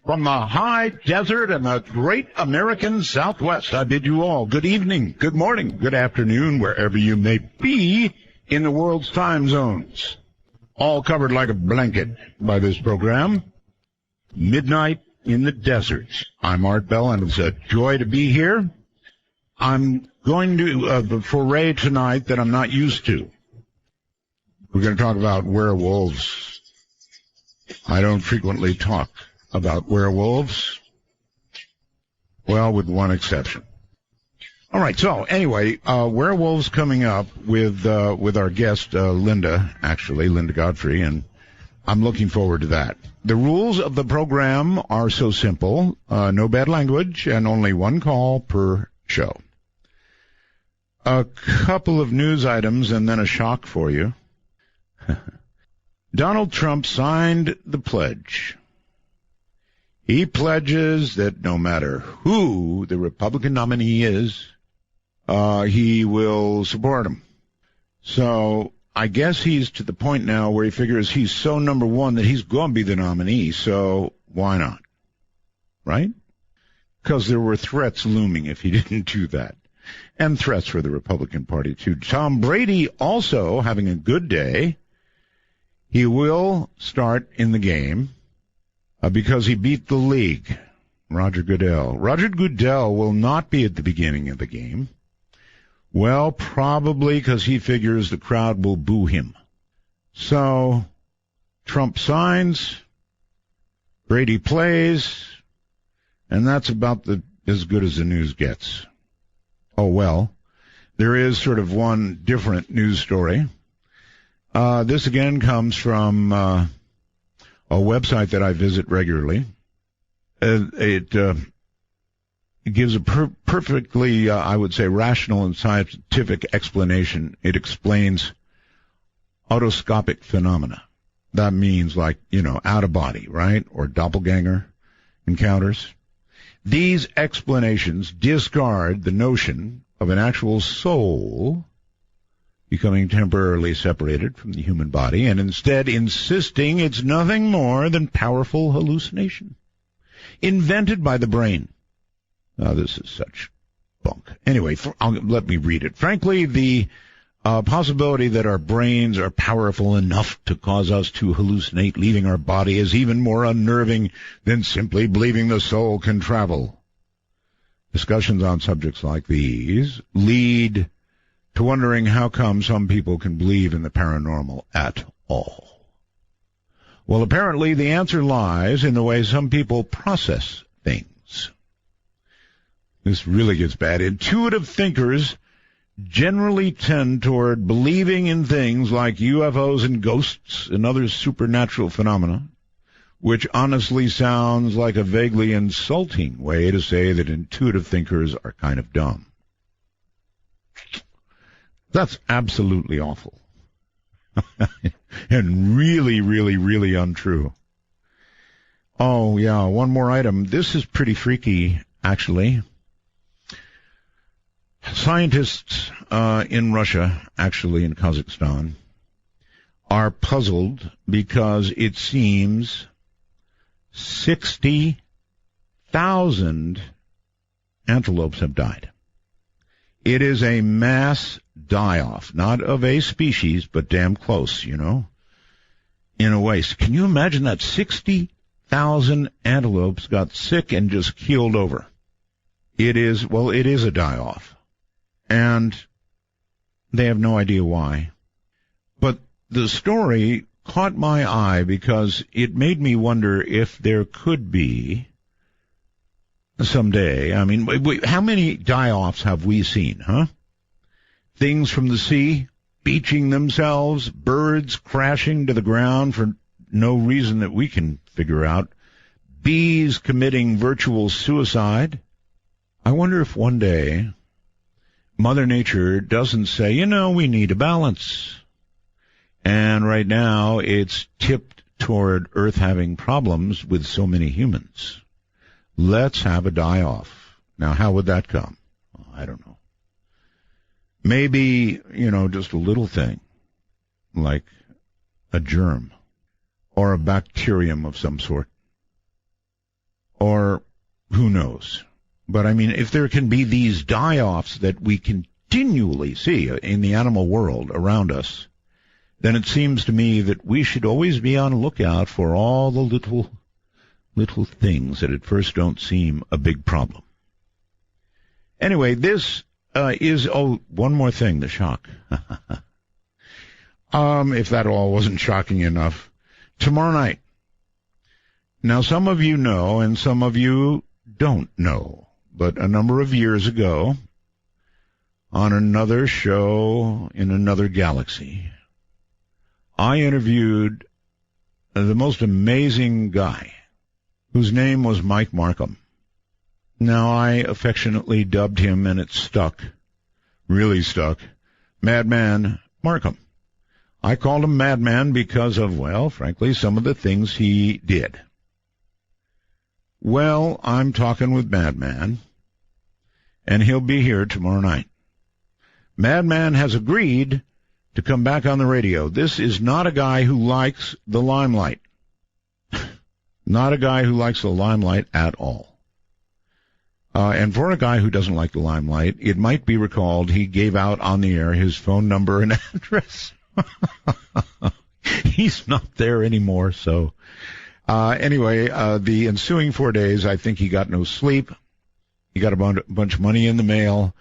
From the high desert and the great American Southwest, I bid you all good evening, good morning, good afternoon, wherever you may be in the world's time zones. All covered like a blanket by this program. Midnight in the Desert. I'm Art Bell, and it's a joy to be here. I'm going to foray tonight that I'm not used to. We're going to talk about werewolves. I don't frequently talk about werewolves. Well, with one exception. All right, so anyway, werewolves coming up with our guest, Linda Godfrey, and I'm looking forward to that. The rules of the program are so simple, no bad language, and only one call per show. A couple of news items and then a shock for you. Donald Trump signed the pledge. He pledges that no matter who the Republican nominee is, he will support him. So I guess he's to the point now where he figures he's so number one that he's going to be the nominee, so why not? Right? Because there were threats looming if he didn't do that. And threats for the Republican Party, too. Tom Brady also having a good day. He will start in the game because he beat the league, Roger Goodell. Roger Goodell will not be at the beginning of the game. Well, probably because he figures the crowd will boo him. So, Trump signs, Brady plays, and that's about as good as the news gets. Oh, well, there is sort of one different news story. This again comes from a website that I visit regularly. It gives a perfectly, I would say, rational and scientific explanation. It explains autoscopic phenomena. That means like, out of body, right? Or doppelganger encounters. These explanations discard the notion of an actual soul becoming temporarily separated from the human body, and instead insisting it's nothing more than powerful hallucination invented by the brain. Now, this is such bunk. Anyway, let me read it. Frankly, the possibility that our brains are powerful enough to cause us to hallucinate leaving our body is even more unnerving than simply believing the soul can travel. Discussions on subjects like these lead to wondering how come some people can believe in the paranormal at all. Well, apparently the answer lies in the way some people process things. This really gets bad. Intuitive thinkers generally tend toward believing in things like UFOs and ghosts and other supernatural phenomena, which honestly sounds like a vaguely insulting way to say that intuitive thinkers are kind of dumb. That's absolutely awful. And really, really, really untrue. Oh, yeah, one more item. This is pretty freaky, actually. Scientists in Russia, actually in Kazakhstan, are puzzled because it seems 60,000 antelopes have died. It is a mass die-off, not of a species, but damn close, in a way. Can you imagine that 60,000 antelopes got sick and just keeled over? It is a die-off. And they have no idea why. But the story caught my eye because it made me wonder if there could be someday. I mean, how many die-offs have we seen, huh? Things from the sea beaching themselves, birds crashing to the ground for no reason that we can figure out, bees committing virtual suicide. I wonder if one day Mother Nature doesn't say, we need a balance. And right now it's tipped toward Earth having problems with so many humans. Let's have a die-off. Now, how would that come? I don't know. Maybe, just a little thing, like a germ or a bacterium of some sort. or who knows. But I mean, if there can be these die-offs that we continually see in the animal world around us, then it seems to me that we should always be on the lookout for all the little things that at first don't seem a big problem. Anyway, this is, one more thing, the shock. If that all wasn't shocking enough. Tomorrow night. Now, some of you know and some of you don't know, but a number of years ago, on another show in another galaxy, I interviewed the most amazing guy whose name was Mike Markham. Now, I affectionately dubbed him, and it stuck, really stuck, Madman Markham. I called him Madman because of, well, frankly, some of the things he did. Well, I'm talking with Madman, and he'll be here tomorrow night. Madman has agreed to come back on the radio. This is not a guy who likes the limelight. Not a guy who likes the limelight at all. And for a guy who doesn't like the limelight, it might be recalled he gave out on the air his phone number and address. He's not there anymore, so... Anyway, the ensuing 4 days, I think he got no sleep. He got a bunch of money in the mail.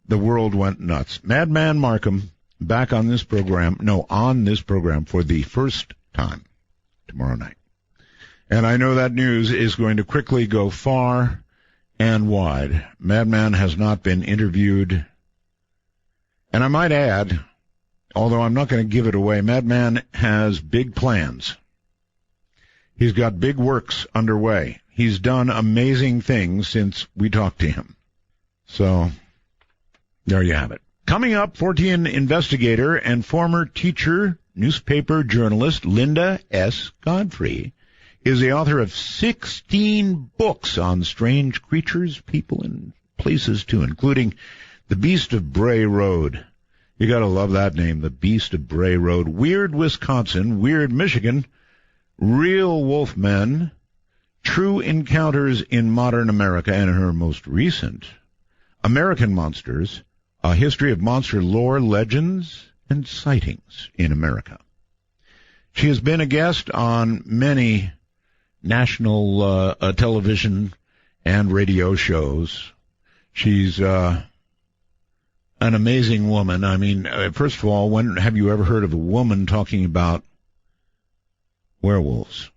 The world went nuts. Madman Markham back on this program for the first time tomorrow night. And I know that news is going to quickly go far and wide. Madman has not been interviewed. And I might add, although I'm not going to give it away, Madman has big plans. He's got big works underway. He's done amazing things since we talked to him. So, there you have it. Coming up, 14 investigator and former teacher, newspaper journalist Linda S. Godfrey is the author of 16 books on strange creatures, people, and places, too, including The Beast of Bray Road. You gotta love that name, The Beast of Bray Road. Weird Wisconsin, Weird Michigan, Real Wolfmen, True Encounters in Modern America, and her most recent, American Monsters, A History of Monster Lore, Legends, and Sightings in America. She has been a guest on many national television and radio shows. She's an amazing woman. I mean, first of all, when have you ever heard of a woman talking about werewolves?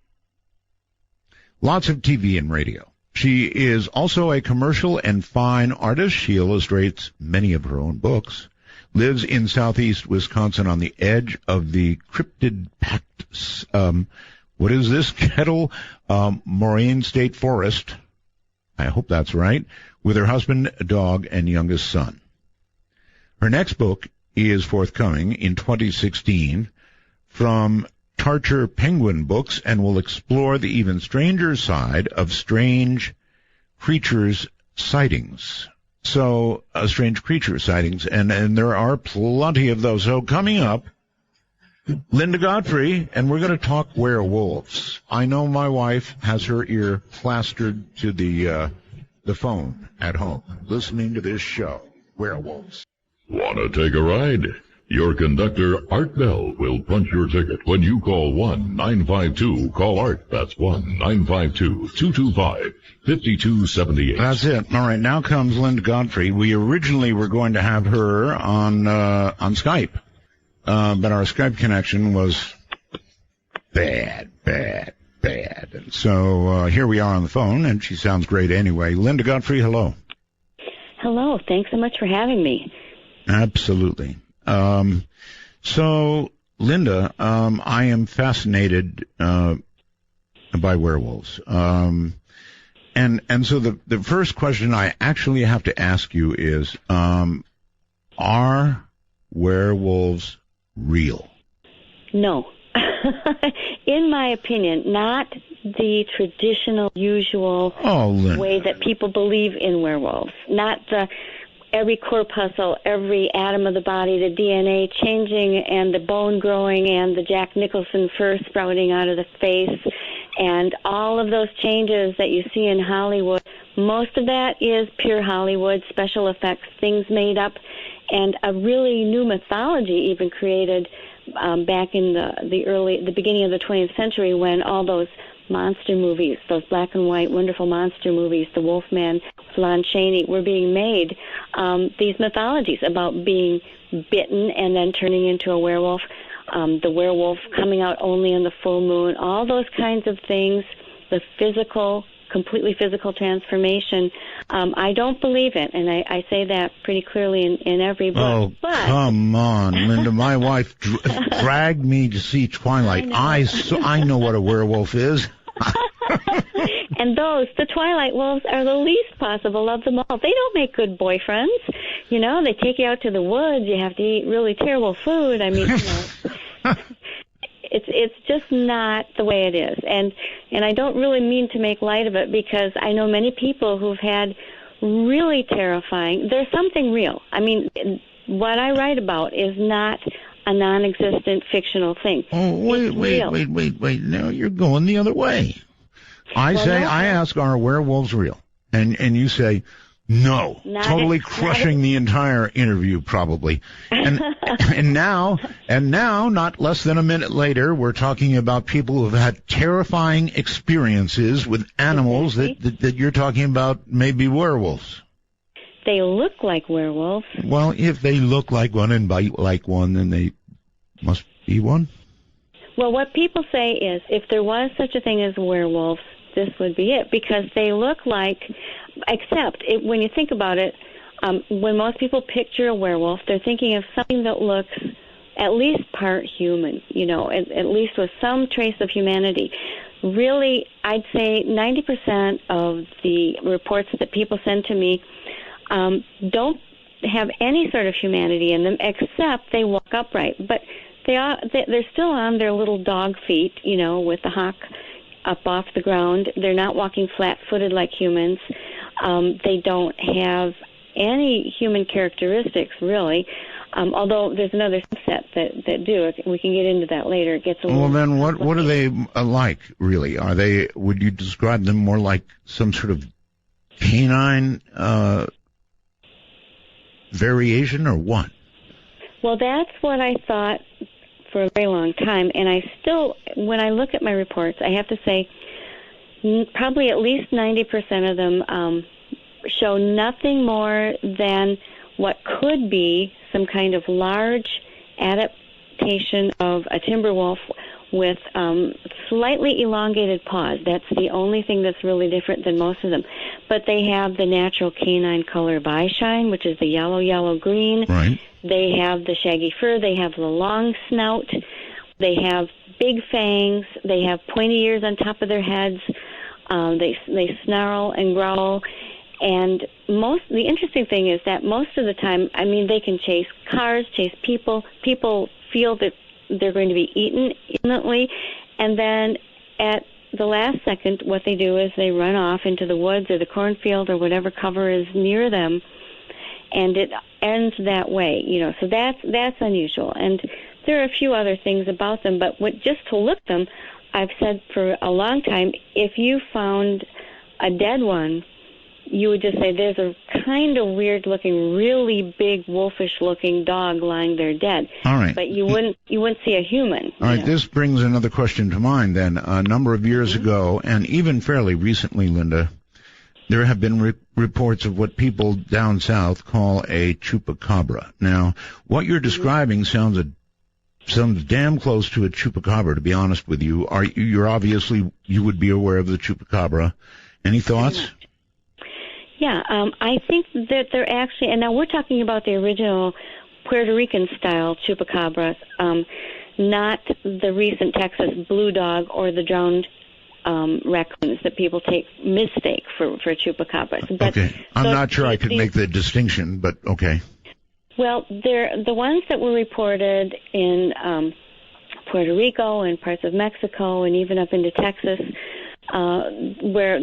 Lots of TV and radio. She is also a commercial and fine artist. She illustrates many of her own books. Lives in southeast Wisconsin on the edge of the cryptid packed, what is this? Kettle Moraine State Forest. I hope that's right. With her husband, dog, and youngest son. Her next book is forthcoming in 2016 from Tarcher Penguin Books and will explore the even stranger side of strange creatures sightings. So, strange creature sightings, and there are plenty of those. So coming up, Linda Godfrey, and we're going to talk werewolves. I know my wife has her ear plastered to the phone at home, listening to this show, Werewolves. Want to take a ride? Your conductor, Art Bell, will punch your ticket when you call 1-952-CALL-ART. That's 1-952-225-5278. That's it. All right, now comes Linda Godfrey. We originally were going to have her on Skype, but our Skype connection was bad. And so here we are on the phone, and she sounds great anyway. Linda Godfrey, hello. Hello. Thanks so much for having me. Absolutely. So, Linda, I am fascinated by werewolves. And so the first question I actually have to ask you is, are werewolves real? No. In my opinion, not the traditional, usual way that people believe in werewolves. Not the every corpuscle, every atom of the body, the DNA changing and the bone growing and the Jack Nicholson fur sprouting out of the face And all of those changes that you see in Hollywood, most of that is pure Hollywood, special effects, things made up, and a really new mythology even created back in the beginning of the 20th century, when all those monster movies, those black and white wonderful monster movies, The Wolfman, Lon Chaney, were being made. These mythologies about being bitten and then turning into a werewolf, the werewolf coming out only in the full moon, all those kinds of things, the completely physical transformation. I don't believe it, and I say that pretty clearly in every book. Oh, but, come on, Linda. My wife dragged me to see Twilight. I know what a werewolf is. And the Twilight wolves are the least possible of them all. They don't make good boyfriends. You know, they take you out to the woods. You have to eat really terrible food. I mean, it's just not the way it is. And I don't really mean to make light of it, because I know many people who've had really terrifying. There's something real. I mean, what I write about is not a non-existent fictional thing. Oh, wait. Now you're going the other way. I ask, are werewolves real? And you say, no. Totally crushing the entire interview, probably. And now, not less than a minute later, we're talking about people who've had terrifying experiences with animals that you're talking about may be werewolves. They look like werewolves. Well, if they look like one and bite like one, then they must be one. Well, what people say is, if there was such a thing as werewolves, this would be it, because they look like, when you think about it, when most people picture a werewolf, they're thinking of something that looks at least part human, at least with some trace of humanity. Really, I'd say 90% of the reports that people send to me don't have any sort of humanity in them, except they walk upright. But they're still on their little dog feet, with the hock up off the ground. They're not walking flat-footed like humans. They don't have any human characteristics, really, although there's another subset that do. We can get into that later. It gets a little... Well, then what are they like, really? Would you describe them more like some sort of canine variation, or what? Well, that's what I thought for a very long time, and I still, when I look at my reports, I have to say probably at least 90% of them show nothing more than what could be some kind of large adaptation of a timber wolf with slightly elongated paws. That's the only thing that's really different than most of them. But they have the natural canine color of eyeshine, which is the yellow-green. Right. They have the shaggy fur. They have the long snout. They have big fangs. They have pointy ears on top of their heads. They snarl and growl. And the interesting thing is that most of the time, I mean, they can chase cars, chase people. People feel that they're going to be eaten imminently. And then at the last second, what they do is they run off into the woods or the cornfield or whatever cover is near them. And it ends that way, So that's unusual. And there are a few other things about them, but just to look them, I've said for a long time, if you found a dead one, you would just say there's a kind of weird-looking, really big, wolfish-looking dog lying there dead. All right. But you wouldn't see a human. All right. This brings another question to mind. Then, a number of years ago, and even fairly recently, Linda, there have been reports of what people down south call a Chupacabra. Now, what you're describing sounds damn close to a Chupacabra, to be honest with you. You're obviously, you would be aware of the Chupacabra. Any thoughts? Yeah, I think that they're actually, and now we're talking about the original Puerto Rican-style Chupacabras, not the recent Texas blue dog or the drowned raccoons that people mistake for Chupacabras. But, okay, I'm not sure I could make the distinction, but okay. Well, they're the ones that were reported in Puerto Rico and parts of Mexico and even up into Texas, where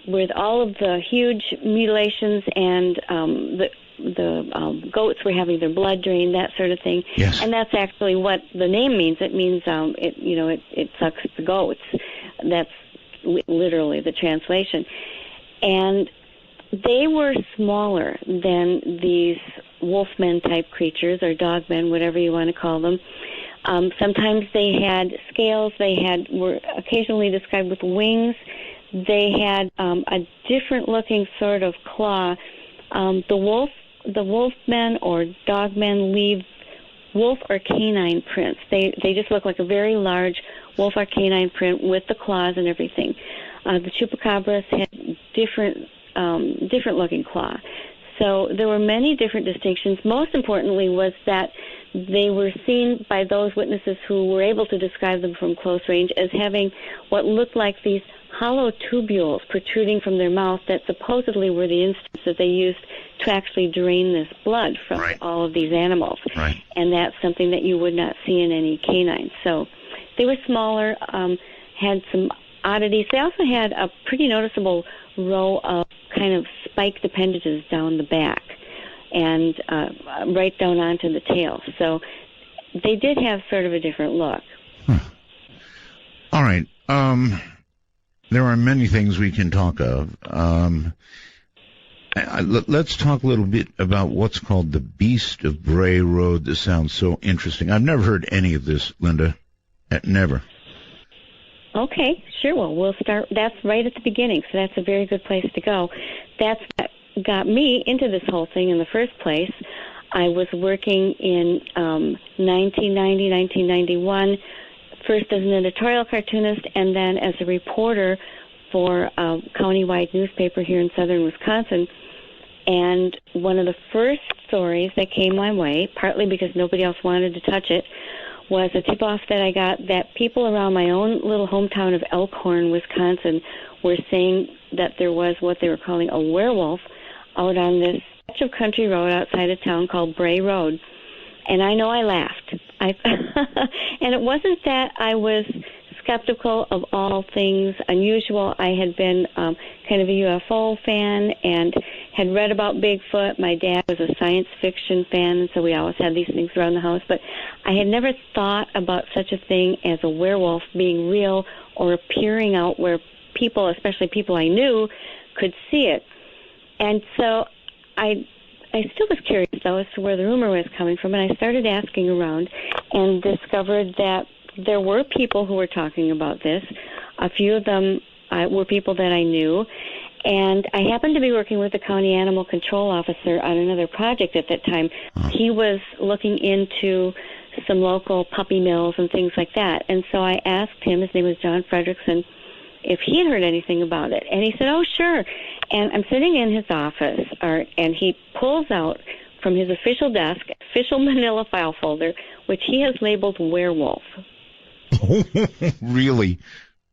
with all of the huge mutilations and the goats were having their blood drained, that sort of thing. Yes. And that's actually what the name means. It means it sucks the goats. That's literally the translation. And they were smaller than these wolfmen-type creatures, or dogmen, whatever you want to call them. Sometimes they had scales. They were occasionally described with wings. They had a different-looking sort of claw. The wolfmen or dogmen leave wolf or canine prints. They just look like a very large wolf or canine print with the claws and everything. The chupacabras had different looking claw. So there were many different distinctions. Most importantly was that they were seen by those witnesses who were able to describe them from close range as having what looked like these hollow tubules protruding from their mouth that supposedly were the instruments that they used to actually drain this blood from all of these animals. Right. And that's something that you would not see in any canine. So they were smaller, had some oddities. They also had a pretty noticeable row of kind of spiked appendages down the back and right down onto the tail. So they did have sort of a different look. All right. There are many things we can talk of. Let's talk a little bit about what's called the Beast of Bray Road. This sounds so interesting. I've never heard any of this, Linda. Never. Okay, sure. Well, we'll start. That's right at the beginning, so that's a very good place to go. That's what got me into this whole thing in the first place. I was working in 1990, 1991, first as an editorial cartoonist and then as a reporter for a county-wide newspaper here in southern Wisconsin. And one of the first stories that came my way, partly because nobody else wanted to touch it, was a tip-off that I got that people around my own little hometown of Elkhorn, Wisconsin, were saying that there was what they were calling a werewolf out on this stretch of country road outside of town called Bray Road. And I know I laughed. And it wasn't that I was skeptical of all things unusual. I had been kind of a UFO fan and had read about Bigfoot. My dad was a science fiction fan, so we always had these things around the house. But I had never thought about such a thing as a werewolf being real or appearing out where people, especially people I knew, could see it. And so I still was curious, though, as to where the rumor was coming from, and I started asking around and discovered that there were people who were talking about this. A few of them were people that I knew, and I happened to be working with the county animal control officer on another project at that time. He was looking into some local puppy mills and things like that, and so I asked him, his name was John Fredrickson, if he had heard anything about it. And he said, oh, sure. And I'm sitting in his office, and he pulls out from his official desk, official manila file folder, which he has labeled werewolf. Really?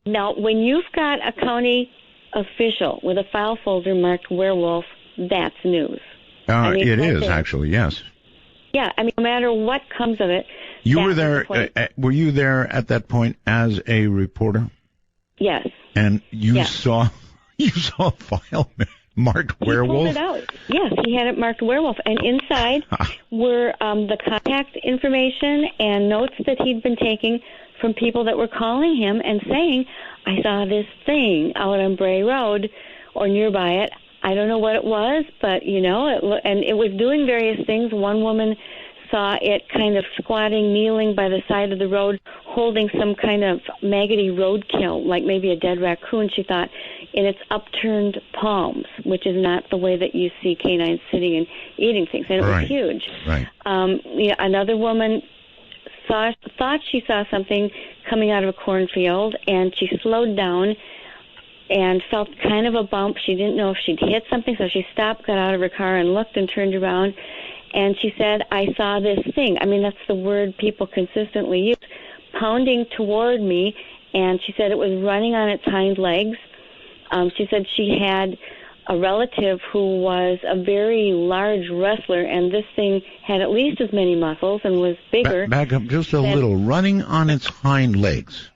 Now, when you've got a county official with a file folder marked werewolf, that's news. It is, actually, yes. Yeah, I mean, no matter what comes of it. You were there. Were you there at that point as a reporter? Yes. And you saw a file marked werewolf? He pulled it out. Yes, he had it marked werewolf. And inside were the contact information and notes that he'd been taking from people that were calling him and saying, I saw this thing out on Bray Road or nearby it. I don't know what it was, but, and it was doing various things. One woman saw it kind of squatting, kneeling by the side of the road, holding some kind of maggoty roadkill, like maybe a dead raccoon, she thought, in its upturned palms, which is not the way that you see canines sitting and eating things. And it was huge. Right. Another woman thought she saw something coming out of a cornfield, and she slowed down and felt kind of a bump. She didn't know if she'd hit something, so she stopped, got out of her car, and looked and turned around. And she said, I saw this thing. I mean, that's the word people consistently use, pounding toward me. And she said it was running on its hind legs. She said she had a relative who was a very large wrestler, and this thing had at least as many muscles and was bigger. Back up just a little. Running on its hind legs.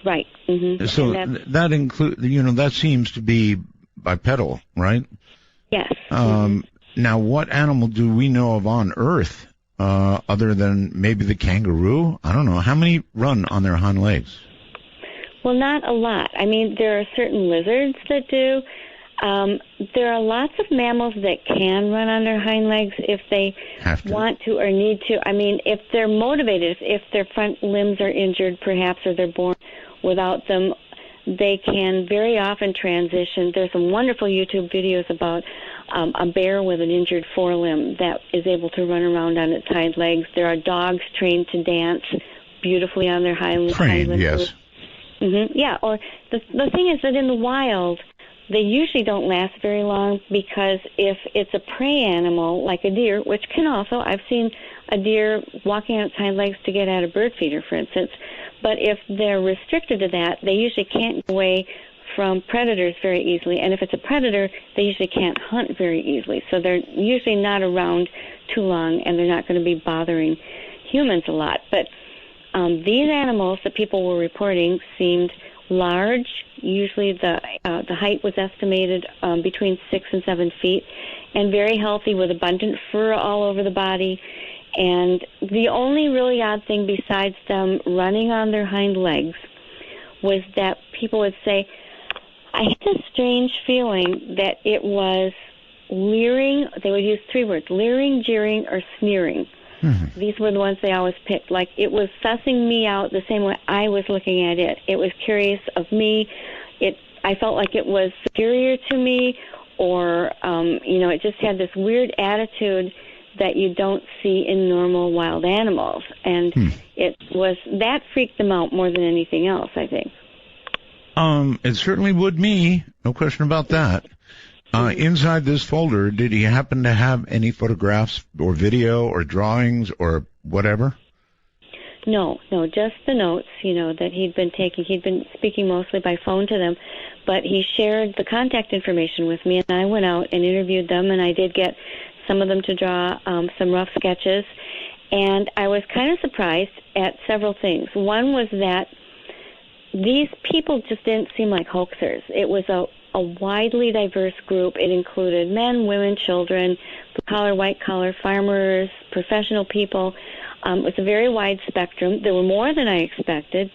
Right. Mm-hmm. So that includes, that seems to be bipedal, right? Yes. Now, what animal do we know of on Earth other than maybe the kangaroo? I don't know. How many run on their hind legs? Well, not a lot. I mean, there are certain lizards that do. There are lots of mammals that can run on their hind legs if they want to or need to. I mean, if they're motivated, if their front limbs are injured, perhaps, or they're born without them, they can very often transition. There's some wonderful YouTube videos about a bear with an injured forelimb that is able to run around on its hind legs. There are dogs trained to dance beautifully on their hind legs. Trained, yes. Mm-hmm. Yeah, or the thing is that in the wild, they usually don't last very long, because if it's a prey animal like a deer, which can also, I've seen a deer walking on its hind legs to get at a bird feeder, for instance, but if they're restricted to that, they usually can't get away from predators very easily, and if it's a predator, they usually can't hunt very easily, so they're usually not around too long, and they're not going to be bothering humans a lot. But these animals that people were reporting seemed large. Usually the height was estimated between 6 and 7 feet, and very healthy with abundant fur all over the body. And the only really odd thing besides them running on their hind legs was that people would say, I had a strange feeling that it was leering. They would use 3 words: leering, jeering, or sneering. Mm-hmm. These were the ones they always picked. Like, it was sussing me out the same way I was looking at it. It was curious of me. I felt like it was superior to me, or, it just had this weird attitude that you don't see in normal wild animals. And that freaked them out more than anything else, I think. It certainly would me. No question about that. Inside this folder, did he happen to have any photographs or video or drawings or whatever? No, just the notes, that he'd been taking. He'd been speaking mostly by phone to them, but he shared the contact information with me, and I went out and interviewed them, and I did get some of them to draw some rough sketches, and I was kind of surprised at several things. One was that these people just didn't seem like hoaxers. It was a widely diverse group. It included men, women, children, blue-collar, white-collar, farmers, professional people. It was a very wide spectrum. There were more than I expected,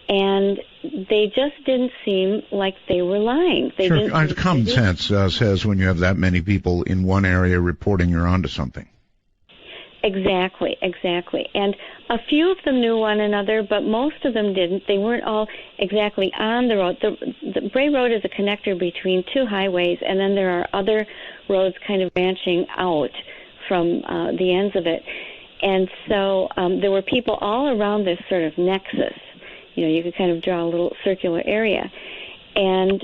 and they just didn't seem like they were lying. Sure, common sense says when you have that many people in one area reporting, you're onto something. Exactly. And a few of them knew one another, but most of them didn't. They weren't all exactly on the road. The Bray Road is a connector between 2 highways, and then there are other roads kind of branching out from the ends of it. And so there were people all around this sort of nexus. You could kind of draw a little circular area. And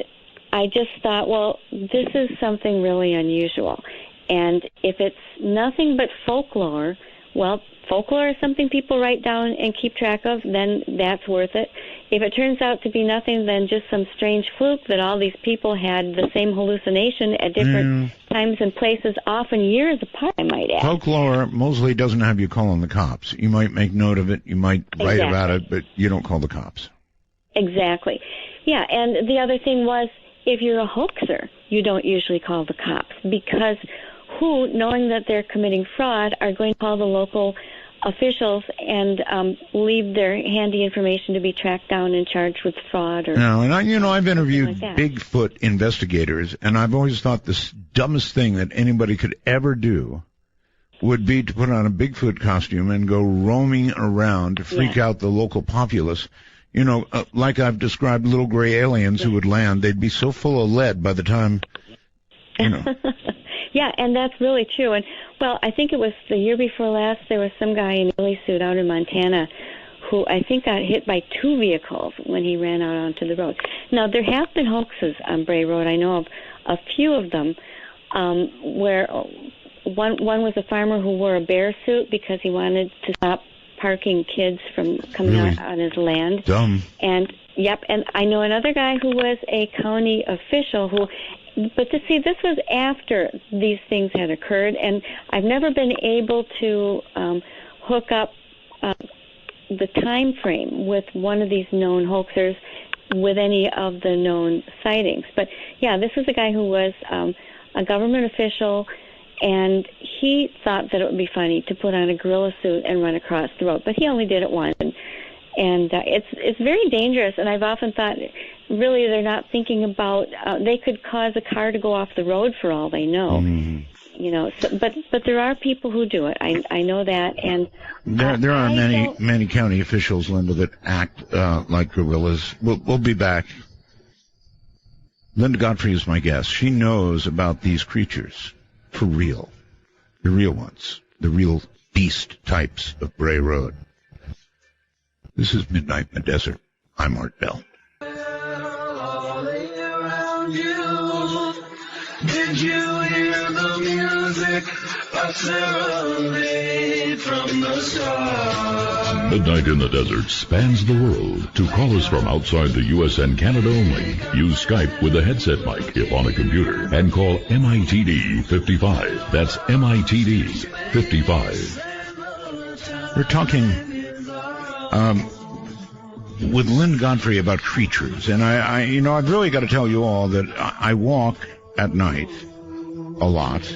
I just thought, well, this is something really unusual. And if it's nothing but folklore, well, folklore is something people write down and keep track of, then that's worth it. If it turns out to be nothing than just some strange fluke that all these people had the same hallucination at different times and places, often years apart, I might add. Folklore mostly doesn't have you calling the cops. You might make note of it, you might write about it, but you don't call the cops. Exactly. Yeah, and the other thing was, if you're a hoaxer, you don't usually call the cops, because who, knowing that they're committing fraud, are going to call the local officials and leave their handy information to be tracked down and charged with fraud? No, and I've interviewed Bigfoot investigators, and I've always thought the dumbest thing that anybody could ever do would be to put on a Bigfoot costume and go roaming around to freak out the local populace. Like I've described little gray aliens who would land, they'd be so full of lead by the time, Yeah, and that's really true. And, well, I think it was the year before last, there was some guy in a ghillie suit out in Montana who I think got hit by 2 vehicles when he ran out onto the road. Now, there have been hoaxes on Bray Road. I know of a few of them where one was a farmer who wore a bear suit because he wanted to stop parking kids from coming out on his land. Dumb. And I know another guy who was a county official who, but this was after these things had occurred, and I've never been able to hook up the time frame with one of these known hoaxers with any of the known sightings. But yeah, this is a guy who was a government official, and he thought that it would be funny to put on a gorilla suit and run across the road, but he only did it once. And it's very dangerous, and I've often thought, really, they're not thinking about, they could cause a car to go off the road for all they know. You know, so, but there are people who do it. I know that, and there are many county officials, Linda, that act like gorillas. We'll be back. Linda Godfrey is my guest. She knows about these creatures for real, the real ones, the real beast types of Bray Road. This is Midnight in the Desert. I'm Art Bell. Did you hear the music? A serenade from the stars. Midnight in the Desert spans the world. To call us from outside the U.S. and Canada only, use Skype with a headset mic if on a computer, and call MITD 55. That's MITD 55. We're talking with Lynn Godfrey about creatures, and I've really got to tell you all that I walk at night a lot.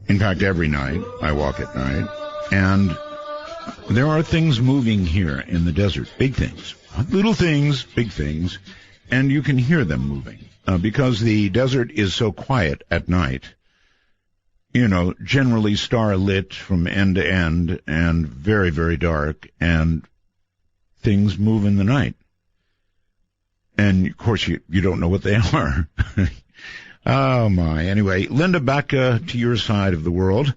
In fact, every night I walk at night, and there are things moving here in the desert, big things, little things, big things, and you can hear them moving because the desert is so quiet at night. You know, generally star-lit from end to end and very, very dark, and things move in the night. And, of course, you don't know what they are. Oh, my. Anyway, Linda, back to your side of the world,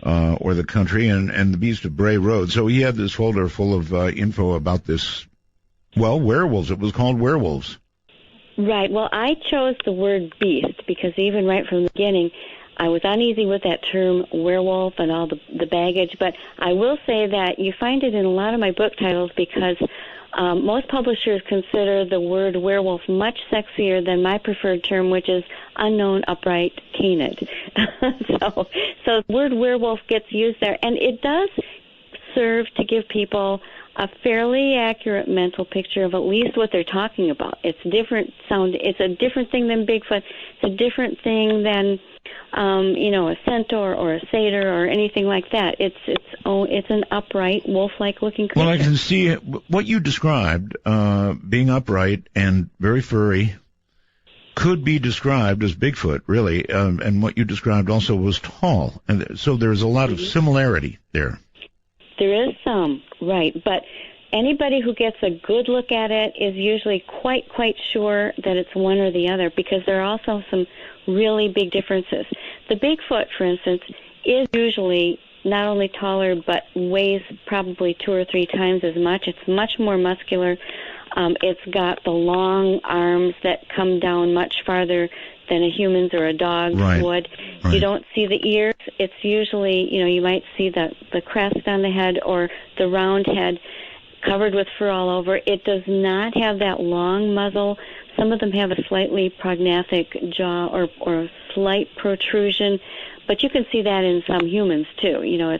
or the country, and the Beast of Bray Road. So he had this folder full of info about this, werewolves. It was called Werewolves. Right. Well, I chose the word beast because even right from the beginning, I was uneasy with that term werewolf and all the baggage. But I will say that you find it in a lot of my book titles because most publishers consider the word werewolf much sexier than my preferred term, which is unknown upright canid. so the word werewolf gets used there, and it does serve to give people a fairly accurate mental picture of at least what they're talking about. It's different sound. It's a different thing than Bigfoot. It's a different thing than a centaur or a satyr or anything like that. It's an upright, wolf-like looking creature. Well, I can see what you described, being upright and very furry, could be described as Bigfoot, really. And what you described also was tall, and so there's a lot of similarity there. There is some, right, but anybody who gets a good look at it is usually quite sure that it's one or the other, because there are also some really big differences. The Bigfoot, for instance, is usually not only taller but weighs probably 2 or 3 times as much. It's much more muscular. It's got the long arms that come down much farther than a human's or a dog's would. Right. You don't see the ears. It's usually, you might see the crest on the head or the round head covered with fur all over. It does not have that long muzzle. Some of them have a slightly prognathic jaw or a slight protrusion, but you can see that in some humans too.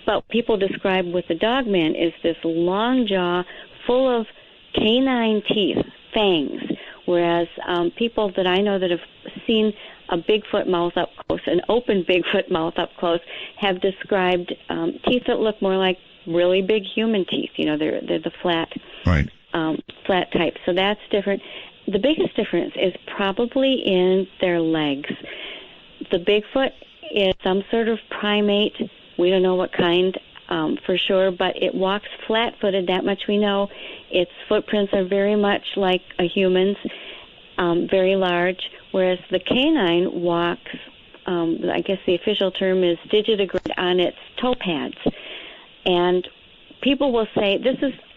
But people describe with the dogman is this long jaw full of canine teeth, fangs, whereas people that I know that have seen a Bigfoot mouth up close, an open Bigfoot mouth up close, have described teeth that look more like really big human teeth. They're the flat type. So that's different. The biggest difference is probably in their legs. The Bigfoot is some sort of primate. We don't know what kind for sure, but it walks flat-footed. That much we know. Its footprints are very much like a human's, very large, whereas the canine walks, I guess the official term is digitigrade on its toe pads. And people will say,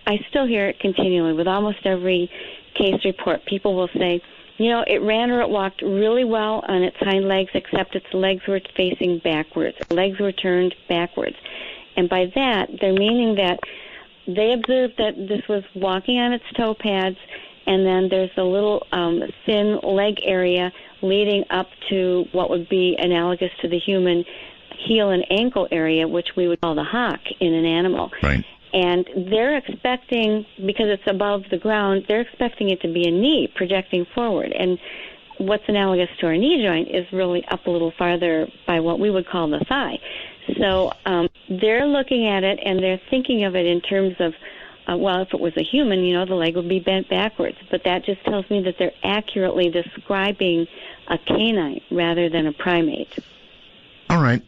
I still hear it continually with almost every case report. People will say, it ran or it walked really well on its hind legs, except its legs were facing backwards. Legs were turned backwards. And by that, they're meaning that they observed that this was walking on its toe pads, and then there's a little thin leg area leading up to what would be analogous to the human heel and ankle area, which we would call the hock in an animal. Right. And they're expecting, because it's above the ground, they're expecting it to be a knee projecting forward. And what's analogous to our knee joint is really up a little farther by what we would call the thigh. So they're looking at it and they're thinking of it in terms of well, if it was a human, the leg would be bent backwards. But that just tells me that they're accurately describing a canine rather than a primate. All right.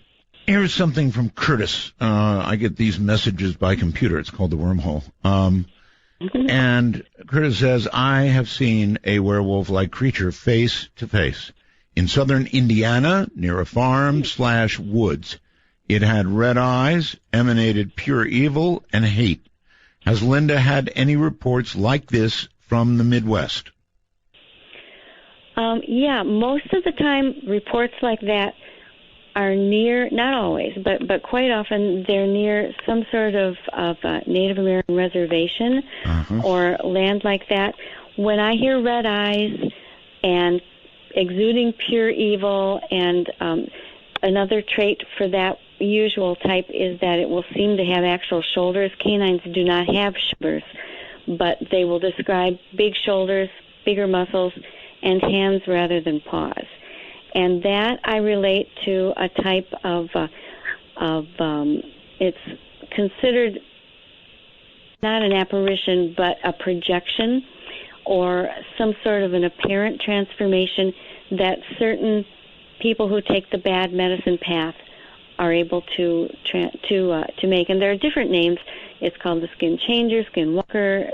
Here's something from Curtis. I get these messages by computer. It's called the wormhole. And Curtis says, I have seen a werewolf-like creature face to face in southern Indiana near a farm/woods. It had red eyes, emanated pure evil and hate. Has Linda had any reports like this from the Midwest? Yeah, most of the time reports like that are near, not always, but quite often they're near some sort of Native American reservation or land like that. When I hear red eyes and exuding pure evil, and another trait for that usual type is that it will seem to have actual shoulders. Canines do not have shoulders, but they will describe big shoulders, bigger muscles, and hands rather than paws. And that I relate to a type of it's considered not an apparition, but a projection or some sort of an apparent transformation that certain people who take the bad medicine path are able to make. And there are different names. It's called the skin changer, Skinwalker,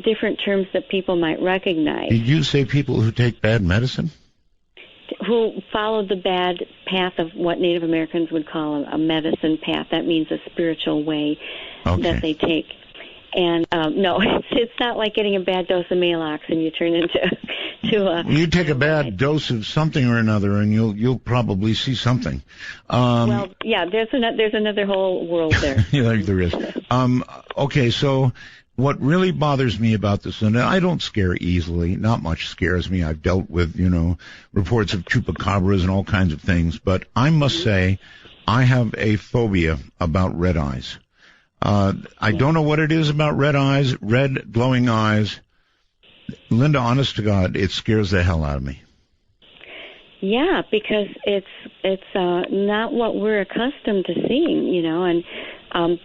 different terms that people might recognize. Did you say people who take bad medicine? Who follow the bad path of what Native Americans would call a medicine path. That means a spiritual way that they take. And no, it's not like getting a bad dose of Maalox and you turn into you take a bad dose of something or another, and you'll probably see something. Well, yeah, there's another whole world there. Yeah, there is. Okay, so what really bothers me about this, and I don't scare easily, not much scares me. I've dealt with, reports of chupacabras and all kinds of things, but I must say I have a phobia about red eyes. I don't know what it is about red eyes, red glowing eyes. Linda, honest to God, it scares the hell out of me. Yeah, because it's not what we're accustomed to seeing, and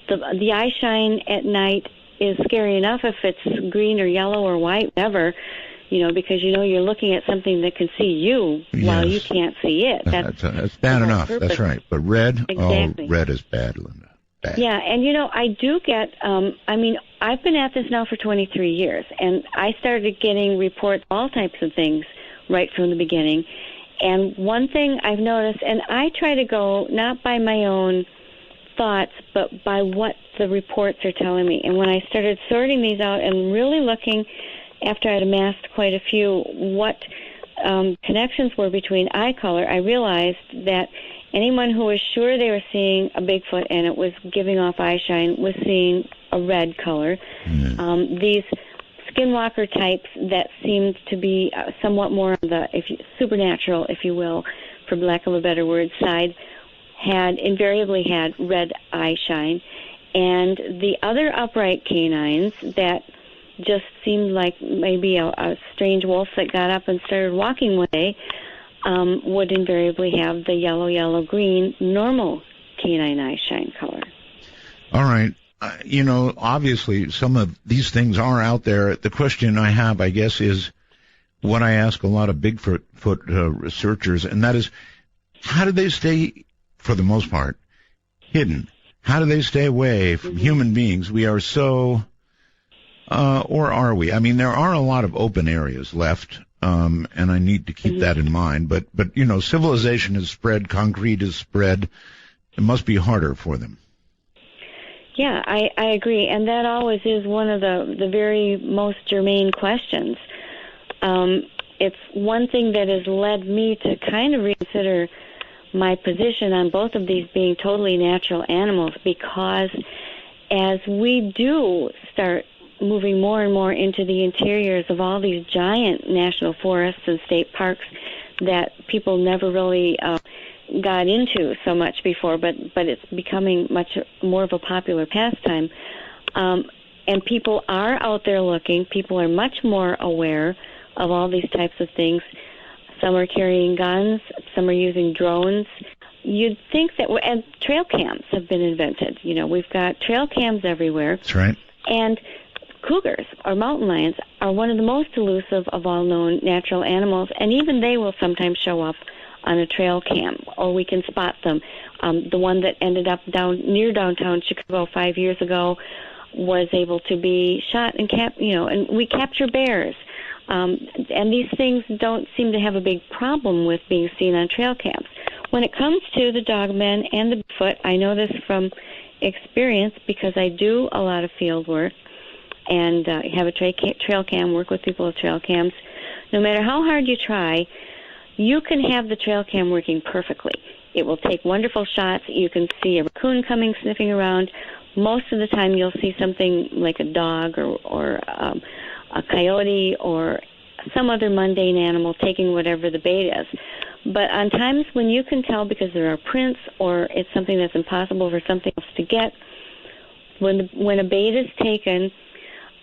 the eye shine at night is scary enough if it's green or yellow or white, whatever, because you're looking at something that can see you while you can't see it. That's bad enough. Purpose. That's right. But red, exactly. Red is bad, Linda. Bad. Yeah, and I do get, I've been at this now for 23 years, and I started getting reports, all types of things, right from the beginning. And one thing I've noticed, and I try to go not by my own thoughts, but by what the reports are telling me. And when I started sorting these out and really looking, after I'd amassed quite a few, what connections were between eye color, I realized that anyone who was sure they were seeing a Bigfoot and it was giving off eye shine was seeing a red color. These Skinwalker types that seemed to be somewhat more on the supernatural, if you will, for lack of a better word, side, had invariably had red eye shine. And the other upright canines that just seemed like maybe a strange wolf that got up and started walking one day would invariably have the yellow, yellow, green, normal canine eye shine color. All right. Obviously some of these things are out there. The question I have, I guess, is what I ask a lot of Bigfoot researchers, and that is, how do they stay, for the most part, hidden? How do they stay away from human beings? We are so, or are we? I mean, there are a lot of open areas left, and I need to keep that in mind. But civilization has spread, concrete has spread. It must be harder for them. Yeah, I agree, and that always is one of the very most germane questions. It's one thing that has led me to kind of reconsider my position on both of these being totally natural animals, because as we do start moving more and more into the interiors of all these giant national forests and state parks that people never really got into so much before, but it's becoming much more of a popular pastime. And people are out there looking. People are much more aware of all these types of things. Some are carrying guns. Some are using drones. You'd think that, and trail cams have been invented. We've got trail cams everywhere. That's right. And cougars, or mountain lions, are one of the most elusive of all known natural animals, and even they will sometimes show up on a trail cam, or we can spot them. The one that ended up near downtown Chicago 5 years ago was able to be shot and and we capture bears. And these things don't seem to have a big problem with being seen on trail cams. When it comes to the dogmen and the Bigfoot, I know this from experience because I do a lot of field work and have a trail cam, work with people with trail cams. No matter how hard you try, you can have the trail cam working perfectly. It will take wonderful shots. You can see a raccoon coming, sniffing around. Most of the time you'll see something like a dog or a coyote or some other mundane animal taking whatever the bait is. But on times when you can tell because there are prints or it's something that's impossible for something else to get, when a bait is taken,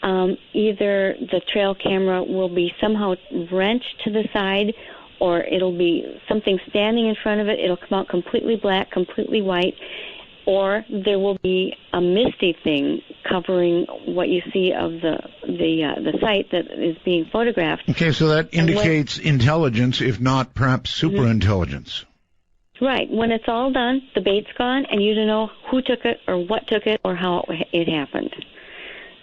either the trail camera will be somehow wrenched to the side, or it'll be something standing in front of it. It'll come out completely black, completely white, or there will be a misty thing covering what you see of the site that is being photographed. Okay, so that indicates intelligence, if not perhaps superintelligence. Right. When it's all done, the bait's gone, and you don't know who took it or what took it or how it happened.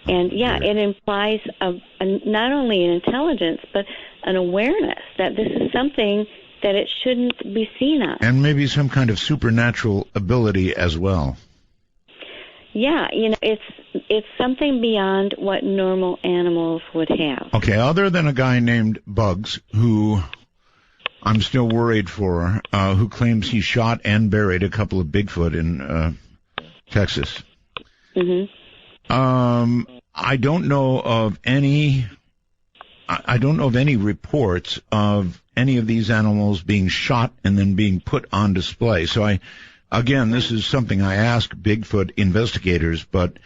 And, it implies not only an intelligence, but an awareness that this is something that it shouldn't be seen on. And maybe some kind of supernatural ability as well. Yeah, it's something beyond what normal animals would have. Okay, other than a guy named Bugs, who I'm still worried for, who claims he shot and buried a couple of Bigfoot in Texas. Mm-hmm. I don't know of any reports of any of these animals being shot and then being put on display. So this is something I ask Bigfoot investigators, but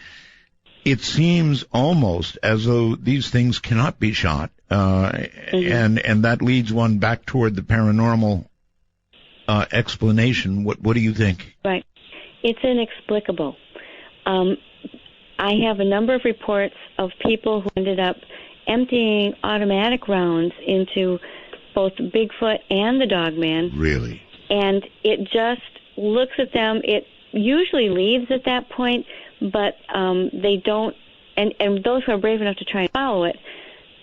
it seems almost as though these things cannot be shot, and that leads one back toward the paranormal explanation. What do you think? Right. It's inexplicable. I have a number of reports of people who ended up emptying automatic rounds into both Bigfoot and the Dogman. Really? And it just looks at them. It usually leaves at that point, but they don't, and those who are brave enough to try and follow it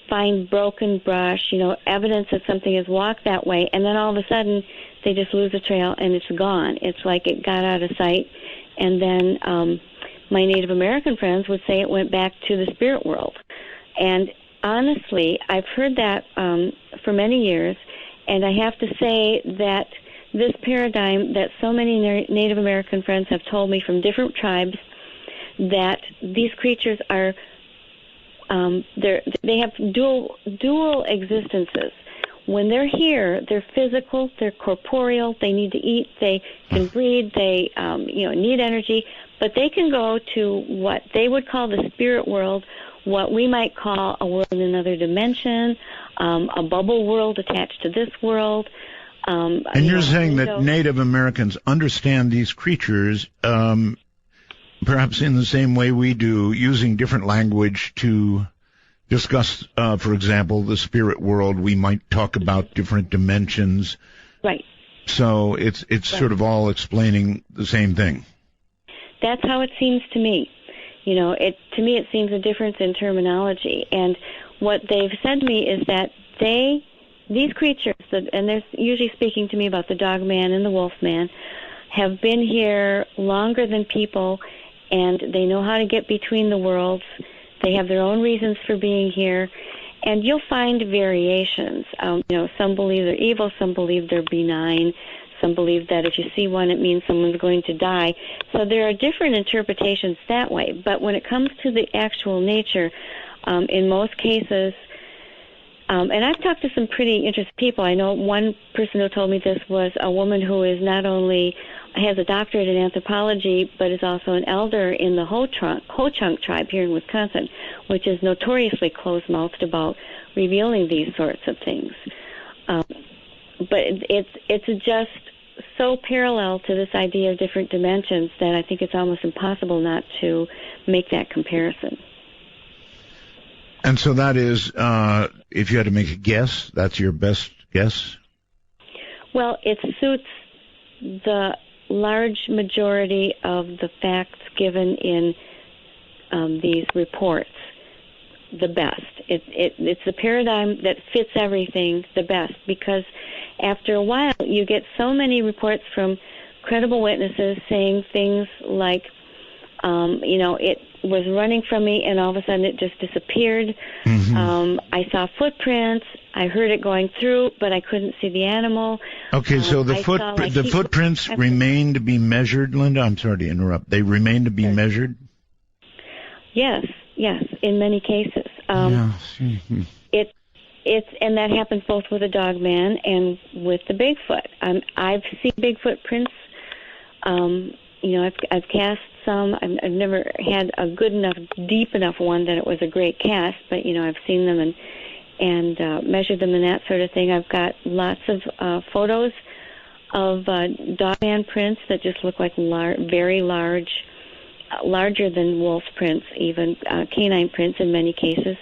find broken brush, evidence that something has walked that way, and then all of a sudden they just lose the trail and it's gone. It's like it got out of sight, and then my Native American friends would say it went back to the spirit world. And honestly, I've heard that for many years, and I have to say that this paradigm that so many Native American friends have told me from different tribes, that these creatures are, they have dual existences. When they're here, they're physical, they're corporeal, they need to eat, they can breed, they need energy, but they can go to what they would call the spirit world, what we might call a world in another dimension, a bubble world attached to this world. And you're saying that Native Americans understand these creatures perhaps in the same way we do, using different language to discuss, for example, the spirit world. We might talk about different dimensions. Right. So it's right. Sort of all explaining the same thing. That's how it seems to me. To me it seems a difference in terminology. And what they've said to me is that these creatures, and they're usually speaking to me about the Dogman and the Wolfman, have been here longer than people, and they know how to get between the worlds. They have their own reasons for being here, and you'll find variations. Some believe they're evil, some believe they're benign, some believe that if you see one, it means someone's going to die. So there are different interpretations that way. But when it comes to the actual nature, in most cases, and I've talked to some pretty interesting people. I know one person who told me this was a woman who is not only has a doctorate in anthropology, but is also an elder in the Ho-Chunk tribe here in Wisconsin, which is notoriously closed-mouthed about revealing these sorts of things. But it's just so parallel to this idea of different dimensions that I think it's almost impossible not to make that comparison. And so that is, if you had to make a guess, that's your best guess? Well, it suits the large majority of the facts given in these reports the best. It's the paradigm that fits everything the best, because after a while you get so many reports from credible witnesses saying things like, it was running from me and all of a sudden it just disappeared. Mm-hmm. I saw footprints. I heard it going through, but I couldn't see the animal. Okay, so the footprints remain to be measured, Linda? I'm sorry to interrupt. They remain to be measured? Yes, in many cases. Mm-hmm. And that happens both with the dog man and with the Bigfoot. I've seen Bigfoot prints. I've cast some. I've never had a good enough, deep enough one that it was a great cast, but I've seen them and measured them and that sort of thing. I've got lots of photos of dog man prints that just look like very large, larger than wolf prints, even canine prints in many cases.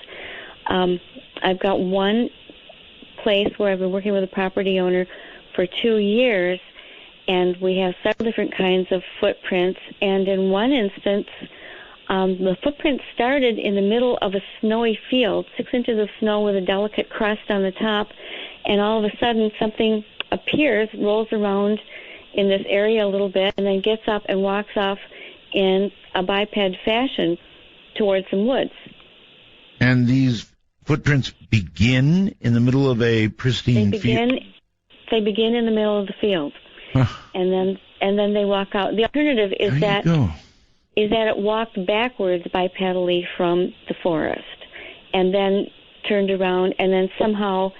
I've got one place where I've been working with a property owner for 2 years, and we have several different kinds of footprints. And in one instance, the footprint started in the middle of a snowy field, 6 inches of snow with a delicate crust on the top, and all of a sudden something appears, rolls around in this area a little bit, and then gets up and walks off in a biped fashion towards some woods. And these footprints begin in the middle of a pristine field? They begin in the middle of the field. And then they walk out. The alternative is that it walked backwards bipedally from the forest and then turned around and then somehow,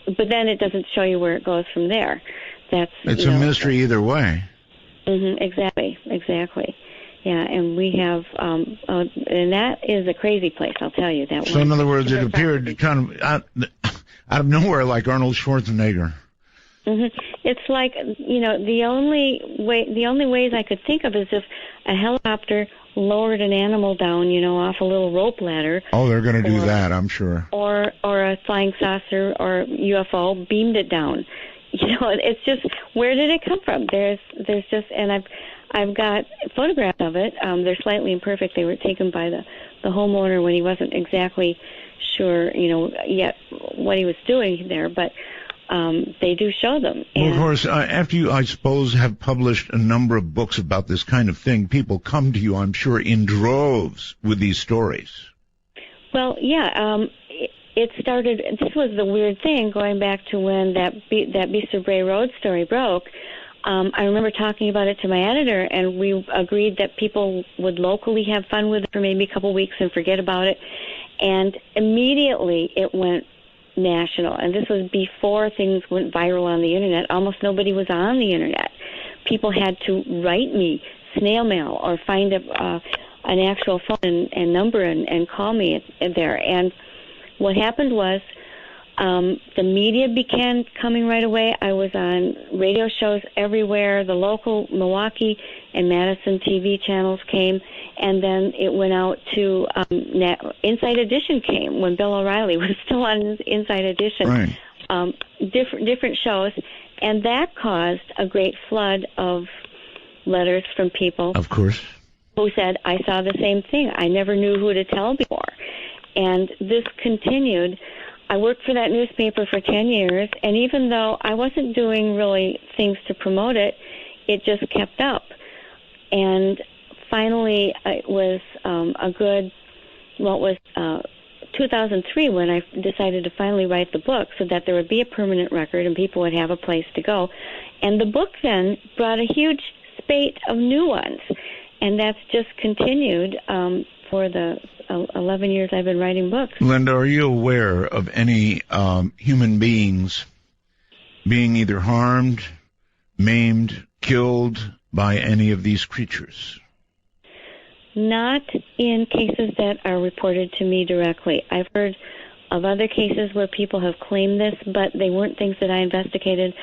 but then it doesn't show you where it goes from there. It's a mystery either way. Mm-hmm, exactly. Yeah, and we have, and that is a crazy place, I'll tell you that. So in other words, it appeared kind of out of nowhere, like Arnold Schwarzenegger. Mm-hmm. It's like, the only ways I could think of is if a helicopter lowered an animal down, off a little rope ladder. Oh, they're going to do that, I'm sure. Or a flying saucer or UFO beamed it down. It's just, where did it come from? There's just, and I've got photographs of it. They're slightly imperfect. They were taken by the homeowner when he wasn't exactly sure, yet what he was doing there, but they do show them. Well, of course, after you, I suppose, have published a number of books about this kind of thing, people come to you, I'm sure, in droves with these stories. Well, yeah, it started, this was the weird thing, going back to when that Beast of Bray Road story broke. I remember talking about it to my editor, and we agreed that people would locally have fun with it for maybe a couple weeks and forget about it. And immediately it went national. And this was before things went viral on the Internet. Almost nobody was on the Internet. People had to write me, snail mail, or find an actual phone and number and call me there. And what happened was, the media began coming right away. I was on radio shows everywhere. The local Milwaukee and Madison TV channels came, and then it went out to Inside Edition came when Bill O'Reilly was still on Inside Edition. Right. Different shows, and that caused a great flood of letters from people. Of course. Who said, I saw the same thing. I never knew who to tell before. And this continued. I worked for that newspaper for 10 years, and even though I wasn't doing really things to promote it, it just kept up. And finally, it was 2003 when I decided to finally write the book so that there would be a permanent record and people would have a place to go. And the book then brought a huge spate of new ones, and that's just continued for the 11 years I've been writing books. Linda, are you aware of any human beings being either harmed, maimed, killed by any of these creatures? Not in cases that are reported to me directly. I've heard of other cases where people have claimed this, but they weren't things that I investigated.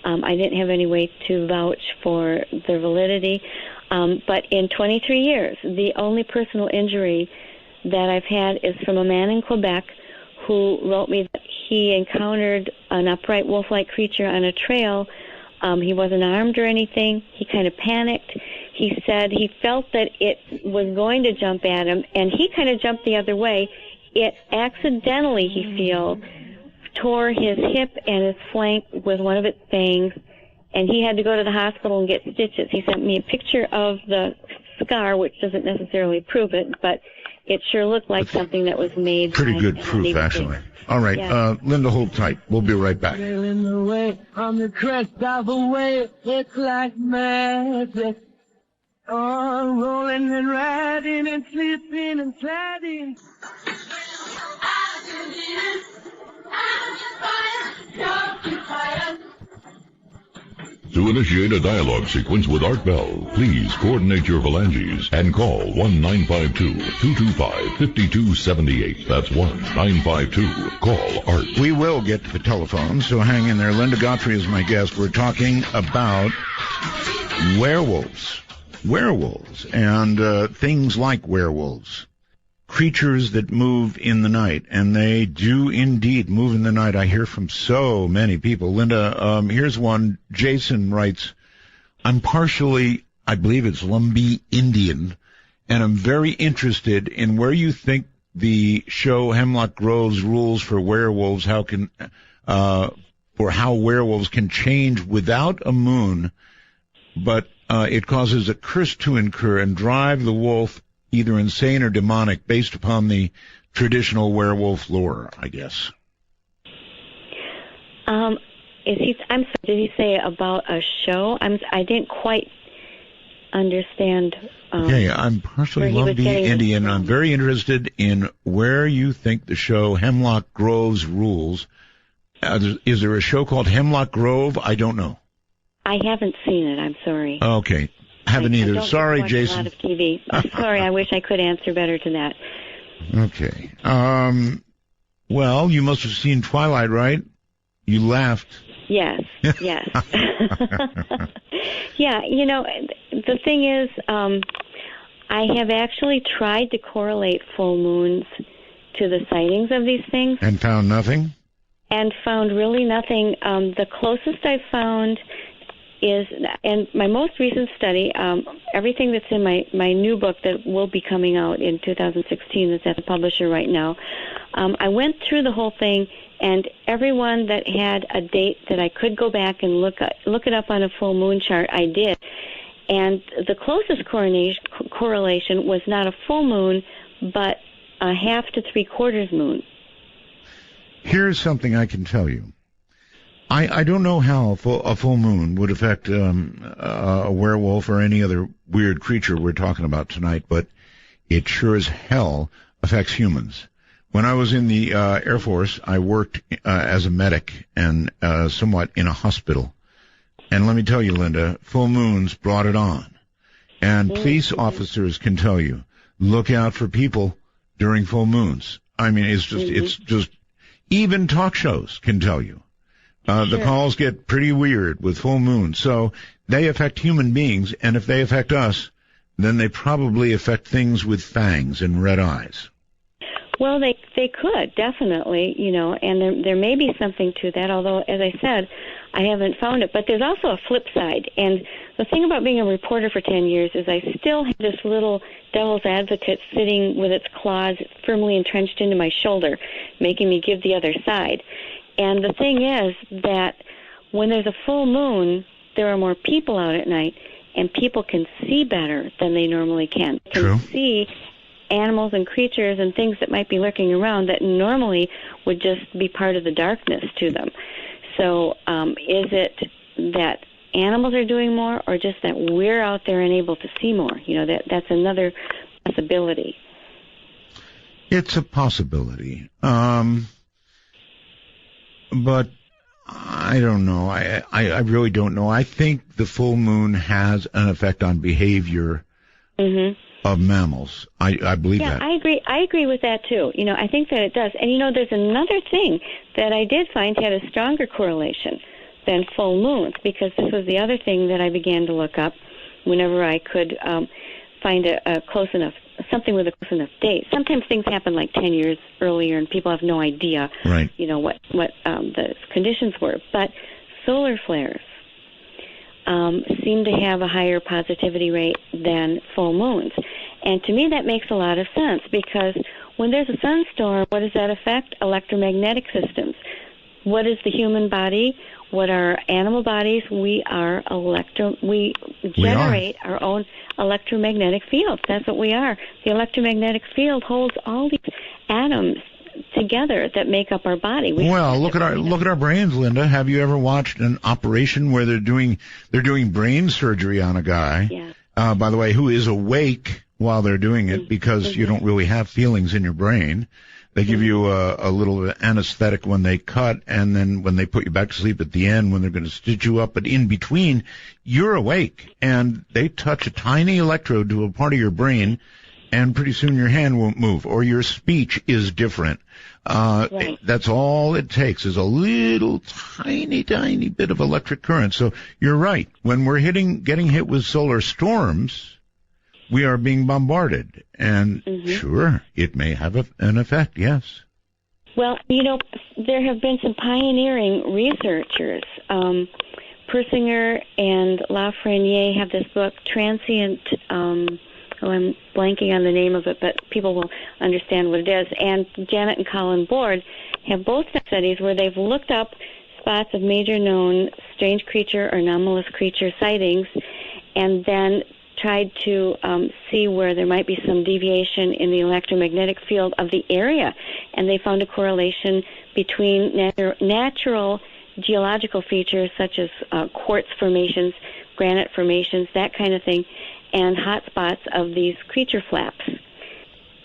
I didn't have any way to vouch for their validity. But in 23 years, the only personal injury that I've had is from a man in Quebec who wrote me that he encountered an upright wolf-like creature on a trail. He wasn't armed or anything. He kind of panicked. He said he felt that it was going to jump at him, and he kind of jumped the other way. It accidentally, he feels, tore his hip and his flank with one of its fangs, and he had to go to the hospital and get stitches. He sent me a picture of the scar, which doesn't necessarily prove it, but it sure looked like something that was made. Pretty good proof, actually. All right, yeah. Linda, hold tight. We'll be right back. Sailing away on the crest of a wave, it's like magic. Oh, rolling and riding and sleeping and sliding. To initiate a dialogue sequence with Art Bell, please coordinate your phalanges and call 1-952-225-5278. That's 1-952-CALL-ART. We will get to the telephone, so hang in there. Linda Godfrey is my guest. We're talking about werewolves. Werewolves and things like werewolves. Creatures that move in the night, and they do indeed move in the night. I hear from so many people. Linda, here's one. Jason writes, I'm partially, I believe it's Lumbee Indian, and I'm very interested in where you think the show Hemlock Grove's rules for werewolves, or how werewolves can change without a moon, but it causes a curse to incur and drive the wolf either insane or demonic based upon the traditional werewolf lore, I guess. I'm sorry, did he say about a show? I didn't quite understand. Okay, I'm partially Lumbee Indian. I'm very interested in where you think the show Hemlock Grove's rules. Is there a show called Hemlock Grove? I don't know. I haven't seen it. I'm sorry. Okay. Haven't either. I Sorry, watch Jason. A lot of TV. I'm sorry. I wish I could answer better to that. Okay. Well, you must have seen Twilight, right? You laughed. Yes. Yes. Yeah. You know, the thing is, I have actually tried to correlate full moons to the sightings of these things. And found nothing? And found really nothing. The closest I've found is, and my most recent study, everything that's in my new book that will be coming out in 2016, that's at the publisher right now, I went through the whole thing, and everyone that had a date that I could go back and look it up on a full moon chart, I did. And the closest correlation was not a full moon, but a half to three-quarters moon. Here's something I can tell you. I don't know how a full moon would affect a werewolf or any other weird creature we're talking about tonight, but it sure as hell affects humans. When I was in the Air Force, I worked as a medic and somewhat in a hospital. And let me tell you, Linda, full moons brought it on. And police officers can tell you, look out for people during full moons. I mean, it's just, even talk shows can tell you. The calls get pretty weird with full moon. So they affect human beings, and if they affect us, then they probably affect things with fangs and red eyes. Well, they could, definitely, you know, and there may be something to that, although, as I said, I haven't found it. But there's also a flip side, and the thing about being a reporter for 10 years is I still have this little devil's advocate sitting with its claws firmly entrenched into my shoulder, making me give the other side. And the thing is that when there's a full moon, there are more people out at night, and people can see better than they normally can. Can see animals and creatures and things that might be lurking around that normally would just be part of the darkness to them. So is it that animals are doing more, or just that we're out there and able to see more? You know, that's another possibility. It's a possibility. But I don't know. I really don't know. I think the full moon has an effect on behavior of mammals. I believe that. Yeah, I agree with that too. You know, I think that it does. And you know, there's another thing that I did find had a stronger correlation than full moons, because this was the other thing that I began to look up whenever I could. find a close enough, something with a close enough date. Sometimes things happen like 10 years earlier, and people have no idea, right, what the conditions were. But solar flares seem to have a higher positivity rate than full moons. And to me, that makes a lot of sense, because when there's a sunstorm, what does that affect? Electromagnetic systems. What is the human body? What are animal bodies? We generate our own electromagnetic fields. That's what we are. The electromagnetic field holds all these atoms together that make up our body. Look at our brains, Linda. Have you ever watched an operation where they're doing brain surgery on a guy? Yeah. By the way, who is awake while they're doing it, because you don't really have feelings in your brain. They give you a little anesthetic when they cut, and then when they put you back to sleep at the end, when they're going to stitch you up. But in between, you're awake, and they touch a tiny electrode to a part of your brain, and pretty soon your hand won't move, or your speech is different. Right. That's all it takes, is a little tiny bit of electric current. So you're right. When we're getting hit with solar storms, we are being bombarded, and sure, it may have an effect, yes. Well, there have been some pioneering researchers. Persinger and Lafreniere have this book, Transient, I'm blanking on the name of it, but people will understand what it is. And Janet and Colin Board have both done studies where they've looked up spots of major known strange creature or anomalous creature sightings, and then tried to see where there might be some deviation in the electromagnetic field of the area. And they found a correlation between natural geological features such as quartz formations, granite formations, that kind of thing, and hot spots of these creature flaps.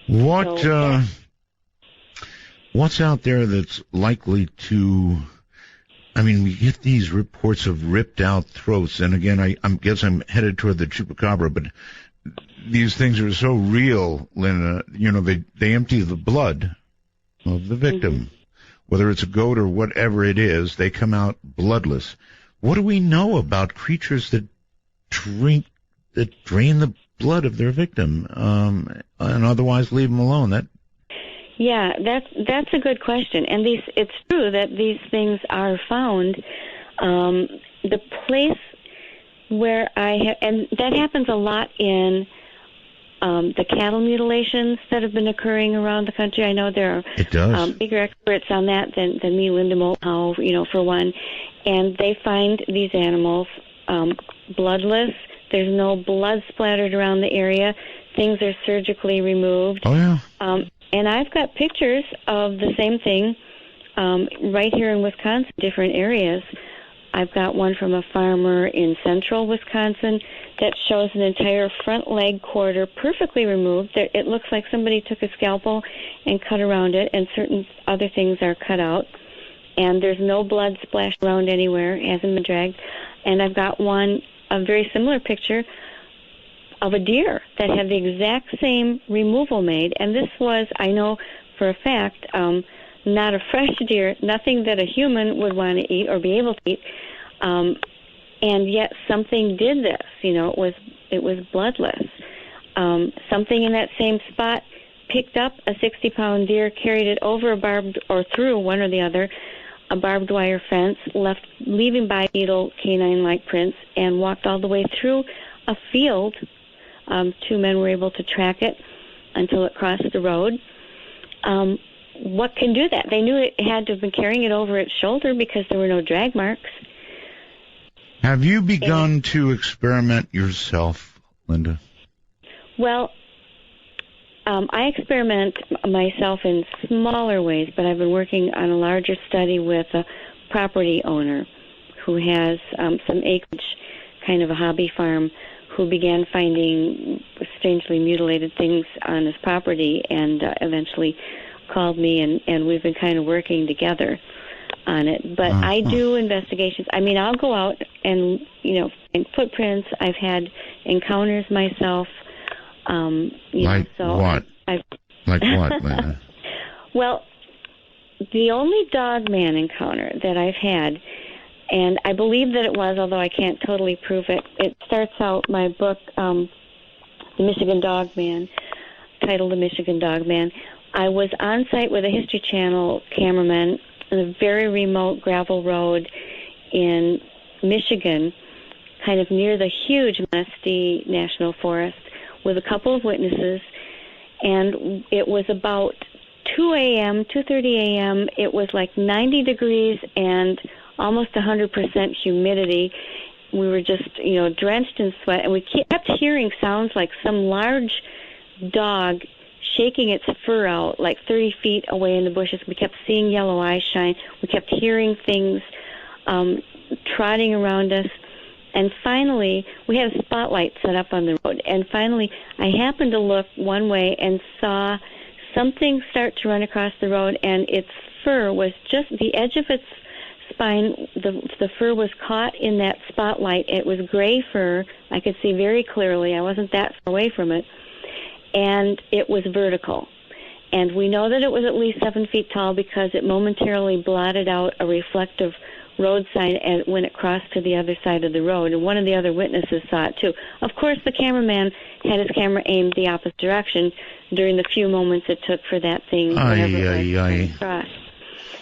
What's out there that's likely to... I mean, we get these reports of ripped out throats, and again, I guess I'm headed toward the Chupacabra, but these things are so real, Linda. They empty the blood of the victim. Whether it's a goat or whatever it is, they come out bloodless. What do we know about creatures that drain the blood of their victim, and otherwise leave them alone? Yeah, that's a good question, and it's true that these things are found. The place where and that happens a lot in the cattle mutilations that have been occurring around the country. I know there are bigger experts on that than me, Linda Moulton, for one, and they find these animals bloodless. There's no blood splattered around the area. Things are surgically removed. Oh yeah. And I've got pictures of the same thing right here in Wisconsin, different areas. I've got one from a farmer in central Wisconsin that shows an entire front leg quarter perfectly removed. It looks like somebody took a scalpel and cut around it, and certain other things are cut out. And there's no blood splashed around anywhere. It hasn't been dragged. And I've got a very similar picture of a deer that had the exact same removal made, and this was, I know for a fact, not a fresh deer, nothing that a human would want to eat or be able to eat, and yet something did this. It was bloodless. Something in that same spot picked up a 60-pound deer, carried it over through one or the other, a barbed wire fence, leaving bipedal canine-like prints, and walked all the way through a field. Two men were able to track it until it crossed the road. What can do that? They knew it had to have been carrying it over its shoulder because there were no drag marks. Have you begun to experiment yourself, Linda? Well, I experiment myself in smaller ways, but I've been working on a larger study with a property owner who has some acreage, kind of a hobby farm, who began finding strangely mutilated things on his property and eventually called me, and we've been kind of working together on it. But I do investigations. I mean, I'll go out and, find footprints. I've had encounters myself. Like what? Like what, Linda? Well, the only dog man encounter that I've had, and I believe that it was, although I can't totally prove it. It starts out, my book the Michigan Dog Man, titled The Michigan Dog Man. I was on site with a History Channel cameraman on a very remote gravel road in Michigan, kind of near the huge Manistee National Forest, with a couple of witnesses, and it was about 2:30 a.m. It was like 90 degrees and almost 100% humidity. We were just, drenched in sweat, and we kept hearing sounds like some large dog shaking its fur out like 30 feet away in the bushes. We kept seeing yellow eyes shine. We kept hearing things trotting around us. And finally, we had a spotlight set up on the road. And finally, I happened to look one way and saw something start to run across the road, and its fur was just the edge of its spine. The fur was caught in that spotlight. It was gray fur. I could see very clearly. I wasn't that far away from it. And it was vertical. And we know that it was at least 7 feet tall because it momentarily blotted out a reflective road sign when it crossed to the other side of the road. And one of the other witnesses saw it too. Of course, the cameraman had his camera aimed the opposite direction during the few moments it took for that thing, to cross.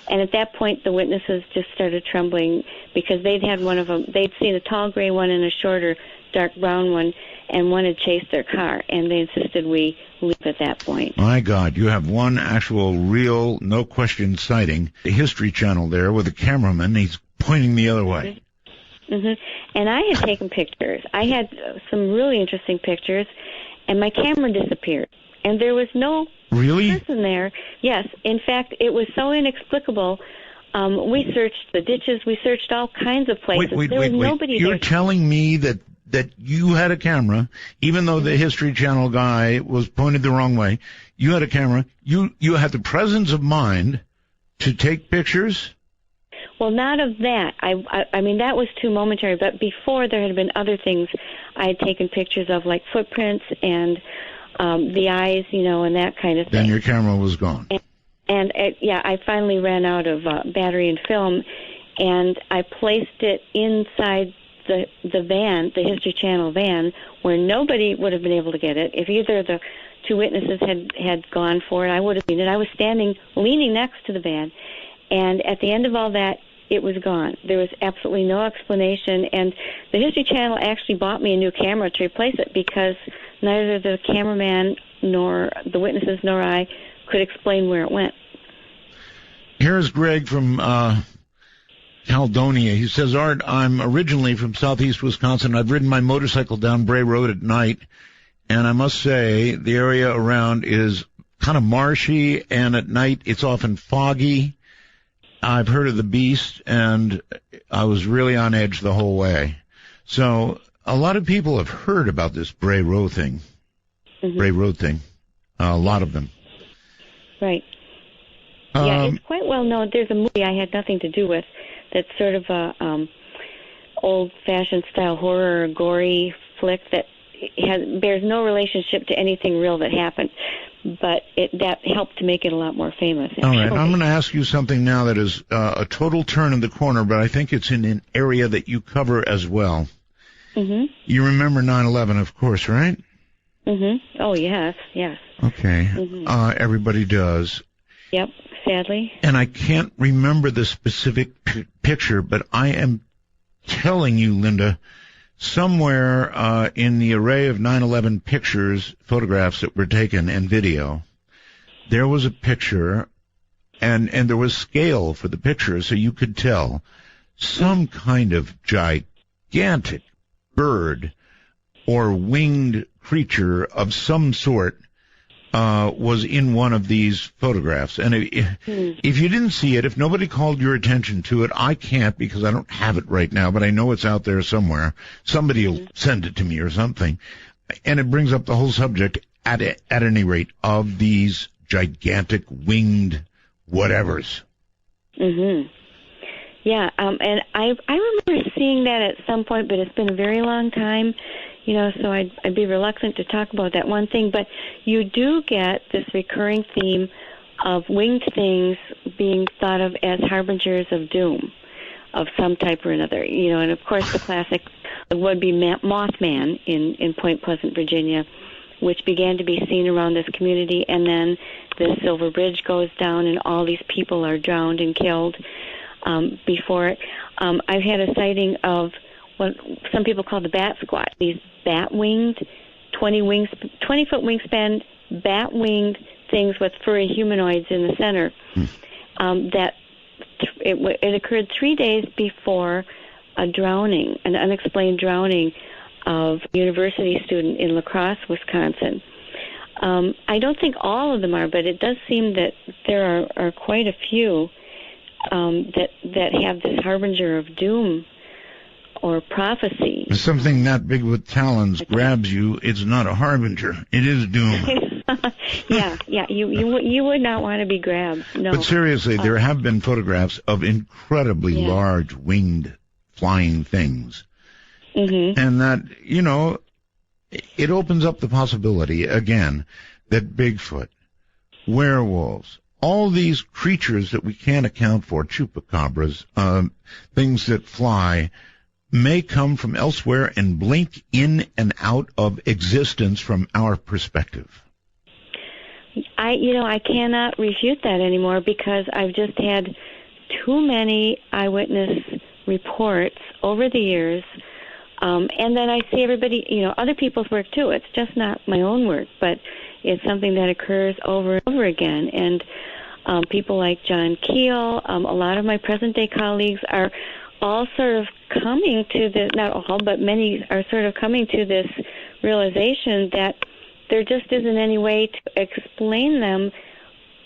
And at that point, the witnesses just started trembling because they'd had one of them. They'd seen a tall gray one and a shorter dark brown one, and one had chased their car, and they insisted we leave at that point. My God, you have one actual, real, no-question sighting. The History Channel there with a cameraman. He's pointing the other way. Mm-hmm. And I had taken pictures. I had some really interesting pictures, and my camera disappeared. And there was no person there. Yes. In fact, it was so inexplicable. We searched the ditches. We searched all kinds of places. There was nobody there. You're telling me that you had a camera, even though the History Channel guy was pointed the wrong way, you had a camera, you had the presence of mind to take pictures? Well, not of that. I mean, that was too momentary, but before there had been other things I had taken pictures of, like footprints and the eyes, and that kind of thing. Then your camera was gone. And I finally ran out of battery and film, and I placed it inside the van, the History Channel van, where nobody would have been able to get it. If either of the two witnesses had gone for it, I would have seen it. I was standing, leaning next to the van, and at the end of all that, it was gone. There was absolutely no explanation, and the History Channel actually bought me a new camera to replace it because neither the cameraman nor the witnesses nor I could explain where it went. Here's Greg from Caledonia. He says, Art, I'm originally from southeast Wisconsin. I've ridden my motorcycle down Bray Road at night, and I must say the area around is kind of marshy, and at night it's often foggy. I've heard of the beast, and I was really on edge the whole way. So a lot of people have heard about this Bray Road thing. Mm-hmm. Bray Road thing. A lot of them. Right. Yeah, it's quite well known. There's a movie I had nothing to do with that's sort of a old-fashioned style horror, gory flick that bears no relationship to anything real that happened. But that helped to make it a lot more famous. Actually. All right, I'm going to ask you something now that is a total turn in the corner, but I think it's in an area that you cover as well. Mm-hmm. You remember 9/11, of course, right? Mm-hmm. Oh, yes. Okay. Mm-hmm. Everybody does. Yep, sadly. And I can't remember the specific picture, but I am telling you, Linda, somewhere in the array of 9/11 pictures, photographs that were taken, and video, there was a picture, and there was scale for the picture, so you could tell some kind of gigantic bird or winged creature of some sort was in one of these photographs. And if you didn't see it, if nobody called your attention to it, I can't because I don't have it right now, but I know it's out there somewhere. Somebody will send it to me or something. And it brings up the whole subject, at any rate, of these gigantic winged whatevers. Mm-hmm. Yeah, and I remember seeing that at some point, but it's been a very long time. So I'd be reluctant to talk about that one thing, but you do get this recurring theme of winged things being thought of as harbingers of doom of some type or another, and of course the classic would be Mothman in Point Pleasant, Virginia, which began to be seen around this community, and then the Silver Bridge goes down and all these people are drowned and killed before it. I've had a sighting of what some people call the bat squat, these bat-winged, 20-foot wingspan, bat-winged things with furry humanoids in the center. It occurred 3 days before a drowning, an unexplained drowning of a university student in La Crosse, Wisconsin. I don't think all of them are, but it does seem that there are quite a few that have this harbinger of doom or prophecy. If something that big with talons grabs you, it's not a harbinger. It is doom. Yeah. You would not want to be grabbed. No. But seriously, there have been photographs of incredibly large winged flying things. Mm-hmm. And that, it opens up the possibility, again, that Bigfoot, werewolves, all these creatures that we can't account for, chupacabras, things that fly, may come from elsewhere and blink in and out of existence from our perspective. I cannot refute that anymore because I've just had too many eyewitness reports over the years. And then I see everybody, other people's work too. It's just not my own work, but it's something that occurs over and over again. And people like John Keel, a lot of my present-day colleagues are all sort of coming to this, not all, but many are sort of coming to this realization that there just isn't any way to explain them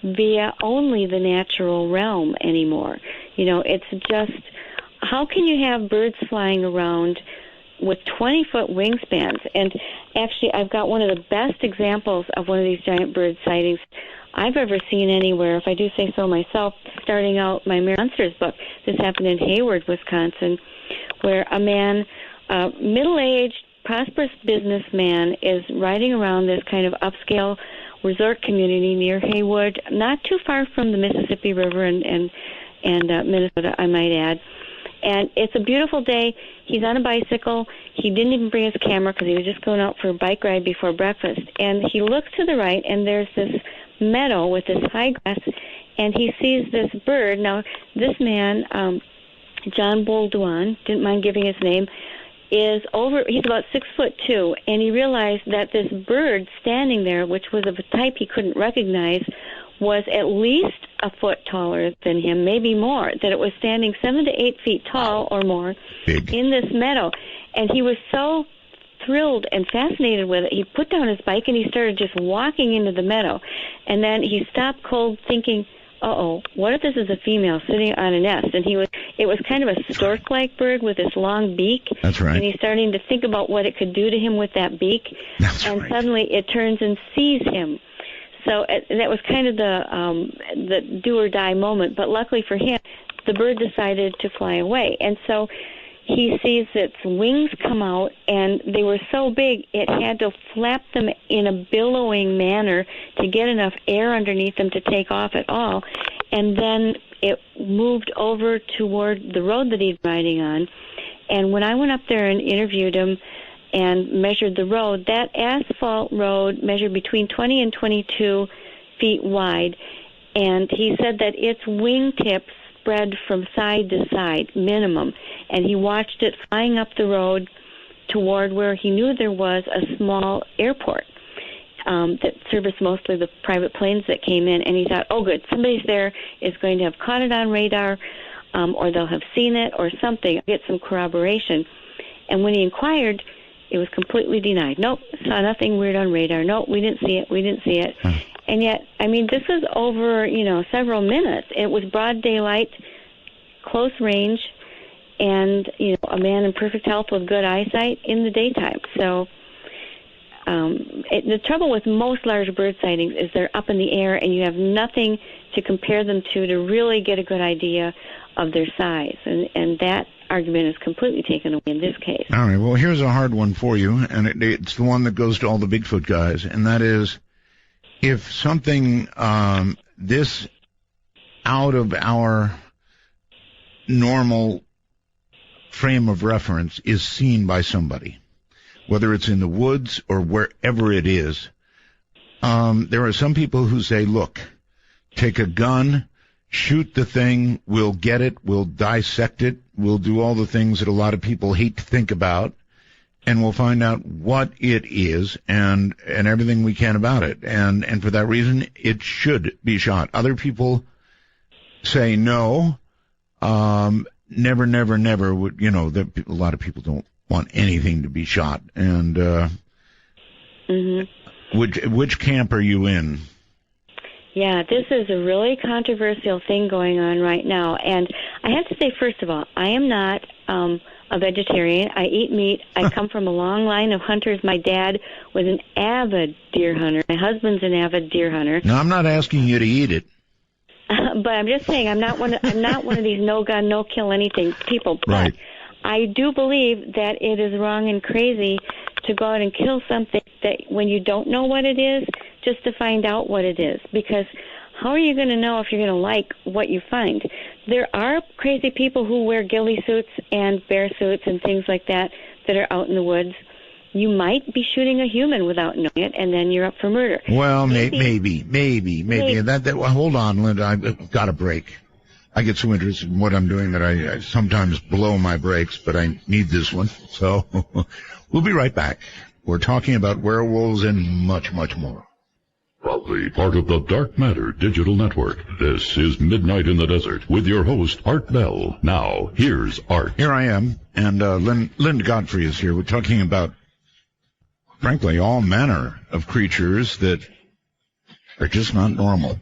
via only the natural realm anymore. It's just, how can you have birds flying around with 20-foot wingspans? And actually, I've got one of the best examples of one of these giant bird sightings I've ever seen anywhere, if I do say so myself, starting out my Monsters book. This happened in Hayward, Wisconsin, where a man, middle-aged, prosperous businessman, is riding around this kind of upscale resort community near Hayward, not too far from the Mississippi River and Minnesota, I might add. And it's a beautiful day. He's on a bicycle. He didn't even bring his camera because he was just going out for a bike ride before breakfast. And he looks to the right, and there's this meadow with this high grass, and he sees this bird. Now, this man, John Bolduan, didn't mind giving his name, he's about 6'2", and he realized that this bird standing there, which was of a type he couldn't recognize, was at least a foot taller than him, maybe more, that it was standing 7 to 8 feet tall or more in this meadow. And he was so thrilled and fascinated with it, he put down his bike and he started just walking into the meadow. And then he stopped cold thinking, what if this is a female sitting on a nest? And it was kind of a stork-like bird with this long beak. That's right. And he's starting to think about what it could do to him with that beak. That's and right. Suddenly it turns and sees him. So that was kind of the do or die moment. But luckily for him, the bird decided to fly away. And so he sees its wings come out, and they were so big it had to flap them in a billowing manner to get enough air underneath them to take off at all. And then it moved over toward the road that he'd riding on. And when I went up there and interviewed him and measured the road, that asphalt road measured between 20 and 22 feet wide. And he said that its wingtips spread from side to side, minimum. And he watched it flying up the road toward where he knew there was a small airport that serviced mostly the private planes that came in. And he thought, oh, good, somebody's there is going to have caught it on radar, or they'll have seen it or something, get some corroboration. And when he inquired, it was completely denied. Nope, saw nothing weird on radar. Nope, we didn't see it. And yet, this was over, several minutes. It was broad daylight, close range, and, a man in perfect health with good eyesight in the daytime. So the trouble with most large bird sightings is they're up in the air, and you have nothing to compare them to really get a good idea of their size. And that argument is completely taken away in this case. All right, well, here's a hard one for you, and it's the one that goes to all the Bigfoot guys, and that is, if something this out of our normal frame of reference is seen by somebody, whether it's in the woods or wherever it is. There are some people who say, look, take a gun, shoot the thing, we'll get it, we'll dissect it, we'll do all the things that a lot of people hate to think about, and we'll find out what it is and everything we can about it. And for that reason, it should be shot. Other people say no, never, never, never would, a lot of people don't want anything to be shot. And, which camp are you in? Yeah, this is a really controversial thing going on right now. And I have to say, first of all, I am not a vegetarian. I eat meat. I come from a long line of hunters. My dad was an avid deer hunter. My husband's an avid deer hunter. No, I'm not asking you to eat it. But I'm just saying, I'm not one of these no gun, no kill anything people. But right. I do believe that it is wrong and crazy to go out and kill something that when you don't know what it is, just to find out what it is. Because how are you going to know if you're going to like what you find? There are crazy people who wear ghillie suits and bear suits and things like that are out in the woods. You might be shooting a human without knowing it, and then you're up for murder. Well, maybe. Well, hold on, Linda. I've got a break. I get so interested in what I'm doing that I sometimes blow my brakes, but I need this one. So we'll be right back. We're talking about werewolves and much, much more. Proudly part of the Dark Matter Digital Network, this is Midnight in the Desert with your host, Art Bell. Now, here's Art. Here I am, and Linda Godfrey is here. We're talking about, frankly, all manner of creatures that are just not normal.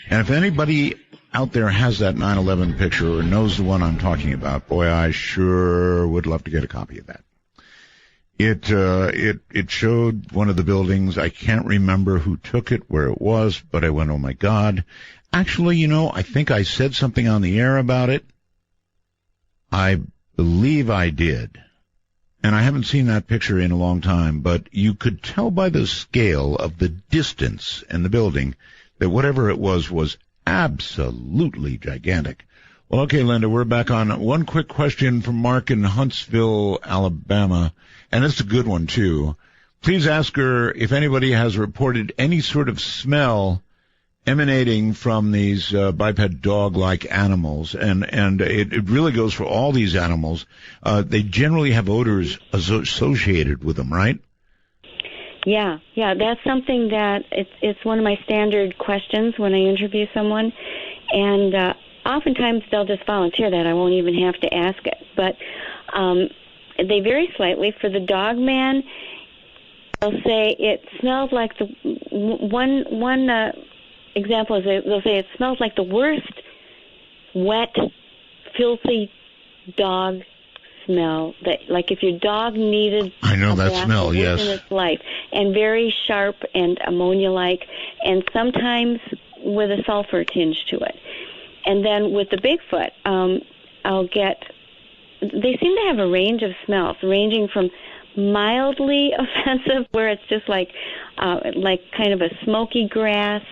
And if anybody out there has that 9/11 picture or knows the one I'm talking about, boy, I sure would love to get a copy of that. It showed one of the buildings. I can't remember who took it, where it was, but I went, oh my God. Actually, I think I said something on the air about it. I believe I did. And I haven't seen that picture in a long time, but you could tell by the scale of the distance in the building that whatever it was absolutely gigantic. Well, okay, Linda, we're back on. One quick question from Mark in Huntsville, Alabama, and it's a good one, too. Please ask her if anybody has reported any sort of smell emanating from these biped dog-like animals, and it really goes for all these animals. They generally have odors associated with them, right? Yeah, that's something that it's one of my standard questions when I interview someone, and oftentimes they'll just volunteer that. I won't even have to ask it, but they vary slightly. For the dog man, they'll say it smells like the one example is they'll say it smells like the worst wet, filthy dog smell. That, like if your dog needed I know that smell, yes, in its life, and very sharp and ammonia-like, and sometimes with a sulfur tinge to it. And then with the Bigfoot, they seem to have a range of smells, ranging from mildly offensive, where it's just like kind of a smoky grass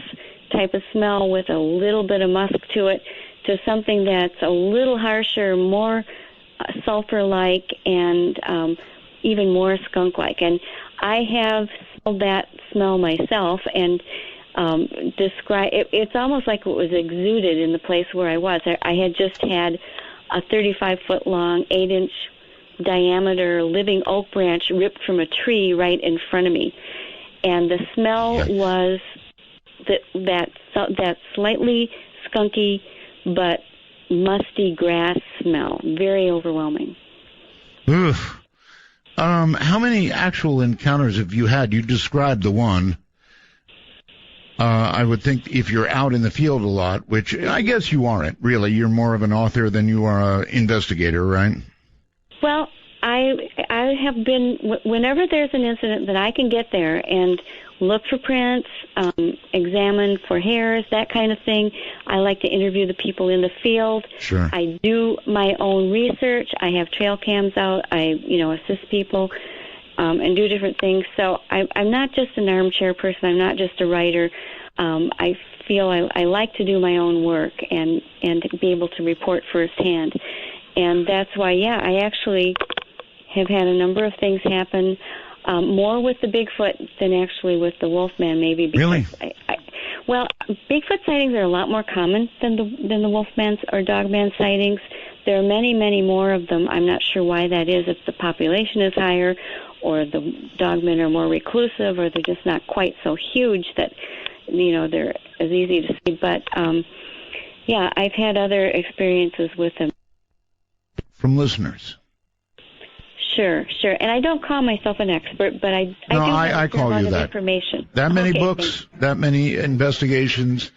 type of smell with a little bit of musk to it, to something that's a little harsher, more sulfur-like, and even more skunk-like. And I have smelled that smell myself, and describe it. It's almost like it was exuded in the place where I was. I had just had a 35-foot long, 8-inch diameter living oak branch ripped from a tree right in front of me, and the smell was that slightly skunky but musty grass smell. Very overwhelming. Oof. How many actual encounters have you had? You described the one. I would think if you're out in the field a lot, which I guess you aren't, really. You're more of an author than you are an investigator, right? Well, I have been, whenever there's an incident that I can get there and look for prints, examine for hairs, that kind of thing. I like to interview the people in the field. Sure. I do my own research. I have trail cams out. I, assist people and do different things. So I'm not just an armchair person. I'm not just a writer. I feel I like to do my own work and be able to report firsthand. And that's why, I actually have had a number of things happen, more with the Bigfoot than actually with the Wolfman, maybe. Because really? Well, Bigfoot sightings are a lot more common than the Wolfman or Dogman sightings. There are many, many more of them. I'm not sure why that is, if the population is higher or the dogmen are more reclusive or they're just not quite so huge that, they're as easy to see. But, yeah, I've had other experiences with them. From listeners? Sure. And I don't call myself an expert, but I do have call a lot you of that. information. That many books, that many investigations.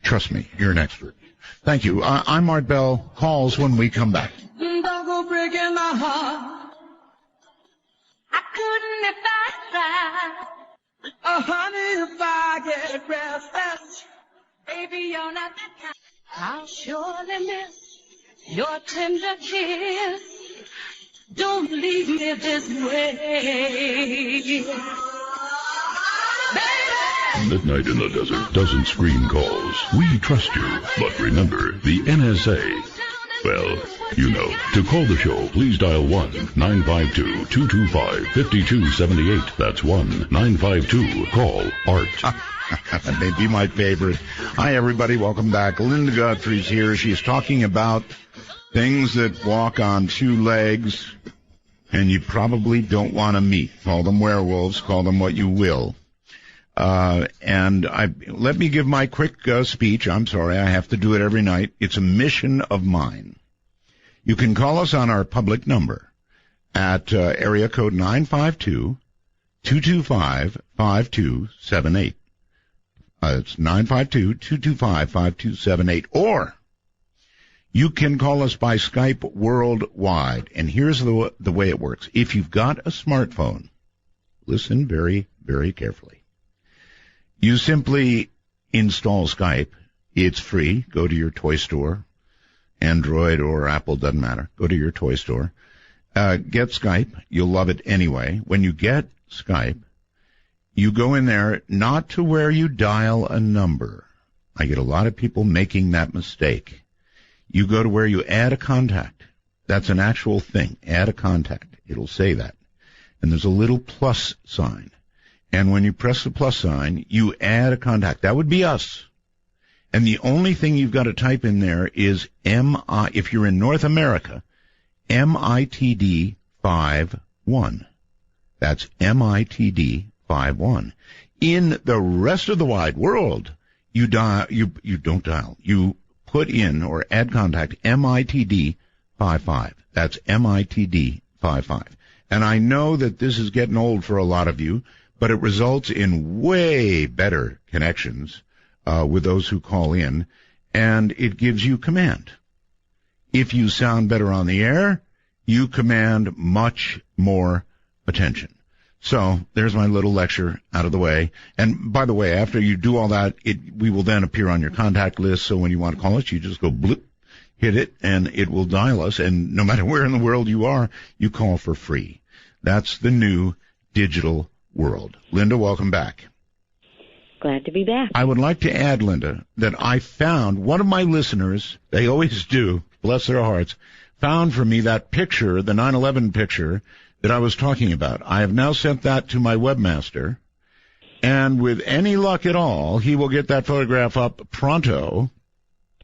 Trust me, you're an expert. Thank you. I'm Art Bell. Calls when we come back. Don't go breaking my heart. I couldn't if I tried. Oh, honey, if I get restless. Baby, you're not the kind. I'll surely miss your tender kiss. Don't leave me this way. Midnight in the Desert doesn't screen calls. We trust you. But remember, the NSA, well, To call the show, please dial 1-952-225-5278. That's 1-952-CALL-ART. That may be my favorite. Hi, everybody. Welcome back. Linda Godfrey's here. She's talking about things that walk on two legs and you probably don't want to meet. Call them werewolves. Call them what you will. Let me give my quick speech. I'm sorry, I have to do it every night. It's a mission of mine. You can call us on our public number at area code 952-225-5278. It's 952-225-5278. Or you can call us by Skype worldwide. And here's the way it works. If you've got a smartphone, listen very, very carefully. You simply install Skype. It's free. Go to your toy store. Android or Apple, doesn't matter. Go to your toy store. Get Skype. You'll love it anyway. When you get Skype, you go in there not to where you dial a number. I get a lot of people making that mistake. You go to where you add a contact. That's an actual thing. Add a contact. It'll say that. And there's a little plus sign. And when you press the plus sign, you add a contact. That would be us. And the only thing you've got to type in there is if you're in North America, MITD 51. That's MITD 51. In the rest of the wide world, you don't dial. You put in or add contact MITD 55. That's MITD 55. And I know that this is getting old for a lot of you, but it results in way better connections with those who call in, and it gives you command. If you sound better on the air, you command much more attention. So there's my little lecture out of the way. And by the way, after you do all that, we will then appear on your contact list. So when you want to call us, you just go bloop, hit it, and it will dial us. And no matter where in the world you are, you call for free. That's the new digital world. Linda, welcome back. Glad to be back. I would like to add, Linda, that I found one of my listeners, they always do, bless their hearts, found for me that picture, the 9/11 picture that I was talking about. I have now sent that to my webmaster, and with any luck at all, he will get that photograph up pronto,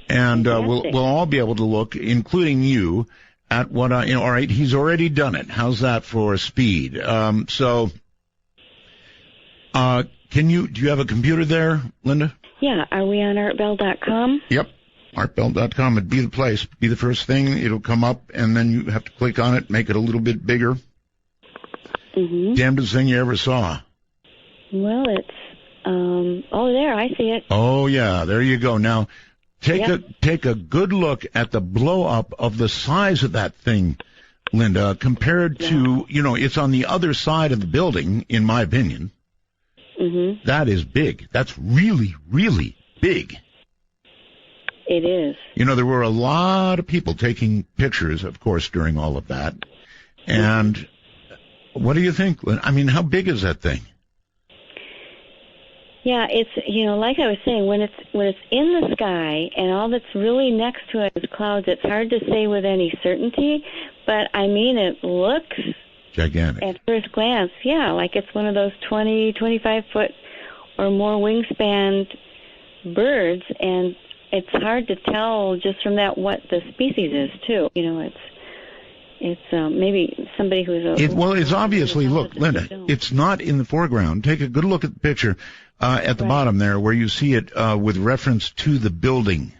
and we'll all be able to look, including you, at what all right, he's already done it. How's that for speed? Do you have a computer there, Linda? Yeah. Are we on artbell.com? Yep. Artbell.com would be the place. Be the first thing. It'll come up, and then you have to click on it, make it a little bit bigger. Mm-hmm. Damnedest thing you ever saw. Well, it's, there, I see it. Oh, yeah. There you go. Now, take a good look at the blow-up of the size of that thing, Linda, compared to, it's on the other side of the building, in my opinion. Mm-hmm. That is big. That's really, really big. It is. There were a lot of people taking pictures, of course, during all of that. And what do you think? I mean, how big is that thing? Yeah, it's, like I was saying, when it's in the sky and all that's really next to it is clouds, it's hard to say with any certainty, but I mean, it looks gigantic at first glance. Yeah, like it's one of those 20, 25 foot or more wingspan birds, and it's hard to tell just from that what the species is too. It's maybe somebody who's it's obviously, look, Linda, it's not in the foreground. Take a good look at the picture at the bottom there where you see it with reference to the building.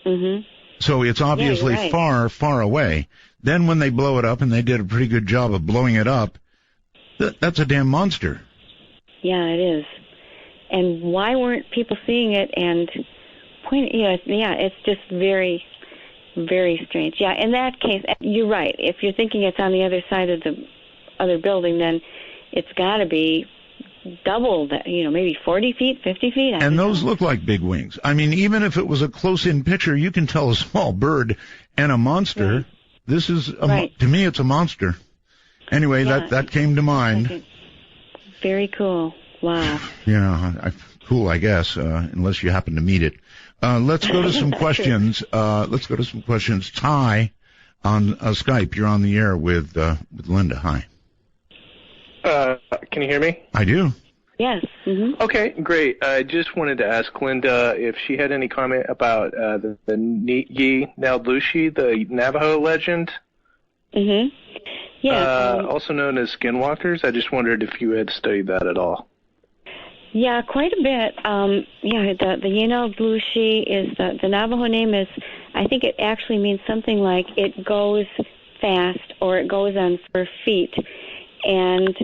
Mm-hmm. So it's obviously far, far away. Then when they blow it up, and they did a pretty good job of blowing it up, that's a damn monster. Yeah, it is. And why weren't people seeing it and pointing? It's just very, very strange. Yeah, in that case, you're right. If you're thinking it's on the other side of the other building, then it's got to be double that, maybe 40 feet, 50 feet. And those look like big wings. I mean, even if it was a close-in picture, you can tell a small bird and a monster. Right. This is, to me, it's a monster. Anyway, that came to mind. Very cool. Wow. Cool, I guess, unless you happen to meet it. Let's go to some questions. Let's go to some questions. Ty on Skype. You're on the air with Linda. Hi. Can you hear me? I do. Yes. Mm-hmm. Okay, great. I just wanted to ask Linda if she had any comment about the Naguales, the Navajo legend. Mm-hmm. Yeah. Also known as Skinwalkers. I just wondered if you had studied that at all. Yeah, quite a bit. The Naguales is the Navajo name is, I think it actually means something like it goes fast or it goes on 4 feet. And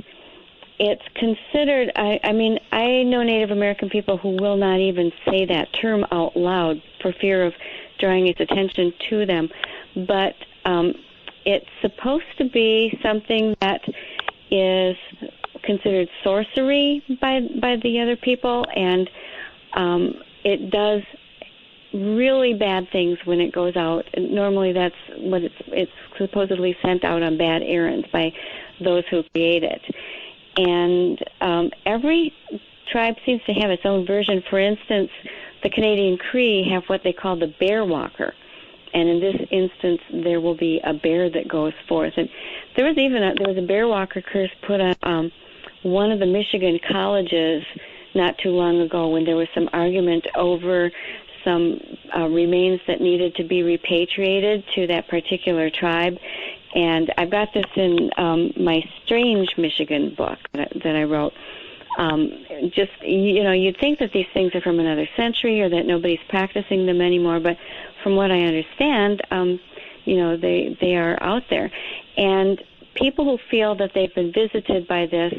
it's considered, I know Native American people who will not even say that term out loud for fear of drawing its attention to them. But it's supposed to be something that is considered sorcery by the other people, and it does really bad things when it goes out. And normally that's what it's supposedly sent out on bad errands by those who create it. And every tribe seems to have its own version. For instance, the Canadian Cree have what they call the bear walker. And in this instance, there will be a bear that goes forth. And there was a bear walker curse put on one of the Michigan colleges not too long ago when there was some argument over some remains that needed to be repatriated to that particular tribe. And I've got this in my Strange Michigan book that I wrote. You'd think that these things are from another century or that nobody's practicing them anymore, but from what I understand, they are out there. And people who feel that they've been visited by this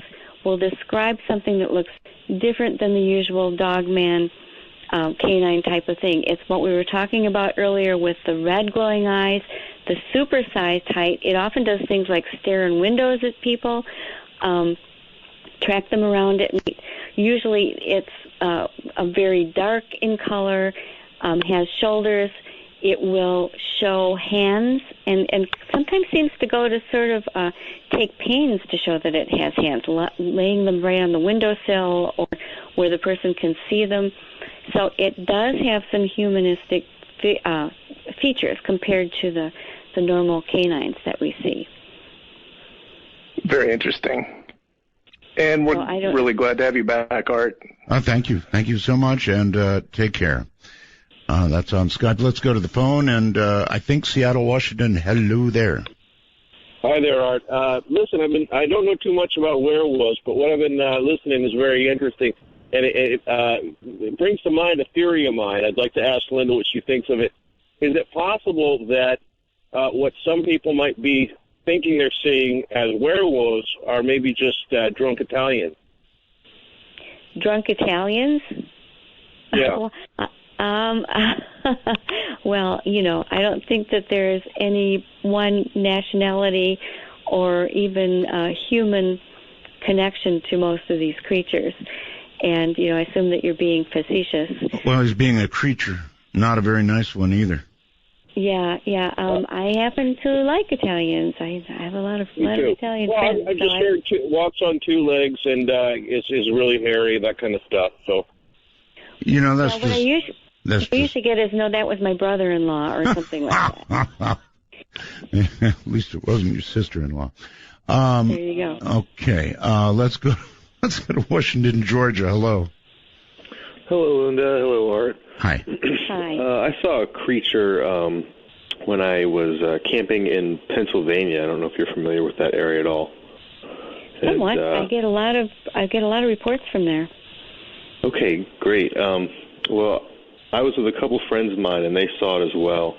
will describe something that looks different than the usual dogman, canine type of thing. It's what we were talking about earlier with the red glowing eyes, the supersized height. It often does things like stare in windows at people, track them around at night. Usually it's a very dark in color, has shoulders. It will show hands and sometimes seems to go to sort of take pains to show that it has hands, laying them right on the windowsill or where the person can see them. So it does have some humanistic features compared to the normal canines that we see. Very interesting. And we're really glad to have you back, Art. Thank you. Thank you so much, and take care. That's on Skype. Let's go to the phone, and I think Seattle, Washington. Hello there. Hi there, Art. Listen, I don't know too much about werewolves, but what I've been listening is very interesting, and it brings to mind a theory of mine. I'd like to ask Linda what she thinks of it. Is it possible that what some people might be thinking they're seeing as werewolves are maybe just drunk Italians? Drunk Italians? Yeah. Well, I don't think that there's any one nationality or even human connection to most of these creatures. And, I assume that you're being facetious. Well, he's being a creature, not a very nice one either. Yeah. I happen to like Italians. I have a lot of Italian friends. I just heard walks on two legs and is really hairy, that kind of stuff. So, that's what I used to get is, no, that was my brother-in-law or something like that. At least it wasn't your sister-in-law. There you go. Okay, let's go to Washington, Georgia. Hello. Hello, Linda. Hello, Art. Hi. Hi. I saw a creature when I was camping in Pennsylvania. I don't know if you're familiar with that area at all. Somewhat. I get a lot of reports from there. Okay, great. Well, I was with a couple friends of mine, and they saw it as well.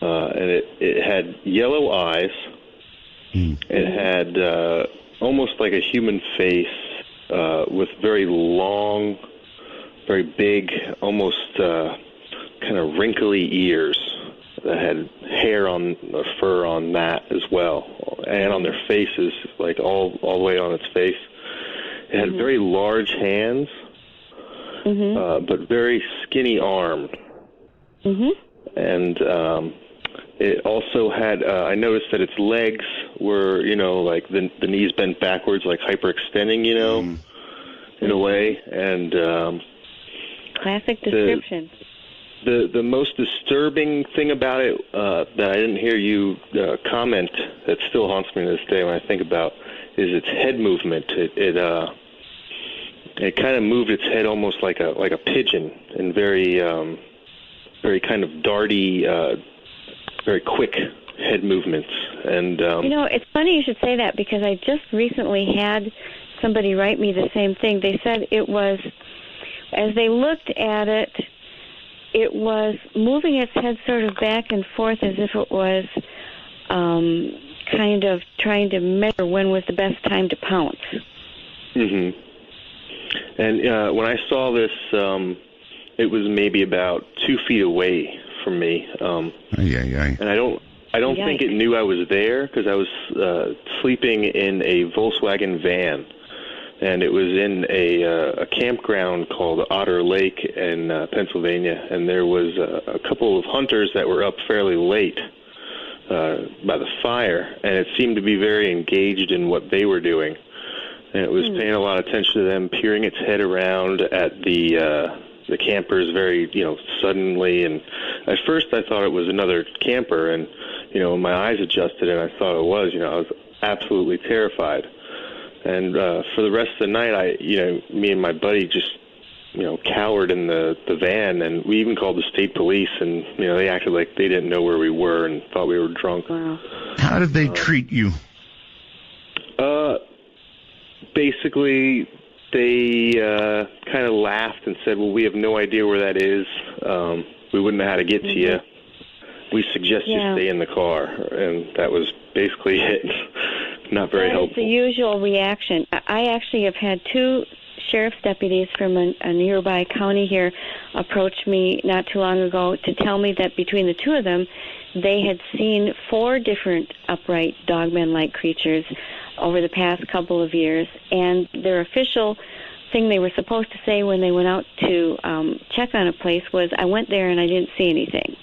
And it had yellow eyes. It had almost like a human face with very long, very big, almost kind of wrinkly ears that had hair on the fur on that as well, and on their faces, like all the way on its face. It had very large hands, but very skinny arms. And it also had, I noticed that its legs were, like the knees bent backwards, like hyperextending, in a way. And classic description. The most disturbing thing about it that I didn't hear you comment, that still haunts me to this day when I think about, is its head movement. It kind of moved its head almost like a pigeon, and very kind of darty, very quick head movements. And it's funny you should say that, because I just recently had somebody write me the same thing. They said it was, as they looked at it, it was moving its head sort of back and forth as if it was kind of trying to measure when was the best time to pounce. And when I saw this, it was maybe about 2 feet away from me. And I don't think it knew I was there, because I was sleeping in a Volkswagen van. And it was in a campground called Otter Lake in Pennsylvania, and there was a couple of hunters that were up fairly late by the fire, and it seemed to be very engaged in what they were doing. And it was paying a lot of attention to them, peering its head around at the campers very, suddenly. And at first I thought it was another camper, and, when my eyes adjusted and I thought it was, I was absolutely terrified. And for the rest of the night, me and my buddy just, cowered in the van, and we even called the state police, and, they acted like they didn't know where we were and thought we were drunk. Wow. How did they treat you? Basically, they kind of laughed and said, well, we have no idea where that is. We wouldn't know how to get to you. We suggest you stay in the car. And that was basically it. Not very helpful. It's the usual reaction. I actually have had 2 sheriff's deputies from a nearby county here approach me not too long ago to tell me that between the 2 of them, they had seen 4 different upright dogman-like creatures over the past couple of years, and their official thing they were supposed to say when they went out to check on a place was, I went there and I didn't see anything.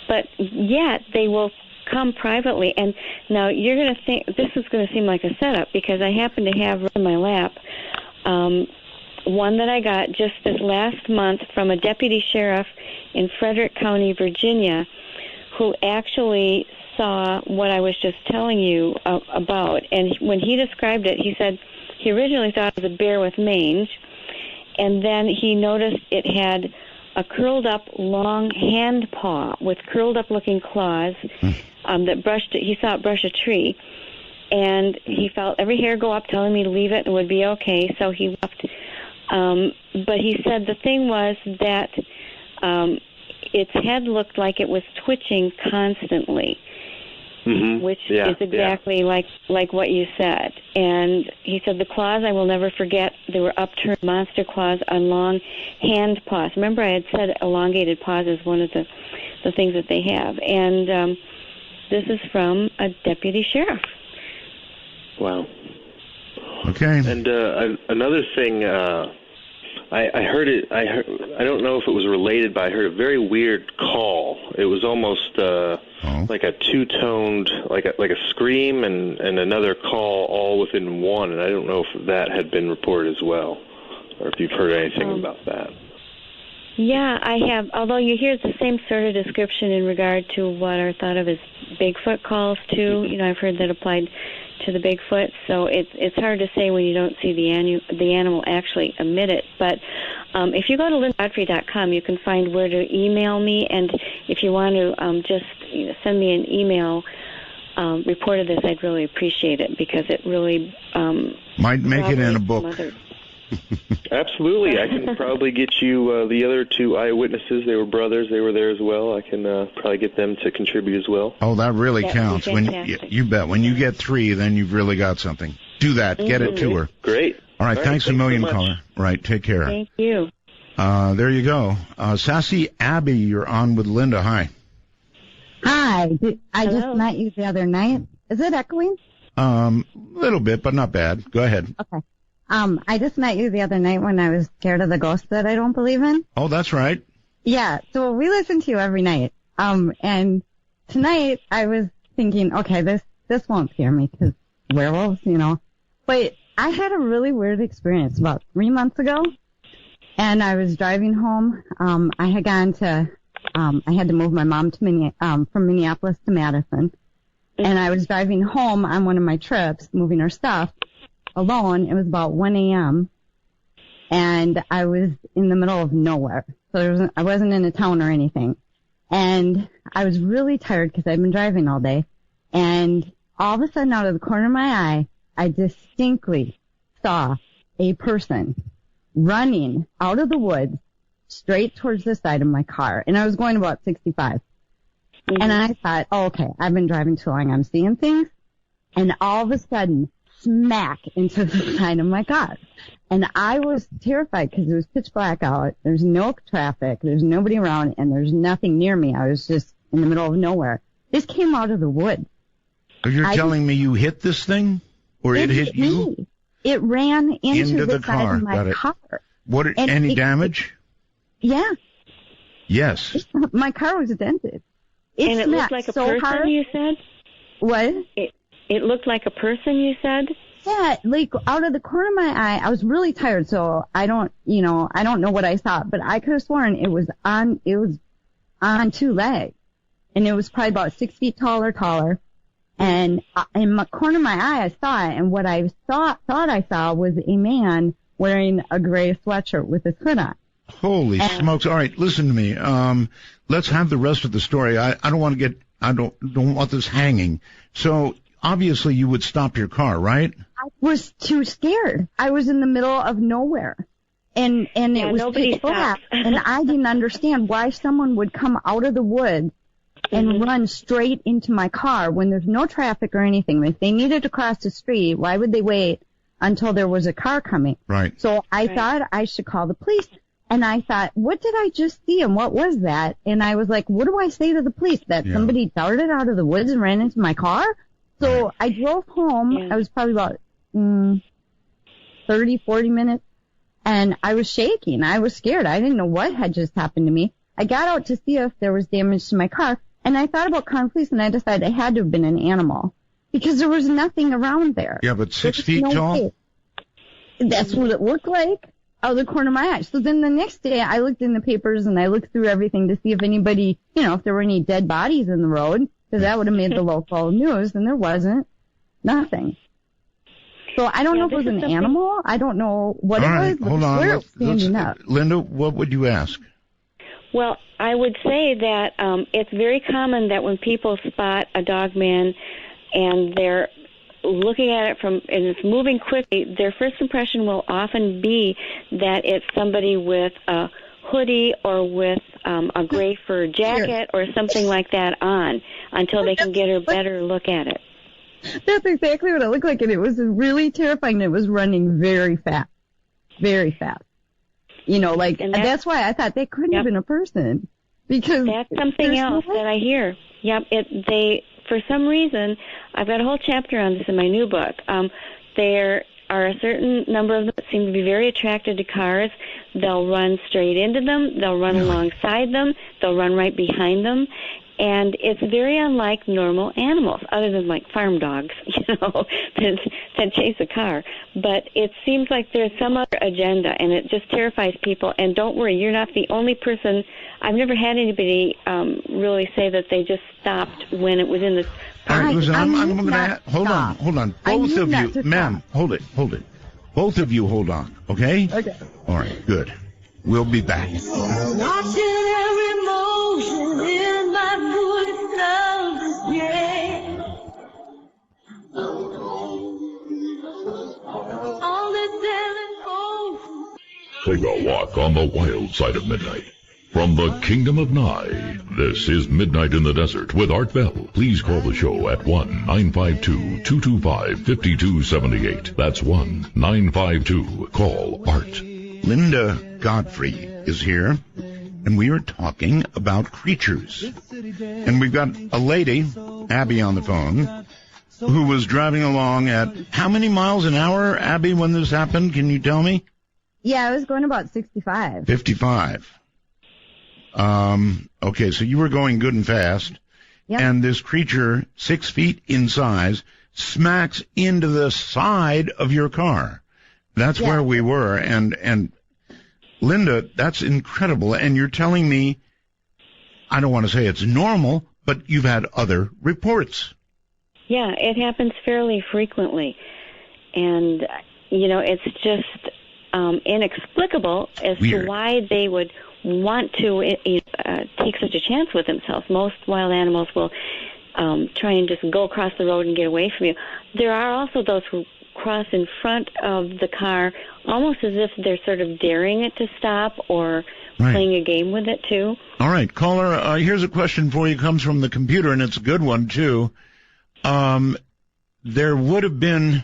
But yet they will come privately, and now you're going to think this is going to seem like a setup, because I happen to have in my lap one that I got just this last month from a deputy sheriff in Frederick County, Virginia, who actually saw what I was just telling you about. And when he described it, he said he originally thought it was a bear with mange, and then he noticed it had a curled up long hand paw with curled up looking claws that brushed it. He saw it brush a tree, and he felt every hair go up, telling me to leave it and would be okay, so he left. But he said the thing was that its head looked like it was twitching constantly, which is exactly like what you said. And he said the claws, I will never forget, they were upturned monster claws on long hand paws. Remember I had said elongated paws is one of the things that they have. And this is from a deputy sheriff. Wow. Okay. And another thing I heard it. I don't know if it was related, but I heard a very weird call. It was almost like a two-toned, like a scream and another call all within one. And I don't know if that had been reported as well, or if you've heard anything about that. Yeah, I have. Although you hear the same sort of description in regard to what are thought of as Bigfoot calls too. You know, I've heard that applied to the Bigfoot. So it's hard to say when you don't see the animal actually emit it. But if you go to lindagodfrey.com, you can find where to email me. And if you want to just send me an email report of this, I'd really appreciate it because it really might make it in a book. Absolutely. I can probably get you the other two eyewitnesses. They were brothers. They were there as well. I can probably get them to contribute as well. Oh, that really counts. When you bet. When you get 3, then you've really got something. Do that. Get it to her. Great. All right. Thanks a million, so caller. Right. Take care. Thank you. There you go. Sassy Abby, you're on with Linda. Hi. Hi. I just met you the other night. Is it echoing? Little bit, but not bad. Go ahead. Okay. I just met you the other night when I was scared of the ghosts that I don't believe in. Oh, that's right. Yeah, so we listen to you every night. And tonight I was thinking, okay, this won't scare me because werewolves, But I had a really weird experience about 3 months ago, and I was driving home. I had gone to, I had to move my mom to from Minneapolis to Madison, and I was driving home on one of my trips, moving her stuff. Alone. It was about 1 a.m. and I was in the middle of nowhere. So I wasn't in a town or anything. And I was really tired because I'd been driving all day. And all of a sudden, out of the corner of my eye, I distinctly saw a person running out of the woods straight towards the side of my car. And I was going about 65. And I thought, oh, okay, I've been driving too long. I'm seeing things. And all of a sudden, smack into the side of my car. And I was terrified because it was pitch black out. There's no traffic. There's nobody around, and there's nothing near me. I was just in the middle of nowhere. This came out of the woods. So you're telling me you hit this thing? Or it hit you? Me. It ran into the side of my car. Any damage? Yeah. Yes. My car was dented. And it looked like a person, hard. You said? What? It looked like a person, you said? Yeah, like out of the corner of my eye, I was really tired, so I don't know what I saw, but I could have sworn it was on 2 legs. And it was probably about 6 feet tall or taller. And in the corner of my eye, I saw it, and what I thought I saw was a man wearing a gray sweatshirt with his hood on. Holy smokes. All right, listen to me. Let's have the rest of the story. I don't want this hanging. So, obviously, you would stop your car, right? I was too scared. I was in the middle of nowhere. And it was pitch black. And I didn't understand why someone would come out of the woods and run straight into my car when there's no traffic or anything. If they needed to cross the street, why would they wait until there was a car coming? Right. So I thought I should call the police. And I thought, what did I just see and what was that? And I was like, what do I say to the police? That somebody darted out of the woods and ran into my car? So I drove home. I was probably about 30, 40 minutes, and I was shaking. I was scared. I didn't know what had just happened to me. I got out to see if there was damage to my car, and I thought about calling police, and I decided it had to have been an animal because there was nothing around there. Yeah, but 6 feet tall? That's what it looked like out of the corner of my eye. So then the next day, I looked in the papers, and I looked through everything to see if anybody, if there were any dead bodies in the road. Because that would have made the local news, and there wasn't. Nothing. So I don't know if it was an animal. I don't know what it was. But hold on. Standing up. Linda, what would you ask? Well, I would say that it's very common that when people spot a dog man and they're looking at it and it's moving quickly, their first impression will often be that it's somebody with a hoodie or with a gray fur jacket or something like that on until they can get a better look at it. That's exactly what it looked like, and it was really terrifying. It was running very fast, very fast. And that's why I thought they couldn't have been a person because that's something else that I hear. Yep, for some reason, I've got a whole chapter on this in my new book. They're are a certain number of them that seem to be very attracted to cars. They'll run straight into them. They'll run alongside them. They'll run right behind them. And it's very unlike normal animals, other than like farm dogs, that chase a car. But it seems like there's some other agenda, and it just terrifies people. And don't worry, you're not the only person. I've never had anybody really say that they just stopped when it was in the. All right, listen, I'm going to hold on. Both of you, ma'am, hold it. Both of you, hold on, okay? Okay. All right, good. We'll be back. Watching every motion in my good love, yeah. All the Take a walk on the wild side of midnight. From the Kingdom of Nye, this is Midnight in the Desert with Art Bell. Please call the show at 1-952-225-5278. That's 1-952-CALL-ART. Linda Godfrey is here, and we are talking about creatures. And we've got a lady, Abby, on the phone, who was driving along at how many miles an hour, Abby, when this happened? Can you tell me? Yeah, I was going about 65. 55. Okay, so you were going good and fast. Yep. And this creature, 6 feet in size, smacks into the side of your car. That's where we were. And Linda, that's incredible. And you're telling me, I don't want to say it's normal, but you've had other reports. Yeah, it happens fairly frequently. And, it's just inexplicable as to why they would want to take such a chance with themselves. Most wild animals will try and just go across the road and get away from you. There are also those who cross in front of the car almost as if they're sort of daring it to stop or playing a game with it, too. All right, caller, here's a question for you. It comes from the computer, and it's a good one, too. There would have been,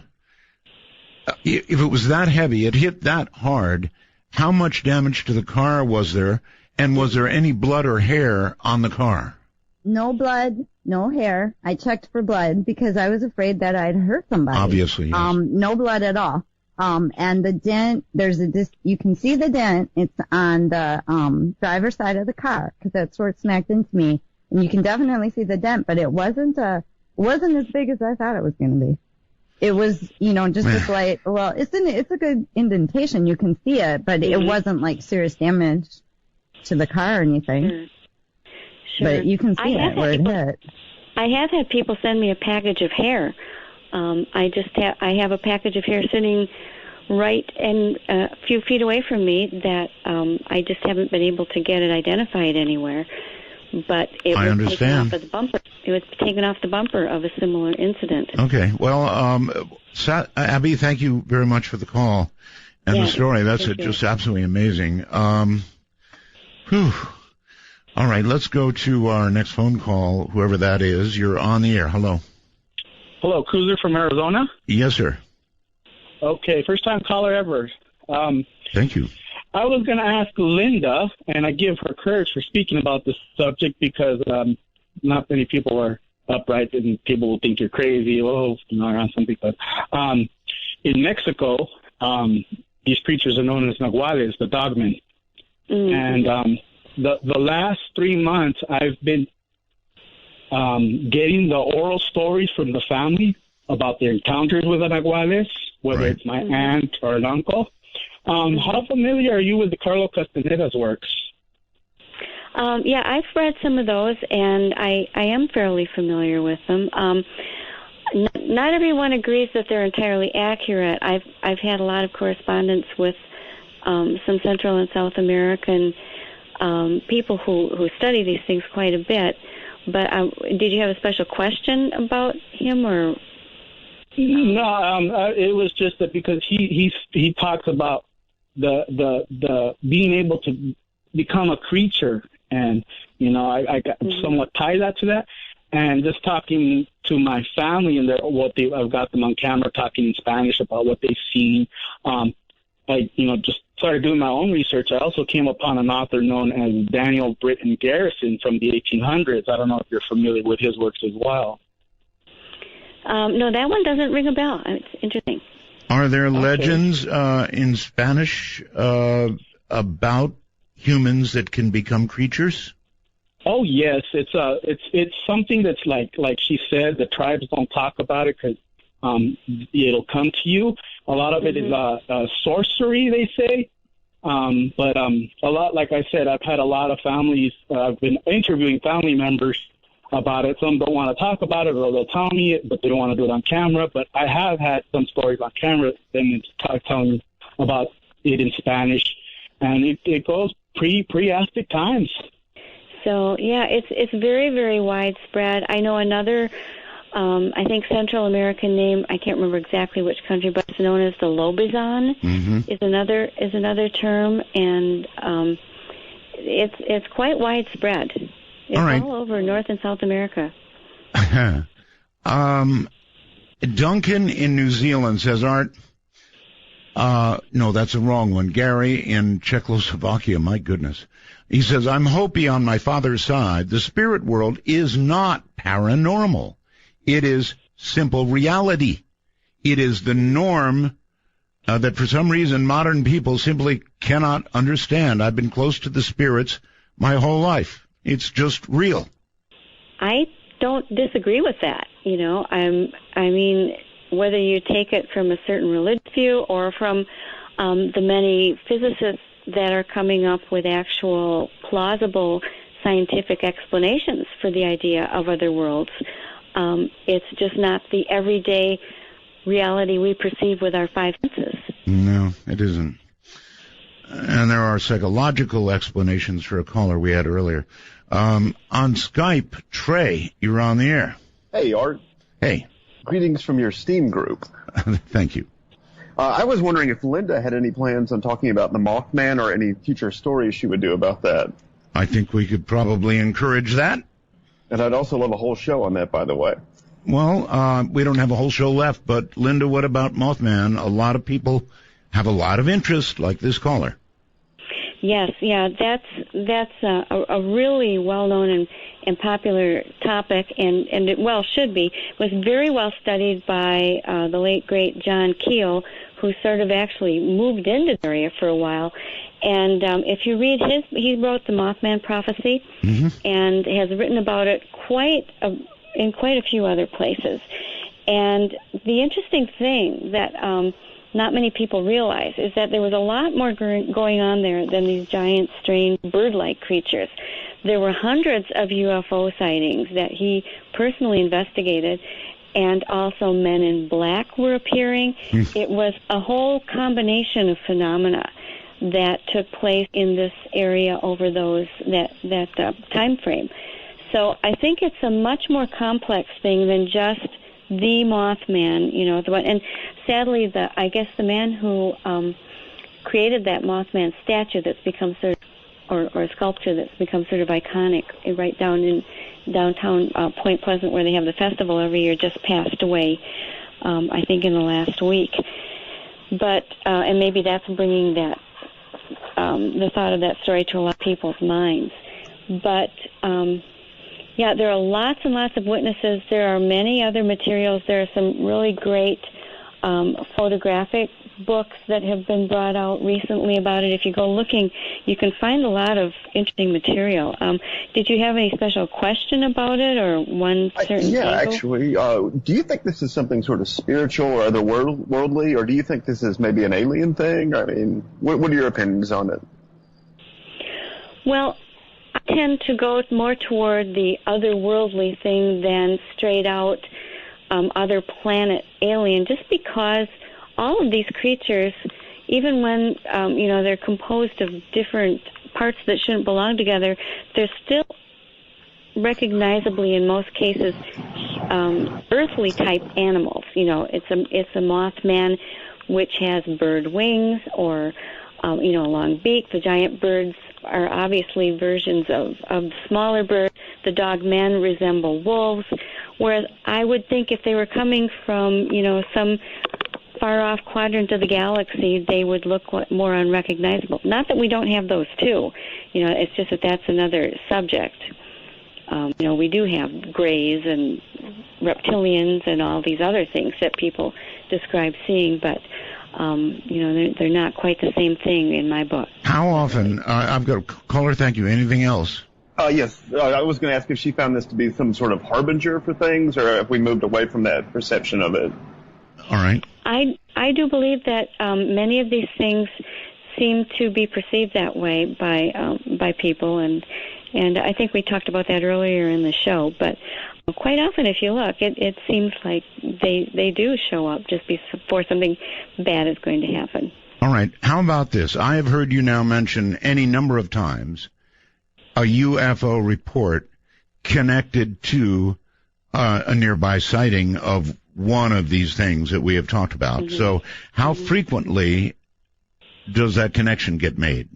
if it was that heavy, it hit that hard, how much damage to the car was there, and was there any blood or hair on the car? No blood, no hair. I checked for blood because I was afraid that I'd hurt somebody. Obviously, yes. No blood at all. And the dent, you can see the dent. It's on the driver's side of the car because that's where it smacked into me. And you can definitely see the dent, but it wasn't as big as I thought it was going to be. It was, just a slight, it's a good indentation. You can see it, but it wasn't like serious damage to the car or anything. Sure. But you can see it where it hit. I have had people send me a package of hair. I have a package of hair sitting right and a few feet away from me that I just haven't been able to get it identified anywhere. But it was taken off of the bumper. It was taken off the bumper of a similar incident. Okay. Well, Abby, thank you very much for the call and the story. That's just absolutely amazing. All right, let's go to our next phone call, whoever that is. You're on the air. Hello. Hello, Cruiser from Arizona? Yes, sir. Okay, first-time caller ever. Thank you. I was going to ask Linda, and I give her courage for speaking about this subject because not many people are upright and people will think you're crazy or something. But in Mexico, these creatures are known as Naguales, the dogmen. Mm-hmm. And the last 3 months, I've been getting the oral stories from the family about their encounters with the Naguales, whether it's my aunt or an uncle. How familiar are you with the Carlo Castaneda's works? Yeah, I've read some of those, and I am fairly familiar with them. Not everyone agrees that they're entirely accurate. I've had a lot of correspondence with some Central and South American people who study these things quite a bit. But did you have a special question about him, or? No, it was just that because he talks about the being able to become a creature, and I got somewhat tie that to that, and just talking to my family and I've got them on camera talking in Spanish about what they've seen. I just started doing my own research. I also came upon an author known as Daniel Britton Garrison from the 1800s. I don't know if you're familiar with his works as well. No, that one doesn't ring a bell. It's interesting. Are there legends in Spanish about humans that can become creatures? Oh yes, it's something that's like she said, the tribes don't talk about it because it'll come to you. A lot of it is sorcery, they say. But a lot, like I said, I've had a lot of families. I've been interviewing family members about it. Some don't want to talk about it, or they'll tell me it, but they don't want to do it on camera. But I have had some stories on camera, them telling me about it in Spanish, and it goes pre-Aztec times. So yeah, it's very, very widespread. I know another, I think Central American name. I can't remember exactly which country, but it's known as the lobizon. Is another term, and it's quite widespread. It's all over North and South America. Duncan in New Zealand says, Art. No, that's the wrong one. Gary in Czechoslovakia. My goodness. He says, I'm Hopi on my father's side. The spirit world is not paranormal. It is simple reality. It is the norm that for some reason modern people simply cannot understand. I've been close to the spirits my whole life. It's just real. I don't disagree with that. I mean, whether you take it from a certain religious view or from the many physicists that are coming up with actual plausible scientific explanations for the idea of other worlds. It's just not the everyday reality we perceive with our five senses. No, it isn't. And there are psychological explanations for a caller we had earlier. On Skype, Trey, you're on the air. Hey, Art. Hey. Greetings from your STEAM group. Thank you. I was wondering if Linda had any plans on talking about the Mothman or any future stories she would do about that. I think we could probably encourage that. And I'd also love a whole show on that, by the way. Well, we don't have a whole show left, but Linda, what about Mothman? A lot of people have a lot of interest, like this caller. Yes, yeah, that's a really well-known and popular topic, and it should be. It was very well studied by the late great John Keel, who sort of actually moved into the area for a while. And if you read he wrote the Mothman Prophecy, and has written about it in quite a few other places. And the interesting thing that not many people realize is that there was a lot more going on there than these giant, strange, bird-like creatures. There were hundreds of UFO sightings that he personally investigated, and also men in black were appearing. It was a whole combination of phenomena that took place in this area over that time frame. So I think it's a much more complex thing than just the Mothman, the one. And sadly, I guess the man who created that Mothman statue that's become sort of, or a sculpture that's become sort of iconic right down in downtown Point Pleasant, where they have the festival every year, just passed away, I think in the last week. But and maybe that's bringing that the thought of that story to a lot of people's minds. But yeah, there are lots and lots of witnesses. There are many other materials. There are some really great photographic books that have been brought out recently about it. If you go looking, you can find a lot of interesting material. Did you have any special question about it, or one certain Yeah, angle? actually. Do you think this is something sort of spiritual or otherworldly, or do you think this is maybe an alien thing? I mean, what are your opinions on it? Well, I tend to go more toward the otherworldly thing than straight out other planet alien, just because all of these creatures, even when they're composed of different parts that shouldn't belong together, they're still recognizably, in most cases, earthly type animals. It's a Mothman which has bird wings or a long beak. The giant birds are obviously versions of smaller birds. The dogmen resemble wolves, whereas I would think if they were coming from some far-off quadrant of the galaxy, they would look more unrecognizable. Not that we don't have those too, it's just that that's another subject. We do have grays and reptilians and all these other things that people describe seeing, but they're not quite the same thing in my book. How often? I've got a caller. Thank you. Anything else? Yes. I was going to ask if she found this to be some sort of harbinger for things, or if we moved away from that perception of it. All right. I do believe that many of these things seem to be perceived that way by people, and I think we talked about that earlier in the show. But quite often, if you look, it seems like they do show up just before something bad is going to happen. All right. How about this? I have heard you now mention any number of times a UFO report connected to a nearby sighting of one of these things that we have talked about. Mm-hmm. So how frequently does that connection get made?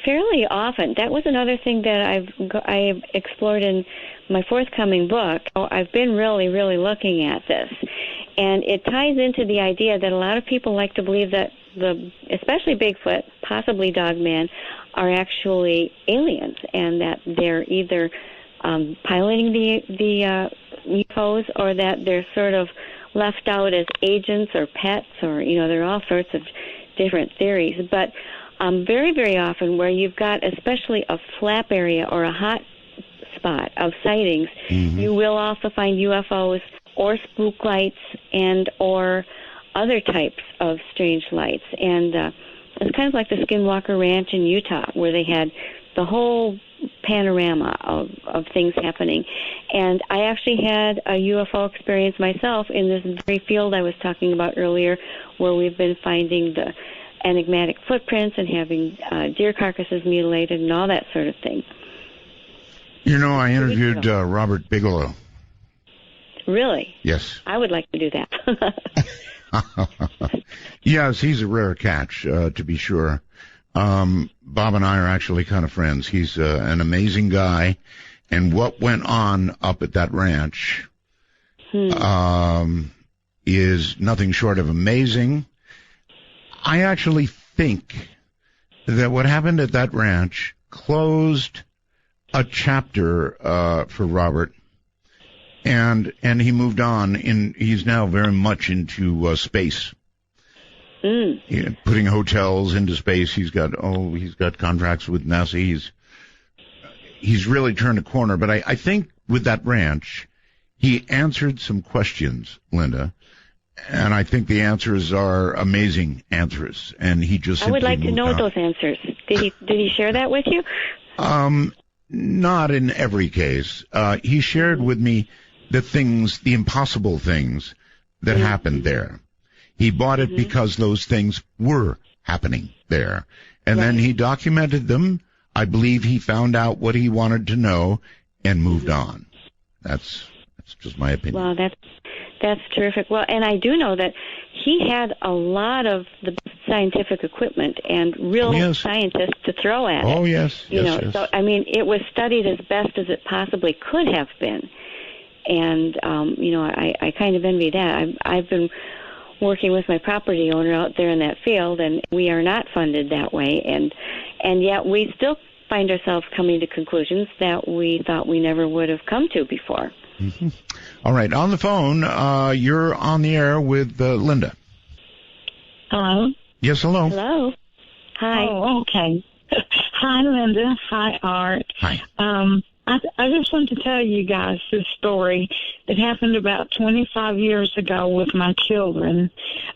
Fairly often. That was another thing that I've explored in my forthcoming book. I've been really, really looking at this. And it ties into the idea that a lot of people like to believe that especially Bigfoot, possibly Dogman, are actually aliens, and that they're either piloting the UFOs, or that they're sort of left out as agents or pets, or there are all sorts of different theories. But very, very often, where you've got especially a flap area or a hot spot of sightings, mm-hmm. you will also find UFOs or spook lights and or other types of strange lights. And it's kind of like the Skinwalker Ranch in Utah, where they had the whole panorama of things happening. And I actually had a UFO experience myself in this very field I was talking about earlier, where we've been finding the enigmatic footprints and having deer carcasses mutilated and all that sort of thing. I interviewed Robert Bigelow. Really? Yes. I would like to do that. Yes, he's a rare catch, to be sure. Bob and I are actually kind of friends. He's an amazing guy, and what went on up at that ranch is nothing short of amazing. I actually think that what happened at that ranch closed a chapter for Robert, and he moved on. He's now very much into space. Putting hotels into space. He's got contracts with NASA. He's really turned a corner. But I think with that ranch, he answered some questions, Linda, and I think the answers are amazing answers. And he just I would like to know those answers. Did he share that with you? Not in every case. He shared with me the impossible things that happened there. He bought it because those things were happening there. And then he documented them. I believe he found out what he wanted to know and moved on. That's just my opinion. Well, that's terrific. Well, and I do know that he had a lot of the scientific equipment and real scientists to throw at it. Oh, yes. Yes. So, it was studied as best as it possibly could have been. And, I kind of envy that. I've been working with my property owner out there in that field, and we are not funded that way, and yet we still find ourselves coming to conclusions that we thought we never would have come to before. Mm-hmm. All right, on the phone, you're on the air with Linda. Hello? Yes, hello. Hello. Hi. Oh, okay. Hi, Linda. Hi, Art. Hi. I just want to tell you guys this story. It happened about 25 years ago with my children.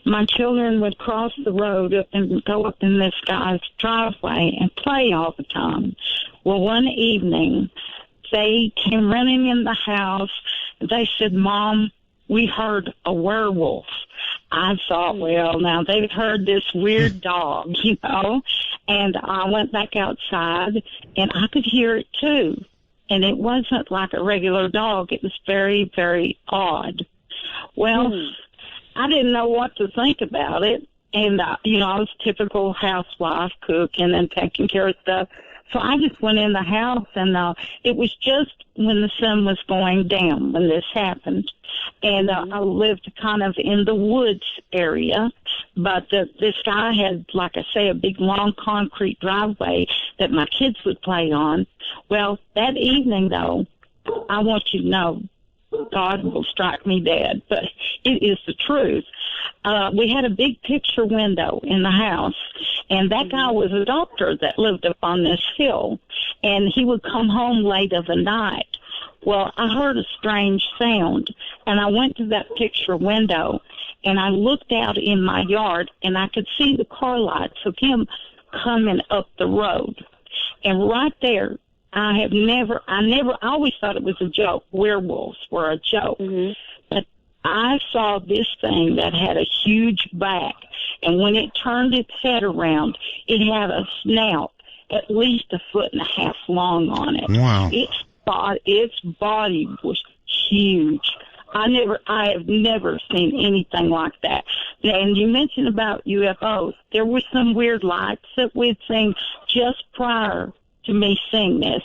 My children would cross the road and go up in this guy's driveway and play all the time. Well, one evening, they came running in the house. They said, Mom, we heard a werewolf. I thought, well, now they've heard this weird dog, and I went back outside, and I could hear it too. And it wasn't like a regular dog. It was very, very odd. Well, I didn't know what to think about it. And, I was a typical housewife, cooking and taking care of stuff. So I just went in the house, and it was just when the sun was going down when this happened. And I lived kind of in the woods area. But this guy had, like I say, a big long concrete driveway that my kids would play on. Well, that evening, though, I want you to know, God will strike me dead, but it is the truth. We had a big picture window in the house, and that guy was a doctor that lived up on this hill, and he would come home late of the night. Well, I heard a strange sound, and I went to that picture window, and I looked out in my yard, and I could see the car lights of him coming up the road. And right there, I always thought it was a joke. Werewolves were a joke. But I saw this thing that had a huge back, and when it turned its head around, it had a snout at least 1.5 feet long on it. Wow. Its body was huge. I have never seen anything like that. And you mentioned about UFOs. There were some weird lights that we'd seen just prior to me seeing this.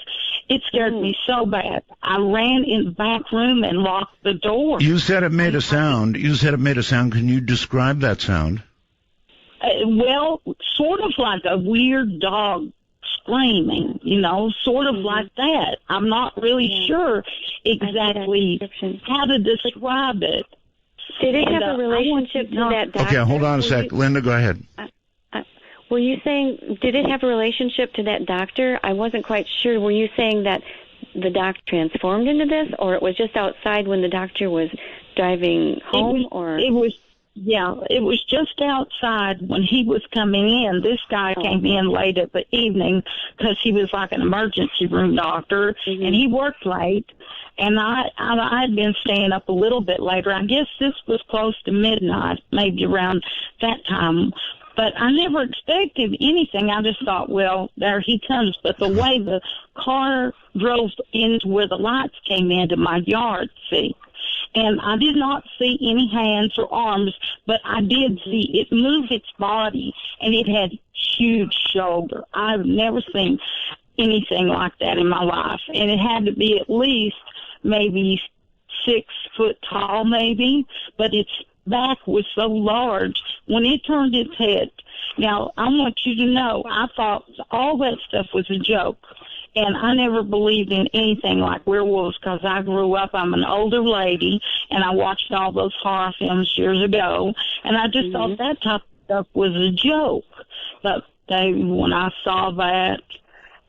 It scared me so bad. I ran in the back room and locked the door. You said it made a sound. Can you describe that sound? Well, sort of like a weird dog screaming, sort of like that. I'm not really sure exactly how to describe it. Did it have a relationship to that doctor? Okay, hold on a sec. Linda, go ahead. Were you saying, did it have a relationship to that doctor? I wasn't quite sure. Were you saying that the doctor transformed into this, or it was just outside when the doctor was driving home? It was just outside when he was coming in. This guy came in late at the evening because he was like an emergency room doctor, and he worked late. And I'd been staying up a little bit later. I guess this was close to midnight, maybe around that time. But I never expected anything. I just thought, well, there he comes. But the way the car drove into where the lights came into my yard, see, and I did not see any hands or arms, but I did see it move its body, and it had huge shoulder. I've never seen anything like that in my life, and it had to be at least maybe 6 foot tall, maybe, but its back was so large when it turned its head. Now, I want you to know, I thought all that stuff was a joke, and I never believed in anything like werewolves because I grew up, I'm an older lady, and I watched all those horror films years ago, and I just thought that type of stuff was a joke. But when I saw that,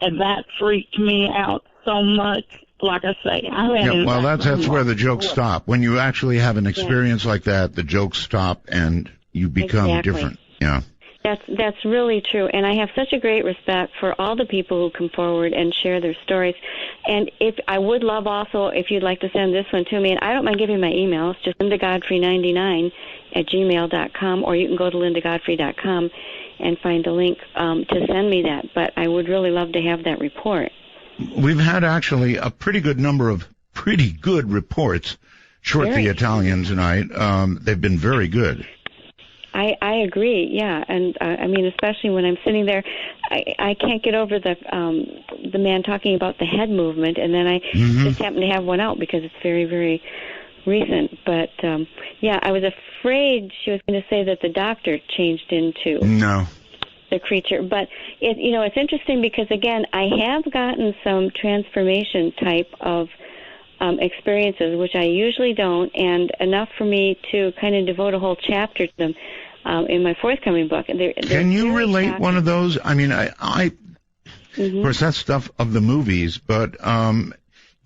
and that freaked me out so much. Like I say, that's where the jokes stop. When you actually have an experience like that, the jokes stop and you become different. Yeah. That's really true, and I have such a great respect for all the people who come forward and share their stories. And I would love also if you'd like to send this one to me, and I don't mind giving my email. It's just lindagodfrey99@gmail.com, or you can go to lindagodfrey.com and find a link to send me that. But I would really love to have that report. We've had actually a pretty good number of pretty good reports, short the Italian tonight. They've been very good. I agree, yeah, and I mean, especially when I'm sitting there, I can't get over the man talking about the head movement, and then I just happen to have one out because it's very, very recent. But I was afraid she was going to say that the doctor changed into the creature. But it's interesting because again, I have gotten some transformation type of experiences, which I usually don't, and enough for me to kind of devote a whole chapter to them in my forthcoming book. Can you relate one of those? I mean, of course, that's stuff of the movies, but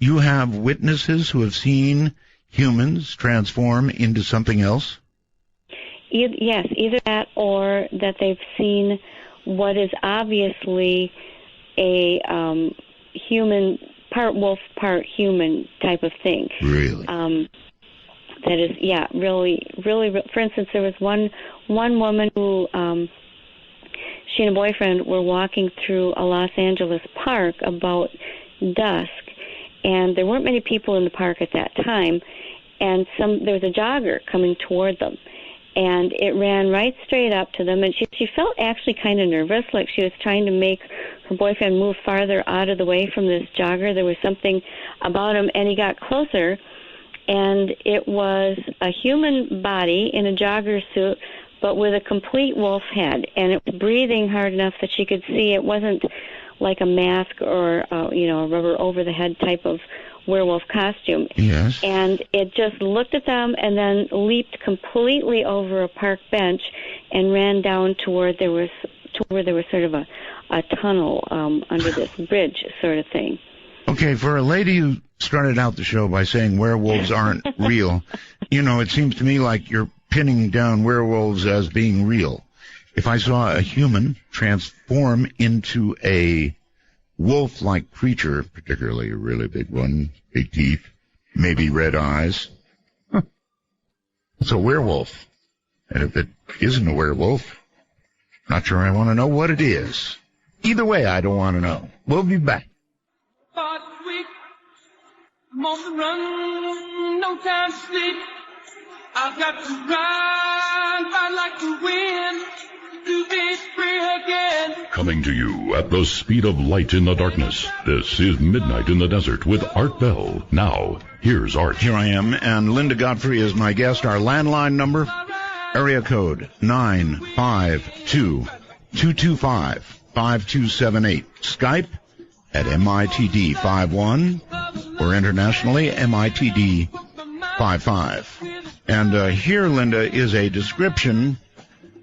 you have witnesses who have seen humans transform into something else? Yes, either that or that they've seen what is obviously a human, part wolf, part human type of thing. Really? That is, really, really. For instance, there was one woman who, she and a boyfriend were walking through a Los Angeles park about dusk, and there weren't many people in the park at that time, and there was a jogger coming toward them, and it ran right straight up to them, and she felt actually kind of nervous, like she was trying to make her boyfriend move farther out of the way from this jogger. There was something about him, and he got closer, and it was a human body in a jogger suit, but with a complete wolf head, and it was breathing hard enough that she could see. It wasn't like a mask or a rubber over the head type of werewolf costume. Yes. And it just looked at them and then leaped completely over a park bench and ran down to where there was sort of a tunnel under this bridge sort of thing. Okay, for a lady who started out the show by saying werewolves aren't real, it seems to me like you're pinning down werewolves as being real. If I saw a human transform into a wolf-like creature, particularly a really big one, big teeth, maybe red eyes, it's a werewolf. And if it isn't a werewolf, not sure I want to know what it is. Either way, I don't want to know. We'll be back. I'm on the run, no time to sleep. I've got to ride like the wind to be free again. Coming to you at the speed of light in the darkness, this is Midnight in the Desert with Art Bell. Now, here's Art. Here I am, and Linda Godfrey is my guest. Our landline number, area code 952-225-5278. Skype at MITD51, or internationally, MITD55. And here, Linda, is a description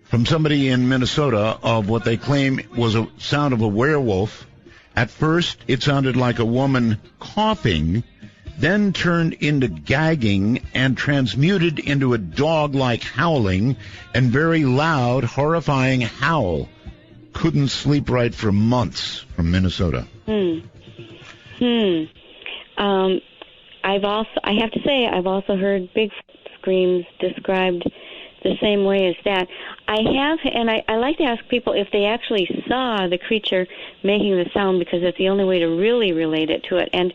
from somebody in Minnesota of what they claim was a sound of a werewolf. At first, it sounded like a woman coughing, then turned into gagging and transmuted into a dog-like howling and very loud, horrifying howl. Couldn't sleep right for months, from Minnesota. I have to say, I've also heard Bigfoot screams described the same way as that. I like to ask people if they actually saw the creature making the sound, because it's the only way to really relate it to it. And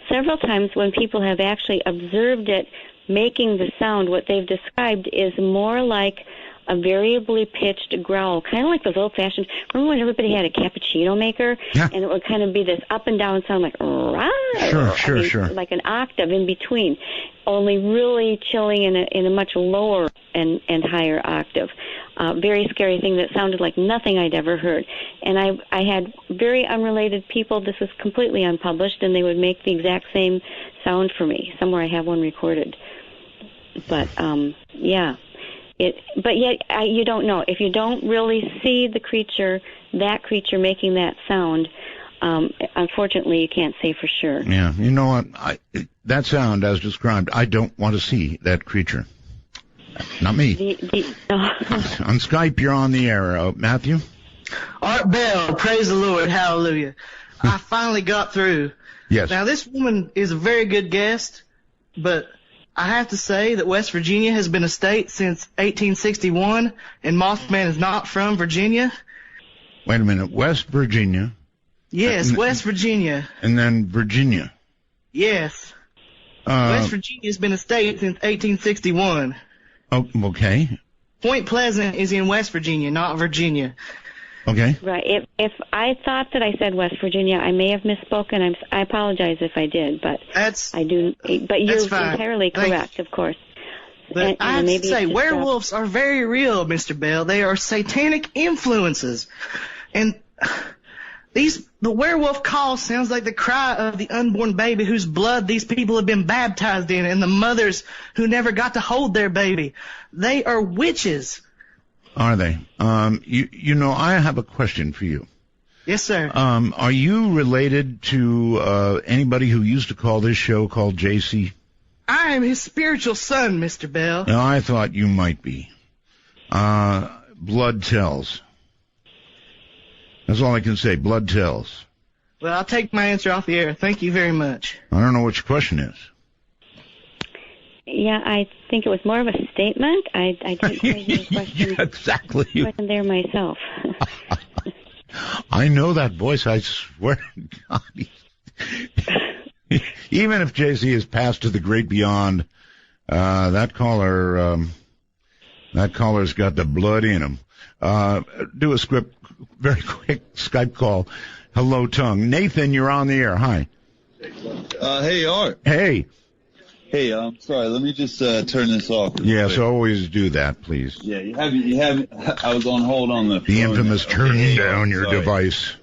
several times when people have actually observed it making the sound, what they've described is more like a variably pitched growl, kind of like those old-fashioned. Remember when everybody had a cappuccino maker? Yeah. And it would kind of be this up and down sound, like rah, sure, like an octave in between, only really chilling in a much lower and higher octave. Very scary thing that sounded like nothing I'd ever heard. And I had very unrelated people. This was completely unpublished, and they would make the exact same sound for me. Somewhere I have one recorded. But yeah. But yet, you don't know. If you don't really see the creature, that creature making that sound, unfortunately, you can't say for sure. Yeah, you know what? That sound, as described, I don't want to see that creature. Not me. On Skype, you're on the air. Matthew? Art Bell, praise the Lord, hallelujah. I finally got through. Yes. Now, this woman is a very good guest, but I have to say that West Virginia has been a state since 1861, and Mothman is not from Virginia. Wait a minute. West Virginia? Yes, West Virginia. And then Virginia? Yes. West Virginia has been a state since 1861. Oh, okay. Point Pleasant is in West Virginia, not Virginia. Okay. Right. If I thought that I said West Virginia, I may have misspoken. I apologize if I did, but I do. But you're fine. entirely correct, of course. But I have to say, werewolves are very real, Mr. Bell. They are satanic influences, and the werewolf call sounds like the cry of the unborn baby whose blood these people have been baptized in, and the mothers who never got to hold their baby. They are witches. Are they? You know, I have a question for you. Yes, sir. Are you related to anybody who used to call this show called JC? I am his spiritual son, Mr. Bell. No, I thought you might be. Blood tells. That's all I can say. Blood tells. Well, I'll take my answer off the air. Thank you very much. I don't know what your question is. Yeah, I think it was more of a statement. I didn't quite hear the question. Yeah, exactly. I wasn't there myself. I know that voice. I swear to God. Even if JC has passed to the great beyond, that caller's got the blood in him. Do a very quick Skype call. Hello, tongue. Nathan, you're on the air. Hi. Hey, Art. Hey. Hey, I'm sorry. Let me just turn this off. Yes, always do that, please. Yeah, you have. I was on hold on the infamous turn down your device.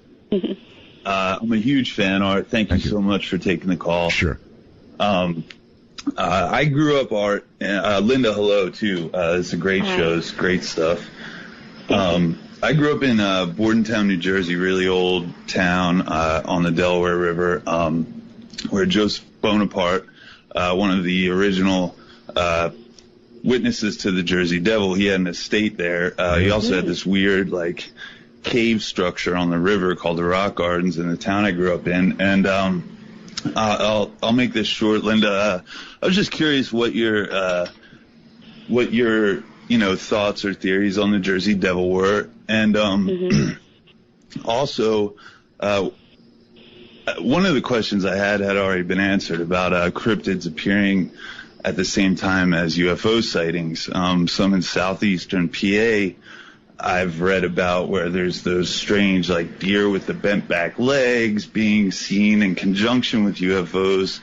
I'm a huge fan, Art. Thank you so much for taking the call. Sure. I grew up, Art. Linda, hello, too. It's a great show. It's great stuff. I grew up in Bordentown, New Jersey, really old town on the Delaware River, where Joseph Bonaparte, one of the original witnesses to the Jersey Devil, he had an estate there. He also had this weird, like, cave structure on the river called the Rock Gardens in the town I grew up in. And I'll make this short, Linda. I was just curious what your thoughts or theories on the Jersey Devil were, and also one of the questions I had already been answered about cryptids appearing at the same time as UFO sightings. Some in southeastern PA I've read about, where there's those strange, like, deer with the bent back legs being seen in conjunction with UFOs.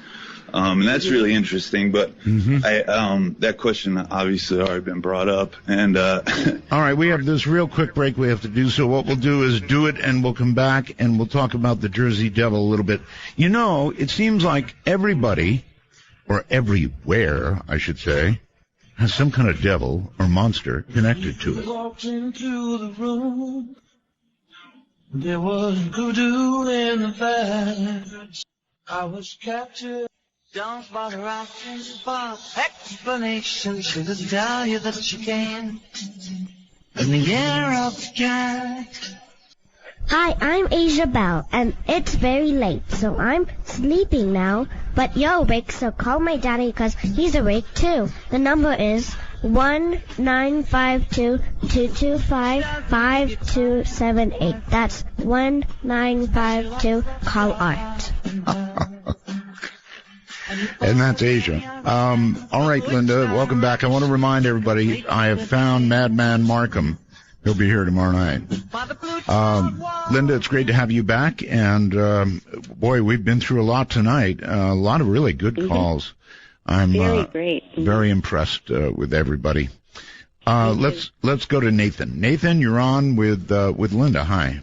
And that's really interesting, but that question obviously already been brought up. And all right, we have this real quick break we have to do, so what we'll do is do it, and we'll come back, and we'll talk about the Jersey Devil a little bit. You know, it seems like everybody, or everywhere, I should say, has some kind of devil or monster connected to it. Walked into the room. There was voodoo in the vibes. I was captured. Don't bother asking for explanations. She'll just tell you that she can. In the year of the cat. Hi, I'm Asia Bell, and it's very late, so I'm sleeping now. But you're awake, so call my daddy because he's awake too. The number is 1-952-225-5278. That's 1952. Call Art. And that's Asia. All right, Linda, welcome back. I want to remind everybody I have found Madman Markham. He'll be here tomorrow night. Linda, it's great to have you back. And, boy, we've been through a lot tonight. A lot of really good calls. I'm very impressed with everybody. Let's go to Nathan. Nathan, you're on with Linda. Hi.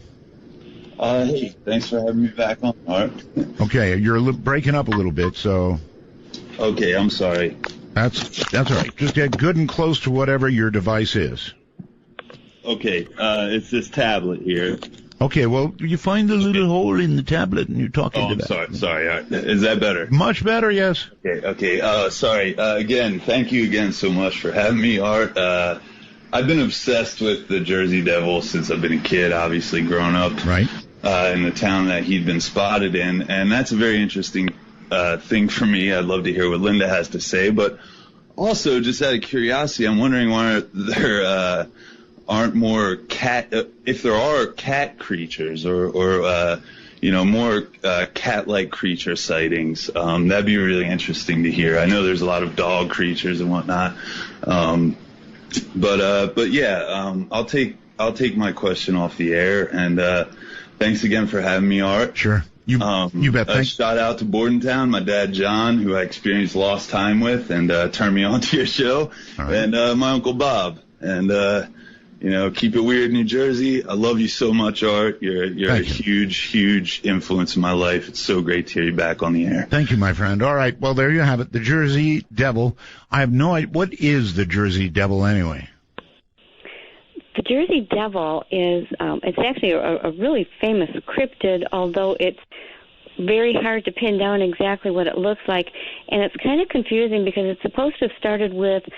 Hey, thanks for having me back on, Art. Okay, you're breaking up a little bit, so. Okay, I'm sorry. That's all right. Just get good and close to whatever your device is. Okay, it's this tablet here. Okay, well, you find the little hole in the tablet and you're talking to that. Sorry. Is that better? Much better, yes. Okay. Sorry. Again, thank you again so much for having me, Art. I've been obsessed with the Jersey Devil since I've been a kid, obviously, growing up. Right. In the town that he'd been spotted in, and that's a very interesting thing for me. I'd love to hear what Linda has to say, but also, just out of curiosity, I'm wondering why there aren't more if there are cat creatures or more cat-like creature sightings. That'd be really interesting to hear. I know there's a lot of dog creatures and whatnot, but yeah, I'll take my question off the air, and thanks again for having me, Art. Sure. You bet. Thanks. Shout out to Bordentown, my dad John, who I experienced lost time with, and turned me on to your show, and my uncle Bob, and keep it weird, New Jersey. I love you so much, Art. You're a huge influence in my life. It's so great to hear you back on the air. Thank you, my friend. All right, well, there you have it, the Jersey Devil. I have no idea. What is the Jersey Devil anyway? The Jersey Devil is, it's actually a really famous cryptid, although it's very hard to pin down exactly what it looks like. And it's kind of confusing because it's supposed to have started with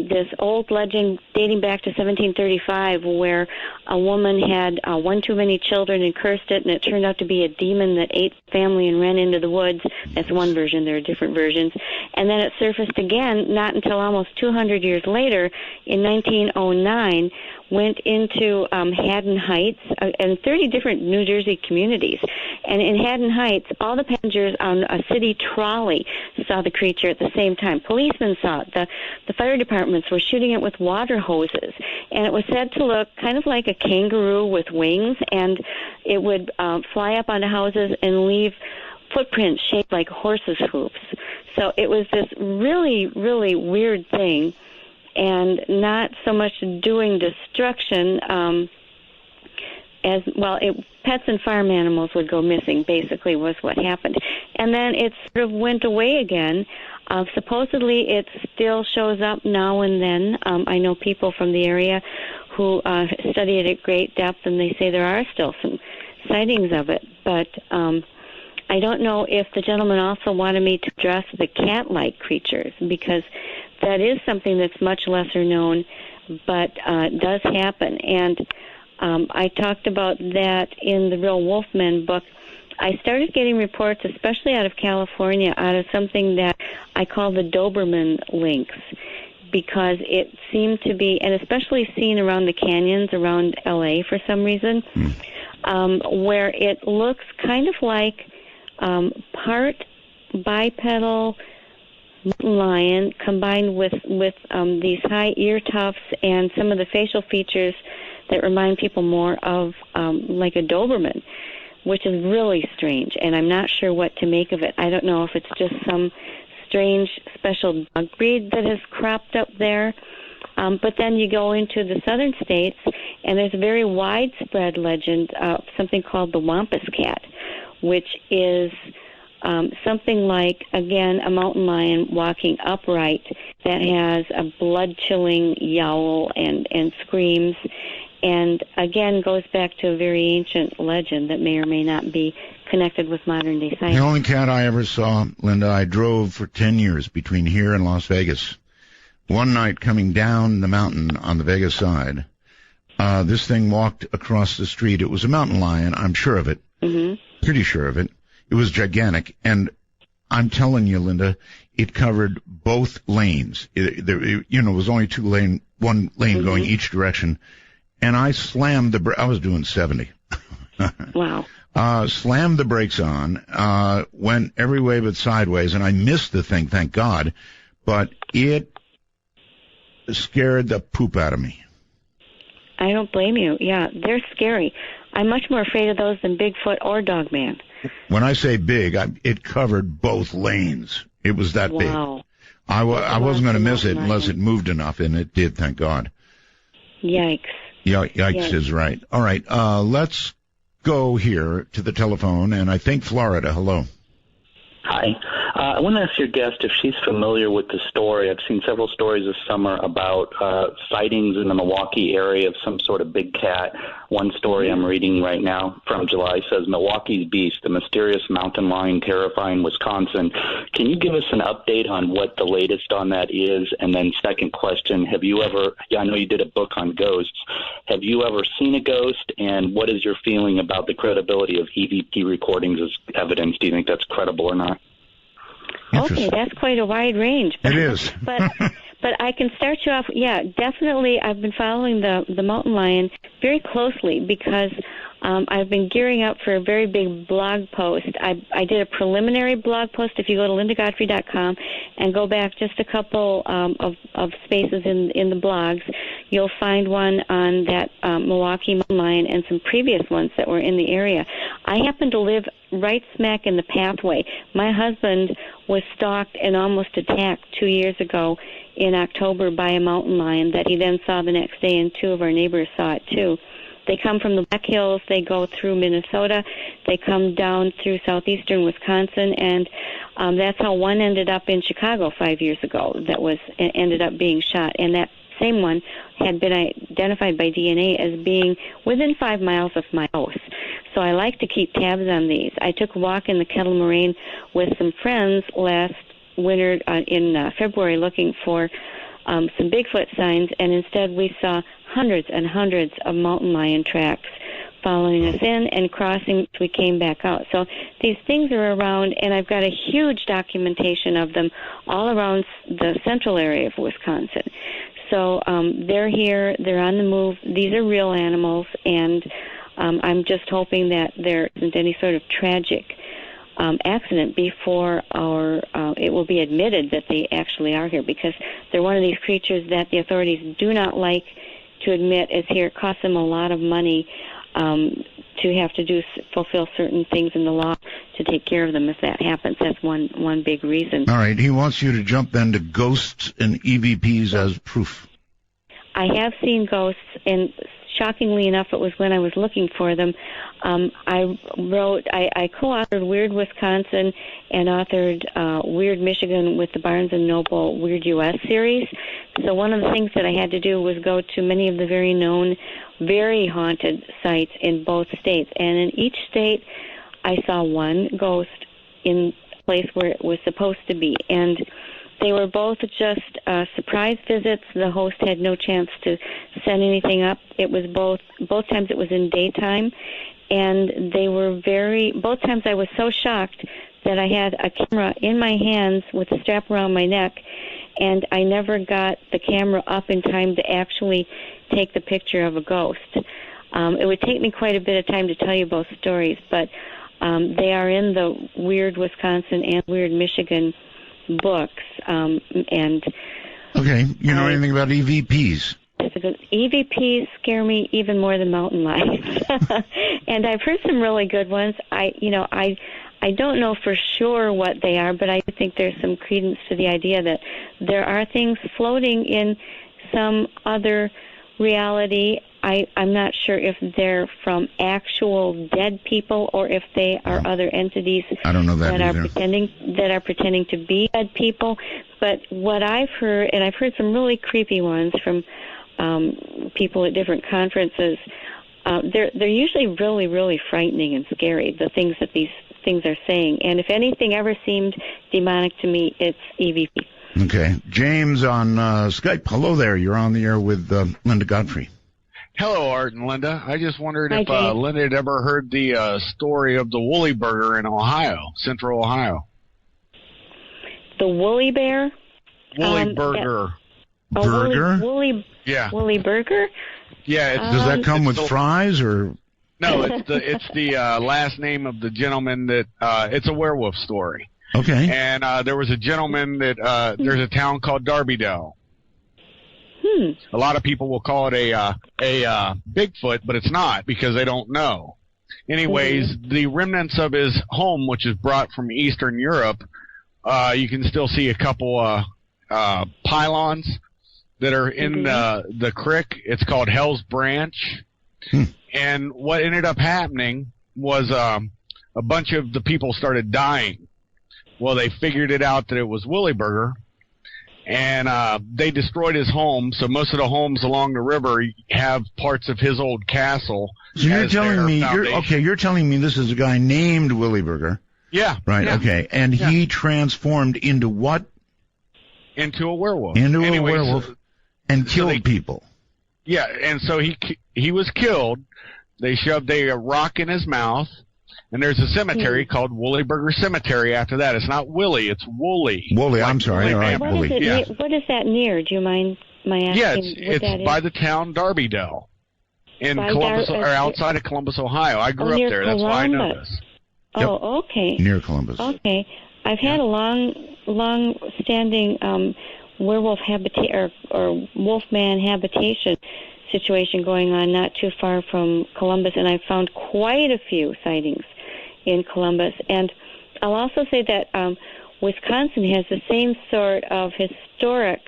this old legend dating back to 1735 where a woman had one too many children and cursed it, and it turned out to be a demon that ate the family and ran into the woods. That's one version. There are different versions. And then it surfaced again not until almost 200 years later in 1909, went into Haddon Heights and 30 different New Jersey communities. And in Haddon Heights, all the passengers on a city trolley saw the creature at the same time. Policemen saw it. The fire departments were shooting it with water hoses. And it was said to look kind of like a kangaroo with wings, and it would fly up onto houses and leave footprints shaped like horses' hooves. So it was this really, really weird thing, and not so much doing destruction as well. Pets and farm animals would go missing, basically, was what happened. And then it sort of went away again. Supposedly it still shows up now and then. I know people from the area who study it at great depth, and they say there are still some sightings of it. But I don't know if the gentleman also wanted me to address the cat-like creatures, because that is something that's much lesser known, but does happen. And I talked about that in the Real Wolfmen book. I started getting reports, especially out of California, out of something that I call the Doberman lynx, because it seemed to be, and especially seen around the canyons around L.A. for some reason, where it looks kind of like part bipedal lion combined with these high ear tufts and some of the facial features that remind people more of like a Doberman, which is really strange, and I'm not sure what to make of it. I don't know if it's just some strange special dog breed that has cropped up there. But then you go into the southern states, and there's a very widespread legend of something called the Wampus cat, which is something like, again, a mountain lion walking upright that has a blood-chilling yowl and screams, and again goes back to a very ancient legend that may or may not be connected with modern-day science. The only cat I ever saw, Linda, I drove for 10 years between here and Las Vegas. One night coming down the mountain on the Vegas side, this thing walked across the street. It was a mountain lion, I'm sure of it, pretty sure of it. It was gigantic, and I'm telling you, Linda, it covered both lanes. It was only one lane going each direction, and I slammed I was doing 70. Wow. Slammed the brakes on, went every way but sideways, and I missed the thing, thank God, but it scared the poop out of me. I don't blame you. Yeah, they're scary. I'm much more afraid of those than Bigfoot or Dogman. When I say big, it covered both lanes. It was that big. I wasn't going to miss it unless it moved enough, and it did, thank God. Yikes. Yikes is right. All right, let's go here to the telephone, and I think Florida. Hello. Hi. I want to ask your guest if she's familiar with the story. I've seen several stories this summer about sightings in the Milwaukee area of some sort of big cat. One story I'm reading right now from July says, Milwaukee's Beast, the mysterious mountain lion terrifying Wisconsin. Can you give us an update on what the latest on that is? And then second question, have you ever, I know you did a book on ghosts, have you ever seen a ghost? And what is your feeling about the credibility of EVP recordings as evidence? Do you think that's credible or not? Okay, that's quite a wide range. It is. but I can start you off. Yeah, definitely. I've been following the mountain lion very closely because I've been gearing up for a very big blog post. I did a preliminary blog post. If you go to lindagodfrey.com and go back just a couple of spaces in the blogs, you'll find one on that Milwaukee mountain lion and some previous ones that were in the area. I happen to live right smack in the pathway. My husband was stalked and almost attacked 2 years ago in October by a mountain lion that he then saw the next day, and two of our neighbors saw it too. They come from the Black Hills, they go through Minnesota, they come down through southeastern Wisconsin, and that's how one ended up in Chicago 5 years ago that ended up being shot. And that same one had been identified by DNA as being within 5 miles of my house. So I like to keep tabs on these. I took a walk in the Kettle Moraine with some friends last winter in February looking for some Bigfoot signs, and instead we saw hundreds and hundreds of mountain lion tracks following us in and crossing. We came back out. So these things are around, and I've got a huge documentation of them all around the central area of Wisconsin. So they're here, they're on the move. These are real animals, and I'm just hoping that there isn't any sort of tragic accident before it will be admitted that they actually are here, because they're one of these creatures that the authorities do not like to admit is here. It costs them a lot of money to have to fulfill certain things in the law to take care of them if that happens. That's one big reason. All right. He wants you to jump then to ghosts and EVPs as proof. I have seen ghosts, and shockingly enough, it was when I was looking for them. I co-authored Weird Wisconsin and authored Weird Michigan with the Barnes & Noble Weird U.S. series. So one of the things that I had to do was go to many of the very known, very haunted sites in both states. And in each state, I saw one ghost in a place where it was supposed to be. And they were both just surprise visits. The host had no chance to send anything up. It was both times it was in daytime. And they were both times I was so shocked that I had a camera in my hands with a strap around my neck, and I never got the camera up in time to actually take the picture of a ghost. It would take me quite a bit of time to tell you both stories, but they are in the Weird Wisconsin and Weird Michigan books. Okay, you know anything about EVPs? EVPs scare me even more than mountain lions, and I've heard some really good ones. I don't know for sure what they are, but I think there's some credence to the idea that there are things floating in some other reality. I'm not sure if they're from actual dead people or if they are other entities I don't know that are pretending to be dead people. But what I've heard, and I've heard some really creepy ones from people at different conferences, they're usually really, really frightening and scary, the things that these things are saying. And if anything ever seemed demonic to me, it's EVP. Okay. James on Skype. Hello there. You're on the air with Linda Godfrey. Hello, Art and Linda. I just wondered if James. Linda had ever heard the story of the woolly burger in Ohio, central Ohio. The woolly bear? Woolly burger. Burger? Yeah. Woolly burger? Yeah. Does that come with fries or? No, it's the last name of the gentleman that it's a werewolf story. Okay. And there was a gentleman that there's a town called Darbydale. A lot of people will call it a Bigfoot, but it's not because they don't know. Anyways, the remnants of his home, which is brought from Eastern Europe, you can still see a couple pylons that are in the creek. It's called Hell's Branch. And what ended up happening was a bunch of the people started dying. Well, they figured it out that it was Woolly Burger, and they destroyed his home. So most of the homes along the river have parts of his old castle. So you're telling me, you're telling me this is a guy named Willy Burger. Yeah. Right. Yeah. Okay. And he transformed into what? Into a werewolf. A werewolf, and killed people. Yeah, and so he was killed. They shoved a rock in his mouth, and there's a cemetery called Woolly Burger Cemetery after that. It's not Willy, it's Woolly. Woolly, I'm sorry. All right, Woolly. What is that near? Do you mind my asking? Yeah, it's by the town Darbydale in Columbus, or outside of Columbus, Ohio. I grew up there. That's why I know this. Oh, okay. Near Columbus. Okay. I've had a long-standing werewolf habitation or wolfman habitation situation going on not too far from Columbus, and I found quite a few sightings in Columbus. And I'll also say that Wisconsin has the same sort of historic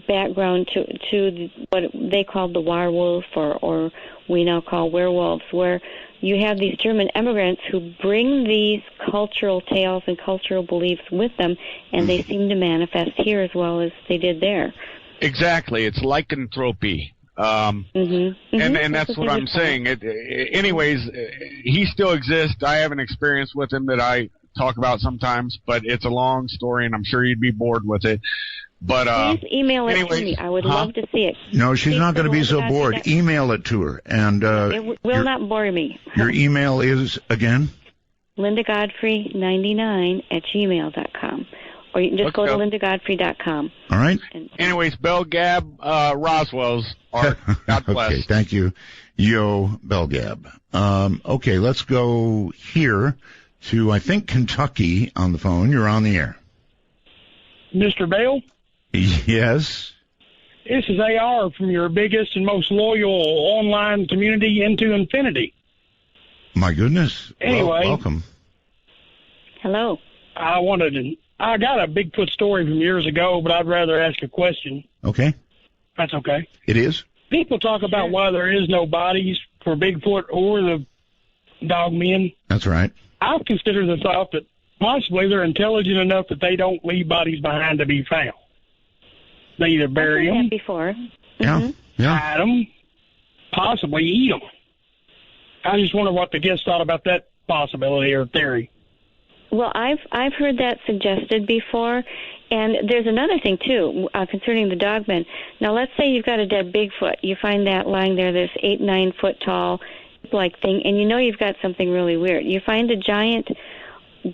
background to what they called the werewolf, or we now call werewolves, where you have these German immigrants who bring these cultural tales and cultural beliefs with them, and they seem to manifest here as well as they did there. Exactly. It's lycanthropy. And that's what I'm saying. Anyways, he still exists. I have an experience with him that I talk about sometimes, but it's a long story, and I'm sure you'd be bored with it. But please email it to me. I would love to see it. No, she's not going to be so bored. Email it to her. And it will not bore me. Your email is, again? LindaGodfrey99@gmail.com. Or you can just go to lindagodfrey.com. All right. Anyways, Bell Gab Roswell's art. God bless. Okay, thank you, Yo Bell Gab. Okay, let's go here to, I think, Kentucky on the phone. You're on the air. Mr. Bell? Yes. This is AR from your biggest and most loyal online community, Into Infinity. My goodness. Anyway. Welcome. Hello. I got a Bigfoot story from years ago, but I'd rather ask a question. Okay. That's okay. It is? People talk about why there is no bodies for Bigfoot or the dogmen. That's right. I've considered the thought that possibly they're intelligent enough that they don't leave bodies behind to be found. They either bury them, before. Yeah. hide them, possibly eat them. I just wonder what the guests thought about that possibility or theory. Well, I've heard that suggested before, and there's another thing too concerning the dogmen. Now, let's say you've got a dead Bigfoot. You find that lying there, this 8-9 foot tall like thing, and you know you've got something really weird. You find a giant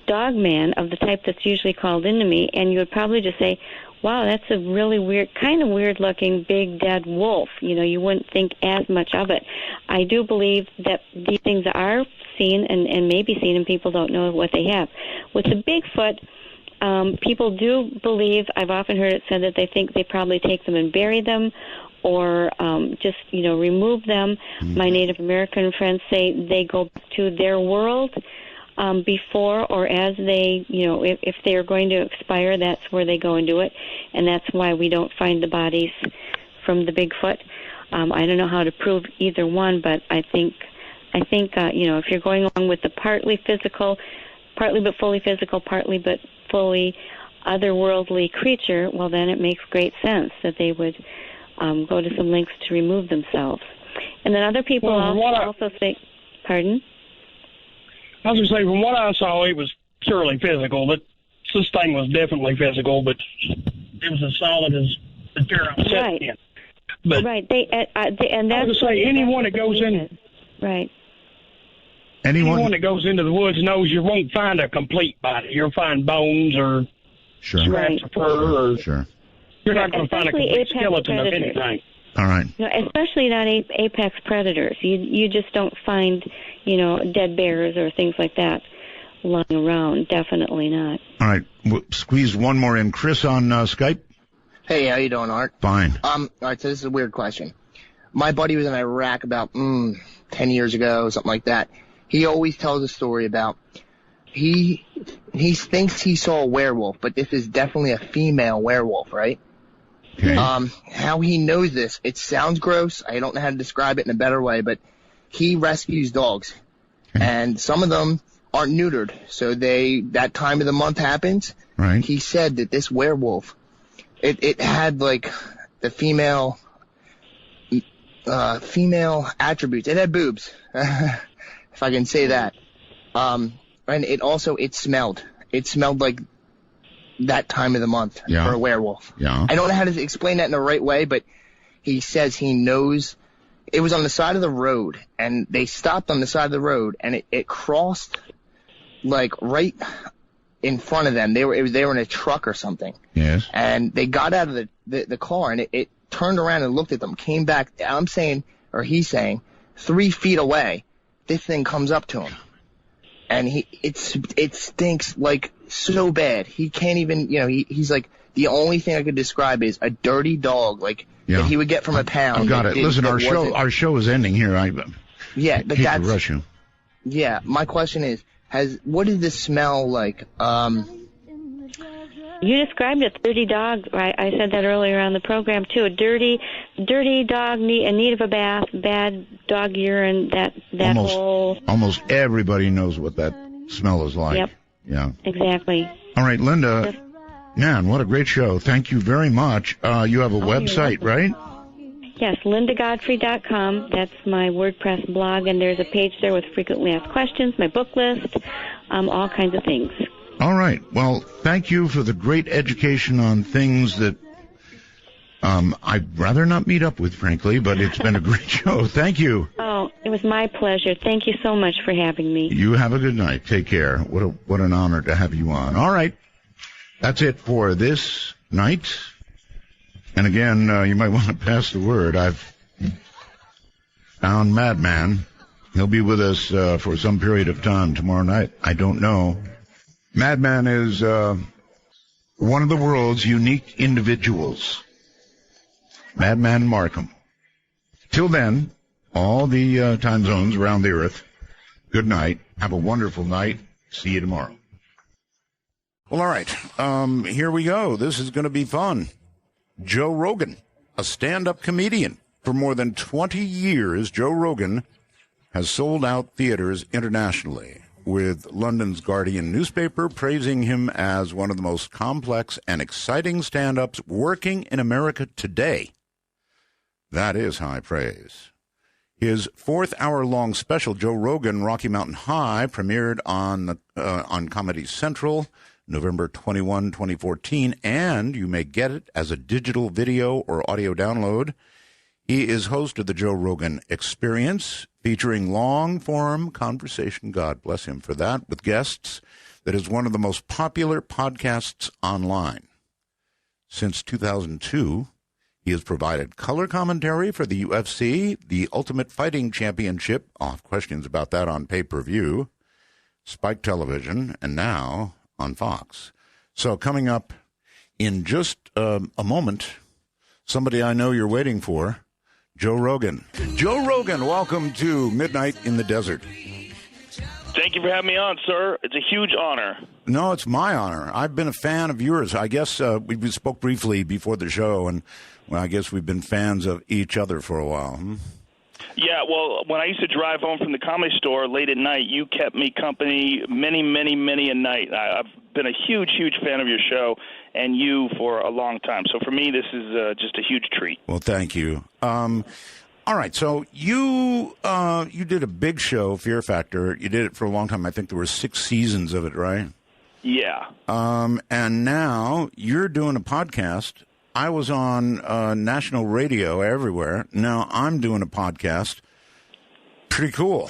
dogman of the type that's usually called into me, and you would probably just say, wow, that's a really weird, kind of weird-looking big dead wolf. You know, you wouldn't think as much of it. I do believe that these things are seen and may be seen, and people don't know what they have. With the Bigfoot, people do believe, I've often heard it said that they think they probably take them and bury them or just, remove them. My Native American friends say they go back to their world before or as they, if they are going to expire, that's where they go and do it. And that's why we don't find the bodies from the Bigfoot. I don't know how to prove either one, but I think if you're going along with the partly but fully physical, partly but fully otherworldly creature, well, then it makes great sense that they would go to some lengths to remove themselves. And then other people also say, pardon? I was going to say, from what I saw, it was purely physical. This thing was definitely physical, but it was as solid as the chair I'm sitting in. But right. And that's I was going to say, anyone that goes in... Right. Anyone that goes into the woods knows you won't find a complete body. You'll find bones or scraps of fur. Sure. You're not going to find a complete skeleton of anything. All right. Especially not apex predators. You just don't find, dead bears or things like that lying around. Definitely not. All right. We'll squeeze one more in. Chris on Skype. Hey, how you doing, Art? Fine. All right, so this is a weird question. My buddy was in Iraq about 10 years ago, something like that. He always tells a story about he thinks he saw a werewolf, but this is definitely a female werewolf, right? Okay. How he knows this, it sounds gross. I don't know how to describe it in a better way, but he rescues dogs, and some of them aren't neutered, so that time of the month happens. Right. He said that this werewolf, it had like the female attributes. It had boobs, if I can say that. And it smelled. It smelled like that time of the month for a werewolf. Yeah. I don't know how to explain that in the right way, but he says he knows. It was on the side of the road, and they stopped on the side of the road, and it crossed like right in front of them. They were in a truck or something. Yes. And they got out of the car, and it turned around and looked at them, came back. He's saying 3 feet away, this thing comes up to him. And it stinks like so bad. He can't even, he's like, the only thing I could describe is a dirty dog, like that he would get from a pound. I got it. Listen, our show is ending here. But hate to rush you. Yeah, my question is, what does this smell like? You described a dirty dog. I said that earlier on the program too. A dirty dog in need of a bath, bad dog urine. That whole. Almost everybody knows what that smell is like. Yep. Yeah. Exactly. All right, Linda. Man, what a great show! Thank you very much. You have a website, right? Yes, lindagodfrey.com. That's my WordPress blog, and there's a page there with frequently asked questions, my book list, all kinds of things. All right. Well, thank you for the great education on things that I'd rather not meet up with, frankly, but it's been a great show. Thank you. Oh, it was my pleasure. Thank you so much for having me. You have a good night. Take care. What an honor to have you on. All right. That's it for this night. And again, you might want to pass the word. I've found Madman. He'll be with us for some period of time tomorrow night. I don't know. Madman is one of the world's unique individuals. Madman Markham. Till then, all the time zones around the earth, good night. Have a wonderful night. See you tomorrow. Well, all right. Here we go. This is going to be fun. Joe Rogan, a stand-up comedian. For more than 20 years, Joe Rogan has sold out theaters internationally, with London's Guardian newspaper praising him as one of the most complex and exciting stand-ups working in America today. That is high praise. His 4th-hour-long special, Joe Rogan Rocky Mountain High, premiered on Comedy Central November 21, 2014, and you may get it as a digital video or audio download. He is host of the Joe Rogan Experience, featuring long-form conversation, God bless him for that, with guests, that is one of the most popular podcasts online. Since 2002, he has provided color commentary for the UFC, the Ultimate Fighting Championship, I'll have questions about that on pay-per-view, Spike Television, and now on Fox. So coming up in just a moment, somebody I know you're waiting for, Joe Rogan. Joe Rogan, welcome to Midnight in the Desert. Thank you for having me on, sir. It's a huge honor. No, it's my honor. I've been a fan of yours. I guess we spoke briefly before the show, and I guess we've been fans of each other for a while. Yeah, well, when I used to drive home from the Comedy Store late at night, you kept me company many a night. I've been a huge fan of your show and you for a long time. So for me, this is just a huge treat. Well, thank you. All right, so you did a big show, Fear Factor. You did it for a long time. I think there were 6 seasons of it, right? Yeah. And now you're doing a podcast. I was on national radio everywhere. Now I'm doing a podcast. Pretty cool.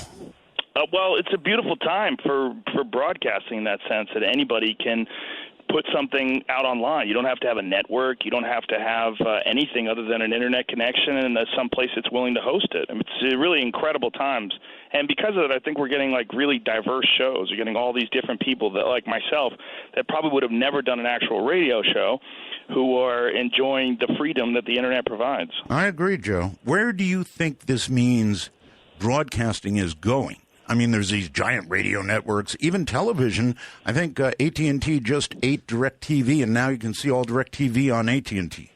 Well, it's a beautiful time for broadcasting in that sense that anybody can put something out online. You don't have to have a network. You don't have to have anything other than an internet connection and some place that's willing to host it. I mean, it's really incredible times. And because of it, I think we're getting like really diverse shows. We're getting all these different people that, like myself, that probably would have never done an actual radio show, who are enjoying the freedom that the internet provides. I agree, Joe. Where do you think this means broadcasting is going? I mean, there's these giant radio networks, even television. I think AT&T just ate DirecTV, and now you can see all DirecTV on AT&T.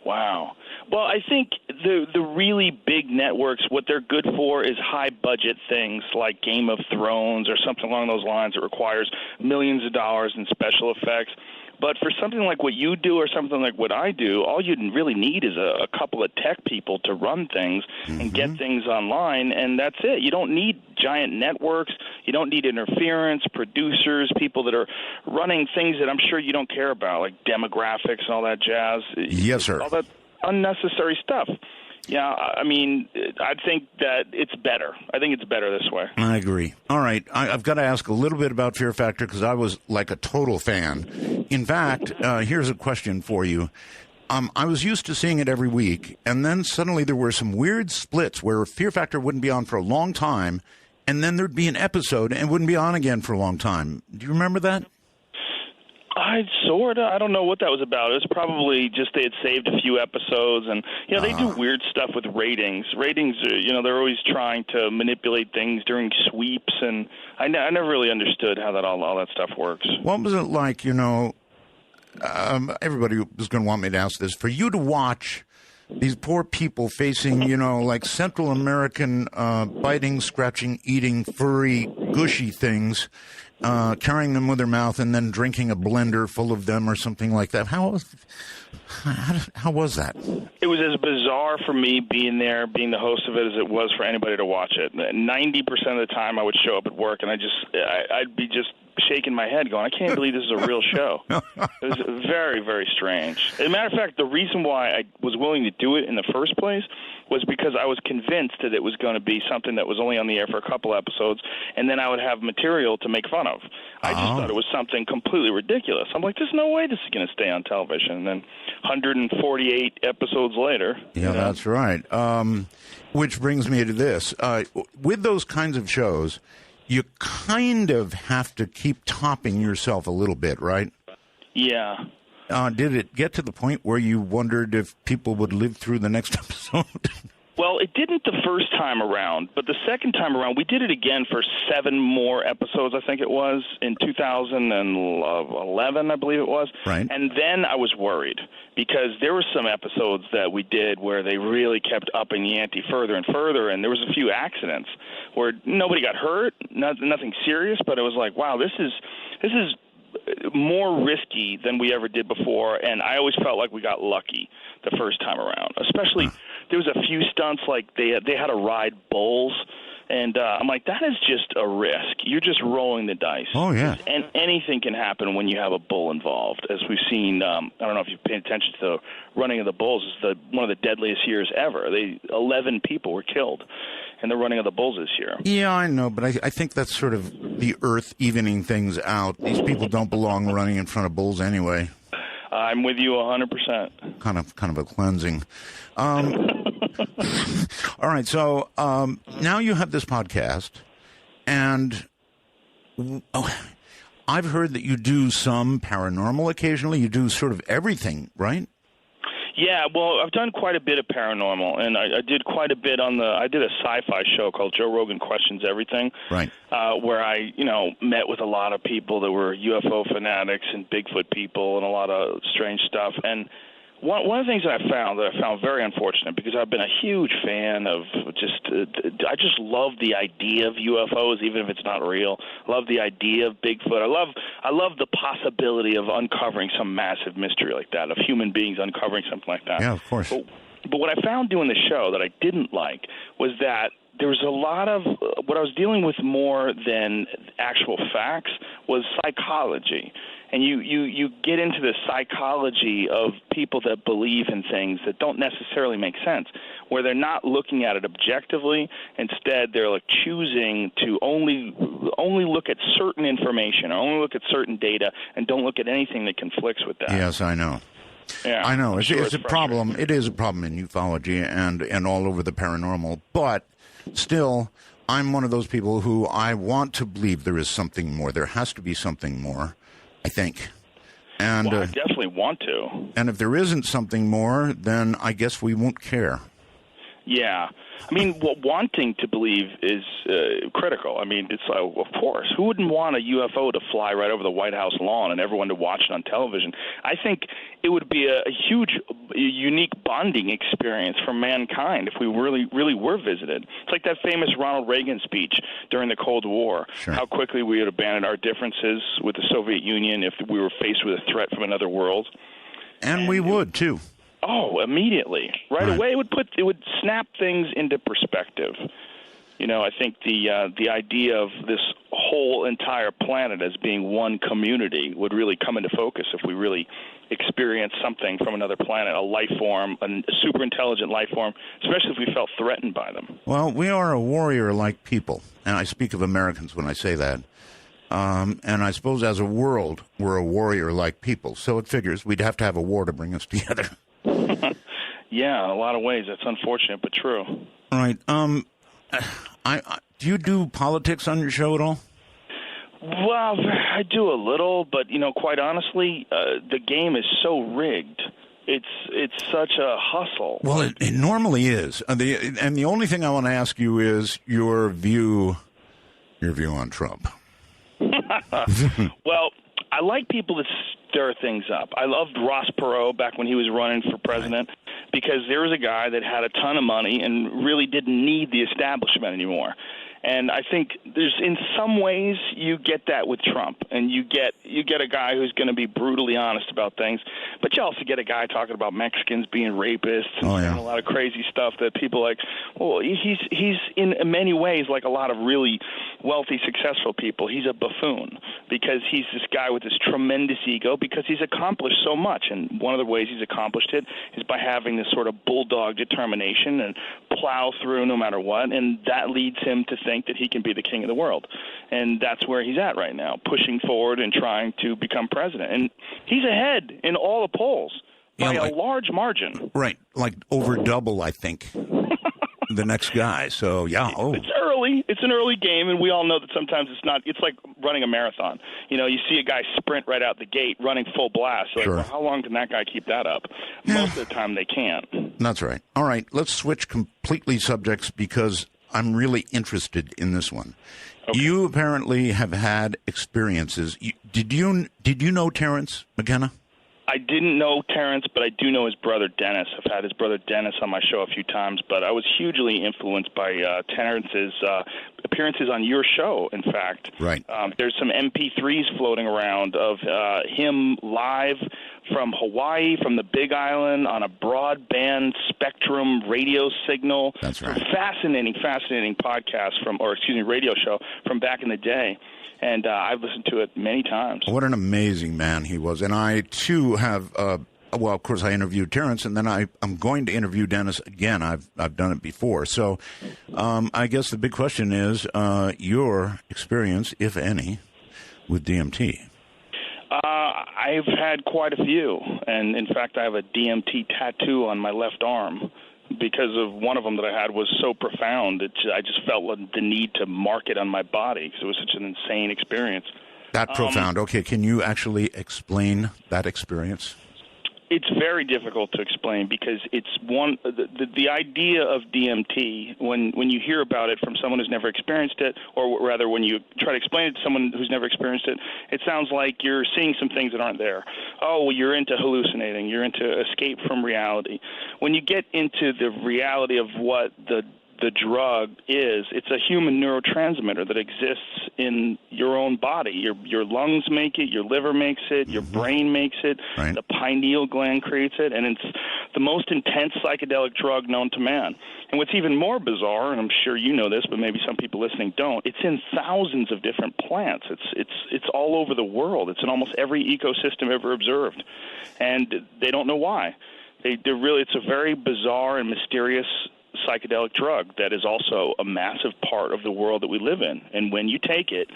Wow. Well, I think the really big networks, what they're good for is high-budget things like Game of Thrones or something along those lines that requires millions of dollars in special effects. But for something like what you do or something like what I do, all you really need is a couple of tech people to run things and get things online, and that's it. You don't need giant networks. You don't need interference, producers, people that are running things that I'm sure you don't care about, like demographics and all that jazz. Yes, sir. All that unnecessary stuff. Yeah, I mean, I think that it's better. I think it's better this way. I agree. All right, I've got to ask a little bit about Fear Factor because I was like a total fan. In fact, here's a question for you. I was used to seeing it every week, and then suddenly there were some weird splits where Fear Factor wouldn't be on for a long time, and then there'd be an episode and it wouldn't be on again for a long time. Do you remember that? I don't know what that was about. It was probably just they had saved a few episodes, and they do weird stuff with ratings. Ratings, they're always trying to manipulate things during sweeps, and I never really understood how that all that stuff works. What was it like? Everybody was going to want me to ask this. For you to watch these poor people facing, like Central American biting, scratching, eating, furry, gushy things. Carrying them with their mouth and then drinking a blender full of them or something like that. How was that? It was as bizarre for me being there, being the host of it, as it was for anybody to watch it. 90% of the time I would show up at work and I'd be just shaking my head going, I can't believe this is a real show. It was very, very strange. As a matter of fact, the reason why I was willing to do it in the first place was because I was convinced that it was going to be something that was only on the air for a couple episodes, and then I would have material to make fun of. I just thought it was something completely ridiculous. I'm like, there's no way this is going to stay on television. And then 148 episodes later. Yeah, that's right. Which brings me to this. With those kinds of shows, you kind of have to keep topping yourself a little bit, right? Yeah. Did it get to the point where you wondered if people would live through the next episode? Well, it didn't the first time around, but the second time around, we did it again for 7 more episodes, I think it was, in 2011, I believe it was. Right. And then I was worried because there were some episodes that we did where they really kept upping the ante further and further, and there was a few accidents where nobody got hurt, nothing serious, but it was like, wow, this is more risky than we ever did before, and I always felt like we got lucky the first time around. Especially, there was a few stunts like they had to ride bulls, and I'm like, that is just a risk. You're just rolling the dice. Oh, yeah. And anything can happen when you have a bull involved, as we've seen. I don't know if you've paid attention to the running of the bulls. It's one of the deadliest years ever. 11 people were killed in the running of the bulls this year. Yeah, I know, but I think that's sort of the earth evening things out. These people don't belong running in front of bulls anyway. I'm with you 100%. Kind of a cleansing. All right, so now you have this podcast, and I've heard that you do some paranormal occasionally. You do sort of everything, right? Yeah, well, I've done quite a bit of paranormal, and I did quite a bit I did a sci-fi show called Joe Rogan Questions Everything, right? Where I, met with a lot of people that were UFO fanatics and Bigfoot people and a lot of strange stuff. And one of the things that I found very unfortunate, because I've been a huge fan of I just love the idea of UFOs, even if it's not real. I love the idea of Bigfoot. I love the possibility of uncovering some massive mystery like that, of human beings uncovering something like that. Yeah, of course. But what I found doing the show that I didn't like was that there was a lot of what I was dealing with more than actual facts was psychology. And you get into the psychology of people that believe in things that don't necessarily make sense, where they're not looking at it objectively. Instead, they're like choosing to only look at certain information, or only look at certain data, and don't look at anything that conflicts with that. Yes, I know. Yeah, I know. It's a problem. It is a problem in ufology and all over the paranormal. But still, I'm one of those people who I want to believe there is something more. There has to be something more, I think. And I definitely want to. And if there isn't something more, then I guess we won't care. Yeah. I mean, wanting to believe is critical. I mean, it's of course. Who wouldn't want a UFO to fly right over the White House lawn and everyone to watch it on television? I think it would be a huge, unique bonding experience for mankind if we really, really were visited. It's like that famous Ronald Reagan speech during the Cold War. Sure. How quickly we would abandon our differences with the Soviet Union if we were faced with a threat from another world. And we would, too. Oh, immediately. Right away, it would snap things into perspective. I think the idea of this whole entire planet as being one community would really come into focus if we really experienced something from another planet, a life form, a super intelligent life form, especially if we felt threatened by them. Well, we are a warrior-like people, and I speak of Americans when I say that. And I suppose as a world, we're a warrior-like people, so it figures we'd have to have a war to bring us together. Yeah, in a lot of ways. That's unfortunate, but true. All right. Do you do politics on your show at all? Well, I do a little, but, quite honestly, the game is so rigged. It's such a hustle. Well, it normally is. And the only thing I want to ask you is your view on Trump. Well, I like people that stir things up. I loved Ross Perot back when he was running for president because there was a guy that had a ton of money and really didn't need the establishment anymore. And I think there's, in some ways, you get that with Trump, and you get a guy who's going to be brutally honest about things, but you also get a guy talking about Mexicans being rapists and saying a lot of crazy stuff that people like. Well, he's in many ways like a lot of really wealthy, successful people. He's a buffoon because he's this guy with this tremendous ego because he's accomplished so much, and one of the ways he's accomplished it is by having this sort of bulldog determination and plow through no matter what, and that leads him to think that he can be the king of the world. And that's where he's at right now, pushing forward and trying to become president. And he's ahead in all the polls by a large margin. Right, like over double, I think, the next guy. So, yeah. It's early an early game, and we all know that sometimes it's not. It's like running a marathon. You know, you see a guy sprint right out the gate, running full blast. You're like, well, how long can that guy keep that up? Most of the time, they can't. That's right. All right, let's switch completely subjects because I'm really interested in this one. Okay. You apparently have had experiences. Did you know Terrence McKenna? I didn't know Terrence, but I do know his brother Dennis. I've had his brother Dennis on my show a few times, but I was hugely influenced by Terrence's appearances on your show, in fact. Right. There's some MP3s floating around of him live from Hawaii, from the Big Island, on a broadband spectrum radio signal. That's right. Fascinating podcast radio show from back in the day. And I've listened to it many times. What an amazing man he was. And I, too, have, of course, I interviewed Terrence, and then I'm going to interview Dennis again. I've done it before. So I guess the big question is your experience, if any, with DMT. I've had quite a few. And, in fact, I have a DMT tattoo on my left arm. Because of one of them that I had was so profound that I just felt the need to mark it on my body because it was such an insane experience. That profound. Okay, can you actually explain that experience? It's very difficult to explain because it's the idea of DMT, when you hear about it from someone who's never experienced it, or rather when you try to explain it to someone who's never experienced it, it sounds like you're seeing some things that aren't there. Oh, well, you're into hallucinating. You're into escape from reality. When you get into the reality of what the drug is, it's a human neurotransmitter that exists in your own body. Your lungs make it, your liver makes it, your brain makes it, the pineal gland creates it, and it's the most intense psychedelic drug known to man. And what's even more bizarre, and I'm sure you know this, but maybe some people listening don't, it's in thousands of different plants. It's all over the world. It's in almost every ecosystem ever observed, and they don't know why. It's a very bizarre and mysterious psychedelic drug that is also a massive part of the world that we live in. And when you take it,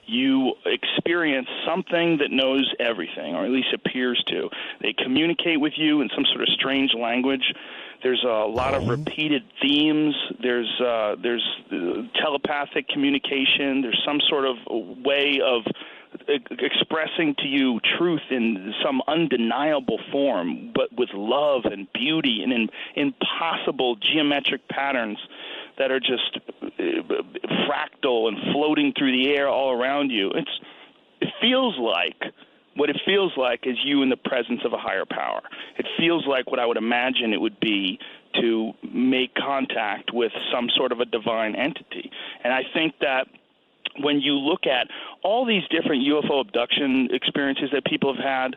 you experience something that knows everything, or at least appears to. They communicate with you in some sort of strange language. There's a lot of repeated themes. There's telepathic communication. There's some sort of way of expressing to you truth in some undeniable form, but with love and beauty and in impossible geometric patterns that are just fractal and floating through the air all around you. What it feels like is you in the presence of a higher power. It feels like what I would imagine it would be to make contact with some sort of a divine entity. And I think that when you look at all these different UFO abduction experiences that people have had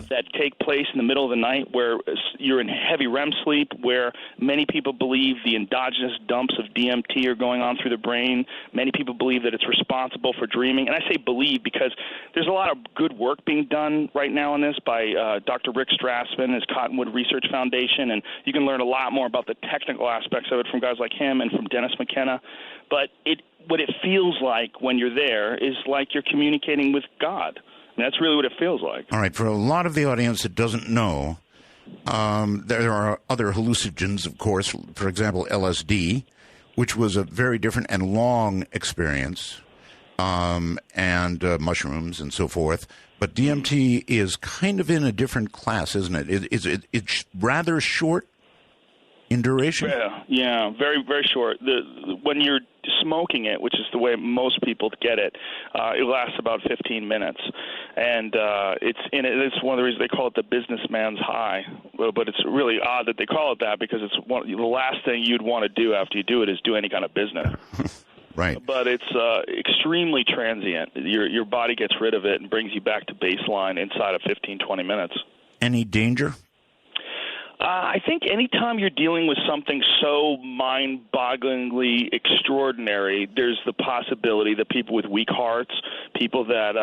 that take place in the middle of the night where you're in heavy REM sleep, where many people believe the endogenous dumps of DMT are going on through the brain. Many people believe that it's responsible for dreaming. And I say believe because there's a lot of good work being done right now on this by Dr. Rick Strassman, his Cottonwood Research Foundation, and you can learn a lot more about the technical aspects of it from guys like him and from Dennis McKenna. But what it feels like when you're there is like you're communicating with God. And that's really what it feels like. All right. For a lot of the audience that doesn't know, there are other hallucinogens, of course. For example, LSD, which was a very different and long experience, and mushrooms and so forth. But DMT is kind of in a different class, isn't it? It's rather short in duration? Yeah, very, very short. When you're smoking it, which is the way most people get it, it lasts about 15 minutes. And it's one of the reasons they call it the businessman's high. But it's really odd that they call it that because it's the last thing you'd want to do after you do it is do any kind of business. Right. But it's extremely transient. Your body gets rid of it and brings you back to baseline inside of 15, 20 minutes. Any danger? I think anytime you're dealing with something so mind-bogglingly extraordinary, there's the possibility that people with weak hearts, people that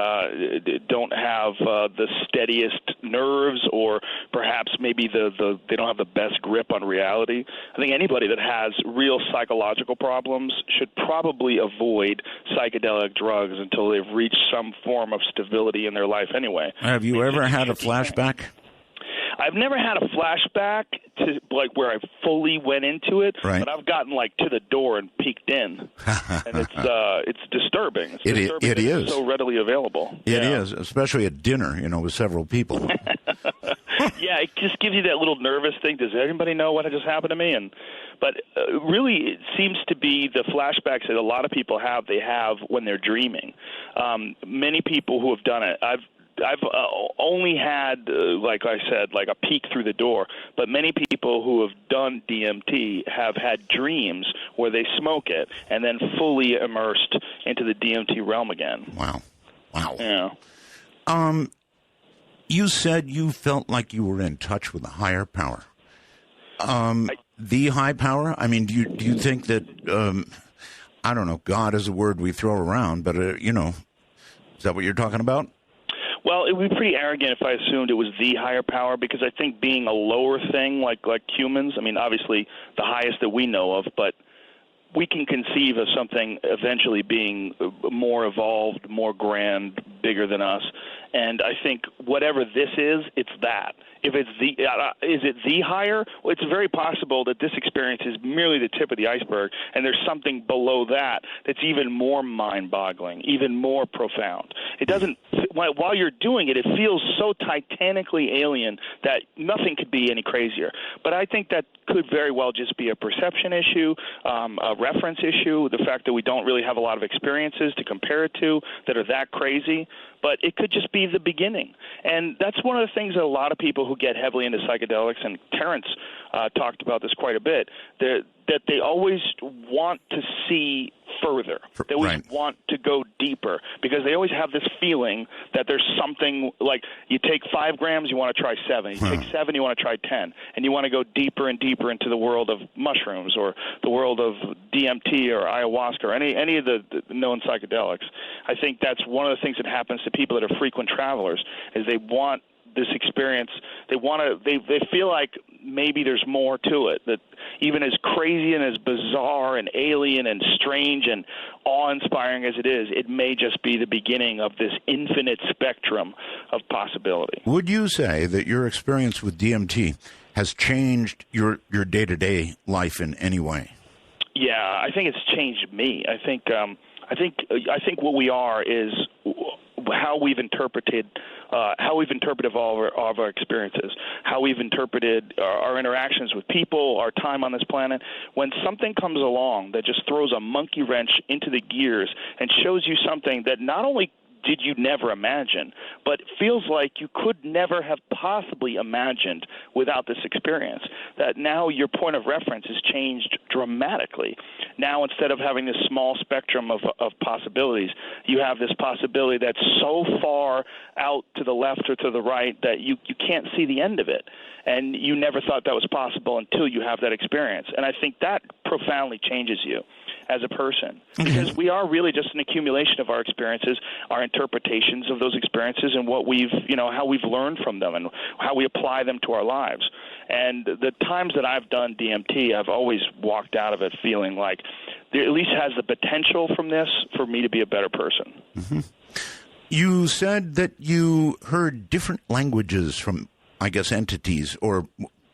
don't have the steadiest nerves, or perhaps maybe they don't have the best grip on reality. I think anybody that has real psychological problems should probably avoid psychedelic drugs until they've reached some form of stability in their life anyway. Have you ever had a flashback? I've never had a flashback to like where I fully went into it, but I've gotten like to the door and peeked in, and it's disturbing. It's disturbing it is it's so readily available. It is, especially at dinner, with several people. Yeah, it just gives you that little nervous thing. Does anybody know what just happened to me? But really, it seems to be the flashbacks that a lot of people have. They have when they're dreaming. Many people who have done it, I've only had, like I said, like a peek through the door. But many people who have done DMT have had dreams where they smoke it and then fully immersed into the DMT realm again. Wow. Yeah. You said you felt like you were in touch with a higher power. The high power? I mean, do you think that, I don't know, God is a word we throw around, but, is that what you're talking about? Well, it would be pretty arrogant if I assumed it was the higher power, because I think being a lower thing like humans, I mean, obviously the highest that we know of, but we can conceive of something eventually being more evolved, more grand, bigger than us. And I think whatever this is, it's that. If it's is it the higher? Well, it's very possible that this experience is merely the tip of the iceberg, and there's something below that that's even more mind-boggling, even more profound. It doesn't. While you're doing it, it feels so titanically alien that nothing could be any crazier. But I think that could very well just be a perception issue, a reference issue, the fact that we don't really have a lot of experiences to compare it to that are that crazy. But it could just be the beginning. And that's one of the things that a lot of people who get heavily into psychedelics, and Terrence talked about this quite a bit, that they always want to see further. They always want to go deeper, because they always have this feeling that there's something, like you take 5 grams, you want to try 7. You take 7, you want to try 10. And you want to go deeper and deeper into the world of mushrooms or the world of DMT or ayahuasca or any of the known psychedelics. I think that's one of the things that happens to people that are frequent travelers, is they want this experience. They feel like maybe there's more to it, that even as crazy and as bizarre and alien and strange and awe-inspiring as it is, it may just be the beginning of this infinite spectrum of possibility. Would you say that your experience with DMT has changed your day-to-day life in any way? Yeah, I think it's changed me. I think what we are is how we've interpreted all of our experiences, how we've interpreted our interactions with people, our time on this planet. When something comes along that just throws a monkey wrench into the gears and shows you something that not only did you never imagine, but feels like you could never have possibly imagined without this experience, that now your point of reference has changed dramatically. Now, instead of having this small spectrum of possibilities, you have this possibility that's so far out to the left or to the right that you can't see the end of it. And you never thought that was possible until you have that experience. And I think that profoundly changes you as a person, because we are really just an accumulation of our experiences, our interpretations of those experiences, and what we've, how we've learned from them and how we apply them to our lives. And the times that I've done DMT, I've always walked out of it feeling like there at least has the potential from this for me to be a better person. Mm-hmm. You said that you heard different languages from, I guess, entities or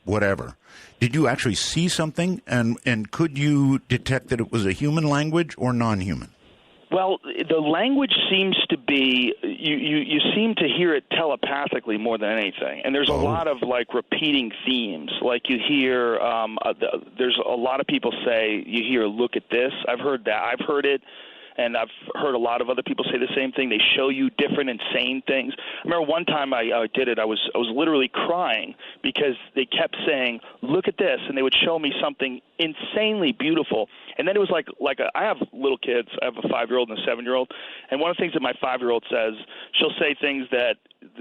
whatever. Did you actually see something, and could you detect that it was a human language or non-human? Well, the language seems to be, you seem to hear it telepathically more than anything. And there's a lot of, repeating themes. Like you hear, there's a lot of people say, you hear, look at this. I've heard that. I've heard it. And I've heard a lot of other people say the same thing. They show you different insane things. I remember one time I did it, I was literally crying because they kept saying, look at this, and they would show me something insanely beautiful. And then it was like I have little kids. I have a 5-year-old and a 7-year-old. And one of the things that my 5-year-old says, she'll say things that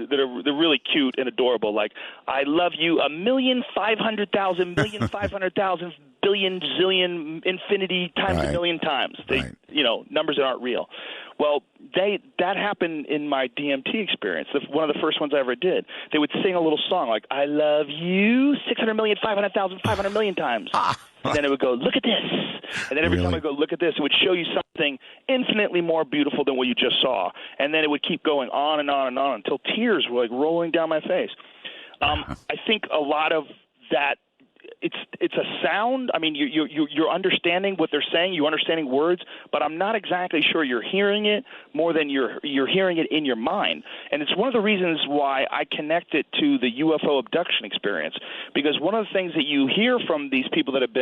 they're really cute and adorable, like, I love you 1,500,000, 1,500,000, billion, zillion, infinity times a million times. Numbers that aren't real. Well, that happened in my DMT experience. One of the first ones I ever did. They would sing a little song like, I love you 600,500,000, 500 million times. And then it would go, look at this. And then every time I go, look at this, it would show you something infinitely more beautiful than what you just saw. And then it would keep going on and on and on until tears were rolling down my face. I think a lot of that, it's a sound. I mean, you're understanding what they're saying. You're understanding words, but I'm not exactly sure you're hearing it more than you're hearing it in your mind. And it's one of the reasons why I connect it to the UFO abduction experience, because one of the things that you hear from these people that have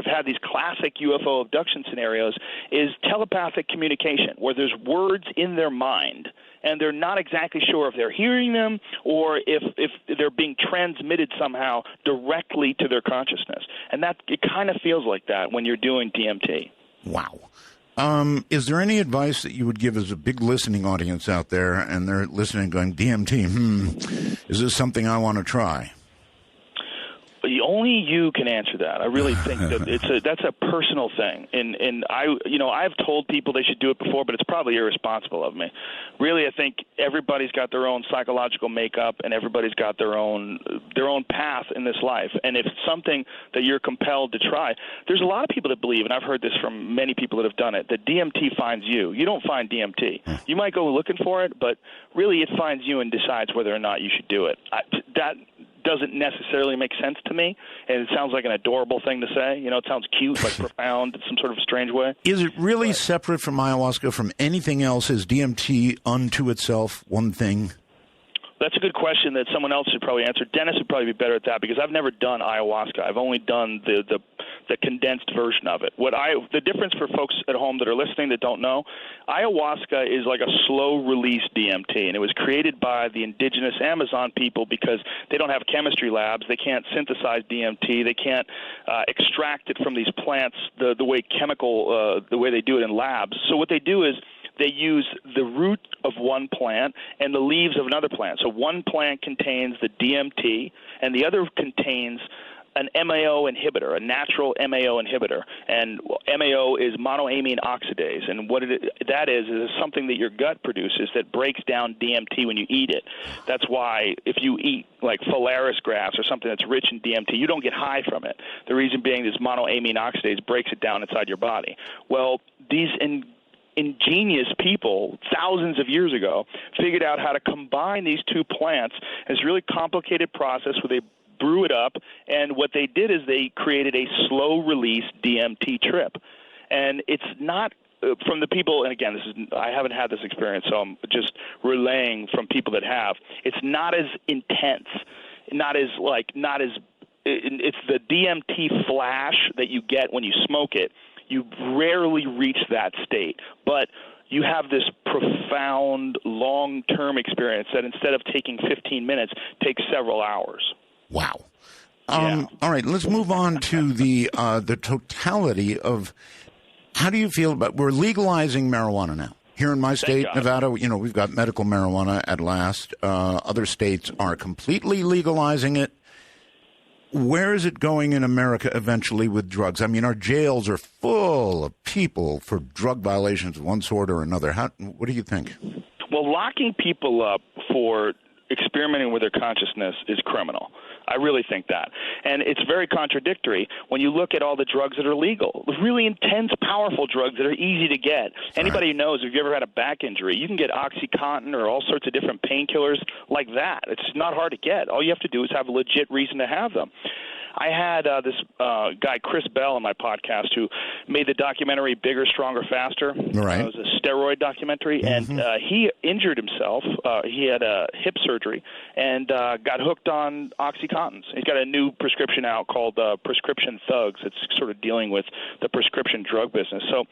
had these classic UFO abduction scenarios is telepathic communication, where there's words in their mind, and they're not exactly sure if they're hearing them or if they're being transmitted somehow directly to their consciousness. And that it kind of feels like that when you're doing DMT. Wow. Is there any advice that you would give as a big listening audience out there, and they're listening going, DMT, is this something I want to try? Only you can answer that. I really think that that's a personal thing, and I've told people they should do it before, but it's probably irresponsible of me. Really, I think everybody's got their own psychological makeup, and everybody's got their own path in this life. And if it's something that you're compelled to try, there's a lot of people that believe, and I've heard this from many people that have done it, that DMT finds you. You don't find DMT. You might go looking for it, but really it finds you and decides whether or not you should do it. That doesn't necessarily make sense to me, and it sounds like an adorable thing to say. It sounds cute, like profound in some sort of strange way. Is it really separate from ayahuasca from anything else? Is DMT unto itself one thing? That's a good question that someone else should probably answer. Dennis would probably be better at that, because I've never done ayahuasca. I've only done the condensed version of it. The difference for folks at home that are listening that don't know, ayahuasca is like a slow-release DMT, and it was created by the indigenous Amazon people because they don't have chemistry labs. They can't synthesize DMT. They can't extract it from these plants the way the way they do it in labs. So what they do is they use the root of one plant and the leaves of another plant. So one plant contains the DMT, and the other contains an MAO inhibitor, a natural MAO inhibitor. And MAO is monoamine oxidase. And what that is something that your gut produces that breaks down DMT when you eat it. That's why if you eat like phalaris grass or something that's rich in DMT, you don't get high from it. The reason being this monoamine oxidase breaks it down inside your body. Well, these ingenious people thousands of years ago figured out how to combine these two plants. It's a really complicated process where they brew it up, and what they did is they created a slow-release DMT trip. And it's not from the people, and again, I haven't had this experience, so I'm just relaying from people that have. It's not as intense, it's the DMT flash that you get when you smoke it. You rarely reach that state, but you have this profound long-term experience that instead of taking 15 minutes, takes several hours. Wow. All right, let's move on to the totality of how do you feel about, we're legalizing marijuana now. Here in my state, Nevada, we've got medical marijuana at last. Other states are completely legalizing it. Where is it going in America eventually with drugs? I mean, our jails are full of people for drug violations of one sort or another. What do you think? Well, locking people up for experimenting with their consciousness is criminal. I really think that. And it's very contradictory when you look at all the drugs that are legal. Really intense, powerful drugs that are easy to get. Anybody who knows, if you ever had a back injury, you can get OxyContin or all sorts of different painkillers like that. It's not hard to get. All you have to do is have a legit reason to have them. I had this guy, Chris Bell, on my podcast who made the documentary Bigger, Stronger, Faster. Right. It was a steroid documentary, and he injured himself. He had a hip surgery and got hooked on OxyContins. He's got a new prescription out called Prescription Thugs. It's sort of dealing with the prescription drug business. So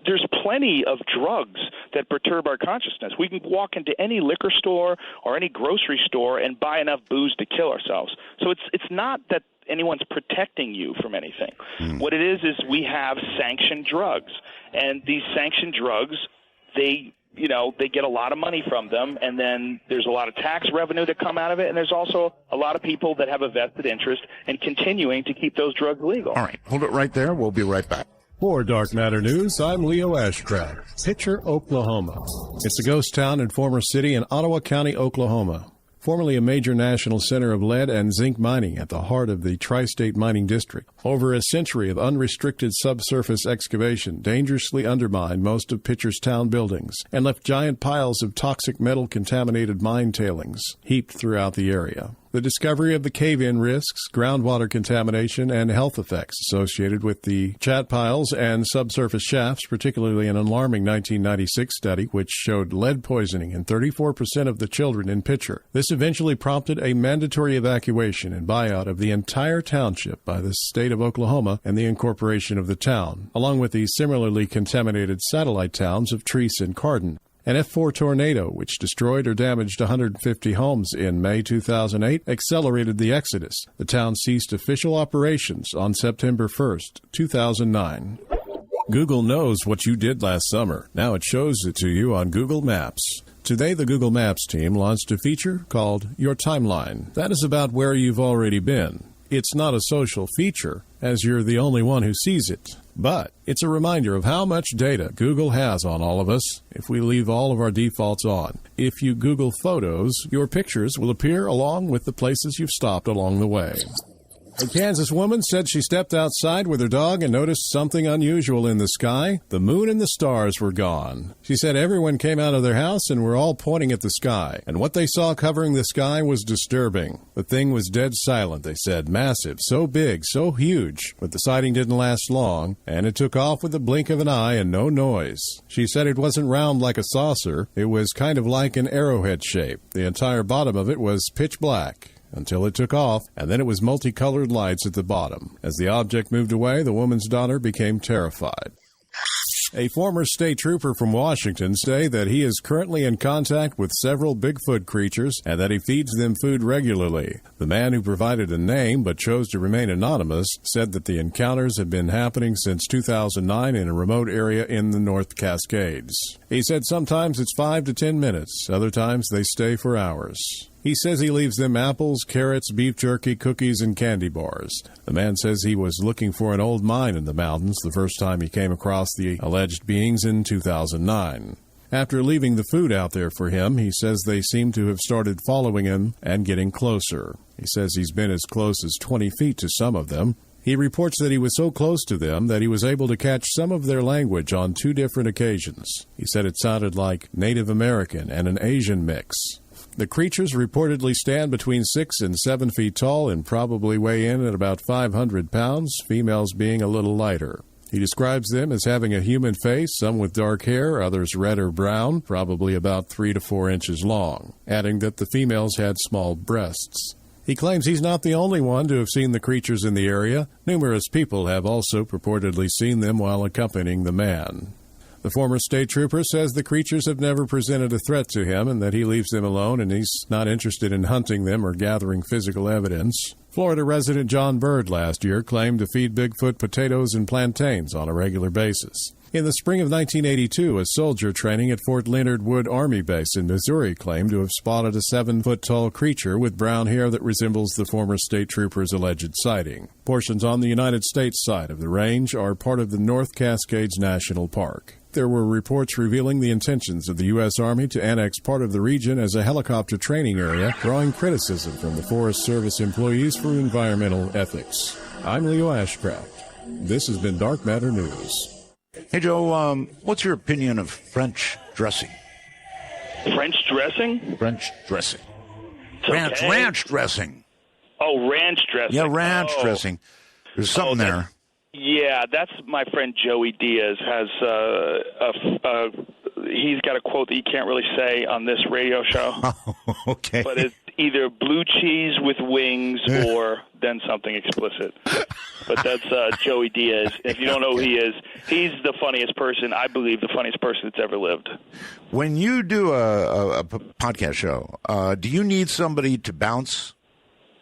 there's plenty of drugs that perturb our consciousness. We can walk into any liquor store or any grocery store and buy enough booze to kill ourselves. So it's not that anyone's protecting you from anything. What it is we have sanctioned drugs, and these sanctioned drugs, they get a lot of money from them, and then there's a lot of tax revenue that come out of it, and there's also a lot of people that have a vested interest in continuing to keep those drugs legal. All right, hold it right there. We'll be right back. For Dark Matter News, I'm Leo Ashcraft, Pitcher, Oklahoma. It's a ghost town and former city in Ottawa County, Oklahoma. formerly a major national center of lead and zinc mining at the heart of the Tri-State Mining District. Over a century of unrestricted subsurface excavation dangerously undermined most of Pitcher's town buildings and left giant piles of toxic metal-contaminated mine tailings heaped throughout the area. The discovery of the cave-in risks, groundwater contamination, and health effects associated with the chat piles and subsurface shafts, particularly an alarming 1996 study which showed lead poisoning in 34% of the children in Pitcher. This eventually prompted a mandatory evacuation and buyout of the entire township by the state of Oklahoma and the incorporation of the town, along with the similarly contaminated satellite towns of Treese and Cardin. An F4 tornado, which destroyed or damaged 150 homes in May 2008, accelerated the exodus. The town ceased official operations on September 1st, 2009. Google knows what you did last summer. Now it shows it to you on Google Maps. Today, the Google Maps team launched a feature called Your Timeline. That is about where you've already been. It's not a social feature, as you're the only one who sees it. But it's a reminder of how much data Google has on all of us if we leave all of our defaults on. If you Google Photos, your pictures will appear along with the places you've stopped along the way. A Kansas woman said she stepped outside with her dog and noticed something unusual in the sky. The moon and the stars were gone. She said everyone came out of their house and were all pointing at the sky, and what they saw covering the sky was disturbing. The thing was dead silent, they said, massive, so big, so huge. But the sighting didn't last long, and it took off with the blink of an eye and no noise. She said it wasn't round like a saucer. It was kind of like an arrowhead shape. The entire bottom of it was pitch black until it took off, and then it was multicolored lights at the bottom. As the object moved away, the woman's daughter became terrified. A former state trooper from Washington says that he is currently in contact with several Bigfoot creatures and that he feeds them food regularly. The man, who provided a name but chose to remain anonymous, said that the encounters have been happening since 2009 in a remote area in the North Cascades. He said sometimes it's 5 to 10 minutes, other times they stay for hours. He says he leaves them apples, carrots, beef jerky, cookies, and candy bars. The man says he was looking for an old mine in the mountains the first time he came across the alleged beings in 2009. After leaving the food out there for him, he says they seem to have started following him and getting closer. He says he's been as close as 20 feet to some of them. He reports that he was so close to them that he was able to catch some of their language on 2 different occasions. He said it sounded like Native American and an Asian mix. The creatures reportedly stand between 6 and 7 feet tall and probably weigh in at about 500 pounds, females being a little lighter. He describes them as having a human face, some with dark hair, others red or brown, probably about 3 to 4 inches long, adding that the females had small breasts. He claims he's not the only one to have seen the creatures in the area. Numerous people have also purportedly seen them while accompanying the man. The former state trooper says the creatures have never presented a threat to him and that he leaves them alone and he's not interested in hunting them or gathering physical evidence. Florida resident John Bird last year claimed to feed Bigfoot potatoes and plantains on a regular basis. In the spring of 1982, a soldier training at Fort Leonard Wood Army Base in Missouri claimed to have spotted a 7-foot-tall creature with brown hair that resembles the former state trooper's alleged sighting. Portions on the United States side of the range are part of the North Cascades National Park. There were reports revealing the intentions of the U.S. Army to annex part of the region as a helicopter training area, drawing criticism from the Forest Service employees for environmental ethics. I'm Leo Ashcraft. This has been Dark Matter News. Hey, Joe, what's your opinion of French dressing? French dressing? French dressing. Ranch dressing. Oh, ranch dressing. Yeah, ranch dressing. There's something there. Yeah, that's my friend Joey Diaz has he's got a quote that you can't really say on this radio show. Oh, okay. But it's either blue cheese with wings or then something explicit. But that's Joey Diaz. If you don't know who he is, he's the funniest person, I believe, the funniest person that's ever lived. When you do a podcast show, do you need somebody to bounce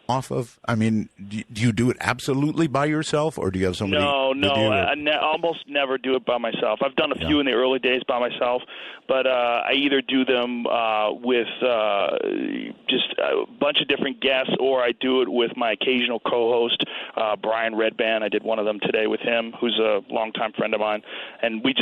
off of? I mean, do you do it absolutely by yourself, or do you have somebody? No, I almost never do it by myself. I've done a few in the early days by myself, but I either do them with just a bunch of different guests, or I do it with my occasional co-host, Brian Redband. I did one of them today with him, who's a longtime friend of mine, and we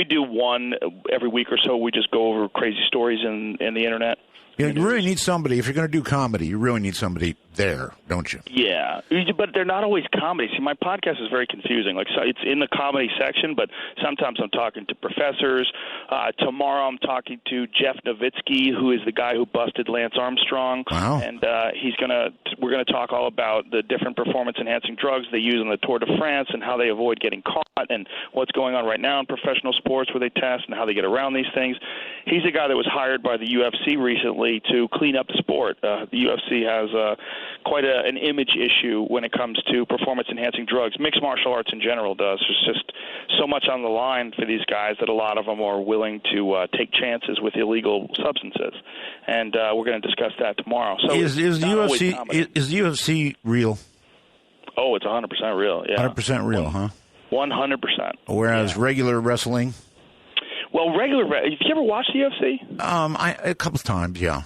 do one every week or so. We just go over crazy stories in the internet. Yeah, you really need somebody. If you're going to do comedy, you really need somebody there, don't you? Yeah, but they're not always comedy. See, my podcast is very confusing. Like, so it's in the comedy section, but sometimes I'm talking to professors. Tomorrow I'm talking to Jeff Nowitzki, who is the guy who busted Lance Armstrong. Wow. And we're gonna talk all about the different performance-enhancing drugs they use on the Tour de France and how they avoid getting caught, and what's going on right now in professional sports where they test and how they get around these things. He's a guy that was hired by the UFC recently to clean up the sport. The UFC has quite an image issue when it comes to performance-enhancing drugs. Mixed martial arts in general does. There's just so much on the line for these guys that a lot of them are willing to take chances with illegal substances. And we're going to discuss that tomorrow. So is the UFC real? Oh, it's 100% real, yeah. 100% real, huh? 100%. Whereas regular wrestling? Well, have you ever watched the UFC? A couple of times, yeah.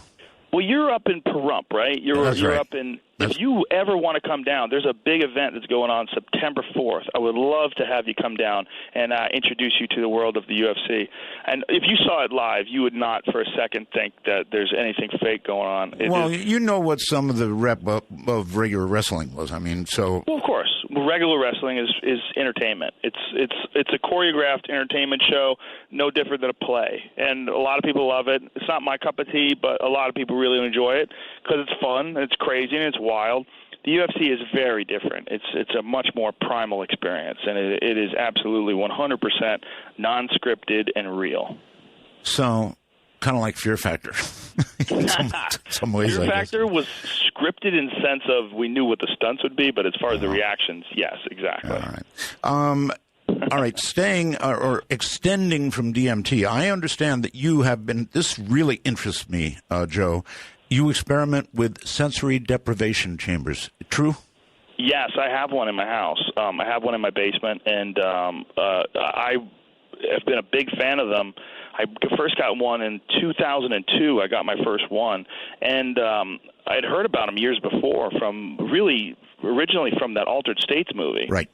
Well, you're up in Pahrump, right? You're right. up in. If you ever want to come down, there's a big event that's going on September 4th. I would love to have you come down and introduce you to the world of the UFC. And if you saw it live, you would not for a second think that there's anything fake going on. You know what some of the rep of regular wrestling was. I mean, so. Well, of course. Regular wrestling is entertainment. It's a choreographed entertainment show, no different than a play. And a lot of people love it. It's not my cup of tea, but a lot of people really enjoy it because it's fun, and it's crazy, and it's wild. The UFC is very different. It's a much more primal experience, and it is absolutely 100% non-scripted and real. So, kind of like Fear Factor. in some ways, Fear Factor was scripted in the sense of we knew what the stunts would be, but as far as the reactions, yes, exactly. All right. All right, staying or extending from DMT, I understand that you have been, this really interests me, Joe, you experiment with sensory deprivation chambers. True? Yes, I have one in my house. I have one in my basement, and I have been a big fan of them. I first got one in 2002. I got my first one, and I had heard about them years before originally from that Altered States movie. Right.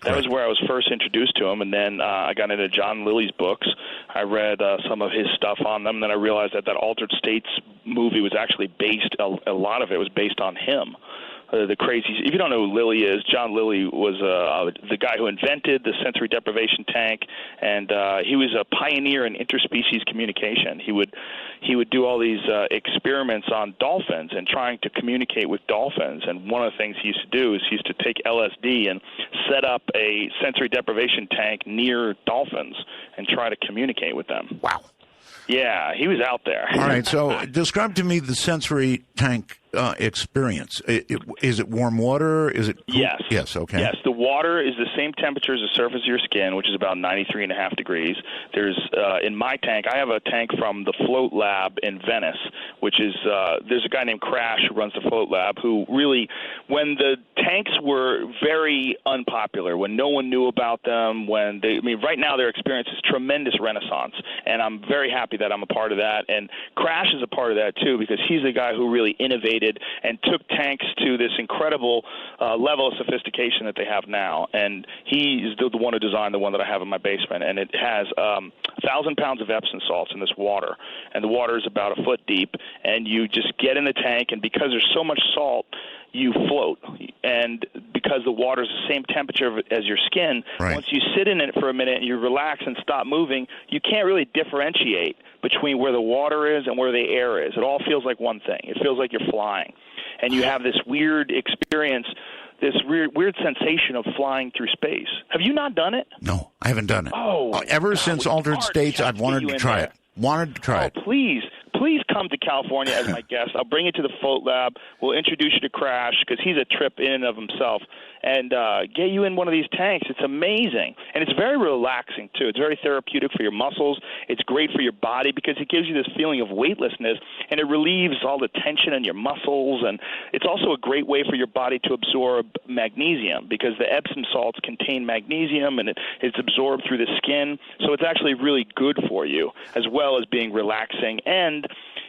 That was where I was first introduced to him, and then I got into John Lilly's books. I read some of his stuff on them, and then I realized that Altered States movie was actually based, a lot of it was based on him. The crazy. If you don't know who Lilly is, John Lilly was the guy who invented the sensory deprivation tank, and he was a pioneer in interspecies communication. He would do all these experiments on dolphins and trying to communicate with dolphins. And one of the things he used to do is he used to take LSD and set up a sensory deprivation tank near dolphins and try to communicate with them. Wow. Yeah, he was out there. All right, so describe to me the sensory tank experience. Is it warm water? Is it cool? Yes. Yes, okay. Yes, the water is the same temperature as the surface of your skin, which is about 93.5 degrees. There's in my tank, I have a tank from the Float Lab in Venice, which is there's a guy named Crash who runs the Float Lab who really, when the tanks were very unpopular, when no one knew about them, right now their experience is tremendous renaissance, and I'm very happy that I'm a part of that. And Crash is a part of that too, because he's the guy who really innovated and took tanks to this incredible level of sophistication that they have now. And he is the one who designed the one that I have in my basement, and it has 1,000 pounds of Epsom salts in this water, and the water is about a foot deep, and you just get in the tank, and because there's so much salt, you float. And because the water is the same temperature as your skin, once you sit in it for a minute and you relax and stop moving, you can't really differentiate between where the water is and where the air is. It all feels like one thing. It feels like you're flying. And you have this weird experience, this weird sensation of flying through space. Have you not done it? No, I haven't done it. Oh, ever since Altered States, I've wanted to try it. Please come to California as my guest. I'll bring you to the Float Lab. We'll introduce you to Crash because he's a trip in and of himself. and get you in one of these tanks. It's amazing. And it's very relaxing, too. It's very therapeutic for your muscles. It's great for your body because it gives you this feeling of weightlessness, and it relieves all the tension in your muscles. And it's also a great way for your body to absorb magnesium because the Epsom salts contain magnesium, and it's absorbed through the skin. So it's actually really good for you, as well as being relaxing. And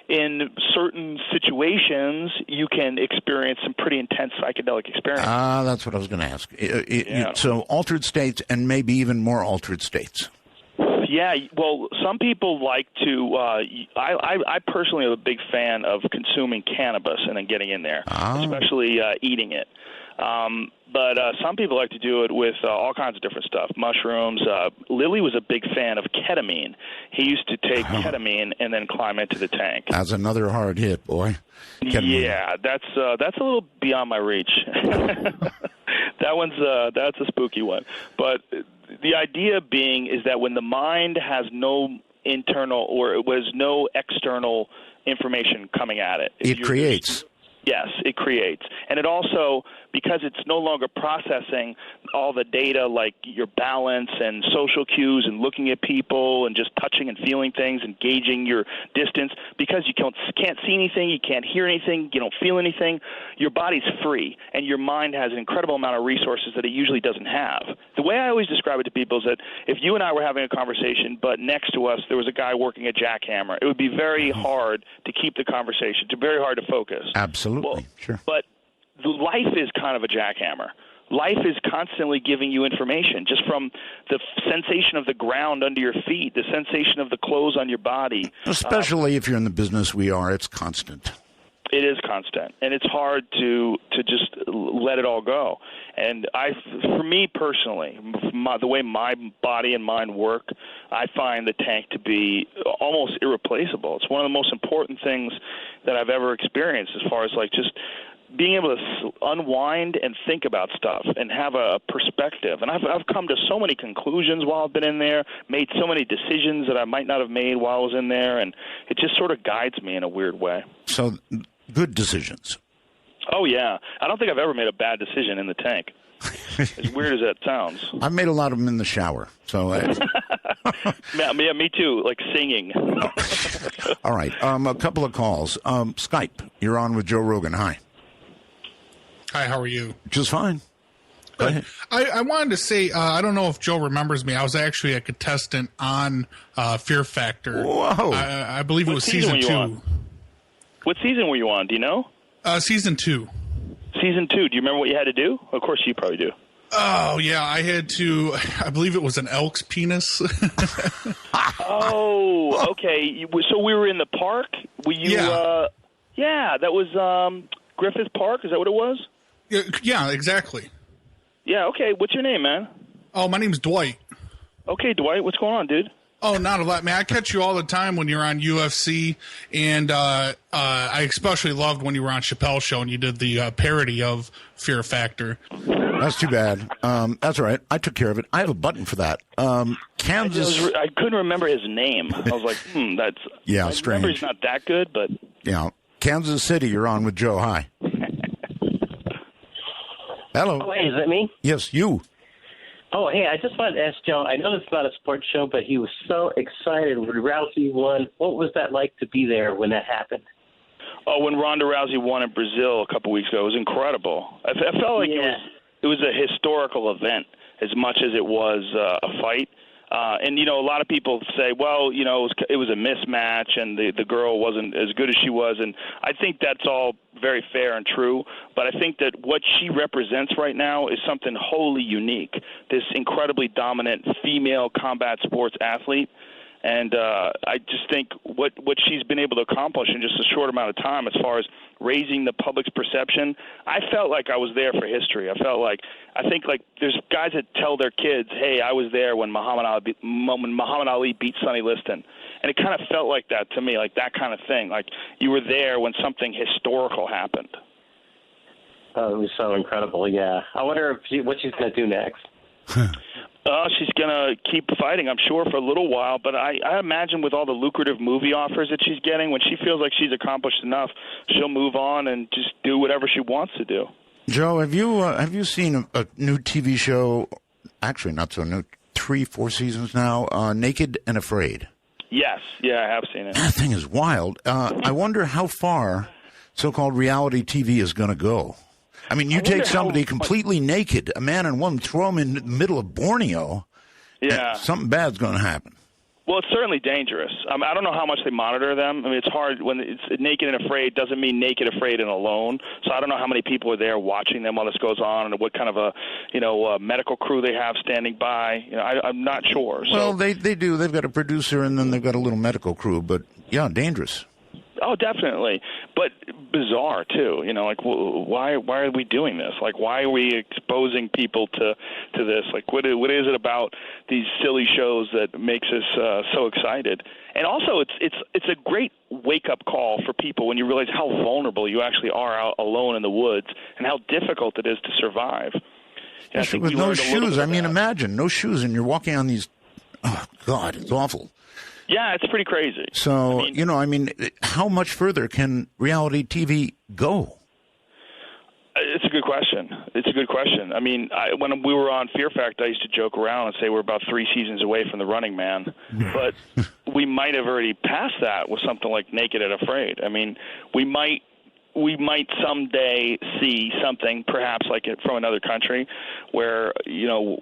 in certain situations, you can experience some pretty intense psychedelic experiences. That's what I was going to ask. So altered states and maybe even more altered states. Yeah, well, some people like to. I personally am a big fan of consuming cannabis and then getting in there, especially eating it. But some people like to do it with all kinds of different stuff, mushrooms. Lily was a big fan of ketamine. He used to take ketamine and then climb into the tank. That's another hard hit, boy. Ketamine. Yeah, that's a little beyond my reach. That's a spooky one. But the idea being is that when the mind has no internal or was no external information coming at it, it creates. Yes, it creates. And it also, because it's no longer processing all the data like your balance and social cues and looking at people and just touching and feeling things and gauging your distance, because you can't see anything, you can't hear anything, you don't feel anything, your body's free and your mind has an incredible amount of resources that it usually doesn't have. The way I always describe it to people is that if you and I were having a conversation, but next to us there was a guy working a jackhammer, it would be very hard to keep the conversation. It's very hard to focus. Absolutely. Well, sure. But life is kind of a jackhammer. Life is constantly giving you information just from the sensation of the ground under your feet, the sensation of the clothes on your body. Especially if you're in the business we are, it's constant. It is constant, and it's hard to just let it all go. And for me personally, the way my body and mind work, I find the tank to be almost irreplaceable. It's one of the most important things that I've ever experienced as far as like just being able to unwind and think about stuff and have a perspective. And I've come to so many conclusions while I've been in there, made so many decisions that I might not have made while I was in there, and it just sort of guides me in a weird way. So good decisions. Oh, yeah. I don't think I've ever made a bad decision in the tank. As weird as that sounds. I've made a lot of them in the shower. So, yeah, me too, like singing. All right. A couple of calls. Skype, you're on with Joe Rogan. Hi. Hi, how are you? Just fine. Go ahead. I wanted to say, I don't know if Joe remembers me. I was actually a contestant on Fear Factor. Whoa. I believe it was season 2. What season were you on? Do you know? Season 2. Season 2. Do you remember what you had to do? Of course you probably do. Oh, yeah. I had to, I believe it was an elk's penis. Oh, okay. So we were in the park? Were you, yeah, that was Griffith Park. Is that what it was? Yeah, exactly. Yeah, okay. What's your name, man? Oh, my name's Dwight. Okay, Dwight. What's going on, dude? Oh, not a lot, man. I catch you all the time when you're on UFC, and I especially loved when you were on Chappelle's show and you did the parody of Fear Factor. That's too bad. That's all right. I took care of it. I have a button for that. Kansas. I couldn't remember his name. I was like, that's... Yeah, strange. Memory's not that good, but... Yeah. Kansas City, you're on with Joe. Hi. Hello. Oh, hey, is that me? Yes, you. Oh, hey, I just wanted to ask Joe, I know it's not a sports show, but he was so excited when Rousey won. What was that like to be there when that happened? Oh, when Ronda Rousey won in Brazil a couple weeks ago, it was incredible. I felt like it was a historical event as much as it was a fight. And, you know, a lot of people say, well, you know, it was a mismatch and the girl wasn't as good as she was. And I think that's all very fair and true. But I think that what she represents right now is something wholly unique, this incredibly dominant female combat sports athlete. And I just think what she's been able to accomplish in just a short amount of time as far as raising the public's perception, I felt like I was there for history. I think there's guys that tell their kids, hey, I was there when Muhammad Ali beat Sonny Liston. And it kind of felt like that to me, like that kind of thing. Like you were there when something historical happened. Oh, it was so incredible, yeah. I wonder what she's going to do next. She's going to keep fighting, I'm sure, for a little while. But I imagine with all the lucrative movie offers that she's getting, when she feels like she's accomplished enough, she'll move on and just do whatever she wants to do. Joe, have you seen a new TV show? Actually, not so new. 3-4 seasons now. Naked and Afraid. Yes, yeah, I have seen it. That thing is wild. I wonder how far so-called reality TV is going to go. I mean, you take somebody completely naked, a man and woman, throw them in the middle of Borneo. Yeah, something bad's going to happen. Well, it's certainly dangerous. I don't know how much they monitor them. I mean, it's hard when it's naked and afraid doesn't mean naked, afraid, and alone. So I don't know how many people are there watching them while this goes on, and what kind of a medical crew they have standing by. I'm not sure. So. Well, they do. They've got a producer, and then they've got a little medical crew. But yeah, dangerous. Oh, definitely, but bizarre too. Like why are we doing this? Like, why are we exposing people to this? Like, what is it about these silly shows that makes us so excited? And also, it's a great wake up call for people when you realize how vulnerable you actually are out alone in the woods and how difficult it is to survive. With no shoes. I mean, imagine no shoes, and you're walking on these. Oh God, it's awful. Yeah, it's pretty crazy. So, how much further can reality TV go? It's a good question. I mean, when we were on Fear Factor, I used to joke around and say we're about 3 seasons away from The Running Man. But we might have already passed that with something like Naked and Afraid. I mean, we might someday see something perhaps like it from another country where,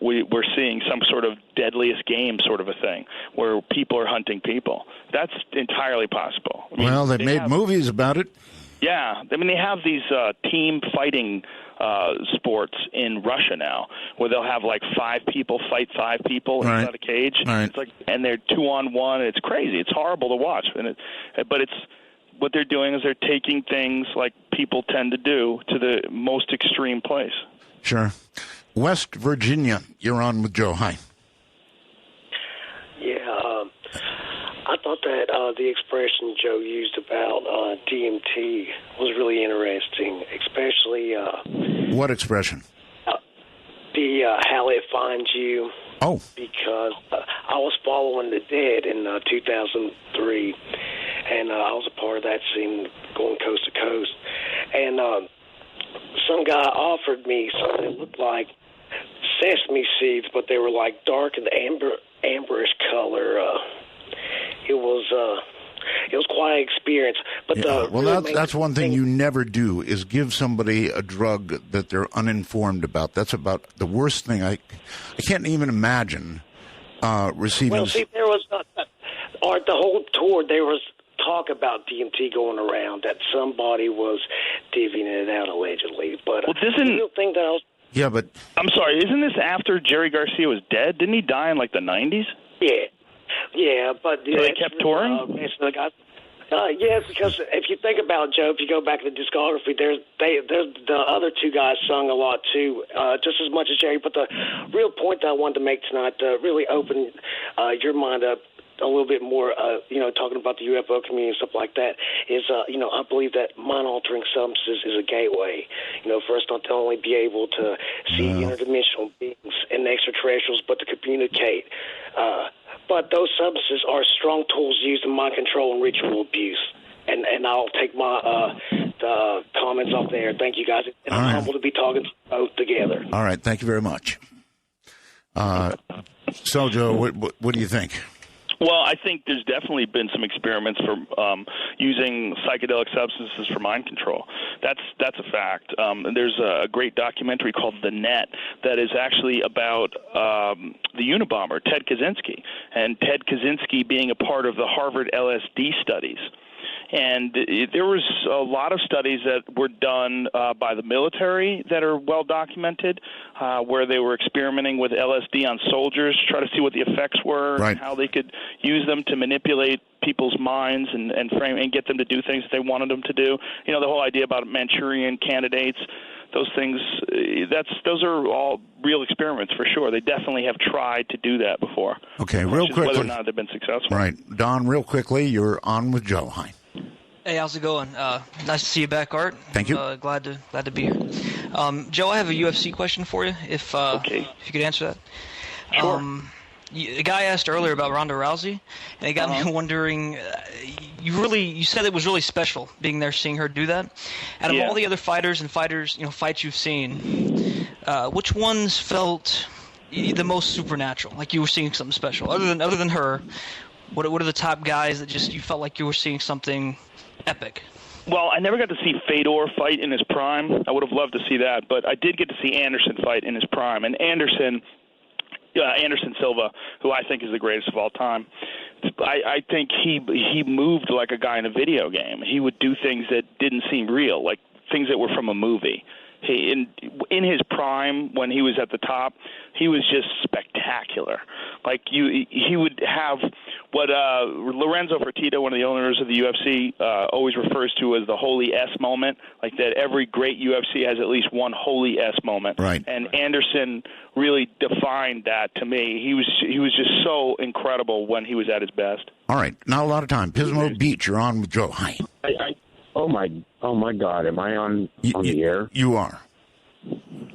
we're seeing some sort of deadliest game sort of a thing where people are hunting people. That's entirely possible. I mean, they've made movies about it. Yeah. I mean, they have these team fighting sports in Russia now where they'll have like 5 people fight 5 people inside a cage. Right. It's like, and they're 2-on-1. It's crazy. It's horrible to watch. But what they're doing is they're taking things like people tend to do to the most extreme place. Sure. West Virginia, you're on with Joe. Hi. Yeah, I thought that the expression Joe used about DMT was really interesting, especially... what expression? How it finds you. Oh. Because I was following the dead in 2003, and I was a part of that scene going coast to coast. And some guy offered me something that looked like sesame seeds, but they were like dark and amberish color. It was quite an experience. But that's one thing you never do is give somebody a drug that they're uninformed about. That's about the worst thing. I can't even imagine receiving. Well, see, there was the whole tour. There was talk about DMT going around that somebody was divvying it out allegedly. But the real thing that I was. Yeah, but I'm sorry. Isn't this after Jerry Garcia was dead? Didn't he die in like the 90s? Yeah, but so they kept touring. Yeah, because if you think about it, Joe, if you go back to the discography, there's the other 2 guys sung a lot too, just as much as Jerry. But the real point that I wanted to make tonight, to really open your mind up a little bit more, talking about the UFO community and stuff like that, is, I believe that mind-altering substances is a gateway, for us not to only be able to see interdimensional beings and extraterrestrials, but to communicate. But those substances are strong tools used in mind control and ritual abuse. And I'll take my comments off there. Thank you, guys. And I'm humble to be talking both together. All right. Thank you very much. So, Joe, what do you think? Well, I think there's definitely been some experiments for using psychedelic substances for mind control. That's a fact. There's a great documentary called The Net that is actually about the Unabomber, Ted Kaczynski, and Ted Kaczynski being a part of the Harvard LSD studies. And there was a lot of studies that were done by the military that are well documented, where they were experimenting with LSD on soldiers to try to see what the effects were, and how they could use them to manipulate people's minds and frame and get them to do things that they wanted them to do. The whole idea about Manchurian candidates, those things, those are all real experiments for sure. They definitely have tried to do that before. Okay, real quickly. Whether or not they've been successful. Right. Don, real quickly, you're on with Joe. Hi. Hey, how's it going? Nice to see you back, Art. Thank you. Glad to be here. Joe, I have a UFC question for you, if you could answer that. Sure. A guy asked earlier about Ronda Rousey, and it got me wondering, you said it was really special being there, seeing her do that. Out of all the other fighters, fights you've seen, which ones felt the most supernatural? Like you were seeing something special, other than her. What are the top guys that just you felt like you were seeing something epic? Well, I never got to see Fedor fight in his prime. I would have loved to see that, but I did get to see Anderson fight in his prime. And Anderson Silva, who I think is the greatest of all time, I think he moved like a guy in a video game. He would do things that didn't seem real, like things that were from a movie. In his prime, when he was at the top, he was just spectacular. Like he would have what Lorenzo Fertitta, one of the owners of the UFC, always refers to as the holy S moment. Like that, every great UFC has at least one holy S moment. Right. And Anderson really defined that to me. He was just so incredible when he was at his best. All right, not a lot of time. Pismo Beach, you're on with Joe. Hi. Oh my God! Am I on the air? You are.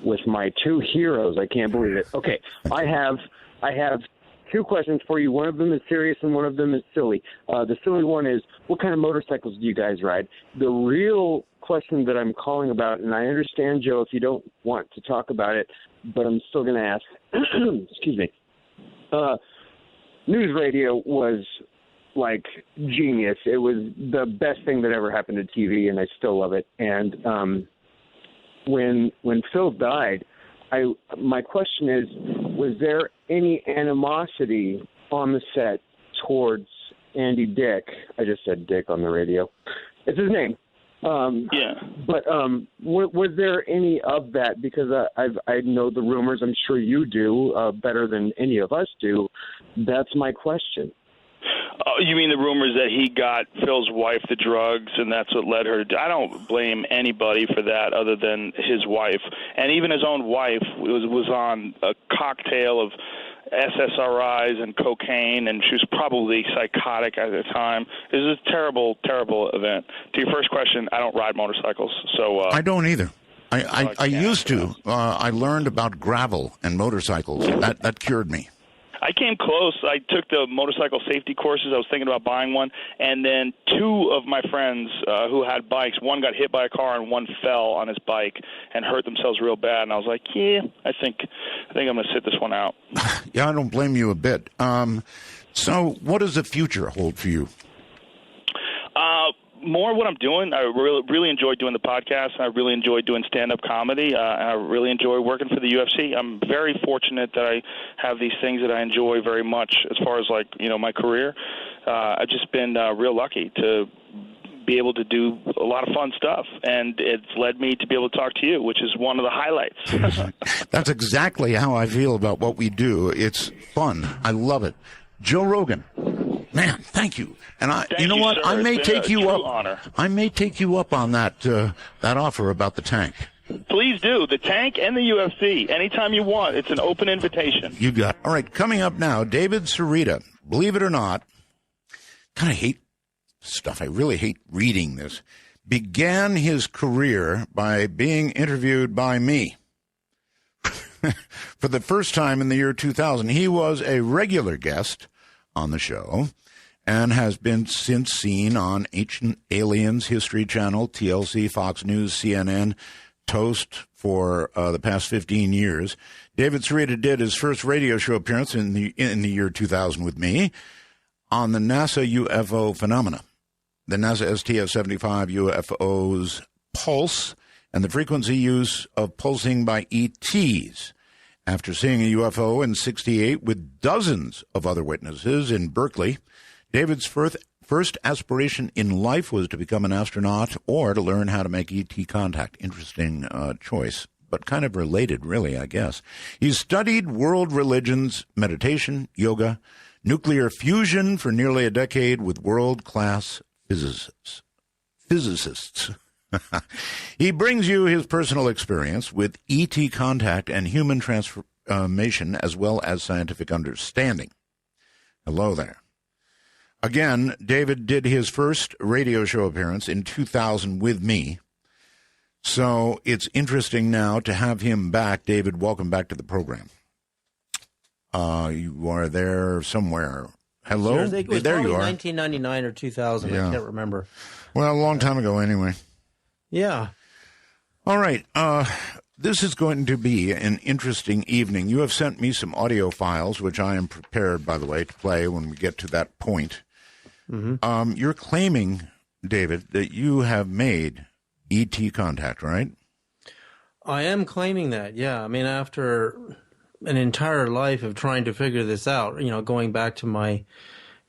With my two heroes, I can't believe it. Okay, I have two questions for you. One of them is serious, and one of them is silly. The silly one is, what kind of motorcycles do you guys ride? The real question that I'm calling about, and I understand, Joe, if you don't want to talk about it, but I'm still going to ask. Excuse me. News radio was like genius. It was the best thing that ever happened to TV, and I still love it. And when Phil died, my question is, was there any animosity on the set towards Andy Dick? I just said Dick on the radio. It's his name. But was there any of that? Because I know the rumors. I'm sure you do better than any of us do. That's my question. Oh, you mean the rumors that he got Phil's wife the drugs, and that's what led her to... I don't blame anybody for that other than his wife. And even his own wife was on a cocktail of SSRIs and cocaine, and she was probably psychotic at the time. It was a terrible, terrible event. To your first question, I don't ride motorcycles. So I don't either. I used to. I learned about gravel and motorcycles. That cured me. I came close. I took the motorcycle safety courses. I was thinking about buying one. And then two of my friends who had bikes, one got hit by a car and one fell on his bike and hurt themselves real bad. And I was like, I think I'm going to sit this one out. Yeah, I don't blame you a bit. So what does the future hold for you? More what I'm doing. I really enjoy doing the podcast. And I really enjoy doing stand-up comedy. And I really enjoy working for the UFC. I'm very fortunate that I have these things that I enjoy very much as far as, like, my career. I've just been real lucky to be able to do a lot of fun stuff. And it's led me to be able to talk to you, which is one of the highlights. That's exactly how I feel about what we do. It's fun. I love it. Joe Rogan. Man, thank you. And you know what? Sir. I may take you up. Honor. I may take you up on that offer about the tank. Please do. The tank and the UFC. Anytime you want. It's an open invitation. You got it. All right. Coming up now, David Sarita. Believe it or not, kind of hate stuff. I really hate reading this. Began his career by being interviewed by me. For the first time in the year 2000, he was a regular guest on the show and has been since seen on Ancient Aliens, History Channel, TLC, Fox News, CNN, Toast for the past 15 years. David Sarita did his first radio show appearance in the year 2000 with me on the NASA UFO phenomena, the NASA STS-75 UFO's pulse, and the frequency use of pulsing by ETs. After seeing a UFO in '68 with dozens of other witnesses in Berkeley, David's first aspiration in life was to become an astronaut or to learn how to make ET contact. Interesting choice, but kind of related, really, I guess. He's studied world religions, meditation, yoga, nuclear fusion for nearly a decade with world-class physicists. He brings you his personal experience with ET contact and human transformation, as well as scientific understanding. Hello there. Again, David did his first radio show appearance in 2000 with me. So it's interesting now to have him back. David, welcome back to the program. You are there somewhere. Hello? Sure. It was there probably you are. 1999 or 2000. Yeah. I can't remember. Well, a long time ago anyway. Yeah. All right. This is going to be an interesting evening. You have sent me some audio files, which I am prepared, by the way, to play when we get to that point. Mm-hmm. You're claiming, David, that you have made ET contact, right? I am claiming that, yeah. I mean, after an entire life of trying to figure this out, going back to my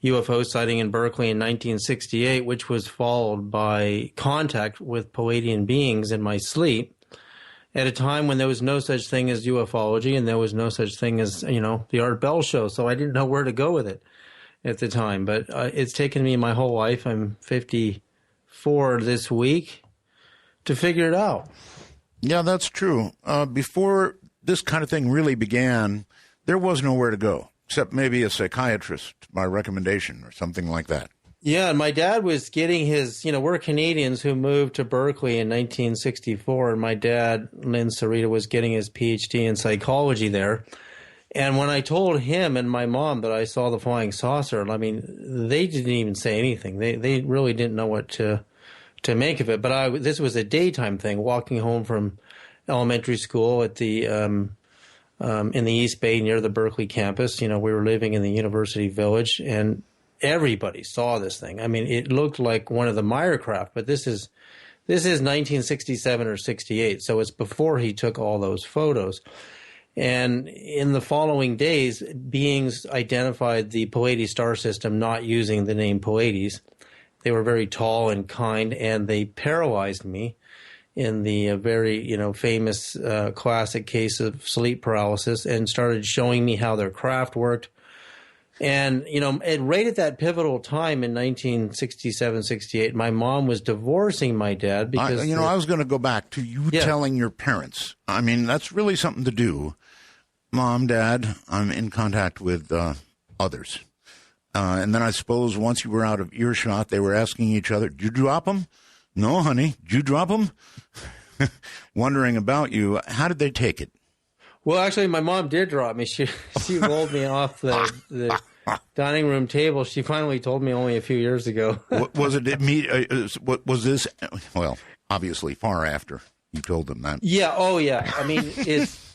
UFO sighting in Berkeley in 1968, which was followed by contact with Pleiadian beings in my sleep, at a time when there was no such thing as ufology and there was no such thing as, the Art Bell Show. So I didn't know where to go with it at the time. But it's taken me my whole life, I'm 54 this week, to figure it out. Yeah, that's true. Before this kind of thing really began, there was nowhere to go, except maybe a psychiatrist by recommendation or something like that. Yeah, and my dad was getting his, we're Canadians who moved to Berkeley in 1964, and my dad, Lynn Sarita, was getting his PhD in psychology there. And when I told him and my mom that I saw the flying saucer, I mean, they didn't even say anything. They really didn't know what to make of it. But this was a daytime thing, walking home from elementary school at the in the East Bay near the Berkeley campus. We were living in the University Village, and everybody saw this thing. I mean, it looked like one of the Meyer craft, but this is 1967 or 68, so it's before he took all those photos. And in the following days, beings identified the Pleiades star system not using the name Pleiades. They were very tall and kind, and they paralyzed me in the very, famous classic case of sleep paralysis, and started showing me how their craft worked. And, right at that pivotal time in 1967, 68, my mom was divorcing my dad because... I was going to go back to you telling your parents. I mean, that's really something to do. Mom, Dad, I'm in contact with others. And then I suppose once you were out of earshot, they were asking each other, did you drop them? No, honey. Did you drop them? Wondering about you. How did they take it? Well, actually, my mom did drop me. She rolled me off the dining room table. She finally told me only a few years ago. Was it me? Was this? Well, obviously, far after you told them that. Yeah. Oh, yeah. I mean, it's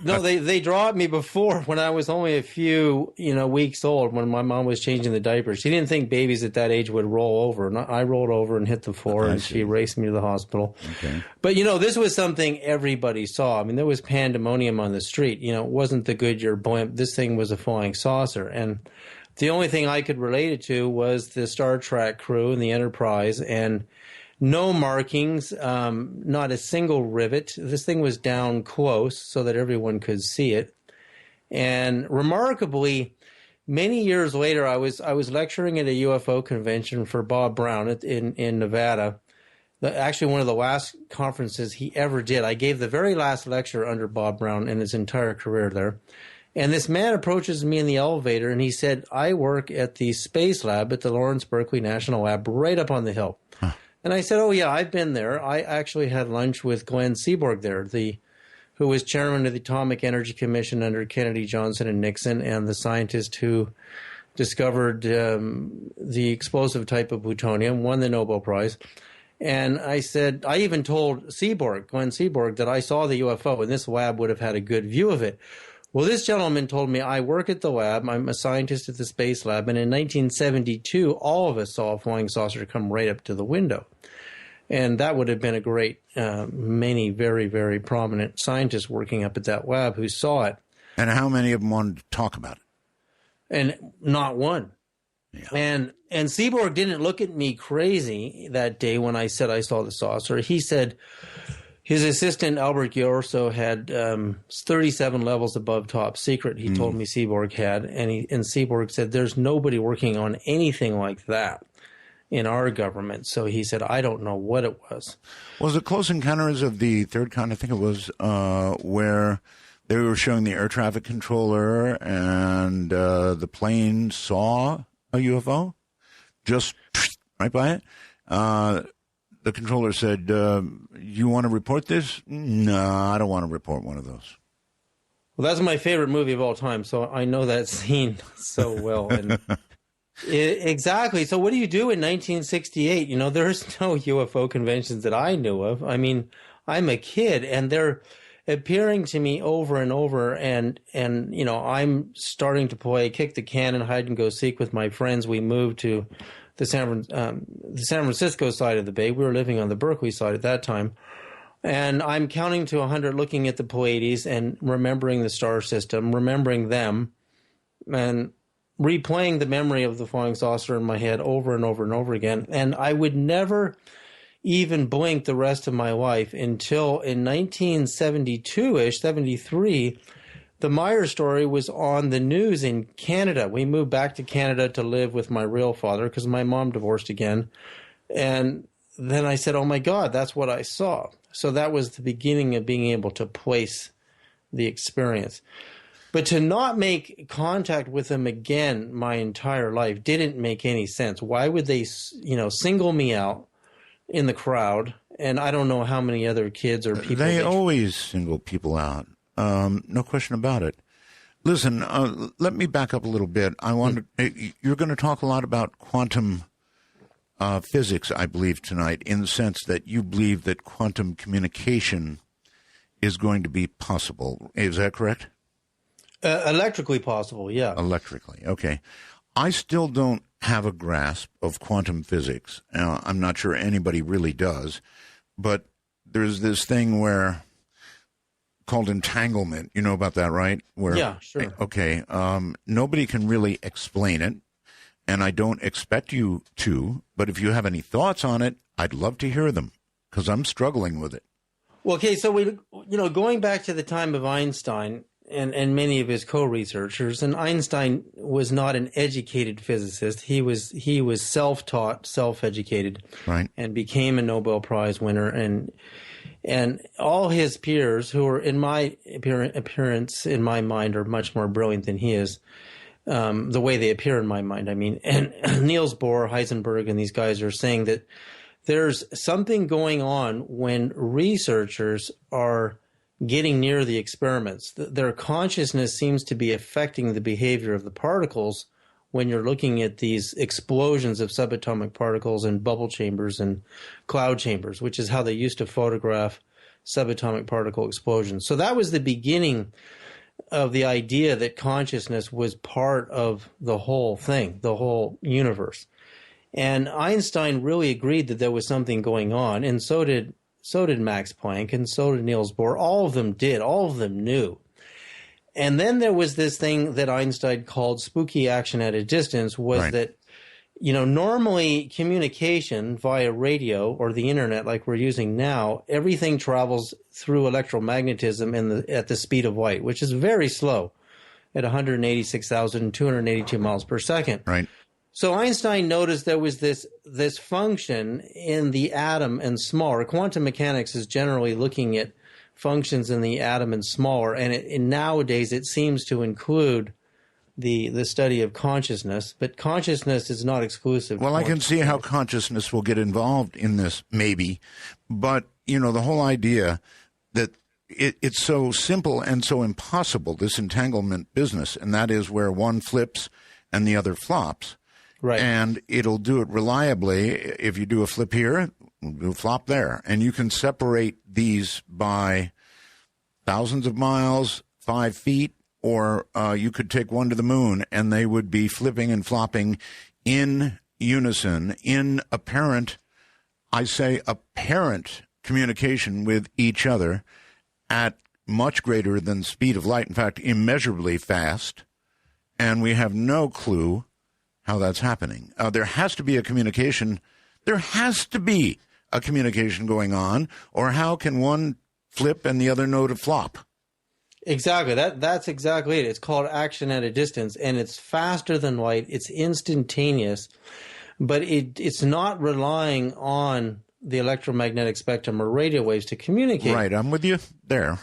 no. They dropped me before when I was only a few weeks old. When my mom was changing the diapers, she didn't think babies at that age would roll over. And I rolled over and hit the floor, and she raced me to the hospital. Okay. But this was something everybody saw. I mean, there was pandemonium on the street. It wasn't the Goodyear blimp. This thing was a flying saucer, and the only thing I could relate it to was the Star Trek crew and the Enterprise, and no markings, not a single rivet. This thing was down close so that everyone could see it. And remarkably, many years later, I was lecturing at a UFO convention for Bob Brown in Nevada. Actually, one of the last conferences he ever did. I gave the very last lecture under Bob Brown in his entire career there. And this man approaches me in the elevator, and he said, I work at the space lab at the Lawrence Berkeley National Lab right up on the hill. And I said, oh, yeah, I've been there. I actually had lunch with Glenn Seaborg there, who was chairman of the Atomic Energy Commission under Kennedy, Johnson, and Nixon, and the scientist who discovered the explosive type of plutonium, won the Nobel Prize. And I said, I even told Glenn Seaborg, that I saw the UFO, and this lab would have had a good view of it. Well, this gentleman told me, I work at the lab. I'm a scientist at the space lab. And in 1972, all of us saw a flying saucer come right up to the window. And that would have been a great, many very, very prominent scientists working up at that lab who saw it. And how many of them wanted to talk about it? And not one. Yeah. And Seaborg didn't look at me crazy that day when I said I saw the saucer. He said his assistant, Albert Giorso, had 37 levels above top secret, he told me Seaborg had. And Seaborg said, there's nobody working on anything like that in our government. So he said, I don't know what it was. Was it Close Encounters of the Third Kind? I think it was, where they were showing the air traffic controller and the plane saw a UFO just right by it. The controller said, you want to report this? No, I don't want to report one of those. Well, that's my favorite movie of all time, so I know that scene so well. And exactly. So what do you do in 1968? You know, there's no UFO conventions that I knew of. I mean, I'm a kid, and they're appearing to me over and over, and you know, I'm starting to play kick the can and hide and go seek with my friends. We moved to the San Francisco side of the Bay. We were living on the Berkeley side at that time. And I'm counting to 100, looking at the Pleiades and remembering the star system, remembering them, and replaying the memory of the flying saucer in my head over and over and over again. And I would never even blink the rest of my life until in 1972-ish, 73, the Meyer story was on the news in Canada. We moved back to Canada to live with my real father because my mom divorced again. And then I said, oh my God, that's what I saw. So that was the beginning of being able to place the experience. But to not make contact with them again my entire life didn't make any sense. Why would they, you know, single me out in the crowd? And I don't know how many other kids or people. They always single people out. No question about it. Listen, let me back up a little bit. You're going to talk a lot about quantum physics, I believe, tonight, in the sense that you believe that quantum communication is going to be possible. Is that correct? Electrically possible, yeah. Electrically, okay. I still don't have a grasp of quantum physics. I'm not sure anybody really does, but there's this thing called entanglement. You know about that, right? Yeah, sure. Okay. Nobody can really explain it. And I don't expect you to, but if you have any thoughts on it, I'd love to hear them, because I'm struggling with it. Well, okay, so going back to the time of Einstein and many of his co-researchers, and Einstein was not an educated physicist. He was self-taught, self-educated, right, and became a Nobel Prize winner. And all his peers, who are in my appearance, in my mind, are much more brilliant than he is. The way they appear in my mind, I mean. And Niels Bohr, Heisenberg, and these guys are saying that there's something going on when researchers are getting near the experiments. Their consciousness seems to be affecting the behavior of the particles when you're looking at these explosions of subatomic particles in bubble chambers and cloud chambers, which is how they used to photograph subatomic particle explosions. So that was the beginning of the idea that consciousness was part of the whole thing, the whole universe. And Einstein really agreed that there was something going on, and so did Max Planck, and so did Niels Bohr. All of them did. All of them knew. And then there was this thing that Einstein called spooky action at a distance, was right. That, normally communication via radio or the internet like we're using now, everything travels through electromagnetism at the speed of light, which is very slow at 186,282 miles per second. Right. So Einstein noticed there was this function in the atom and smaller. Quantum mechanics is generally looking at functions in the atom and smaller, and nowadays it seems to include the study of consciousness, but consciousness is not exclusive. Well, I can see how consciousness will get involved in this, maybe, but, the whole idea that it's so simple and so impossible, this entanglement business, and that is where one flips and the other flops. Right. And it'll do it reliably. If you do a flip here, do a flop there. And you can separate these by thousands of miles, 5 feet, or you could take one to the moon and they would be flipping and flopping in unison, in apparent communication with each other at much greater than speed of light. In fact, immeasurably fast. And we have no clue how that's happening. There has to be a communication. There has to be a communication going on, or how can one flip and the other know to flop? Exactly. That's exactly it. It's called action at a distance, and it's faster than light. It's instantaneous, but it's not relying on the electromagnetic spectrum or radio waves to communicate. Right. I'm with you there.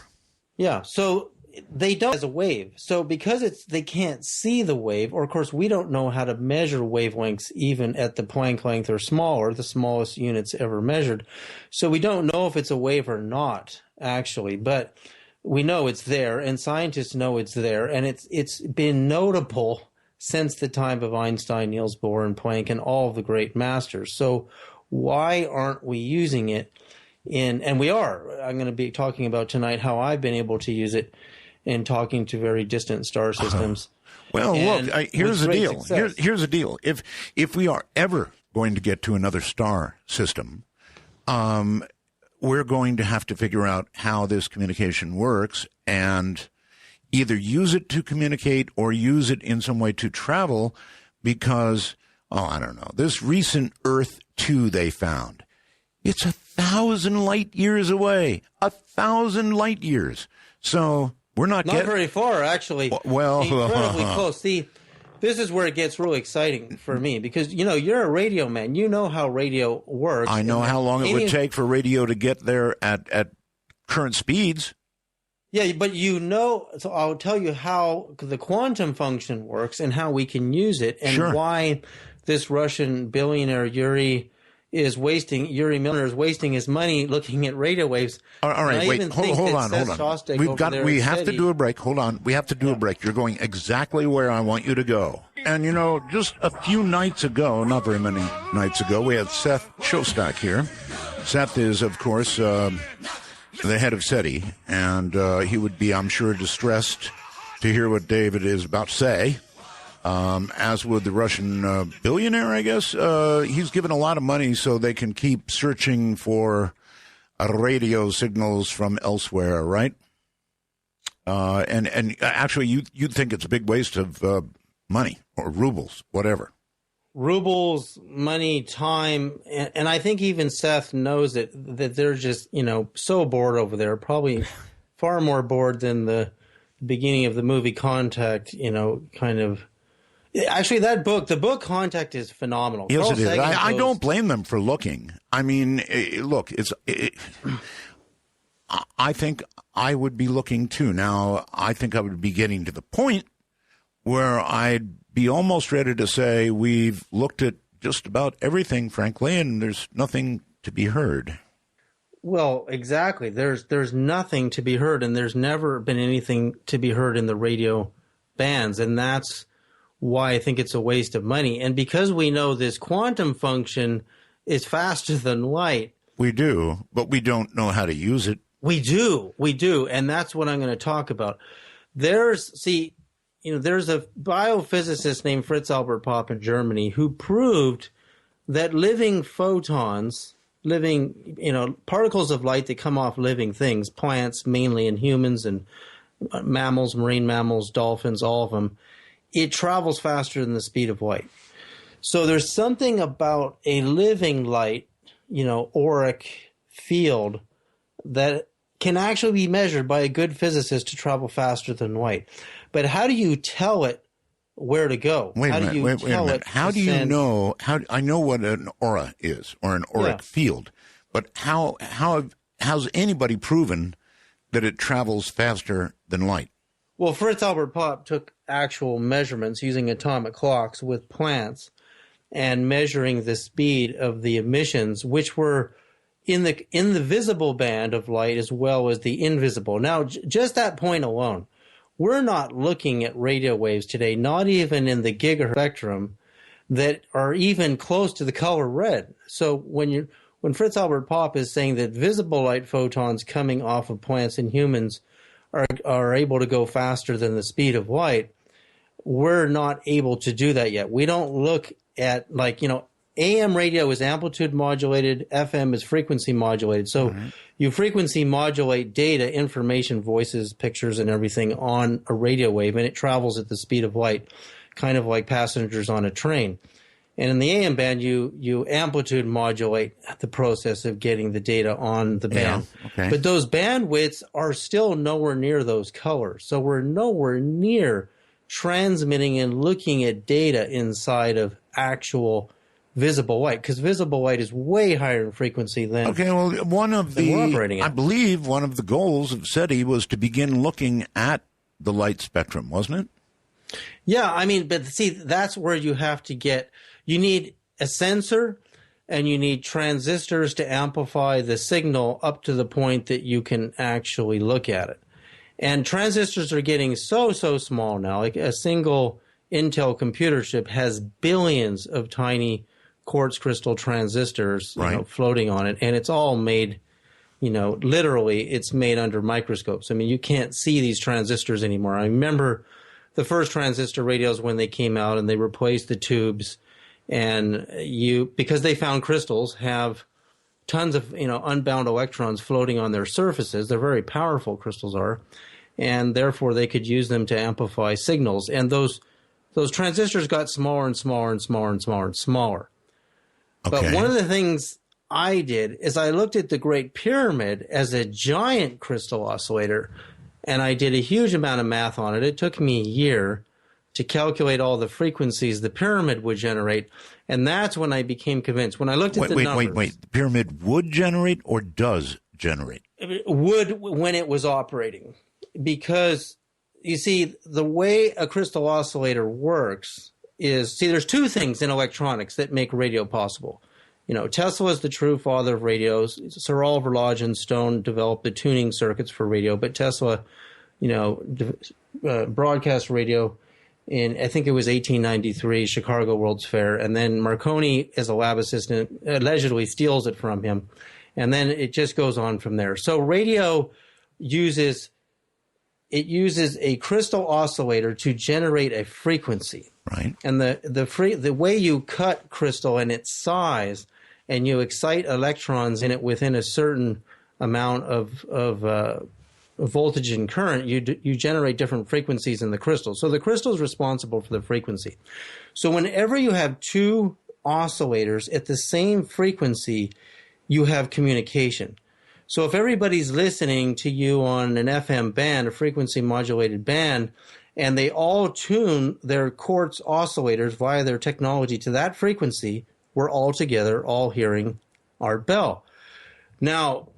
Yeah. So they don't as a wave. So because they can't see the wave, or of course we don't know how to measure wavelengths even at the Planck length or smaller, the smallest units ever measured. So we don't know if it's a wave or not, actually. But we know it's there, and scientists know it's there, and it's been notable since the time of Einstein, Niels Bohr, and Planck, and all of the great masters. So why aren't we using it and we are. I'm going to be talking about tonight how I've been able to use it in talking to very distant star systems. Well, look, here's the deal. Here's the deal. If we are ever going to get to another star system, we're going to have to figure out how this communication works and either use it to communicate or use it in some way to travel because, I don't know, this recent Earth 2 they found, it's 1,000 light years away. 1,000 light years. So we're not very far, actually. Well, incredibly close. See, this is where it gets really exciting for me because, you're a radio man. You know how radio works. I know how long it would take for radio to get there at current speeds. Yeah, but so I'll tell you how the quantum function works and how we can use it and why this Russian billionaire Yuri Milner is wasting his money looking at radio waves. All right, wait, hold on. We have to do a break. Hold on. We have to do a break. You're going exactly where I want you to go. And, just a few nights ago, not very many nights ago, we had Seth Shostak here. Seth is, of course, the head of SETI, and he would be, I'm sure, distressed to hear what David is about to say. As would the Russian billionaire, I guess. He's given a lot of money so they can keep searching for radio signals from elsewhere, right? And actually, you'd think it's a big waste of money or rubles, whatever. Rubles, money, time, and I think even Seth knows that they're just, so bored over there, probably far more bored than the beginning of the movie Contact, kind of. Actually, the book Contact is phenomenal. Yes, Carl it is. I don't blame them for looking. I mean, look, I think I would be looking too. Now, I think I would be getting to the point where I'd be almost ready to say we've looked at just about everything, frankly, and there's nothing to be heard. Well, exactly. There's nothing to be heard, and there's never been anything to be heard in the radio bands, and that's why I think it's a waste of money. And because we know this quantum function is faster than light. We do, but we don't know how to use it. We do. And that's what I'm going to talk about. There's a biophysicist named Fritz Albert Popp in Germany who proved that living photons, particles of light that come off living things, plants mainly and humans and mammals, marine mammals, dolphins, all of them, it travels faster than the speed of light. So there's something about a living light, auric field that can actually be measured by a good physicist to travel faster than light. But how do you tell it where to go? Wait a minute. How do you know? I know what an aura is, or an auric field, but how's anybody proven that it travels faster than light? Well, Fritz Albert Popp took actual measurements using atomic clocks with plants and measuring the speed of the emissions, which were in the visible band of light as well as the invisible. Now, just that point alone, we're not looking at radio waves today, not even in the gigahertz spectrum, that are even close to the color red. So when Fritz Albert Popp is saying that visible light photons coming off of plants and humans are able to go faster than the speed of light, we're not able to do that yet. We don't look at AM radio is amplitude modulated, FM is frequency modulated. So you frequency modulate data, information, voices, pictures, and everything on a radio wave, and it travels at the speed of light, kind of like passengers on a train. And in the AM band, you amplitude modulate the process of getting the data on the band. Yeah, okay. But those bandwidths are still nowhere near those colors. So we're nowhere near transmitting and looking at data inside of actual visible light, because visible light is way higher in frequency than I believe one of the goals of SETI was to begin looking at the light spectrum, wasn't it? Yeah, I mean, but see, that's where you have to you need a sensor and you need transistors to amplify the signal up to the point that you can actually look at it. And transistors are getting so small now. Like a single Intel computer chip has billions of tiny quartz crystal transistors floating on it. And it's all made, literally it's made under microscopes. I mean, you can't see these transistors anymore. I remember the first transistor radios when they came out and they replaced the tubes. And because they found crystals have tons of, unbound electrons floating on their surfaces. They're very powerful, crystals are. And therefore they could use them to amplify signals. And those transistors got smaller and smaller and smaller and smaller and smaller. Okay. But one of the things I did is I looked at the Great Pyramid as a giant crystal oscillator, and I did a huge amount of math on it. It took me a year to calculate all the frequencies the pyramid would generate, and that's when I became convinced. When I looked at the numbers... Wait. The pyramid would generate or does generate? It would when it was operating. Because, you see, the way a crystal oscillator works is... See, there's two things in electronics that make radio possible. Tesla is the true father of radios. Sir Oliver Lodge and Stone developed the tuning circuits for radio, but Tesla, broadcast radio in, I think it was 1893, Chicago World's Fair, and then Marconi, as a lab assistant, allegedly steals it from him, and then it just goes on from there. So radio uses a crystal oscillator to generate a frequency. Right. And the way you cut crystal and its size, and you excite electrons in it within a certain amount of voltage and current, you generate different frequencies in the crystal. So the crystal is responsible for the frequency. So whenever you have two oscillators at the same frequency, you have communication. So if everybody's listening to you on an FM band, a frequency modulated band, and they all tune their quartz oscillators via their technology to that frequency, we're all together, all hearing Art Bell. Now,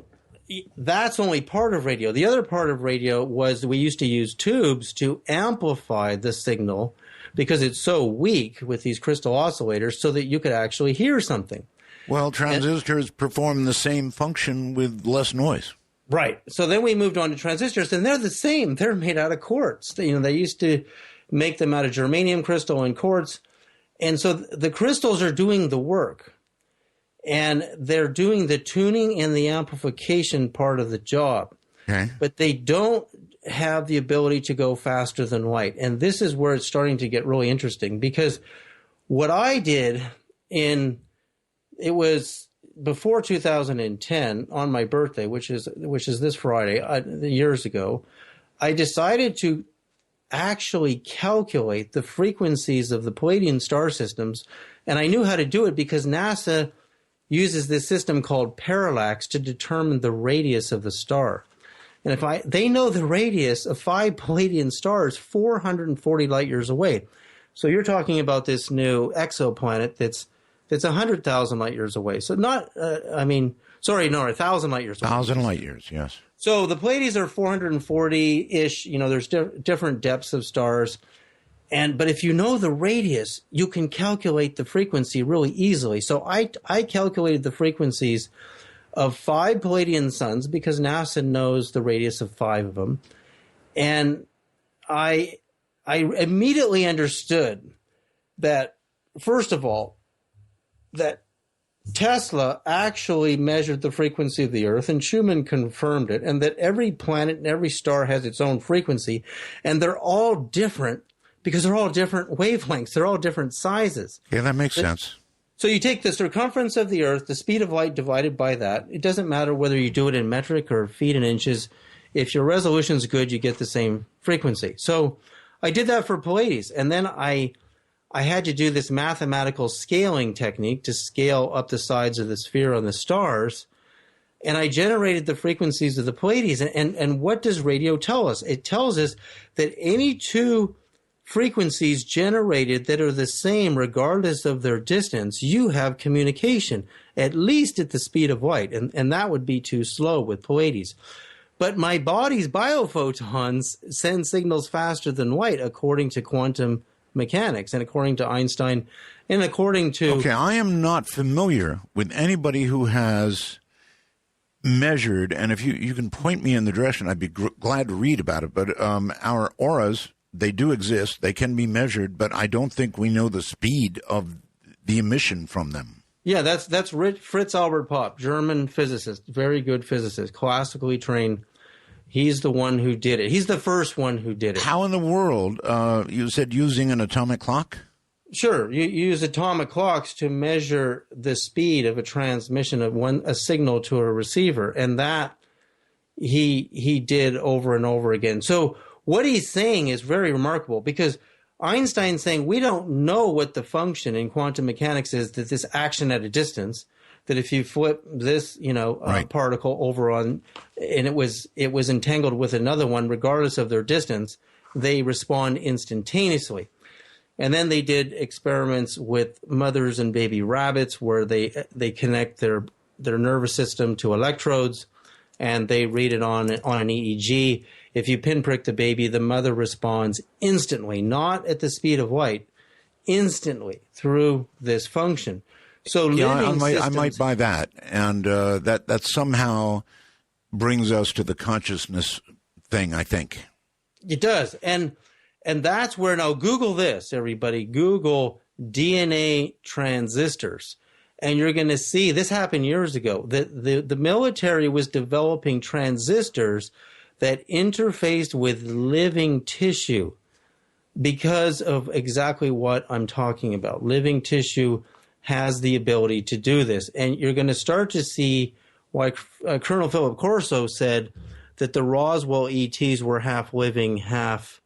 that's only part of radio. The other part of radio was we used to use tubes to amplify the signal because it's so weak with these crystal oscillators so that you could actually hear something. Well, transistors perform the same function with less noise. Right. So then we moved on to transistors, and they're the same. They're made out of quartz. They used to make them out of germanium crystal and quartz. And so the crystals are doing the work, and they're doing the tuning and the amplification part of the job. Okay. But they don't have the ability to go faster than light. And this is where it's starting to get really interesting, because what I did it was before 2010 on my birthday, which is this Friday, years ago, I decided to actually calculate the frequencies of the Palladian star systems, and I knew how to do it because NASA uses this system called parallax to determine the radius of the star. And they know the radius of 5 Palladian stars 440 light years away. So you're talking about this new exoplanet that's 100,000 light years away. So 1,000 light years away. 1,000 light years, yes. So the Pleiades are 440-ish. There's different depths of stars. But if you know the radius, you can calculate the frequency really easily. So I calculated the frequencies of 5 Palladian suns because NASA knows the radius of 5 of them. And I immediately understood that, first of all, that Tesla actually measured the frequency of the Earth, and Schumann confirmed it, and that every planet and every star has its own frequency, and they're all different because they're all different wavelengths. They're all different sizes. Yeah, that makes sense. So you take the circumference of the Earth, the speed of light divided by that. It doesn't matter whether you do it in metric or feet and inches. If your resolution's good, you get the same frequency. So I did that for Pleiades, and then I had to do this mathematical scaling technique to scale up the sides of the sphere on the stars, and I generated the frequencies of the Pleiades. And what does radio tell us? It tells us that any two frequencies generated that are the same regardless of their distance, you have communication, at least at the speed of light, and that would be too slow with Pleiades. But my body's biophotons send signals faster than light according to quantum mechanics and according to Einstein and according to... Okay, I am not familiar with anybody who has measured, and if you can point me in the direction, I'd be glad to read about it. But our auras, they do exist. They can be measured, but I don't think we know the speed of the emission from them. Yeah, that's Fritz Albert Popp, German physicist, very good physicist, classically trained. He's the one who did it. He's the first one who did it. How in the world? You said using an atomic clock? Sure. You use atomic clocks to measure the speed of a transmission of a signal to a receiver, and that he did over and over again. So what he's saying is very remarkable, because Einstein's saying we don't know what the function in quantum mechanics is, that this action at a distance, that if you flip this, particle over on, and it was entangled with another one, regardless of their distance, they respond instantaneously. And then they did experiments with mothers and baby rabbits where they connect their nervous system to electrodes, and they read it on an EEG. If you pinprick the baby, the mother responds instantly, not at the speed of light, instantly through this function. So I might buy that, and that somehow brings us to the consciousness thing, I think. It does, and that's where, now Google this, everybody. Google DNA transistors, and you're going to see, this happened years ago, that the military was developing transistors that interfaced with living tissue because of exactly what I'm talking about. Living tissue has the ability to do this. And you're going to start to see why Colonel Philip Corso said that the Roswell ETs were half living, half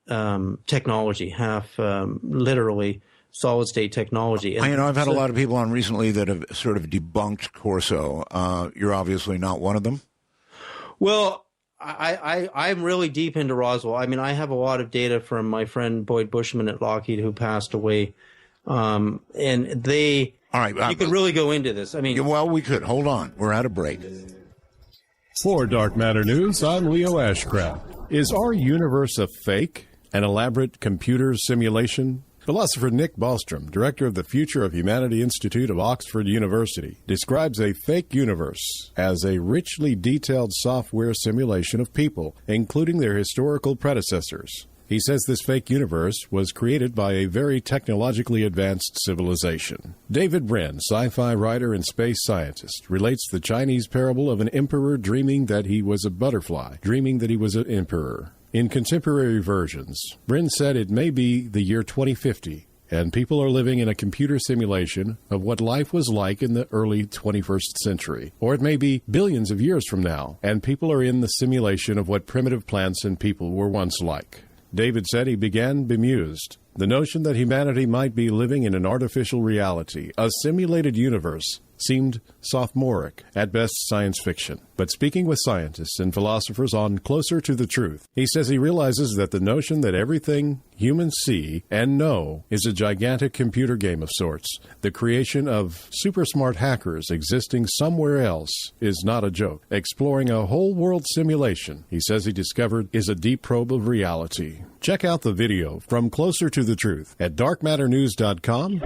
technology, half literally solid-state technology. And I've had a lot of people on recently that have sort of debunked Corso. You're obviously not one of them. Well, I'm really deep into Roswell. I mean, I have a lot of data from my friend Boyd Bushman at Lockheed, who passed away. And they, all right, you could really go into this. I mean, well, we could. Hold on. We're at a break. For Dark Matter News, I'm Leo Ashcraft. Is our universe a fake? An elaborate computer simulation? Philosopher Nick Bostrom, director of the Future of Humanity Institute of Oxford University, describes a fake universe as a richly detailed software simulation of people, including their historical predecessors. He says this fake universe was created by a very technologically advanced civilization. David Brin, sci-fi writer and space scientist, relates the Chinese parable of an emperor dreaming that he was a butterfly, dreaming that he was an emperor. In contemporary versions, Brin said it may be the year 2050, and people are living in a computer simulation of what life was like in the early 21st century. Or it may be billions of years from now, and people are in the simulation of what primitive plants and people were once like. David said he began bemused. The notion that humanity might be living in an artificial reality, a simulated universe, seemed sophomoric, at best science fiction. But speaking with scientists and philosophers on Closer to the Truth, he says he realizes that the notion that everything humans see and know is a gigantic computer game of sorts, the creation of super smart hackers existing somewhere else, is not a joke. Exploring a whole world simulation, he says he discovered, is a deep probe of reality. Check out the video from Closer to the Truth at darkmatternews.com.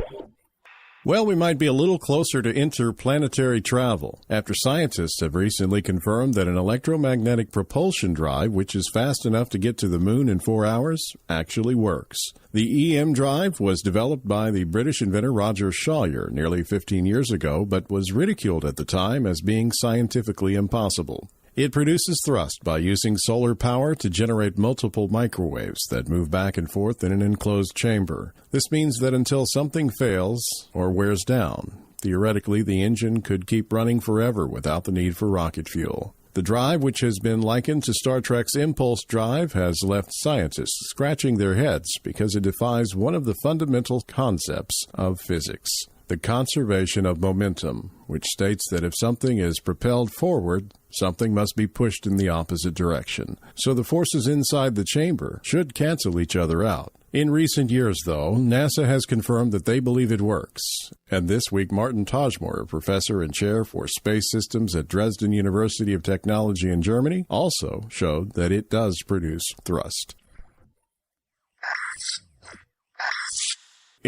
Well, we might be a little closer to interplanetary travel after scientists have recently confirmed that an electromagnetic propulsion drive, which is fast enough to get to the moon in 4 hours, actually works. The EM drive was developed by the British inventor Roger Shawyer nearly 15 years ago, but was ridiculed at the time as being scientifically impossible. It produces thrust by using solar power to generate multiple microwaves that move back and forth in an enclosed chamber. This means that until something fails or wears down, theoretically the engine could keep running forever without the need for rocket fuel. The drive, which has been likened to Star Trek's impulse drive, has left scientists scratching their heads because it defies one of the fundamental concepts of physics, the conservation of momentum, which states that if something is propelled forward, something must be pushed in the opposite direction. So the forces inside the chamber should cancel each other out. In recent years, though, NASA has confirmed that they believe it works. And this week, Martin Tajmor, professor and chair for space systems at Dresden University of Technology in Germany, also showed that it does produce thrust.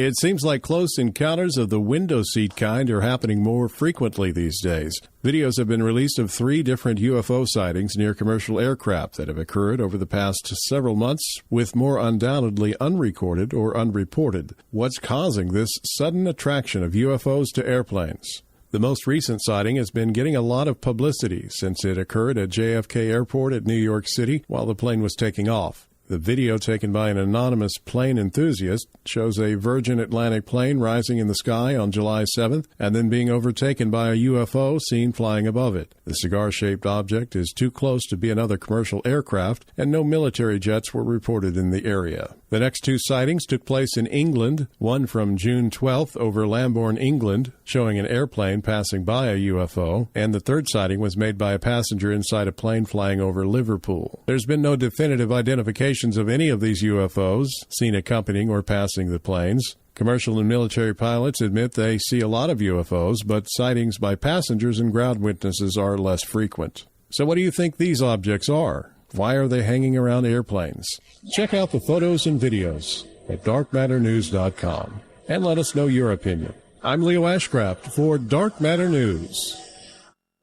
It seems like close encounters of the window seat kind are happening more frequently these days. Videos have been released of 3 different UFO sightings near commercial aircraft that have occurred over the past several months, with more undoubtedly unrecorded or unreported. What's causing this sudden attraction of UFOs to airplanes? The most recent sighting has been getting a lot of publicity since it occurred at JFK Airport at New York City while the plane was taking off. The video taken by an anonymous plane enthusiast shows a Virgin Atlantic plane rising in the sky on July 7th and then being overtaken by a UFO seen flying above it. The cigar-shaped object is too close to be another commercial aircraft, and no military jets were reported in the area. The next 2 sightings took place in England, one from June 12th over Lambourne, England, showing an airplane passing by a UFO, and the third sighting was made by a passenger inside a plane flying over Liverpool. There's been no definitive identifications of any of these UFOs seen accompanying or passing the planes. Commercial and military pilots admit they see a lot of UFOs, but sightings by passengers and ground witnesses are less frequent. So what do you think these objects are? Why are they hanging around airplanes? Check out the photos and videos at darkmatternews.com and let us know your opinion. I'm Leo Ashcraft for Dark Matter News.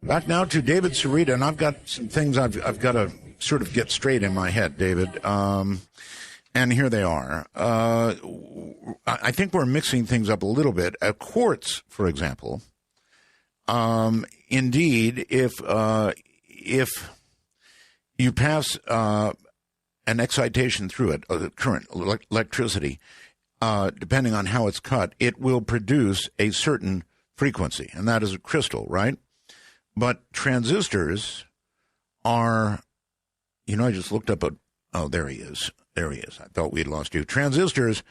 Back now to David Sarita, and I've got some things I've got to sort of get straight in my head, David. And here they are. I think we're mixing things up a little bit. Quartz, for example, indeed, if you pass an excitation through it, or the current, electricity, depending on how it's cut, it will produce a certain frequency, and that is a crystal, right? But transistors are, I just looked up there he is. There he is. I thought we had lost you. Transistors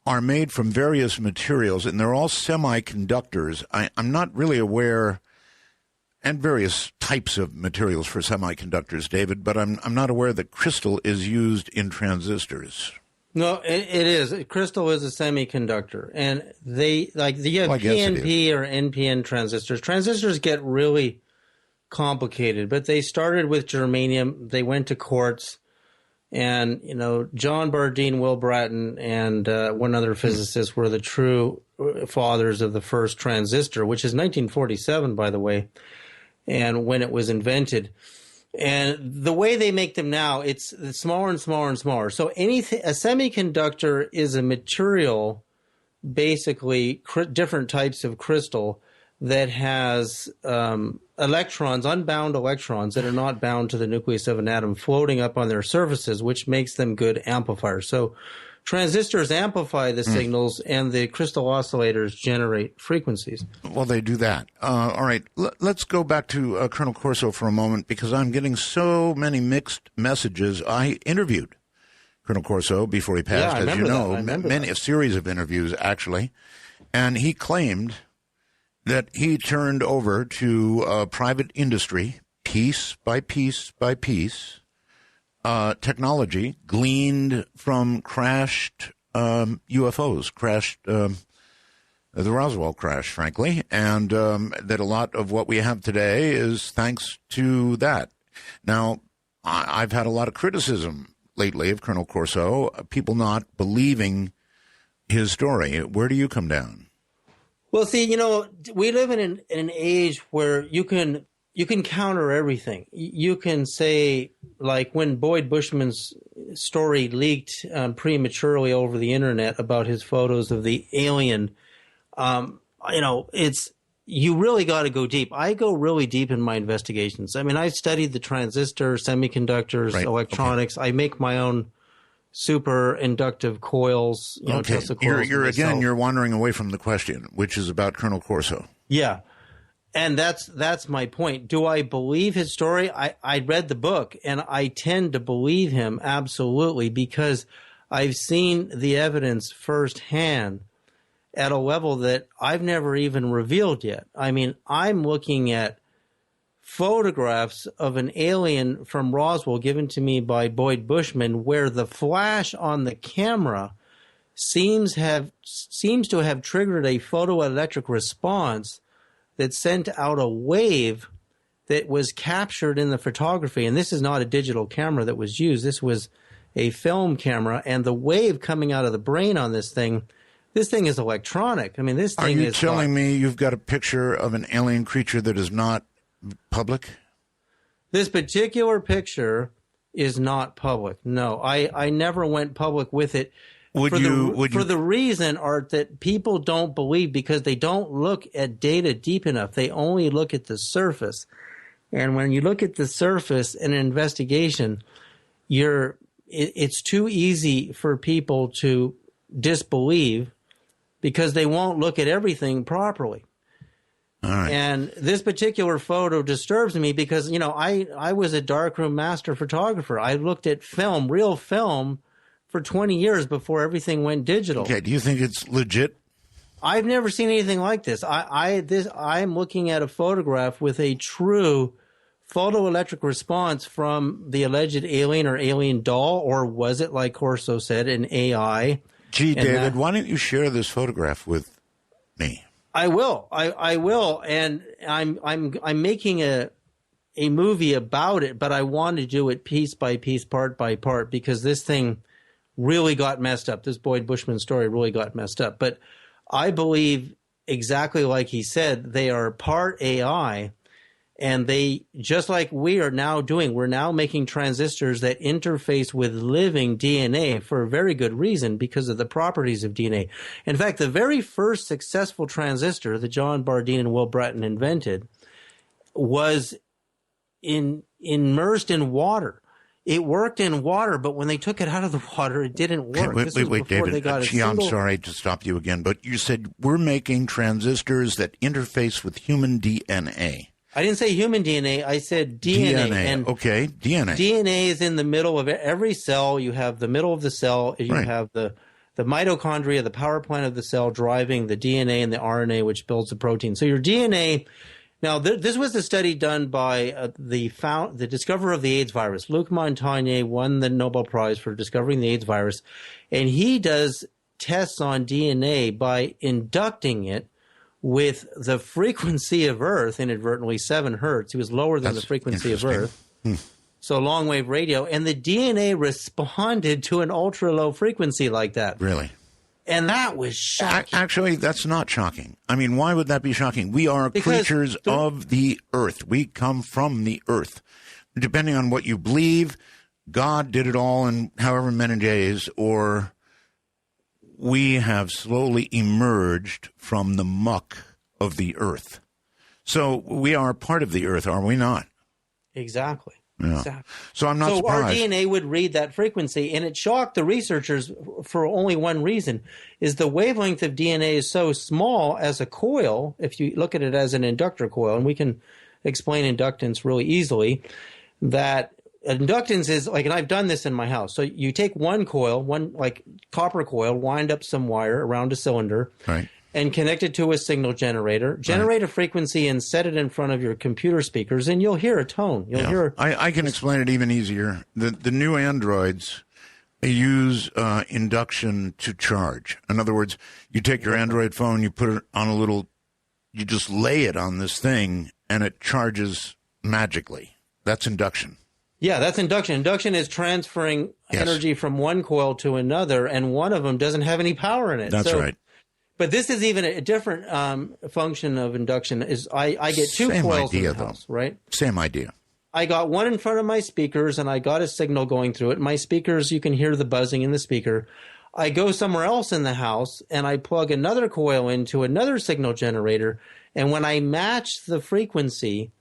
are made from various materials, and they're all semiconductors. I'm not really aware, and various types of materials for semiconductors, David, but I'm not aware that crystal is used in transistors. No, it is. Crystal is a semiconductor, and you have PNP or NPN transistors. Transistors get really complicated, but they started with germanium. They went to quartz. And, John Bardeen, Will Bratton, and one other physicist were the true fathers of the first transistor, which is 1947, by the way, and when it was invented. And the way they make them now, it's smaller and smaller and smaller. So a semiconductor is a material, basically different types of crystal that has electrons, unbound electrons that are not bound to the nucleus of an atom floating up on their surfaces, which makes them good amplifiers. So transistors amplify the signals, and the crystal oscillators generate frequencies. Well, they do that. All right, let's go back to Colonel Corso for a moment, because I'm getting so many mixed messages. I interviewed Colonel Corso before he passed, as you know, a series of interviews, actually, and he claimed that he turned over to private industry, piece by piece by piece, technology gleaned from crashed UFOs, the Roswell crash, frankly, and that a lot of what we have today is thanks to that. Now, I've had a lot of criticism lately of Colonel Corso, people not believing his story. Where do you come down? Well, see, we live in an age where you can counter everything. You can say, like when Boyd Bushman's story leaked prematurely over the internet about his photos of the alien, you really got to go deep. I go really deep in my investigations. I mean, I studied the transistor, semiconductors, electronics. Okay. I make my own super inductive coils. Tesla coils. You're wandering away from the question, which is about Colonel Corso. Yeah. And that's my point. Do I believe his story? I read the book, and I tend to believe him absolutely, because I've seen the evidence firsthand at a level that I've never even revealed yet. I mean, I'm looking at photographs of an alien from Roswell given to me by Boyd Bushman, where the flash on the camera seems to have triggered a photoelectric response that sent out a wave that was captured in the photography. And this is not a digital camera that was used. This was a film camera, and the wave coming out of the brain on this thing This thing is electronic. I mean, this thing is... Are you telling me you've got a picture of an alien creature that is not public? This particular picture is not public. No, I never went public with it. For the reason, Art, that people don't believe because they don't look at data deep enough. They only look at the surface. And when you look at the surface in an investigation, it's too easy for people to disbelieve because they won't look at everything properly. All right. And this particular photo disturbs me because, I was a darkroom master photographer. I looked at film, real film, for 20 years before everything went digital. Okay, do you think it's legit? I've never seen anything like this. I'm looking at a photograph with a true photoelectric response from the alleged alien or alien doll, or was it, like Corso said, an AI? Gee, David, why don't you share this photograph with me? I will. I will, and I'm making a movie about it, but I want to do it piece by piece, part by part, because this thing really got messed up. This Boyd Bushman story really got messed up. But I believe exactly like he said, they are part AI, and they, just like we are now doing, we're now making transistors that interface with living DNA for a very good reason, because of the properties of DNA. In fact, the very first successful transistor that John Bardeen and Will Bratton invented was immersed in water. It worked in water, but when they took it out of the water, it didn't work. Wait, David. I'm sorry to stop you again, but you said we're making transistors that interface with human DNA. I didn't say human DNA. I said DNA. And okay, DNA. DNA is in the middle of every cell. You have the middle of the cell. You have the mitochondria, the power plant of the cell, driving the DNA and the RNA, which builds the protein. So your DNA... Now, this was a study done by the discoverer of the AIDS virus. Luc Montagnier won the Nobel Prize for discovering the AIDS virus, and he does tests on DNA by inducting it with the frequency of Earth, inadvertently 7 hertz. It was lower than the frequency of Earth. So long-wave radio, and the DNA responded to an ultra-low frequency like that. Really? And that was shocking. Actually, that's not shocking. I mean, why would that be shocking? We are creatures of the earth. We come from the earth. Depending on what you believe, God did it all in however many days, or we have slowly emerged from the muck of the earth. So we are part of the earth, are we not? Exactly. Yeah. Exactly. So I'm not surprised. Our DNA would read that frequency, and it shocked the researchers for only one reason, is the wavelength of DNA is so small as a coil, if you look at it as an inductor coil, and we can explain inductance really easily, that inductance is like, and I've done this in my house. So you take one coil, one like copper coil, wind up some wire around a cylinder, right, and connect it to a signal generator, generate a frequency and set it in front of your computer speakers, and you'll hear a tone. You'll hear. I can explain it even easier. The new Androids use induction to charge. In other words, you take your Android phone, you put it on you just lay it on this thing, and it charges magically. That's induction. Yeah, that's induction. Induction is transferring energy from one coil to another, and one of them doesn't have any power in it. That's right. But this is even a different function of induction. Is I get two coils in the house, right? Same idea. I got one in front of my speakers, and I got a signal going through it. My speakers, you can hear the buzzing in the speaker. I go somewhere else in the house, and I plug another coil into another signal generator. And when I match the frequency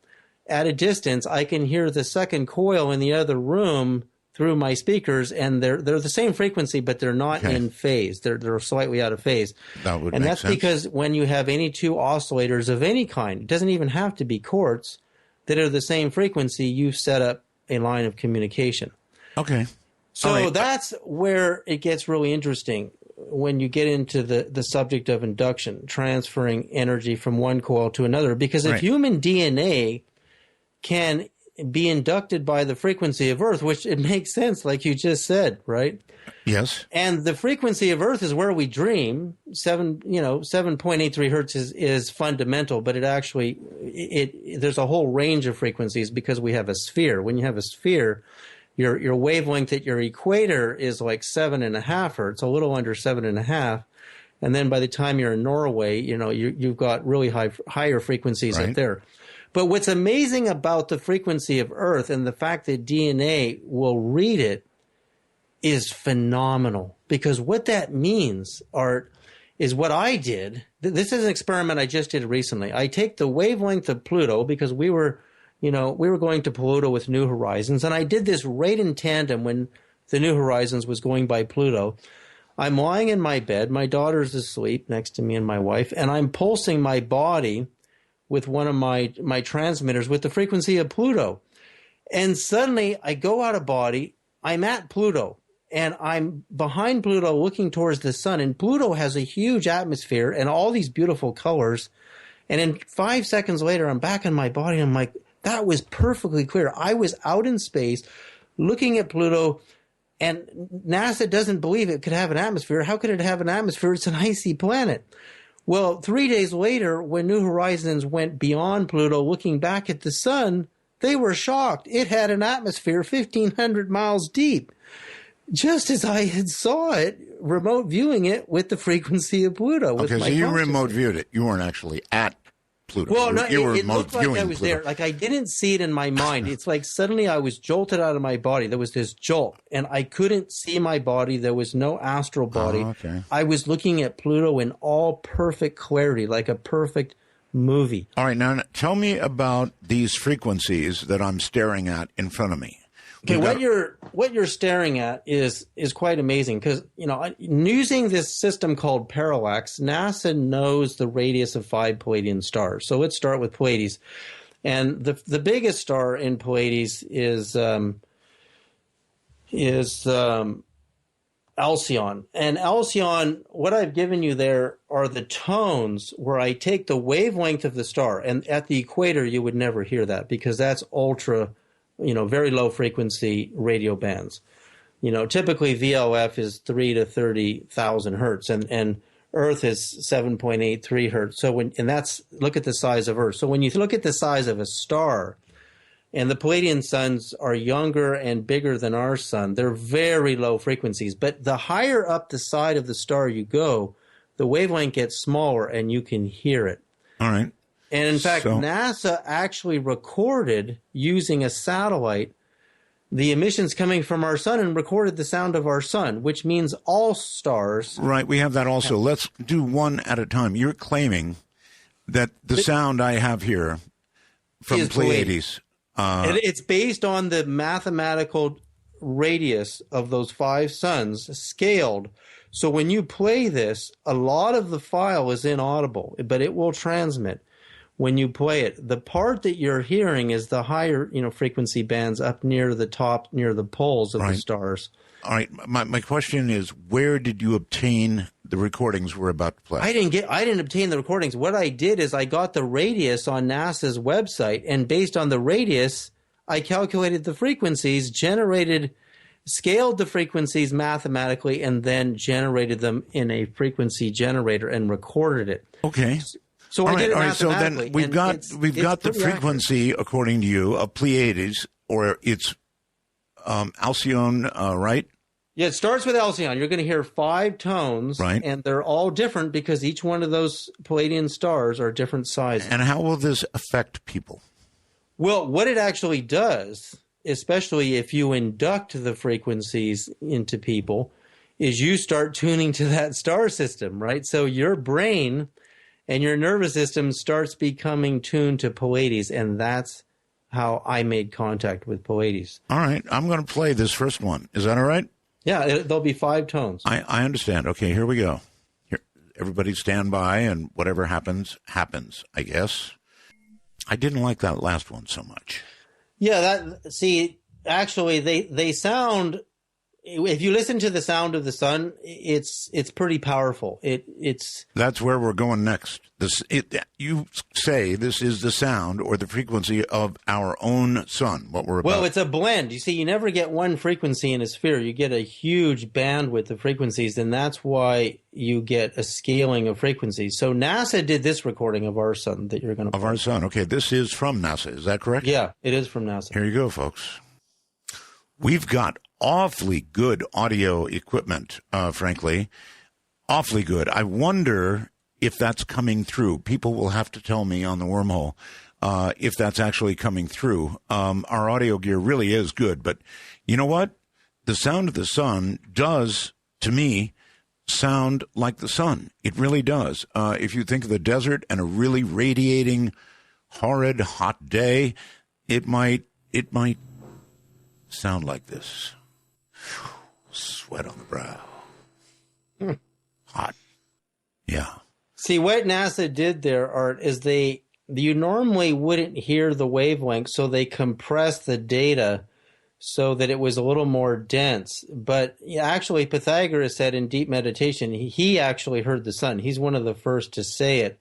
at a distance, I can hear the second coil in the other room through my speakers, and they're the same frequency, but they're not in phase. They're slightly out of phase. That would and make that's sense. because when you have any two oscillators of any kind, it doesn't even have to be quartz, that are the same frequency, you've set up a line of communication. Okay. So that's where it gets really interesting when you get into the subject of induction, transferring energy from one coil to another. Because if human DNA can be inducted by the frequency of Earth, which it makes sense, like you just said, right? Yes. And the frequency of Earth is where we dream. 7.83 hertz is fundamental, but it actually there's a whole range of frequencies because we have a sphere. When you have a sphere, your wavelength at your equator is like 7.5 hertz, a little under 7.5. And then by the time you're in Norway, you've got really higher frequencies up there. But what's amazing about the frequency of Earth and the fact that DNA will read it is phenomenal. Because what that means, Art, is what I did. This is an experiment I just did recently. I take the wavelength of Pluto because we were going to Pluto with New Horizons. And I did this right in tandem when the New Horizons was going by Pluto. I'm lying in my bed. My daughter's asleep next to me and my wife. And I'm pulsing my body with one of my transmitters with the frequency of Pluto. And suddenly I go out of body. I'm at Pluto. And I'm behind Pluto looking towards the sun. And Pluto has a huge atmosphere and all these beautiful colors. And then 5 seconds later, I'm back in my body. And I'm like, that was perfectly clear. I was out in space looking at Pluto. And NASA doesn't believe it could have an atmosphere. How could it have an atmosphere? It's an icy planet. Well, 3 days later, when New Horizons went beyond Pluto looking back at the sun, they were shocked. It had an atmosphere 1,500 miles deep. Just as I had saw it, remote viewing it with the frequency of Pluto. Okay, so you remote viewed it. You weren't actually at Pluto. Well, no, you were it looked like I was Pluto. there. Like I didn't see it in my mind. It's like suddenly I was jolted out of my body. There was this jolt, and I couldn't see my body. There was no astral body. Oh, okay. I was looking at Pluto in all perfect clarity, like a perfect movie. All right, now tell me about these frequencies that I'm staring at in front of me. Okay, what you're staring at is quite amazing because, using this system called parallax, NASA knows the radius of 5 Palladian stars. So let's start with Pleiades. And the biggest star in Pleiades is Alcyon. And Alcyon, what I've given you there are the tones where I take the wavelength of the star. And at the equator, you would never hear that because that's ultra, very low frequency radio bands. Typically VLF is 3 to 30,000 hertz and Earth is 7.83 hertz. So look at the size of Earth. So when you look at the size of a star, and the Palladian suns are younger and bigger than our sun, they're very low frequencies. But the higher up the side of the star you go, the wavelength gets smaller and you can hear it. All right. And in fact, NASA actually recorded using a satellite the emissions coming from our sun and recorded the sound of our sun, which means all stars. Right, we have that also. Let's do one at a time. You're claiming that the sound I have here from Pleiades. It's based on the mathematical radius of those 5 suns scaled. So when you play this, a lot of the file is inaudible, but it will transmit. When you play it, the part that you're hearing is the higher, frequency bands up near the top, near the poles of the stars. All right. My question is, where did you obtain the recordings we're about to play? I didn't obtain the recordings. What I did is I got the radius on NASA's website, and based on the radius, I calculated the frequencies, scaled the frequencies mathematically, and then generated them in a frequency generator and recorded it. Okay. So I did it mathematically. So then we've got the frequency, according to you, of Pleiades, or it's Alcyon, right? Yeah, it starts with Alcyon. You're going to hear 5 tones, right? And they're all different because each one of those Palladian stars are different sizes. And how will this affect people? Well, what it actually does, especially if you induct the frequencies into people, is you start tuning to that star system, right? So your brain and your nervous system starts becoming tuned to Pleiades, and that's how I made contact with Pleiades. All right. I'm going to play this first one. Is that all right? Yeah, there'll be 5 tones. I understand. Okay, here we go. Here, everybody stand by, and whatever happens, I guess. I didn't like that last one so much. Yeah, actually, they sound... If you listen to the sound of the sun, it's pretty powerful. That's where we're going next. You say this is the sound or the frequency of our own sun. Well, it's a blend. You see, you never get one frequency in a sphere. You get a huge bandwidth of frequencies, and that's why you get a scaling of frequencies. So NASA did this recording of our sun that you're going to play. Of our sun. Okay, this is from NASA. Is that correct? Yeah, it is from NASA. Here you go, folks. We've got awfully good audio equipment, frankly. awfully good. I wonder if that's coming through. People will have to tell me on the wormhole if that's actually coming through. Our audio gear really is good, but you know what? The sound of the sun does, to me, sound like the sun. It really does. If you think of the desert and a really radiating, horrid, hot day, it might sound like this. Sweat on the brow. Hot. Yeah. See, what NASA did there, Art, is you normally wouldn't hear the wavelength, so they compressed the data so that it was a little more dense. But actually, Pythagoras said in deep meditation, he actually heard the sun. He's one of the first to say it.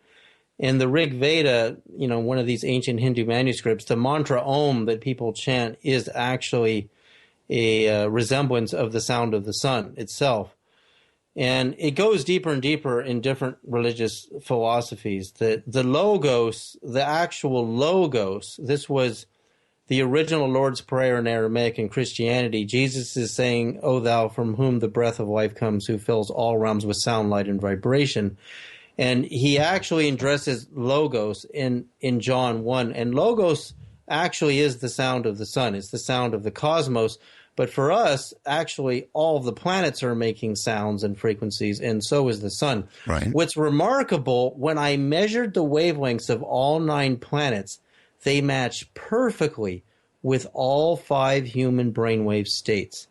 In the Rig Veda, one of these ancient Hindu manuscripts, the mantra Om that people chant is actually a resemblance of the sound of the sun itself. And it goes deeper and deeper in different religious philosophies. The logos, the actual logos, this was the original Lord's Prayer in Aramaic and Christianity. Jesus is saying, "O thou from whom the breath of life comes, who fills all realms with sound, light, and vibration." And he actually addresses logos in John 1. And logos actually is the sound of the sun. It's the sound of the cosmos. But for us, actually, all of the planets are making sounds and frequencies, and so is the sun. Right. What's remarkable, when I measured the wavelengths of all 9 planets, they match perfectly with all 5 human brainwave states.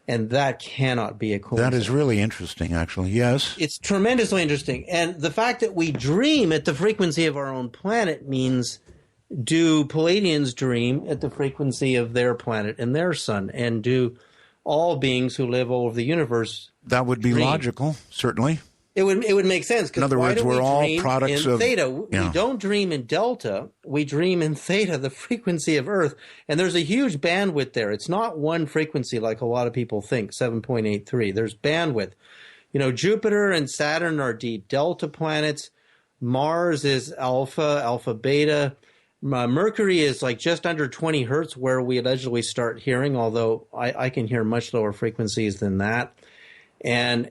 And that cannot be a coincidence. That is really interesting, actually. Yes. It's tremendously interesting. And the fact that we dream at the frequency of our own planet means, do Palladians dream at the frequency of their planet and their sun? And do all beings who live all over the universe That would be dream? Logical, certainly. It would make sense. In other words, we're all products in of theta. Yeah. We don't dream in delta. We dream in theta, the frequency of Earth. And there's a huge bandwidth there. It's not one frequency like a lot of people think, 7.83. There's bandwidth. Jupiter and Saturn are deep delta planets. Mars is alpha beta. Mercury is like just under 20 hertz where we allegedly start hearing, although I can hear much lower frequencies than that. And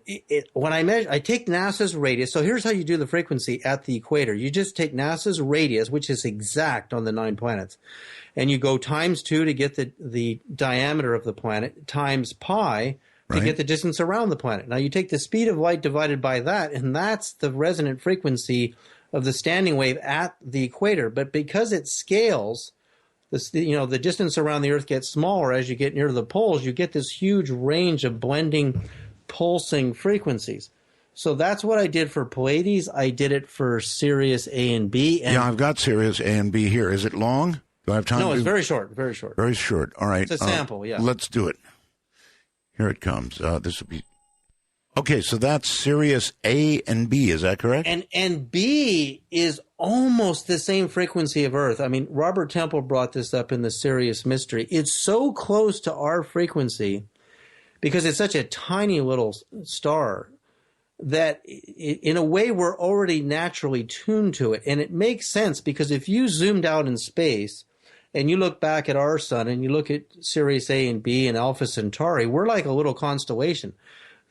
when I measure, I take NASA's radius. So here's how you do the frequency at the equator. You just take NASA's radius, which is exact on the 9 planets, and you go times 2 to get the diameter of the planet, times pi to get the distance around the planet. Now you take the speed of light divided by that, and that's the resonant frequency of the standing wave at the equator. But because it scales, the distance around the Earth gets smaller as you get near the poles. You get this huge range of blending, pulsing frequencies. So that's what I did for Pleiades. I did it for Sirius A and B. And I've got Sirius A and B here. Is it long? Do I have time? No, it's very short. Very short. Very short. All right. It's a sample. Yeah. Let's do it. Here it comes. This will be. Okay, so that's Sirius A and B. Is that correct? And B is almost the same frequency of Earth. I mean, Robert Temple brought this up in the Sirius Mystery. It's so close to our frequency, because it's such a tiny little star, that in a way we're already naturally tuned to it. And it makes sense, because if you zoomed out in space and you look back at our sun and you look at Sirius A and B and Alpha Centauri, we're like a little constellation.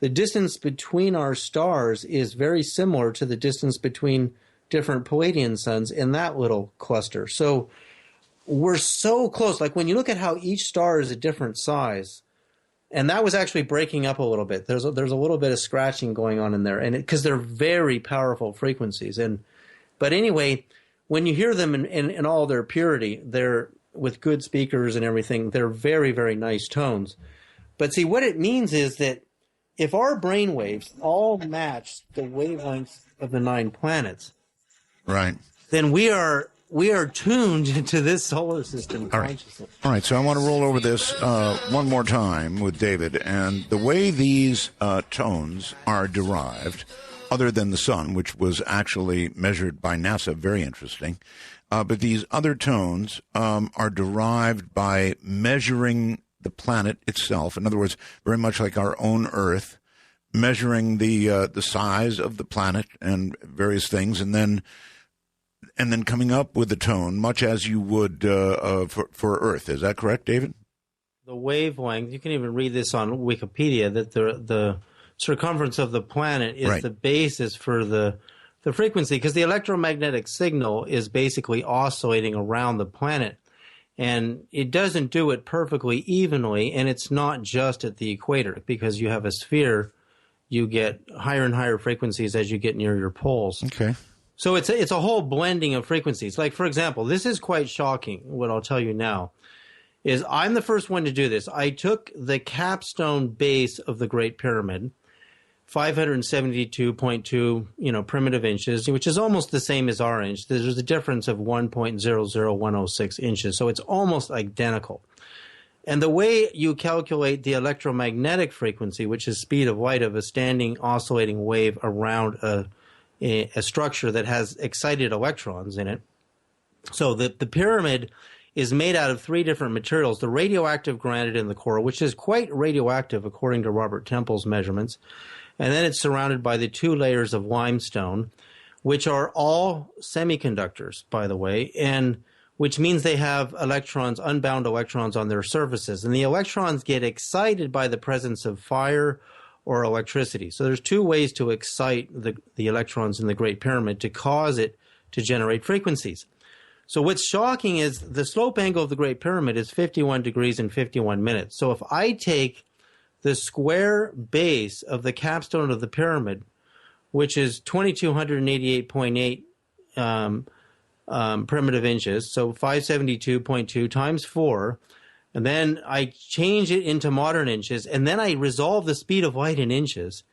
The distance between our stars is very similar to the distance between different Palladian suns in that little cluster. So we're so close. Like when you look at how each star is a different size, and that was actually breaking up a little bit. There's a little bit of scratching going on in there, and because they're very powerful frequencies. But anyway, when you hear them in all their purity, they're with good speakers and everything. They're very, very nice tones. But see, what it means is that if our brain waves all match the wavelengths of the 9 planets, right, then we are tuned to this solar system consciously. All right, so I want to roll over this one more time with David. And the way these tones are derived, other than the sun, which was actually measured by NASA, very interesting, but these other tones are derived by measuring the planet itself. In other words, very much like our own Earth, measuring the size of the planet and various things, and then coming up with a tone, much as you would for Earth. Is that correct, David? The wavelength, you can even read this on Wikipedia, that the circumference of the planet is the basis for the frequency, because the electromagnetic signal is basically oscillating around the planet. And it doesn't do it perfectly evenly, and it's not just at the equator, because you have a sphere, you get higher and higher frequencies as you get near your poles. Okay. So it's a whole blending of frequencies. Like, for example, this is quite shocking, what I'll tell you now, is I'm the first one to do this. I took the capstone base of the Great Pyramid, 572.2, primitive inches, which is almost the same as our inch. There's a difference of 1.00106 inches, so it's almost identical. And the way you calculate the electromagnetic frequency, which is speed of light of a standing oscillating wave around a structure that has excited electrons in it. So the pyramid is made out of 3 different materials: the radioactive granite in the core, which is quite radioactive according to Robert Temple's measurements. And then it's surrounded by the 2 layers of limestone, which are all semiconductors, by the way, and which means they have electrons, unbound electrons on their surfaces. And the electrons get excited by the presence of fire or electricity. So there's 2 ways to excite the electrons in the Great Pyramid to cause it to generate frequencies. So what's shocking is the slope angle of the Great Pyramid is 51 degrees and 51 minutes. So if I take the square base of the capstone of the pyramid, which is 288.8 primitive inches, so 572.2 times 4, and then I change it into modern inches, and then I resolve the speed of light in inches,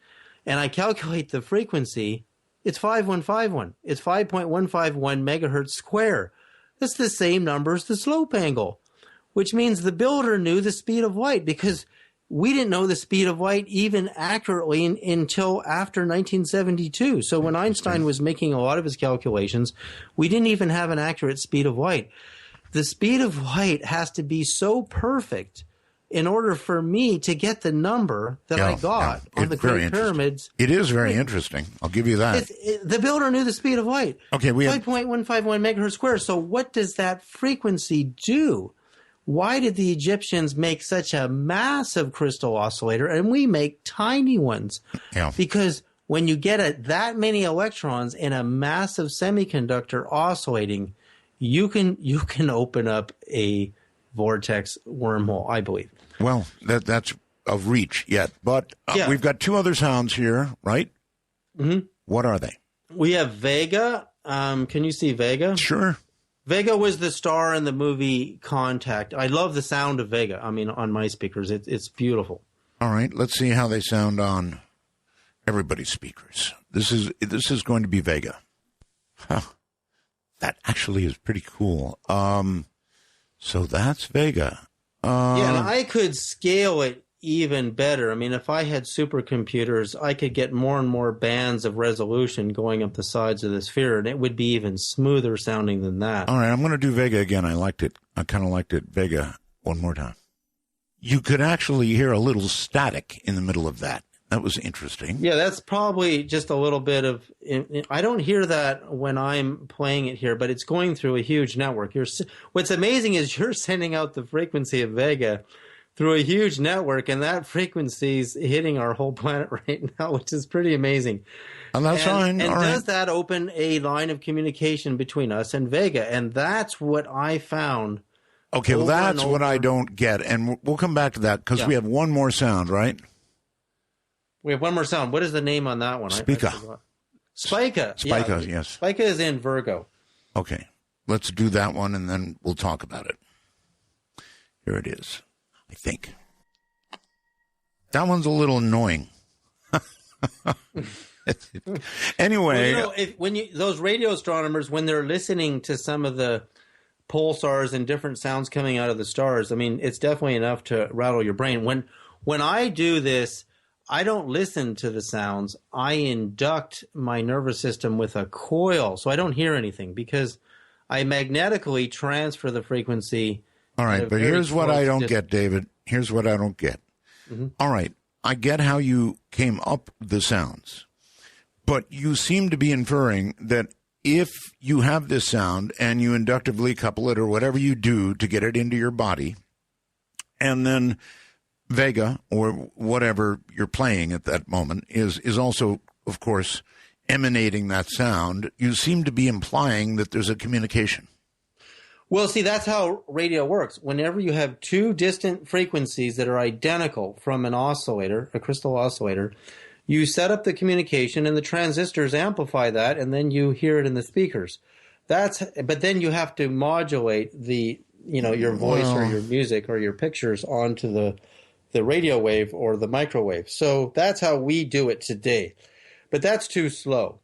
and I calculate the frequency, it's 5151. It's 5.151 megahertz square. That's the same number as the slope angle, which means the builder knew the speed of light, because we didn't know the speed of light even accurately until after 1972. So when Einstein was making a lot of his calculations, we didn't even have an accurate speed of light. The speed of light has to be so perfect in order for me to get the number that I got on the Great Pyramids. It is very interesting. I'll give you that. The builder knew the speed of light. Okay, we have 5.151 megahertz square. So what does that frequency do? Why did the Egyptians make such a massive crystal oscillator and we make tiny ones? Yeah. Because when you get that many electrons in a massive semiconductor oscillating, you can open up a vortex wormhole, I believe. Well, that's of reach yet, but we've got 2 other sounds here, right? Mm-hmm. What are they? We have Vega. Can you see Vega? Sure. Vega was the star in the movie Contact. I love the sound of Vega. I mean, on my speakers, it's beautiful. All right, let's see how they sound on everybody's speakers. This is going to be Vega. Huh. That actually is pretty cool. So that's Vega. And I could scale it even better. I mean, if I had supercomputers, I could get more and more bands of resolution going up the sides of the sphere, and it would be even smoother sounding than that. All right, I'm going to do Vega again. I liked it. I kind of liked it. Vega one more time. You could actually hear a little static in the middle of that. That was interesting. Yeah, that's probably just a little bit of... I don't hear that when I'm playing it here, but it's going through a huge network. What's amazing is you're sending out the frequency of Vega through a huge network, and that frequency is hitting our whole planet right now, which is pretty amazing. And that's fine. And all does right. that open a line of communication between us and Vega? And that's what I found. Okay, well, that's what I don't get. And we'll come back to that because we have one more sound, right? We have one more sound. What is the name on that one? Spica. Spica. Spica, yes. Spica is in Virgo. Okay. Let's do that one, and then we'll talk about it. Here it is, I think. That one's a little annoying. Anyway. Well, those radio astronomers, when they're listening to some of the pulsars and different sounds coming out of the stars, I mean, it's definitely enough to rattle your brain. When I do this, I don't listen to the sounds. I induct my nervous system with a coil, so I don't hear anything because I magnetically transfer the frequency. All right, but here's what I don't get, David. Here's what I don't get. Mm-hmm. All right, I get how you came up with the sounds, but you seem to be inferring that if you have this sound and you inductively couple it or whatever you do to get it into your body, and then Vega or whatever you're playing at that moment is also, of course, emanating that sound, you seem to be implying that there's a communication. Well, see, that's how radio works. Whenever you have two distant frequencies that are identical from an oscillator, a crystal oscillator, you set up the communication and the transistors amplify that, and then you hear it in the speakers. But then you have to modulate your voice or your music or your pictures onto the radio wave or the microwave. So that's how we do it today. But that's too slow.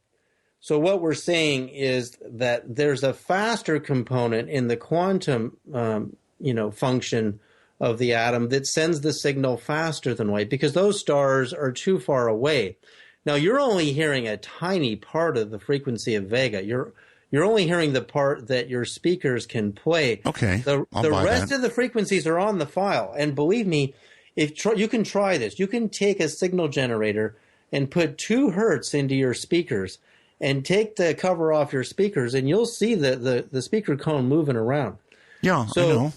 So what we're saying is that there's a faster component in the quantum, function of the atom that sends the signal faster than light, because those stars are too far away. Now, you're only hearing a tiny part of the frequency of Vega. You're only hearing the part that your speakers can play. Okay, the rest of the frequencies are on the file. And believe me, you can try this. You can take a signal generator and put 2 hertz into your speakers and take the cover off your speakers, and you'll see the speaker cone moving around. Yeah, so I know.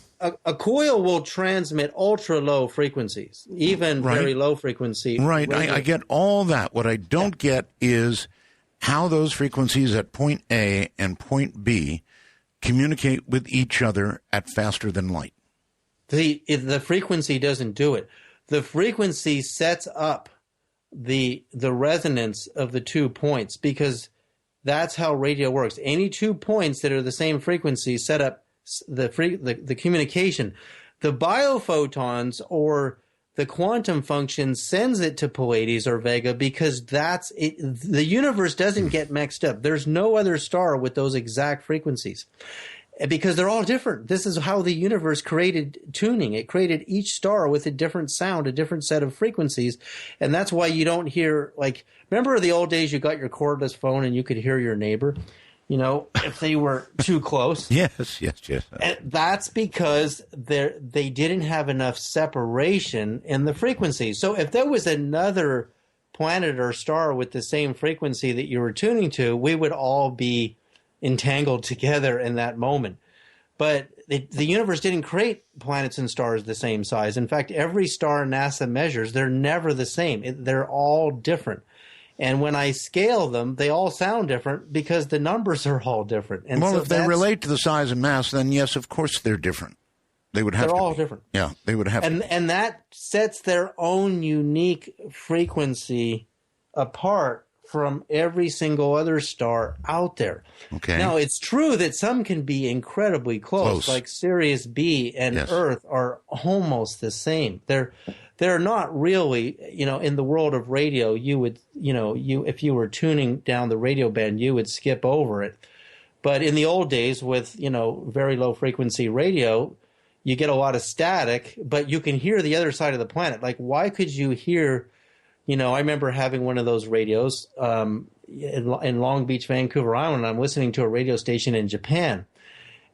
A coil will transmit ultra low frequencies, even very low frequency. Right, I get all that. What I don't get is how those frequencies at point A and point B communicate with each other at faster than light. The frequency doesn't do it. The frequency sets up the resonance of the 2 points, because that's how radio works. Any 2 points that are the same frequency set up the communication. The biophotons or the quantum function sends it to Pleiades or Vega, because that's it. The universe doesn't get mixed up. There's no other star with those exact frequencies, because they're all different. This is how the universe created tuning. It created each star with a different sound, a different set of frequencies. And that's why you don't hear, remember the old days you got your cordless phone and you could hear your neighbor, if they were too close? Yes. And that's because they didn't have enough separation in the frequencies. So if there was another planet or star with the same frequency that you were tuning to, we would all be entangled together in that moment. But the universe didn't create planets and stars the same size. In fact, every star NASA measures, they're never the same. They're all different. And when I scale them, they all sound different because the numbers are all different. And if they relate to the size and mass, then yes, of course they're different. They would have to be. They're all different. Yeah, they would have to be. And that sets their own unique frequency apart from every single other star out there. Okay. Now, it's true that some can be incredibly close. Like Sirius B and Earth are almost the same. They're not really, in the world of radio, you would, if you were tuning down the radio band, you would skip over it. But in the old days with, very low frequency radio, you get a lot of static, but you can hear the other side of the planet. Like, why could you hear, I remember having one of those radios in Long Beach, Vancouver Island. I'm listening to a radio station in Japan.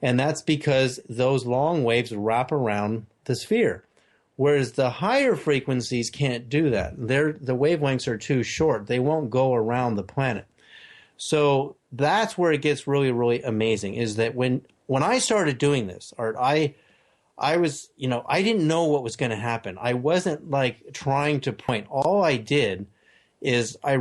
And that's because those long waves wrap around the sphere. Whereas the higher frequencies can't do that. The wavelengths are too short. They won't go around the planet. So that's where it gets really, really amazing, is that when I started doing this, Art, I was, I didn't know what was going to happen. I wasn't trying to point. All I did is I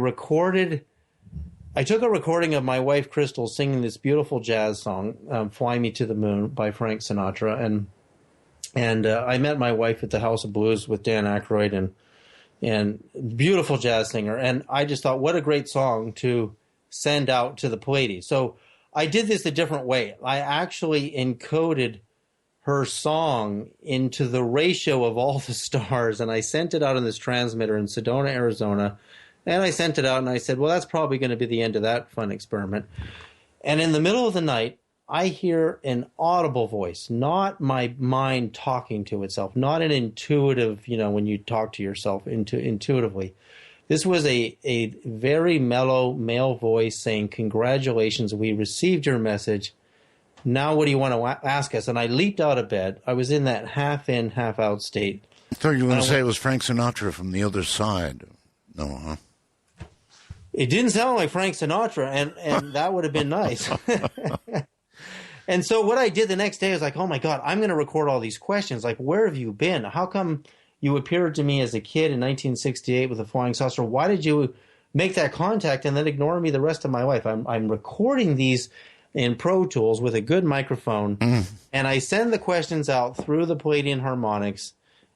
took a recording of my wife, Crystal, singing this beautiful jazz song, Fly Me to the Moon by Frank Sinatra. And I met my wife at the House of Blues with Dan Aykroyd, and beautiful jazz singer. And I just thought, what a great song to send out to the Pleiades. So I did this a different way. I actually encoded her song into the ratio of all the stars, and I sent it out in this transmitter in Sedona, Arizona. And I sent it out, and I said, well, that's probably going to be the end of that fun experiment. And in the middle of the night, I hear an audible voice, not my mind talking to itself, not an intuitive, when you talk to yourself intuitively. This was a very mellow male voice saying, congratulations, we received your message. Now what do you want to ask us? And I leaped out of bed. I was in that half in, half out state. I thought you were going to say it was Frank Sinatra from the other side. No, huh? It didn't sound like Frank Sinatra, and that would have been nice. And so what I did the next day was like, oh my God, I'm going to record all these questions. Like, where have you been? How come, You appeared to me as a kid in 1968 with a flying saucer. Why did you make that contact and then ignore me the rest of my life? I'm recording these in Pro Tools with a good microphone, and I send the questions out through the Palladian harmonics,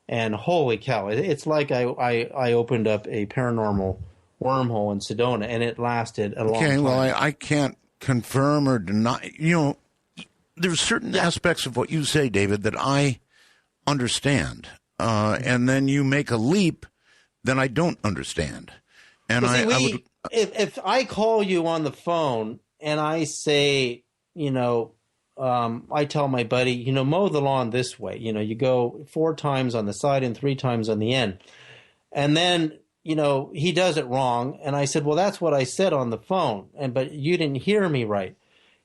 and holy cow, it's like I opened up a paranormal wormhole in Sedona, and it lasted a long time. Okay, well, I can't confirm or deny. You know, there's certain aspects of what you say, David, that I understand, and then you make a leap that I don't understand. And if I call you on the phone and I say, you know, I tell my buddy, you know, mow the lawn this way. You know, you go 4 times on the side and 3 times on the end. And then, you know, he does it wrong. And I said, well, that's what I said on the phone. But you didn't hear me right.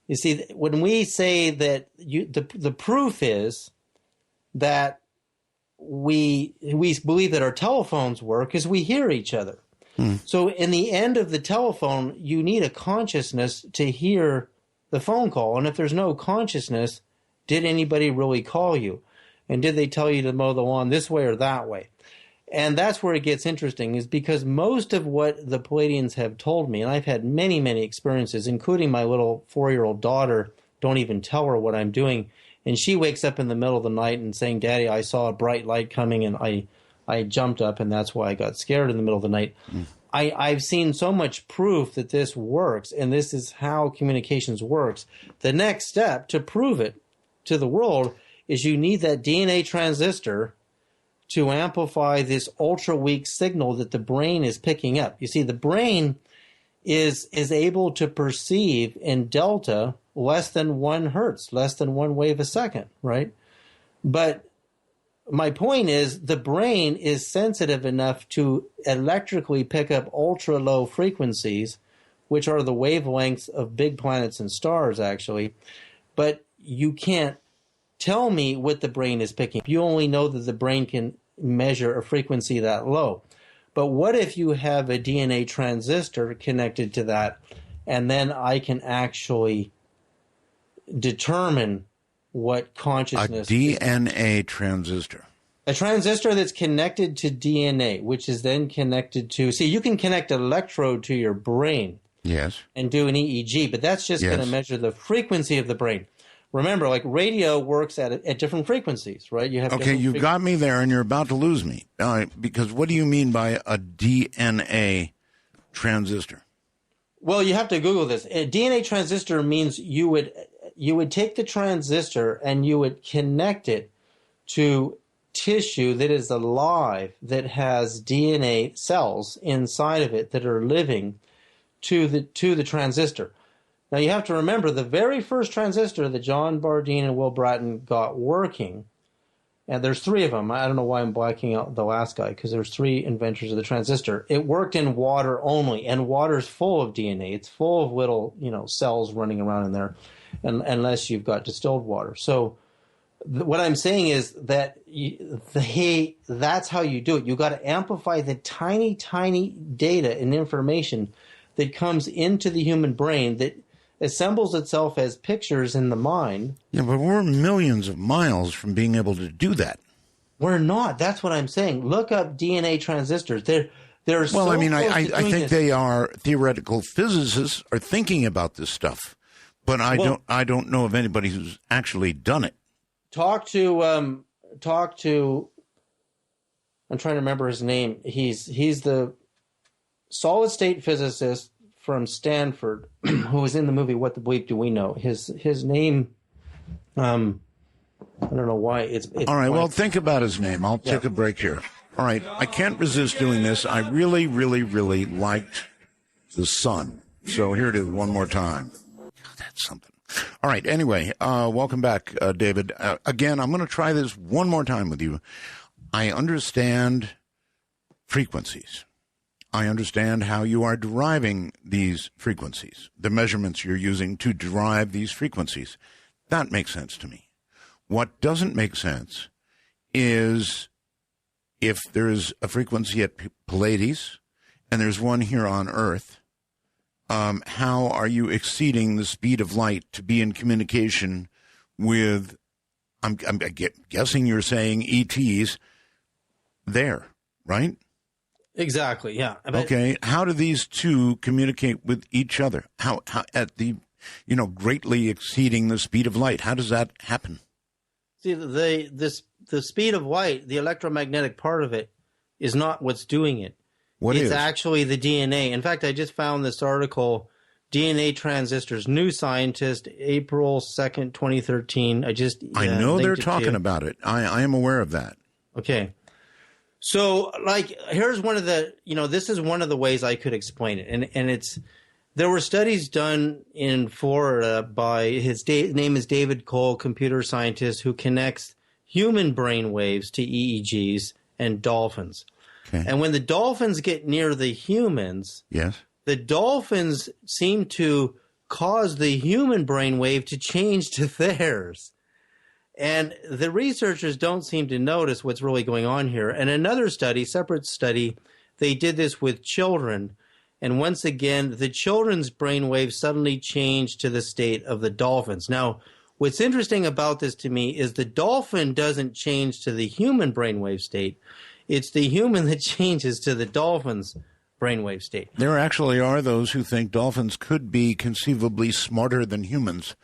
You see, when we say that the proof is that we believe that our telephones work is we hear each other. So in the end of the telephone, you need a consciousness to hear the phone call. And if there's no consciousness, did anybody really call you? And did they tell you to mow the lawn this way or that way? And that's where it gets interesting, is because most of what the Palladians have told me, and I've had many, many experiences, including my little 4-year-old daughter, don't even tell her what I'm doing. And she wakes up in the middle of the night and saying, Daddy, I saw a bright light coming, and I jumped up, and that's why I got scared in the middle of the night. I've seen so much proof that this works, and this is how communications works. The next step to prove it to the world is you need that DNA transistor to amplify this ultra-weak signal that the brain is picking up. You see, the brain is able to perceive in delta less than 1 hertz, less than 1 wave a second, right? But my point is the brain is sensitive enough to electrically pick up ultra-low frequencies, which are the wavelengths of big planets and stars, actually. But you can't tell me what the brain is picking up. You only know that the brain can measure a frequency that low. But what if you have a DNA transistor connected to that, and then I can actually determine what consciousness is? A DNA transistor. A transistor that's connected to DNA, which is then connected to... See, you can connect an electrode to your brain. Yes. And do an EEG, but that's just going to measure the frequency of the brain. Remember, like radio works at different frequencies, right? You have you got me there, and you're about to lose me. Because what do you mean by a DNA transistor? Well, you have to Google this. A DNA transistor means you would take the transistor and you would connect it to tissue that is alive, that has DNA cells inside of it that are living to the transistor. Now, you have to remember the very first transistor that John Bardeen and Will Bratton got working, and there's 3 of them. I don't know why I'm blacking out the last guy, because there's 3 inventors of the transistor. It worked in water only, and water's full of DNA. It's full of little, cells running around in there, unless you've got distilled water. So what I'm saying is that that's how you do it. You got to amplify the tiny, tiny data and information that comes into the human brain that assembles itself as pictures in the mind. Yeah, but we're millions of miles from being able to do that. We're not. That's what I'm saying. Look up DNA transistors. They're well, I mean, I think they are theoretical physicists are thinking about this stuff, but I don't know of anybody who's actually done it. Talk to I'm trying to remember his name. He's the solid state physicist from Stanford, who was in the movie What the Bleep Do We Know? His name, I don't know why. It's all right, well, think about his name. I'll take a break here. All right, I can't resist doing this. I really, really, really liked The Sun. So here it is one more time. That's something. All right, anyway, welcome back, David. Again, I'm going to try this one more time with you. I understand frequencies. I understand how you are deriving these frequencies, the measurements you're using to derive these frequencies. That makes sense to me. What doesn't make sense is if there's a frequency at Pleiades and there's one here on Earth, how are you exceeding the speed of light to be in communication with, I'm guessing you're saying ETs, there, right? Exactly, yeah. Okay, how do these two communicate with each other? How at the, greatly exceeding the speed of light? How does that happen? See, the speed of light, the electromagnetic part of it, is not what's doing it. It's actually the DNA. In fact, I just found this article, DNA Transistors, New Scientist, April 2nd, 2013. I know they're talking about it. I am aware of that. Okay. So, here's one of the, this is one of the ways I could explain it. And there were studies done in Florida by, his name is David Cole, computer scientist, who connects human brain waves to EEGs and dolphins. Okay. And when the dolphins get near the humans, the dolphins seem to cause the human brainwave to change to theirs. And the researchers don't seem to notice what's really going on here. And another study, separate study, they did this with children. And once again, the children's brainwaves suddenly changed to the state of the dolphins. Now, what's interesting about this to me is the dolphin doesn't change to the human brainwave state. It's the human that changes to the dolphin's brainwave state. There actually are those who think dolphins could be conceivably smarter than humans.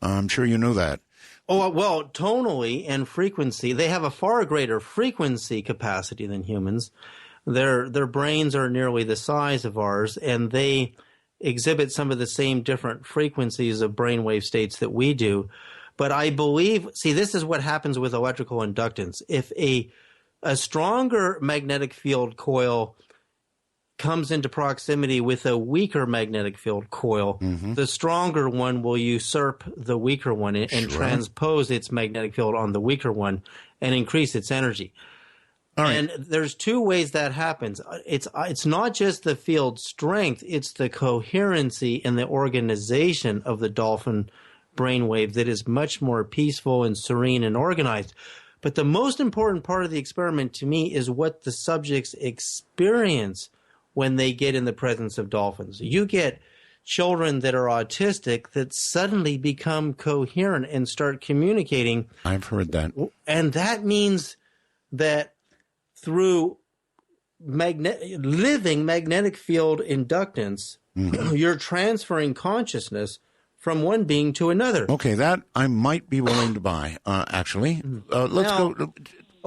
I'm sure you know that. Oh, well, tonally and frequency, they have a far greater frequency capacity than humans. Their brains are nearly the size of ours, and they exhibit some of the same different frequencies of brainwave states that we do. But I believe, this is what happens with electrical inductance. If a stronger magnetic field coil comes into proximity with a weaker magnetic field coil, the stronger one will usurp the weaker one and transpose its magnetic field on the weaker one and increase its energy. And there's two ways that happens. It's not just the field strength, it's the coherency and the organization of the dolphin brainwave that is much more peaceful and serene and organized. But the most important part of the experiment to me is what the subjects experience when they get in the presence of dolphins. You get children that are autistic that suddenly become coherent and start communicating. I've heard that. And that means that through living magnetic field inductance, you're transferring consciousness from one being to another. Okay, that I might be willing to buy, actually. Let's go.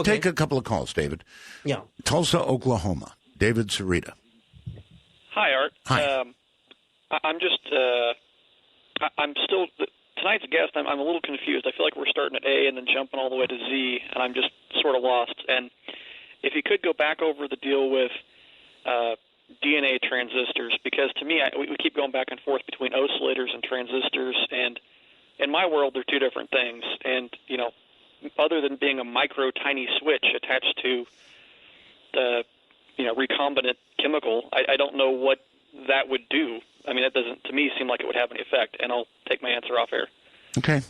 Take a couple of calls, David. Yeah. Tulsa, Oklahoma. David Sarita. Hi, Art. Hi. I'm just, I'm still, tonight's guest, I'm a little confused. I feel like we're starting at A and then jumping all the way to Z, and I'm just sort of lost. And if you could go back over the deal with DNA transistors, because to me, we keep going back and forth between oscillators and transistors, and in my world, they're two different things. And, other than being a micro tiny switch attached to the, recombinant chemical, I don't know what that would do. I mean, that doesn't, to me, seem like it would have any effect, and I'll take my answer off air. Okay.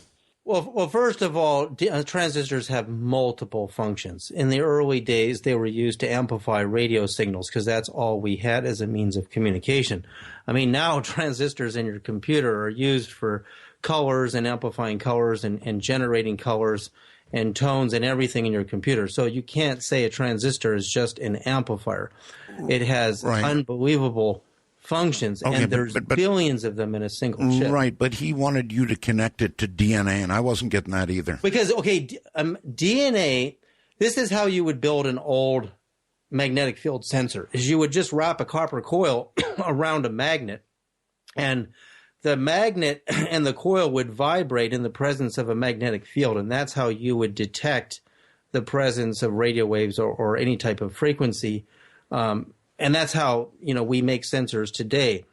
Well, first of all, transistors have multiple functions. In the early days, they were used to amplify radio signals because that's all we had as a means of communication. I mean, now transistors in your computer are used for colors and amplifying colors and generating colors and tones and everything in your computer. So you can't say a transistor is just an amplifier. It has unbelievable functions, and there's billions of them in a single chip. Right, but he wanted you to connect it to DNA, and I wasn't getting that either. Because, DNA, this is how you would build an old magnetic field sensor, is you would just wrap a copper coil around a magnet, and the magnet and the coil would vibrate in the presence of a magnetic field, and that's how you would detect the presence of radio waves or any type of frequency. And that's how, we make sensors today.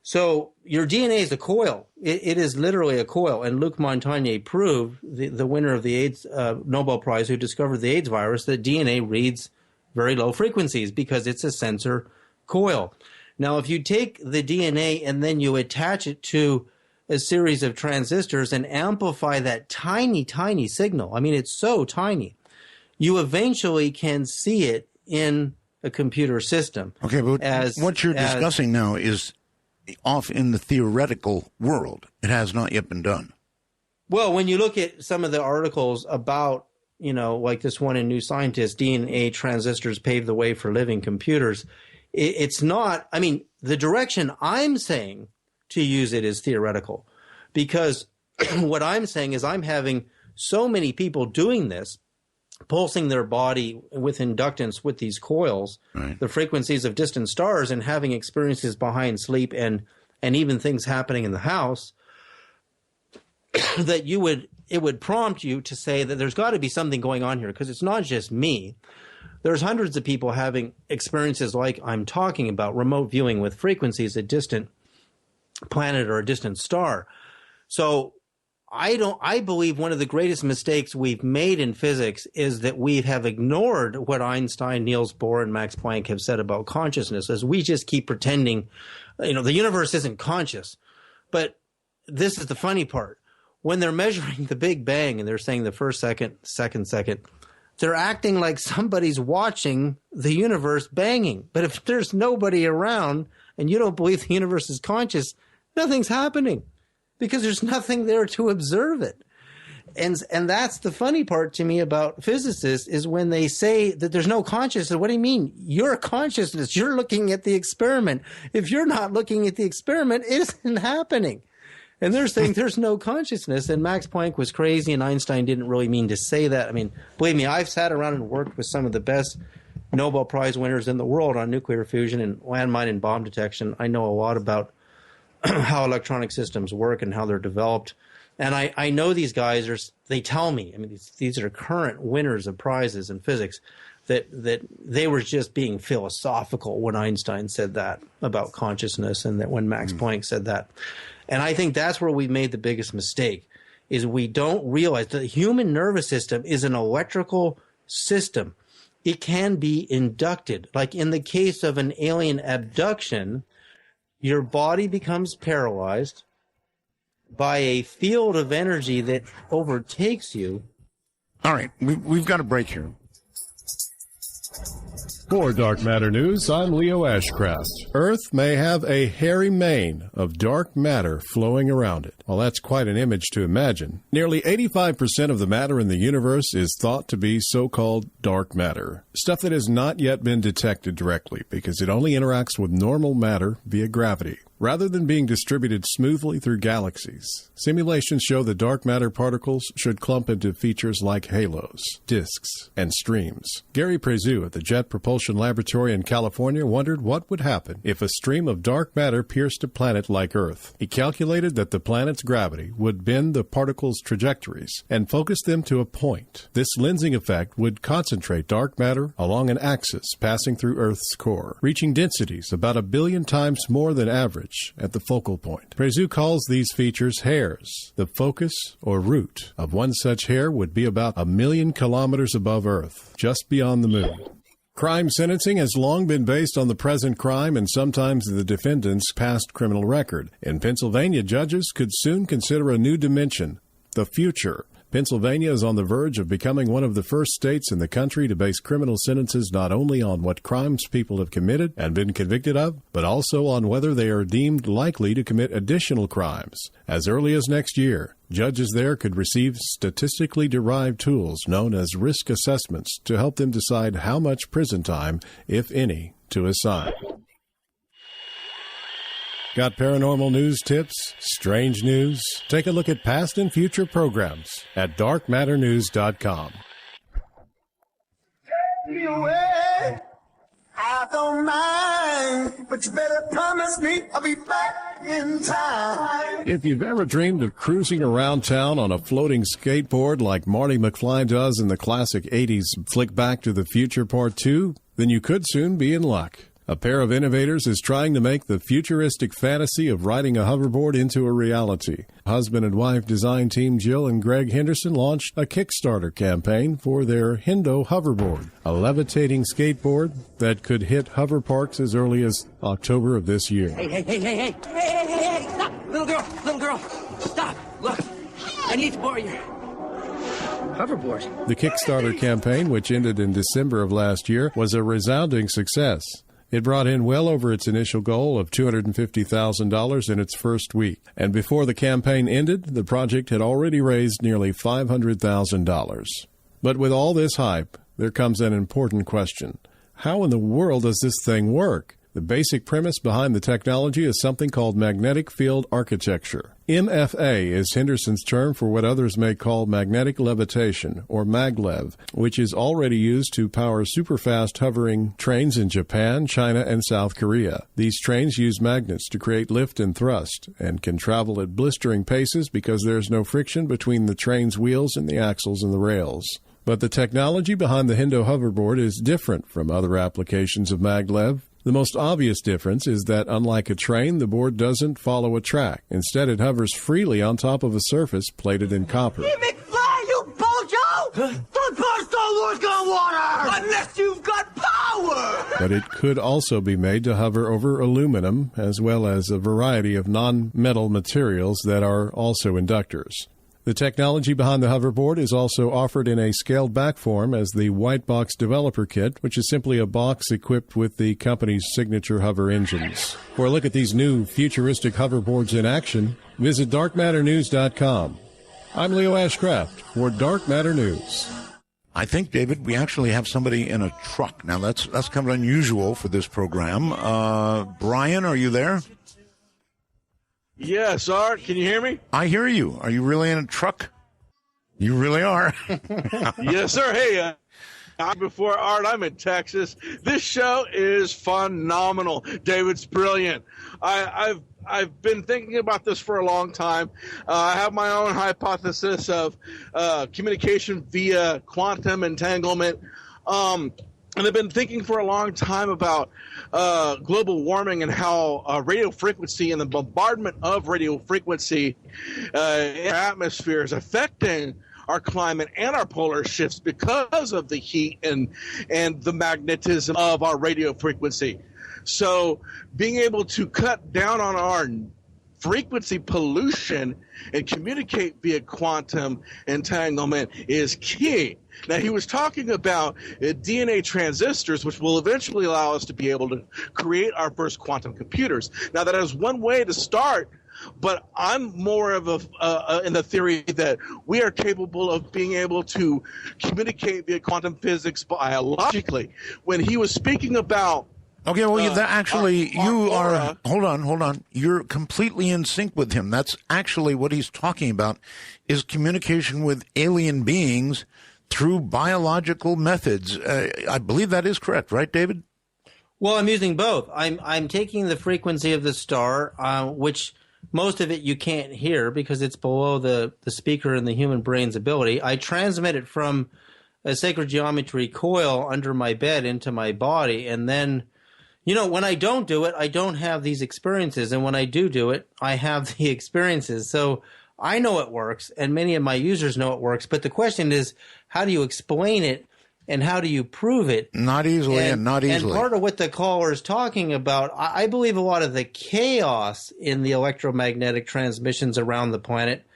So your DNA is a coil. It is literally a coil. And Luc Montagnier proved, the winner of the AIDS Nobel Prize who discovered the AIDS virus, that DNA reads very low frequencies because it's a sensor coil. Now, if you take the DNA and then you attach it to a series of transistors and amplify that tiny, tiny signal, I mean, it's so tiny, you eventually can see it in a computer system. Okay, but what you're discussing now is off in the theoretical world. It has not yet been done. Well, when you look at some of the articles about, like this one in New Scientist, DNA transistors pave the way for living computers. It's not, the direction I'm saying to use it is theoretical, because what I'm saying is I'm having so many people doing this, pulsing their body with inductance with these coils, the frequencies of distant stars, and having experiences behind sleep and even things happening in the house, that it would prompt you to say that there's got to be something going on here, because it's not just me. There's hundreds of people having experiences like I'm talking about, remote viewing with frequencies a distant planet or a distant star. So I believe one of the greatest mistakes we've made in physics is that we have ignored what Einstein, Niels Bohr, and Max Planck have said about consciousness, as we just keep pretending, the universe isn't conscious. But this is the funny part. When they're measuring the Big Bang and they're saying the first second, they're acting like somebody's watching the universe banging. But if there's nobody around and you don't believe the universe is conscious, nothing's happening, because there's nothing there to observe it. And that's the funny part to me about physicists, is when they say that there's no consciousness. What do you mean? You're a consciousness. You're looking at the experiment. If you're not looking at the experiment, it isn't happening. And they're saying there's no consciousness, and Max Planck was crazy, and Einstein didn't really mean to say that. Believe me, I've sat around and worked with some of the best Nobel Prize winners in the world on nuclear fusion and landmine and bomb detection. I know a lot about how electronic systems work and how they're developed. And I know these guys they tell me, these are current winners of prizes in physics, that they were just being philosophical when Einstein said that about consciousness, and that when Max Planck said that. And I think that's where we've made the biggest mistake, is we don't realize the human nervous system is an electrical system. It can be inducted. Like in the case of an alien abduction, your body becomes paralyzed by a field of energy that overtakes you. All right, we've got a break here. For Dark Matter News, I'm Leo Ashcraft. Earth may have a hairy mane of dark matter flowing around it. Well, that's quite an image to imagine. Nearly 85% of the matter in the universe is thought to be so-called dark matter. Stuff that has not yet been detected directly, because it only interacts with normal matter via gravity, rather than being distributed smoothly through galaxies. Simulations show that dark matter particles should clump into features like halos, disks, and streams. Gary Prezu at the Jet Propulsion Laboratory in California wondered what would happen if a stream of dark matter pierced a planet like Earth. He calculated that the planet's gravity would bend the particles' trajectories and focus them to a point. This lensing effect would concentrate dark matter along an axis passing through Earth's core, reaching densities about 1 billion times more than average at the focal point. Prezu calls these features hairs. The focus, or root, of one such hair would be about 1 million kilometers above Earth, just beyond the moon. Crime sentencing has long been based on the present crime and sometimes the defendant's past criminal record. In Pennsylvania, judges could soon consider a new dimension, the future. Pennsylvania is on the verge of becoming one of the first states in the country to base criminal sentences not only on what crimes people have committed and been convicted of, but also on whether they are deemed likely to commit additional crimes. As early as next year, judges there could receive statistically derived tools known as risk assessments to help them decide how much prison time, if any, to assign. Got paranormal news tips? Strange news? Take a look at past and future programs at darkmatternews.com. Take me away. I don't mind, but you better promise me I'll be back in time. If you've ever dreamed of cruising around town on a floating skateboard like Marty McFly does in the classic 80s flick Back to the Future Part 2, then you could soon be in luck. A pair of innovators is trying to make the futuristic fantasy of riding a hoverboard into a reality. Husband and wife design team Jill and Greg Henderson launched a Kickstarter campaign for their Hendo hoverboard, a levitating skateboard that could hit hover parks as early as October of this year. Hey, stop! Little girl, stop! Look, I need to borrow your hoverboard. The Kickstarter campaign, which ended in December of last year, was a resounding success. It brought in well over its initial goal of $250,000 in its first week. And before the campaign ended, the project had already raised nearly $500,000. But with all this hype, there comes an important question. How in the world does this thing work? The basic premise behind the technology is something called magnetic field architecture. MFA is Henderson's term for what others may call magnetic levitation, or maglev, which is already used to power superfast hovering trains in Japan, China, and South Korea. These trains use magnets to create lift and thrust, and can travel at blistering paces because there is no friction between the train's wheels and the axles and the rails. But the technology behind the Hendo hoverboard is different from other applications of maglev. The most obvious difference is that, unlike a train, the board doesn't follow a track. Instead, it hovers freely on top of a surface plated in copper. Hey, McFly, you bojo! Don't burst don't work on water! Unless you've got power! But it could also be made to hover over aluminum, as well as a variety of non-metal materials that are also inductors. The technology behind the hoverboard is also offered in a scaled-back form as the White Box Developer Kit, which is simply a box equipped with the company's signature hover engines. For a look at these new futuristic hoverboards in action, visit darkmatternews.com. I'm Leo Ashcraft for Dark Matter News. I think, David, we actually have somebody in a truck. Now, that's kind of unusual for this program. Brian, are you there? Yes, Art, can you hear me? I hear you. Are you really in a truck? You really are. Yes, sir. Hey, before Art, I'm in Texas. This show is phenomenal. David's brilliant. I've been thinking about this for a long time. I have my own hypothesis of communication via quantum entanglement. And I've been thinking for a long time about global warming and how radio frequency and the bombardment of radio frequency in our atmosphere is affecting our climate and our polar shifts because of the heat and the magnetism of our radio frequency. So being able to cut down on our frequency pollution and communicate via quantum entanglement is key. Now, he was talking about DNA transistors, which will eventually allow us to be able to create our first quantum computers. Now, that is one way to start, but I'm more of in the theory that we are capable of being able to communicate via quantum physics biologically. When he was speaking about okay, well, you are. Hold on. You're completely in sync with him. That's actually what he's talking about, is communication with alien beings through biological methods. I believe that is correct, right, David? Well, I'm using both. I'm taking the frequency of the star, which most of it you can't hear because it's below the speaker and the human brain's ability. I transmit it from a sacred geometry coil under my bed into my body, and then, you know, when I don't do it, I don't have these experiences. And when I do it, I have the experiences. So I know it works, and many of my users know it works. But the question is, how do you explain it, and how do you prove it? Not easily, and not easily. And part of what the caller is talking about, I believe a lot of the chaos in the electromagnetic transmissions around the planet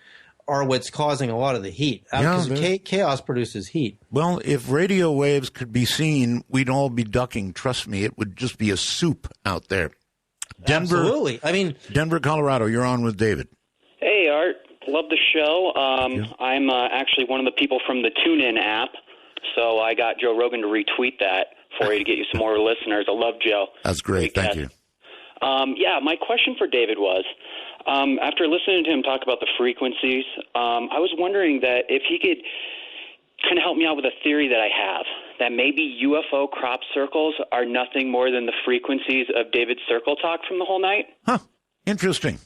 are what's causing a lot of the heat. Because chaos produces heat. Well, if radio waves could be seen, we'd all be ducking. Trust me, it would just be a soup out there. Denver, absolutely. I mean, Denver, Colorado, you're on with David. Hey, Art. Love the show. I'm actually one of the people from the TuneIn app, so I got Joe Rogan to retweet that for you to get you some more listeners. I love Joe. That's great. Thank you. My question for David was, after listening to him talk about the frequencies, I was wondering that if he could kind of help me out with a theory that I have, that maybe UFO crop circles are nothing more than the frequencies of David's circle talk from the whole night. Huh. Interesting.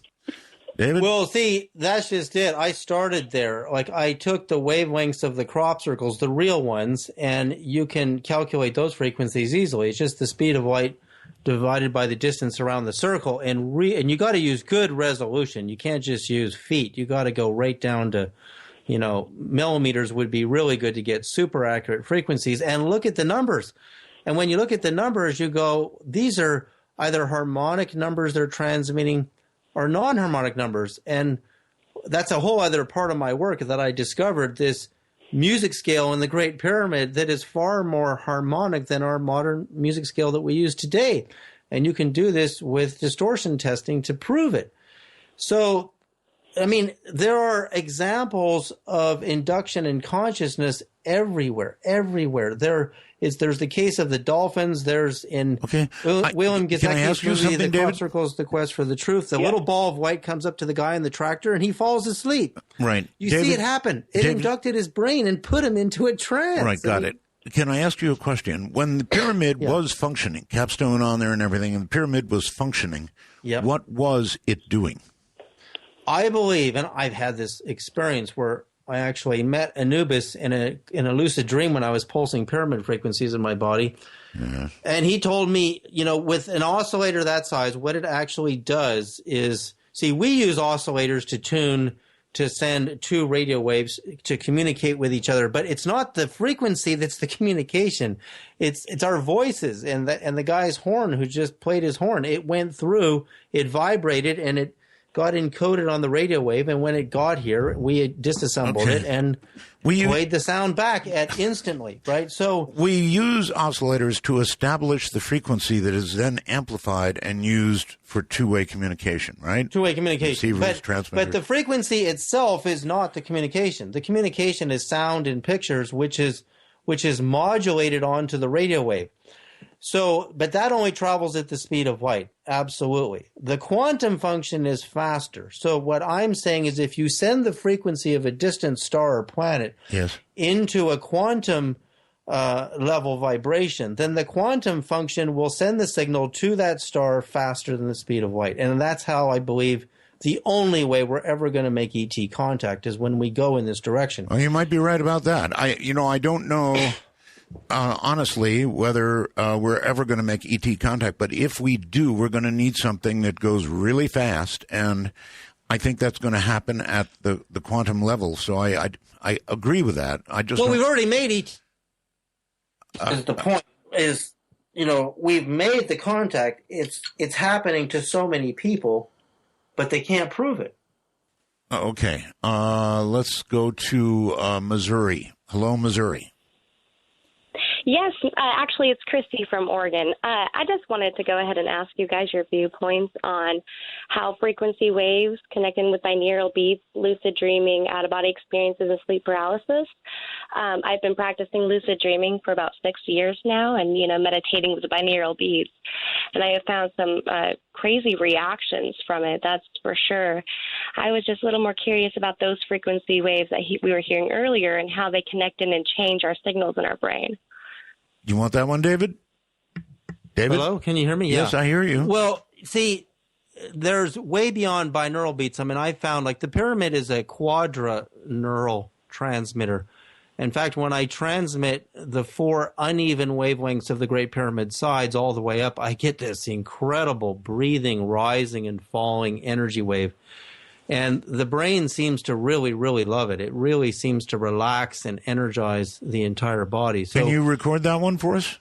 David? Well, see, that's just it. I started there. Like, I took the wavelengths of the crop circles, the real ones, and you can calculate those frequencies easily. It's just the speed of light divided by the distance around the circle, and you got to use good resolution. You can't just use feet. You got to go right down to, millimeters would be really good to get super accurate frequencies. And look at the numbers. And when you look at the numbers, you go, these are either harmonic numbers they're transmitting or non-harmonic numbers. And that's a whole other part of my work, that I discovered this music scale in the Great Pyramid that is far more harmonic than our modern music scale that we use today. And you can do this with distortion testing to prove it. So I mean, there are examples of induction in consciousness everywhere. There's the case of the dolphins. There's in William Githecki's movie, The Crop Circles, The Quest for the Truth. The little ball of white comes up to the guy in the tractor and he falls asleep. Right. You see it happen. It inducted his brain and put him into a trance. Right, got it. Can I ask you a question? When the pyramid was functioning, capstone on there and everything, and the pyramid was functioning, what was it doing? I believe, and I've had this experience where I actually met Anubis in a lucid dream when I was pulsing pyramid frequencies in my body. And he told me, with an oscillator that size, what it actually does is, see, we use oscillators to send two radio waves to communicate with each other, but it's not the frequency that's the communication. It's our voices and the guy's horn who just played his horn. It went through, it vibrated, and it got encoded on the radio wave, and when it got here, we disassembled it and played the sound back instantly, right? So we use oscillators to establish the frequency that is then amplified and used for two-way communication, right? Two-way communication. Receivers, transmitters. But the frequency itself is not the communication. The communication is sound and pictures, which is modulated onto the radio wave. So, but that only travels at the speed of light. Absolutely. The quantum function is faster. So what I'm saying is if you send the frequency of a distant star or planet into a quantum level vibration, then the quantum function will send the signal to that star faster than the speed of light. And that's how I believe the only way we're ever going to make ET contact is when we go in this direction. Well, you might be right about that. I don't know... honestly, whether we're ever going to make ET contact, but if we do, we're going to need something that goes really fast, and I think that's going to happen at the quantum level. So I agree with that. We've already made ET. The point is, we've made the contact. It's happening to so many people, but they can't prove it. Okay, let's go to Missouri. Hello, Missouri. Yes, actually, it's Christy from Oregon. I just wanted to go ahead and ask you guys your viewpoints on how frequency waves connecting with binaural beats, lucid dreaming, out-of-body experiences, and sleep paralysis. I've been practicing lucid dreaming for about 6 years now and, meditating with the binaural beats. And I have found some crazy reactions from it, that's for sure. I was just a little more curious about those frequency waves that we were hearing earlier and how they connect in and change our signals in our brain. You want that one, David? David? Hello, can you hear me? Yes, I hear you. Well, see, there's way beyond binaural beats. I mean, I found the pyramid is a quadraneural transmitter. In fact, when I transmit the 4 uneven wavelengths of the Great Pyramid sides all the way up, I get this incredible breathing, rising and falling energy wave. And the brain seems to really, really love it. It really seems to relax and energize the entire body. So, can you record that one for us?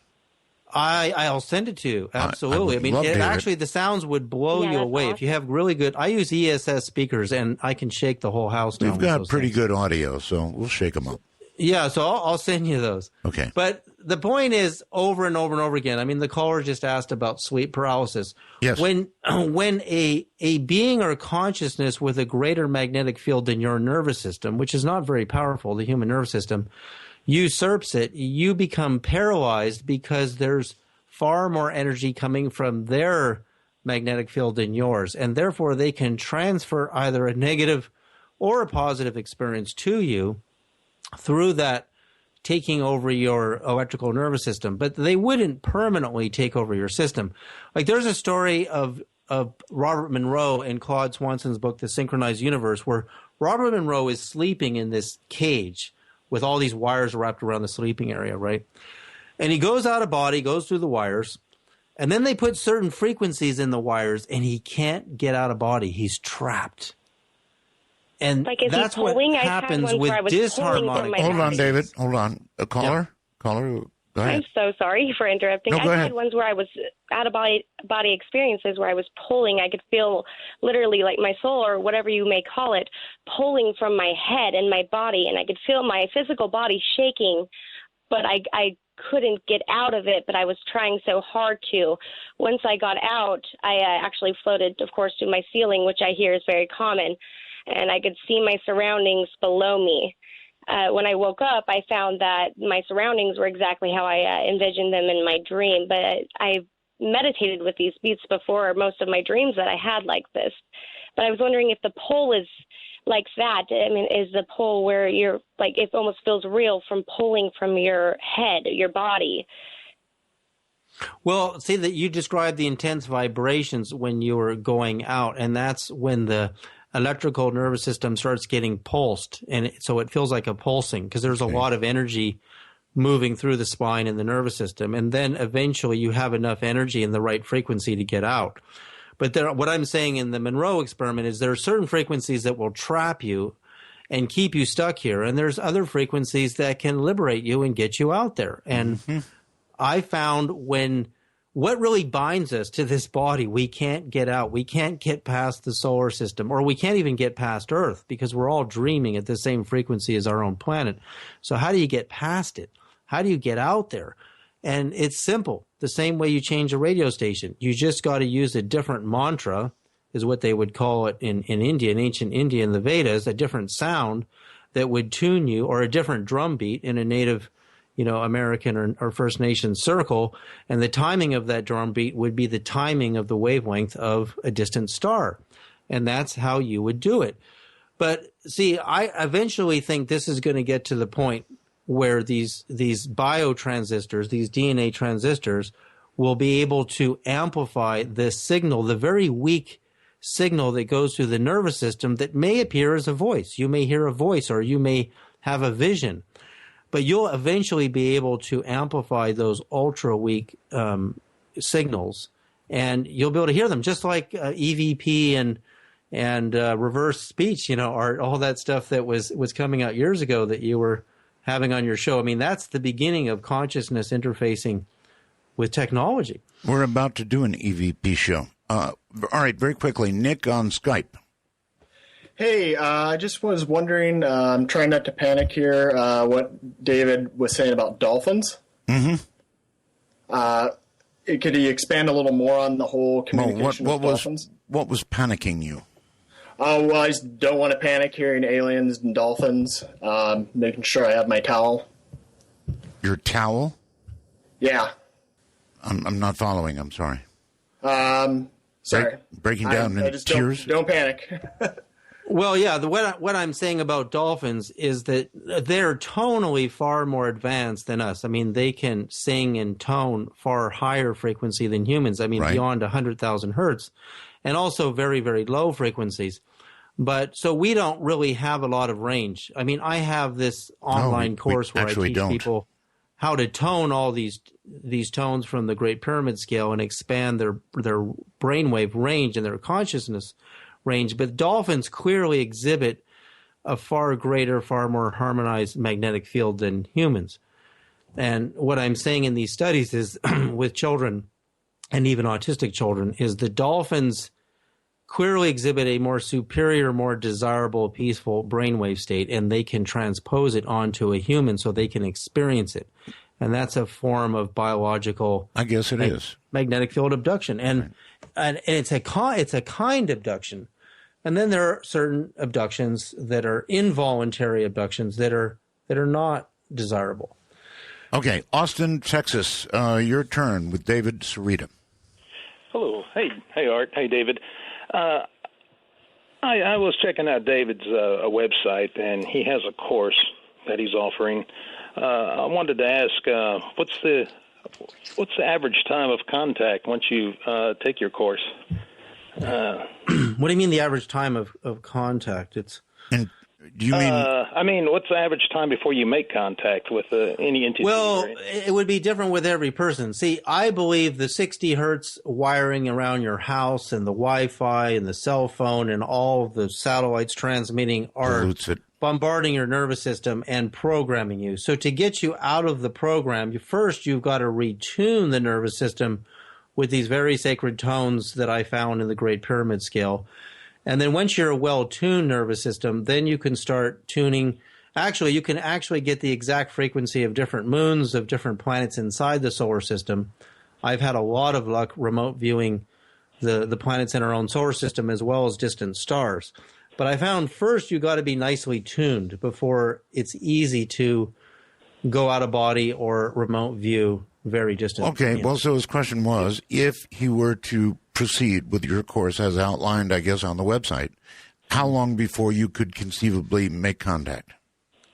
I'll send it to you. Absolutely. I mean, actually, the sounds would blow you away. Awesome. If you have really good, I use ESS speakers, and I can shake the whole house down. We've got pretty good audio, so we'll shake them up. Yeah, so I'll send you those. Okay. But the point is, over and over and over again, I mean, the caller just asked about sleep paralysis. Yes. When a being or consciousness with a greater magnetic field than your nervous system, which is not very powerful, the human nervous system, usurps it, you become paralyzed because there's far more energy coming from their magnetic field than yours. And therefore, they can transfer either a negative or a positive experience to you through that taking over your electrical nervous system, but they wouldn't permanently take over your system. Like there's a story of Robert Monroe in Claude Swanson's book, The Synchronized Universe, where Robert Monroe is sleeping in this cage with all these wires wrapped around the sleeping area, right? And he goes out of body, goes through the wires, and then they put certain frequencies in the wires, and he can't get out of body. He's trapped. And that's what happens with disharmonic. Hold on, David. Hold on. A caller? Yeah. Caller, go ahead. I'm so sorry for interrupting. No, go ahead. Had ones where I was out-of-body experiences where I was pulling. I could feel literally like my soul or whatever you may call it pulling from my head and my body, and I could feel my physical body shaking, but I couldn't get out of it, but I was trying so hard to. Once I got out, I actually floated, of course, to my ceiling, which I hear is very common. and I could see my surroundings below me. When I woke up, I found that my surroundings were exactly how I envisioned them in my dream. But I meditated with these beats before most of my dreams that I had like this. But I was wondering if the pole is like that. I mean, is the pole where you're like, it almost feels real from pulling from your head, your body. Well, see that you described the intense vibrations when you were going out, and that's when the electrical nervous system starts getting pulsed, and so it feels like a pulsing because there's a lot of energy moving through the spine and the nervous system, and then eventually you have enough energy in the right frequency to get out. But what I'm saying in the Monroe experiment is there are certain frequencies that will trap you and keep you stuck here, and there's other frequencies that can liberate you and get you out there. And I found what really binds us to this body, we can't get out. We can't get past the solar system, or we can't even get past Earth because we're all dreaming at the same frequency as our own planet. So how do you get past it? How do you get out there? And it's simple. The same way you change a radio station. You just got to use a different mantra, is what they would call it in India, in ancient India, in the Vedas, a different sound that would tune you, or a different drum beat in a native American or First Nation circle, and the timing of that drum beat would be the timing of the wavelength of a distant star. And that's how you would do it. But see, I eventually think this is going to get to the point where these biotransistors, these DNA transistors, will be able to amplify the signal, the very weak signal that goes through the nervous system that may appear as a voice. You may hear a voice, or you may have a vision. But you'll eventually be able to amplify those ultra weak signals, and you'll be able to hear them, just like EVP and reverse speech, or all that stuff that was coming out years ago that you were having on your show. I mean, that's the beginning of consciousness interfacing with technology. We're about to do an EVP show. All right, very quickly, Nick on Skype. Hey, I just was wondering, I'm trying not to panic here, what David was saying about dolphins. Mm-hmm. Could he expand a little more on the whole communication with dolphins? What was panicking you? Well, I just don't want to panic hearing aliens and dolphins, making sure I have my towel. Your towel? Yeah. I'm not following, I'm sorry. Sorry. Breaking down in tears? Don't panic. Well, yeah, what I'm saying about dolphins is that they're tonally far more advanced than us. I mean, they can sing and tone far higher frequency than humans. I mean, beyond 100,000 hertz, and also very, very low frequencies. But so we don't really have a lot of range. I mean, I have this online course where I teach people how to tone all these tones from the Great Pyramid scale and expand their brainwave range and their consciousness range. But dolphins clearly exhibit a far greater, far more harmonized magnetic field than humans. And what I'm saying in these studies is with children and even autistic children is the dolphins clearly exhibit a more superior, more desirable, peaceful brainwave state, and they can transpose it onto a human so they can experience it. And that's a form of biological, I guess it is, magnetic field abduction. And and it's a kind abduction. And then there are certain abductions that are involuntary abductions that are not desirable. Okay, Austin, Texas, your turn with David Sarita. Hello. Hey, Art. Hey, David. I was checking out David's website, and he has a course that he's offering. I wanted to ask, what's the average time of contact once you take your course? What do you mean the average time of contact? Do you mean? I mean, what's the average time before you make contact with any entity? Well, it would be different with every person. See, I believe the 60 hertz wiring around your house and the Wi-Fi and the cell phone and all of the satellites transmitting are bombarding your nervous system and programming you. So to get you out of the program, you've got to retune the nervous system with these very sacred tones that I found in the Great Pyramid scale. And then once you're a well-tuned nervous system, then you can start tuning. Actually, you can actually get the exact frequency of different moons, of different planets inside the solar system. I've had a lot of luck remote viewing the planets in our own solar system as well as distant stars. But I found first you got to be nicely tuned before it's easy to go out of body or remote view very distant. Okay, well, so his question was, if he were to proceed with your course as outlined, I guess, on the website, how long before you could conceivably make contact?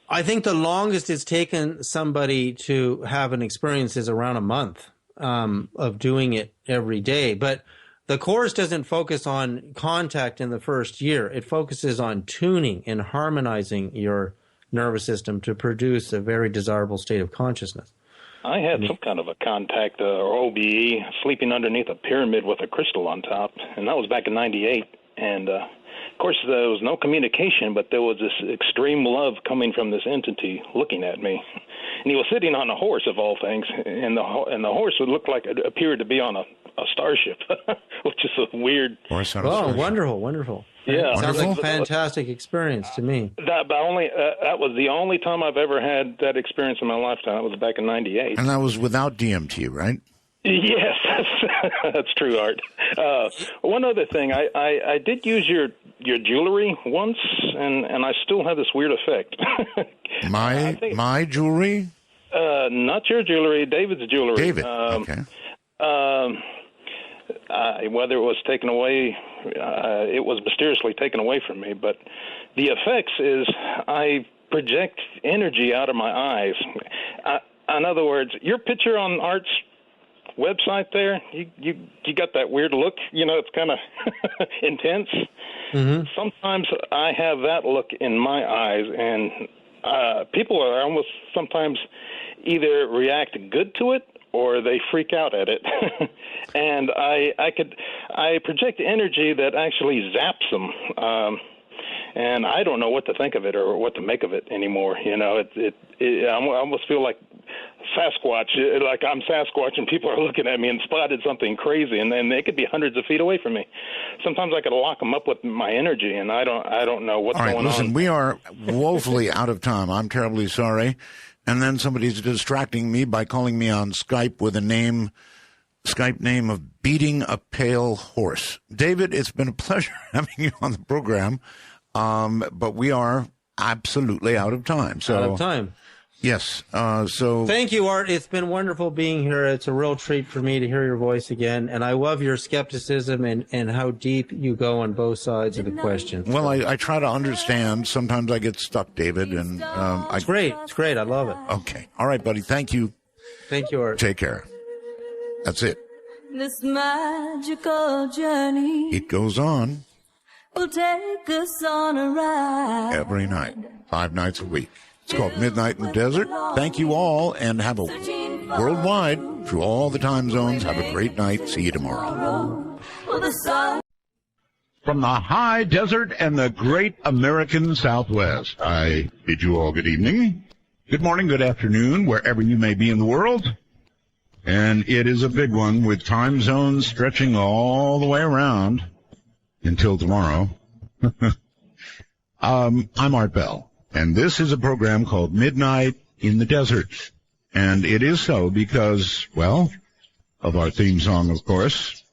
I think the longest it's taken somebody to have an experience is around a month of doing it every day. But the course doesn't focus on contact in the first year. It focuses on tuning and harmonizing your nervous system to produce a very desirable state of consciousness. I had some kind of a contact or OBE sleeping underneath a pyramid with a crystal on top, and that was back in '98. And of course, there was no communication, but there was this extreme love coming from this entity looking at me. And he was sitting on a horse, of all things, and the horse would look like it appeared to be on a starship, which is a weird. Oh, wonderful. Yeah, sounds like a fantastic experience to me. That was the only time I've ever had that experience in my lifetime. That was back in '98. And that was without DMT, right? Yes, that's true, Art. One other thing, I did use your jewelry once, and I still have this weird effect. My jewelry? Not your jewelry, David's jewelry. David, okay. Whether it was taken away, it was mysteriously taken away from me. But the effects is I project energy out of my eyes. In other words, your picture on Art's website there, you got that weird look. It's kind of intense. Mm-hmm. Sometimes I have that look in my eyes, and people are almost sometimes either react good to it or they freak out at it. And I project energy that actually zaps them. And I don't know what to think of it or what to make of it anymore. I almost feel like Sasquatch, like I'm Sasquatch and people are looking at me and spotted something crazy, and then they could be hundreds of feet away from me. Sometimes I could lock them up with my energy, and I don't know what's going on. Listen, we are woefully out of time. I'm terribly sorry. And then somebody's distracting me by calling me on Skype with a Skype name of Beating a Pale Horse. David, it's been a pleasure having you on the program, but we are absolutely out of time. Out of time. Yes. So thank you, Art. It's been wonderful being here. It's a real treat for me to hear your voice again. And I love your skepticism and how deep you go on both sides of the question. Well, I try to understand. Sometimes I get stuck, David. And it's great. It's great. I love it. Okay. All right, buddy. Thank you. Thank you, Art. Take care. That's it. This magical journey. It goes on. Will take us on a ride. Every night. 5 nights a week. It's called Midnight in the Desert. Thank you all, and have a worldwide, through all the time zones. Have a great night. See you tomorrow. From the high desert and the great American Southwest, I bid you all good evening, good morning, good afternoon, wherever you may be in the world. And it is a big one with time zones stretching all the way around until tomorrow. I'm Art Bell. And this is a program called Midnight in the Desert. And it is so because, well, of our theme song, of course,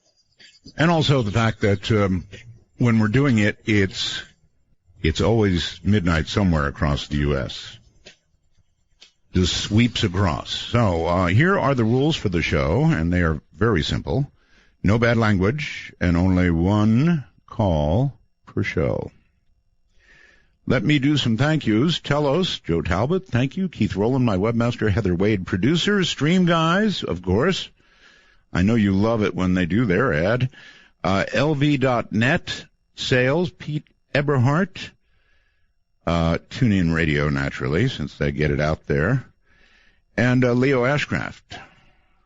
and also the fact that when we're doing it, it's always midnight somewhere across the U.S. Just sweeps across. So here are the rules for the show, and they are very simple. No bad language, and only one call per show. Let me do some thank yous. Telos, Joe Talbot, thank you. Keith Rowland, my webmaster. Heather Wade, producer. Stream Guys, of course. I know you love it when they do their ad. LV.net, sales, Pete Eberhardt. TuneIn Radio, naturally, since they get it out there. And Leo Ashcraft,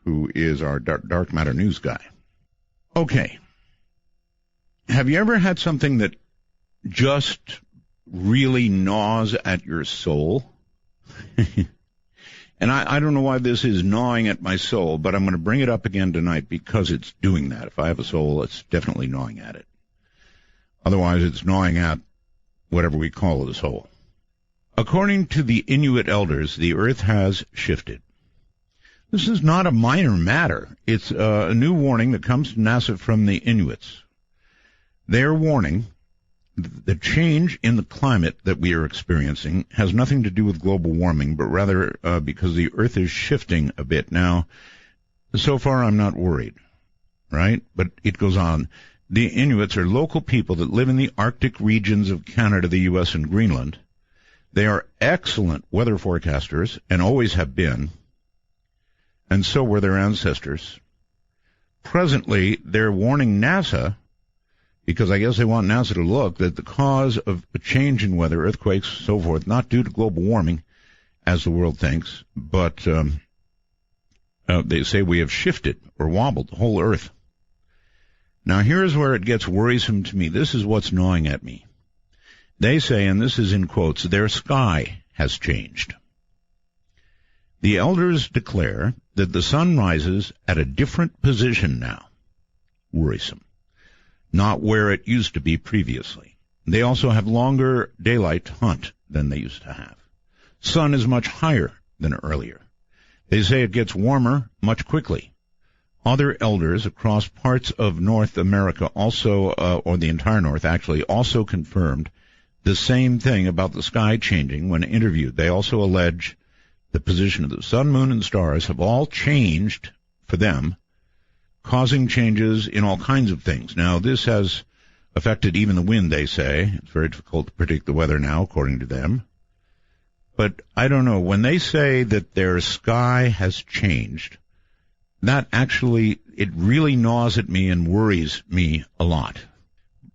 who is our dark matter news guy. Okay. Have you ever had something that just really gnaws at your soul? And I don't know why this is gnawing at my soul, but I'm going to bring it up again tonight because it's doing that. If I have a soul, it's definitely gnawing at it. Otherwise, it's gnawing at whatever we call it a soul. According to the Inuit elders, the earth has shifted. This is not a minor matter. It's a new warning that comes to NASA from the Inuits. They are warning the change in the climate that we are experiencing has nothing to do with global warming, but rather because the Earth is shifting a bit. Now, so far I'm not worried, right? But it goes on. The Inuits are local people that live in the Arctic regions of Canada, the U.S., and Greenland. They are excellent weather forecasters and always have been, and so were their ancestors. Presently, they're warning NASA, because I guess they want NASA to look, that the cause of a change in weather, earthquakes, so forth, not due to global warming, as the world thinks, but they say we have shifted or wobbled the whole Earth. Now, here's where it gets worrisome to me. This is what's gnawing at me. They say, and this is in quotes, their sky has changed. The elders declare that the sun rises at a different position now. Worrisome. Not where it used to be previously. They also have longer daylight to hunt than they used to have. Sun is much higher than earlier. They say it gets warmer much quickly. Other elders across parts of North America also, or the entire North actually, also confirmed the same thing about the sky changing when interviewed. They also allege the position of the sun, moon, and stars have all changed for them, causing changes in all kinds of things. Now, this has affected even the wind, they say. It's very difficult to predict the weather now, according to them. But I don't know. When they say that their sky has changed, that actually, it really gnaws at me and worries me a lot.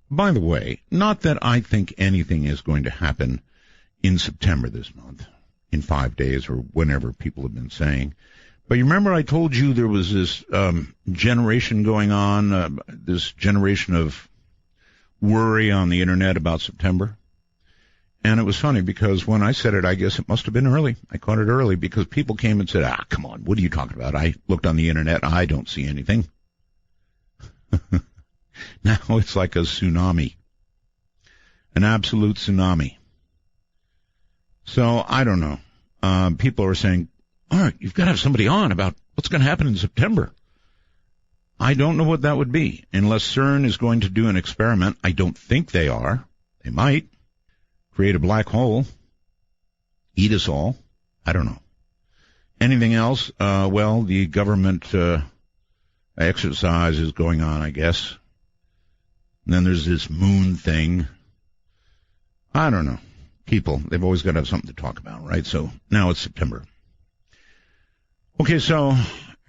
By the way, not that I think anything is going to happen in September this month, in 5 days or whenever people have been saying. But you remember I told you there was this generation going on, this generation of worry on the Internet about September? And it was funny because when I said it, I guess it must have been early. I caught it early because people came and said, come on, what are you talking about? I looked on the Internet, I don't see anything. Now it's like a tsunami, an absolute tsunami. So I don't know. People are saying, all right, you've got to have somebody on about what's going to happen in September. I don't know what that would be, unless CERN is going to do an experiment. I don't think they are. They might create a black hole, eat us all. I don't know. Anything else? Well, the government exercise is going on, I guess. And then there's this moon thing. I don't know. People, they've always got to have something to talk about, right? So now it's September. Okay, so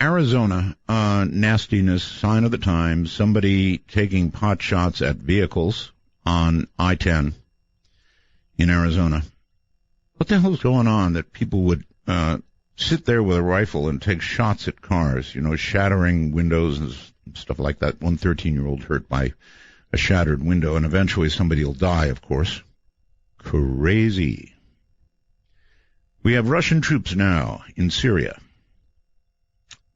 Arizona, nastiness, sign of the times, somebody taking pot shots at vehicles on I-10 in Arizona. What the hell's going on that people would sit there with a rifle and take shots at cars, shattering windows and stuff like that? One 13-year-old hurt by a shattered window, and eventually somebody will die, of course. Crazy. We have Russian troops now in Syria.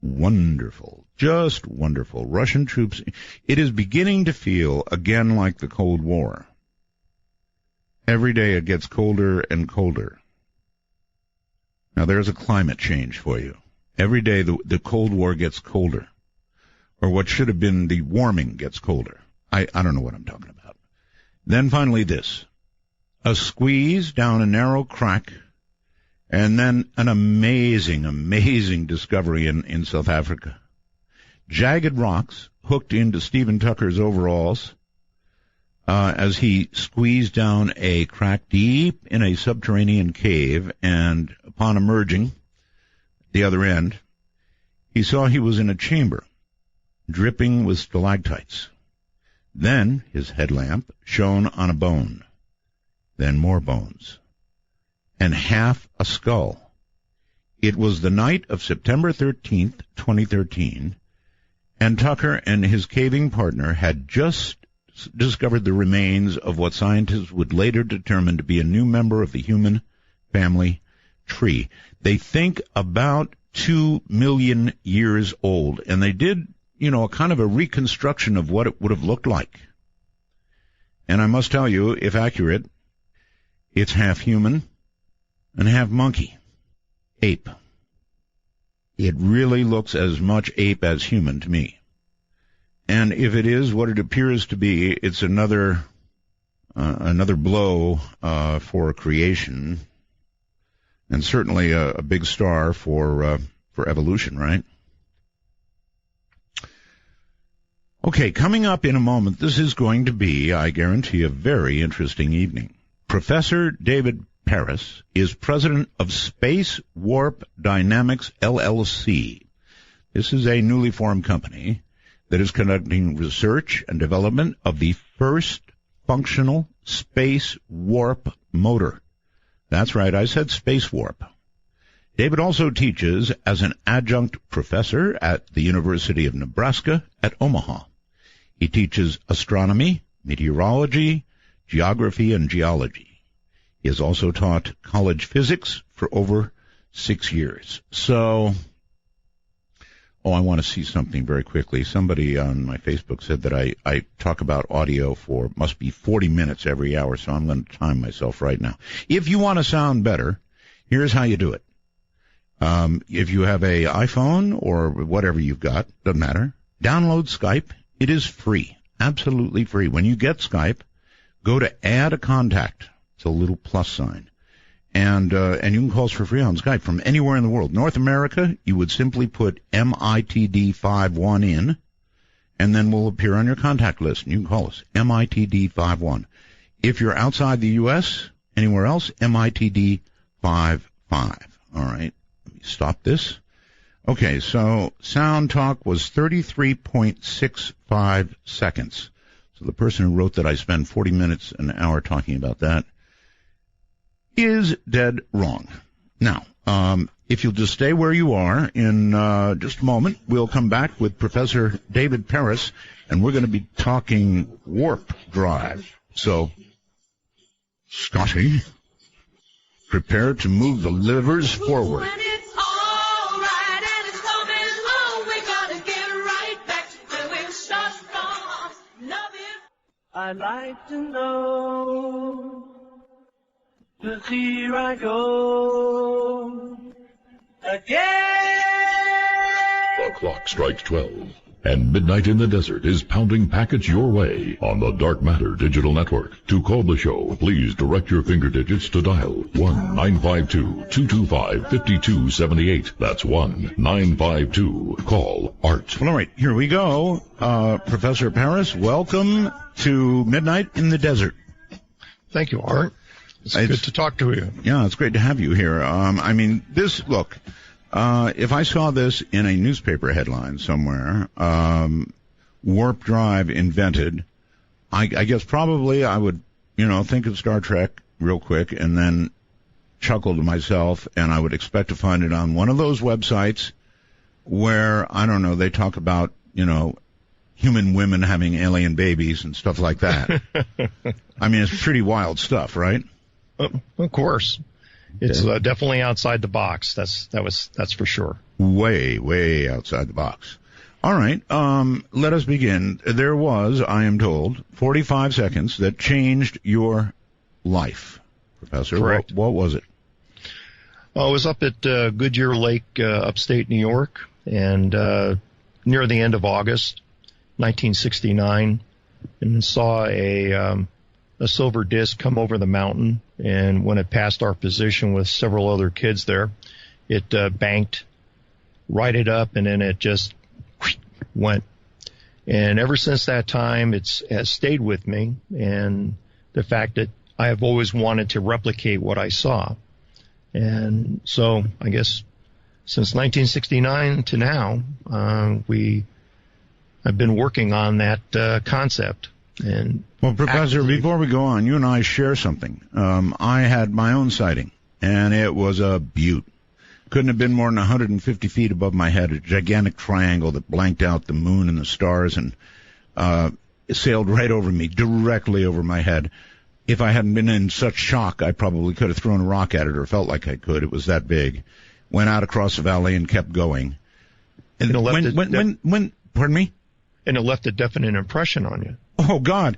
Wonderful. Just wonderful. Russian troops. It is beginning to feel again like the Cold War. Every day it gets colder and colder. Now there's a climate change for you. Every day the Cold War gets colder. Or what should have been the warming gets colder. I don't know what I'm talking about. Then finally this. A squeeze down a narrow crack, and then an amazing, amazing discovery in South Africa. Jagged rocks hooked into Stephen Tucker's overalls as he squeezed down a crack deep in a subterranean cave, and upon emerging the other end, he saw he was in a chamber dripping with stalactites. Then his headlamp shone on a bone. Then more bones. And half a skull. It was the night of September 13th, 2013, and Tucker and his caving partner had just discovered the remains of what scientists would later determine to be a new member of the human family tree. They think about 2 million years old, and they did, a kind of a reconstruction of what it would have looked like. And I must tell you, if accurate, it's half human and half monkey. Ape. It really looks as much ape as human to me. And if it is what it appears to be, it's another another blow for creation, and certainly a big star for evolution, right? Okay, coming up in a moment, this is going to be, I guarantee, a very interesting evening. Professor David Paris is president of Space Warp Dynamics, LLC. This is a newly formed company that is conducting research and development of the first functional space warp motor. That's right, I said space warp. David also teaches as an adjunct professor at the University of Nebraska at Omaha. He teaches astronomy, meteorology, geography, and geology. He has also taught college physics for over 6 years. So, I want to see something very quickly. Somebody on my Facebook said that I talk about audio for, must be 40 minutes every hour, so I'm going to time myself right now. If you want to sound better, here's how you do it. If you have a iPhone or whatever you've got, doesn't matter, download Skype. It is free, absolutely free. When you get Skype, go to add a contact. It's a little plus sign. And you can call us for free on Skype from anywhere in the world. North America, you would simply put MITD51 in, and then we'll appear on your contact list, and you can call us, MITD51. If you're outside the U.S., anywhere else, MITD55. All right, let me stop this. Okay, so sound talk was 33.65 seconds. So the person who wrote that I spend 40 minutes an hour talking about that is dead wrong. Now, if you'll just stay where you are, in just a moment, we'll come back with Professor David Paris, and we're going to be talking warp drive. So, Scotty, prepare to move the livers forward. I'd like to know, 'cause here I go again. The clock strikes 12, and Midnight in the Desert is pounding packets your way on the Dark Matter Digital Network. To call the show, please direct your finger digits to dial 1-952-225-5278. That's 1-952. Art. Well, all right, here we go. Professor Paris, welcome to Midnight in the Desert. Thank you, Art. It's good to talk to you. Yeah, it's great to have you here. I mean, look, if I saw this in a newspaper headline somewhere, warp drive invented, I guess probably I would, think of Star Trek real quick and then chuckle to myself, and I would expect to find it on one of those websites where, I don't know, they talk about, human women having alien babies and stuff like that. I mean, it's pretty wild stuff, right? Of course. It's definitely outside the box. That's for sure. Way, way outside the box. All right. Let us begin. There was, I am told, 45 seconds that changed your life, Professor. Correct. What was it? I was up at Goodyear Lake, upstate New York, and near the end of August, 1969, and saw a silver disc come over the mountain, and when it passed our position with several other kids there, it banked, righted up, and then it just went. And ever since that time, it has stayed with me, and the fact that I have always wanted to replicate what I saw. And so I guess since 1969 to now, I've been working on that concept. And well, Professor, before we go on, you and I share something. I had my own sighting, and it was a beaut. Couldn't have been more than 150 feet above my head, a gigantic triangle that blanked out the moon and the stars, and it sailed right over me, directly over my head. If I hadn't been in such shock, I probably could have thrown a rock at it, or felt like I could. It was that big. Went out across the valley and kept going. And when pardon me? And it left a definite impression on you. Oh, God.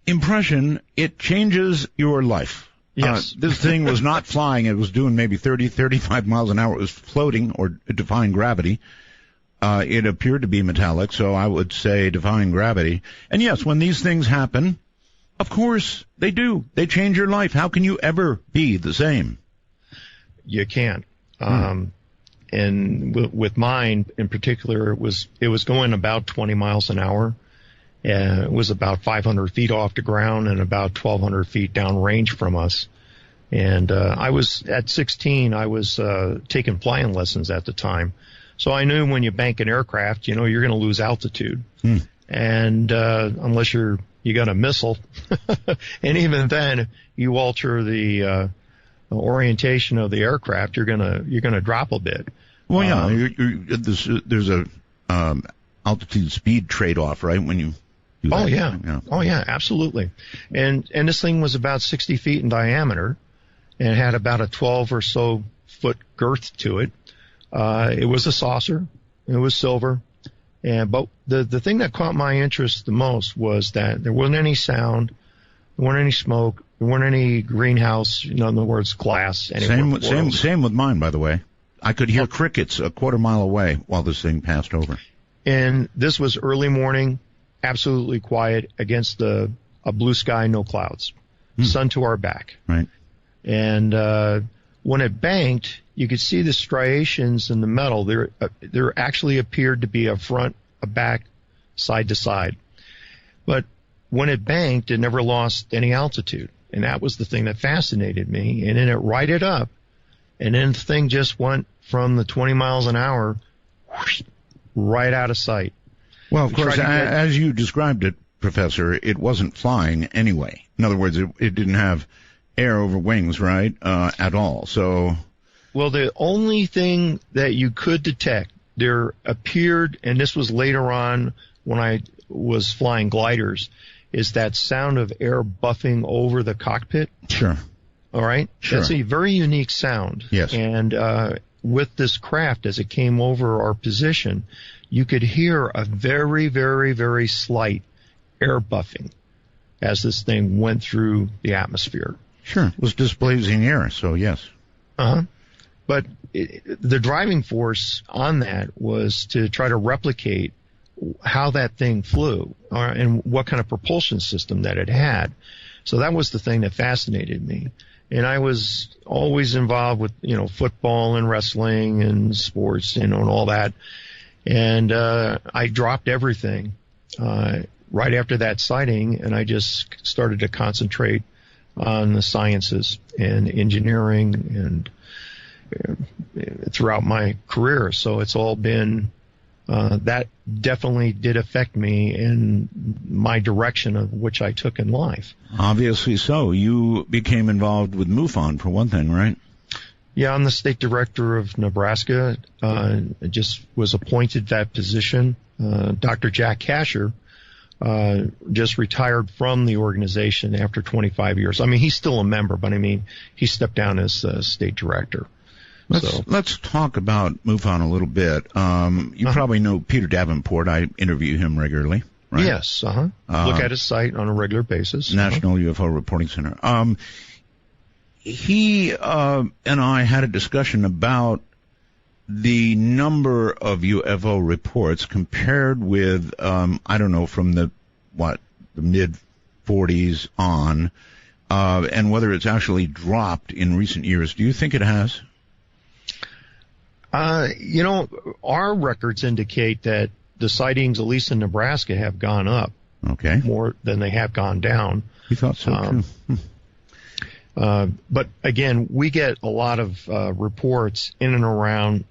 Impression, it changes your life. Yes. This thing was not flying. It was doing maybe 30, 35 miles an hour. It was floating or defying gravity. It appeared to be metallic, so I would say defying gravity. And yes, when these things happen, Of course, they do. They change your life. How can you ever be the same? You can't. And with mine in particular, it was going about 20 miles an hour. It was about 500 feet off the ground and about 1,200 feet downrange from us. And I was at 16. I was taking flying lessons at the time, so I knew when you bank an aircraft, you're going to lose altitude, and unless you got a missile, and even then, you alter the orientation of the aircraft, you're gonna drop a bit. Well, yeah, there's a altitude speed trade-off, right? When you do that. Oh yeah, absolutely. And this thing was about 60 feet in diameter, and had about a 12 or so foot girth to it. It was a saucer. It was silver. But the thing that caught my interest the most was that there wasn't any sound, there weren't any smoke, there weren't any greenhouse, in other words, glass. Same with mine, by the way. I could hear crickets a quarter mile away while this thing passed over. And this was early morning, absolutely quiet, against a blue sky, no clouds, sun to our back. Right. And when it banked, you could see the striations in the metal. There actually appeared to be a front, a back, side to side. But when it banked, it never lost any altitude. And that was the thing that fascinated me. And then it righted up, and then the thing just went from the 20 miles an hour whoosh, right out of sight. Well, of course, as you described it, Professor, it wasn't flying anyway. In other words, it didn't have air over wings, right, at all. So, well, the only thing that you could detect, there appeared, and this was later on when I was flying gliders, is that sound of air buffing over the cockpit. Sure. All right? Sure. That's a very unique sound. Yes. And with this craft, as it came over our position, you could hear a very, very, very slight air buffing as this thing went through the atmosphere. Sure. It was displacing air, so yes. Uh-huh. But the driving force on that was to try to replicate how that thing flew and what kind of propulsion system that it had. So that was the thing that fascinated me. And I was always involved with, football and wrestling and sports, and all that. And I dropped everything right after that sighting, and I just started to concentrate on the sciences and engineering and throughout my career. So it's all been that definitely did affect me in my direction of which I took in life. Obviously so. You became involved with MUFON, for one thing, right? Yeah, I'm the state director of Nebraska. Just was appointed that position. Dr. Jack Casher just retired from the organization after 25 years. I mean, he's still a member, but he stepped down as state director. Let's talk about MUFON a little bit. You probably know Peter Davenport. I interview him regularly, right? Yes. Look at his site on a regular basis. National UFO Reporting Center. He and I had a discussion about the number of UFO reports compared with, I don't know, from the mid-40s on, and whether it's actually dropped in recent years. Do you think it has? Our records indicate that the sightings, at least in Nebraska, have gone up. Okay. More than they have gone down. You thought so, too. But again, we get a lot of reports in and around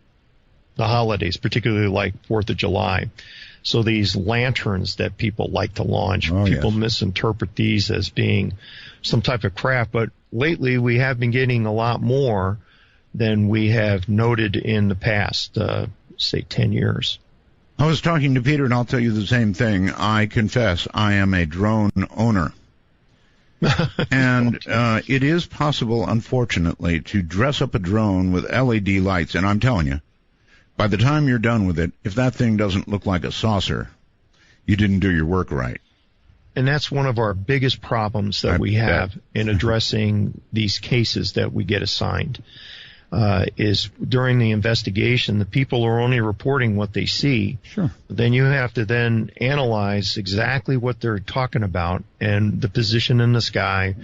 the holidays, particularly like 4th of July. So these lanterns that people like to launch, people misinterpret these as being some type of craft. But lately we have been getting a lot more than we have noted in the past, say, 10 years. I was talking to Peter, and I'll tell you the same thing. I confess I am a drone owner. And it is possible, unfortunately, to dress up a drone with LED lights. And I'm telling you, by the time you're done with it, if that thing doesn't look like a saucer, you didn't do your work right. And that's one of our biggest problems that we have in addressing these cases that we get assigned. is during the investigation, the people are only reporting what they see. Sure. Then you have to then analyze exactly what they're talking about and the position in the sky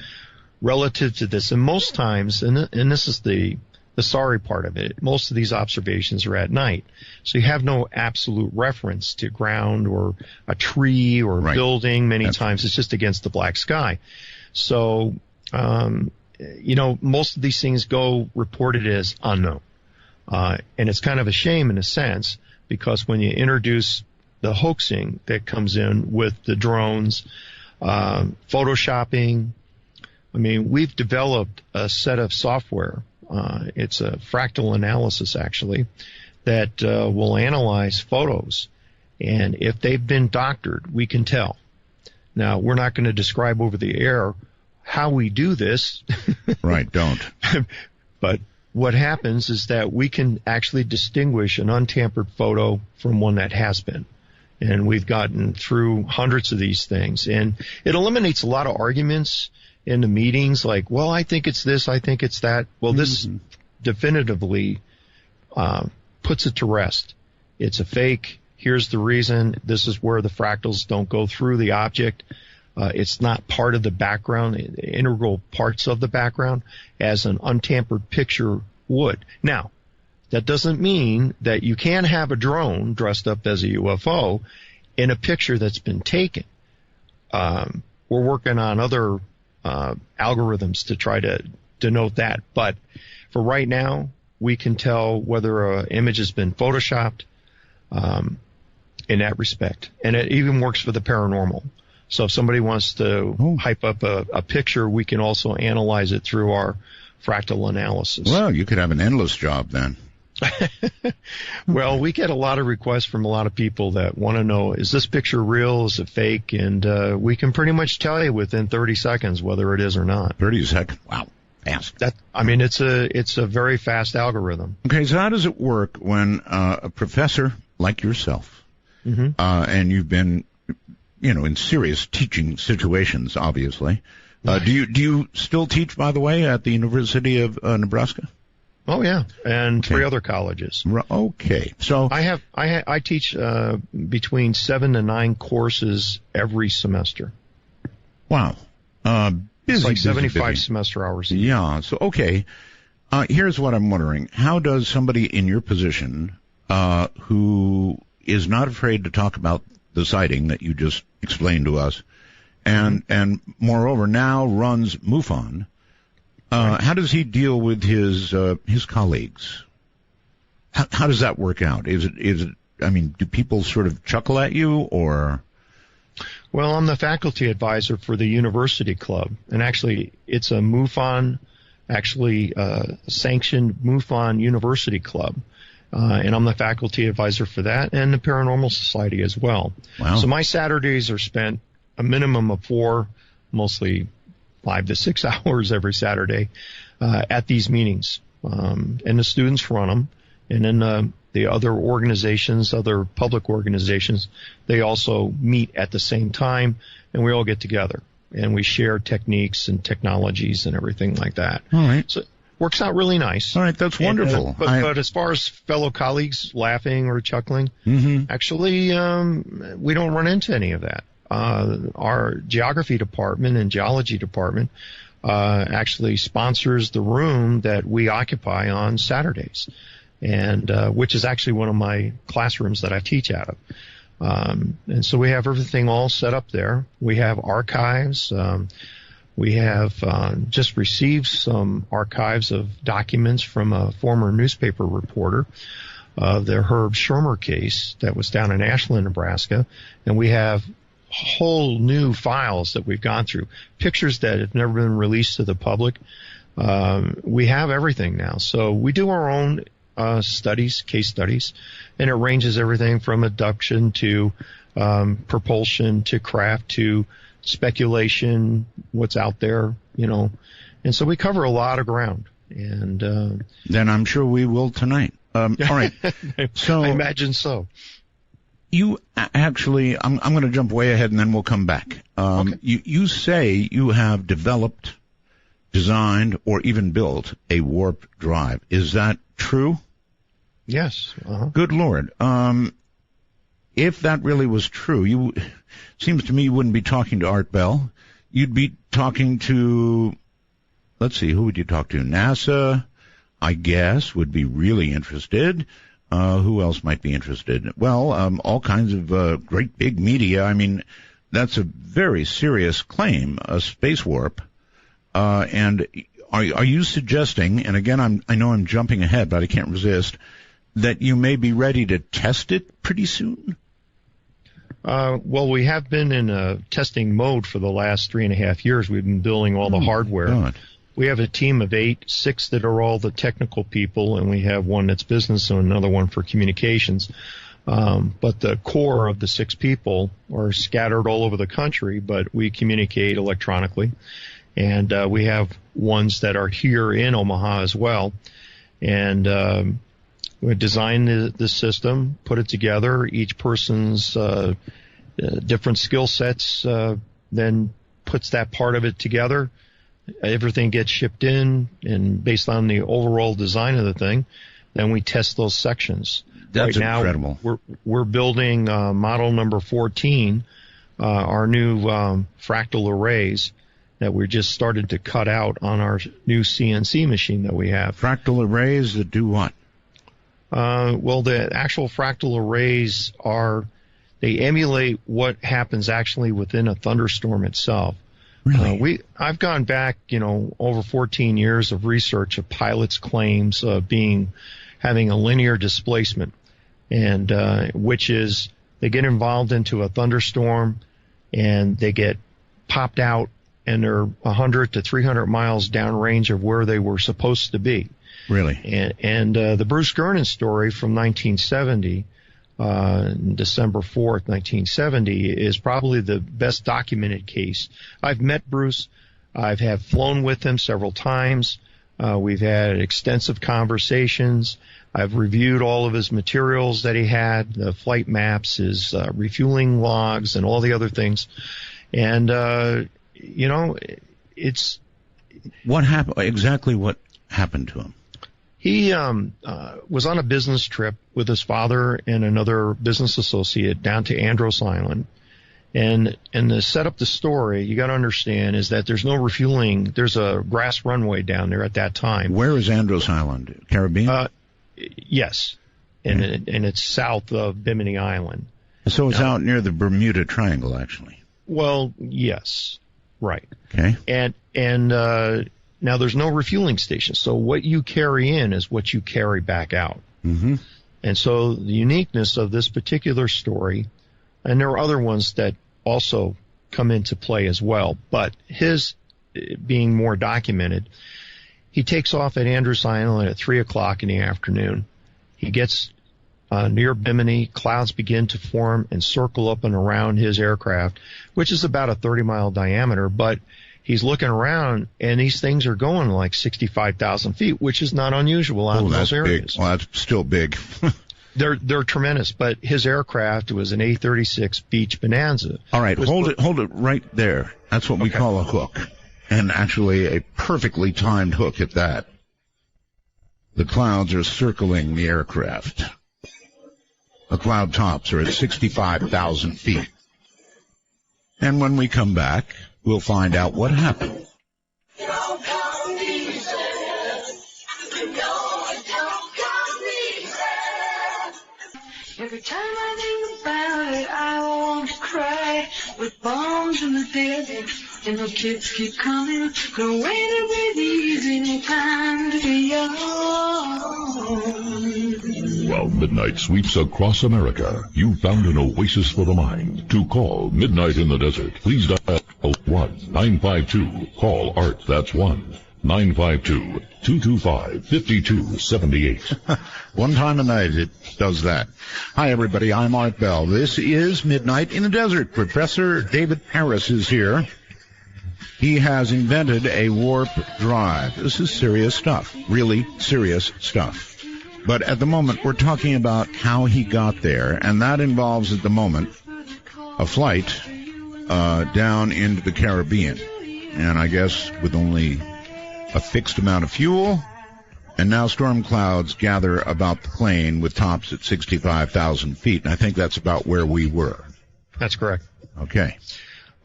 relative to this. And most times, and this is the sorry part of it, most of these observations are at night. So you have no absolute reference to ground or a tree or a building. Many times it's just against the black sky. So, most of these things go reported as unknown. And it's kind of a shame in a sense, because when you introduce the hoaxing that comes in with the drones, photoshopping, I mean, we've developed a set of software. It's a fractal analysis, actually, that will analyze photos. And if they've been doctored, we can tell. Now, we're not going to describe over the air how we do this. Right, don't. But what happens is that we can actually distinguish an untampered photo from one that has been. And we've gotten through hundreds of these things. And it eliminates a lot of arguments in the meetings, like, well, I think it's this, I think it's that. Well, this definitively puts it to rest. It's a fake. Here's the reason. This is where the fractals don't go through the object. It's not part of the background, integral parts of the background, as an untampered picture would. Now, that doesn't mean that you can't have a drone dressed up as a UFO in a picture that's been taken. We're working on other algorithms to try to denote that. But for right now, we can tell whether an image has been photoshopped in that respect. And it even works for the paranormal. So if somebody wants to hype up a picture, we can also analyze it through our fractal analysis. Well, you could have an endless job then. Well, we get a lot of requests from a lot of people that want to know, is this picture real? Is it fake? And we can pretty much tell you within 30 seconds whether it is or not. 30 seconds? Wow. Fast. It's a very fast algorithm. Okay, so how does it work when a professor like yourself, and you've been, in serious teaching situations, obviously. Do you still teach, by the way, at the University of Nebraska? Oh yeah, and 3 other colleges. Okay, so I teach between 7 to 9 courses every semester. Wow, busy, it's like 75 busy. semester hours. Yeah. So okay, here's what I'm wondering: how does somebody in your position, who is not afraid to talk about the sighting that you just explained to us, and moreover now runs MUFON, how does he deal with his colleagues? How does that work out? Is it? I mean, do people sort of chuckle at you, or? Well, I'm the faculty advisor for the university club, and actually, it's a MUFON, sanctioned MUFON university club. And I'm the faculty advisor for that and the Paranormal Society as well. Wow. So my Saturdays are spent a minimum of 4, mostly 5 to 6 hours every Saturday at these meetings. And the students run them. And then the other organizations, other public organizations, they also meet at the same time, and we all get together. And we share techniques and technologies and everything like that. All right. So works out really nice. All right, that's wonderful. But as far as fellow colleagues laughing or chuckling, actually, we don't run into any of that. Our geography department and geology department actually sponsors the room that we occupy on Saturdays, and which is actually one of my classrooms that I teach out of. And so we have everything all set up there. We have archives. We have just received some archives of documents from a former newspaper reporter of the Herb Shermer case that was down in Ashland, Nebraska. And we have whole new files that we've gone through, pictures that have never been released to the public. We have everything now. So we do our own studies, case studies, and it ranges everything from abduction to propulsion to craft to speculation, what's out there, and so we cover a lot of ground. And then I'm sure we will tonight. All right. So I imagine so. You actually, I'm going to jump way ahead and then we'll come back. Okay. You say you have developed designed or even built a warp drive. Is that true? Yes. Uh-huh. Good Lord. If that really was true, seems to me you wouldn't be talking to Art Bell. You'd be talking to, let's see, who would you talk to? NASA, I guess, would be really interested. Who else might be interested? Well, all kinds of great big media. I mean, that's a very serious claim, a space warp. And are you suggesting, and again, I know I'm jumping ahead, but I can't resist, that you may be ready to test it pretty soon? Well, we have been in a testing mode for the last 3.5 years. We've been building all the hardware. God. We have a team of 6 that are all the technical people, and we have one that's business and another one for communications. But the core of the 6 people are scattered all over the country, but we communicate electronically. And we have ones that are here in Omaha as well. And we designed the system, put it together. Each person's different skill sets then puts that part of it together. Everything gets shipped in, and based on the overall design of the thing, then we test those sections. That's right incredible. Now, we're building model number 14, our new fractal arrays that we just started to cut out on our new CNC machine that we have. Fractal arrays that do what? Well, the actual fractal arrays they emulate what happens actually within a thunderstorm itself. Really? I've gone back, over 14 years of research of pilots' claims of having a linear displacement, and which is they get involved into a thunderstorm and they get popped out and they're 100 to 300 miles downrange of where they were supposed to be. Really? And the Bruce Gernon story from 1970, December 4th, 1970, is probably the best documented case. I've met Bruce. I've flown with him several times. We've had extensive conversations. I've reviewed all of his materials that he had, the flight maps, his refueling logs, and all the other things. And, it's... What happened? Exactly what happened to him? He was on a business trip with his father and another business associate down to Andros Island. And to set up the story, you got to understand is that there's no refueling. There's a grass runway down there at that time. Where is Andros Island? Caribbean? Yes. And it's south of Bimini Island. So it's out near the Bermuda Triangle, actually. Well, yes. Right. Okay. And now there's no refueling station. So what you carry in is what you carry back out. Mm-hmm. And so the uniqueness of this particular story, and there are other ones that also come into play as well, but his being more documented, he takes off at Andros Island at 3 o'clock in the afternoon. He gets near Bimini, clouds begin to form and circle up and around his aircraft, which is about a 30-mile diameter, but he's looking around, and these things are going like 65,000 feet, which is not unusual out in those areas. Big. Well, that's still big. They're tremendous, but his aircraft was an A-36 Beach Bonanza. All right, hold it right there. That's what we call a hook, and actually a perfectly timed hook at that. The clouds are circling the aircraft. The cloud tops are at 65,000 feet. And when we come back, we'll find out what happened. Every time I think about it, I want to cry. With bombs in the desert, and the kids keep coming. No way to breathe easy, no time to be young. While midnight sweeps across America, you found an oasis for the mind. To call Midnight in the Desert, please dial 1-952. Call Art, that's 1-952-225-5278. One time a night it does that. Hi, everybody. I'm Art Bell. This is Midnight in the Desert. Professor David Harris is here. He has invented a warp drive. This is serious stuff. Really serious stuff. But at the moment, we're talking about how he got there, and that involves, at the moment, a flight down into the Caribbean. And I guess with only a fixed amount of fuel, and now storm clouds gather about the plane with tops at 65,000 feet. And I think that's about where we were. That's correct. Okay.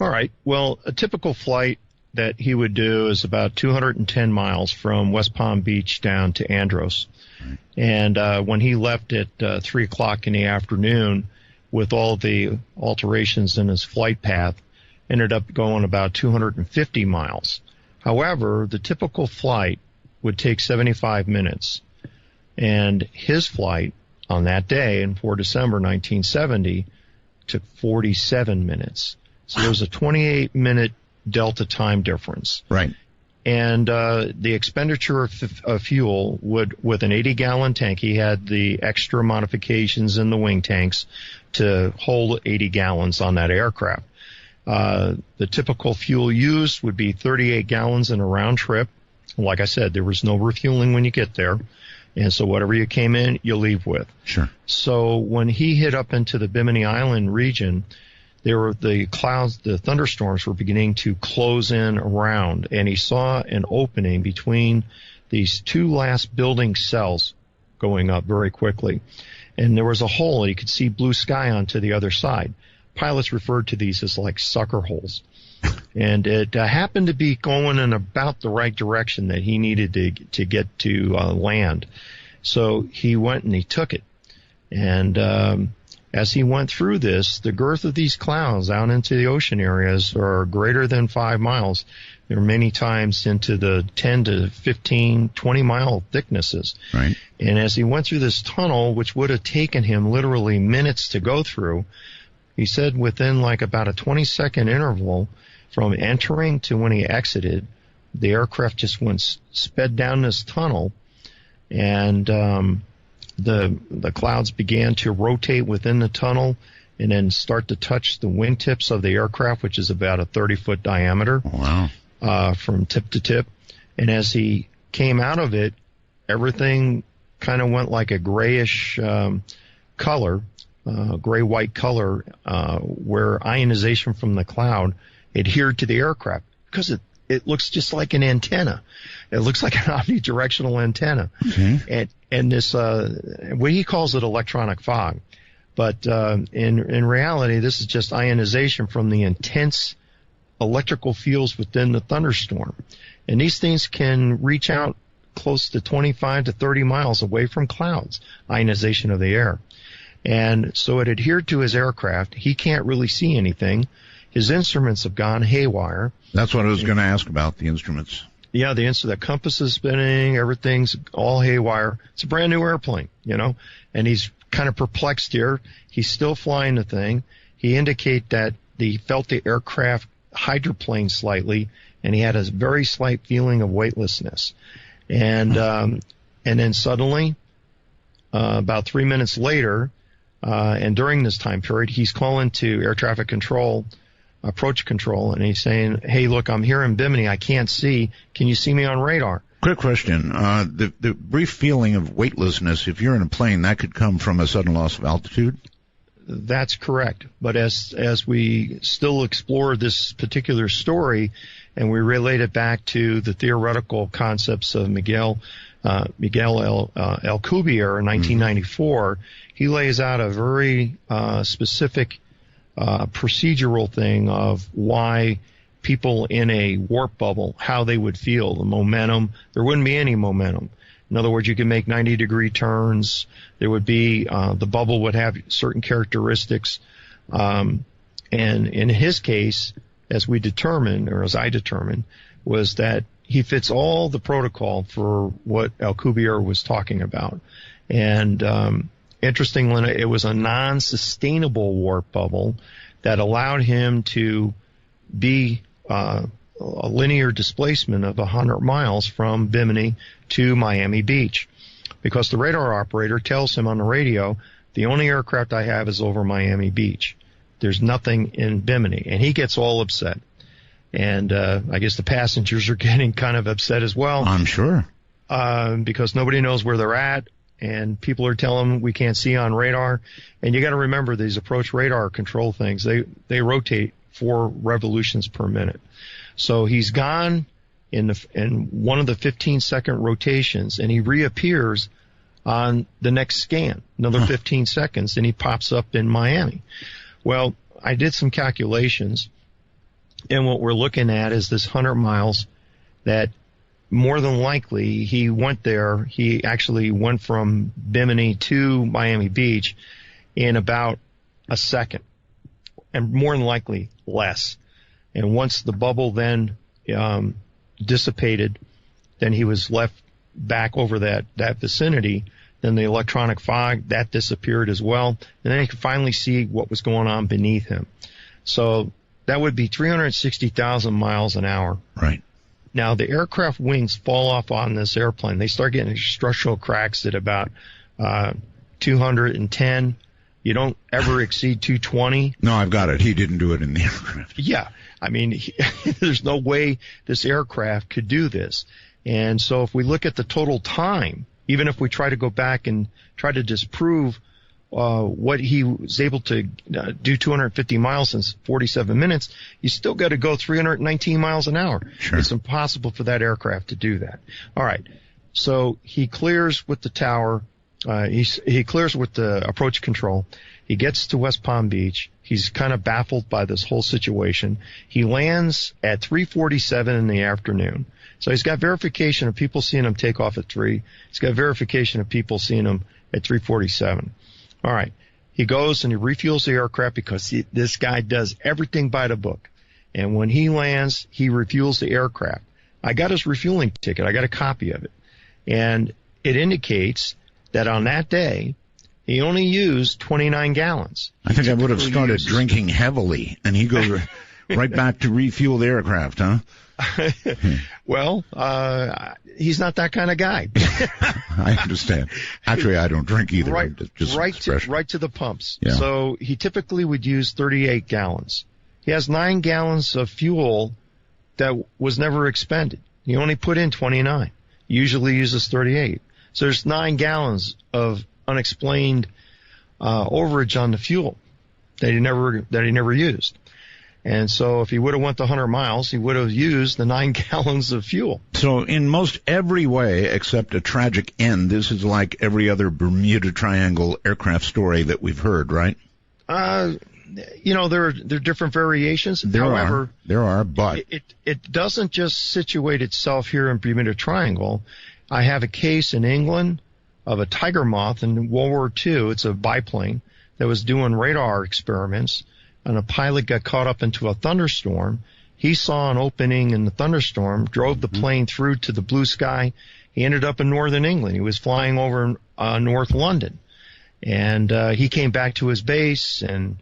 All right. Well, a typical flight that he would do is about 210 miles from West Palm Beach down to Andros. Right. And when he left at 3 o'clock in the afternoon, with all the alterations in his flight path, ended up going about 250 miles. However, the typical flight would take 75 minutes. And his flight on that day, in 4 December 1970, took 47 minutes. So there was a 28-minute delta time difference. Right. And the expenditure of fuel would, with an 80-gallon tank, he had the extra modifications in the wing tanks to hold 80 gallons on that aircraft. The typical fuel used would be 38 gallons in a round trip. Like I said, there was no refueling when you get there. And so whatever you came in, you leave with. Sure. So when he hit up into the Bimini Island region, there were the clouds, the thunderstorms were beginning to close in around, and he saw an opening between these two last building cells going up very quickly. And there was a hole, and he could see blue sky onto the other side. Pilots referred to these as like sucker holes. And it happened to be going in about the right direction that he needed to get to land. So he went and he took it. And as he went through this, the girth of these clouds out into the ocean areas are greater than 5 miles. They're many times into the 10 to 15, 20-mile thicknesses. Right. And as he went through this tunnel, which would have taken him literally minutes to go through, he said within like about a 20-second interval from entering to when he exited, the aircraft just sped down this tunnel, and the clouds began to rotate within the tunnel and then start to touch the wingtips of the aircraft, which is about a 30-foot diameter. Wow. From tip to tip. And as he came out of it, everything kind of went like a grayish color, gray-white color, where ionization from the cloud adhered to the aircraft, because it looks just like an antenna. It looks like an omnidirectional antenna. Okay. And this, what he calls it electronic fog. But in reality, this is just ionization from the intense electrical fields within the thunderstorm. And these things can reach out close to 25 to 30 miles away from clouds, ionization of the air. And so it adhered to his aircraft. He can't really see anything. His instruments have gone haywire. That's what I was going to ask about, the instruments. Yeah, the compass is spinning, everything's all haywire. It's a brand new airplane, and he's kind of perplexed here. He's still flying the thing. He indicated that he felt the aircraft hydroplane slightly, and he had a very slight feeling of weightlessness. And then suddenly, about 3 minutes later, and during this time period, he's calling to air traffic control, approach control, and he's saying, "Hey, look, I'm here in Bimini. I can't see. Can you see me on radar?" Quick question. The brief feeling of weightlessness, if you're in a plane, that could come from a sudden loss of altitude? That's correct. But as we still explore this particular story and we relate it back to the theoretical concepts of Miguel Alcubierre in 1994, he lays out a very specific procedural thing of why people in a warp bubble, how they would feel, the momentum. There wouldn't be any momentum. In other words, you can make 90-degree turns. There would be, the bubble would have certain characteristics. And in his case, as we determined, or as I determined, was that he fits all the protocol for what Alcubierre was talking about. And interestingly, it was a non-sustainable warp bubble that allowed him to be a linear displacement of 100 miles from Bimini to Miami Beach, because the radar operator tells him on the radio, the only aircraft I have is over Miami Beach. There's nothing in Bimini. And he gets all upset. And I guess the passengers are getting kind of upset as well. I'm sure. Because nobody knows where they're at, and people are telling them we can't see on radar. And you got to remember, these approach radar control things, they rotate 4 revolutions per minute. So he's gone in one of the 15-second rotations, and he reappears on the next scan, another 15 seconds, and he pops up in Miami. Well, I did some calculations, and what we're looking at is this 100 miles that more than likely he went there. He actually went from Bimini to Miami Beach in about a second, and more than likely less. And once the bubble then dissipated, then he was left back over that vicinity. Then the electronic fog, that disappeared as well. And then he could finally see what was going on beneath him. So that would be 360,000 miles an hour. Right. Now, the aircraft wings fall off on this airplane. They start getting structural cracks at about 210. You don't ever exceed 220. No, I've got it. He didn't do it in the aircraft. Yeah. I mean, there's no way this aircraft could do this. And so if we look at the total time, even if we try to go back and try to disprove what he was able to do 250 miles in 47 minutes, you still got to go 319 miles an hour. Sure. It's impossible for that aircraft to do that. All right. So he clears with the tower. He clears with the approach control. He gets to West Palm Beach. He's kind of baffled by this whole situation. He lands at 3:47 in the afternoon. So he's got verification of people seeing him take off at 3. He's got verification of people seeing him at 3:47. All right. He goes and he refuels the aircraft because this guy does everything by the book. And when he lands, he refuels the aircraft. I got his refueling ticket. I got a copy of it. And it indicates that on that day, he only used 29 gallons. I think I would have started drinking heavily, and he goes right back to refuel the aircraft, huh? Well, he's not that kind of guy. I understand. Actually, I don't drink either. Right to the pumps. Yeah. So he typically would use 38 gallons. He has 9 gallons of fuel that was never expended. He only put in 29. He usually uses 38. So there's 9 gallons of unexplained overage on the fuel that he never used. And so if he would have went the 100 miles, he would have used the 9 gallons of fuel. So in most every way except a tragic end, this is like every other Bermuda Triangle aircraft story that we've heard, right? There are different variations. There are, but it doesn't just situate itself here in Bermuda Triangle. I have a case in England of a tiger moth in World War II. It's a biplane that was doing radar experiments, and a pilot got caught up into a thunderstorm. He saw an opening in the thunderstorm, drove the plane through to the blue sky. He ended up in northern England. He was flying over North London. And he came back to his base, and,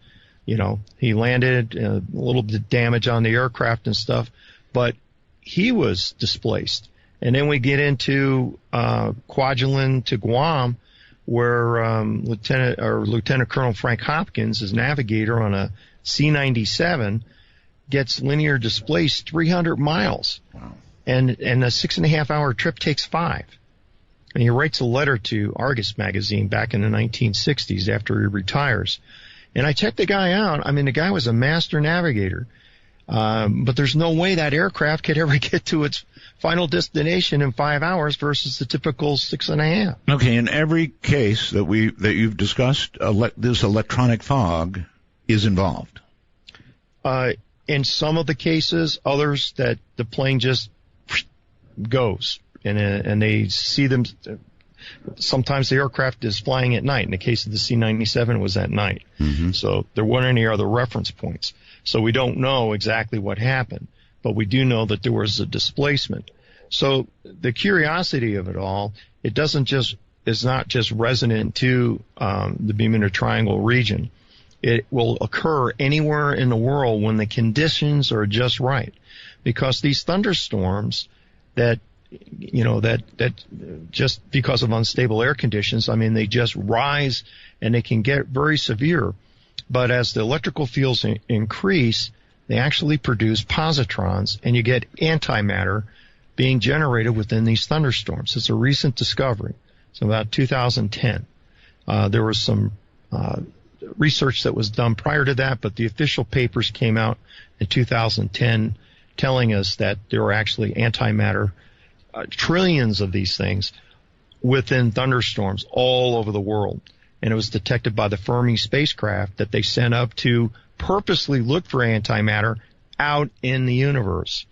he landed, a little bit of damage on the aircraft and stuff. But he was displaced. And then we get into Kwajalein to Guam, where Lieutenant Colonel Frank Hopkins, his navigator on a C-97, gets linear displaced 300 miles. Wow. And a 6.5-hour trip takes 5. And he writes a letter to Argus magazine back in the 1960s after he retires. And I checked the guy out. I mean, the guy was a master navigator. But there's no way that aircraft could ever get to its final destination in 5 hours versus the typical 6.5. Okay, in every case that you've discussed, this electronic fog is involved. In some of the cases, others that the plane just goes, and they see them. Sometimes the aircraft is flying at night. In the case of the C-97, it was at night. Mm-hmm. So there weren't any other reference points. So we don't know exactly what happened, but we do know that there was a displacement. So the curiosity of it all, is not just resonant to the Bermuda Triangle region. It will occur anywhere in the world when the conditions are just right, because these thunderstorms that just because of unstable air conditions, I mean, they just rise and they can get very severe. But as the electrical fields increase, they actually produce positrons, and you get antimatter being generated within these thunderstorms. It's a recent discovery. It's about 2010. There was some research that was done prior to that, but the official papers came out in 2010 telling us that there are actually antimatter, trillions of these things within thunderstorms all over the world. And it was detected by the Fermi spacecraft that they sent up to purposely look for antimatter out in the universe.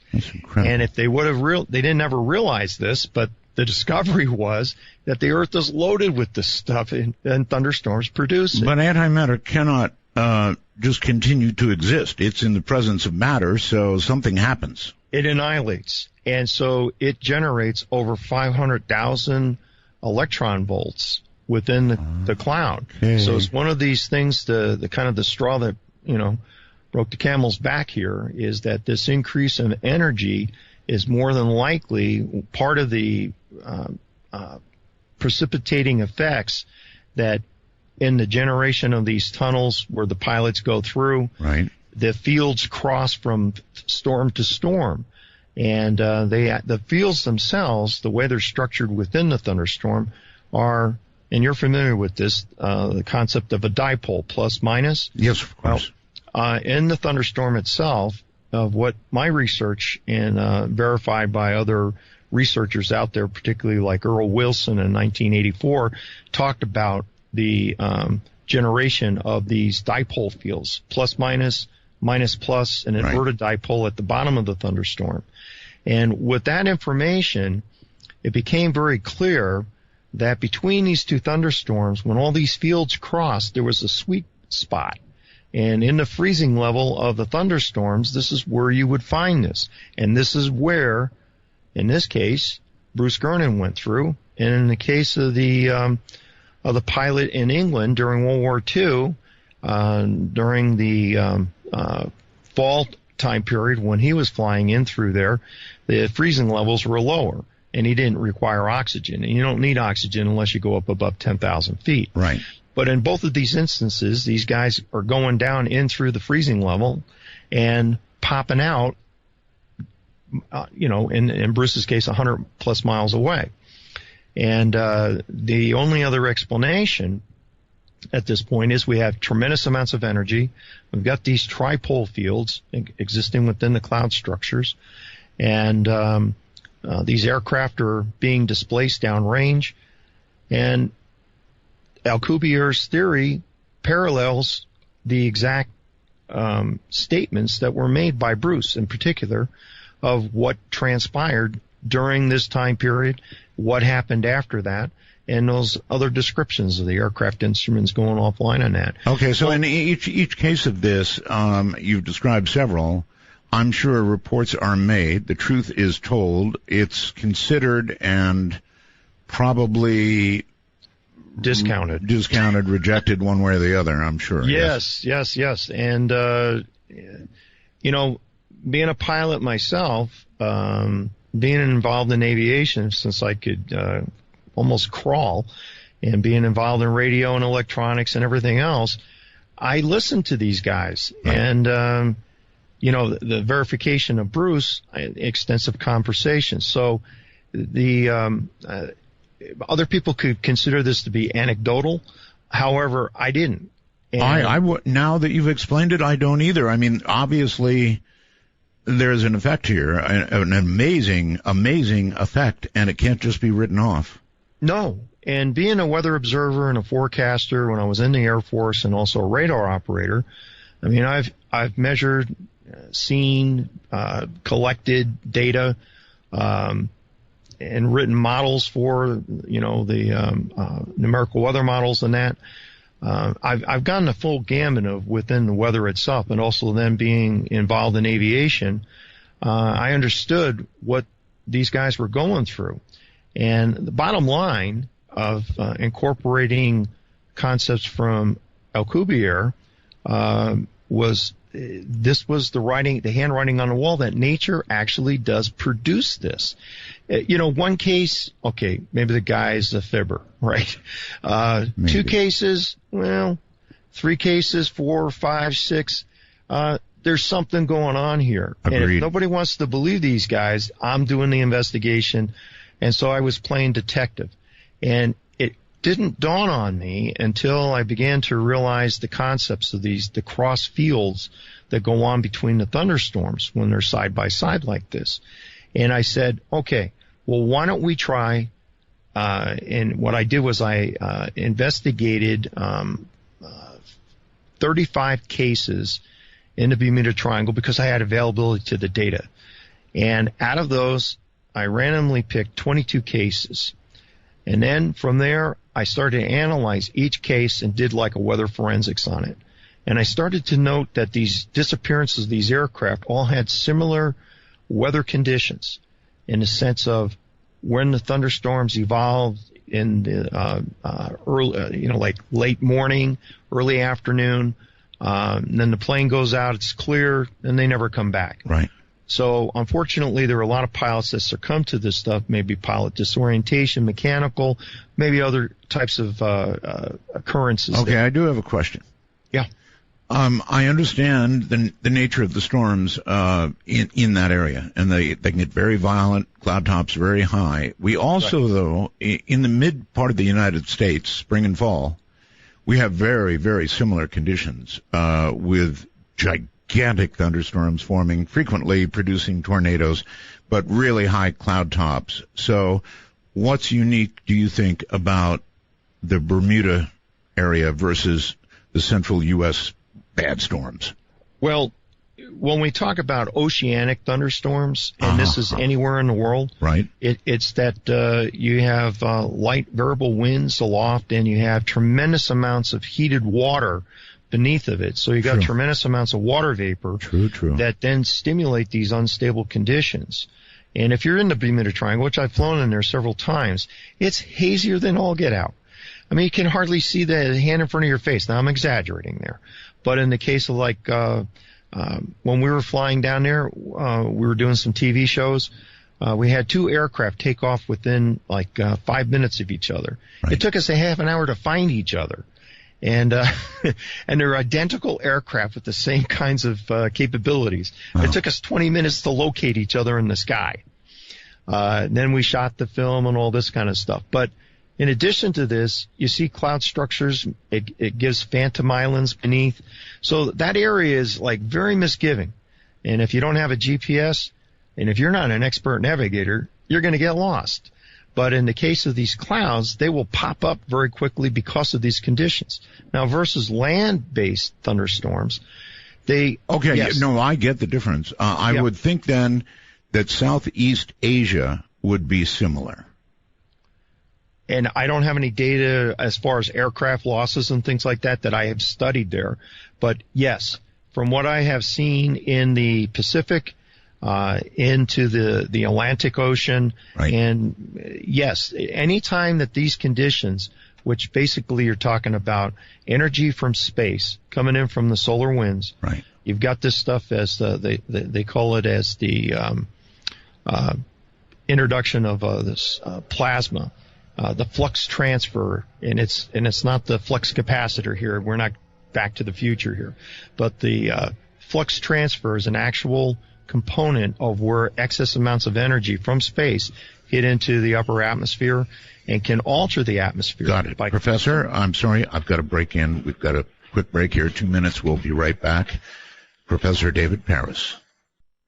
And if they would have they didn't ever realize this, but the discovery was that the Earth is loaded with this stuff, and thunderstorms produce it. But antimatter cannot just continue to exist. It's in the presence of matter, so something happens. It annihilates. And so it generates over 500,000 electron volts within the cloud. Okay. So it's one of these things, the kind of the straw that, broke the camel's back here, is that this increase in energy is more than likely part of the precipitating effects that in the generation of these tunnels where the pilots go through, right, the fields cross from storm to storm. And the fields themselves, the way they're structured within the thunderstorm, are, and you're familiar with this, the concept of a dipole, plus minus. Yes, of course. In the thunderstorm itself, of what my research and verified by other researchers out there, particularly like Earl Wilson in 1984, talked about the generation of these dipole fields, plus minus, minus plus, an inverted dipole at the bottom of the thunderstorm. And with that information, it became very clear that between these two thunderstorms, when all these fields crossed, there was a sweet spot. And in the freezing level of the thunderstorms, this is where you would find this. And this is where, in this case, Bruce Gernon went through. And in the case of the pilot in England during World War II, during the fall time period when he was flying in through there, the freezing levels were lower, and he didn't require oxygen. And you don't need oxygen unless you go up above 10,000 feet. Right. But in both of these instances, these guys are going down in through the freezing level and popping out, in Bruce's case, 100 plus miles away. And the only other explanation at this point is we have tremendous amounts of energy. We've got these tripole fields existing within the cloud structures. And these aircraft are being displaced downrange. And Alcubierre's theory parallels the exact statements that were made by Bruce in particular of what transpired during this time period, what happened after that, and those other descriptions of the aircraft instruments going offline on that. Okay, so in each case of this, you've described several. I'm sure reports are made. The truth is told. It's considered and probably discounted, rejected one way or the other, I'm sure. Yes. And, being a pilot myself, being involved in aviation since I could almost crawl, and being involved in radio and electronics and everything else, I listened to these guys. Right. And, the verification of Bruce, extensive conversations. So the other people could consider this to be anecdotal. However, I didn't. And now that you've explained it, I don't either. I mean, obviously, there's an effect here, an amazing effect, and it can't just be written off. No. And being a weather observer and a forecaster when I was in the Air Force and also a radar operator, I mean, I've measured, seen, collected data, and written models for, the numerical weather models and that. I've gotten a full gamut of within the weather itself, and also then being involved in aviation, I understood what these guys were going through. And the bottom line of incorporating concepts from Alcubierre was this was the handwriting on the wall that nature actually does produce this. One case, okay, maybe the guy's a fibber, right? Two cases, well, 3 cases, 4, 5, 6. There's something going on here. Agreed. And if nobody wants to believe these guys, I'm doing the investigation. And so I was playing detective. And it didn't dawn on me until I began to realize the concepts of the cross fields that go on between the thunderstorms when they're side by side like this. And I said, okay, well, why don't we try, and what I did was I investigated 35 cases in the Bermuda Triangle because I had availability to the data. And out of those, I randomly picked 22 cases. And then from there, I started to analyze each case and did like a weather forensics on it. And I started to note that these disappearances of these aircraft all had similar weather conditions in the sense of when the thunderstorms evolved in the early, like late morning, early afternoon, and then the plane goes out, it's clear, and they never come back. Right. So unfortunately, there are a lot of pilots that succumb to this stuff, maybe pilot disorientation, mechanical, maybe other types of occurrences. Okay, I do have a question. Yeah. I understand the nature of the storms in that area, and they can get very violent, cloud tops very high. We also, though, in the mid part of the United States, spring and fall, we have very, very similar conditions with gigantic thunderstorms forming, frequently producing tornadoes, but really high cloud tops. So what's unique, do you think, about the Bermuda area versus the central U.S. bad storms? Well, when we talk about oceanic thunderstorms, and this is anywhere in the world, right? It's that you have light variable winds aloft, and you have tremendous amounts of heated water beneath of it. So you got tremendous amounts of water vapor that then stimulate these unstable conditions. And if you're in the Bermuda Triangle, which I've flown in there several times, it's hazier than all get out. I mean, you can hardly see the hand in front of your face. Now, I'm exaggerating there. But in the case of like when we were flying down there, we were doing some TV shows. We had 2 aircraft take off within like 5 minutes of each other. Right. It took us a half an hour to find each other. And they're identical aircraft with the same kinds of capabilities. It took us 20 minutes to locate each other in the sky. Then we shot the film and all this kind of stuff. But in addition to this, you see cloud structures. It gives phantom islands beneath. So that area is like very misgiving. And if you don't have a GPS, and if you're not an expert navigator, you're going to get lost. But in the case of these clouds, they will pop up very quickly because of these conditions. Now, versus land-based thunderstorms, they... Okay, yes. No, I get the difference. I would think then that Southeast Asia would be similar. And I don't have any data as far as aircraft losses and things like that I have studied there. But yes, from what I have seen in the Pacific, into the Atlantic Ocean, and yes, anytime that these conditions, which basically you're talking about energy from space coming in from the solar winds, right? You've got this stuff as they call it as the introduction of this plasma. The flux transfer, and it's not the flux capacitor here. We're not back to the future here, but the flux transfer is an actual component of where excess amounts of energy from space hit into the upper atmosphere and can alter the atmosphere. Got it. Professor, I'm sorry, I've got to break in. We've got a quick break here, 2 minutes. We'll be right back. Professor David Paris.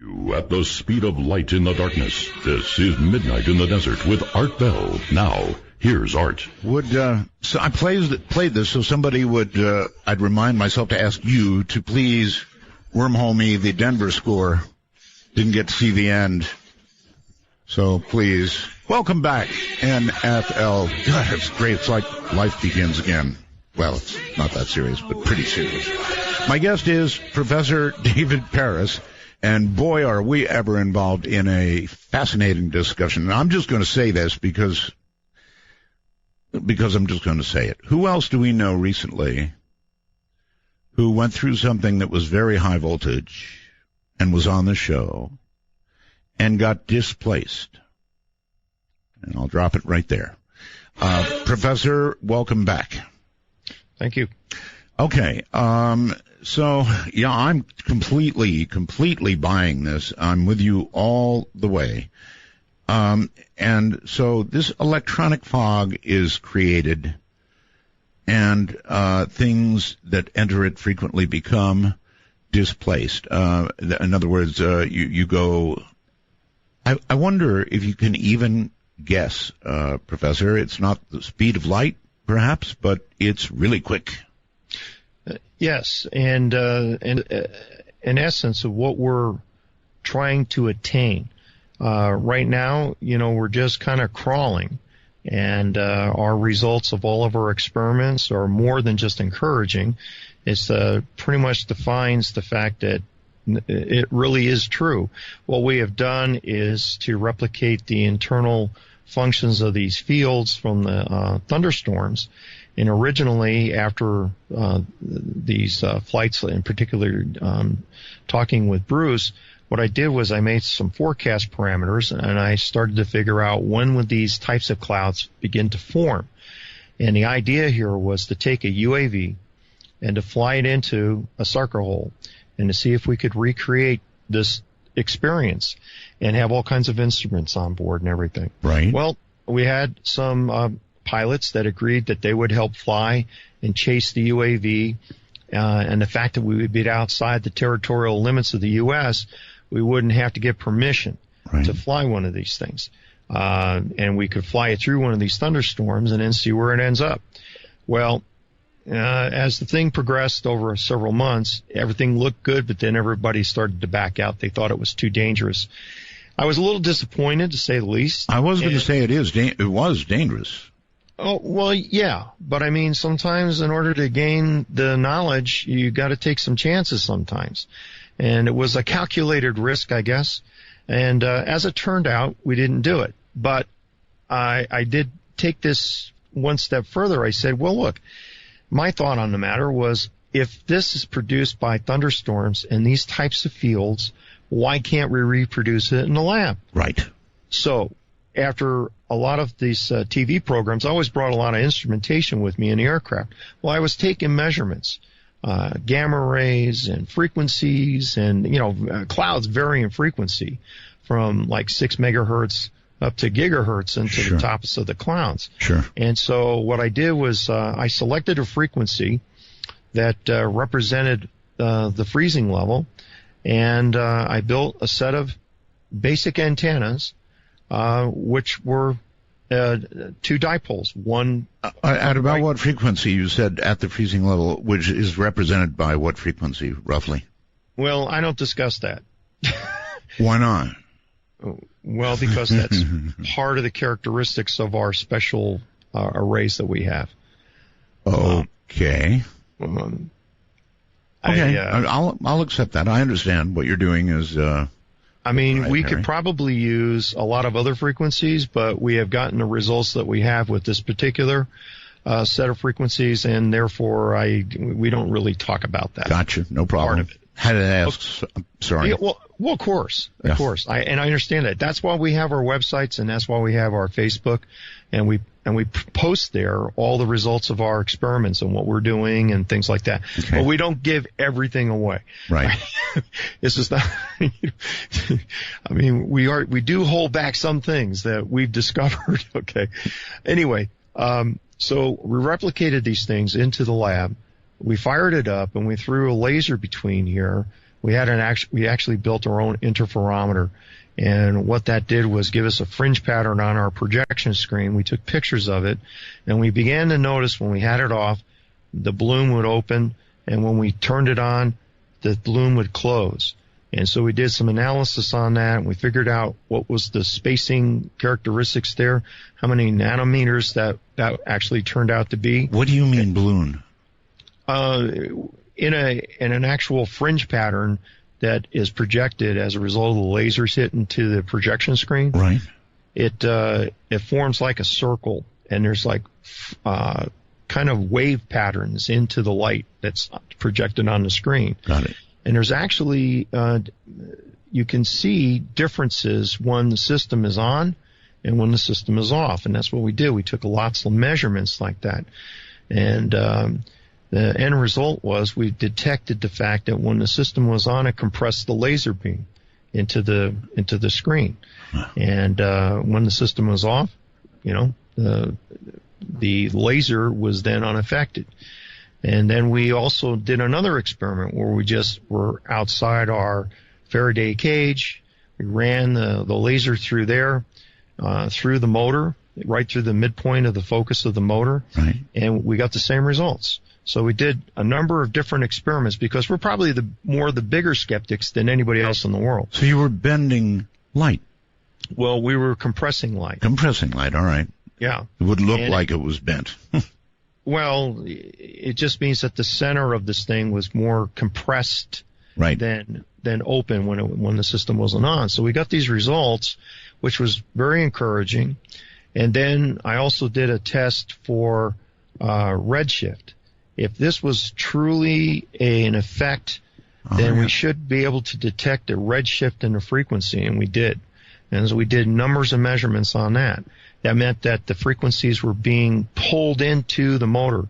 You at the speed of light in the darkness. This is Midnight in the Desert with Art Bell. Now, here's Art. So I played this so somebody would, I'd remind myself to ask you to please wormhole me the Denver score. Didn't get to see the end. So please, welcome back, NFL. God, it's great. It's like life begins again. Well, it's not that serious, but pretty serious. My guest is Professor David Paris, and boy, are we ever involved in a fascinating discussion. And I'm just going to say this because I'm just going to say it. Who else do we know recently who went through something that was very high voltage and was on the show and got displaced? And I'll drop it right there. Professor, welcome back. Thank you. Okay. So, yeah, I'm completely buying this. I'm with you all the way. And so this electronic fog is created, and things that enter it frequently become displaced. In other words, you go. I wonder if you can even guess, Professor. It's not the speed of light, perhaps, but it's really quick. Yes, and in essence of what we're trying to attain right now, we're just kind of crawling, and our results of all of our experiments are more than just encouraging. It's pretty much defines the fact that it really is true. What we have done is to replicate the internal functions of these fields from the thunderstorms. And originally, after these flights, in particular talking with Bruce, what I did was I made some forecast parameters, and I started to figure out when would these types of clouds begin to form. And the idea here was to take a UAV and to fly it into a sucker hole and to see if we could recreate this experience and have all kinds of instruments on board and everything. Right. Well, we had some pilots that agreed that they would help fly and chase the UAV, and the fact that we would be outside the territorial limits of the U.S., we wouldn't have to get permission to fly one of these things. And we could fly it through one of these thunderstorms and then see where it ends up. Well, as the thing progressed over several months, everything looked good, but then everybody started to back out. They thought it was too dangerous. I was a little disappointed, to say the least. I was going to say it was dangerous. Oh, well, yeah. But, I mean, sometimes in order to gain the knowledge, you got to take some chances sometimes. And it was a calculated risk, I guess. And as it turned out, we didn't do it. But I did take this one step further. I said, well, look, my thought on the matter was, if this is produced by thunderstorms and these types of fields, why can't we reproduce it in the lab? Right. So after a lot of these TV programs, I always brought a lot of instrumentation with me in the aircraft. Well, I was taking measurements, gamma rays and frequencies, and, clouds vary in frequency from like 6 megahertz up to gigahertz into the tops of the clouds. Sure. And so what I did was I selected a frequency that represented the freezing level, and I built a set of basic antennas, which were 2 dipoles. One at about what frequency? You said at the freezing level, which is represented by what frequency, roughly? Well, I don't discuss that. Why not? Well, because that's part of the characteristics of our special arrays that we have. Okay. Okay, I'll accept that. I understand what you're doing is. I mean, we could probably use a lot of other frequencies, but we have gotten the results that we have with this particular set of frequencies, and therefore we don't really talk about that. Gotcha, no problem. Part of it. Had to ask. Sorry. Yeah, well, of course, of course. I understand that. That's why we have our websites, and that's why we have our Facebook, and we post there all the results of our experiments and what we're doing and things like that. Okay. But we don't give everything away. Right. It's just not. I mean, we do hold back some things that we've discovered. Okay. Anyway, so we replicated these things into the lab. We fired it up, and we threw a laser between here. We actually built our own interferometer, and what that did was give us a fringe pattern on our projection screen. We took pictures of it, and we began to notice when we had it off, the balloon would open, and when we turned it on, the balloon would close. And so we did some analysis on that, and we figured out what was the spacing characteristics there, how many nanometers that actually turned out to be. What do you mean balloon? In an actual fringe pattern that is projected as a result of the lasers hitting to the projection screen. Right. It forms like a circle, and there's like kind of wave patterns into the light that's projected on the screen. Got it. And there's actually you can see differences when the system is on and when the system is off, and that's what we did. We took lots of measurements like that, and the end result was we detected the fact that when the system was on, it compressed the laser beam into the screen, and when the system was off, the laser was then unaffected. And then we also did another experiment where we just were outside our Faraday cage. We ran the laser through there, through the motor, right through the midpoint of the focus of the motor, and we got the same results. So we did a number of different experiments because we're probably the bigger skeptics than anybody else in the world. So you were bending light? Well, we were compressing light. Compressing light, all right. Yeah. It would look like it was bent. Well, it just means that the center of this thing was more compressed than open when the system wasn't on. So we got these results, which was very encouraging. And then I also did a test for redshift. If this was truly an effect, then we should be able to detect a redshift in the frequency, and we did. And so we did numbers of measurements on that. That meant that the frequencies were being pulled into the motor.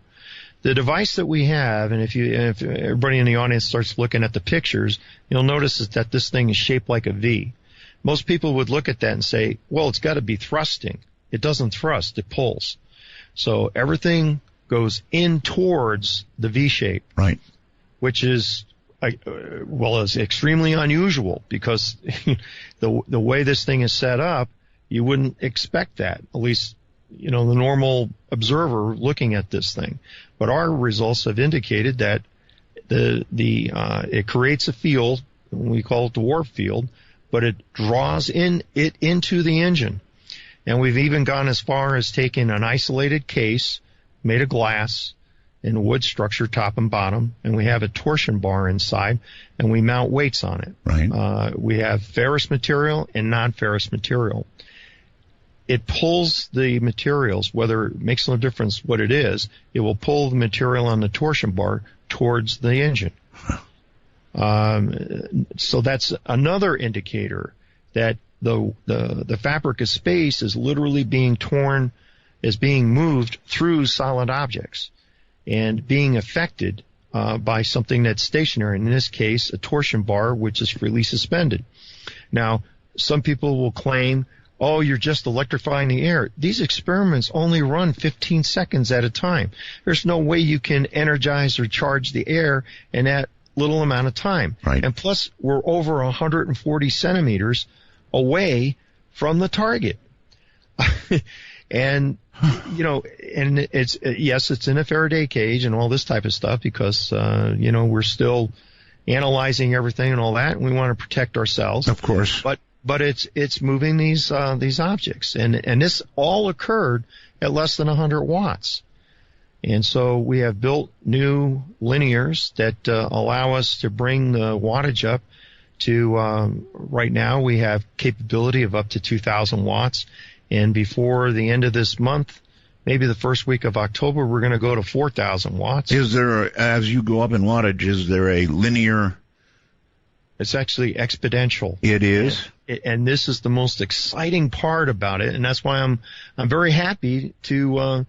The device that we have, and if everybody in the audience starts looking at the pictures, you'll notice is that this thing is shaped like a V. Most people would look at that and say, well, it's got to be thrusting. It doesn't thrust, it pulls. So everything goes in towards the V shape, which is is extremely unusual because the way this thing is set up, you wouldn't expect that, at least, the normal observer looking at this thing. But our results have indicated that it creates a field, we call it the warp field, but it draws it into the engine. And we've even gone as far as taking an isolated case made of glass in a wood structure, top and bottom, and we have a torsion bar inside, and we mount weights on it. We have ferrous material and non-ferrous material. It pulls the materials, whether it makes no difference what it is, it will pull the material on the torsion bar towards the engine. So that's another indicator that the fabric of space is literally being moved through solid objects and being affected by something that's stationary, in this case, a torsion bar, which is freely suspended. Now, some people will claim, oh, you're just electrifying the air. These experiments only run 15 seconds at a time. There's no way you can energize or charge the air in that little amount of time. And plus, we're over 140 centimeters away from the target. And, and it's in a Faraday cage and all this type of stuff because, we're still analyzing everything and all that, and we want to protect ourselves. Of course. But it's moving these objects, and this all occurred at less than 100 watts. And so we have built new linears that allow us to bring the wattage up to right now we have capability of up to 2,000 watts, and before the end of this month, maybe the first week of October, we're going to go to 4,000 watts. Is there, as you go up in wattage, is there a linear? It's actually exponential. It is? And this is the most exciting part about it, and that's why I'm very happy to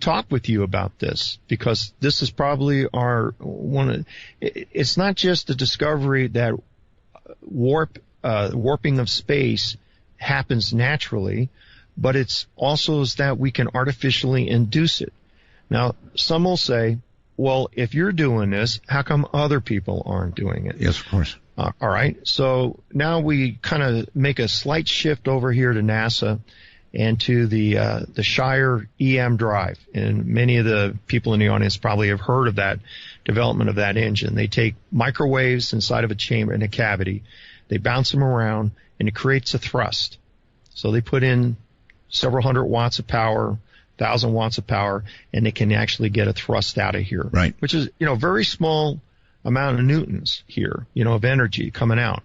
talk with you about this, because this is probably it's not just a discovery that warping of space happens naturally, but it's also is that we can artificially induce it. Now, some will say, well, if you're doing this, how come other people aren't doing it? Yes, of course. All right. So now we kind of make a slight shift over here to NASA and to the Shire EM drive. And many of the people in the audience probably have heard of that development of that engine. They take microwaves inside of a chamber in a cavity, they bounce them around, and it creates a thrust. So they put in several hundred watts of power, 1,000 watts of power, and they can actually get a thrust out of here. Right. Which is, very small amount of newtons here, of energy coming out.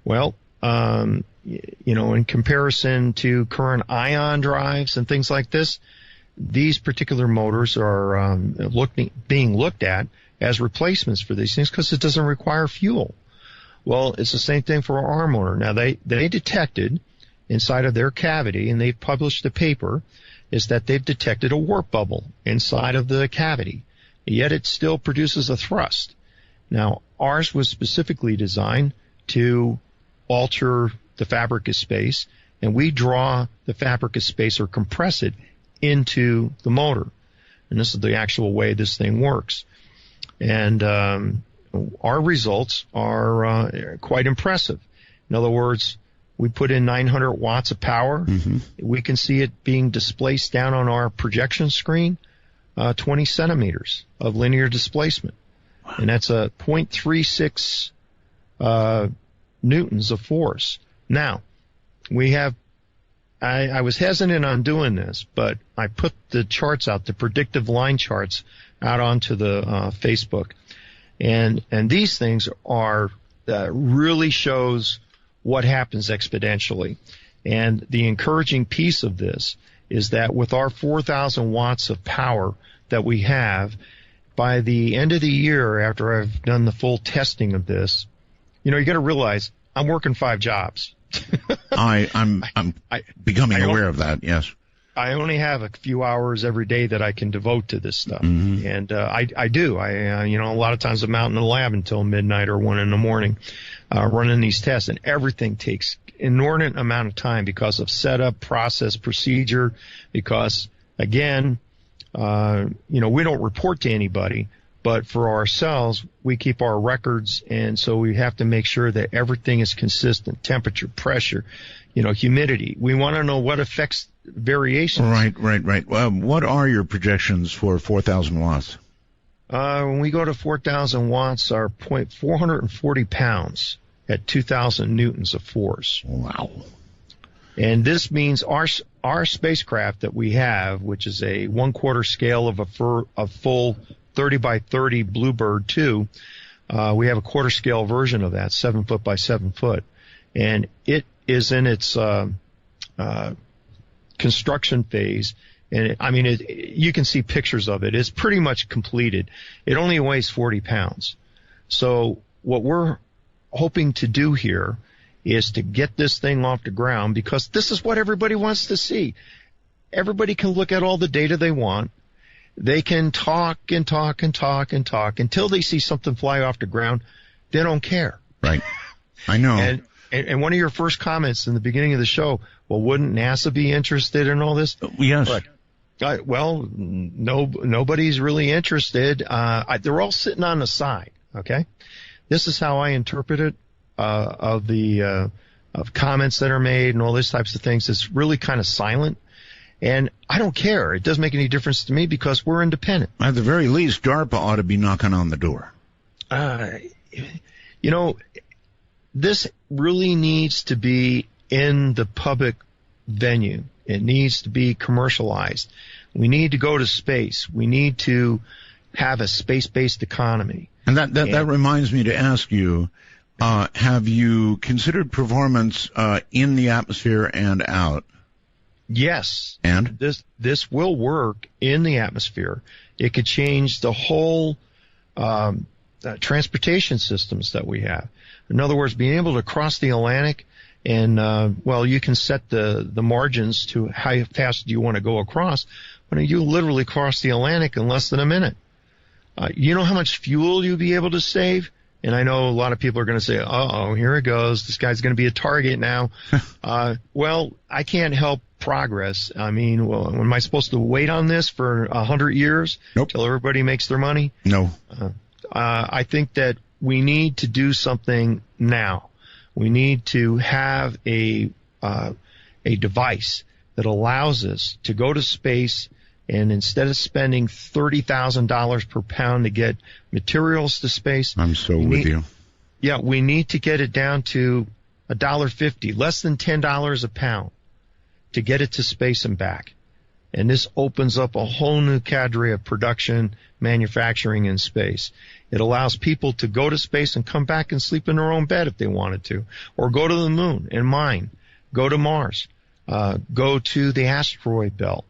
Well, in comparison to current ion drives and things like this, these particular motors are being looked at as replacements for these things because it doesn't require fuel. Well, it's the same thing for our motor. Now, they detected inside of their cavity, and they've published a paper, is that they've detected a warp bubble inside of the cavity, yet it still produces a thrust. Now, ours was specifically designed to alter the fabric of space, and we draw the fabric of space or compress it into the motor. And this is the actual way this thing works. And our results are quite impressive. In other words, we put in 900 watts of power. Mm-hmm. We can see it being displaced down on our projection screen, 20 centimeters of linear displacement. Wow. And that's a 0.36 newtons of force. Now, we have, I was hesitant on doing this, but I put the charts out, the predictive line charts, out onto the Facebook. And these things are really shows what happens exponentially. And the encouraging piece of this is that with our 4,000 watts of power that we have, by the end of the year, after I've done the full testing of this, you got to realize I'm working 5 jobs. I'm becoming aware of that. Yes. I only have a few hours every day that I can devote to this stuff. Mm-hmm. And I do. A lot of times I'm out in the lab until midnight or 1 in the morning running these tests, and everything takes inordinate amount of time because of setup, process, procedure, because, again, we don't report to anybody, but for ourselves, we keep our records, and so we have to make sure that everything is consistent, temperature, pressure, humidity. We want to know what affects variations. Right. What are your projections for 4,000 watts? When we go to 4,000 watts, our 440 pounds at 2,000 newtons of force. Wow. And this means our spacecraft that we have, which is a 1/4 scale of a full 30 by 30 Bluebird 2, we have a 1/4 scale version of that, 7 foot by 7 foot. And it is in its construction phase. And you can see pictures of it. It's pretty much completed. It only weighs 40 pounds. So what we're hoping to do here is to get this thing off the ground, because this is what everybody wants to see. Everybody can look at all the data they want. They can talk and talk and talk and talk until they see something fly off the ground. They don't care. Right. I know. And one of your first comments in the beginning of the show, well, wouldn't NASA be interested in all this? Yes. Well, nobody's really interested. They're all sitting on the side, okay? This is how I interpret it, of comments that are made and all these types of things. It's really kind of silent. And I don't care. It doesn't make any difference to me because we're independent. At the very least, DARPA ought to be knocking on the door. This really needs to be in the public venue. It needs to be commercialized. We need to go to space. We need to have a space-based economy. And that reminds me to ask you, have you considered performance in the atmosphere and out? Yes. And? This will work in the atmosphere. It could change the whole transportation systems that we have. In other words, being able to cross the Atlantic and, you can set the margins to how fast you want to go across. But you literally cross the Atlantic in less than a minute. You know how much fuel you'll be able to save? And I know a lot of people are going to say, uh-oh, here it goes. This guy's going to be a target now. Well, I can't help progress. Am I supposed to wait on this for 100 years? Nope. Till everybody makes their money? No. I think that we need to do something now. We need to have a device that allows us to go to space, and instead of spending $30,000 per pound to get materials to space, I'm so with you. Yeah, we need to get it down to $1.50, less than $10 a pound, to get it to space and back. And this opens up a whole new cadre of production, manufacturing in space. It allows people to go to space and come back and sleep in their own bed if they wanted to, or go to the moon and mine, go to Mars, go to the asteroid belt.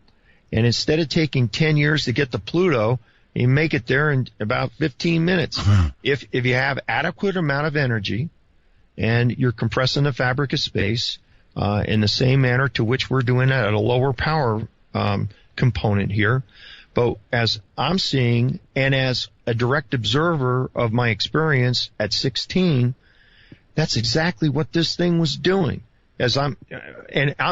And instead of taking 10 years to get to Pluto, you make it there in about 15 minutes. If you have adequate amount of energy and you're compressing the fabric of space in the same manner to which we're doing it at a lower power component here. But as I'm seeing, and as a direct observer of my experience at 16, that's exactly what this thing was doing. I'm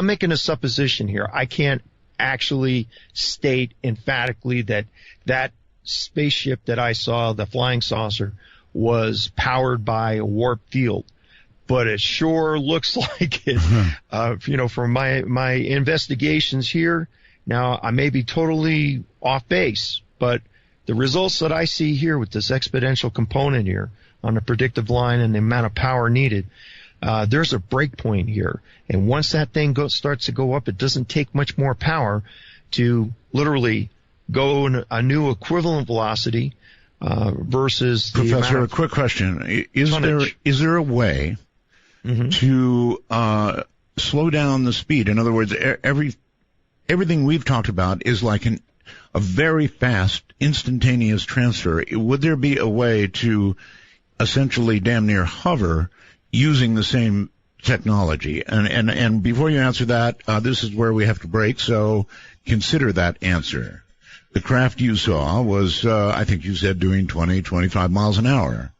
making a supposition here. I can't actually state emphatically that that spaceship that I saw, the flying saucer, was powered by a warp field. But it sure looks like it, from my investigations here. Now, I may be totally off base, but the results that I see here with this exponential component here on the predictive line and the amount of power needed, there's a break point here. And once that thing starts to go up, it doesn't take much more power to literally go in a new equivalent velocity versus the Professor, amount of a quick question. Is tonnage. there a way to slow down the speed? In other words, everything we've talked about is like a very fast, instantaneous transfer. Would there be a way to essentially damn near hover using the same technology? And before you answer that, this is where we have to break, so consider that answer. The craft you saw was, I think you said, doing 20, 25 miles an hour.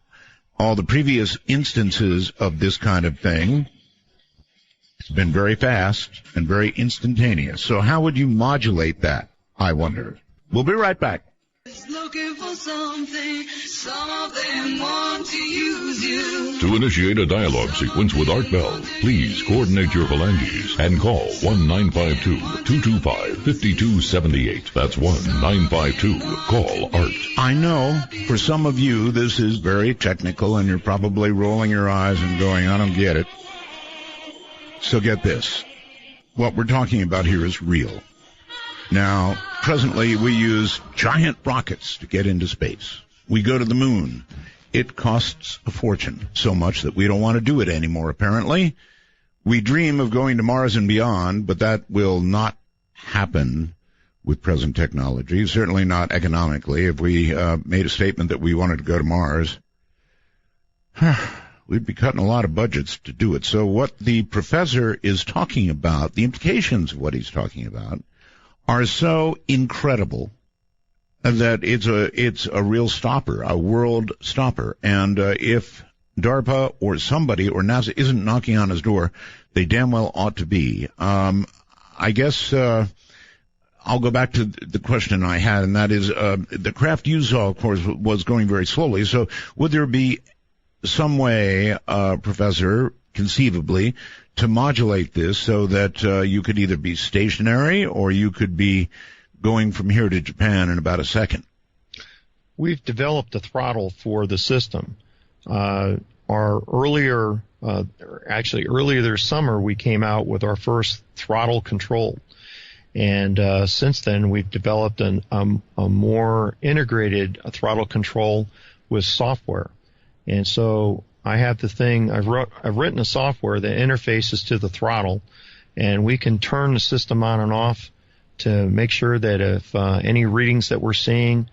All the previous instances of this kind of thing, it's been very fast and very instantaneous. So how would you modulate that, I wonder? We'll be right back. Looking for something, some of them want to use you. To initiate a dialogue sequence with Art Bell, please coordinate your phalanges and call 1-952-225-5278. That's 1-952-CALL-ART. I know for some of you this is very technical and you're probably rolling your eyes and going, I don't get it. So get this. What we're talking about here is real. Now, presently we use giant rockets to get into space. We go to the moon. It costs a fortune, so much that we don't want to do it anymore, apparently. We dream of going to Mars and beyond, but that will not happen with present technology, certainly not economically. If we made a statement that we wanted to go to Mars, we'd be cutting a lot of budgets to do it. So what the professor is talking about, the implications of what he's talking about, are so incredible that it's a real stopper, a world stopper. And if DARPA or somebody or NASA isn't knocking on his door, they damn well ought to be. I guess I'll go back to the question I had, and that is the craft you saw, of course, was going very slowly. So would there be some way, Professor, conceivably, to modulate this so that you could either be stationary or you could be going from here to Japan in about a second? We've developed a throttle for the system. Earlier this summer, we came out with our first throttle control. And since then, we've developed a more integrated throttle control with software. And so I have the thing, I've written a software that interfaces to the throttle, and we can turn the system on and off to make sure that if any readings that we're seeing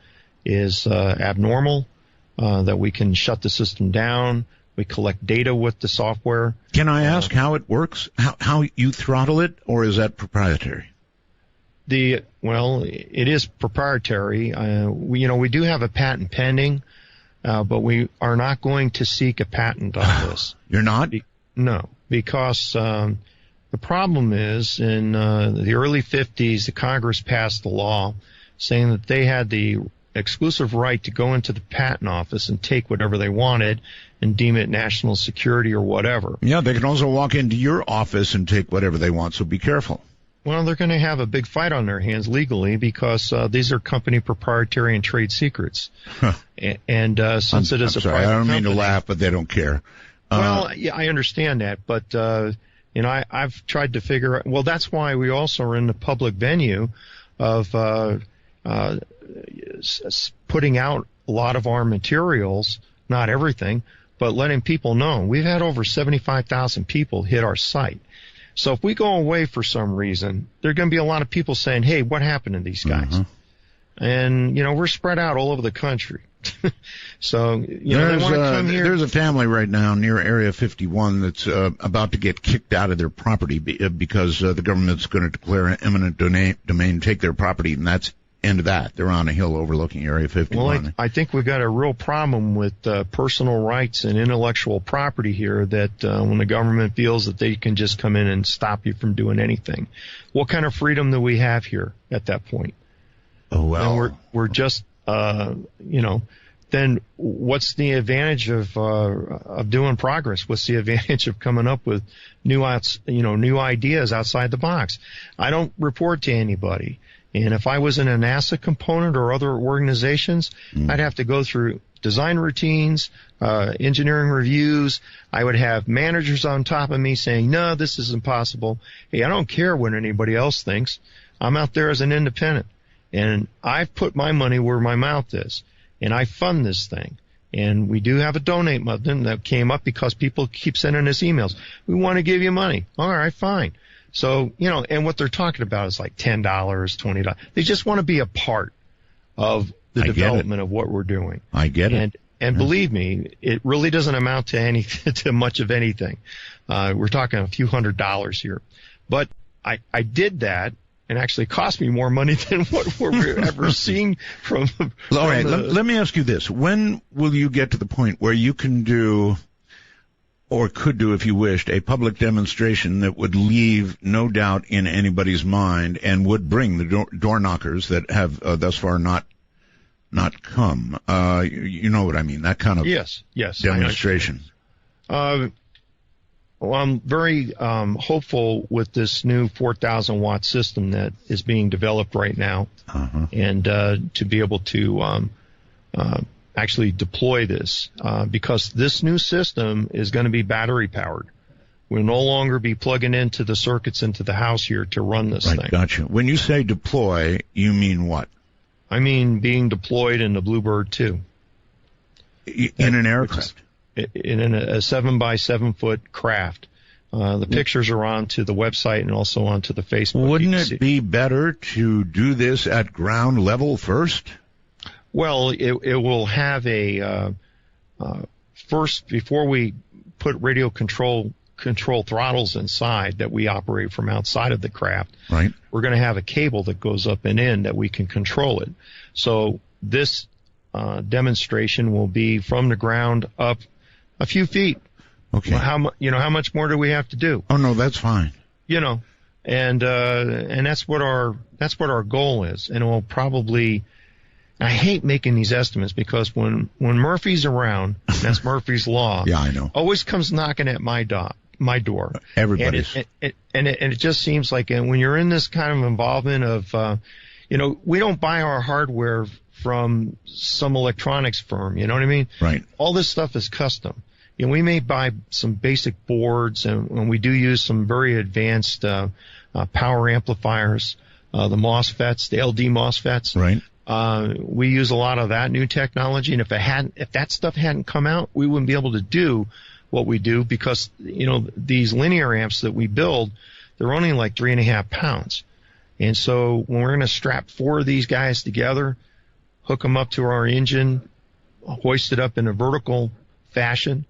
is abnormal, that we can shut the system down. We collect data with the software. Can I ask how it works? How you throttle it, or is that proprietary? Well, it is proprietary. We do have a patent pending. But we are not going to seek a patent on this. You're not? No, because the problem is in the early 50s, the Congress passed a law saying that they had the exclusive right to go into the patent office and take whatever they wanted and deem it national security or whatever. Yeah, they can also walk into your office and take whatever they want, so be careful. Well, they're going to have a big fight on their hands legally because these are company proprietary and trade secrets. Huh. And since it is a private I don't company, mean to laugh, but they don't care. Well, yeah, I understand that, but I've tried to figure out. Well, that's why we also are in the public venue of putting out a lot of our materials, not everything, but letting people know. We've had over 75,000 people hit our site. So if we go away for some reason, there are going to be a lot of people saying, hey, what happened to these guys? Mm-hmm. And, we're spread out all over the country. So, they want to come here. There's a family right now near Area 51 that's about to get kicked out of their property because the government's going to declare an eminent domain, take their property, and that's end of that. They're on a hill overlooking Area 51. Well, I think we've got a real problem with personal rights and intellectual property here that when the government feels that they can just come in and stop you from doing anything. What kind of freedom do we have here at that point? Oh, well. And we're just, then what's the advantage of doing progress? What's the advantage of coming up with new ideas outside the box? I don't report to anybody. And if I was in a NASA component or other organizations, I'd have to go through design routines, engineering reviews. I would have managers on top of me saying, no, this is impossible. Hey, I don't care what anybody else thinks. I'm out there as an independent. And I've put my money where my mouth is. And I fund this thing. And we do have a donate button that came up because people keep sending us emails. We want to give you money. All right, fine. So, and what they're talking about is like $10, $20. They just want to be a part of the development of what we're doing. I get it. And believe me, it really doesn't amount to to much of anything. We're talking a few $100s here. But I did that. And actually cost me more money than what we're ever seeing from. All right, let me ask you this: when will you get to the point where you can do, or could do, if you wished, a public demonstration that would leave no doubt in anybody's mind and would bring the door knockers that have thus far not come? You know what I mean? That kind of yes demonstration. Well, I'm very hopeful with this new 4,000-watt system that is being developed right now, and to be able to actually deploy this, because this new system is going to be battery-powered. We'll no longer be plugging into the circuits into the house here to run this thing. Gotcha. When you say deploy, you mean what? I mean being deployed in the Bluebird 2. In an aircraft? In a 7-by-7 foot craft. The pictures are onto the website and also onto the Facebook. Wouldn't it be better to do this at ground level first? Well, it will have a first, before we put radio control throttles inside that we operate from outside of the craft. Right. We're going to have a cable that goes up and in that we can control it. So this demonstration will be from the ground up a few feet. Okay. How much more do we have to do? Oh no, that's fine. And that's what our goal is. And it will probably. I hate making these estimates because when Murphy's around, that's Murphy's law. Yeah, I know. Always comes knocking at my door. Everybody's. And it just seems like when you're in this kind of involvement of, we don't buy our hardware from some electronics firm. You know what I mean? Right. All this stuff is custom. We may buy some basic boards, and we do use some very advanced power amplifiers, the MOSFETs, the LD MOSFETs. Right. We use a lot of that new technology, and if that stuff hadn't come out, we wouldn't be able to do what we do because these linear amps that we build, they're only like 3.5 pounds, and so when we're going to strap 4 of these guys together, hook them up to our engine, hoist it up in a vertical fashion,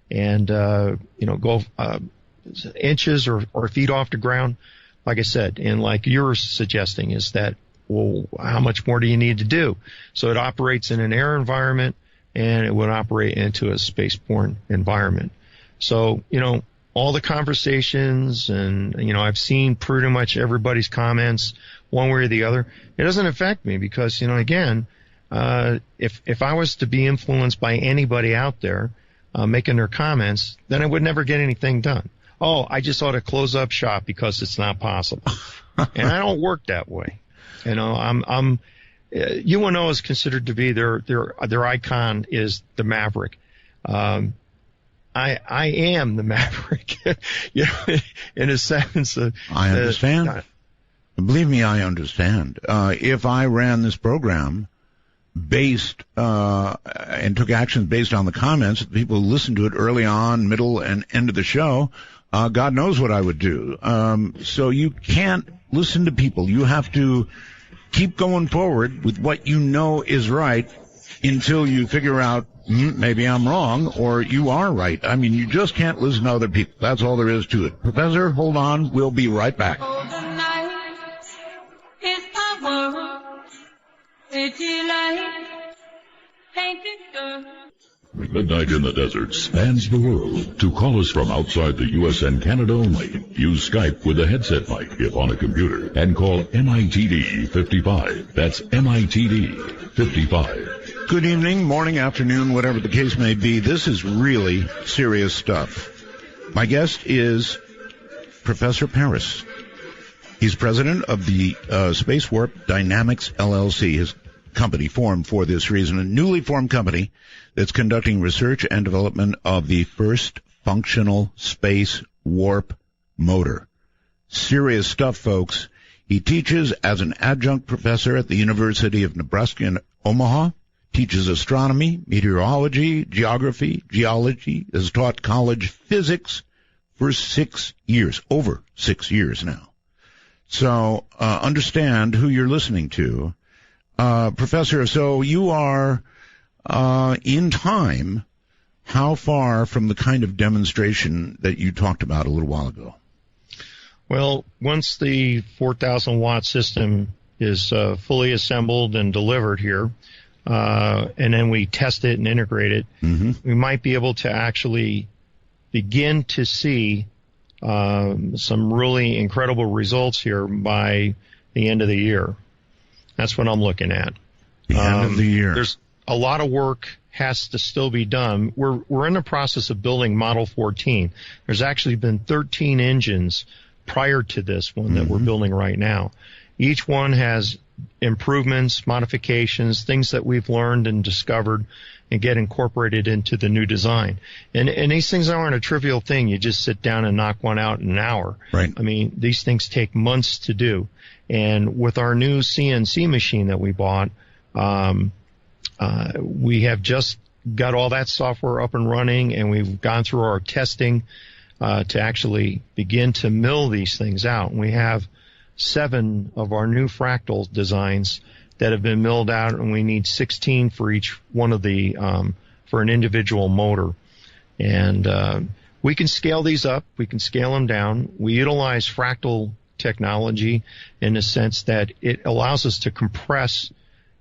and go inches or feet off the ground, like I said, and like you're suggesting, is that, well, how much more do you need to do? So it operates in an air environment, and it would operate into a spaceborne environment. So, all the conversations, and, I've seen pretty much everybody's comments one way or the other. It doesn't affect me because, again, if I was to be influenced by anybody out there making their comments, then I would never get anything done. Oh, I just ought to close up shop because it's not possible. And I don't work that way. UNO is considered to be their icon is the Maverick. I am the Maverick, in a sense. I understand. Believe me, I understand. If I ran this program based and took actions based on the comments of people who listened to it early on, middle, and end of the show, God knows what I would do. So you can't listen to people. You have to keep going forward with what you know is right until you figure out maybe I'm wrong or you are right. I mean, you just can't listen to other people. That's all there is to it. Professor, hold on. We'll be right back. Oh, the night is the world city lights, painted girls. Midnight in the Desert spans the world. To call us from outside the U.S. and Canada only, use Skype with a headset mic if on a computer and call MITD 55. That's MITD 55. Good evening, morning, afternoon, whatever the case may be. This is really serious stuff. My guest is Professor Paris. He's president of the Space Warp Dynamics LLC, his company formed for this reason, a newly formed company that's conducting research and development of the first functional space warp motor. Serious stuff, folks. He teaches as an adjunct professor at the University of Nebraska in Omaha, teaches astronomy, meteorology, geography, geology, has taught college physics for 6 years, over 6 years now. So understand who you're listening to. Professor, so you are in time, how far from the kind of demonstration that you talked about a little while ago? Well, once the 4,000 watt system is fully assembled and delivered here, and then we test it and integrate it, we might be able to actually begin to see some really incredible results here by the end of the year. That's what I'm looking at. The end of the year. There's a lot of work has to still be done. We're in the process of building Model 14. There's actually been 13 engines prior to this one that we're building right now. Each one has improvements, modifications, things that we've learned and discovered and get incorporated into the new design. And these things aren't a trivial thing. You just sit down and knock one out in an hour. Right. I mean, these things take months to do. And with our new CNC machine that we bought, we have just got all that software up and running, and we've gone through our testing to actually begin to mill these things out. And we have 7 of our new fractal designs that have been milled out, and we need 16 for each one of the for an individual motor. And we can scale these up, we can scale them down. We utilize fractal technology in the sense that it allows us to compress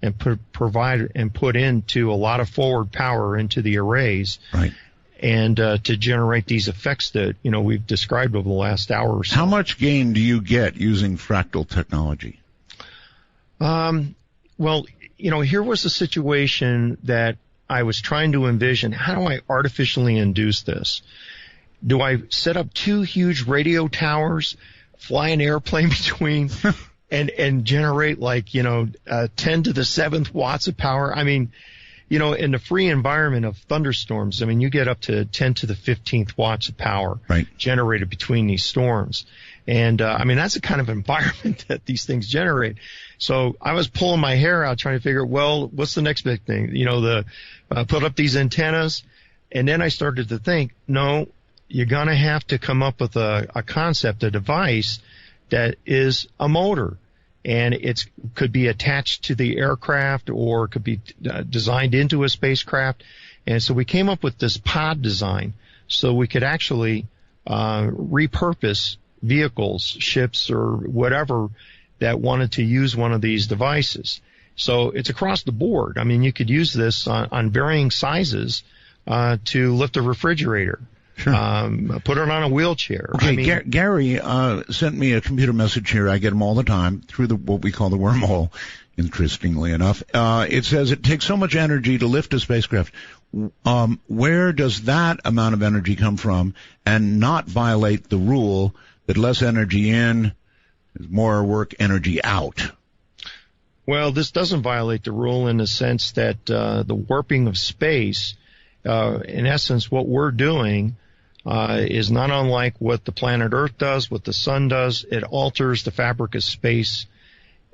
and provide and put into a lot of forward power into the arrays, right? And to generate these effects that we've described over the last hour or so. How much gain do you get using fractal technology? Well, here was a situation that I was trying to envision. How do I artificially induce this? Do I set up 2 huge radio towers, fly an airplane between, and generate 10 to the 7th watts of power? I mean, in the free environment of thunderstorms, I mean, you get up to 10 to the 15th watts of power generated between these storms. And, that's the kind of environment that these things generate. So I was pulling my hair out trying to figure, well, what's the next big thing? Put up these antennas. And then I started to think, no, you're going to have to come up with a concept, a device that is a motor. And it could be attached to the aircraft or it could be designed into a spacecraft. And so we came up with this pod design so we could actually repurpose vehicles, ships, or whatever that wanted to use one of these devices. So it's across the board. I mean, you could use this on varying sizes to lift a refrigerator. Sure. Put it on a wheelchair. Okay, Gary sent me a computer message here. I get them all the time through what we call the wormhole, interestingly enough. It says it takes so much energy to lift a spacecraft. Where does that amount of energy come from and not violate the rule that less energy in is more work energy out? Well, this doesn't violate the rule in the sense that the warping of space, in essence, what we're doing is not unlike what the planet Earth does, what the sun does. It alters the fabric of space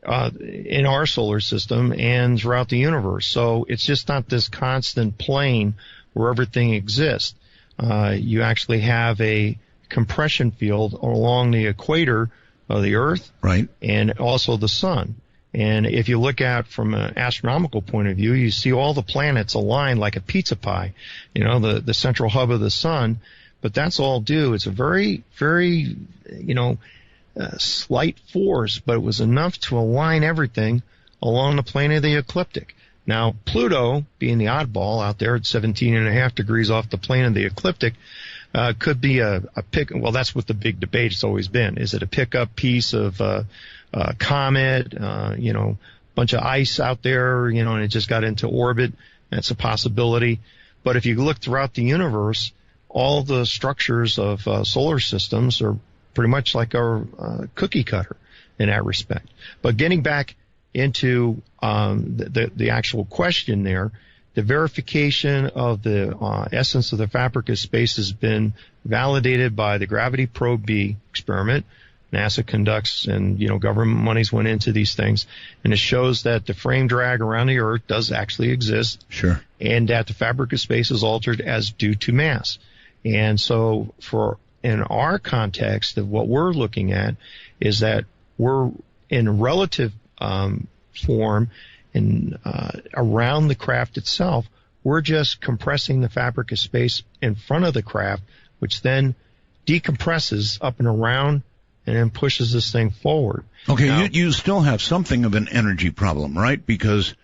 in our solar system and throughout the universe. So it's just not this constant plane where everything exists. You actually have a compression field along the equator of the Earth, right, and also the sun. And if you look at from an astronomical point of view, you see all the planets aligned like a pizza pie, the central hub of the sun. But that's all due. It's a very, very, slight force, but it was enough to align everything along the plane of the ecliptic. Now, Pluto, being the oddball out there at 17.5 degrees off the plane of the ecliptic, could be a well, that's what the big debate has always been. Is it a pickup piece of comet, bunch of ice out there, and it just got into orbit? That's a possibility. But if you look throughout the universe, all the structures of solar systems are pretty much like a cookie cutter in that respect. But getting back into the actual question there, the verification of the essence of the fabric of space has been validated by the Gravity Probe B experiment. NASA conducts, and government monies went into these things, and it shows that the frame drag around the Earth does actually exist. Sure. And that the fabric of space is altered as due to mass. And so in our context of what we're looking at is that we're in relative form and around the craft itself. We're just compressing the fabric of space in front of the craft, which then decompresses up and around and then pushes this thing forward. Okay, now, you still have something of an energy problem, right? Because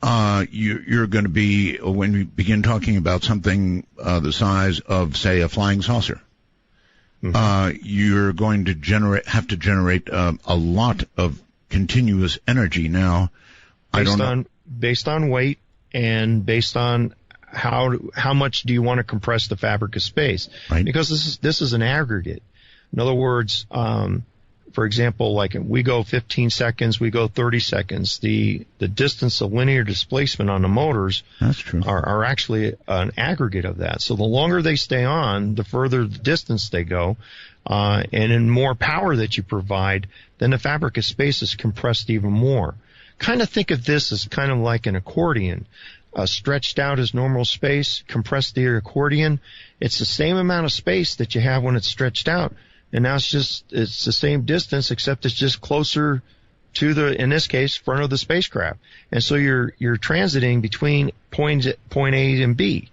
you're going to be, when we begin talking about something the size of, say, a flying saucer, you're going to have to generate a lot of continuous energy. Now, based on weight and based on how much do you want to compress the fabric of space? Right. Because this is an aggregate. In other words, for example, like we go 15 seconds, we go 30 seconds. The distance of linear displacement on the motors That's true. are actually an aggregate of that. So the longer they stay on, the further the distance they go. And in more power that you provide, then the fabric of space is compressed even more. Kind of think of this as kind of like an accordion. Stretched out as normal space, compressed the accordion. It's the same amount of space that you have when it's stretched out. And now it's the same distance, except it's just closer to in this case, front of the spacecraft. And so you're transiting between point A and B.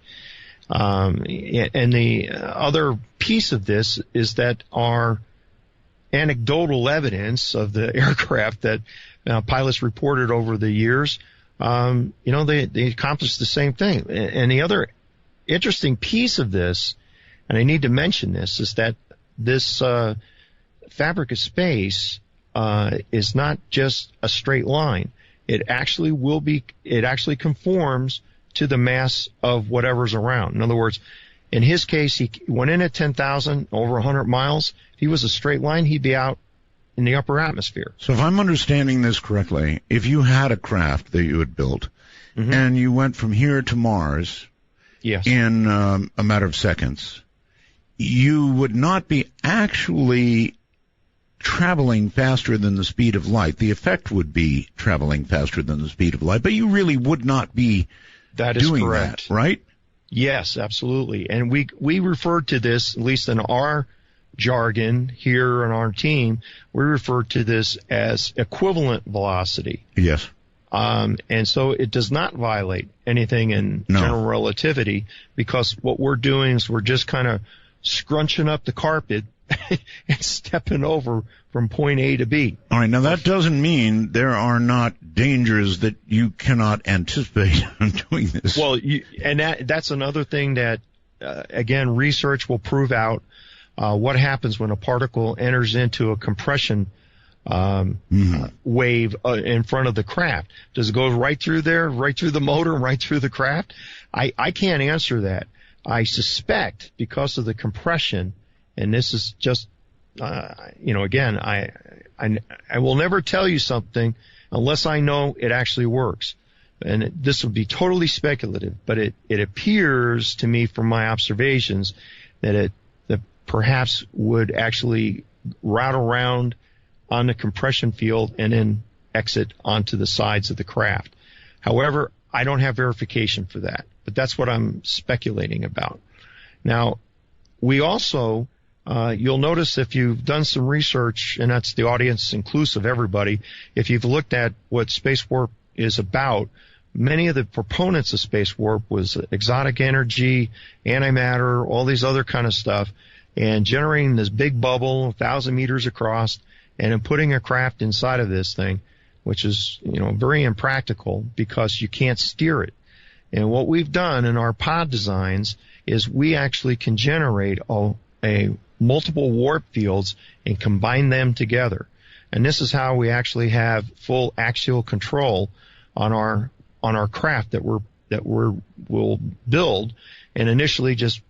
And the other piece of this is that our anecdotal evidence of the aircraft that pilots reported over the years, they accomplished the same thing. And the other interesting piece of this, and I need to mention this, is that this fabric of space is not just a straight line. It actually conforms to the mass of whatever's around. In other words, in his case, he went in at 10,000, over 100 miles. If he was a straight line, he'd be out in the upper atmosphere. So if I'm understanding this correctly, if you had a craft that you had built and you went from here to Mars in a matter of seconds, you would not be actually traveling faster than the speed of light. The effect would be traveling faster than the speed of light, but you really would not be doing that, right? Yes, absolutely. And we referred to this, at least in our jargon here on our team, we refer to this as equivalent velocity. Yes. And so it does not violate anything in general relativity, because what we're doing is we're just kind of scrunching up the carpet and stepping over from point A to B. All right, now that doesn't mean there are not dangers that you cannot anticipate in doing this. Well, that's another thing that, again, research will prove out what happens when a particle enters into a compression wave in front of the craft. Does it go right through there, right through the motor, and right through the craft? I can't answer that. I suspect because of the compression, and this is just, again, I will never tell you something unless I know it actually works. And this would be totally speculative, but it appears to me from my observations that perhaps would actually route around on the compression field and then exit onto the sides of the craft. However, I don't have verification for that, but that's what I'm speculating about. Now, we also, you'll notice if you've done some research, and that's the audience inclusive, everybody, if you've looked at what space warp is about, many of the proponents of space warp was exotic energy, antimatter, all these other kind of stuff, and generating this big bubble 1,000 meters across and then putting a craft inside of this thing. which is, very impractical because you can't steer it. And what we've done in our pod designs is we actually can generate a multiple warp fields and combine them together. And this is how we actually have full axial control on our craft that we'll build, and initially just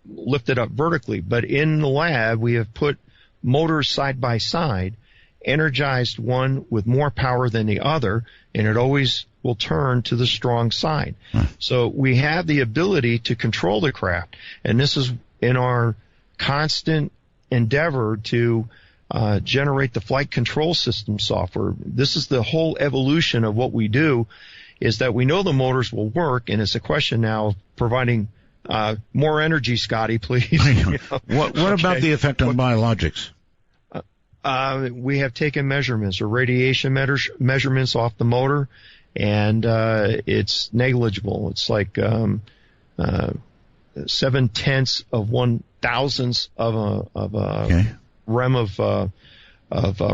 lift it up vertically. But in the lab, we have put motors side by side, energized one with more power than the other, and it always will turn to the strong side. So we have the ability to control the craft, and this is in our constant endeavor to generate the flight control system software. This is the whole evolution of what we do, is that we know the motors will work, and it's a question now of providing more energy, Scotty, please. What about the effect on biologics? We have taken measurements or radiation measurements off the motor, and it's negligible. It's like 0.7 of 1,000th of a rem of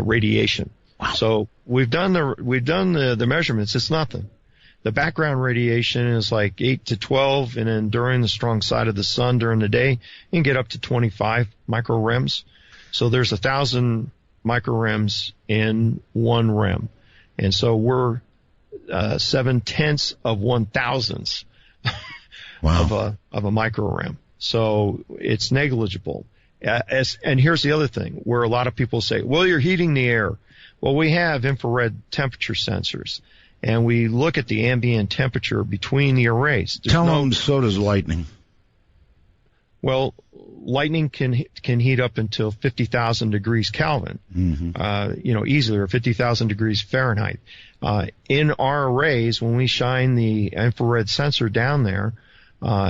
radiation. Wow. So we've done the measurements. It's nothing. The background radiation is like 8 to 12, and then during the strong side of the sun during the day, you can get up to 25 microrems. So there's 1,000 microrems in one rem. And so we're 0.7 of 1,000th wow. of a microrem. So it's negligible. And here's the other thing, where a lot of people say, well, you're heating the air. Well, we have infrared temperature sensors, and we look at the ambient temperature between the arrays. Tell them so does lightning. Well, lightning can heat up until 50,000 degrees Kelvin, easily, or 50,000 degrees Fahrenheit. In our arrays, when we shine the infrared sensor down there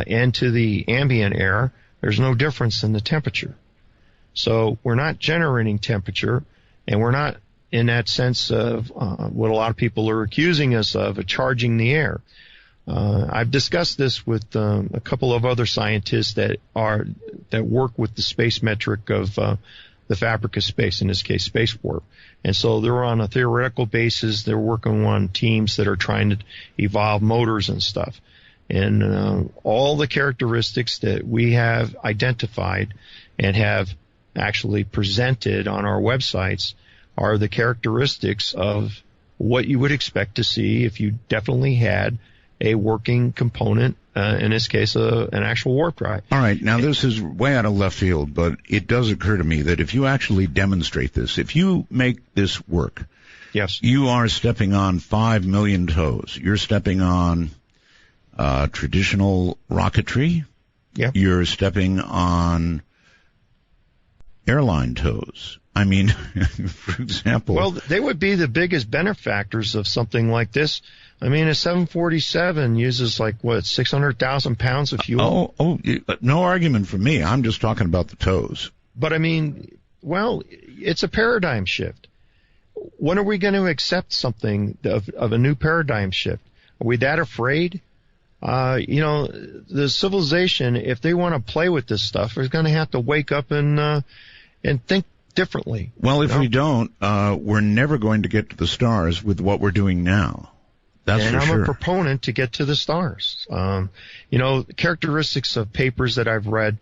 into the ambient air, there's no difference in the temperature. So we're not generating temperature, and we're not in that sense of what a lot of people are accusing us of charging the air. I've discussed this with a couple of other scientists that work with the space metric of the fabric of space, in this case, space warp. And so they're on a theoretical basis. They're working on teams that are trying to evolve motors and stuff. And all the characteristics that we have identified and have actually presented on our websites are the characteristics of what you would expect to see if you definitely had a working component, in this case, an actual warp drive. All right, now this is way out of left field, but it does occur to me that if you actually demonstrate this, if you make this work, yes, you are stepping on 5 million toes. You're stepping on traditional rocketry. Yeah. You're stepping on airline toes. I mean, for example. Well, they would be the biggest benefactors of something like this. I mean, a 747 uses 600,000 pounds of fuel. No argument from me. I'm just talking about the toes. But I mean, well, it's a paradigm shift. When are we going to accept something of a new paradigm shift? Are we that afraid? The civilization, if they want to play with this stuff, is going to have to wake up and think differently. Well, if we don't, we're never going to get to the stars with what we're doing now. That's and for I'm sure. a proponent to get to the stars. Characteristics of papers that I've read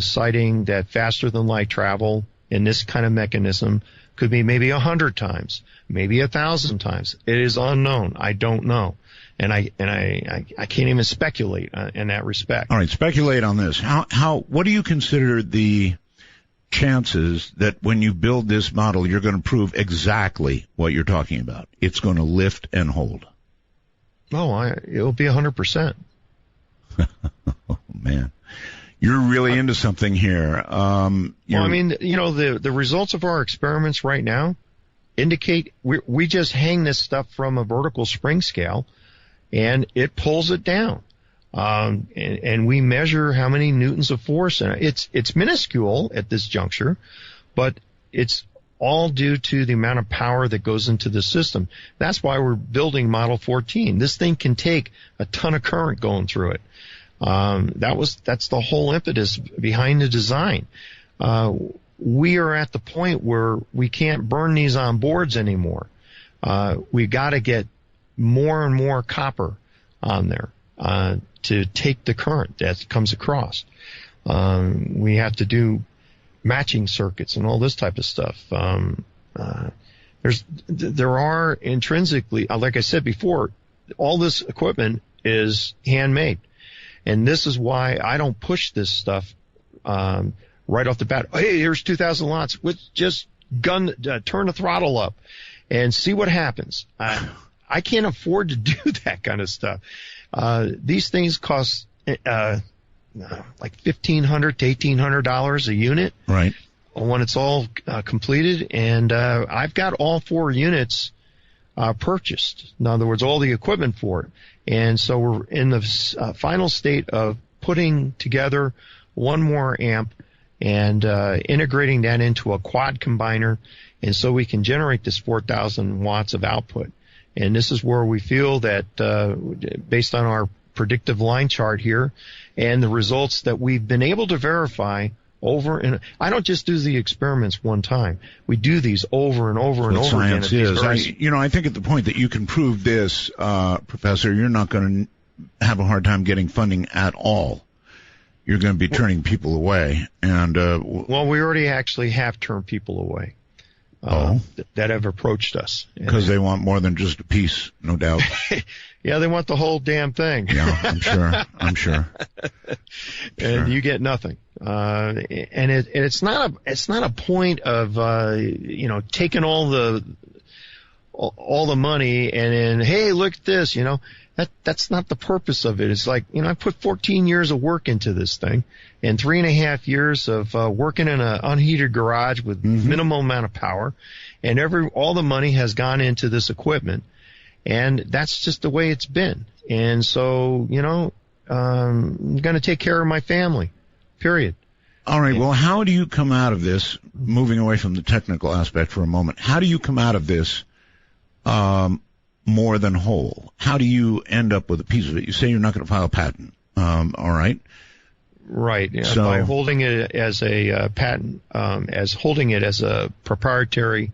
citing that faster than light travel in this kind of mechanism could be maybe 100 times, maybe 1,000 times. It is unknown. I don't know. And I can't even speculate in that respect. All right, speculate on this. What do you consider the chances that when you build this model, you're going to prove exactly what you're talking about? It's going to lift and hold. It'll be 100%. Oh, man. You're really into something here. The results of our experiments right now indicate we just hang this stuff from a vertical spring scale, and it pulls it down. And we measure how many newtons of force, and it's minuscule at this juncture, but it's all due to the amount of power that goes into the system. That's why we're building Model 14. This thing can take a ton of current going through it. That's the whole impetus behind the design. We are at the point where we can't burn these on boards anymore. we got to get more and more copper on there to take the current that comes across. We have to do matching circuits and all this type of stuff. There are intrinsically, like I said before, all this equipment is handmade. And this is why I don't push this stuff right off the bat. Hey, here's 2,000 lots. Just turn the throttle up and see what happens. I can't afford to do that kind of stuff. These things cost like $1,500 to $1,800 a unit. Right. When it's all completed, and I've got all 4 units purchased. In other words, all the equipment for it. And so we're in the final state of putting together one more amp and integrating that into a quad combiner, and so we can generate this 4,000 watts of output. And this is where we feel that, based on our predictive line chart here and the results that we've been able to verify over, and I don't just do the experiments one time. We do these over and over and over again. Science is. I think at the point that you can prove this, Professor, you're not going to have a hard time getting funding at all. You're going to be turning people away. And well, we already actually have turned people away that have approached us. Because they want more than just a piece, no doubt. Yeah, they want the whole damn thing. Yeah, I'm sure. And you get nothing. And it's not a point of taking all the money and then, hey, look at this, that's not the purpose of it. It's like, I put 14 years of work into this thing and 3.5 years of working in an unheated garage with minimal amount of power, and all the money has gone into this equipment, and that's just the way it's been. And so, I'm going to take care of my family, period. All right. Well, how do you come out of this, moving away from the technical aspect for a moment, how do you come out of this more than whole? How do you end up with a piece of it? You say you're not going to file a patent. All right. Right. Yeah, so, by holding it as a patent, as holding it as a proprietary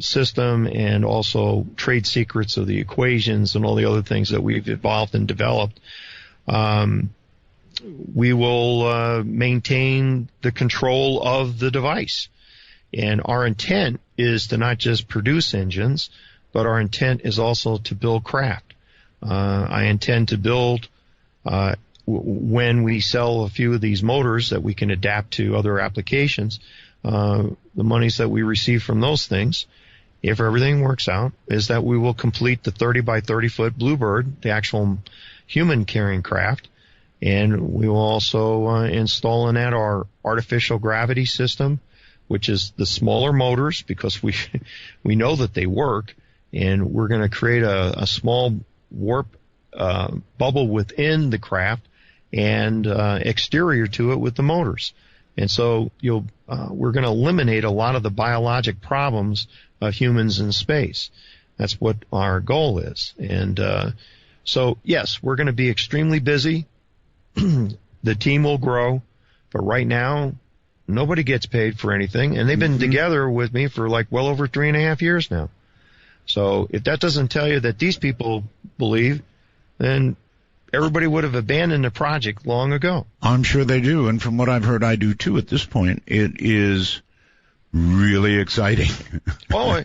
system, and also trade secrets of the equations and all the other things that we've evolved and developed, we will maintain the control of the device. And our intent is to not just produce engines, but our intent is also to build craft. I intend to build, when we sell a few of these motors that we can adapt to other applications, the monies that we receive from those things, if everything works out, is that we will complete the 30 by 30 foot Bluebird, the actual human carrying craft, and we will also install in that our artificial gravity system, which is the smaller motors, because we know that they work, and we're going to create a small warp bubble within the craft and exterior to it with the motors. And so we're going to eliminate a lot of the biologic problems of humans in space. That's what our goal is. And so, yes, we're going to be extremely busy. The team will grow, but right now, nobody gets paid for anything, and they've been together with me for well over 3.5 years now. So if that doesn't tell you that these people believe, then everybody would have abandoned the project long ago. I'm sure they do, and from what I've heard, I do too at this point. It is really exciting. Oh,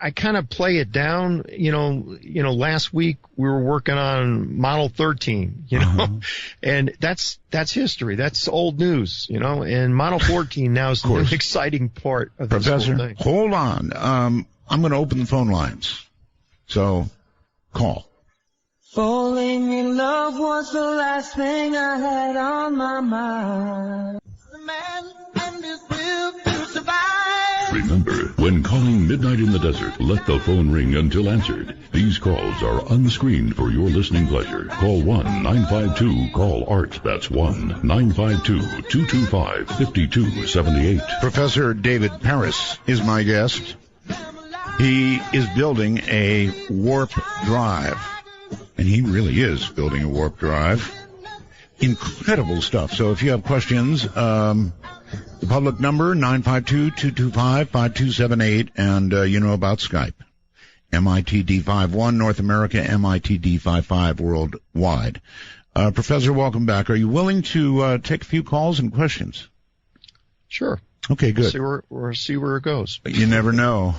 I kind of play it down. Last week we were working on Model 13, and that's history. That's old news, and Model 14 now is the most exciting part of this whole thing. Professor, hold on. I'm going to open the phone lines. So, call. Falling in love was the last thing I had on my mind. The man and his will to survive. Remember, when calling Midnight in the Desert, let the phone ring until answered. These calls are unscreened for your listening pleasure. Call 1-952-CALL-ART. That's 1-952-225-5278. Professor David Paris is my guest. He is building a warp drive. And he really is building a warp drive. Incredible stuff. So if you have questions, The public number, 952-225-5278, and you know about Skype. MITD51 North America, MITD55 worldwide. Professor, welcome back. Are you willing to take a few calls and questions? Sure. Okay, good. See where it goes. You never know.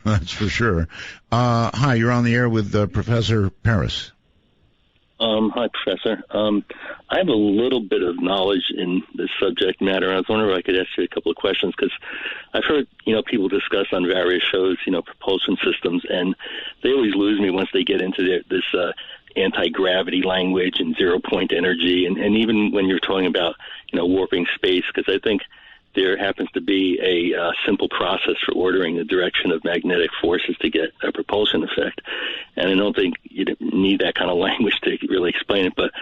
That's for sure. Hi, you're on the air with Professor Paris. Hi, Professor. I have a little bit of knowledge in this subject matter. I was wondering if I could ask you a couple of questions, because I've heard, people discuss on various shows, propulsion systems, and they always lose me once they get into this anti-gravity language and zero-point energy, and even when you're talking about, warping space, because I think there happens to be a simple process for ordering the direction of magnetic forces to get a propulsion effect. And I don't think you need that kind of language to really explain it. But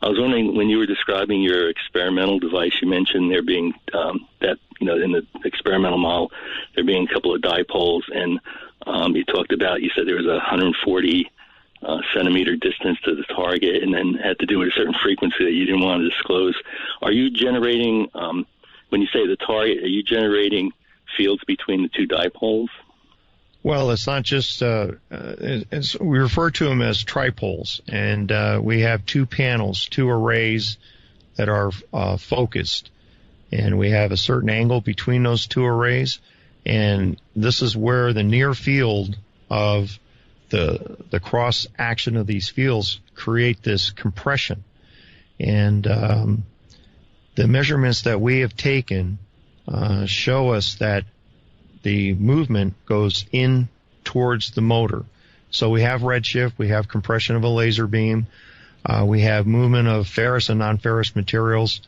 I was wondering, when you were describing your experimental device, you mentioned there being in the experimental model, there being a couple of dipoles. And you said there was a 140 centimeter distance to the target, and then had to do with a certain frequency that you didn't want to disclose. Are you generating... when you say the target, are you generating fields between the two dipoles? Well, it's not just, we refer to them as tripoles, and we have two panels, two arrays that are focused, and we have a certain angle between those two arrays, and this is where the near field of the cross action of these fields create this compression. And the measurements that we have taken show us that the movement goes in towards the motor. So we have redshift, we have compression of a laser beam, we have movement of ferrous and non-ferrous materials,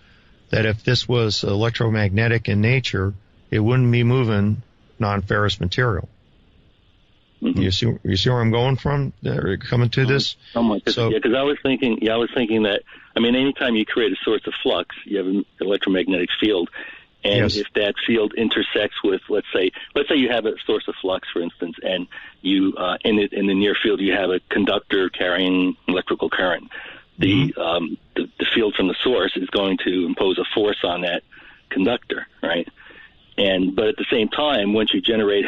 that if this was electromagnetic in nature, it wouldn't be moving non-ferrous material. Mm-hmm. You see where I'm going from? Coming to this? Because I was thinking that, anytime you create a source of flux, you have an electromagnetic field, and yes. If that field intersects with, let's say you have a source of flux, for instance, and you in the near field you have a conductor carrying electrical current. Mm-hmm. The field from the source is going to impose a force on that conductor, right? But at the same time, once you generate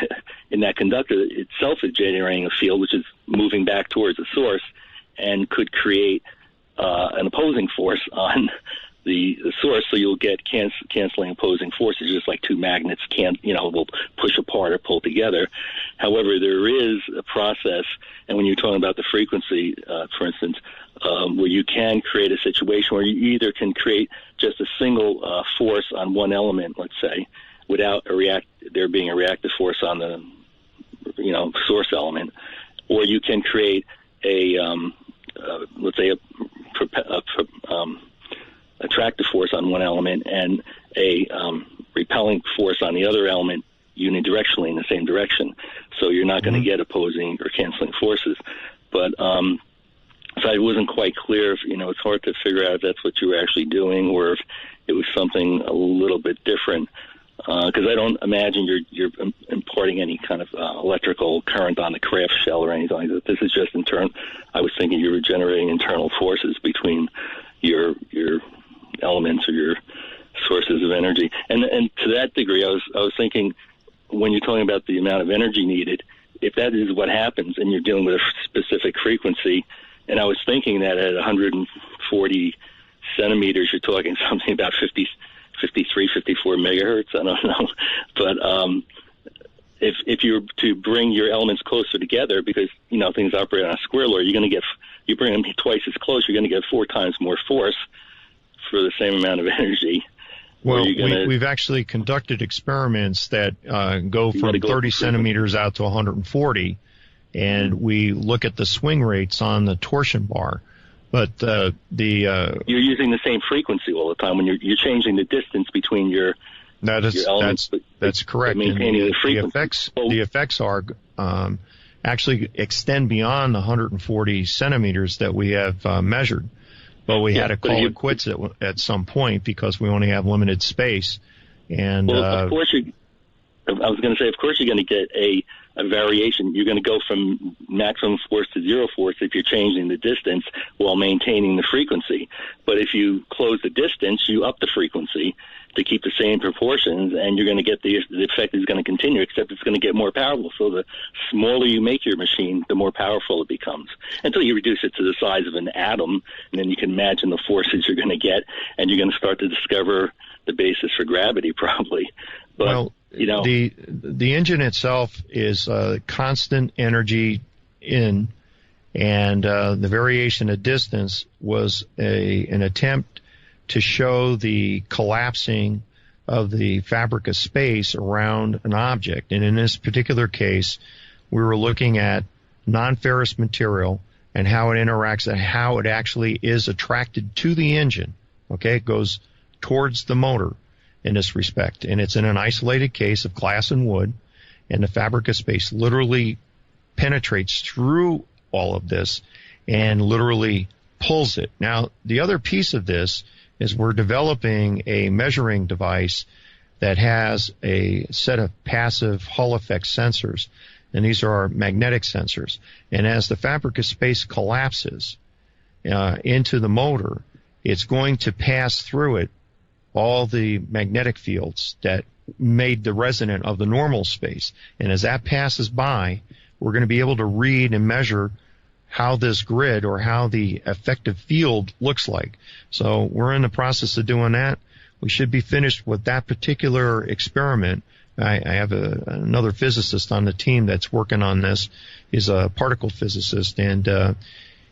in that conductor itself is generating a field which is moving back towards the source and could create an opposing force on the source, so you'll get canceling opposing forces, just like two magnets will push apart or pull together. However, there is a process, and when you're talking about the frequency, for instance, where you can create a situation where you either can create just a single force on one element, let's say, without there being a reactive force on the source element, or you can create a let's say attractive force on one element and a repelling force on the other element unidirectionally in the same direction. So you're not going to get opposing or canceling forces. But so I wasn't quite clear if, it's hard to figure out if that's what you were actually doing or if it was something a little bit different. Because I don't imagine you're importing any kind of electrical current on the craft shell or anything like that. This is just internal. I was thinking you were generating internal forces between your elements or your sources of energy. And to that degree, I was thinking, when you're talking about the amount of energy needed, if that is what happens and you're dealing with a specific frequency, and I was thinking that at 140 centimeters, you're talking something about 53, 54 megahertz. I don't know. But if you were to bring your elements closer together, because, things operate on a square law, you bring them twice as close, you're going to get 4 times more force for the same amount of energy. Well, we've actually conducted experiments that go from 30 centimeters out to 140, and we look at the swing rates on the torsion bar. But you're using the same frequency all the time when you're changing the distance between your elements. That's correct. Maintaining the frequency. The effects are actually extend beyond the 140 centimeters that we have measured. But we had to call it quits at some point because we only have limited space. And of course, I was going to say, of course, you're going to get a variation. You're going to go from maximum force to zero force if you're changing the distance while maintaining the frequency. But if you close the distance, you up the frequency. to keep the same proportions, and you're going to get the effect is going to continue, except it's going to get more powerful. So the smaller you make your machine, the more powerful it becomes, until you reduce it to the size of an atom, and then you can imagine the forces you're going to get, and you're going to start to discover the basis for gravity, probably. But, well, the engine itself is constant energy in, and the variation of distance was an attempt to show the collapsing of the fabric of space around an object. And in this particular case, we were looking at non-ferrous material and how it interacts and how it actually is attracted to the engine. Okay, it goes towards the motor in this respect. And it's in an isolated case of glass and wood, and the fabric of space literally penetrates through all of this and literally pulls it. Now, the other piece of this is we're developing a measuring device that has a set of passive Hall effect sensors, and these are our magnetic sensors. And as the fabric of space collapses into the motor, it's going to pass through it all the magnetic fields that made the resonant of the normal space. And as that passes by, we're going to be able to read and measure how this grid or how the effective field looks like. So we're in the process of doing that. We should be finished with that particular experiment. I have another physicist on the team that's working on this. He's a particle physicist, and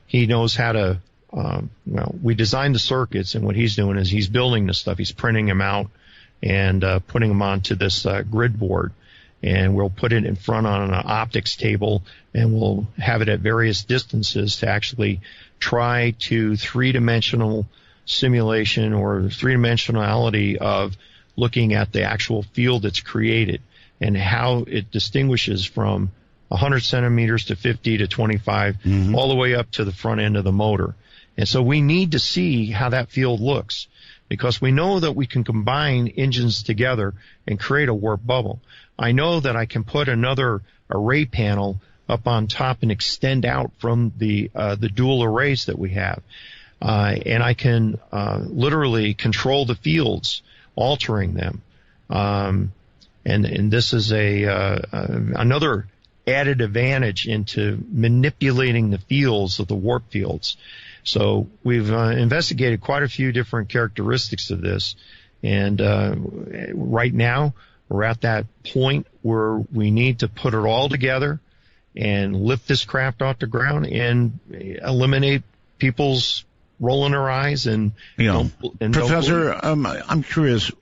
he knows how to, we designed the circuits, and what he's doing is he's building the stuff. He's printing them out and putting them onto this grid board. And we'll put it in front on an optics table, and we'll have it at various distances to actually try to three-dimensional simulation or three-dimensionality of looking at the actual field that's created and how it distinguishes from 100 centimeters to 50 to 25, all the way up to the front end of the motor. And so we need to see how that field looks, because we know that we can combine engines together and create a warp bubble. I know that I can put another array panel up on top and extend out from the dual arrays that we have. And I can literally control the fields, altering them. And this is another added advantage into manipulating the fields of the warp fields. So we've investigated quite a few different characteristics of this, and right now we're at that point where we need to put it all together and lift this craft off the ground and eliminate people's rolling their eyes and Professor, I'm curious,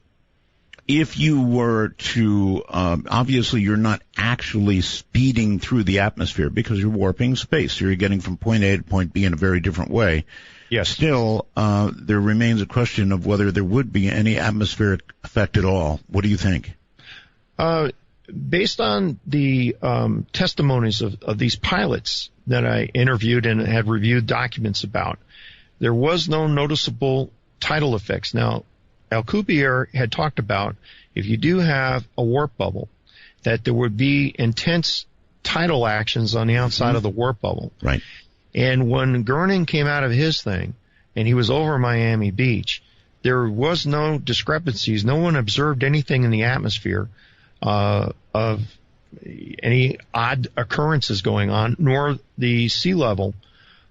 if you were to, obviously you're not actually speeding through the atmosphere because you're warping space. So you're getting from point A to point B in a very different way. Yes. Still, there remains a question of whether there would be any atmospheric effect at all. What do you think? Based on the testimonies of these pilots that I interviewed and had reviewed documents about, there was no noticeable tidal effects. Now, Alcubierre had talked about if you do have a warp bubble, that there would be intense tidal actions on the outside of the warp bubble. Right. And when Gurning came out of his thing, and he was over Miami Beach, there was no discrepancies. No one observed anything in the atmosphere of any odd occurrences going on, nor the sea level,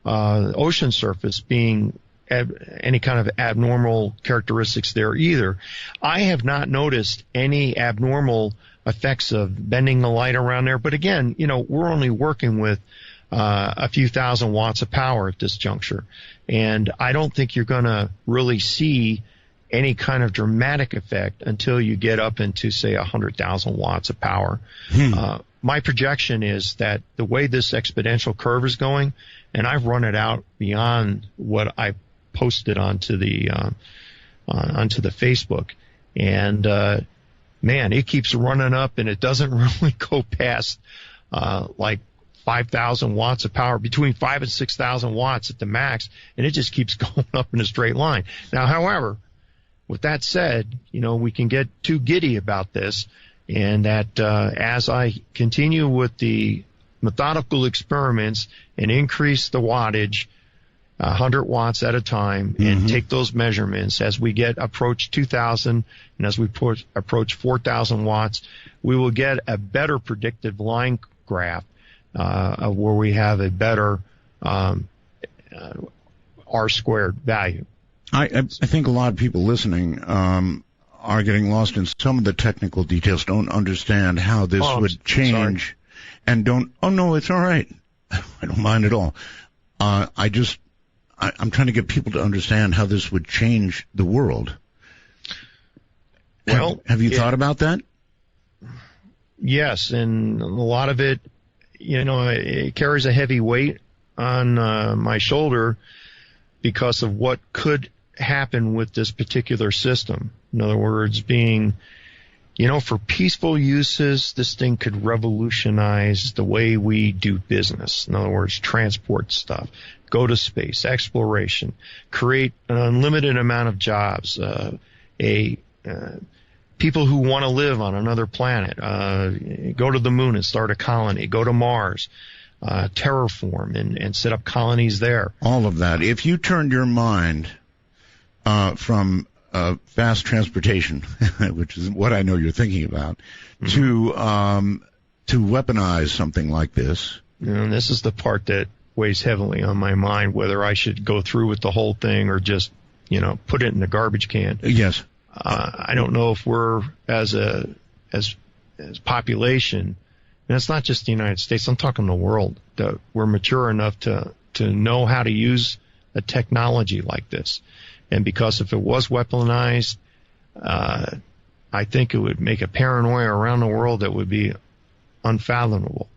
ocean surface being any kind of abnormal characteristics there either. I have not noticed any abnormal effects of bending the light around there. But again, we're only working with a few thousand watts of power at this juncture. And I don't think you're going to really see any kind of dramatic effect until you get up into, say, 100,000 watts of power. My projection is that the way this exponential curve is going, and I've run it out beyond what I posted onto the Facebook, and man, it keeps running up, and it doesn't really go past like 5,000 watts of power, between 5,000 and 6,000 watts at the max, and it just keeps going up in a straight line. Now, however, with that said, we can get too giddy about this, and that as I continue with the methodical experiments and increase the wattage, 100 watts at a time, and take those measurements. As we approach 2,000 and as we approach 4,000 watts, we will get a better predictive line graph where we have a better R-squared value. I think a lot of people listening are getting lost in some of the technical details, don't understand how this would change, sorry. And don't, oh no, it's all right. I don't mind at all. I'm trying to get people to understand how this would change the world. Well, have you thought about that? Yes, and a lot of it, it carries a heavy weight on my shoulder because of what could happen with this particular system. In other words, being, for peaceful uses, this thing could revolutionize the way we do business. In other words, transport stuff, go to space, exploration, create an unlimited amount of jobs, people who want to live on another planet, go to the moon and start a colony, go to Mars, terraform and set up colonies there. All of that. If you turned your mind from fast transportation, which is what I know you're thinking about, to weaponize something like this. And this is the part that weighs heavily on my mind, whether I should go through with the whole thing or just, put it in the garbage can. Yes. I don't know if we're as population, and it's not just the United States, I'm talking the world, that we're mature enough to know how to use a technology like this. And because if it was weaponized, I think it would make a paranoia around the world that would be unfathomable.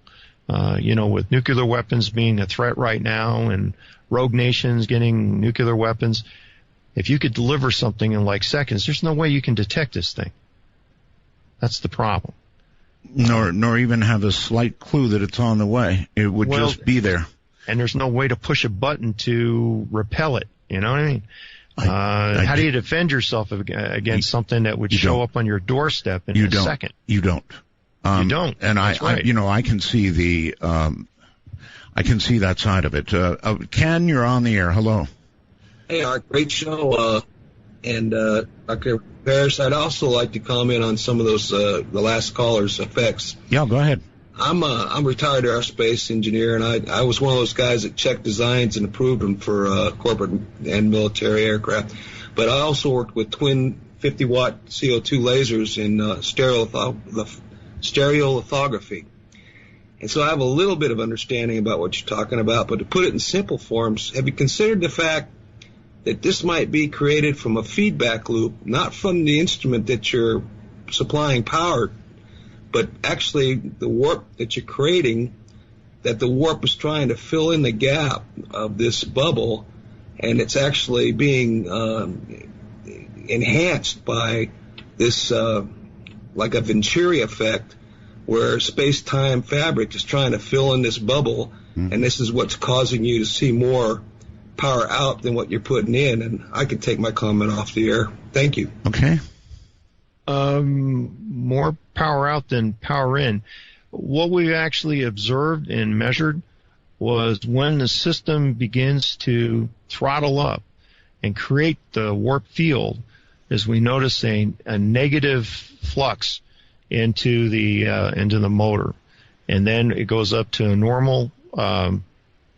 With nuclear weapons being a threat right now and rogue nations getting nuclear weapons, if you could deliver something in like seconds, there's no way you can detect this thing. That's the problem. Nor even have a slight clue that it's on the way. It would just be there. And there's no way to push a button to repel it. You know what I mean? How do you defend yourself against something that would show up on your doorstep in a second? You don't. You don't. And That's right. I can see I can see that side of it. Ken, you're on the air. Hello. Hey, Art, great show. And Dr. Parrish, I'd also like to comment on some of those the last caller's effects. Yeah, go ahead. I'm a retired aerospace engineer, and I was one of those guys that checked designs and approved them for corporate and military aircraft. But I also worked with twin 50-watt CO2 lasers in stereolithography. And so I have a little bit of understanding about what you're talking about. But to put it in simple forms, have you considered the fact that this might be created from a feedback loop, not from the instrument that you're supplying power, but actually the warp that you're creating, that the warp is trying to fill in the gap of this bubble, and it's actually being enhanced by this, like a Venturi effect, where space-time fabric is trying to fill in this bubble, and this is what's causing you to see more power out than what you're putting in. And I could take my comment off the air. Thank you. Okay. More power out than power in. What we actually observed and measured was when the system begins to throttle up and create the warp field, is we notice a negative flux into the motor, and then it goes up to a normal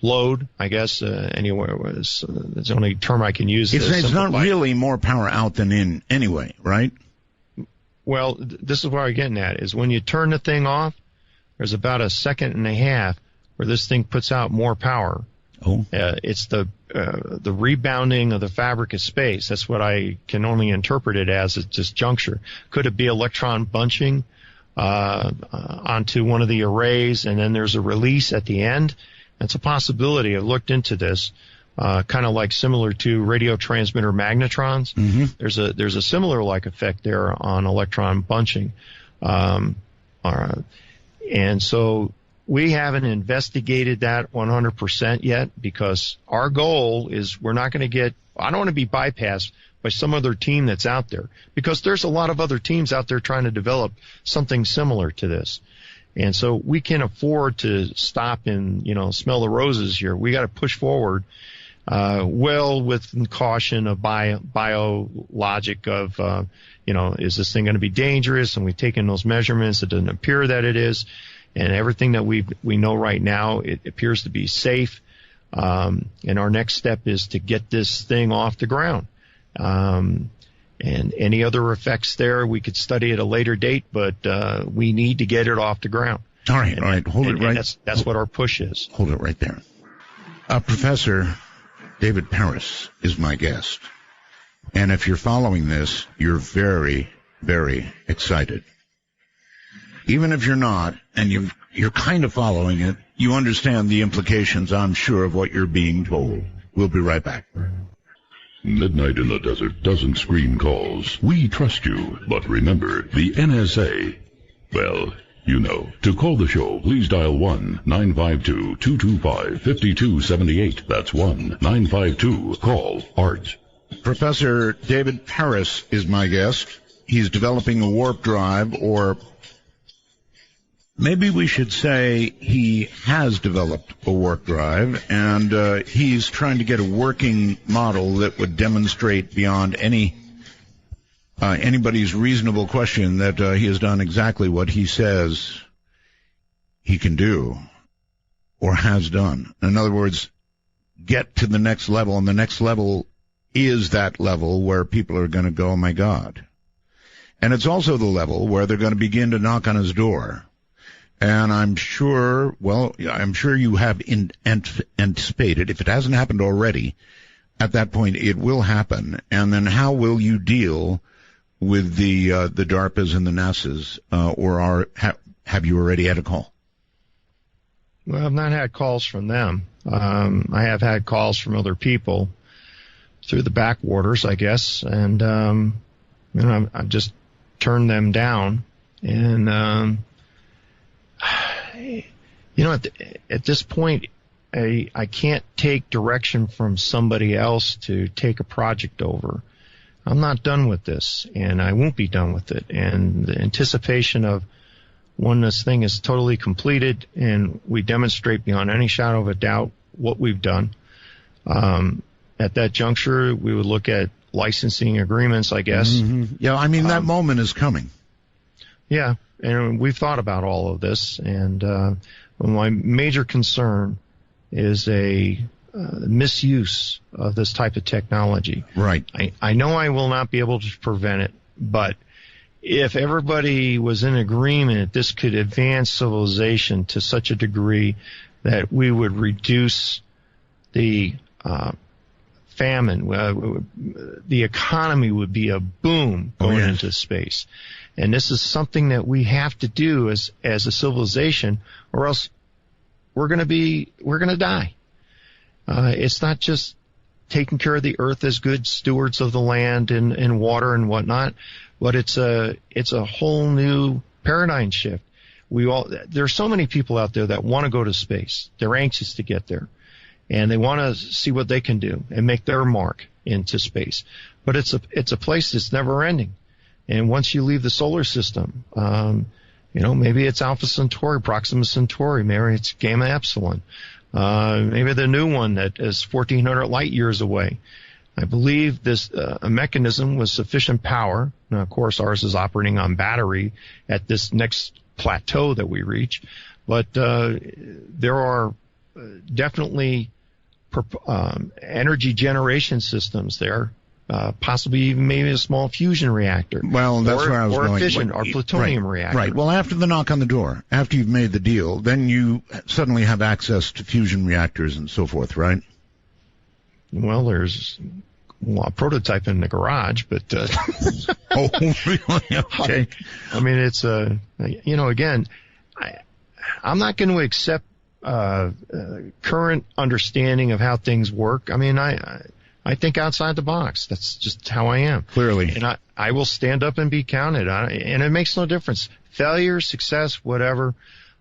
load, I guess. Anyway, that's the only term I can use. It's not really more power out than in anyway, right? Well, this is where I'm getting at, is when you turn the thing off, there's about a second and a half where this thing puts out more power. Oh. It's the rebounding of the fabric of space. That's what I can only interpret it as at this juncture. Could it be electron bunching onto one of the arrays, and then there's a release at the end? That's a possibility. I've looked into this, kind of like similar to radio transmitter magnetrons. Mm-hmm. There's a similar like effect there on electron bunching, and so we haven't investigated that 100% yet, because our goal is we're not going to get. I don't want to be bypassed by some other team that's out there, because there's a lot of other teams out there trying to develop something similar to this. And so we can't afford to stop and, smell the roses here. We got to push forward. well within caution of biologic of, is this thing going to be dangerous? And we've taken those measurements. It doesn't appear that it is. And everything that we know right now, it appears to be safe. And our next step is to get this thing off the ground. And any other effects there, we could study at a later date, but we need to get it off the ground. All right. Hold it right. That's what our push is. Hold it right there. Professor David Paris is my guest. And if you're following this, you're very, very excited. Even if you're not, and you're kind of following it, you understand the implications, I'm sure, of what you're being told. We'll be right back. Midnight in the Desert doesn't screen calls. We trust you. But remember, the NSA, well, you know. To call the show, please dial 1-952-225-5278. That's 1-952-CALL-ART. Professor David Paris is my guest. He's developing a warp drive, or maybe we should say he has developed a warp drive, and he's trying to get a working model that would demonstrate beyond anybody's reasonable question that he has done exactly what he says he can do or has done. In other words, get to the next level, and the next level is that level where people are going to go, oh my God. And it's also the level where they're going to begin to knock on his door. And I'm sure you have anticipated, if it hasn't happened already, at that point it will happen. And then how will you deal with the DARPAs and the NASAs, have you already had a call? Well, I've not had calls from them. I have had calls from other people through the backwaters, I guess, and I've just turned them down. And at this point, I can't take direction from somebody else to take a project over. I'm not done with this, and I won't be done with it. And the anticipation of when this thing is totally completed and we demonstrate beyond any shadow of a doubt what we've done, at that juncture, we would look at licensing agreements, I guess. Mm-hmm. Yeah, I mean, that moment is coming. Yeah, and we've thought about all of this, and my major concern is a misuse of this type of technology. Right. I know I will not be able to prevent it, but if everybody was in agreement, this could advance civilization to such a degree that we would reduce the famine. The economy would be a boom going into space. And this is something that we have to do as a civilization, or else we're going to die. It's not just taking care of the earth as good stewards of the land and water and whatnot, but it's a whole new paradigm shift. There are so many people out there that want to go to space. They're anxious to get there, and they want to see what they can do and make their mark into space. But it's a place that's never ending. And once you leave the solar system, maybe it's Alpha Centauri, Proxima Centauri, maybe it's Gamma Epsilon, maybe the new one that is 1,400 light years away. I believe this a mechanism with sufficient power. Now, of course, ours is operating on battery at this next plateau that we reach, but there are definitely energy generation systems there. Possibly even maybe a small fusion reactor. Well, that's where I was going. Or a fission or plutonium reactor. Right. Well, after the knock on the door, after you've made the deal, then you suddenly have access to fusion reactors and so forth, right? Well, there's a prototype in the garage, but... Oh, really? Okay. I mean, it's, again, I'm not going to accept current understanding of how things work. I mean, I think outside the box. That's just how I am. Clearly. And I will stand up and be counted. And it makes no difference. Failure, success, whatever,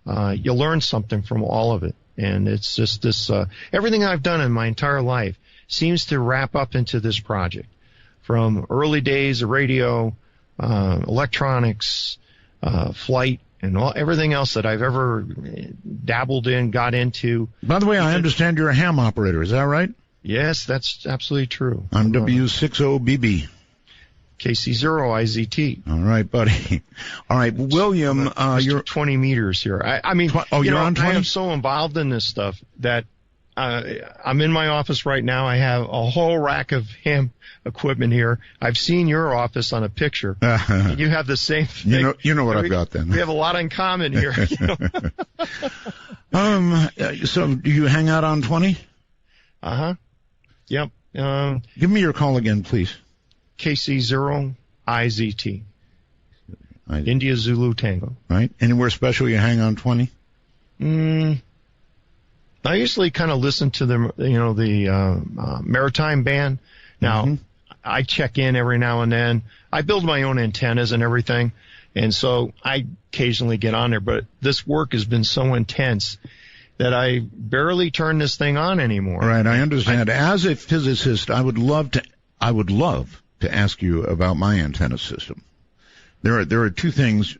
you learn something from all of it. And it's just this, everything I've done in my entire life seems to wrap up into this project. From early days of radio, electronics, flight, and everything else that I've ever dabbled in, got into. By the way, I understand you're a ham operator. Is that right? Yes, that's absolutely true. I'm W60BB. KC0IZT. All right, buddy. All right, William, you're 20 meters here. I mean, you're on 20? I am so involved in this stuff that I'm in my office right now. I have a whole rack of ham equipment here. I've seen your office on a picture. You have the same thing. You know what I've got then. We have a lot in common here. So do you hang out on 20? Uh-huh. Yep. Give me your call again, please. KC0IZT. India Zulu Tango. Right. Anywhere special you hang on 20? I usually kind of listen to the maritime band. Now, I check in every now and then. I build my own antennas and everything, and so I occasionally get on there. But this work has been so intense that I barely turn this thing on anymore. Right, I understand. As a physicist, I would love to ask you about my antenna system. There are few things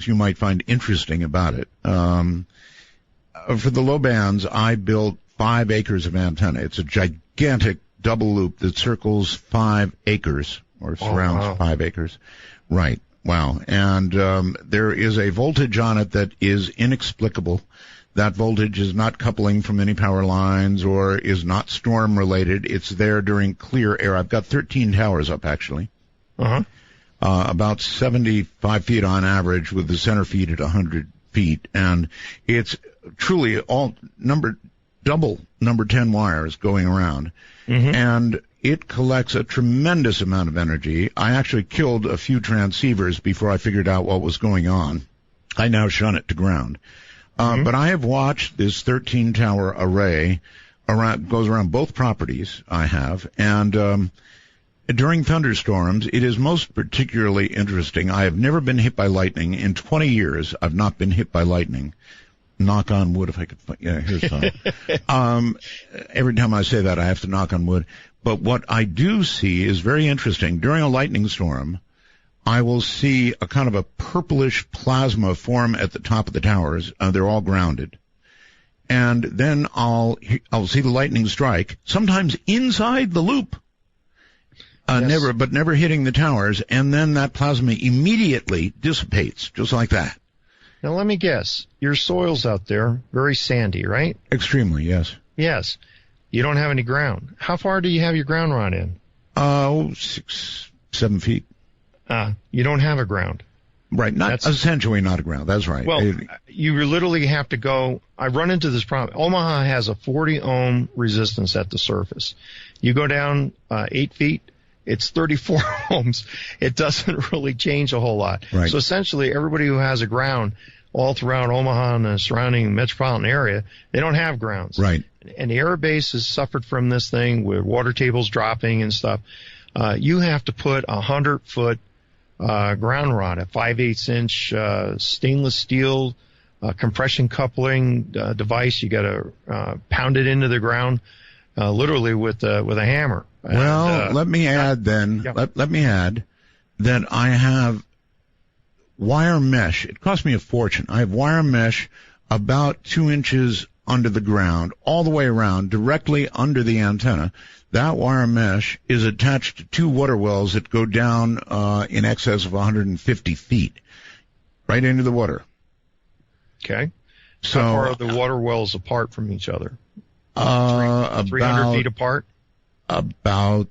you might find interesting about it. For the low bands, I built 5 acres of antenna. It's a gigantic double loop that circles 5 acres or surrounds 5 acres. Right. Wow. And there is a voltage on it that is inexplicable. That voltage is not coupling from any power lines or is not storm related. It's there during clear air. I've got 13 towers up, actually. About 75 feet on average, with the center feed at 100 feet. And it's truly all double number 10 wires going around. And it collects a tremendous amount of energy. I actually killed a few transceivers before I figured out what was going on. I now shun it to ground. But I have watched this 13 tower array goes around both properties I have, and during thunderstorms, it is most particularly interesting. I have never been hit by lightning. In 20 years, I've not been hit by lightning. Knock on wood if I could find, here's some. Every time I say that, I have to knock on wood. But what I do see is very interesting. During a lightning storm, I will see a kind of a purplish plasma form at the top of the towers. They're all grounded. And then I'll see the lightning strike, sometimes inside the loop. Never hitting the towers, and then that plasma immediately dissipates, just like that. Now let me guess. Your soil's out there, very sandy, right? Extremely, yes. Yes. You don't have any ground. How far do you have your ground rod in? 6, 7 feet. You don't have a ground. Right, essentially not a ground. That's right. Well, you literally have to go. I run into this problem. Omaha has a 40 ohm resistance at the surface. You go down 8 feet, it's 34 ohms. It doesn't really change a whole lot. Right. So essentially, everybody who has a ground all throughout Omaha and the surrounding metropolitan area, they don't have grounds. Right. And the air base has suffered from this thing with water tables dropping and stuff. You have to put 100-foot ground rod, a 5/8 inch stainless steel compression coupling device. You got to pound it into the ground, literally with a hammer. Well, let me add then. Yeah. Let me add that I have wire mesh. It cost me a fortune. I have wire mesh about 2 inches under the ground, all the way around, directly under the antenna. That wire mesh is attached to 2 water wells that go down in excess of 150 feet, right into the water. Okay. So, how far are the water wells apart from each other? 300 feet apart? About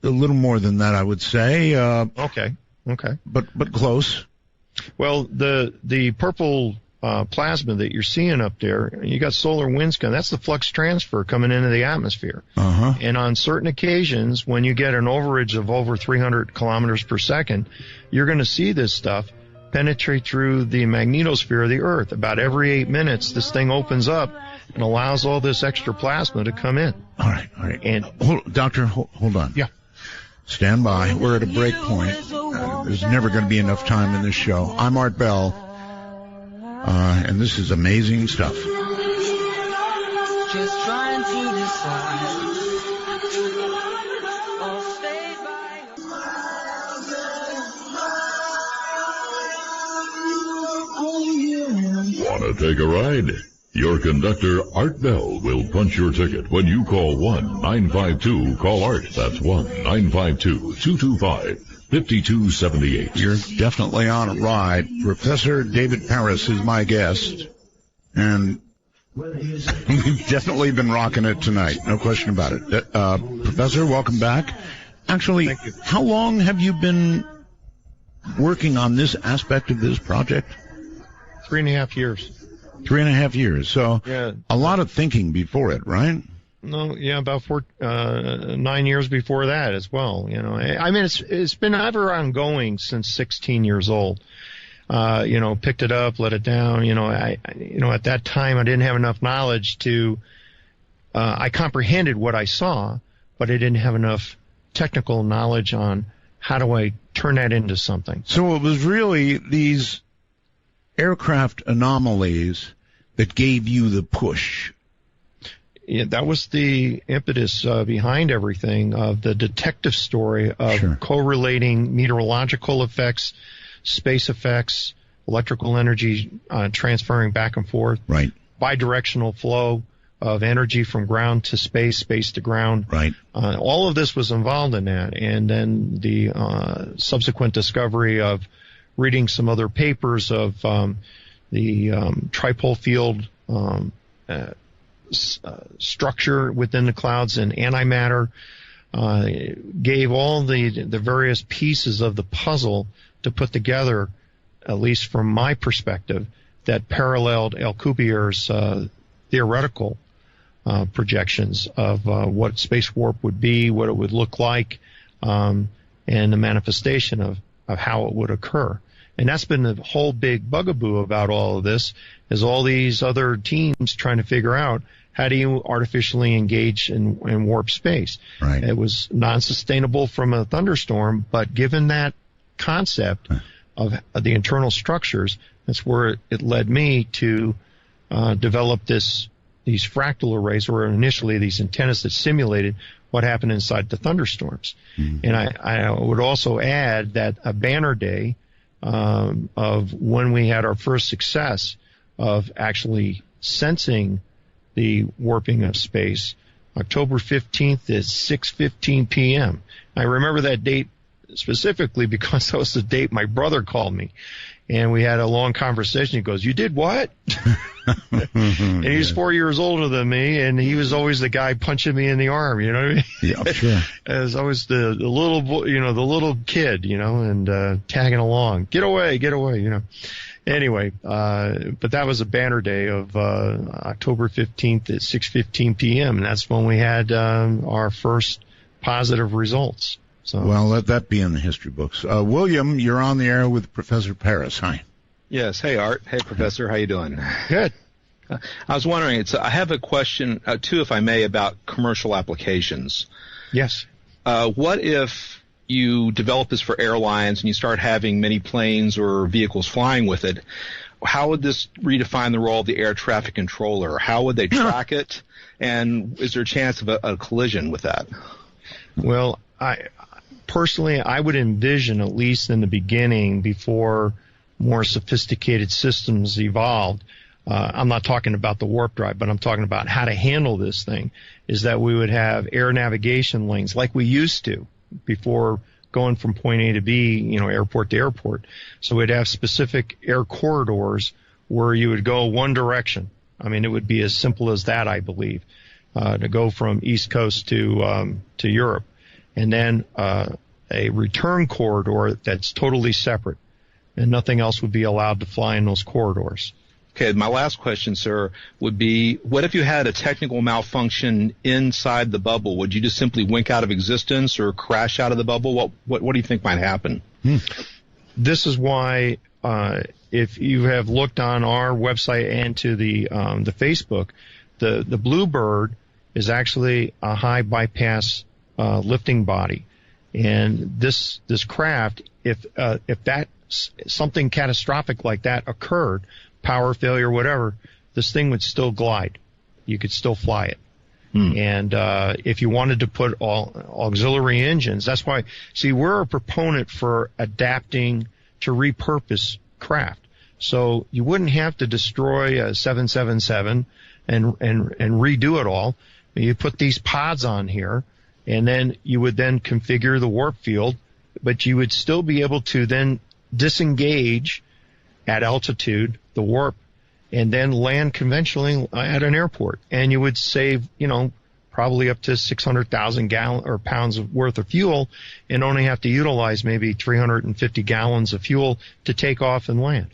a little more than that, I would say. Okay. But close. Well, the purple plasma that you're seeing up there, you got solar winds coming. That's the flux transfer coming into the atmosphere. And on certain occasions, when you get an overage of over 300 kilometers per second, you're going to see this stuff penetrate through the magnetosphere of the Earth. About every 8 minutes, this thing opens up and allows all this extra plasma to come in. All right. And Doctor, hold on. Yeah. Stand by. We're at a break point. There's never going to be enough time in this show. I'm Art Bell. And this is amazing stuff. Just trying to decide. Wanna take a ride? Your conductor, Art Bell, will punch your ticket when you call 1-952-CALL-ART. That's 1-952-225-5278. You're definitely on a ride. Professor David Paris is my guest, and we've definitely been rocking it tonight. No question about it. Professor, welcome back. Actually, how long have you been working on this aspect of this project? 3.5 years. 3.5 years. So yeah. A lot of thinking before it, right? No, yeah, about 9 years before that as well. You know, I mean, it's been ever ongoing since 16 years old. You know, picked it up, let it down. You know, at that time I didn't have enough knowledge to. I comprehended what I saw, but I didn't have enough technical knowledge on how do I turn that into something. So it was really these aircraft anomalies that gave you the push. Yeah, that was the impetus behind everything, of the detective story of correlating meteorological effects, space effects, electrical energy transferring back and forth, right? Bidirectional flow of energy from ground to space, space to ground. Right. All of this was involved in that, and then the subsequent discovery of reading some other papers of the tripole field structure within the clouds and antimatter, gave all the various pieces of the puzzle to put together, at least from my perspective, that paralleled Alcubierre's theoretical projections of what space warp would be, what it would look like, and the manifestation of how it would occur. And that's been the whole big bugaboo about all of this, is all these other teams trying to figure out how do you artificially engage in warp space. Right. It was non-sustainable from a thunderstorm, but given that concept of the internal structures, that's where it led me to develop these fractal arrays, or initially these antennas that simulated what happened inside the thunderstorms. Mm-hmm. And I would also add that a banner day of when we had our first success of actually sensing the warping of space, October 15th at 6:15 p.m. I remember that date specifically because that was the date my brother called me. And we had a long conversation. He goes, "You did what?" And he's 4 years older than me, and he was always the guy punching me in the arm, you know what I mean? Yeah, sure. As always the little, the little kid, and tagging along. Get away, Anyway, but that was a banner day of October 15th at 6:15 p.m., and that's when we had our first positive results. So, well, let that be in the history books. William, you're on the air with Professor Paris. Hi. Yes. Hey, Art. Hey, Professor. How you doing? Good. I was wondering, I have a question, too, if I may, about commercial applications. Yes. What if you develop this for airlines and you start having many planes or vehicles flying with it? How would this redefine the role of the air traffic controller? How would they track it? And is there a chance of a collision with that? Well, personally, I would envision, at least in the beginning, before more sophisticated systems evolved, I'm not talking about the warp drive, but I'm talking about how to handle this thing, is that we would have air navigation lanes like we used to before going from point A to B, airport to airport. So we'd have specific air corridors where you would go one direction. I mean, it would be as simple as that, I believe, to go from East Coast to Europe. And then a return corridor that's totally separate, and nothing else would be allowed to fly in those corridors. Okay, my last question, sir, would be, what if you had a technical malfunction inside the bubble? Would you just simply wink out of existence or crash out of the bubble? What do you think might happen? This is why, if you have looked on our website and to the Facebook, the Bluebird is actually a high bypass lifting body, and this craft, if that something catastrophic like that occurred, power failure, whatever, this thing would still glide. You could still fly it. And if you wanted to put all auxiliary engines, that's why, see, we're a proponent for adapting to repurpose craft. So you wouldn't have to destroy a 777 and redo it all. You put these pods on here, and then you would then configure the warp field, but you would still be able to then disengage at altitude, the warp, and then land conventionally at an airport. And you would save, probably up to 600,000 pounds worth of fuel, and only have to utilize maybe 350 gallons of fuel to take off and land.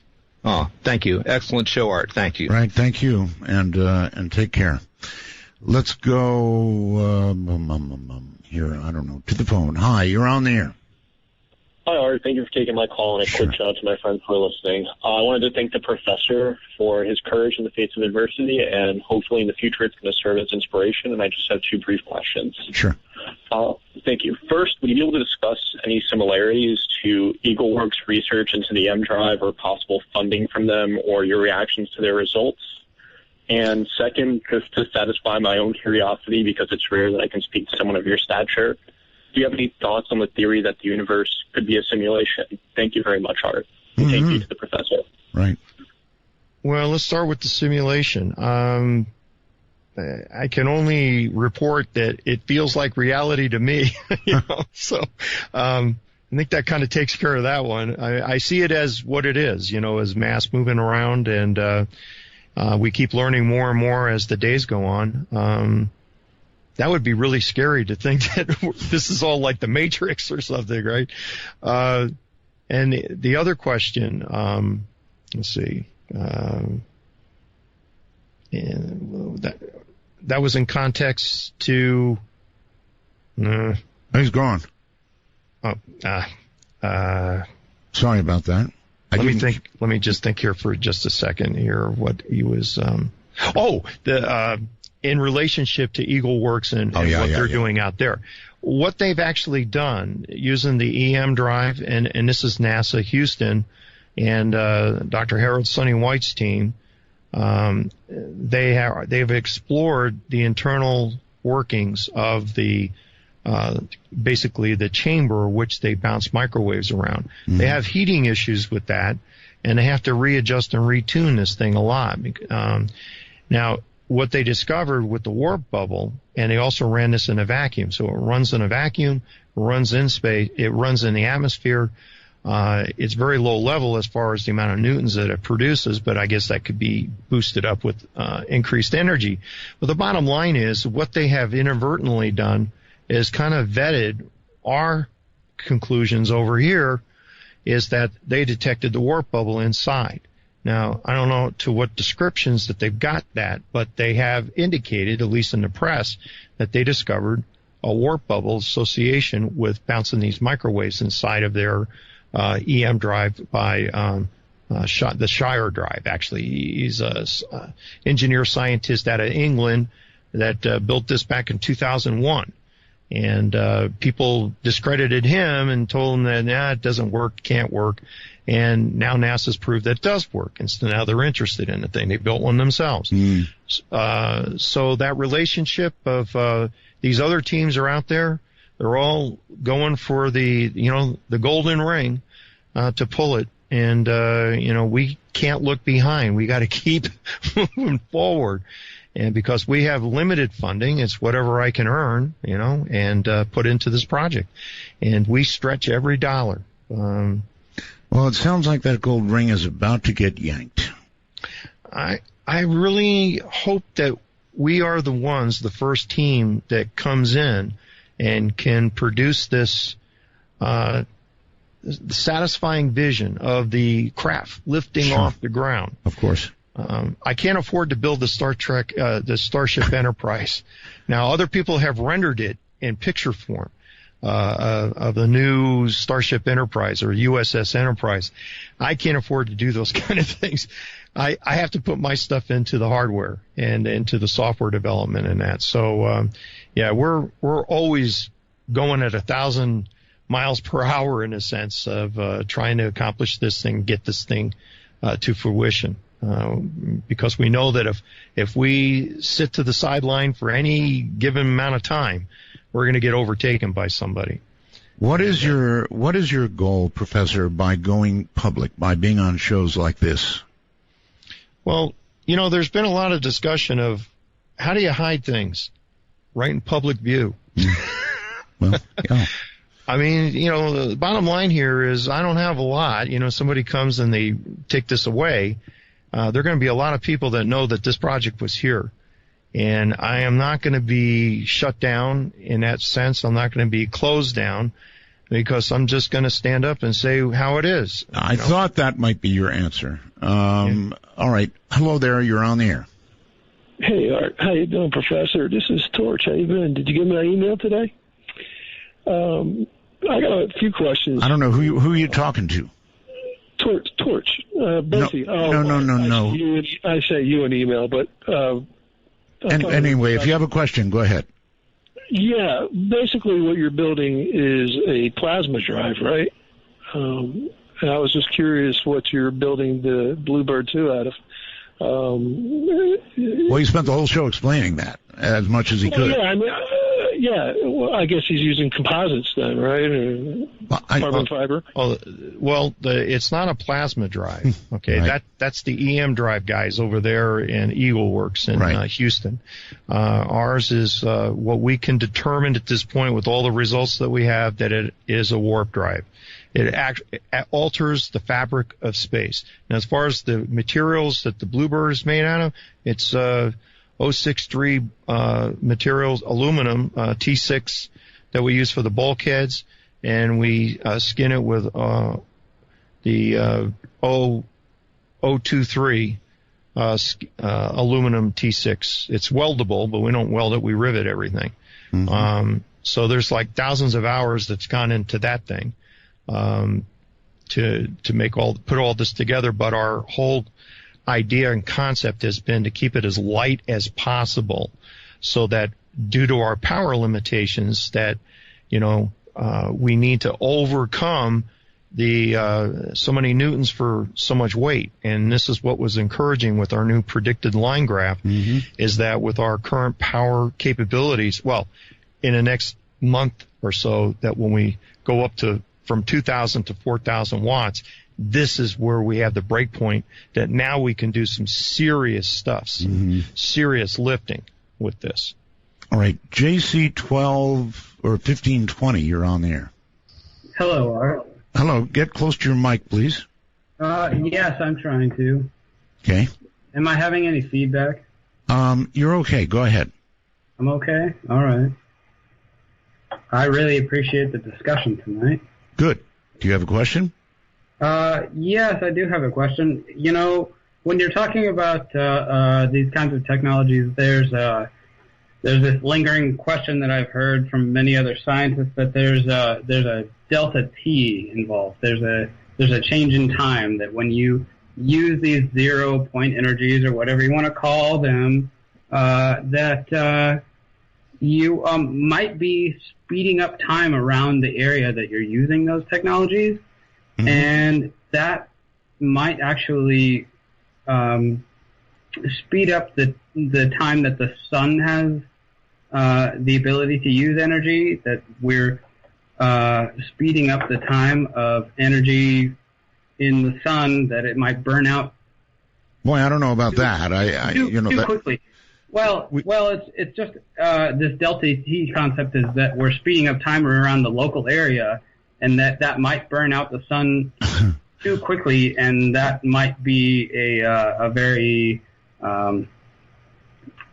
Oh, thank you. Excellent show, Art. Thank you. Right, thank you, and take care. Let's go here, I don't know, to the phone. Hi, you're on the air. Hi, Art. Thank you for taking my call, and a quick shout out to my friends who are listening. I wanted to thank the professor for his courage in the face of adversity, and hopefully in the future it's going to serve as inspiration, and I just have two brief questions. Sure. Thank you. First, would you be able to discuss any similarities to EagleWorks' research into the M Drive or possible funding from them, or your reactions to their results? And second, just to satisfy my own curiosity, because it's rare that I can speak to someone of your stature, do you have any thoughts on the theory that the universe could be a simulation? Thank you very much, Art. And thank you to the professor. Right. Well, let's start with the simulation. I can only report that it feels like reality to me. So I think that kind of takes care of that one. I see it as what it is, as mass moving around, and we keep learning more and more as the days go on. That would be really scary to think that this is all like the Matrix or something, right? And the other question, let's see, that was in context to. He's gone. Sorry about that. Let me just think here for just a second here. What he was. In relationship to EagleWorks and what they're doing out there. What they've actually done using the EM drive, and this is NASA Houston and Dr. Harold Sonny White's team, they've explored the internal workings of the basically the chamber which they bounce microwaves around. Mm-hmm. They have heating issues with that, and they have to readjust and retune this thing a lot. Now, what they discovered with the warp bubble, and they also ran this in a vacuum. So it runs in a vacuum, runs in space, it runs in the atmosphere. It's very low level as far as the amount of newtons that it produces, but I guess that could be boosted up with increased energy. But the bottom line is what they have inadvertently done is kind of vetted our conclusions over here is that they detected the warp bubble inside. Now, I don't know to what descriptions that they've got that, but they have indicated, at least in the press, that they discovered a warp bubble association with bouncing these microwaves inside of their EM drive by the Shire drive, actually. He's an engineer scientist out of England that built this back in 2001. And people discredited him and told him that, it doesn't work, can't work. And now NASA's proved that it does work. And so now they're interested in the thing. They built one themselves. So that relationship of these other teams are out there. They're all going for the golden ring to pull it. And, we can't look behind. We got to keep moving forward. And because we have limited funding, it's whatever I can earn, and put into this project. And we stretch every dollar. Well, it sounds like that gold ring is about to get yanked. I really hope that we are the first team that comes in and can produce this satisfying vision of the craft lifting off the ground. Of course. I can't afford to build the Starship Enterprise. Now, other people have rendered it in picture form of the new Starship Enterprise or USS Enterprise. I can't afford to do those kind of things. I have to put my stuff into the hardware and into the software development and that. So, we're always going at 1,000 miles per hour in a sense of trying to accomplish this thing, get this thing to fruition. Because we know that if we sit to the sideline for any given amount of time, we're going to get overtaken by somebody. What is your goal, Professor, by going public, by being on shows like this? Well, there's been a lot of discussion of how do you hide things right in public view. Well, yeah. I mean, the bottom line here is I don't have a lot. Somebody comes and they take this away. There are going to be a lot of people that know that this project was here. And I am not going to be shut down in that sense. I'm not going to be closed down because I'm just going to stand up and say how it is. I thought that might be your answer. All right. Hello there. You're on the air. Hey, Art. How you doing, Professor? This is Torch. How you been? Did you get my email today? I got a few questions. I don't know who are you talking to. Torch. Bessie. No. I say you an email, but anyway, if you have a question, go ahead. Yeah, basically what you're building is a plasma drive, right? And I was just curious what you're building the Bluebird 2 out of. Well, he spent the whole show explaining that as much as he could. Yeah, I mean, well, I guess he's using composites then, right? Or carbon fiber? It's not a plasma drive. Okay, right. That's the EM drive guys over there in Eagle Works in Houston. Ours is what we can determine at this point with all the results that we have that it is a warp drive. It alters the fabric of space. Now, as far as the materials that the Bluebird is made out of, it's 063 materials, aluminum, T6 that we use for the bulkheads, and we skin it with the 023 aluminum T6. It's weldable, but we don't weld it. We rivet everything. Mm-hmm. So there's like thousands of hours that's gone into that thing. To put all this together, but our whole idea and concept has been to keep it as light as possible, so that due to our power limitations, that we need to overcome the so many newtons for so much weight. And this is what was encouraging with our new predicted line graph, is that with our current power capabilities, well, in the next month or so, that when we go up to from 2,000 to 4,000 watts, this is where we have the break point that now we can do some serious stuff, serious lifting with this. All right, JC12 or 1520, you're on the air. Hello, Art. Hello, get close to your mic, please. Yes, I'm trying to. Okay. Am I having any feedback? You're okay. Go ahead. I'm okay? All right. I really appreciate the discussion tonight. Good. Do you have a question? Yes, I do have a question. When you're talking about these kinds of technologies, there's this lingering question that I've heard from many other scientists that there's a delta T involved. There's a change in time that when you use these 0-point energies or whatever you want to call them, that you might be speeding up time around the area that you're using those technologies, and that might actually speed up the time that the sun has the ability to use energy, that we're speeding up the time of energy in the sun, that it might burn out. Boy, I don't know about that. Too quickly. Well, it's just this delta T concept is that we're speeding up time around the local area, and that might burn out the sun too quickly, and that might be a very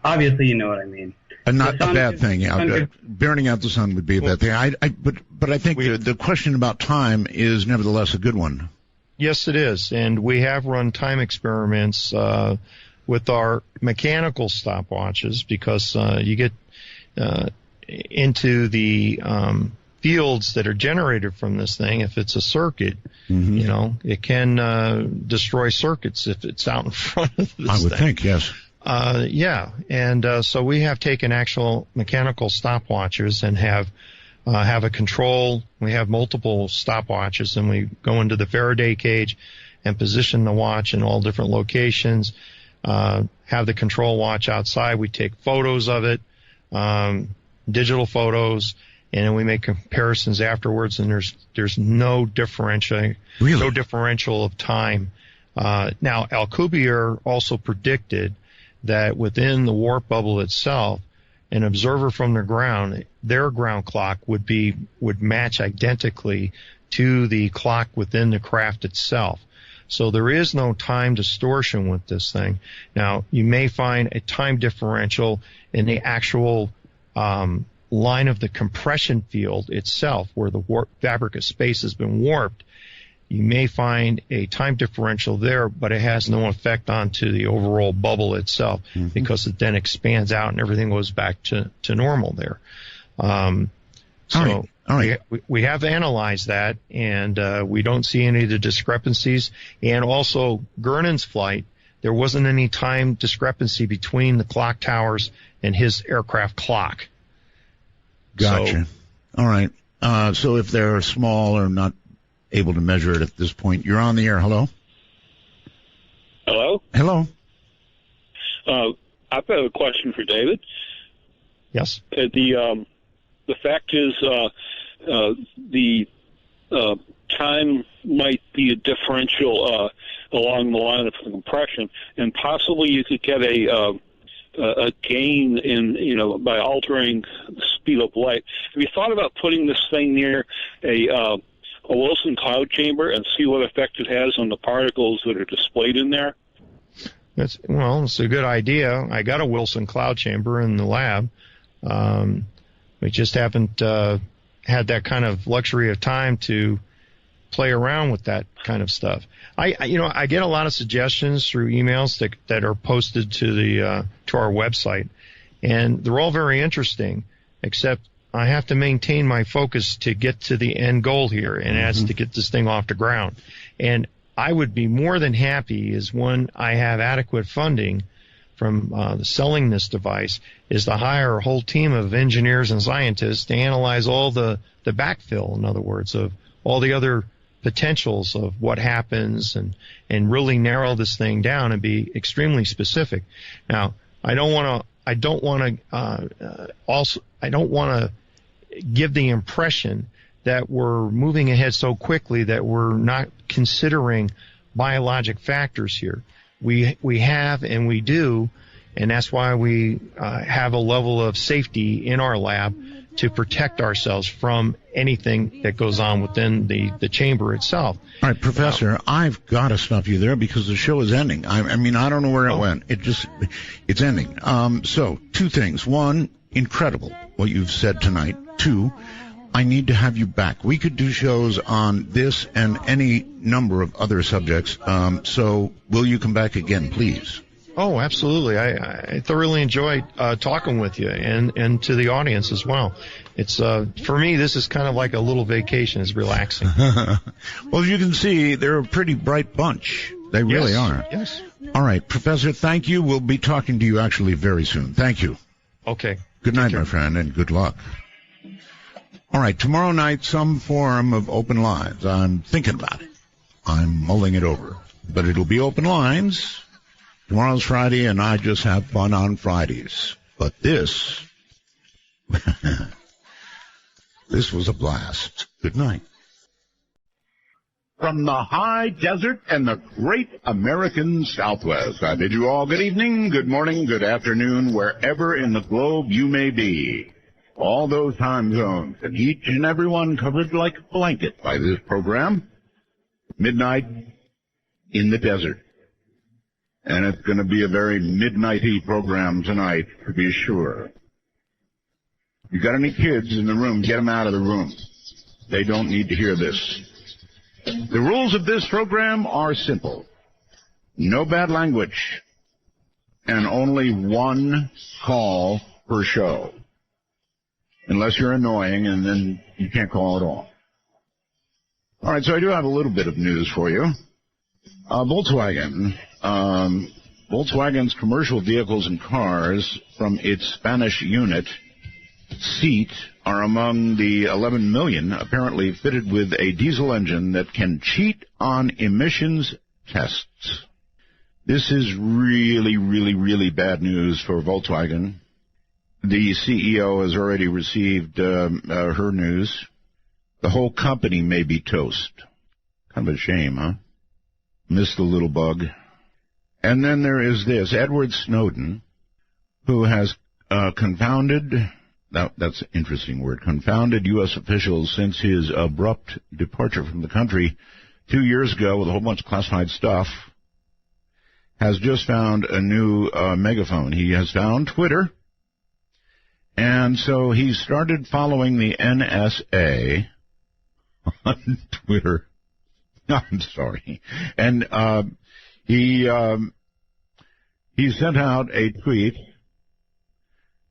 obviously, you know what I mean. Not a bad thing. Yeah, burning out the sun would be a bad thing. But I think the question about time is nevertheless a good one. Yes, it is, and we have run time experiments with our mechanical stopwatches, because you get into the fields that are generated from this thing. If it's a circuit, it can destroy circuits if it's out in front of this I would thing. think, yes. And so we have taken actual mechanical stopwatches and have a control. We have multiple stopwatches, and we go into the Faraday cage and position the watch in all different locations. Have the control watch outside. We take photos of it, digital photos, and then we make comparisons afterwards, and there's no differential of time. Now, Alcubierre also predicted that within the warp bubble itself, an observer from the ground, their ground clock would match identically to the clock within the craft itself. So there is no time distortion with this thing. Now, you may find a time differential in the actual line of the compression field itself, where the fabric of space has been warped. You may find a time differential there, but it has no effect onto the overall bubble itself, because it then expands out and everything goes back to normal there. All right. We have analyzed that, and we don't see any of the discrepancies. And also, Gurnon's flight, there wasn't any time discrepancy between the clock towers and his aircraft clock. Gotcha. All right. So if they're small or not able to measure it at this point, you're on the air. Hello? Hello? Hello. I've got a question for David. Yes. The fact is, the time might be a differential along the line of compression, and possibly you could get a gain in by altering the speed of light. Have you thought about putting this thing near a Wilson cloud chamber and see what effect it has on the particles that are displayed in there? It's a good idea. I got a Wilson cloud chamber in the lab. We just haven't had that kind of luxury of time to play around with that kind of stuff. I get a lot of suggestions through emails that are posted to our website, and they're all very interesting, except I have to maintain my focus to get to the end goal here, and that's to get this thing off the ground. And I would be more than happy is when I have adequate funding from the selling this device, is to hire a whole team of engineers and scientists to analyze all the backfill, in other words, of all the other potentials of what happens, and really narrow this thing down and be extremely specific. Now, I don't want to give the impression that we're moving ahead so quickly that we're not considering biologic factors here. We have, and we do, and that's why we have a level of safety in our lab to protect ourselves from anything that goes on within the chamber itself. All right, Professor, I've got to stop you there because the show is ending. I mean, I don't know where it went. It's ending. So, two things. One, incredible what you've said tonight. Two, I need to have you back. We could do shows on this and any number of other subjects. So will you come back again, please? Oh, absolutely. I thoroughly enjoyed talking with you and to the audience as well. It's for me, this is kind of like a little vacation. It's relaxing. Well, as you can see, they're a pretty bright bunch. They really are. Yes. All right, Professor, thank you. We'll be talking to you actually very soon. Thank you. Okay. Good night, my friend, and good luck. All right, tomorrow night, some form of open lines. I'm thinking about it. I'm mulling it over. But it'll be open lines. Tomorrow's Friday, and I just have fun on Fridays. But this was a blast. Good night. From the high desert and the great American Southwest, I bid you all good evening, good morning, good afternoon, wherever in the globe you may be. All those time zones, and each and every one covered like a blanket by this program. Midnight in the desert. And it's going to be a very midnighty program tonight, to be sure. If you got any kids in the room, get them out of the room. They don't need to hear this. The rules of this program are simple. No bad language. And only one call per show. Unless you're annoying, and then you can't call at all. All right, so I do have a little bit of news for you. Volkswagen's commercial vehicles and cars from its Spanish unit, Seat, are among the 11 million apparently fitted with a diesel engine that can cheat on emissions tests. This is really, really, really bad news for Volkswagen. The CEO has already received her news. The whole company may be toast. Kind of a shame, huh? Missed the little bug. And then there is this, Edward Snowden, who has confounded, that's an interesting word, confounded U.S. officials since his abrupt departure from the country 2 years ago with a whole bunch of classified stuff, has just found a new megaphone. He has found Twitter, and so he started following the NSA on Twitter. I'm sorry. And he sent out a tweet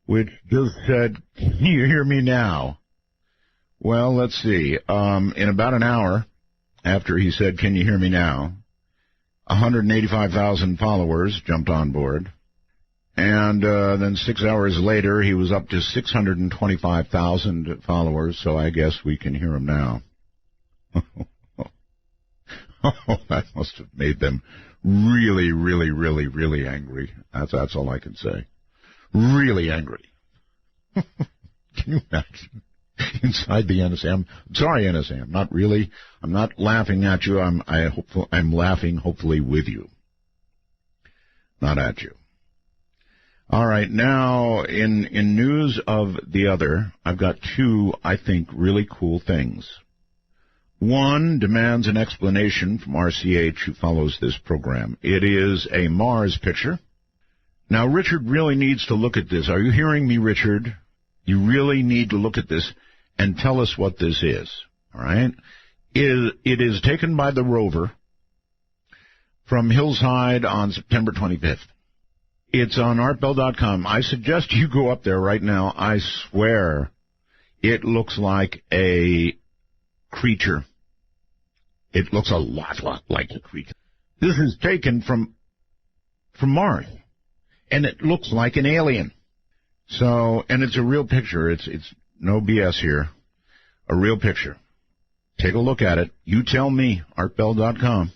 which just said, "Can you hear me now?" Well, let's see. In about an hour after he said, "Can you hear me now?" 185,000 followers jumped on board. And then 6 hours later, he was up to 625,000 followers, so I guess we can hear him now. Oh, that must have made them really, really, really, really angry. That's all I can say. Really angry. Can you imagine? Inside the NSA. Sorry, NSA. I'm not really. I'm not laughing at you. I'm laughing, hopefully, with you. Not at you. All right. Now, in news of the other, I've got two, I think, really cool things. One demands an explanation from RCH, who follows this program. It is a Mars picture. Now, Richard really needs to look at this. Are you hearing me, Richard? You really need to look at this and tell us what this is, all right? It is taken by the rover from Hillside on September 25th. It's on artbell.com. I suggest you go up there right now. I swear it looks like a creature. It looks a lot like a creature. This is taken from Mars, and it looks like an alien. So, and it's a real picture. It's no BS here. A real picture. Take a look at it. You tell me, artbell.com.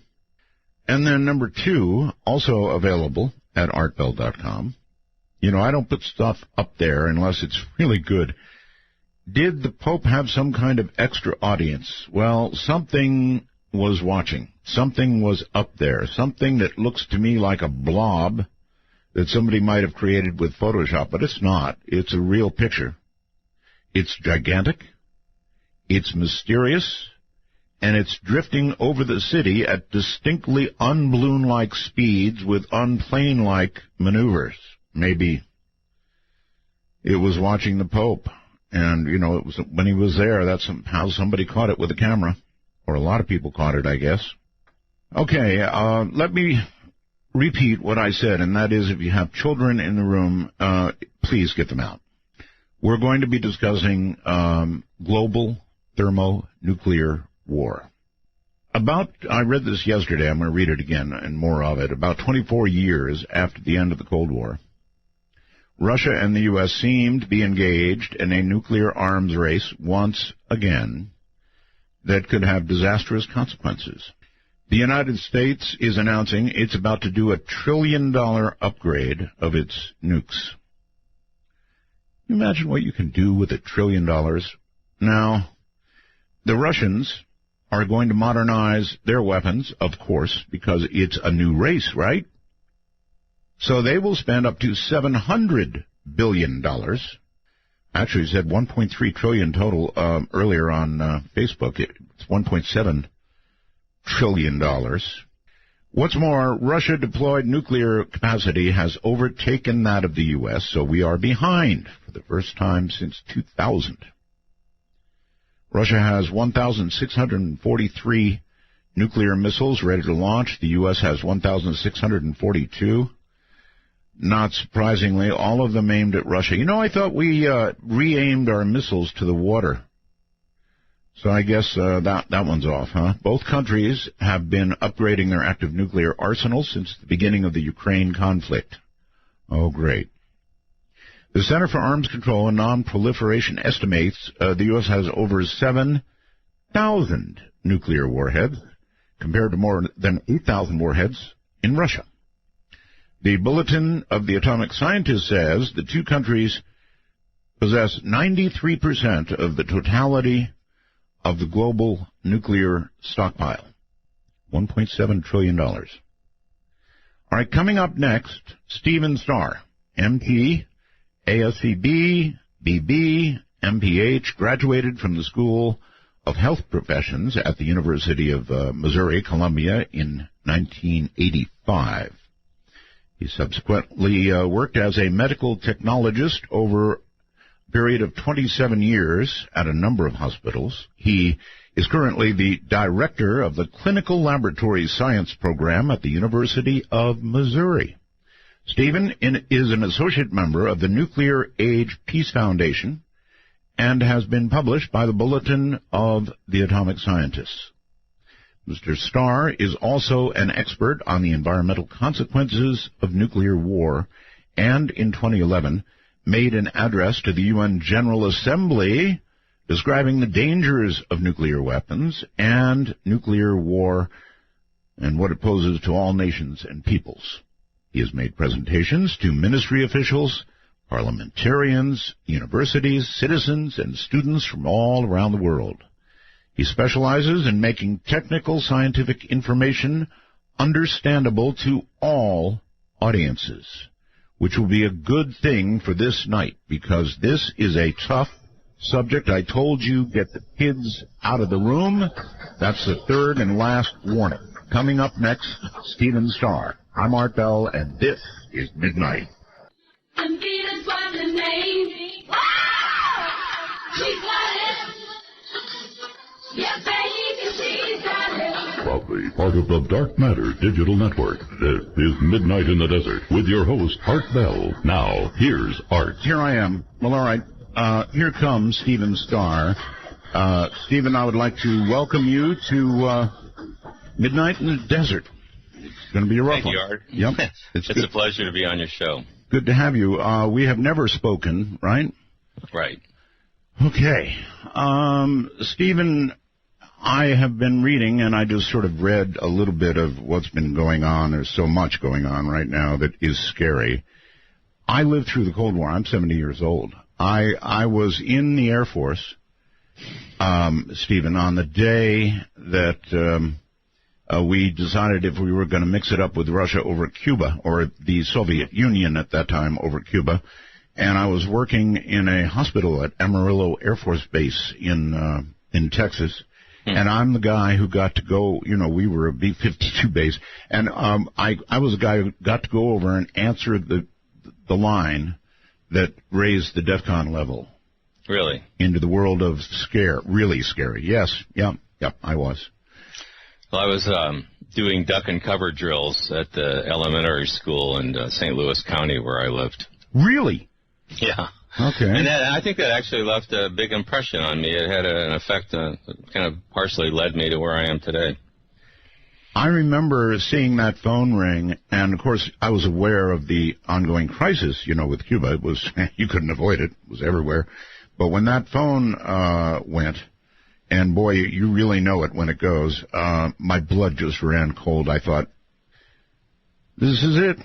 And then number two, also available at artbell.com. You know, I don't put stuff up there unless it's really good. Did the Pope have some kind of extra audience? Well, something was watching. Something was up there. Something that looks to me like a blob that somebody might have created with Photoshop, but it's not. It's a real picture. It's gigantic. It's mysterious. And it's drifting over the city at distinctly un-balloon-like speeds with unplane-like maneuvers. Maybe it was watching the Pope. And, you know, it was when he was there, that's how somebody caught it with a camera. Or a lot of people caught it, I guess. Okay, let me repeat what I said, and that is if you have children in the room, please get them out. We're going to be discussing global thermonuclear war. I read this yesterday, I'm going to read it again and more of it, about 24 years after the end of the Cold War, Russia and the U.S. seem to be engaged in a nuclear arms race once again that could have disastrous consequences. The United States is announcing it's about to do a $1 trillion upgrade of its nukes. Can you imagine what you can do with $1 trillion? Now, the Russians are going to modernize their weapons, of course, because it's a new race, right? So they will spend up to $700 billion. Actually, it said $1.3 trillion total earlier on Facebook. It's $1.7 trillion. What's more, Russia deployed nuclear capacity has overtaken that of the U.S., so we are behind for the first time since 2000. Russia has 1,643 nuclear missiles ready to launch. The U.S. has 1,642. Not surprisingly, all of them aimed at Russia. You know, I thought we re-aimed our missiles to the water. So I guess that one's off, huh? Both countries have been upgrading their active nuclear arsenals since the beginning of the Ukraine conflict. Oh, great. The Center for Arms Control and Non-Proliferation estimates the U.S. has over 7,000 nuclear warheads, compared to more than 8,000 warheads in Russia. The Bulletin of the Atomic Scientist says the two countries possess 93% of the totality of the global nuclear stockpile. $1.7 trillion. All right, coming up next, Stephen Starr, MT, ASCB, BB, MPH, graduated from the School of Health Professions at the University of Missouri, Columbia in 1985. He subsequently worked as a medical technologist over a period of 27 years at a number of hospitals. He is currently the director of the Clinical Laboratory Science Program at the University of Missouri. Stephen is an associate member of the Nuclear Age Peace Foundation and has been published by the Bulletin of the Atomic Scientists. Mr. Starr is also an expert on the environmental consequences of nuclear war and, in 2011, made an address to the UN General Assembly describing the dangers of nuclear weapons and nuclear war and what it poses to all nations and peoples. He has made presentations to ministry officials, parliamentarians, universities, citizens, and students from all around the world. He specializes in making technical scientific information understandable to all audiences, which will be a good thing for this night, because this is a tough subject. I told you, get the kids out of the room. That's the third and last warning. Coming up next, Stephen Starr. I'm Art Bell, and this is Midnight. Proudly part of the Dark Matter Digital Network, this is Midnight in the Desert with your host, Art Bell. Now, here's Art. Here I am. Well, all right. Here comes Stephen Starr. Stephen, I would like to welcome you to Midnight in the Desert. It's going to be a rough one. Thank you, Art. Yep. It's a pleasure to be on your show. Good to have you. We have never spoken, right? Right. Okay. Stephen, I have been reading, and I just sort of read a little bit of what's been going on. There's so much going on right now that is scary. I lived through the Cold War. I'm 70 years old. I was in the Air Force, Stephen, on the day that we decided if we were going to mix it up with Russia over Cuba, or the Soviet Union at that time over Cuba. And I was working in a hospital at Amarillo Air Force Base in Texas. And I'm the guy who got to go, we were a B-52 base. And I was the guy who got to go over and answer the line that raised the DEFCON level. Really? Into the world of scare. Really scary. Yes. Yep, I was. Well, I was doing duck and cover drills at the elementary school in St. Louis County where I lived. Really? Yeah. Okay. And I think that actually left a big impression on me. It had an effect that kind of partially led me to where I am today. I remember seeing that phone ring, and of course I was aware of the ongoing crisis, with Cuba. It was, you couldn't avoid it. It was everywhere. But when that phone went, and boy, you really know it when it goes, my blood just ran cold. I thought, this is it.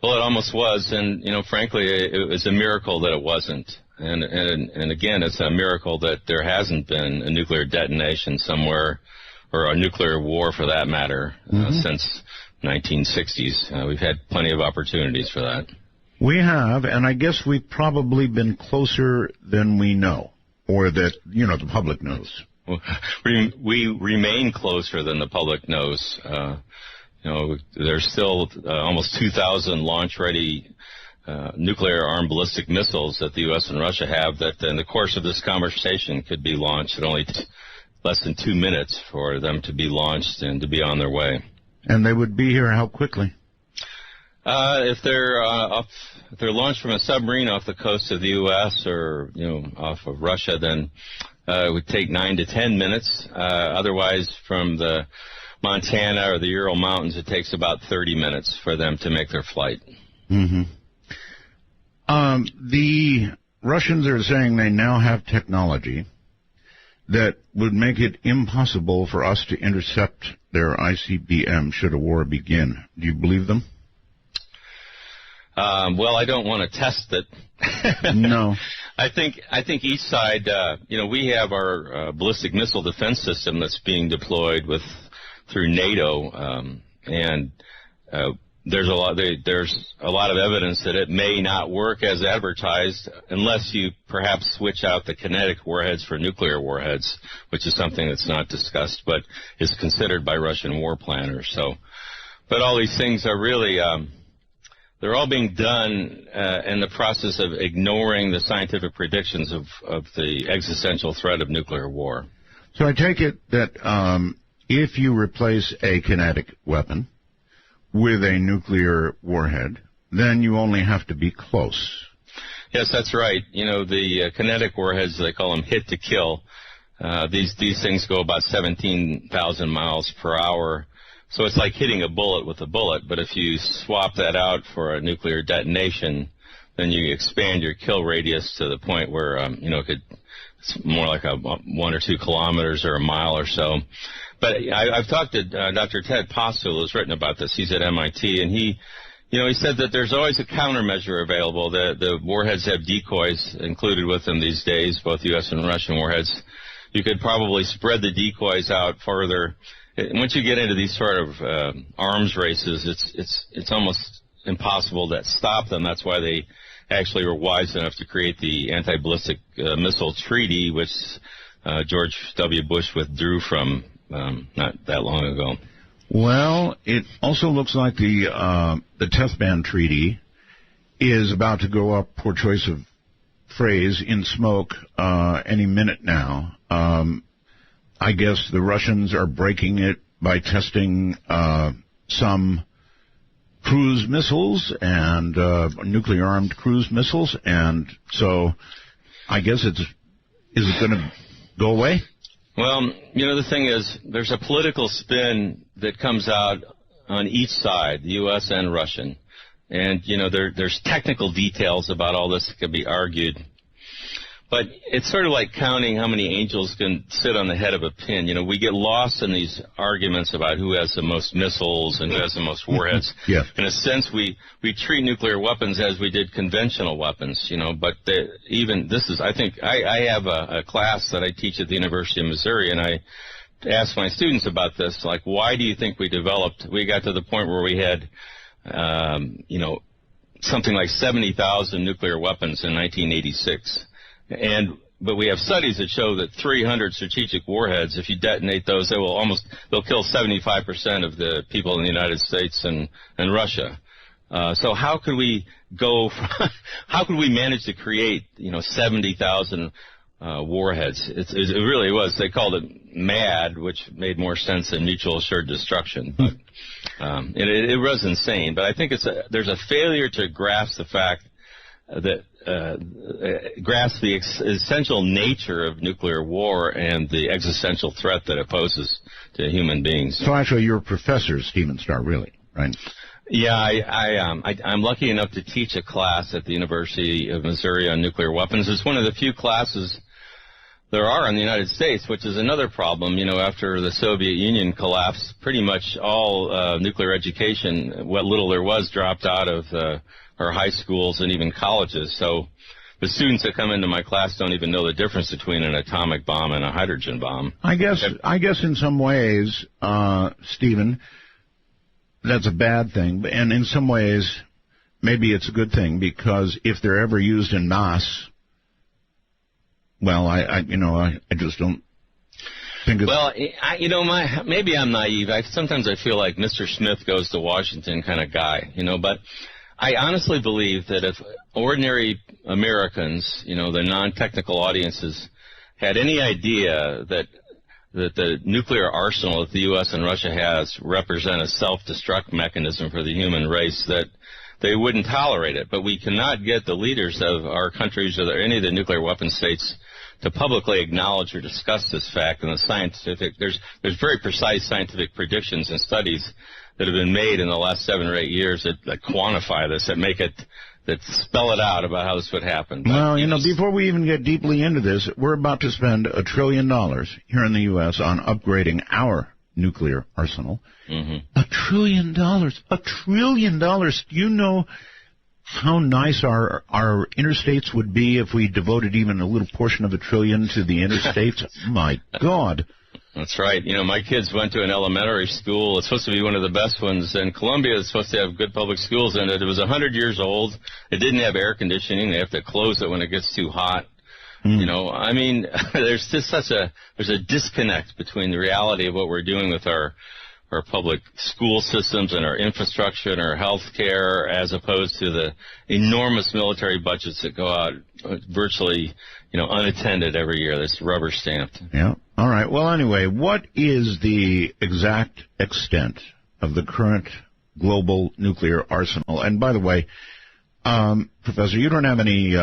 Well, it almost was, and frankly, it was a miracle that it wasn't. And again, it's a miracle that there hasn't been a nuclear detonation somewhere, or a nuclear war for that matter, since 1960s. We've had plenty of opportunities for that. We have, and I guess we've probably been closer than we know, or that the public knows. We remain closer than the public knows. There's still almost 2,000 launch-ready nuclear-armed ballistic missiles that the U.S. and Russia have that in the course of this conversation could be launched. It only less than 2 minutes for them to be launched and to be on their way. And they would be here how quickly? If they're launched from a submarine off the coast of the U.S. or off of Russia, then it would take 9 to 10 minutes. Otherwise, from the Montana or the Ural Mountains, it takes about 30 minutes for them to make their flight. Mm-hmm. The Russians are saying they now have technology that would make it impossible for us to intercept their ICBM should a war begin. Do you believe them? Well, I don't want to test it. No. I think each side, we have our ballistic missile defense system that's being deployed through NATO, and there's a lot of evidence that it may not work as advertised unless you perhaps switch out the kinetic warheads for nuclear warheads, which is something that's not discussed but is considered by Russian war planners. So, but all these things are really they're all being done in the process of ignoring the scientific predictions of the existential threat of nuclear war. So I take it that if you replace a kinetic weapon with a nuclear warhead, then you only have to be close. Yes, that's right. The kinetic warheads, they call them hit to kill. These things go about 17,000 miles per hour. So it's like hitting a bullet with a bullet, but if you swap that out for a nuclear detonation, then you expand your kill radius to the point where, it's more like 1 or 2 kilometers or a mile or so. But I've talked to Dr. Ted Postul, who's written about this. He's at MIT, and he said that there's always a countermeasure available. The warheads have decoys included with them these days, both U.S. and Russian warheads. You could probably spread the decoys out further. Once you get into these sort of arms races, it's almost impossible to stop them. That's why they actually were wise enough to create the anti-ballistic missile treaty, which George W. Bush withdrew from not that long ago. Well, it also looks like the test ban treaty is about to go up, poor choice of phrase, in smoke any minute now. I guess the Russians are breaking it by testing some cruise missiles and nuclear-armed cruise missiles, and so I guess is it going to go away? Well, the thing is, there's a political spin that comes out on each side, the U.S. and Russian, and there's technical details about all this that can be argued. But it's sort of like counting how many angels can sit on the head of a pin. We get lost in these arguments about who has the most missiles and who has the most warheads. Yeah. In a sense, we treat nuclear weapons as we did conventional weapons, but I think I have a class that I teach at the University of Missouri, and I ask my students about this, like, why do you think we got to the point where we had, something like 70,000 nuclear weapons in 1986. But we have studies that show that 300 strategic warheads, if you detonate those, they'll kill 75% of the people in the United States and Russia. So how could we manage to create, 70,000 warheads? It really was. They called it MAD, which made more sense than mutual assured destruction. But it was insane. But I think there's a failure to grasp the fact that grasp the essential nature of nuclear war and the existential threat that it poses to human beings. So actually, you're a professor, Stephen Starr, really, right? Yeah, I'm lucky enough to teach a class at the University of Missouri on nuclear weapons. It's one of the few classes there are in the United States, which is another problem. After the Soviet Union collapsed, pretty much all nuclear education, what little there was, dropped out of our high schools and even colleges. So the students that come into my class don't even know the difference between an atomic bomb and a hydrogen bomb. I guess in some ways, Stephen, that's a bad thing, and in some ways, maybe it's a good thing, because if they're ever used en masse, well, I just don't think it's... Well, maybe I'm naive. Sometimes I feel like Mr. Smith goes to Washington kind of guy, but I honestly believe that if ordinary Americans, the non-technical audiences, had any idea that the nuclear arsenal that the U.S. and Russia has represent a self-destruct mechanism for the human race, that they wouldn't tolerate it. But we cannot get the leaders of our countries or any of the nuclear weapon states to publicly acknowledge or discuss this fact. And there's very precise scientific predictions and studies that have been made in the last 7 or 8 years that quantify this, that spell it out about how this would happen. But, well, before we even get deeply into this, we're about to spend $1 trillion here in the U.S. on upgrading our nuclear arsenal. Mm-hmm. $1 trillion. $1 trillion. Do you know how nice our interstates would be if we devoted even a little portion of $1 trillion to the interstates. My God. That's right. You know, my kids went to an elementary school. It's supposed to be one of the best ones. And Columbia is supposed to have good public schools in it. It was 100 years old. It didn't have air conditioning. They have to close it when it gets too hot. You know, I mean, there's just there's a disconnect between the reality of what we're doing with our public school systems and our infrastructure and our health care as opposed to the enormous military budgets that go out virtually, unattended every year. That's rubber stamped. Yeah. All right. Well, anyway, what is the exact extent of the current global nuclear arsenal? And by the way, Professor, you don't have any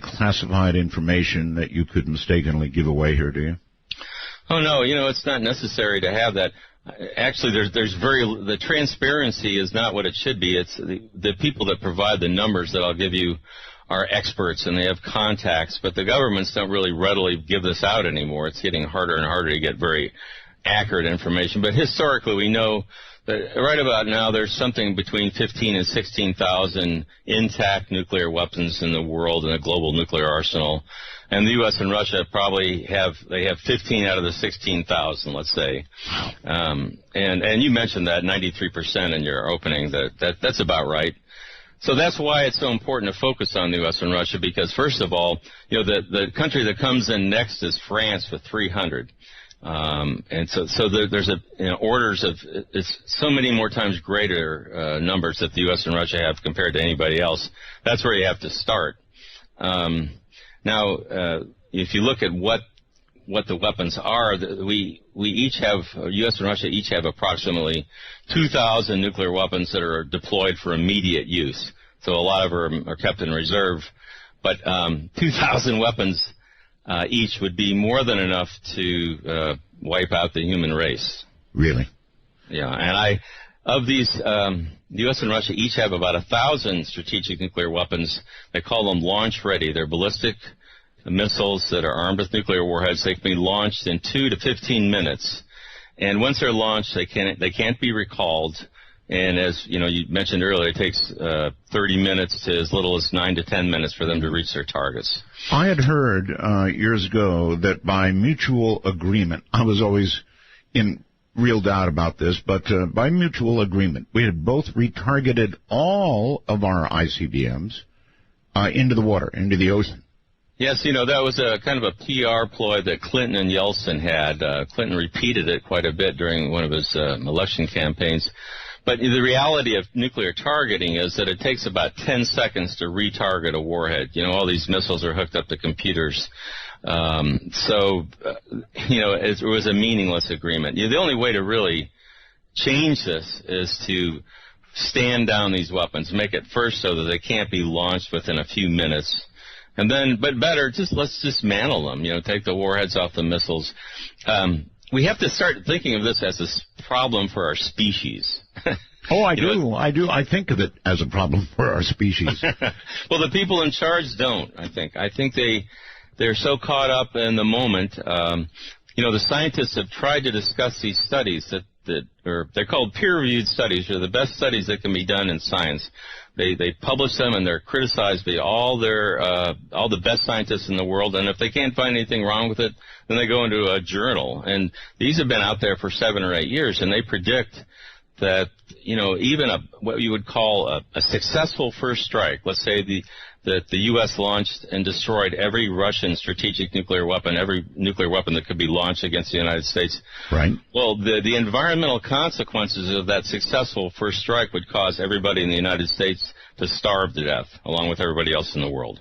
classified information that you could mistakenly give away here, do you? Oh, no, it's not necessary to have that. Actually, the transparency is not what it should be. It's the people that provide the numbers that I'll give you are experts and they have contacts, but the governments don't really readily give this out anymore. It's getting harder and harder to get very accurate information. But historically, we know that right about now there's something between 15 and 16,000 intact nuclear weapons in the world in a global nuclear arsenal. And the U.S. and Russia probably have 15 out of the 16,000, let's say. And you mentioned that 93% in your opening. That's about right. So that's why it's so important to focus on the U.S. and Russia because, first of all, the country that comes in next is France with 300. And so there's orders of it's so many more times greater numbers that the U.S. and Russia have compared to anybody else. That's where you have to start. Now, if you look at what the weapons are, we each have, U.S. and Russia each have approximately 2,000 nuclear weapons that are deployed for immediate use. So a lot of them are kept in reserve. But 2,000 weapons each would be more than enough to wipe out the human race. Really? Yeah, and of these, the U.S. and Russia each have about 1,000 strategic nuclear weapons. They call them launch-ready. They're ballistic missiles that are armed with nuclear warheads. They can be launched in 2 to 15 minutes. And once they're launched, they can't be recalled. And as you mentioned earlier, it takes 30 minutes to as little as 9 to 10 minutes for them to reach their targets. I had heard years ago that by mutual agreement, I was always in real doubt about this, but by mutual agreement, we had both retargeted all of our ICBMs into the water, into the ocean. Yes, that was a kind of a PR ploy that Clinton and Yeltsin had. Clinton repeated it quite a bit during one of his election campaigns. But the reality of nuclear targeting is that it takes about 10 seconds to retarget a warhead. All these missiles are hooked up to computers. It was a meaningless agreement. The only way to really change this is to stand down these weapons, make it first so that they can't be launched within a few minutes. And then, but better, let's dismantle them, take the warheads off the missiles. We have to start thinking of this as a problem for our species. Oh, I do. I think of it as a problem for our species. Well, the people in charge don't, I think. I think they're so caught up in the moment. The scientists have tried to discuss these studies they're called peer-reviewed studies. They're the best studies that can be done in science. They publish them and they're criticized by all the best scientists in the world. And if they can't find anything wrong with it, then they go into a journal. And these have been out there for 7 or 8 years, and they predict that even what you would call a successful first strike. Let's say that the U.S. launched and destroyed every Russian strategic nuclear weapon, every nuclear weapon that could be launched against the United States. Right. Well, the environmental consequences of that successful first strike would cause everybody in the United States to starve to death, along with everybody else in the world.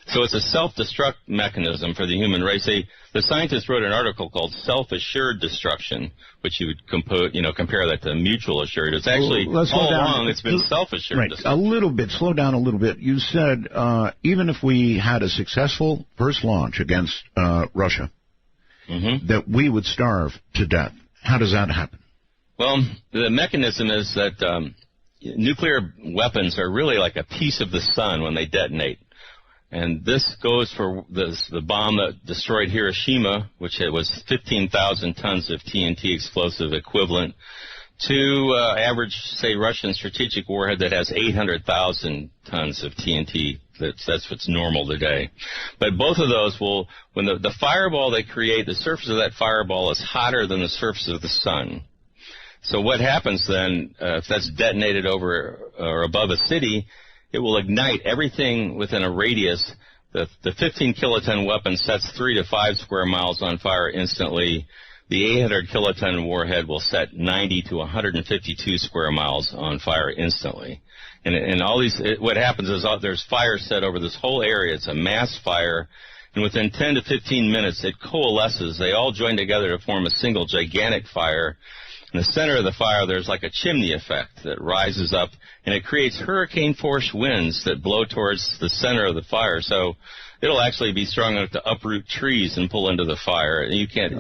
So it's a self-destruct mechanism for the human race. The scientists wrote an article called Self-Assured Destruction, which you would compare that to mutual assured. It's actually all along it's been self-assured. Right, destruction. Slow down a little bit. You said even if we had a successful first launch against Russia, that we would starve to death. How does that happen? Well, the mechanism is that nuclear weapons are really like a piece of the sun when they detonate. And this goes for the bomb that destroyed Hiroshima, which was 15,000 tons of TNT explosive equivalent to average, say, Russian strategic warhead that has 800,000 tons of TNT. That's what's normal today. But both of those will, when the fireball they create, the surface of that fireball is hotter than the surface of the sun. So what happens then, if that's detonated over or above a city, it will ignite everything within a radius. The 15 kiloton weapon sets 3 to 5 square miles on fire instantly. The 800 kiloton warhead will set 90 to 152 square miles on fire instantly. And all these, what happens is there's fire set over this whole area. It's a mass fire. And within 10 to 15 minutes, it coalesces. They all join together to form a single gigantic fire. In the center of the fire, there's like a chimney effect that rises up, and it creates hurricane-force winds that blow towards the center of the fire. So it'll actually be strong enough to uproot trees and pull into the fire. You can't,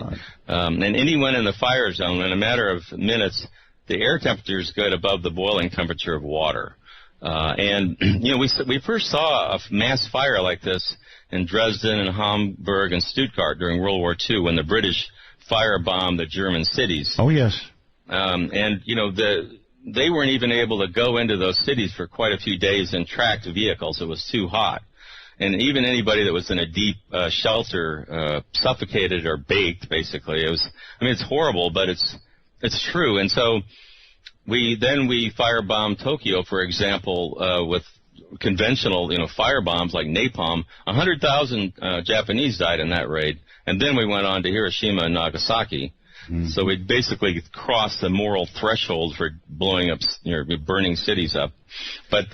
and anyone in the fire zone, in a matter of minutes, the air temperature is good above the boiling temperature of water. And you know, we first saw a mass fire like this in Dresden and Hamburg and Stuttgart during World War II when the British firebombed the German cities. Oh, yes. And, you know, they weren't even able to go into those cities for quite a few days in tracked vehicles. It was too hot. And even anybody that was in a deep shelter suffocated or baked, basically. It was, I mean, it's horrible, but it's true. And so we firebombed Tokyo, for example, with conventional, you know, fire bombs like napalm. 100,000 Japanese died in that raid. And then we went on to Hiroshima and Nagasaki. So we basically crossed the moral threshold for blowing up, you know, burning cities up. But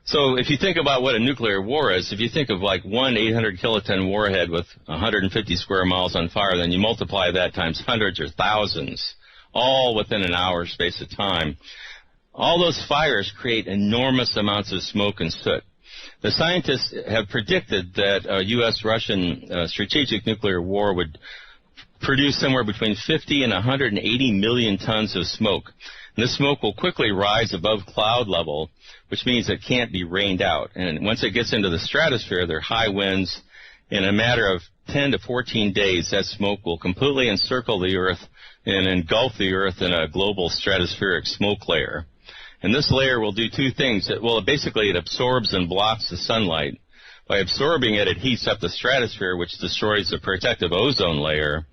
so if you think about what a nuclear war is, if you think of like one 800 kiloton warhead with 150 square miles on fire, then you multiply that times hundreds or thousands, all within an hour space of time. All those fires create enormous amounts of smoke and soot. The scientists have predicted that a U.S.-Russian strategic nuclear war would produce somewhere between 50 and 180 million tons of smoke. And this smoke will quickly rise above cloud level, which means it can't be rained out. And once it gets into the stratosphere, there are high winds. In a matter of 10 to 14 days, that smoke will completely encircle the Earth and engulf the Earth in a global stratospheric smoke layer. And this layer will do two things. Basically it absorbs and blocks the sunlight. By absorbing it, it heats up the stratosphere, which destroys the protective ozone layer.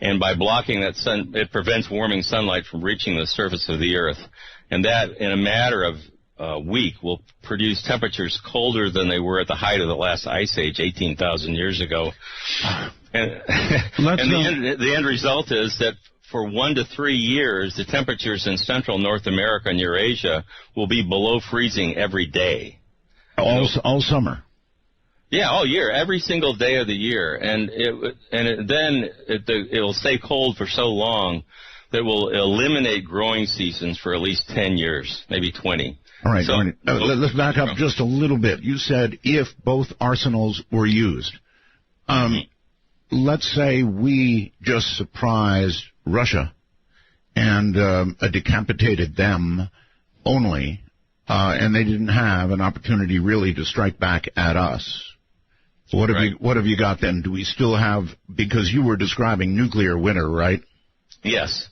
And by blocking that sun, it prevents warming sunlight from reaching the surface of the Earth. And that, in a matter of a week, will produce temperatures colder than they were at the height of the last ice age 18,000 years ago. And the end result is that for 1 to 3 years, the temperatures in central North America and Eurasia will be below freezing every day. All summer. Yeah, all year, every single day of the year, and it'll stay cold for so long that will eliminate growing seasons for at least 10 years, maybe 20. All right, let's back up just a little bit. You said if both arsenals were used. Let's say we just surprised Russia and decapitated them only, and they didn't have an opportunity really to strike back at us. What have you got then? Do we still have, because you were describing nuclear winter, right? Yes.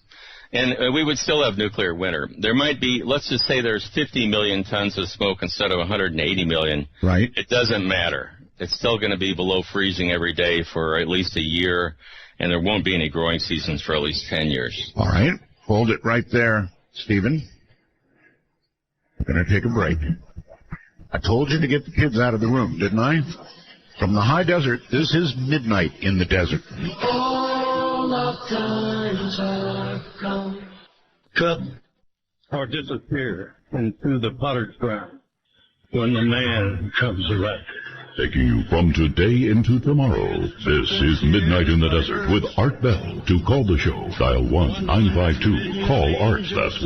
And we would still have nuclear winter. There might be, let's just say there's 50 million tons of smoke instead of 180 million. Right. It doesn't matter. It's still going to be below freezing every day for at least a year, and there won't be any growing seasons for at least 10 years. All right. Hold it right there, Stephen. We're going to take a break. I told you to get the kids out of the room, didn't I? From the high desert, this is Midnight in the Desert. All of times are gone. Come or disappear into the potter's ground when the man comes around. Taking you from today into tomorrow, this is Midnight in the Desert with Art Bell. To call the show, dial 1-952. Call Art, that's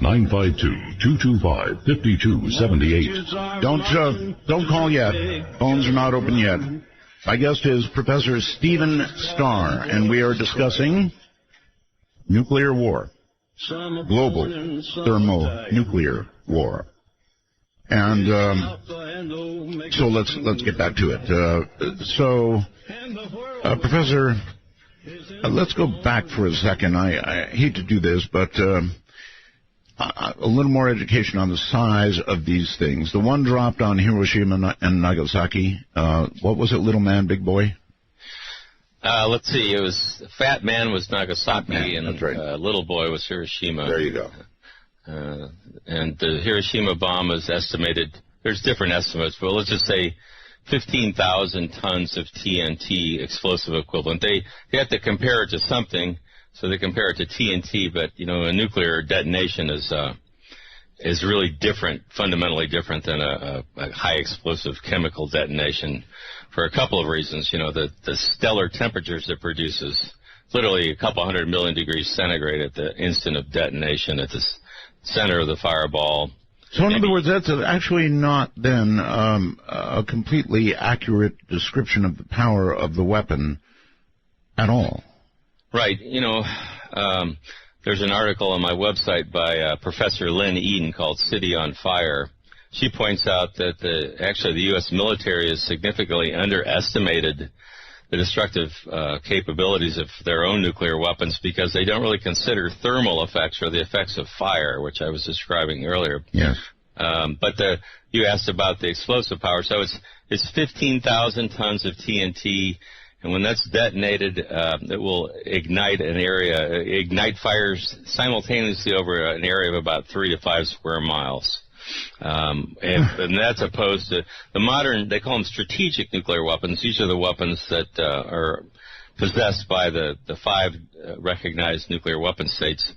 1-952-225-5278. Don't call yet. Phones are not open yet. My guest is Professor Stephen Starr, and we are discussing nuclear war, global thermonuclear war. And so let's get back to it. Professor, let's go back for a second. I hate to do this, but a little more education on the size of these things. The one dropped on Hiroshima and Nagasaki. What was it, little man, big boy? Let's see. It was Fat Man was Nagasaki, and that's right. Little Boy was Hiroshima. There you go. And the Hiroshima bomb is estimated. There's different estimates, but let's just say 15,000 tons of TNT explosive equivalent. They have to compare it to something, so they compare it to TNT. But a nuclear detonation is really different, fundamentally different than a high explosive chemical detonation, for a couple of reasons. The stellar temperatures it produces, literally a couple 100 million degrees centigrade at the instant of detonation at the center of the fireball. So in other words, that's actually not then a completely accurate description of the power of the weapon at all. Right. There's an article on my website by Professor Lynn Eden called City on Fire. She points out that the U.S. military has significantly underestimated the destructive capabilities of their own nuclear weapons because they don't really consider thermal effects or the effects of fire, which I was describing earlier. Yes. But you asked about the explosive power. So it's 15,000 tons of TNT, and when that's detonated, it will ignite fires simultaneously over an area of about 3 to 5 square miles. And that's opposed to the modern, they call them strategic nuclear weapons. These are the weapons that are possessed by the 5 recognized nuclear weapon states.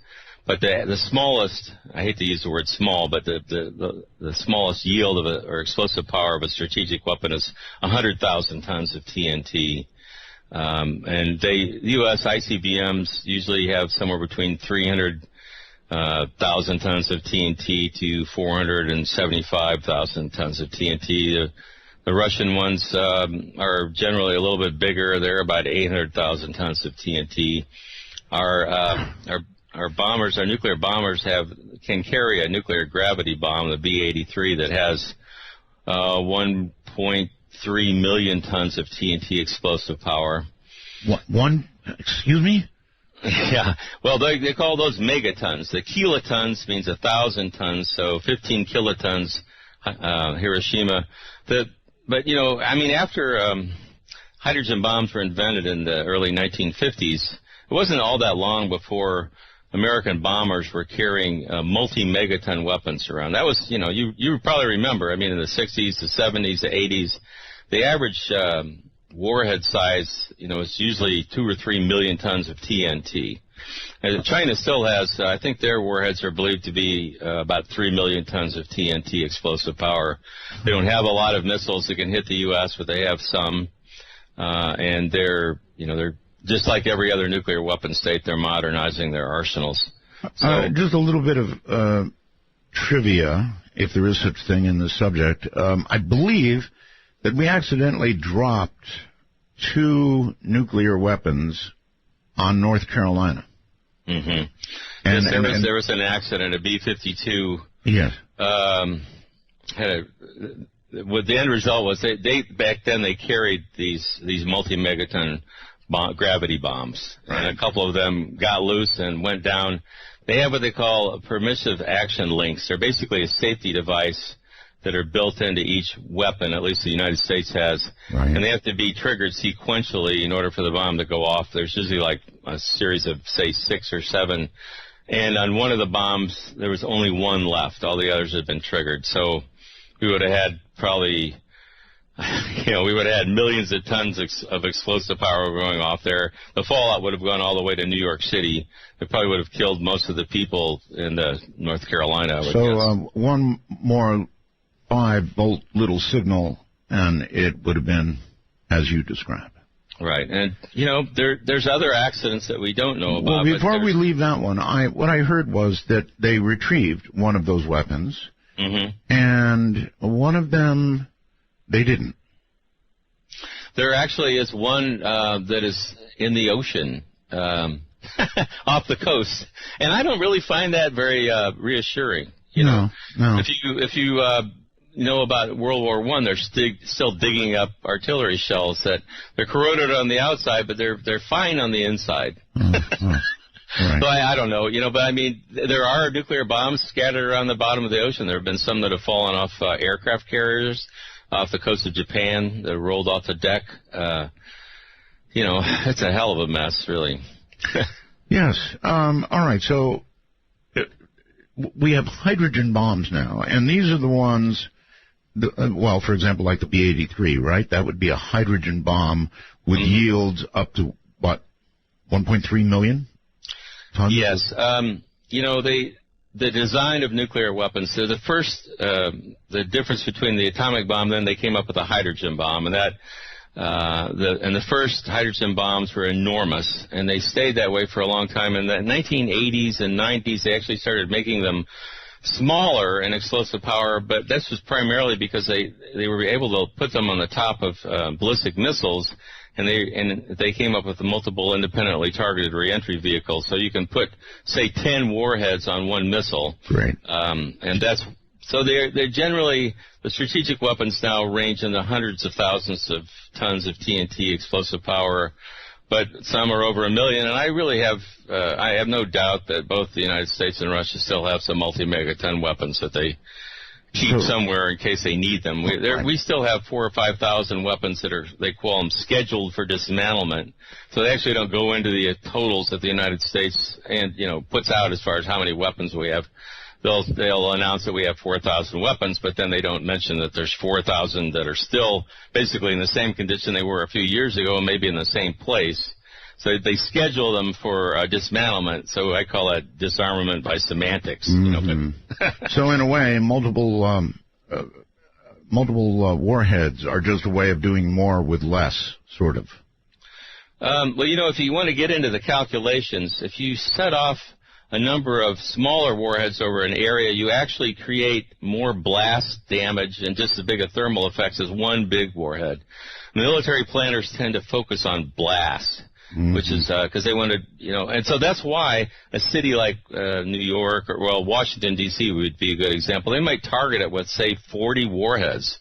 But the smallest, I hate to use the word small, but the smallest yield of or explosive power of a strategic weapon is 100,000 tons of TNT. And the U.S. ICBMs usually have somewhere between 300,000 tons of TNT to 475,000 tons of TNT. The Russian ones are generally a little bit bigger. They're about 800,000 tons of TNT. Our bombers, our nuclear bombers can carry a nuclear gravity bomb, the B-83, that has 1.3 million tons of TNT explosive power. Excuse me? Yeah. Well, they call those megatons. The kilotons means 1,000 tons, so 15 kilotons, Hiroshima. But after hydrogen bombs were invented in the early 1950s, it wasn't all that long before American bombers were carrying multi-megaton weapons around. That was, you probably remember, in the 60s, the 70s, the 80s, the average warhead size, is usually 2 or 3 million tons of TNT. And China still has, I think their warheads are believed to be about 3 million tons of TNT explosive power. They don't have a lot of missiles that can hit the U.S., but they have some. And they're just like every other nuclear weapon state, they're modernizing their arsenals. So, just a little bit of trivia, if there is such thing in this subject. I believe that we accidentally dropped 2 nuclear weapons on North Carolina. Mm-hmm. And there was an accident, a B-52. Yes. What the end result was, they back then they carried these multi-megaton gravity bombs, and a couple of them got loose and went down. They have what they call permissive action links. They're basically a safety device that are built into each weapon, at least the United States has, and they have to be triggered sequentially in order for the bomb to go off. There's usually like a series of, say, 6 or 7, and on one of the bombs, there was only 1 left. All the others had been triggered, so we would have had probably... we would have had millions of tons of explosive power going off there. The fallout would have gone all the way to New York City. It probably would have killed most of the people in North Carolina, I would guess. One more 5-volt little signal, and it would have been as you described. Right. And, there's other accidents that we don't know about. Well, before we leave that one, what I heard was that they retrieved one of those weapons, and one of them... they didn't. There actually is one that is in the ocean off the coast, and I don't really find that very reassuring. No. If you know about World War I, they're still digging up artillery shells that they're corroded on the outside, but they're fine on the inside. Right. So I don't know, but I mean, there are nuclear bombs scattered around the bottom of the ocean. There have been some that have fallen off aircraft carriers off the coast of Japan that rolled off the deck. It's a hell of a mess, really. Yes. All right. So we have hydrogen bombs now, and these are the ones, for example, like the B-83, right? That would be a hydrogen bomb with yields up to, 1.3 million tons? Yes. The design of nuclear weapons, so the difference between the atomic bomb, then they came up with a hydrogen bomb, and the first hydrogen bombs were enormous, and they stayed that way for a long time. In the 1980s and 90s, they actually started making them smaller in explosive power, but this was primarily because they were able to put them on the top of ballistic missiles, and they came up with multiple independently targeted reentry vehicles. So you can put, say, 10 warheads on one missile. Right. And they're generally, the strategic weapons now range in the hundreds of thousands of tons of TNT explosive power, but some are over 1 million. And I really have no doubt that both the United States and Russia still have some multi-megaton weapons that they keep somewhere in case they need them. We still have 4,000 or 5,000 weapons that they call them scheduled for dismantlement. So they actually don't go into the totals that the United States puts out as far as how many weapons we have. They'll announce that we have 4,000 weapons, but then they don't mention that there's 4,000 that are still basically in the same condition they were a few years ago and maybe in the same place. So they schedule them for dismantlement. So I call that disarmament by semantics. Mm-hmm. So in a way, multiple warheads are just a way of doing more with less, sort of. If you want to get into the calculations, if you set off a number of smaller warheads over an area, you actually create more blast damage and just as big a thermal effects as one big warhead. Military planners tend to focus on blast. Mm-hmm. Which is because they want to, and so that's why a city like New York or, Washington, D.C. would be a good example. They might target it with, say, 40 warheads,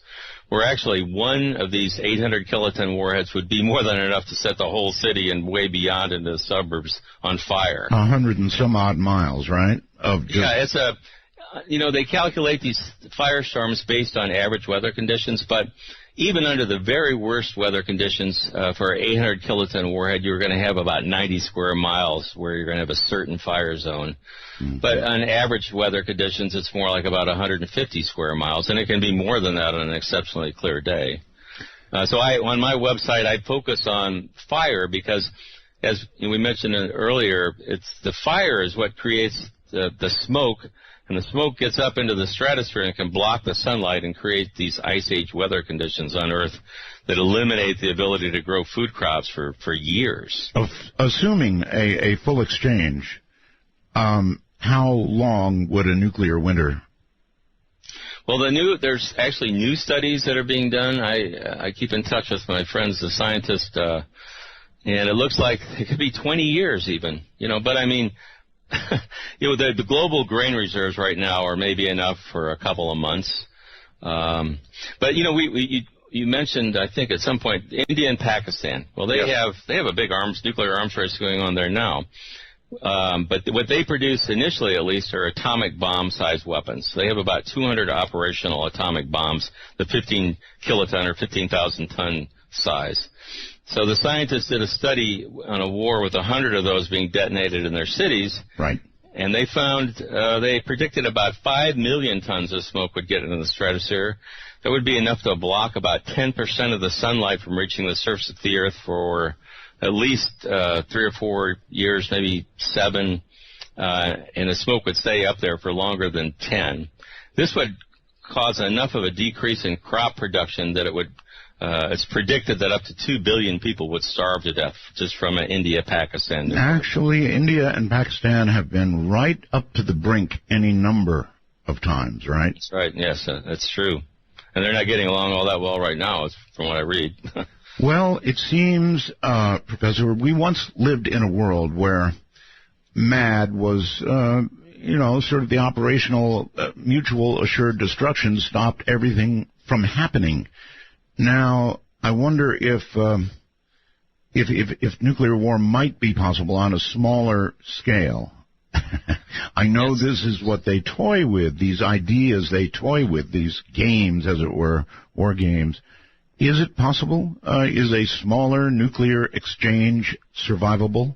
where actually one of these 800 kiloton warheads would be more than enough to set the whole city and way beyond into the suburbs on fire. 100 and some odd miles, right? It's they calculate these firestorms based on average weather conditions, but even under the very worst weather conditions, for an 800 kiloton warhead, you're going to have about 90 square miles where you're going to have a certain fire zone. Mm-hmm. But on average weather conditions, it's more like about 150 square miles, and it can be more than that on an exceptionally clear day. So on my website, I focus on fire because, as we mentioned earlier, it's the fire is what creates the smoke. And the smoke gets up into the stratosphere and can block the sunlight and create these ice age weather conditions on Earth that eliminate the ability to grow food crops for years. Assuming a full exchange, how long would a nuclear winter? Well, there's actually new studies that are being done. I keep in touch with my friends, the scientists, and it looks like it could be 20 years even. But I mean, the global grain reserves right now are maybe enough for a couple of months. But you mentioned, I think at some point, India and Pakistan. Well, they have a big nuclear arms race going on there now. But what they produce initially, at least, are atomic bomb-sized weapons. They have about 200 operational atomic bombs, the 15 kiloton or 15,000 ton size. So the scientists did a study on a war with 100 of those being detonated in their cities. Right. And they found, they predicted about 5 million tons of smoke would get into the stratosphere. That would be enough to block about 10% of the sunlight from reaching the surface of the Earth for at least 3 or 4 years, maybe 7. And the smoke would stay up there for longer than 10. This would cause enough of a decrease in crop production that it would it's predicted that up to 2 billion people would starve to death just from India-Pakistan. Actually, India and Pakistan have been right up to the brink any number of times, right? That's right, yes, that's true. And they're not getting along all that well right now, from what I read. Well, it seems, Professor, we once lived in a world where MAD was, sort of the operational mutual assured destruction stopped everything from happening. Now, I wonder if if nuclear war might be possible on a smaller scale, I know this is what they toy with, these ideas they toy with, these games, as it were, war games. Is it possible? Is a smaller nuclear exchange survivable?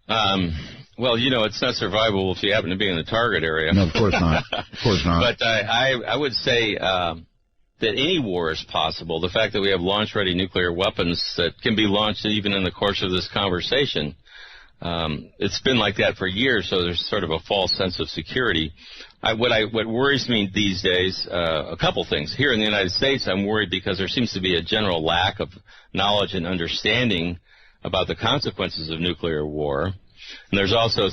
Well, it's not survivable if you happen to be in the target area. No, of course not. Of course not. But I would say that any war is possible. The fact that we have launch-ready nuclear weapons that can be launched even in the course of this conversation, it's been like that for years, so there's sort of a false sense of security. What worries me these days, a couple things. Here in the United States, I'm worried because there seems to be a general lack of knowledge and understanding about the consequences of nuclear war. And there's also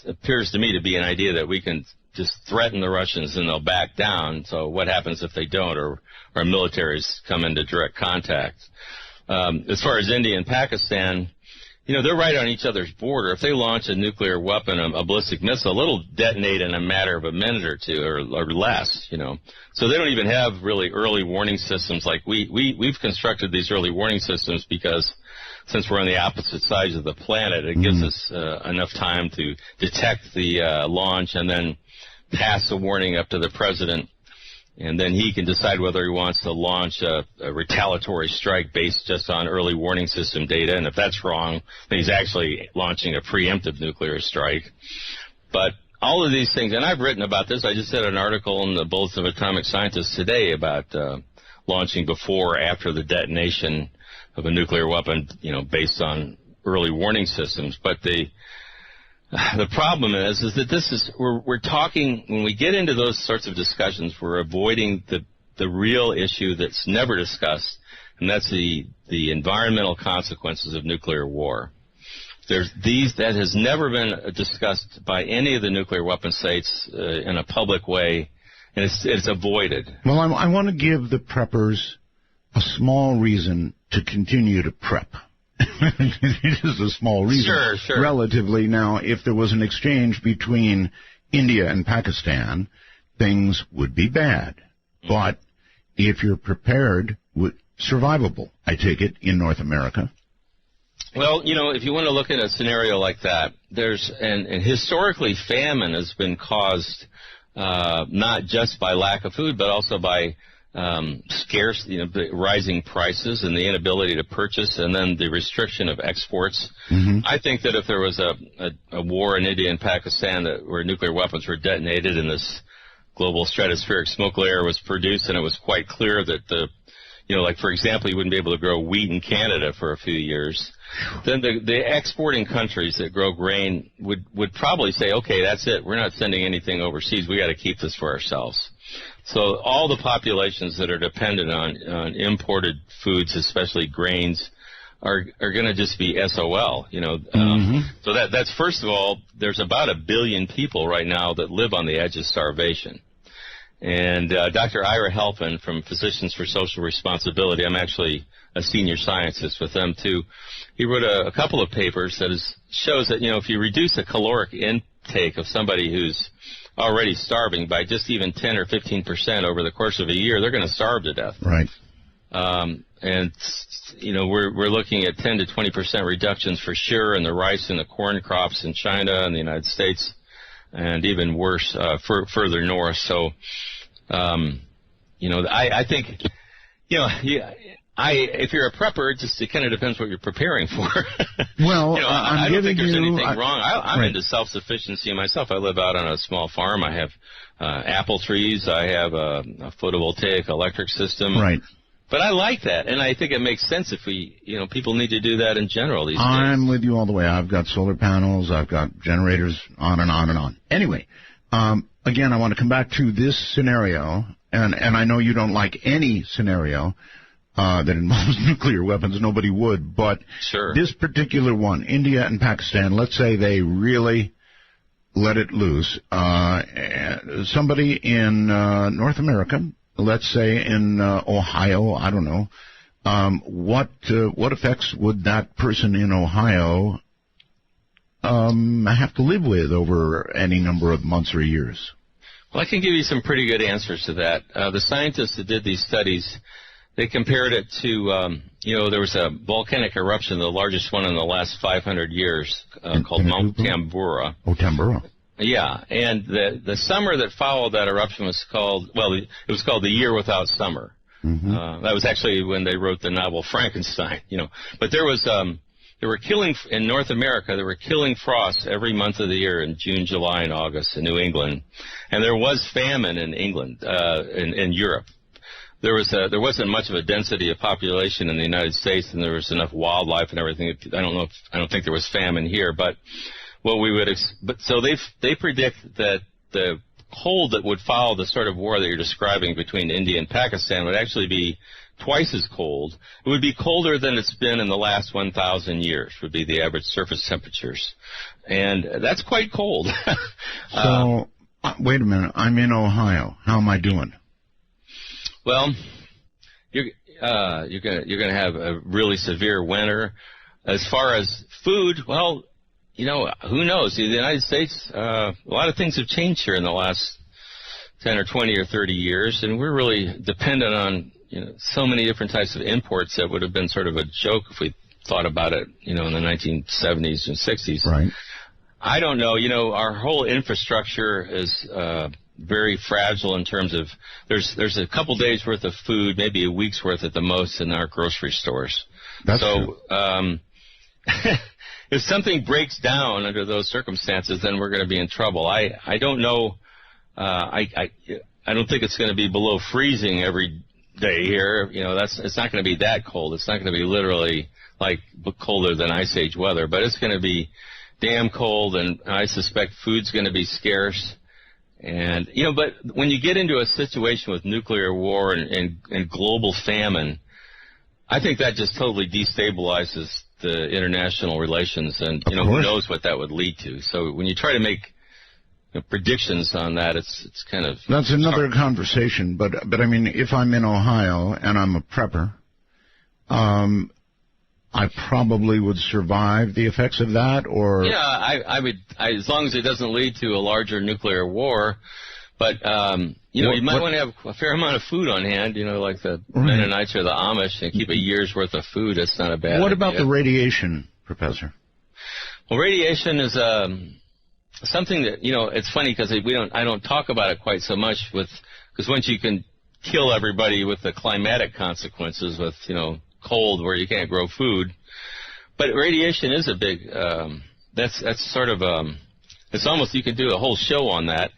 appears to me to be an idea that we can just threaten the Russians and they'll back down. So what happens if they don't, or our militaries come into direct contact? As far as India and Pakistan, they're right on each other's border. If they launch a nuclear weapon, a ballistic missile, it'll detonate in a matter of a minute or two or less, So they don't even have really early warning systems like we've constructed these early warning systems because since we're on the opposite sides of the planet, it gives us enough time to detect the launch and then pass a warning up to the president. And then he can decide whether he wants to launch a retaliatory strike based just on early warning system data. And if that's wrong, then he's actually launching a preemptive nuclear strike. But all of these things, and I've written about this. I just did an article in the Bulletin of Atomic Scientists today about launching before or after the detonation of a nuclear weapon, based on early warning systems. But the problem is that we're talking, when we get into those sorts of discussions, we're avoiding the real issue that's never discussed, and that's the environmental consequences of nuclear war. That has never been discussed by any of the nuclear weapon states in a public way, and it's avoided. Well, I want to give the preppers a small reason to continue to prep. It is a small reason, sure. Relatively. Now, if there was an exchange between India and Pakistan, things would be bad. But if you're prepared, survivable, I take it, in North America. Well, if you want to look at a scenario like that, and historically famine has been caused not just by lack of food, but also by scarce, rising prices and the inability to purchase, and then the restriction of exports. Mm-hmm. I think that if there was a war in India and Pakistan where nuclear weapons were detonated and this global stratospheric smoke layer was produced, and it was quite clear that like for example, you wouldn't be able to grow wheat in Canada for a few years, then the exporting countries that grow grain would probably say, okay, that's it. We're not sending anything overseas. We got to keep this for ourselves. So all the populations that are dependent on imported foods, especially grains, are going to just be SOL. So that's first of all, there's about 1 billion people right now that live on the edge of starvation. And Dr. Ira Halpin from Physicians for Social Responsibility, I'm actually a senior scientist with them too. He wrote a couple of papers that shows that if you reduce the caloric intake of somebody who's already starving by just even 10 or 15% over the course of a year, they're going to starve to death. Right. And we're looking at 10 to 20% reductions for sure in the rice and the corn crops in China and the United States, and even worse further north. So, I think, if you're a prepper, it kind of depends what you're preparing for. Well, I don't think there's anything wrong. I'm right. into self-sufficiency myself. I live out on a small farm. I have apple trees. I have a photovoltaic electric system. Right. But I like that, and I think it makes sense if people need to do that in general these days. I'm with you all the way. I've got solar panels. I've got generators, on and on and on. Anyway, again, I want to come back to this scenario, and I know you don't like any scenario that involves nuclear weapons. Nobody would, but sure. This particular one, India and Pakistan, let's say they really let it loose. Somebody in North America, let's say in Ohio, I don't know, what effects would that person in Ohio have to live with over any number of months or years? Well, I can give you some pretty good answers to that. The scientists that did these studies, they compared it to, there was a volcanic eruption, the largest one in the last 500 years, called Mount Tambora. Oh, Tambora. Yeah, and the summer that followed that eruption was called, it was called the Year Without Summer. Mm-hmm. That was actually when they wrote the novel Frankenstein, But there was, they were killing, in North America, they were killing frosts every month of the year in June, July, and August in New England. And there was famine in England, in Europe. There wasn't much of a density of population in the United States, and there was enough wildlife and everything. I don't think there was famine here, but what we would, so they predict that the cold that would follow the sort of war that you're describing between India and Pakistan would actually be twice as cold. It would be colder than it's been in the last 1,000 years, would be the average surface temperatures. And that's quite cold. So, wait a minute. I'm in Ohio. How am I doing? Well, you're gonna have a really severe winter. As far as food, well, who knows? The United States, a lot of things have changed here in the last 10 or 20 or 30 years, and we're really dependent on so many different types of imports that would have been sort of a joke if we thought about it, in the 1970s and 60s. Right. I don't know. Our whole infrastructure is very fragile in terms of there's a couple days worth of food, maybe a week's worth at the most in our grocery stores. That's true. If something breaks down under those circumstances, then we're going to be in trouble. I don't know. I don't think it's going to be below freezing every day here. It's not going to be that cold. It's not going to be literally like colder than Ice Age weather, but it's going to be damn cold, and I suspect food's going to be scarce. And, but when you get into a situation with nuclear war and global famine, I think that just totally destabilizes the international relations, and, who knows what that would lead to. So when you try to make predictions on that, it's kind of... That's another conversation, but I mean, if I'm in Ohio and I'm a prepper, I probably would survive the effects of that, or... Yeah, I would, as long as it doesn't lead to a larger nuclear war. But, you might want to have a fair amount of food on hand, like the Mennonites or the Amish, and keep a year's worth of food. That's not a bad idea. What about the radiation, Professor? Well, radiation is something that, it's funny because I don't talk about it quite so much because once you can kill everybody with the climatic consequences with, cold where you can't grow food. But radiation is a big, that's sort of, it's almost, you can do a whole show on that.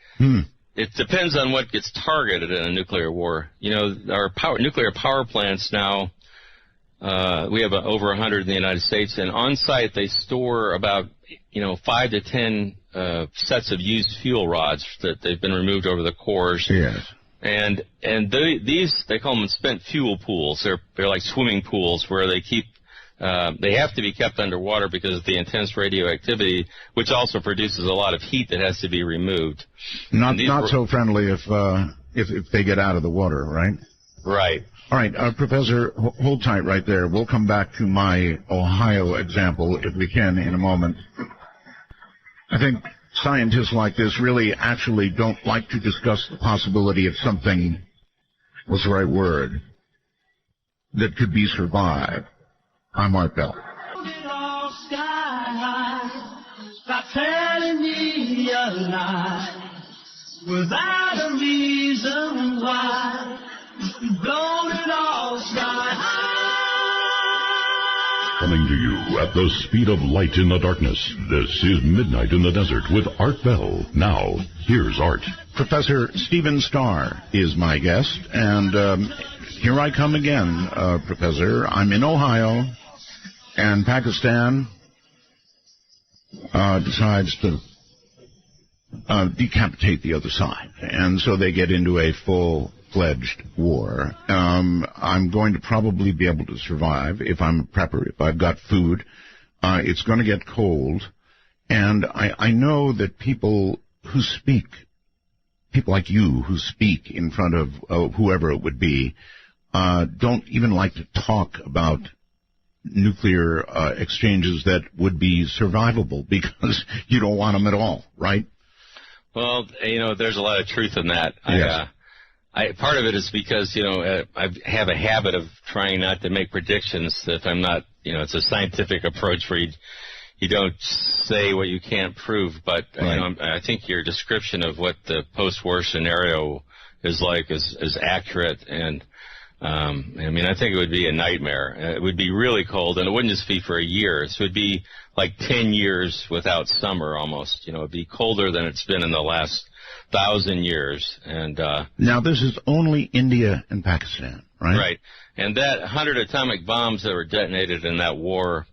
It depends on what gets targeted in a nuclear war. Our nuclear power plants now, we have over 100 in the United States, and on site they store about, 5 to 10 sets of used fuel rods that they've been removed over the cores. Yes. And these, they call them spent fuel pools. They're like swimming pools where they keep, they have to be kept underwater because of the intense radioactivity, which also produces a lot of heat that has to be removed. Not so friendly if they get out of the water, right? Right. All right, Professor, hold tight right there. We'll come back to my Ohio example, if we can, in a moment. I think scientists like this really actually don't like to discuss the possibility of something, what's the right word, that could be survived. I'm Art Bell. Stop telling me a lie without a reason why. Blown it all sky high. Coming to you at the speed of light in the darkness, this is Midnight in the Desert with Art Bell. Now, here's Art. Professor Stephen Starr is my guest, and here I come again, Professor. I'm in Ohio, and Pakistan decides to decapitate the other side, and so they get into a full-fledged war. I'm going to probably be able to survive if I'm a prepper, if I've got food. It's going to get cold, and I know that people who speak, people like you who speak in front of whoever it would be, don't even like to talk about nuclear exchanges that would be survivable because you don't want them at all, right? Well, there's a lot of truth in that. Yes. Part of it is because, I have a habit of trying not to make predictions if I'm not, it's a scientific approach where you don't say what you can't prove. But, I think your description of what the post-war scenario is like is accurate. And, I think it would be a nightmare. It would be really cold, and it wouldn't just be for a year. It would be like 10 years without summer almost. It would be colder than it's been in the last 1,000 years. And now this is only India and Pakistan, right? Right. And that 100 atomic bombs that were detonated in that war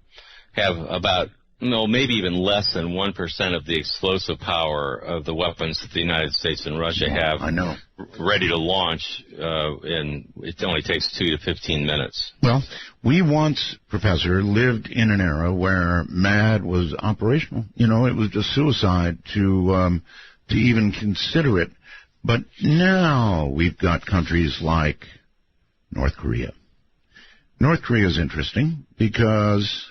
have about, maybe even less than 1% of the explosive power of the weapons that the United States and Russia have. I know. Ready to launch, and it only takes 2 to 15 minutes. Well, we once, Professor, lived in an era where MAD was operational. It was just suicide to even consider it. But now we've got countries like North Korea. North Korea is interesting because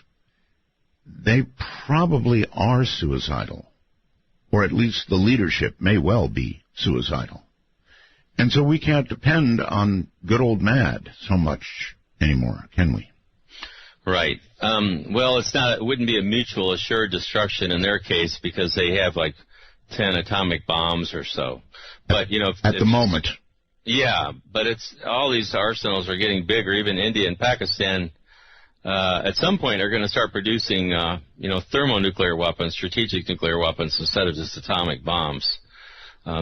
they probably are suicidal, or at least the leadership may well be suicidal. And so we can't depend on good old MAD so much anymore, can we? Right. Well, it wouldn't be a mutual assured destruction in their case because they have like 10 atomic bombs or so. But, at the moment. Yeah, but all these arsenals are getting bigger. Even India and Pakistan at some point are going to start producing, thermonuclear weapons, strategic nuclear weapons instead of just atomic bombs.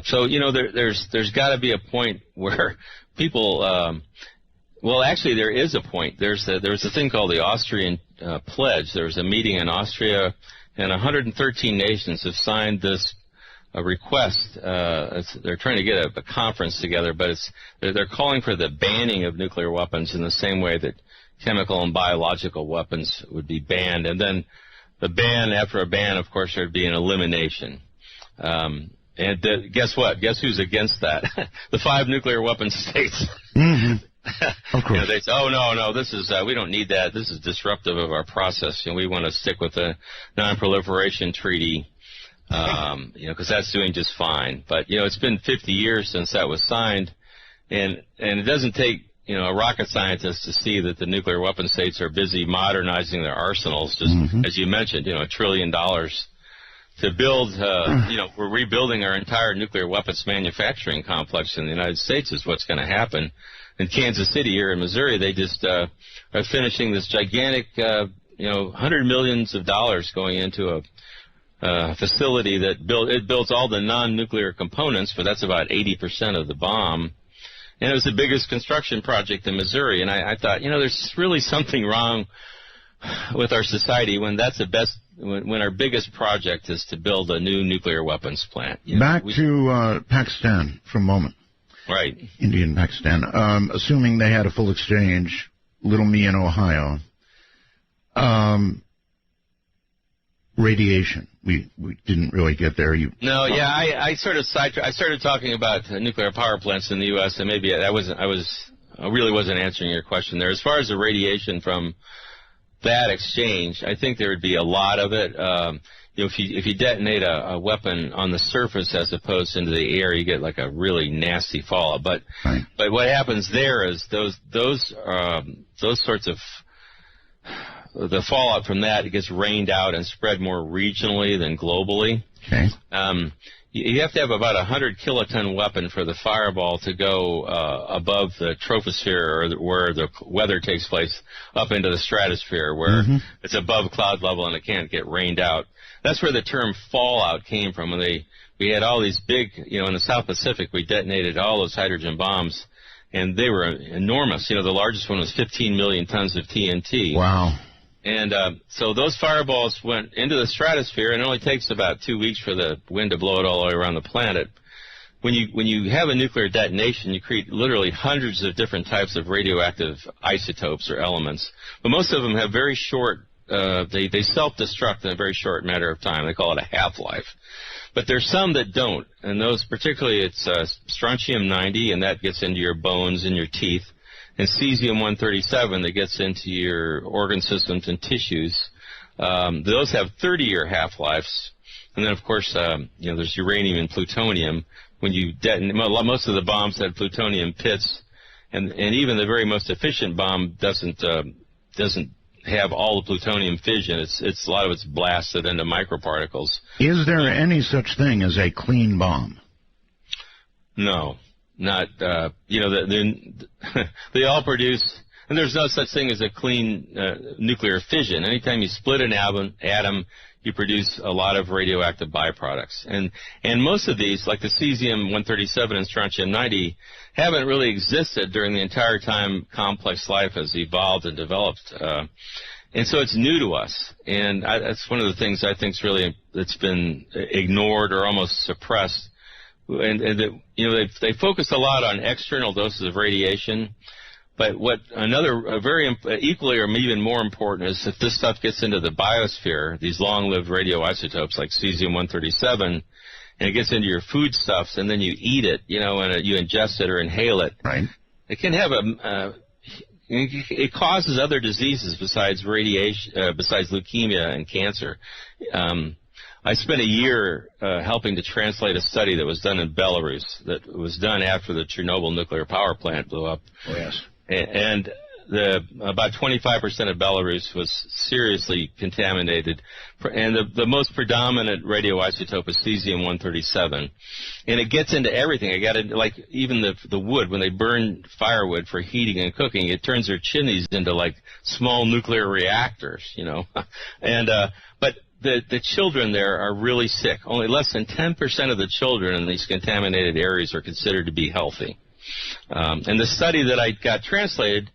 So there's got to be a point where people, actually there is a point. There's a thing called the Austrian Pledge. There was a meeting in Austria, and 113 nations have signed this request. They're trying to get a conference together, but they're calling for the banning of nuclear weapons in the same way that chemical and biological weapons would be banned. And then after a ban, of course, there'd be an elimination. Guess what? Guess who's against that? The 5 nuclear weapon states. Mm-hmm. Of course. They say, oh, no, this is, we don't need that. This is disruptive of our process. We want to stick with the non-proliferation treaty, because that's doing just fine. But, it's been 50 years since that was signed, and it doesn't take, a rocket scientist to see that the nuclear weapon states are busy modernizing their arsenals, just as you mentioned, $1 trillion to build, we're rebuilding our entire nuclear weapons manufacturing complex in the United States is what's going to happen. In Kansas City here in Missouri, they just are finishing this gigantic, $100 million going into a facility that builds all the non-nuclear components, but that's about 80% of the bomb. And it was the biggest construction project in Missouri. And I thought, there's really something wrong with our society when that's when our biggest project is to build a new nuclear weapons plant. Back to Pakistan for a moment. Right. India and Pakistan. Assuming they had a full exchange, little me in Ohio. Radiation. We didn't really get there. I started talking about nuclear power plants in the U.S. and maybe I really wasn't answering your question there. As far as the radiation from that exchange, I think there would be a lot of it. If you detonate a weapon on the surface as opposed into the air, you get like a really nasty fallout. But what happens there is those sorts of the fallout from that, it gets rained out and spread more regionally than globally. Okay. You have to have about 100 kiloton weapon for the fireball to go above the troposphere, or where the weather takes place, up into the stratosphere, where it's above cloud level and it can't get rained out. That's where the term fallout came from. When we had all these big, in the South Pacific, we detonated all those hydrogen bombs, and they were enormous. The largest one was 15 million tons of TNT. Wow. And so those fireballs went into the stratosphere, and it only takes about 2 weeks for the wind to blow it all the way around the planet. When you have a nuclear detonation, you create literally hundreds of different types of radioactive isotopes or elements. But most of them have very short, they self-destruct in a very short matter of time. They call it a half-life. But there's some that don't, and those particularly it's strontium-90, and that gets into your bones and your teeth. And cesium-137 that gets into your organ systems and tissues. Those have 30-year half-lives. And then, of course, there's uranium and plutonium, when you detonate. Most of the bombs had plutonium pits, and even the very most efficient bomb doesn't have all the plutonium fission. It's a lot of it's blasted into microparticles. Is there any such thing as a clean bomb? No, not. They all produce, and there's no such thing as a clean nuclear fission. Anytime you split an atom, you produce a lot of radioactive byproducts. And most of these, like the cesium-137 and strontium-90, haven't really existed during the entire time complex life has evolved and developed. And so it's new to us. And that's one of the things I think that's been ignored or almost suppressed. They focus a lot on external doses of radiation. But very equally or even more important is if this stuff gets into the biosphere, these long-lived radioisotopes like cesium-137, and it gets into your foodstuffs, and then you eat it, and you ingest it or inhale it. Right. It can have it causes other diseases besides radiation, besides leukemia and cancer. I spent a year helping to translate a study that was done in Belarus that was done after the Chernobyl nuclear power plant blew up. Oh, yes. And about 25% of Belarus was seriously contaminated, and the most predominant radioisotope is cesium-137, and it gets into everything. Like even the wood, when they burn firewood for heating and cooking, it turns their chimneys into like small nuclear reactors, and but the children there are really sick. Only less than 10% of the children in these contaminated areas are considered to be healthy. And the study that I got translated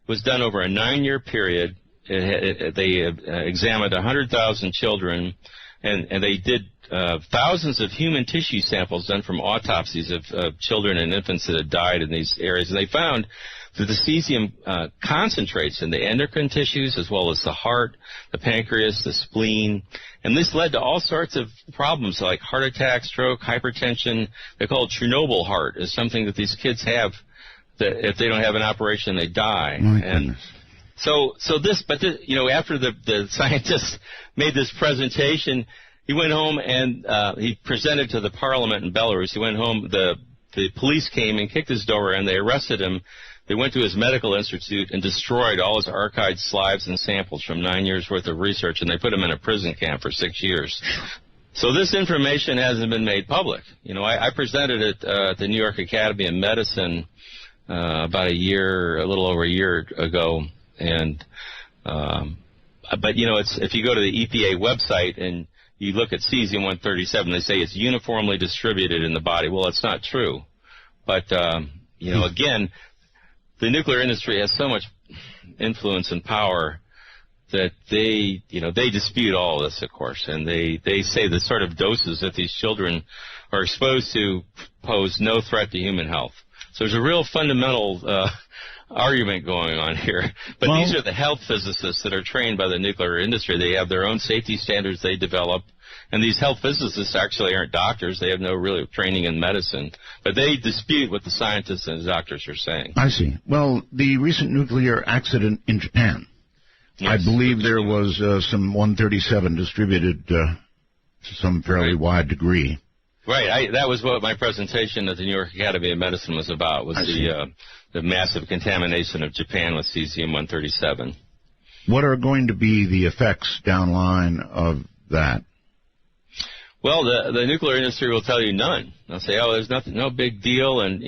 was done over a 9-year period. They examined 100,000 children, and they did thousands of human tissue samples done from autopsies of children and infants that had died in these areas. And they found that the cesium concentrates in the endocrine tissues as well as the heart, the pancreas, the spleen. And this led to all sorts of problems like heart attack, stroke, hypertension. They call it Chernobyl heart. It's something that these kids have that if they don't have an operation, they die. And so after the scientist made this presentation, he went home and he presented to the parliament in Belarus. He went home. The police came and kicked his door in. They arrested him. They went to his medical institute and destroyed all his archived slides and samples from 9 years' worth of research, and they put him in a prison camp for 6 years. So this information hasn't been made public. I presented it at the New York Academy of Medicine about a little over a year ago, and but if you go to the EPA website and you look at cesium-137, they say it's uniformly distributed in the body. Well, it's not true, but again, the nuclear industry has so much influence and power that they dispute all of this, of course, and they say the sort of doses that these children are exposed to pose no threat to human health. So there's a real fundamental argument going on here. But these are the health physicists that are trained by the nuclear industry. They have their own safety standards they develop. And these health physicists actually aren't doctors. They have no real training in medicine. But they dispute what the scientists and the doctors are saying. I see. Well, the recent nuclear accident in Japan, yes, I believe there was some 137 distributed to some fairly wide degree. Right. That was what my presentation at the New York Academy of Medicine was about, was the massive contamination of Japan with cesium-137. What are going to be the effects downline of that? Well, the nuclear industry will tell you none. They'll say, there's nothing, no big deal, and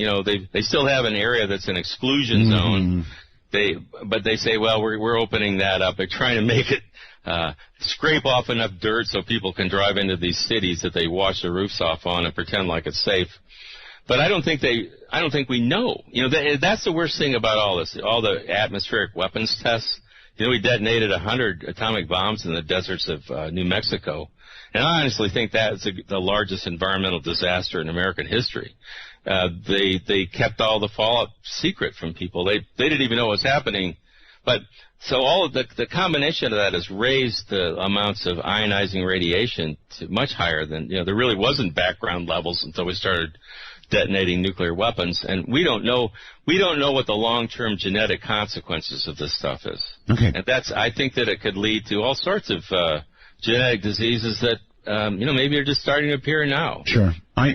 they still have an area that's an exclusion zone. But they say, well, we're opening that up. They're trying to make it scrape off enough dirt so people can drive into these cities that they wash the roofs off on and pretend like it's safe. But I don't think we know. That's the worst thing about all this. All the atmospheric weapons tests. We detonated 100 atomic bombs in the deserts of New Mexico. And I honestly think that's the largest environmental disaster in American history. They kept all the fallout secret from people. They didn't even know what was happening. But so all of the combination of that has raised the amounts of ionizing radiation to much higher than, there really wasn't background levels until we started detonating nuclear weapons. And we don't know what the long-term genetic consequences of this stuff is. Okay. And I think that it could lead to all sorts of genetic diseases that, maybe are just starting to appear now. Sure.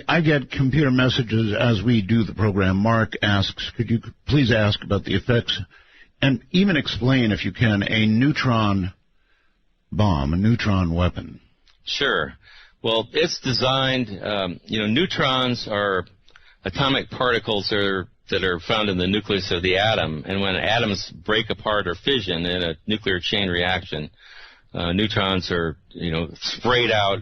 I get computer messages as we do the program. Mark asks, could you please ask about the effects and even explain, if you can, a neutron bomb, a neutron weapon? Sure. Well, it's designed, neutrons are atomic particles that are found in the nucleus of the atom, and when atoms break apart or fission in a nuclear chain reaction, neutrons are, sprayed out.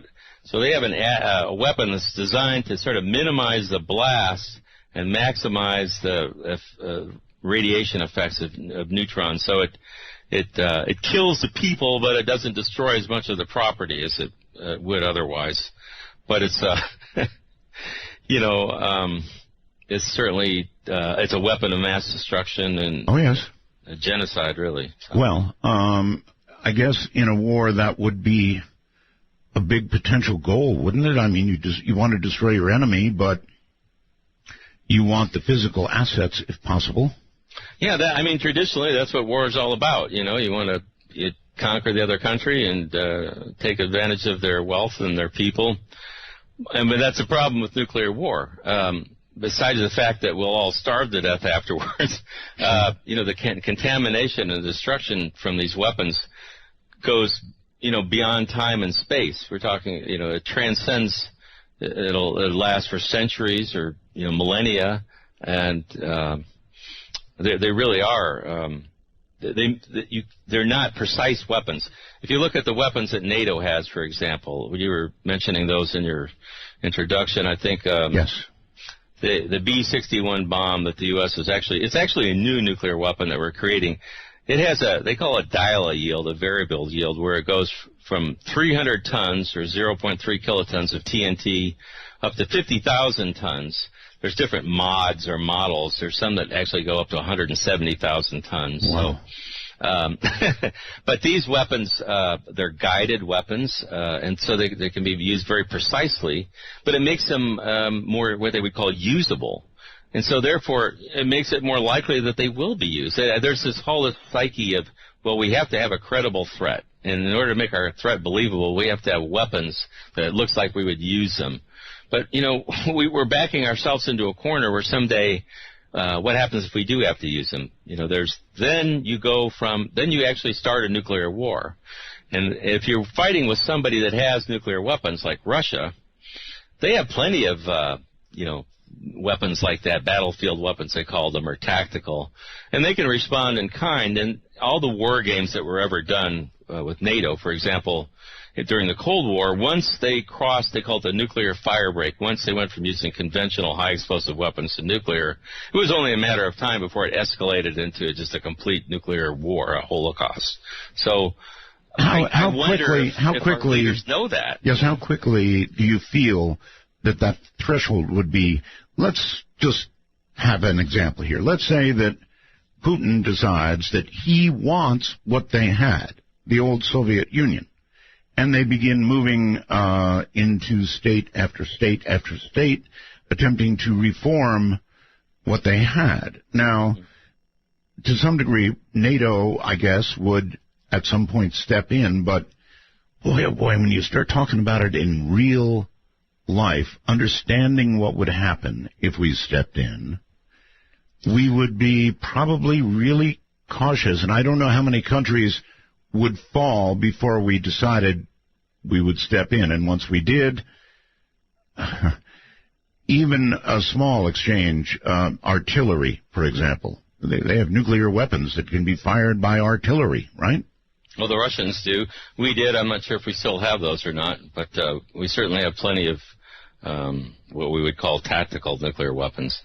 So they have a weapon that's designed to sort of minimize the blast and maximize the radiation effects of neutrons. So it kills the people, but it doesn't destroy as much of the property as it would otherwise. But it's it's certainly it's a weapon of mass destruction and a genocide, really. So. Well, I guess in a war that would be a big potential goal, wouldn't it? I mean, you want to destroy your enemy, but you want the physical assets if possible. Yeah, traditionally that's what war is all about. You want to conquer the other country and take advantage of their wealth and their people. But that's a problem with nuclear war. Besides the fact that we'll all starve to death afterwards, the contamination and destruction from these weapons goes, beyond time and space. We're talking, it transcends. It'll last for centuries or millennia, and they really are. They're not precise weapons. If you look at the weapons that NATO has, for example, you were mentioning those in your introduction. I think yes. The B-61 bomb that the U.S. it's actually a new nuclear weapon that we're creating. It has they call it dial yield, a variable yield, where it goes from 300 tons or 0.3 kilotons of TNT up to 50,000 tons. There's different mods or models. There's some that actually go up to 170,000 tons. Wow. But these weapons, they're guided weapons, and so they can be used very precisely, but it makes them more what they would call usable. And so, therefore, it makes it more likely that they will be used. There's this whole psyche of, well, we have to have a credible threat. And in order to make our threat believable, we have to have weapons that it looks like we would use them. But, we're backing ourselves into a corner where someday, what happens if we do have to use them? Then you actually start a nuclear war. And if you're fighting with somebody that has nuclear weapons like Russia, they have plenty of, weapons like that, battlefield weapons they call them, are tactical, and they can respond in kind. And all the war games that were ever done with NATO, for example, during the Cold War, once they crossed, they called it the nuclear fire break. Once they went from using conventional high explosive weapons to nuclear, it was only a matter of time before it escalated into just a complete nuclear war, a holocaust. So I wonder if our leaders know that. Yes, how quickly do you feel that threshold would be? Let's just have an example here. Let's say that Putin decides that he wants what they had, the old Soviet Union, and they begin moving into state after state after state, attempting to reform what they had. Now, to some degree, NATO, I guess, would at some point step in, but boy, oh boy, when you start talking about it in real life, understanding what would happen if we stepped in, we would be probably really cautious. And I don't know how many countries would fall before we decided we would step in. And once we did, even a small exchange, artillery, for example, they have nuclear weapons that can be fired by artillery, right? Well, the Russians do. We did. I'm not sure if we still have those or not, but we certainly have plenty of what we would call tactical nuclear weapons.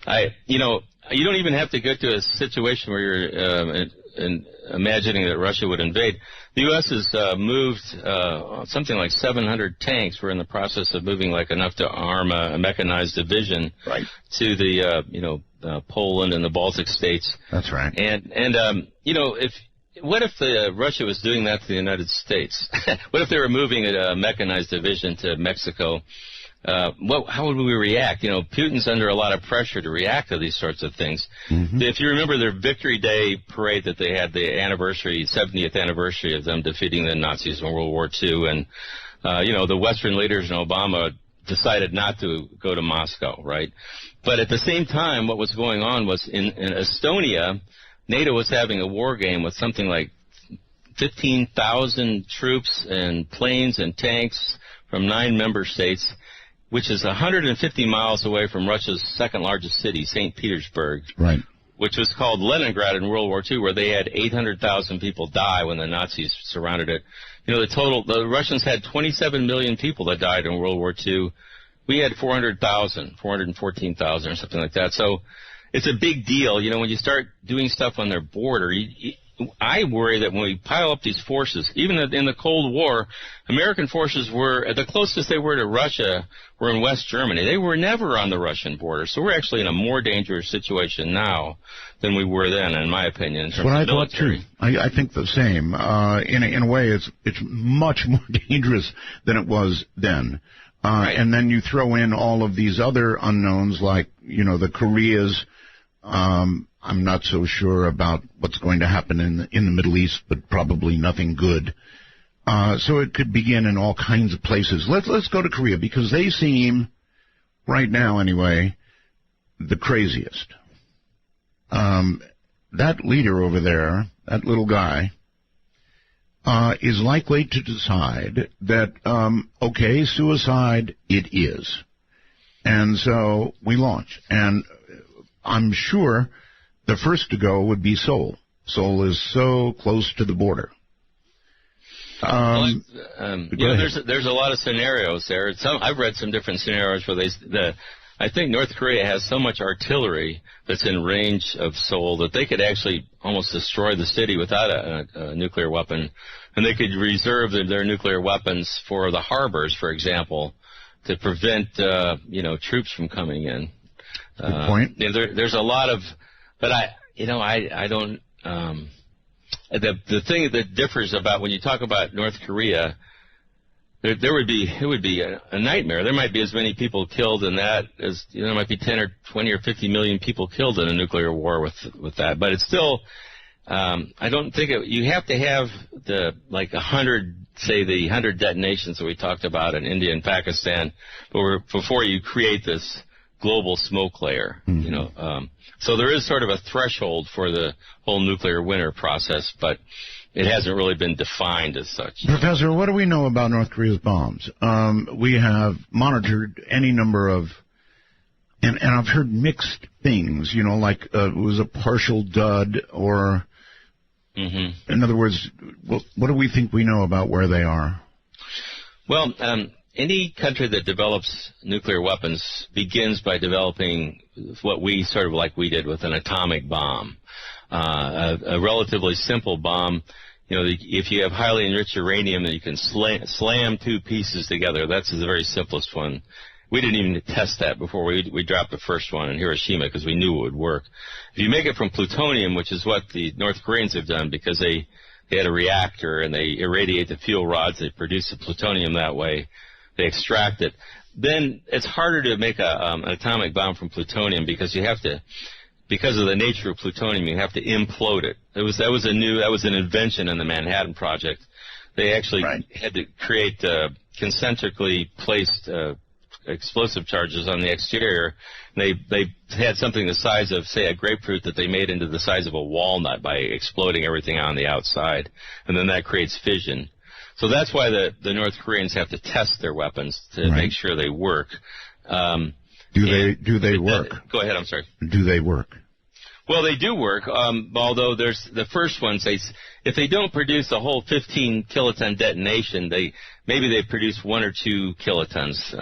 You don't even have to get to a situation where you're imagining that Russia would invade. The U.S. has moved something like 700 tanks. We're in the process of moving enough to arm a mechanized division to the Poland and the Baltic states. That's right. And what if Russia was doing that to the United States? What if they were moving a mechanized division to Mexico? How would we react? Putin's under a lot of pressure to react to these sorts of things. Mm-hmm. If you remember their Victory Day parade that they had, the 70th anniversary of them defeating the Nazis in World War II, and the Western leaders and Obama decided not to go to Moscow, right? But at the same time, what was going on was in Estonia, NATO was having a war game with something like 15,000 troops and planes and tanks from 9 member states, which is 150 miles away from Russia's second largest city, St. Petersburg. Right. Which was called Leningrad in World War II, where they had 800,000 people die when the Nazis surrounded it. You know, the Russians had 27 million people that died in World War II. We had 414,000 or something like that. So it's a big deal. You know, when you start doing stuff on their border, I worry that when we pile up these forces, even in the Cold War, American forces were, the closest they were to Russia were in West Germany. They were never on the Russian border. So we're actually in a more dangerous situation now than we were then, in my opinion, in terms of military. I think the same. In a way, it's much more dangerous than it was then. Right. And then you throw in all of these other unknowns, like, you know, the Koreas. I'm not so sure about what's going to happen in the Middle East, but probably nothing good. So it could begin in all kinds of places. Let's go to Korea, because they seem, right now anyway, the craziest. That leader over there, that little guy, is likely to decide that, okay, suicide it is. And so we launch. And I'm sure the first to go would be Seoul. Seoul is so close to the border. There's a lot of scenarios there. I've read some different scenarios where I think North Korea has so much artillery that's in range of Seoul that they could actually almost destroy the city without a nuclear weapon, and they could reserve their nuclear weapons for the harbors, for example, to prevent troops from coming in. Good point. There's a lot of, but I don't. The thing that differs about when you talk about North Korea, it would be a nightmare. There might be as many people killed in that as there might be 10 or 20 or 50 million people killed in a nuclear war with that. But it's still, I don't think you have to have the 100 detonations that we talked about in India and Pakistan, before you create this global smoke layer. Mm-hmm. So there is sort of a threshold for the whole nuclear winter process, but it hasn't really been defined as such. Professor, what do we know about North Korea's bombs? We have monitored any number of, and I've heard mixed things, like it was a partial dud, or, mm-hmm. In other words, what do we think we know about where they are? Well, any country that develops nuclear weapons begins by developing what we did with an atomic bomb, a relatively simple bomb. If you have highly enriched uranium, then you can slam two pieces together. That's the very simplest one. We didn't even test that before we dropped the first one in Hiroshima because we knew it would work. If you make it from plutonium, which is what the North Koreans have done because they had a reactor and they irradiate the fuel rods, they produce the plutonium that way. They extract it. Then it's harder to make an atomic bomb from plutonium because of the nature of plutonium, you have to implode it. That was an invention in the Manhattan Project. They actually had to create concentrically placed explosive charges on the exterior. They had something the size of, say, a grapefruit that they made into the size of a walnut by exploding everything on the outside, and then that creates fission. So that's why the North Koreans have to test their weapons to make sure they work. Do they work? Go ahead, I'm sorry. Do they work? Well, they do work, although there's the first ones, if they don't produce a whole 15 kiloton detonation, maybe they produce 1 or 2 kilotons,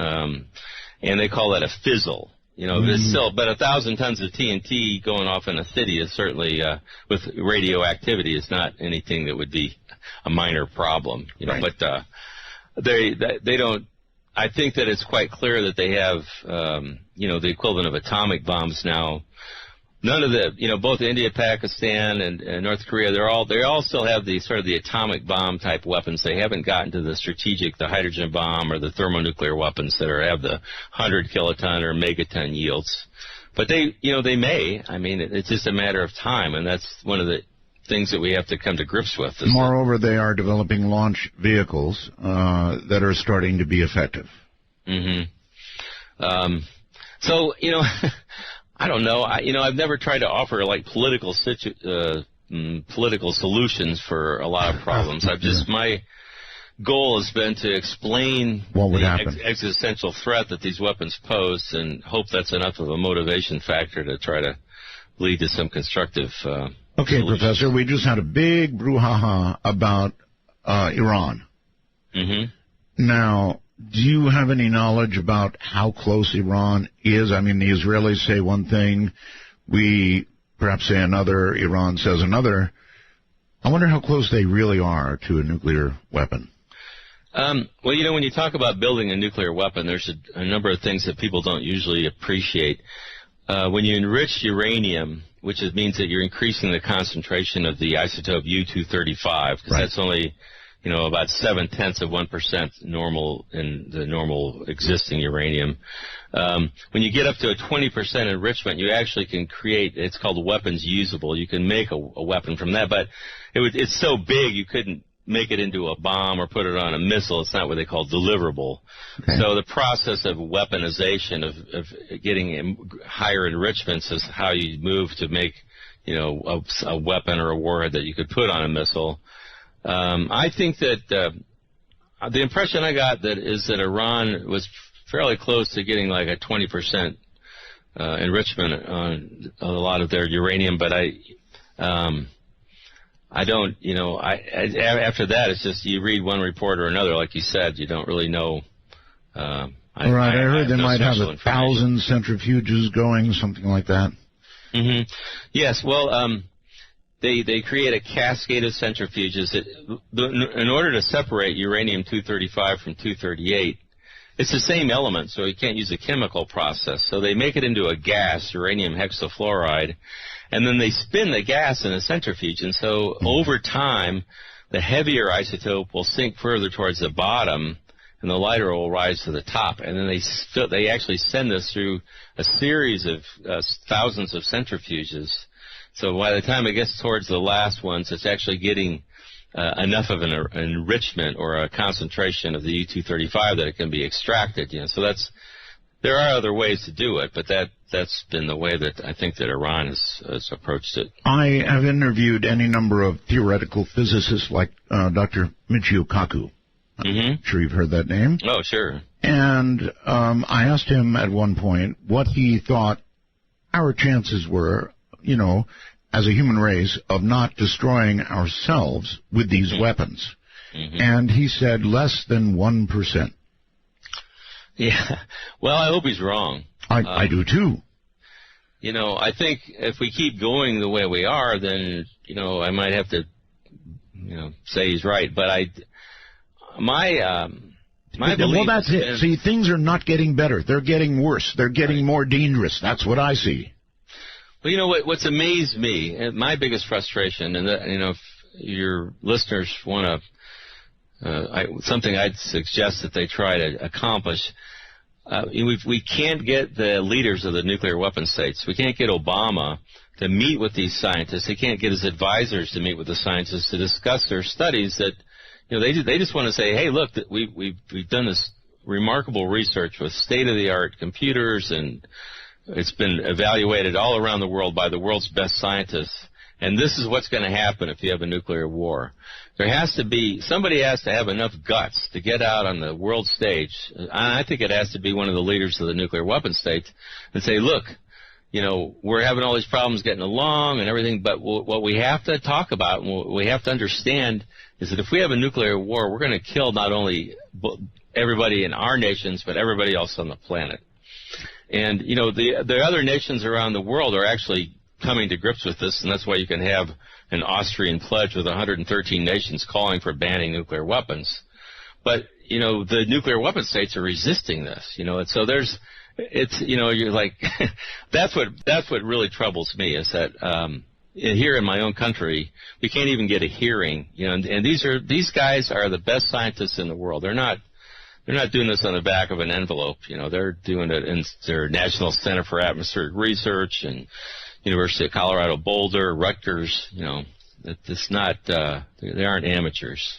and they call that a fizzle. It's still, but 1,000 tons of TNT going off in a city is certainly, with radioactivity, is not anything that would be a minor problem. But they don't. I think that it's quite clear that they have, the equivalent of atomic bombs now. None of both India, Pakistan, and North Korea, they all still have the sort of the atomic bomb type weapons. They haven't gotten to the hydrogen bomb or the thermonuclear weapons that have the 100 kiloton or megaton yields. But they may. I mean, it's just a matter of time, and that's one of the things that we have to come to grips with. Moreover, they are developing launch vehicles that are starting to be effective. Mm-hmm. So, I don't know. I've never tried to offer like political solutions for a lot of problems. My goal has been to explain what would the happen. Existential threat that these weapons pose, and hope that's enough of a motivation factor to try to lead to some constructive. Okay, solutions. Professor, we just had a big brouhaha about Iran. Mm-hmm. Now, do you have any knowledge about how close Iran is? I mean, the Israelis say one thing, we perhaps say another, Iran says another. I wonder how close they really are to a nuclear weapon. Well, when you talk about building a nuclear weapon, there's a number of things that people don't usually appreciate. When you enrich uranium, which means that you're increasing the concentration of the isotope U-235, because that's only, about 0.7% normal in the normal existing uranium. When you get up to a 20% enrichment, you actually can create, it's called weapons usable. You can make a weapon from that, but it's so big you couldn't make it into a bomb or put it on a missile. It's not what they call deliverable. Okay. So the process of weaponization, of getting higher enrichments, is how you move to make, a weapon or a warhead that you could put on a missile. I think that the impression I got is that Iran was fairly close to getting like a 20% enrichment on a lot of their uranium, but I don't, after that, it's just you read one report or another, like you said, you don't really know. I heard they might have 1,000 centrifuges going, something like that. Mm-hmm. Yes, well, they create a cascade of centrifuges. In order to separate uranium-235 from 238, it's the same element, so you can't use a chemical process. So they make it into a gas, uranium hexafluoride, and then they spin the gas in a centrifuge. And so over time, the heavier isotope will sink further towards the bottom, and the lighter will rise to the top. And then they actually send this through a series of thousands of centrifuges. So by the time it gets towards the last ones, it's actually getting enough of an enrichment or a concentration of the U-235 that it can be extracted. So there are other ways to do it, but that's been the way that I think that Iran has approached it. I have interviewed any number of theoretical physicists like Dr. Michio Kaku. Mm-hmm. I'm sure you've heard that name. Oh, sure. And I asked him at one point what he thought our chances were, as a human race, of not destroying ourselves with these weapons. Mm-hmm. And he said less than 1%. Yeah. Well, I hope he's wrong. I do too. I think if we keep going the way we are, then, I might have to, say he's right. But my belief. Well, that's it. See, things are not getting better. They're getting worse. They're getting more dangerous. That's what I see. Well, what's amazed me, and my biggest frustration, and if your listeners want to, something I'd suggest that they try to accomplish, we can't get the leaders of the nuclear weapon states. We can't get Obama to meet with these scientists. He can't get his advisors to meet with the scientists to discuss their studies. That they just want to say, hey, look, we've done this remarkable research with state-of-the-art computers, and it's been evaluated all around the world by the world's best scientists, and this is what's going to happen if you have a nuclear war. Somebody has to have enough guts to get out on the world stage, and I think it has to be one of the leaders of the nuclear weapon states, and say, look, we're having all these problems getting along and everything, but what we have to talk about and what we have to understand is that if we have a nuclear war, we're going to kill not only everybody in our nations, but everybody else on the planet. And, the other nations around the world are actually coming to grips with this, and that's why you can have an Austrian pledge with 113 nations calling for banning nuclear weapons. But, the nuclear weapon states are resisting this, and so you're like, that's what really troubles me, is that, here in my own country, we can't even get a hearing, and these guys are the best scientists in the world. They're not doing this on the back of an envelope. They're doing it in their National Center for Atmospheric Research and University of Colorado Boulder, Rutgers. It's not. They aren't amateurs.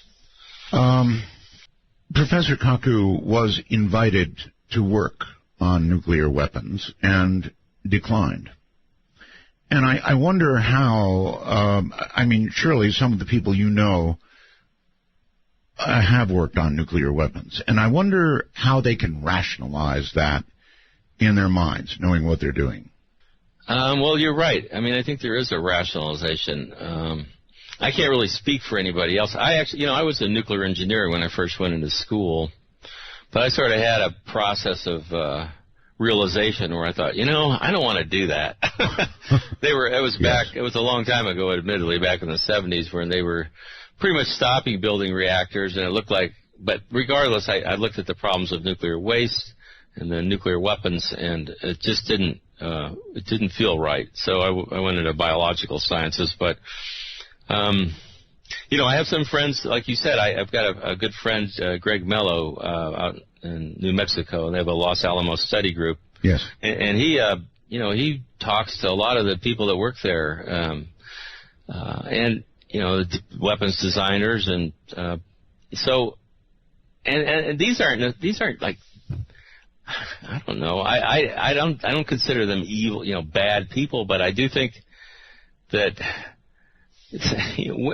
Professor Kaku was invited to work on nuclear weapons and declined. And I wonder how, surely some of the people you know have worked on nuclear weapons. And I wonder how they can rationalize that in their minds, knowing what they're doing. Well, you're right. I mean, I think there is a rationalization. I can't really speak for anybody else. I actually, I was a nuclear engineer when I first went into school, but I sort of had a process of realization where I thought, I don't want to do that. It was a long time ago, admittedly, back in the 70s, when they were pretty much stopping building reactors, and it looked like, but regardless, I looked at the problems of nuclear waste and the nuclear weapons, and it just didn't feel right. So I went into biological sciences, but, I have some friends, like you said, I've got a good friend, Greg Mello, out in New Mexico, and they have a Los Alamos study group. Yes. And he, he talks to a lot of the people that work there, and, the weapons designers, and, so, and these aren't like, I don't know. I don't consider them evil, bad people, but I do think that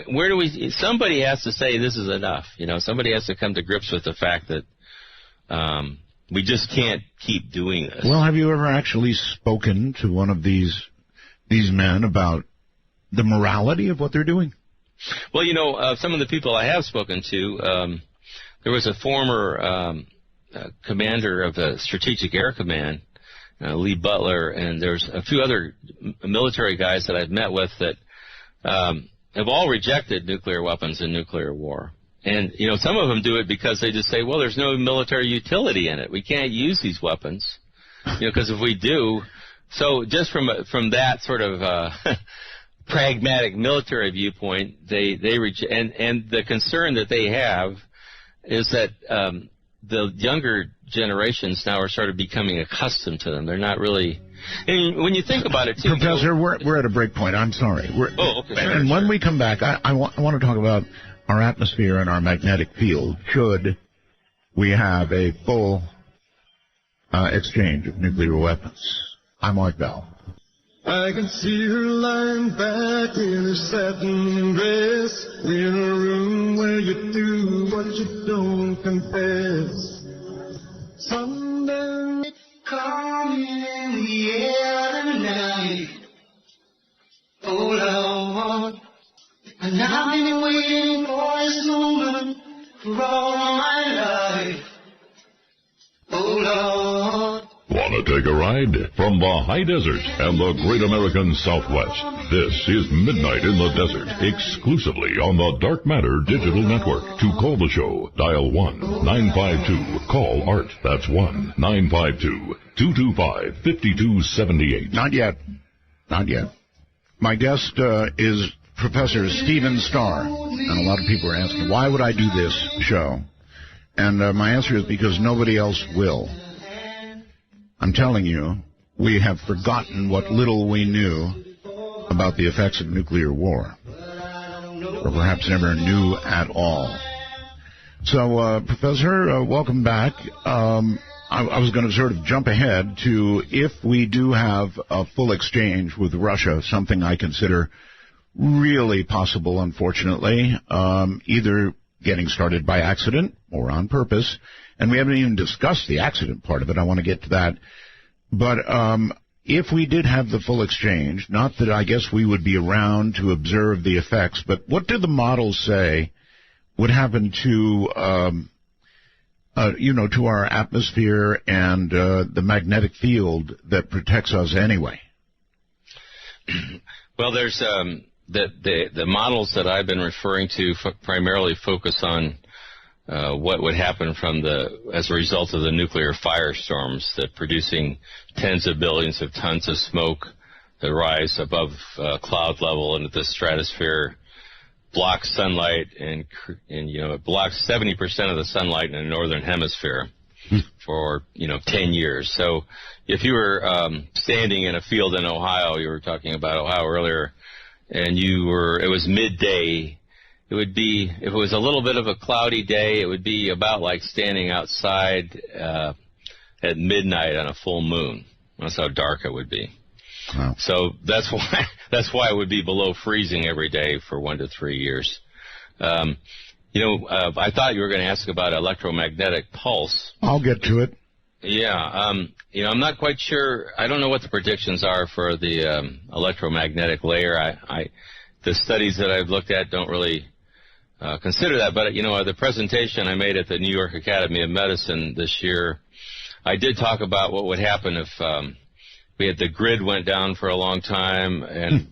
where do we? Somebody has to say this is enough. Somebody has to come to grips with the fact that we just can't keep doing this. Well, have you ever actually spoken to one of these men about the morality of what they're doing? Well, some of the people I have spoken to, there was a former commander of the Strategic Air Command, Lee Butler, and there's a few other military guys that I've met with that have all rejected nuclear weapons and nuclear war. And, some of them do it because they just say, well, there's no military utility in it. We can't use these weapons, because if we do, so just from that sort of pragmatic military viewpoint, they and the concern that they have is that the younger generations now are sort of becoming accustomed to them. They're not really. And when you think about it, too, Professor, we're at a break point. I'm sorry. Okay. And when we come back, I want to talk about our atmosphere and our magnetic field. Should we have a full exchange of nuclear weapons? I'm Mark Bell. I can see her lying back in her satin dress, in a room where you do what you don't confess. Sunday calling in the air tonight. Oh Lord, and I've been waiting for this moment for all my life. Oh Lord. Want to take a ride? From the high desert and the great American Southwest, this is Midnight in the Desert, exclusively on the Dark Matter Digital Network. To call the show, dial 1-952-CALL-ART. That's 1-952-225-5278. Not yet. My guest is Professor Stephen Starr, and a lot of people are asking, why would I do this show? And my answer is because nobody else will. I'm telling you, we have forgotten what little we knew about the effects of nuclear war, or perhaps never knew at all. So, Professor, welcome back. I was going to sort of jump ahead to if we do have a full exchange with Russia, something I consider really possible, unfortunately, either getting started by accident or on purpose. And we haven't even discussed the accident part of it. I want to get to that. But if we did have the full exchange, not that I guess we would be around to observe the effects, but what do the models say would happen to, to our atmosphere and the magnetic field that protects us anyway? Well, there's the models that I've been referring to primarily focus on what would happen as a result of the nuclear firestorms, that producing tens of billions of tons of smoke that rise above cloud level into the stratosphere, blocks sunlight, and it blocks 70% of the sunlight in the northern hemisphere for 10 years. So if you were standing in a field in Ohio, you were talking about Ohio earlier, and it was midday. It would be, if it was a little bit of a cloudy day, it would be about like standing outside at midnight on a full moon. That's how dark it would be. Wow. So that's why it would be below freezing every day for 1 to 3 years. I thought you were going to ask about electromagnetic pulse. I'll get to it. Yeah. I'm not quite sure. I don't know what the predictions are for the electromagnetic layer. The studies that I've looked at don't really consider that. But, the presentation I made at the New York Academy of Medicine this year, I did talk about what would happen if the grid went down for a long time and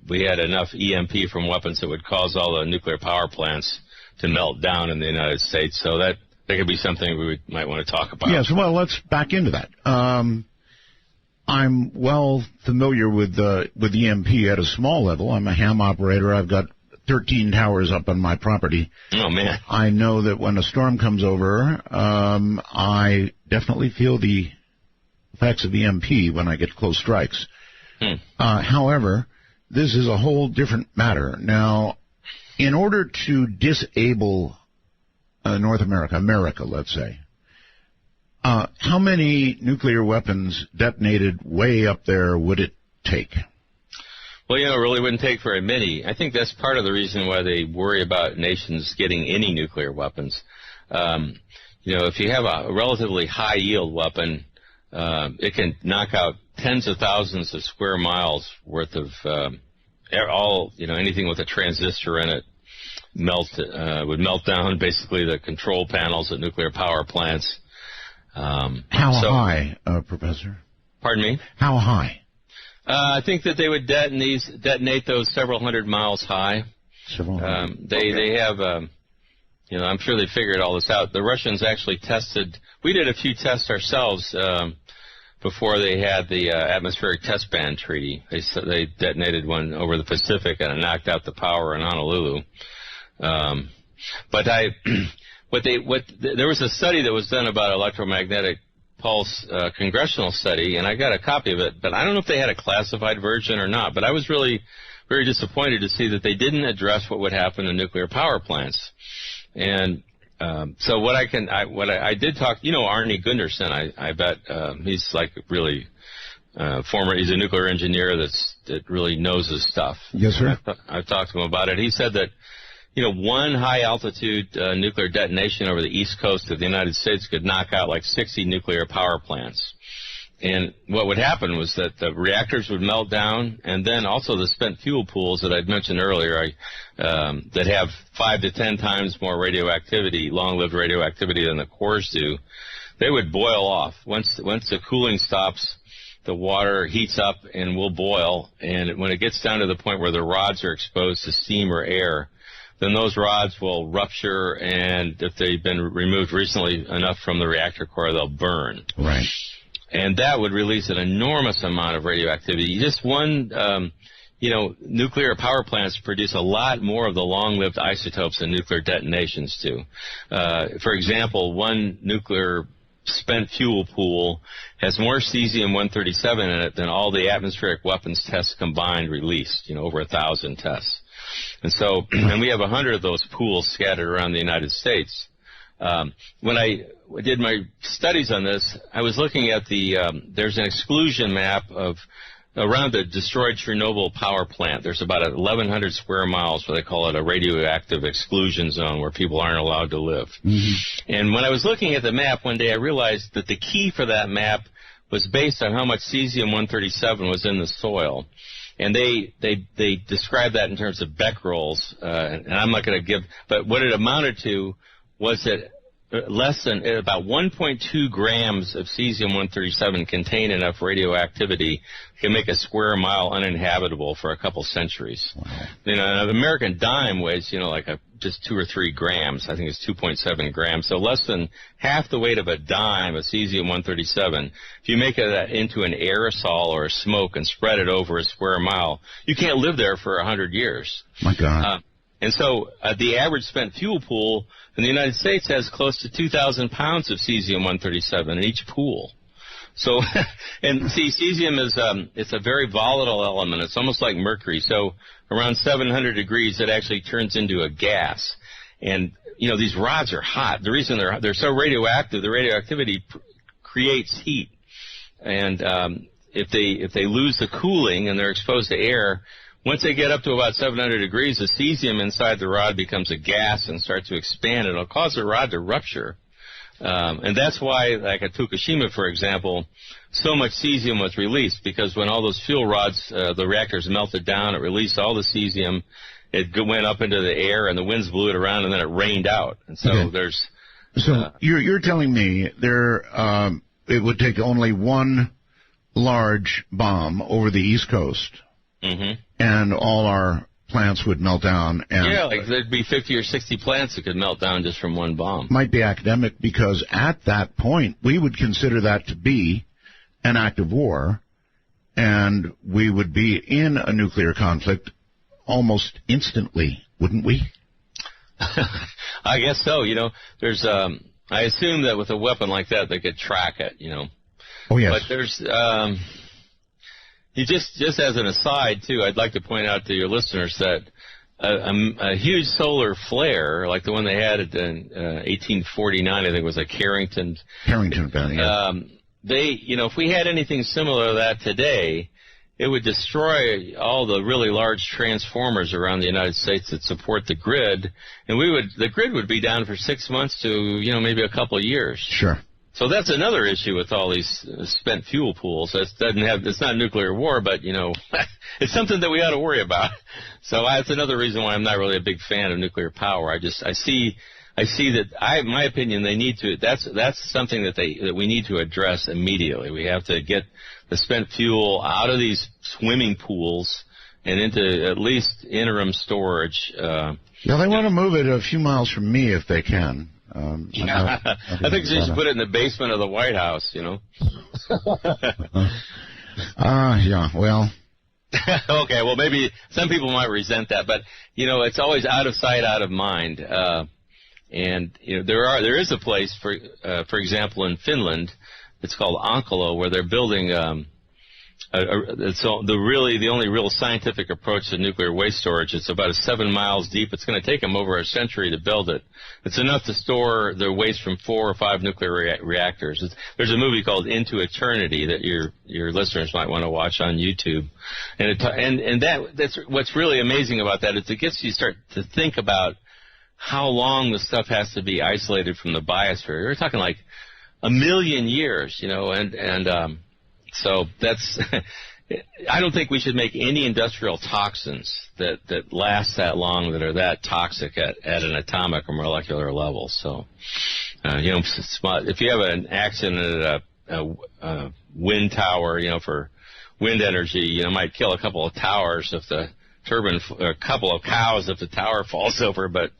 we had enough EMP from weapons that would cause all the nuclear power plants to melt down in the United States. So that could be something we might want to talk about. Yes, well, let's back into that. I'm well familiar with EMP at a small level. I'm a ham operator. I've got 13 towers up on my property. Oh, man. I know that when a storm comes over, I definitely feel the effects of EMP when I get close strikes. However, this is a whole different matter. Now, in order to disable North America, let's say, how many nuclear weapons detonated way up there would it take? Well, it really wouldn't take very many. I think that's part of the reason why they worry about nations getting any nuclear weapons. If you have a relatively high-yield weapon, it can knock out tens of thousands of square miles worth of anything with a transistor in it would melt down basically the control panels at nuclear power plants. How high, Professor? Pardon me? How high? I think that they would detonate those several hundred miles high. They have, I'm sure they figured all this out. The Russians actually tested. We did a few tests ourselves before they had the atmospheric test ban treaty. They detonated one over the Pacific and it knocked out the power in Honolulu. There was a study that was done about electromagnetic pulse, congressional study, and I got a copy of it, but I don't know if they had a classified version or not. But I was really very disappointed to see that they didn't address what would happen to nuclear power plants. And so I did talk, Arnie Gunderson, I bet he's like really he's a nuclear engineer that really knows his stuff. Yes, sir. I've talked to him about it. He said that one high-altitude nuclear detonation over the east coast of the United States could knock out like 60 nuclear power plants. And what would happen was that the reactors would melt down, and then also the spent fuel pools that I'd mentioned earlier that have 5 to 10 times more radioactivity, long-lived radioactivity than the cores do, they would boil off. Once the cooling stops, the water heats up and will boil, and when it gets down to the point where the rods are exposed to steam or air, then those rods will rupture, and if they've been removed recently enough from the reactor core, they'll burn. Right. And that would release an enormous amount of radioactivity. Just one, nuclear power plants produce a lot more of the long-lived isotopes than nuclear detonations do. For example, one nuclear spent fuel pool has more cesium-137 in it than all the atmospheric weapons tests combined released, over 1,000 tests. And so, and we have 100 of those pools scattered around the United States. When I did my studies on this, I was looking at there's an exclusion map around the destroyed Chernobyl power plant. There's about 1,100 square miles where they call it a radioactive exclusion zone where people aren't allowed to live. Mm-hmm. And when I was looking at the map one day, I realized that the key for that map was based on how much cesium-137 was in the soil. And they describe that in terms of becquerels, and I'm not going to give, but what it amounted to was that about 1.2 grams of cesium-137 contain enough radioactivity to make a square mile uninhabitable for a couple centuries. Wow. An American dime weighs, just 2 or 3 grams. I think it's 2.7 grams. So less than half the weight of a dime of cesium-137. If you make it into an aerosol or a smoke and spread it over a square mile, you can't live there for 100 years. My God. And so the average spent fuel pool in the United States has close to 2,000 pounds of cesium-137 in each pool. So, and see, cesium is it's a very volatile element. It's almost like mercury. So around 700 degrees, it actually turns into a gas. And, these rods are hot. The reason they're so radioactive, the radioactivity creates heat. And if they lose the cooling and they're exposed to air, once they get up to about 700 degrees, the cesium inside the rod becomes a gas and starts to expand, and it'll cause the rod to rupture. And that's why, like at Fukushima, for example, so much cesium was released, because when all those fuel rods, the reactors melted down, it released all the cesium, it went up into the air, and the winds blew it around, and then it rained out. And so there's... So you're telling me it would take only one large bomb over the East Coast, and all our plants would melt down. And like there'd be 50 or 60 plants that could melt down just from one bomb. Might be academic, because at that point we would consider that to be an act of war, and we would be in a nuclear conflict almost instantly, wouldn't we? I guess so. There's I assume that with a weapon like that, they could track it. Oh yes. But there's just as an aside too, I'd like to point out to your listeners that a huge solar flare, like the one they had in 1849, I think it was a Carrington event. Yeah. If we had anything similar to that today, it would destroy all the really large transformers around the United States that support the grid, and the grid would be down for 6 months to maybe a couple of years. Sure. So that's another issue with all these spent fuel pools. It's not nuclear war, but it's something that we ought to worry about. So that's another reason why I'm not really a big fan of nuclear power. I see that my opinion, they need to. That's something that we need to address immediately. We have to get the spent fuel out of these swimming pools and into at least interim storage. They want to move it a few miles from me if they can. I think they should put it in the basement of the White House, Yeah, well. Okay, well, maybe some people might resent that, but, it's always out of sight, out of mind. And there is a place, for example, in Finland, it's called Onkalo, where they're building the only real scientific approach to nuclear waste storage. It's about 7 miles deep. It's going to take them over a century to build it. It's enough to store the waste from 4 or 5 nuclear reactors. There's a movie called Into Eternity that your listeners might want to watch on YouTube. And that's what's really amazing about that is it gets you start to think about how long the stuff has to be isolated from the biosphere. We're talking like 1 million years, so that's I don't think we should make any industrial toxins that last that long, that are that toxic at an atomic or molecular level. So, if you have an accident at a wind tower, for wind energy, it might kill a couple of towers if the turbine, or a couple of cows if the tower falls over, but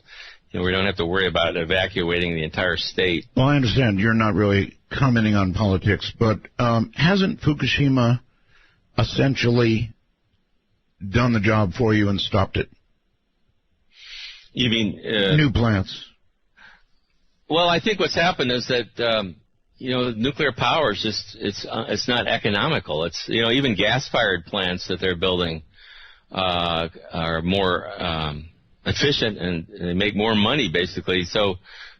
we don't have to worry about evacuating the entire state. Well, I understand you're not really commenting on politics, but hasn't Fukushima essentially done the job for you and stopped it? You mean new plants? Well, I think what's happened is that nuclear power is just it's not economical. It's even gas-fired plants that they're building are more efficient and they make more money basically. So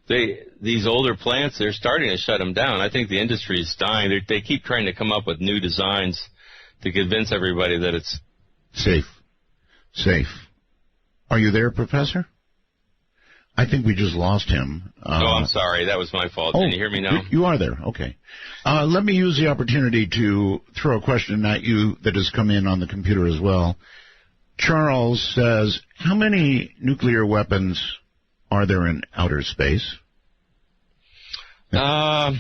these older plants, they're starting to shut them down. I think the industry is dying. They keep trying to come up with new designs to convince everybody that it's safe. Are you there, Professor? I think we just lost him. I'm sorry. That was my fault. Can you hear me now? You are there. Okay. Let me use the opportunity to throw a question at you that has come in on the computer as well. Charles says, how many nuclear weapons are there in outer space? Well,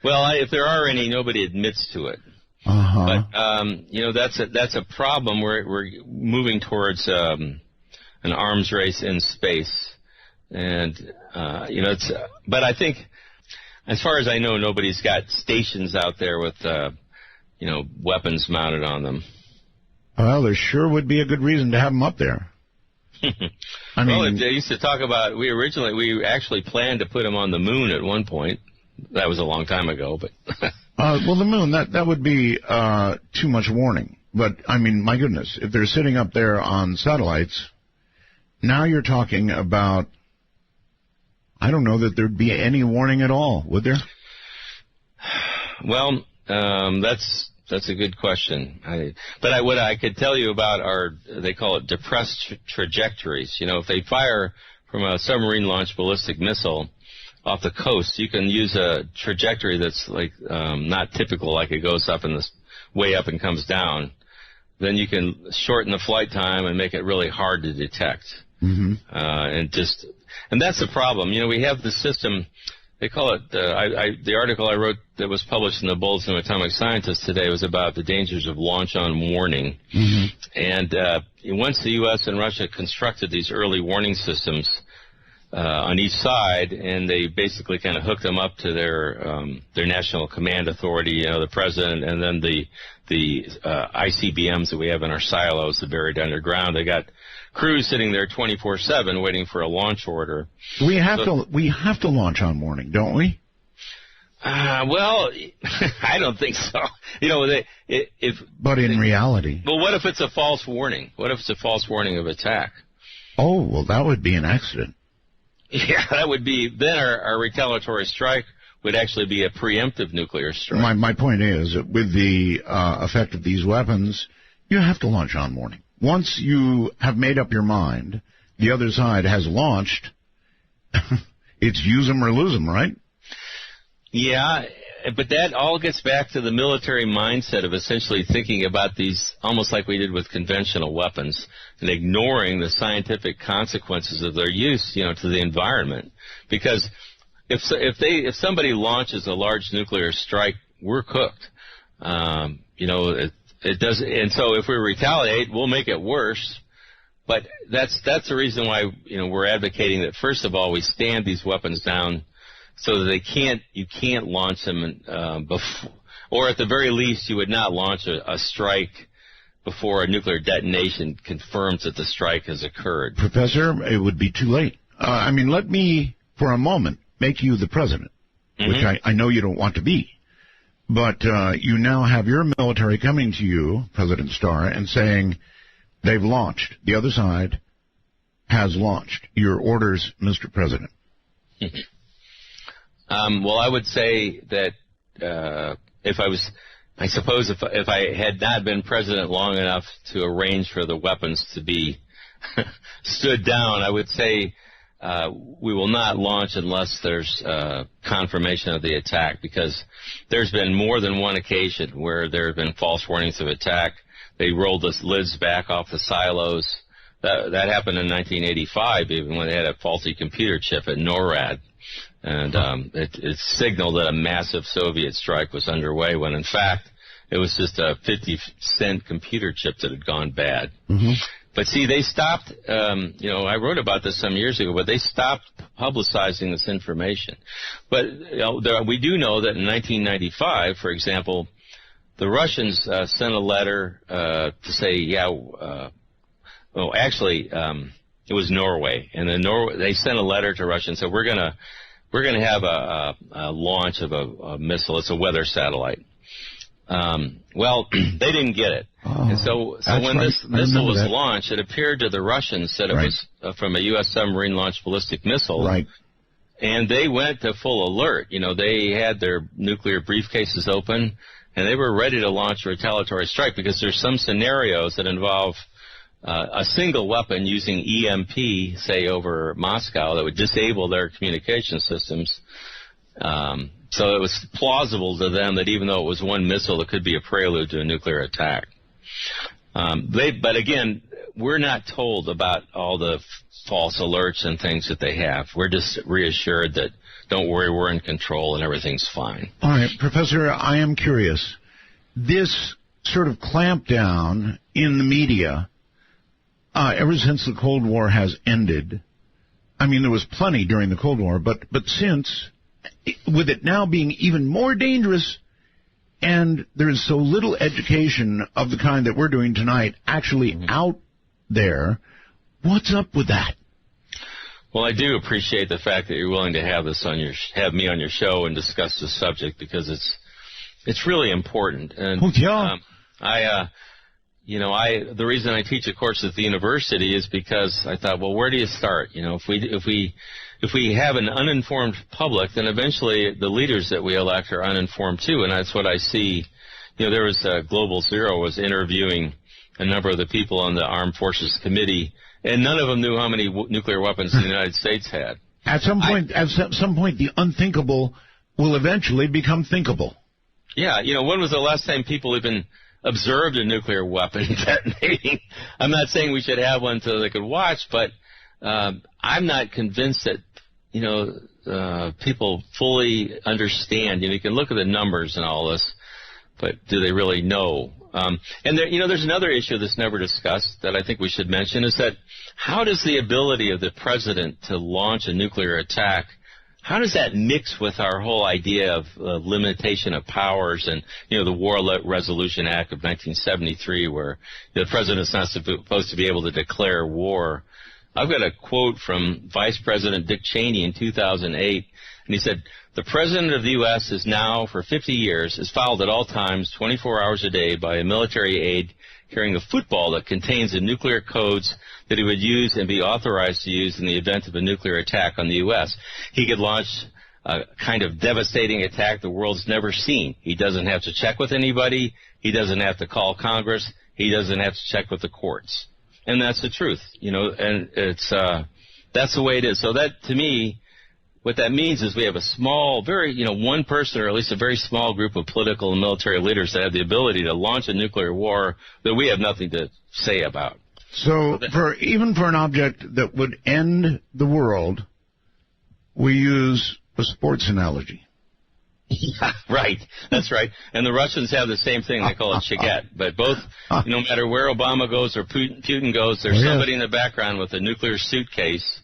if there are any, nobody admits to it. Uh-huh. But that's a problem. We're moving towards an arms race in space, and but I think, as far as I know, nobody's got stations out there with weapons mounted on them. Well, there sure would be a good reason to have them up there. Well, they used to talk about, we actually planned to put them on the moon at one point. That was a long time ago, but. Well, the moon, that would be too much warning. But, my goodness, if they're sitting up there on satellites, now you're talking about, I don't know that there'd be any warning at all, would there? Well, that's a good question. What I could tell you about they call it depressed trajectories. You know, if they fire from a submarine-launched ballistic missile off the coast, you can use a trajectory that's like not typical, like it goes up and way up and comes down. Then you can shorten the flight time and make it really hard to detect. Mm-hmm. And that's the problem. You know, we have the system. They call it the article I wrote that was published in the Bulletin of Atomic Scientists today was about the dangers of launch on warning. Mm-hmm. And once the U.S. and Russia constructed these early warning systems on each side, and they basically kind of hooked them up to their national command authority, you know, the president, and then the ICBMs that we have in our silos, that buried underground. They got crews sitting there 24/7 waiting for a launch order. We have to launch on warning, don't we? Well, I don't think so. You know, but in reality. Well, what if it's a false warning? What if it's a false warning of attack? Oh, well, that would be an accident. Yeah, that would be. Then our retaliatory strike would actually be a preemptive nuclear strike. My point is that with the effect of these weapons, you have to launch on warning. Once you have made up your mind, the other side has launched, it's use them or lose them, right? Yeah, but that all gets back to the military mindset of essentially thinking about these almost like we did with conventional weapons and ignoring the scientific consequences of their use, you know, to the environment. Because if somebody launches a large nuclear strike, we're cooked. You know, it does, and so if we retaliate, we'll make it worse. But that's the reason why, you know, we're advocating that first of all we stand these weapons down so that you can't launch them before, or at the very least you would not launch a strike before a nuclear detonation confirms that the strike has occurred. Professor, it would be too late. I mean, let me for a moment make you the president, which I know you don't want to be. But you now have your military coming to you, President Starr, and saying they've launched. The other side has launched. Your orders, Mr. President. Well, I would say that if I had not been president long enough to arrange for the weapons to be stood down, I would say we will not launch unless there's confirmation of the attack, because there's been more than one occasion where there have been false warnings of attack. They rolled the lids back off the silos. That happened in 1985, even when they had a faulty computer chip at NORAD. And it signaled that a massive Soviet strike was underway when, in fact, it was just a 50-cent computer chip that had gone bad. Mm-hmm. But see, they stopped, I wrote about this some years ago, but they stopped publicizing this information. But we do know that in 1995, for example, the Russians sent a letter to say, it was Norway. And then they sent a letter to Russia and said, we're going to have a launch of a missile. It's a weather satellite. Well, they didn't get it. And so when this missile was launched, it appeared to the Russians that it was from a U.S. submarine-launched ballistic missile. Right. And they went to full alert. You know, they had their nuclear briefcases open, and they were ready to launch a retaliatory strike, because there's some scenarios that involve a single weapon using EMP, say, over Moscow, that would disable their communication systems. So it was plausible to them that even though it was one missile, it could be a prelude to a nuclear attack. But again, we're not told about all the false alerts and things that they have. We're just reassured that, don't worry, we're in control and everything's fine. All right, Professor, I am curious. This sort of clampdown in the media, ever since the Cold War has ended, I mean, there was plenty during the Cold War, but since, with it now being even more dangerous, and there's so little education of the kind that we're doing tonight actually out there, what's up with that? Well, I do appreciate the fact that you're willing to have me on your show and discuss this subject, because it's really important. And the reason I teach a course at the university is because I thought, well, where do you start? If we have an uninformed public, then eventually the leaders that we elect are uninformed too, and that's what I see. There was Global Zero was interviewing a number of the people on the Armed Forces Committee, and none of them knew how many nuclear weapons the United States had. At some point, the unthinkable will eventually become thinkable. Yeah, when was the last time people even observed a nuclear weapon detonating? I'm not saying we should have one so they could watch, but I'm not convinced that, people fully understand. You can look at the numbers and all this, but do they really know? And there's another issue that's never discussed that I think we should mention, is that how does the ability of the president to launch a nuclear attack, how does that mix with our whole idea of limitation of powers and, the War Resolution Act of 1973, where the president's not supposed to be able to declare war? I've got a quote from Vice President Dick Cheney in 2008, and he said, "The President of the U.S. is now, for 50 years, is followed at all times, 24 hours a day, by a military aide carrying a football that contains the nuclear codes that he would use and be authorized to use in the event of a nuclear attack on the U.S. He could launch a kind of devastating attack the world's never seen. He doesn't have to check with anybody. He doesn't have to call Congress. He doesn't have to check with the courts." And that's the truth, and it's that's the way it is. So that, to me, what that means is we have a small, very, one person or at least a very small group of political and military leaders that have the ability to launch a nuclear war that we have nothing to say about. So even for an object that would end the world, we use a sports analogy. Yeah, right. That's right. And the Russians have the same thing. They call it Shiget. But both, no matter where Obama goes or Putin goes, there's somebody in the background with a nuclear suitcase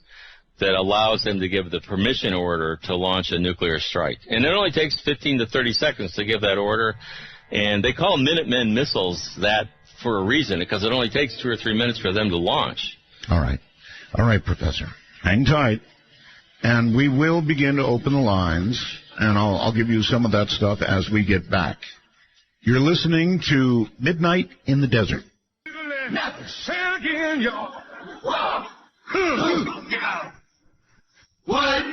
that allows them to give the permission order to launch a nuclear strike. And it only takes 15 to 30 seconds to give that order. And they call Minutemen missiles that for a reason, because it only takes 2 or 3 minutes for them to launch. All right, Professor. Hang tight. And we will begin to open the lines, and I'll give you some of that stuff as we get back. You're listening to Midnight in the Desert. Say again, y'all. What?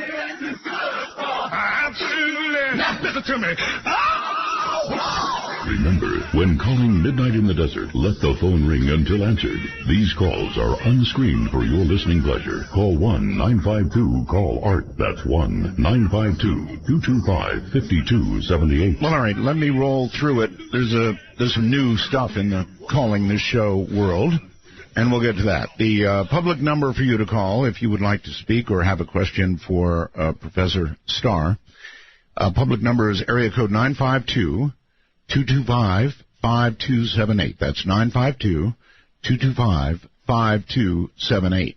Absolutely. Listen to me. Remember, when calling Midnight in the Desert, let the phone ring until answered. These calls are unscreened for your listening pleasure. Call 1-952-CALL-ART. That's 1-952-225-5278. Well, all right, let me roll through it. There's some new stuff in the calling this show world, and we'll get to that. The public number for you to call if you would like to speak or have a question for Professor Starr. Public number is area code 952-225-5278. That's 952-225-5278.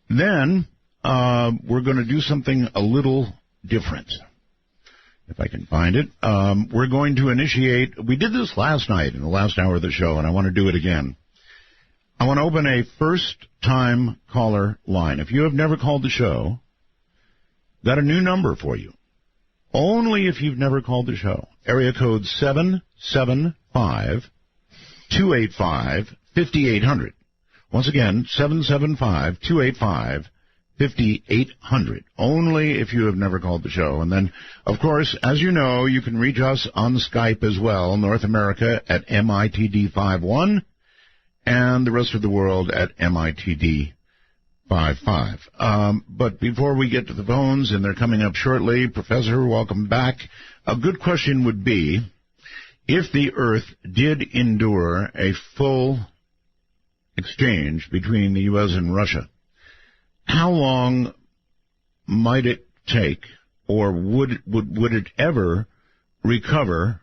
Then we're going to do something a little different, if I can find it. We're going to initiate, we did this last night in the last hour of the show, and I want to do it again. I want to open a first-time caller line. If you have never called the show, got a new number for you. Only if you've never called the show. Area code 775-285-5800. Once again, 775-285-5800. Only if you have never called the show. And then, of course, as you know, you can reach us on Skype as well, North America at MITD51, and the rest of the world at MITD55. But before we get to the phones, and they're coming up shortly, Professor, welcome back. A good question would be, if the Earth did endure a full exchange between the U.S. and Russia, how long might it take, or would it ever recover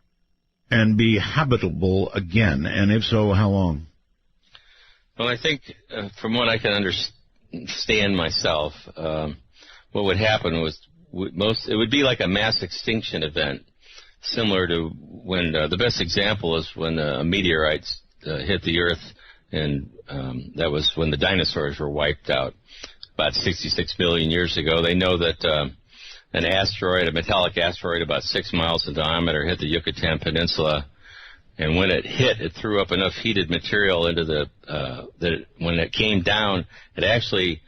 and be habitable again? And if so, how long? Well, I think from what I can understand myself, what would happen was it would be like a mass extinction event, similar to when the best example is when a meteorite hit the Earth, and that was when the dinosaurs were wiped out about 66 million years ago. They know that a metallic asteroid about 6 miles in diameter, hit the Yucatan Peninsula And when it hit, it threw up enough heated material into that when it came down, it actually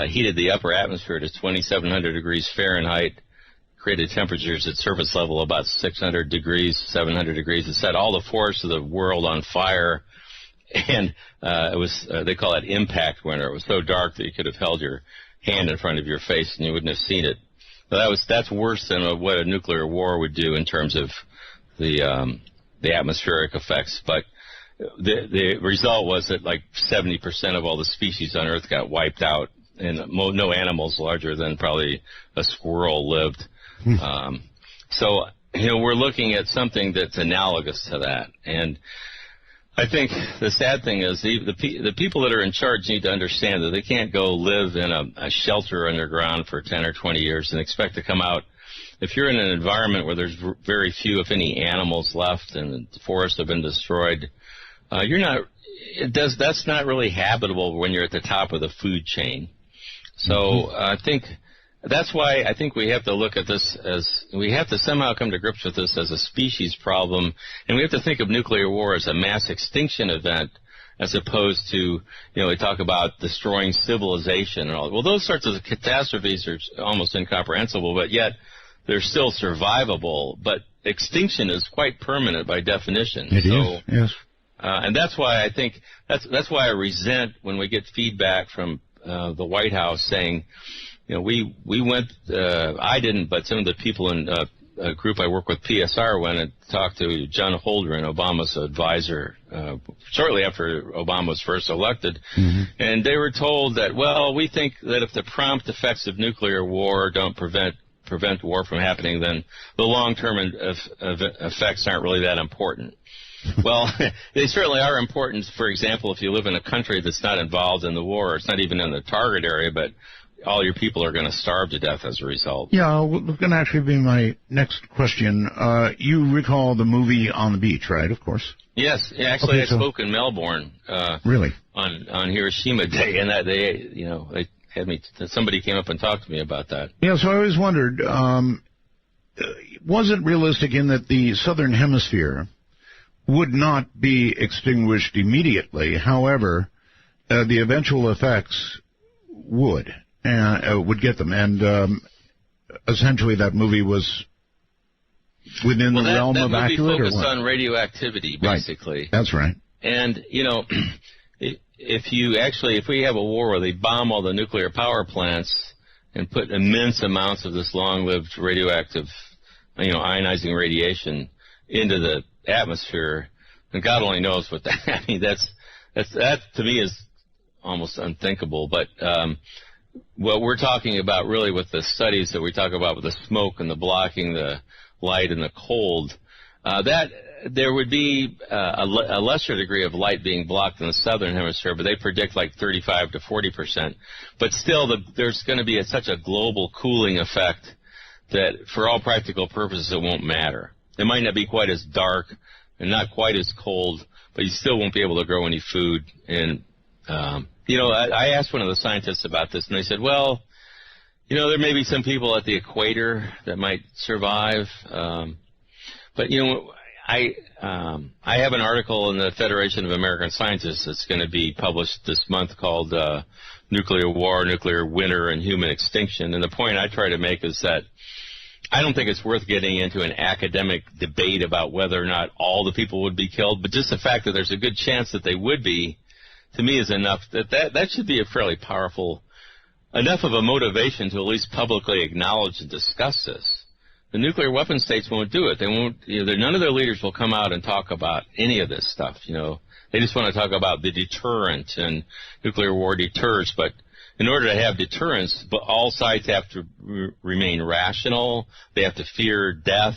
heated the upper atmosphere to 2,700 degrees Fahrenheit, created temperatures at surface level about 600 degrees, 700 degrees. It set all the forests of the world on fire, and it was they call it impact winter. It was so dark that you could have held your hand in front of your face and you wouldn't have seen it. So that's worse than what a nuclear war would do in terms of the atmospheric effects. But the result was that like 70% of all the species on Earth got wiped out, and no animals larger than probably a squirrel lived. So, we're looking at something that's analogous to that. And I think the sad thing is the people that are in charge need to understand that they can't go live in a shelter underground for 10 or 20 years and expect to come out. If you're in an environment where there's very few, if any, animals left and the forests have been destroyed, that's not really habitable when you're at the top of the food chain. So I think that's why I think we have to look at this we have to somehow come to grips with this as a species problem, and we have to think of nuclear war as a mass extinction event as opposed to, we talk about destroying civilization and all. Well, those sorts of catastrophes are almost incomprehensible, but yet they're still survivable. But extinction is quite permanent by definition. It is, yes. And that's why I think that's why I resent when we get feedback from the White House saying, we went, I didn't, but some of the people in a group I work with, PSR, went and talked to John Holdren, Obama's advisor, shortly after Obama was first elected. And they were told that, well, we think that if the prompt effects of nuclear war don't prevent war from happening, then the long-term effects aren't really that important. Well, they certainly are important. For example, if you live in a country that's not involved in the war, it's not even in the target area, but all your people are going to starve to death as a result. Yeah, it's going to actually be my next question. You recall the movie On the Beach, right, of course? Yes. Actually, okay, I spoke in Melbourne. Really? On Hiroshima Day, and that they had me. Somebody came up and talked to me about that. Yeah, so I always wondered, was it realistic in that the southern hemisphere would not be extinguished immediately? However, the eventual effects would get them, and essentially that movie was within the realm of accurate. That movie focused on radioactivity, basically. Right. That's right. And if we have a war where they bomb all the nuclear power plants and put immense amounts of this long-lived radioactive, ionizing radiation into the atmosphere, and God only knows what that. I mean, that to me is almost unthinkable. But what we're talking about really with the studies that we talk about with the smoke and the blocking the light and the cold, that there would be a lesser degree of light being blocked in the southern hemisphere, but they predict like 35 to 40%. But still, there's going to be such a global cooling effect that for all practical purposes it won't matter. It might not be quite as dark and not quite as cold, but you still won't be able to grow any food. And I asked one of the scientists about this, and they said, well, there may be some people at the equator that might survive. But I have an article in the Federation of American Scientists that's going to be published this month called Nuclear War, Nuclear Winter, and Human Extinction. And the point I try to make is that I don't think it's worth getting into an academic debate about whether or not all the people would be killed, but just the fact that there's a good chance that they would be, to me, is enough. That should be a fairly powerful, enough of a motivation to at least publicly acknowledge and discuss this. The nuclear weapon states won't do it. They won't. None of their leaders will come out and talk about any of this stuff. They just want to talk about the deterrent, and nuclear war deters. But in order to have deterrence, all sides have to remain rational. They have to fear death.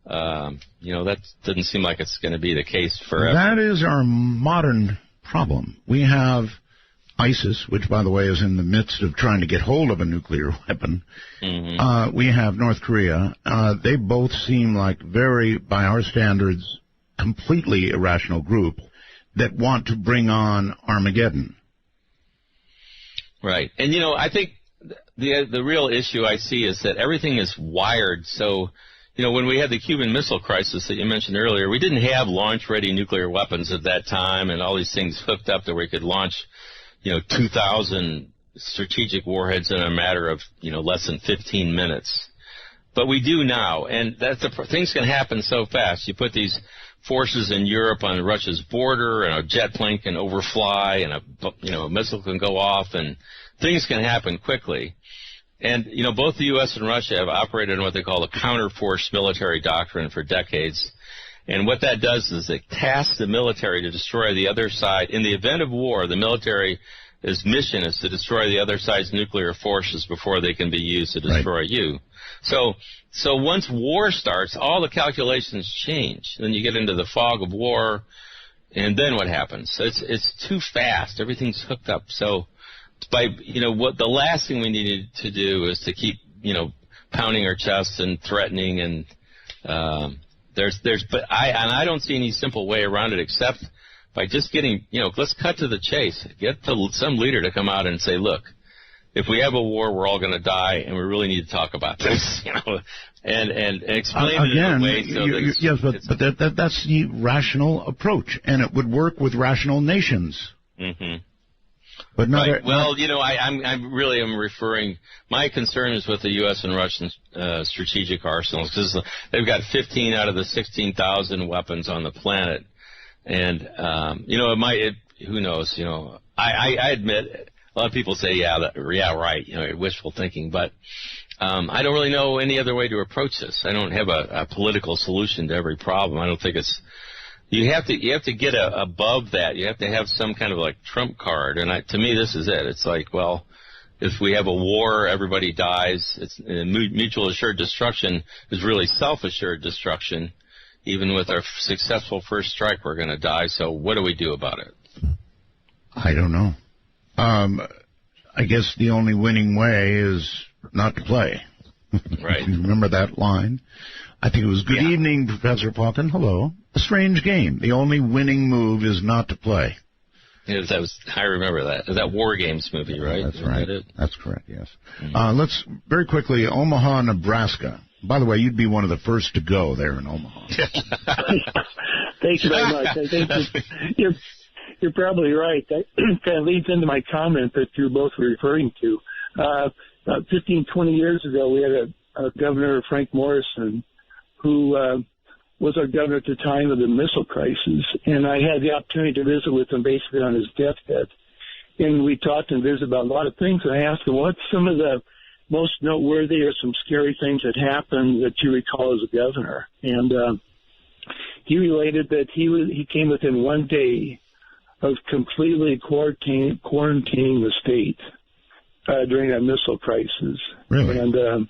That doesn't seem like it's going to be the case forever. That is our modern problem. We have ISIS, which, by the way, is in the midst of trying to get hold of a nuclear weapon. Mm-hmm. We have North Korea. They both seem like very, by our standards, completely irrational group that want to bring on Armageddon. Right. And, I think the real issue I see is that everything is wired so when we had the Cuban Missile Crisis that you mentioned earlier, we didn't have launch-ready nuclear weapons at that time, and all these things hooked up that we could launch, 2,000 strategic warheads in a matter of, less than 15 minutes. But we do now, and things can happen so fast. You put these forces in Europe on Russia's border, and a jet plane can overfly, and a missile can go off, and things can happen quickly. And, both the U.S. and Russia have operated on what they call the counterforce military doctrine for decades. And what that does is it tasks the military to destroy the other side. In the event of war, the military's mission is to destroy the other side's nuclear forces before they can be used to destroy you. So once war starts, all the calculations change. Then you get into the fog of war, and then what happens? It's too fast. Everything's hooked up. So what the last thing we needed to do is to keep, pounding our chests and threatening, and but I don't see any simple way around it except by just getting, let's cut to the chase. Get some leader to come out and say, look, if we have a war, we're all going to die, and we really need to talk about this, and explain it in a way so yes, but that's the rational approach, and it would work with rational nations. Mm-hmm. But not right. Well, I'm really referring. My concern is with the U.S. and Russian strategic arsenals, because they've got 15 out of the 16,000 weapons on the planet, and who knows? I admit. A lot of people say, yeah, right, wishful thinking, but I don't really know any other way to approach this. I don't have a political solution to every problem. I don't think it's. You have to get above that. You have to have some kind of trump card, and to me, this is it. It's like, well, if we have a war, everybody dies. It's mutual assured destruction is really self-assured destruction. Even with our successful first strike, we're going to die. So what do we do about it? I don't know. I guess the only winning way is not to play. Right. Remember that line? I think it was, good evening, Professor Pauken. Hello. A strange game. The only winning move is not to play. Yes, I remember that. That War Games movie, right? That's right. That's correct, yes. Let's, very quickly, Omaha, Nebraska. By the way, you'd be one of the first to go there in Omaha. Thank you very much. I think you're probably right. That kind of leads into my comment that you're both referring to. About 15, 20 years ago, we had a governor, Frank Morrison, who was our governor at the time of the missile crisis, and I had the opportunity to visit with him basically on his deathbed. And we talked and visited about a lot of things, and I asked him, what's some of the most noteworthy or some scary things that happened that you recall as a governor? And he related that he came within 1 day of completely quarantining the state during that missile crisis. Really? And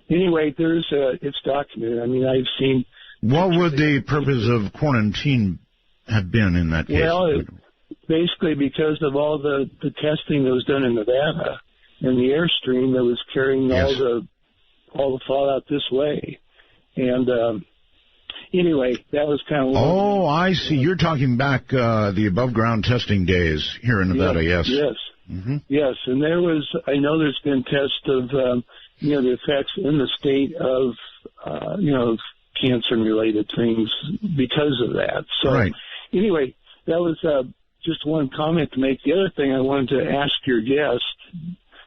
anyway, it's documented. I mean, I've seen. What would the purpose of quarantine have been in that case? Well, basically because of all the testing that was done in Nevada and the airstream that was carrying all the fallout this way, and. Anyway, that was kind of. Oh, I see. You're talking back the above-ground testing days here in Nevada, yes. Yes. Mm-hmm. Yes, and I know there's been tests of, the effects in the state of, cancer-related things because of that. So, right. Anyway, that was just one comment to make. The other thing I wanted to ask your guest,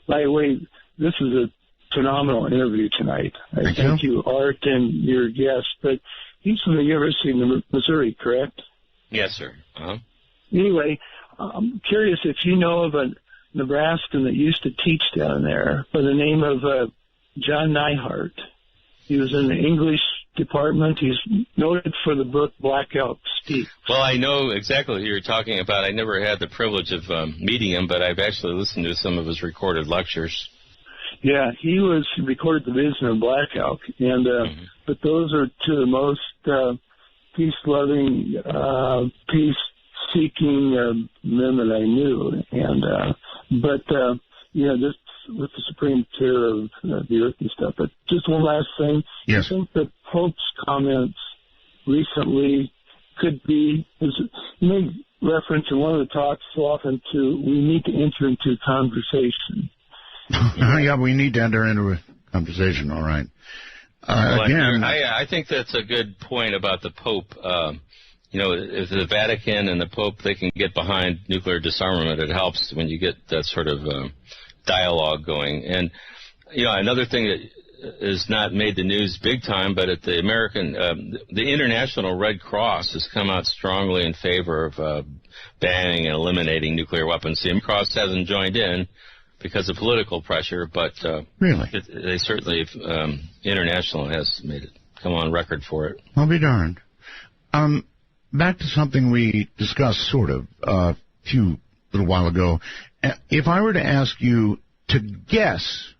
by the way, this is a phenomenal interview tonight. I thank you, Art, and your guest, but he's from the University of Missouri, correct? Yes, sir. Uh-huh. Anyway, I'm curious if you know of a Nebraskan that used to teach down there by the name of John Neihart. He was in the English department. He's noted for the book Black Elk Speak. Well, I know exactly who you're talking about. I never had the privilege of meeting him, but I've actually listened to some of his recorded lectures. Yeah, he recorded the vision of Black Elk, and but those are two of the most peace-loving, peace-seeking men that I knew. And this with the supreme care of the earth and stuff. But just one last thing. Yes. I think the Pope's comments recently could be, you made reference in one of the talks so often to, we need to enter into conversation. Yeah, we need to enter into a conversation, all right. Again, I think that's a good point about the Pope. If the Vatican and the Pope, they can get behind nuclear disarmament, it helps when you get that sort of dialogue going. And, another thing that is not made the news big time, but at the the International Red Cross has come out strongly in favor of banning and eliminating nuclear weapons. The Red Cross hasn't joined in because of political pressure, but really, they certainly, International has made it come on record for it. I'll be darned. Back to something we discussed sort of a little while ago. If I were to ask you to guess,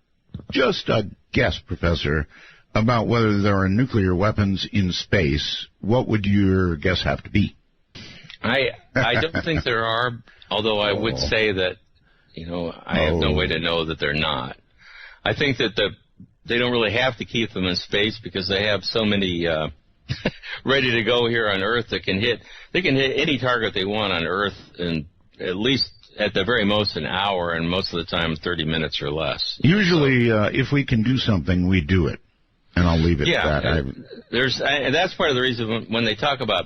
just a guess, Professor, about whether there are nuclear weapons in space, what would your guess have to be? I don't think there are, although I would say that, I have no way to know that they're not. I think that they don't really have to keep them in space because they have so many ready to go here on Earth that they can hit any target they want on Earth in at least, at the very most, an hour, and most of the time 30 minutes or less. Usually, if we can do something, we do it. And I'll leave it at that. And that's part of the reason when they talk about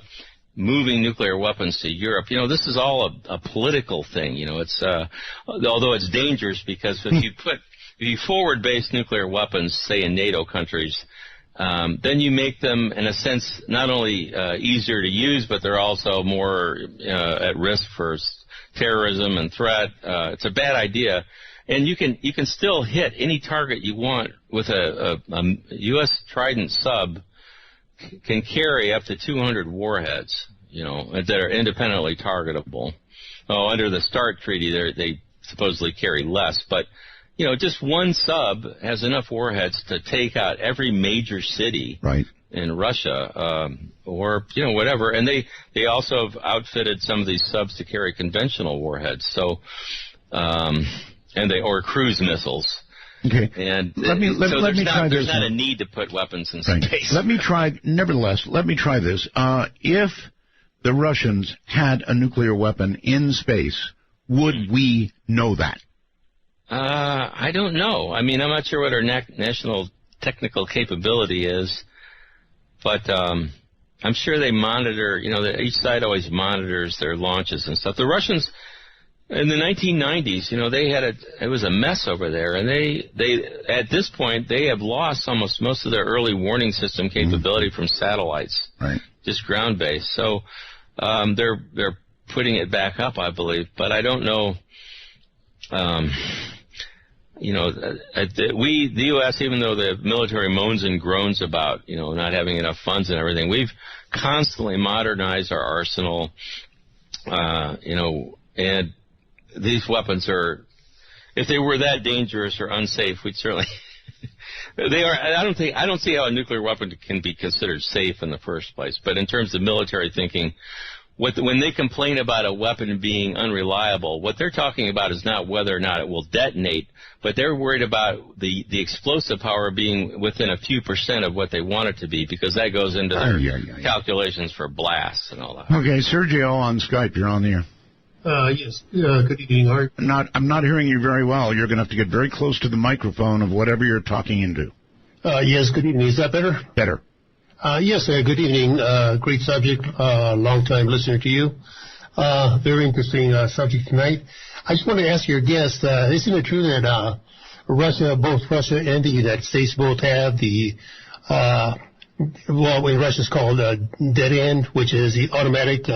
moving nuclear weapons to Europe, this is all a political thing. It's although it's dangerous because if you forward-based nuclear weapons, say in NATO countries, then you make them, in a sense, not only easier to use, but they're also more at risk for terrorism and threat. It's a bad idea. And you can still hit any target you want with a U.S. Trident sub can carry up to 200 warheads, that are independently targetable. Under the START Treaty, they supposedly carry less, but just one sub has enough warheads to take out every major city in Russia, or whatever. And they also have outfitted some of these subs to carry conventional warheads. So, or cruise missiles. Okay. And let me try this. There's not a need to put weapons in space. Let me try this. If the Russians had a nuclear weapon in space, would we know that? I don't know. I mean, I'm not sure what our national technical capability is, but I'm sure they monitor, each side always monitors their launches and stuff. The Russians, in the 1990s, it was a mess over there, and they at this point, they have lost almost most of their early warning system capability from satellites, just ground-based. So they're putting it back up, I believe, but I don't know. The U.S., even though the military moans and groans about, not having enough funds and everything, we've constantly modernized our arsenal, and these weapons are, if they were that dangerous or unsafe, we'd certainly, they are, I don't see how a nuclear weapon can be considered safe in the first place, but in terms of military thinking, when they complain about a weapon being unreliable, what they're talking about is not whether or not it will detonate, but they're worried about the explosive power being within a few % of what they want it to be, because that goes into their calculations for blasts and all that. Okay, Sergio on Skype, you're on the air. Yes. Good evening, Art. I'm not hearing you very well. You're going to have to get very close to the microphone of whatever you're talking into. Yes, good evening. Is that better? Better. Yes, good evening. Great subject. Long-time listener to you. Very interesting subject tonight. I just want to ask your guest, isn't it true that both Russia and the United States both have the, in Russia it's called dead end, which is the automatic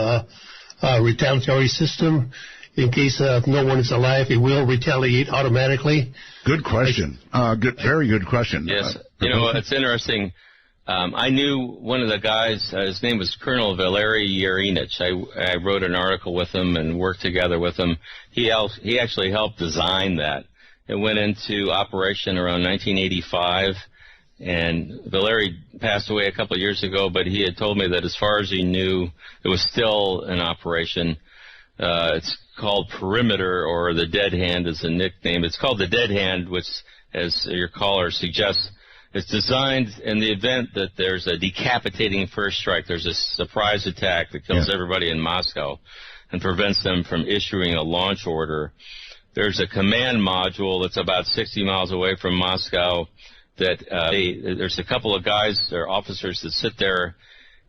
retaliatory system. In case no one is alive, it will retaliate automatically. Good question. Very good question. Yes. It's interesting. I knew one of the guys, his name was Colonel Valery Yerinich. I wrote an article with him and worked together with him. He actually helped design that. It went into operation around 1985, and Valery passed away a couple of years ago, but he had told me that as far as he knew, it was still in operation. It's called Perimeter, or the Dead Hand is a nickname. It's called the Dead Hand, which, as your caller suggests, it's designed in the event that there's a decapitating first strike. There's a surprise attack that kills everybody in Moscow and prevents them from issuing a launch order. There's a command module that's about 60 miles away from Moscow that there's a couple of guys or officers that sit there,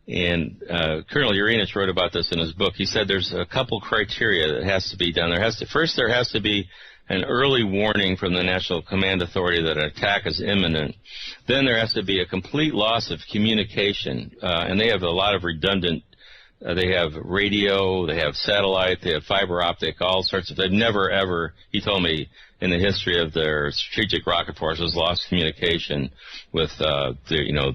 and Colonel Uranus wrote about this in his book. He said there's a couple criteria that has to be done. There has to be an early warning from the National Command Authority that an attack is imminent. Then there has to be a complete loss of communication, and they have a lot of redundant. They have radio, they have satellite, they have fiber optic, all sorts of. They've never ever, he told me, in the history of their strategic rocket forces, lost communication with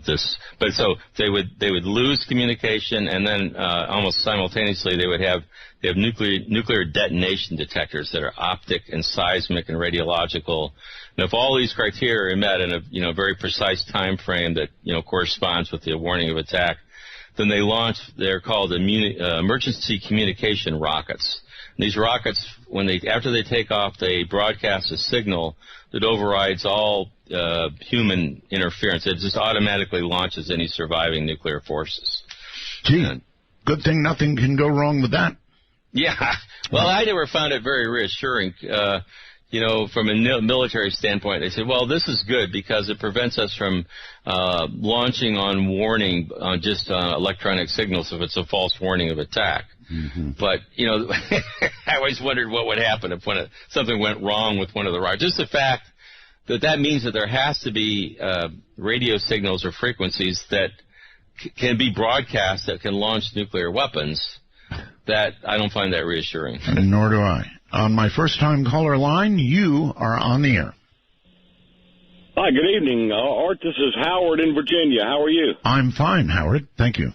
this. But so they would lose communication, and then almost simultaneously they have nuclear detonation detectors that are optic and seismic and radiological. And if all these criteria are met in a very precise time frame that corresponds with the warning of attack, then they launch. They're called emergency communication rockets. And these rockets, after they take off, they broadcast a signal that overrides all human interference. It just automatically launches any surviving nuclear forces. Gee, good thing nothing can go wrong with that. Yeah. Well, I never found it very reassuring. From a military standpoint, they said, well, this is good because it prevents us from launching on warning on just electronic signals if it's a false warning of attack. Mm-hmm. But, I always wondered what would happen if something went wrong with one of the rockets. Just the fact that means that there has to be radio signals or frequencies that can be broadcast that can launch nuclear weapons, that I don't find that reassuring. And nor do I. On my first-time caller line, you are on the air. Hi, good evening. Art, this is Howard in Virginia. How are you? I'm fine, Howard. Thank you.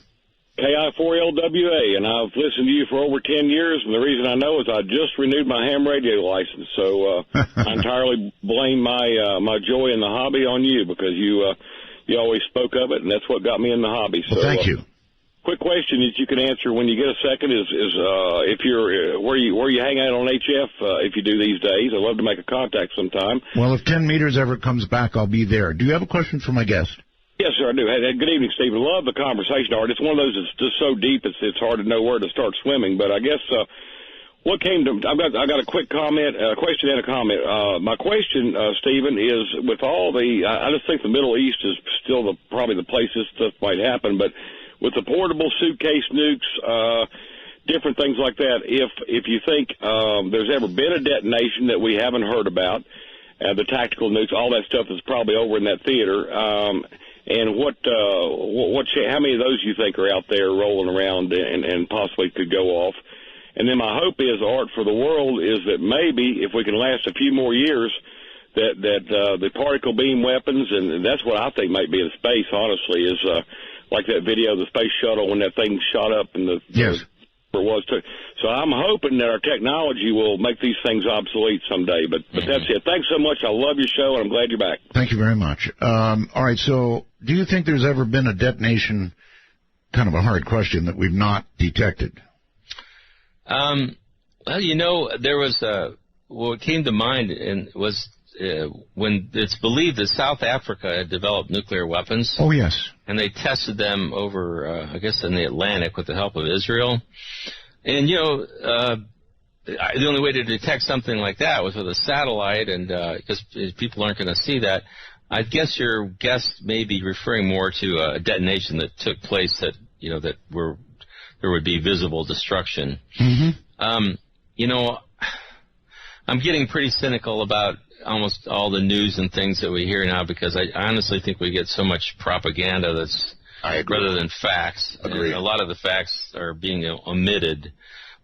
KI4LWA, and I've listened to you for over 10 years, and the reason I know is I just renewed my ham radio license, so I entirely blame my joy in the hobby on you because you always spoke of it, and that's what got me in the hobby. So, well, thank you. Quick question that you can answer when you get a second is if you're where you hang out on HF if you do these days. I'd love to make a contact sometime. Well, if 10 meters ever comes back, I'll be there. Do you have a question for my guest? Yes, sir, I do. Hey, good evening, Stephen. Love the conversation, Art. It's one of those that's just so deep it's hard to know where to start swimming. But I guess what came to I got a quick comment, a question and a comment. My question, Stephen, is with all I just think the Middle East is still probably the place this stuff might happen, but with the portable suitcase nukes, different things like that, if you think there's ever been a detonation that we haven't heard about, the tactical nukes, all that stuff is probably over in that theater, and how many of those you think are out there rolling around and possibly could go off? And then my hope is, Art, for the world is that maybe if we can last a few more years, that the particle beam weapons, and that's what I think might be in space, honestly, is like that video of the space shuttle when that thing shot up and yes. It was too. So I'm hoping that our technology will make these things obsolete someday. But that's it. Thanks so much. I love your show, and I'm glad you're back. Thank you very much. All right, so do you think there's ever been a detonation, kind of a hard question, that we've not detected? Well, there was what came to mind was when it's believed that South Africa had developed nuclear weapons. Oh, yes. And they tested them over, I guess, in the Atlantic with the help of Israel. And, the only way to detect something like that was with a satellite, and because people aren't going to see that. I guess your guest may be referring more to a detonation that took place that, there would be visible destruction. Mm-hmm. I'm getting pretty cynical about almost all the news and things that we hear now because I honestly think we get so much propaganda that's rather than facts. Agree. And a lot of the facts are being omitted.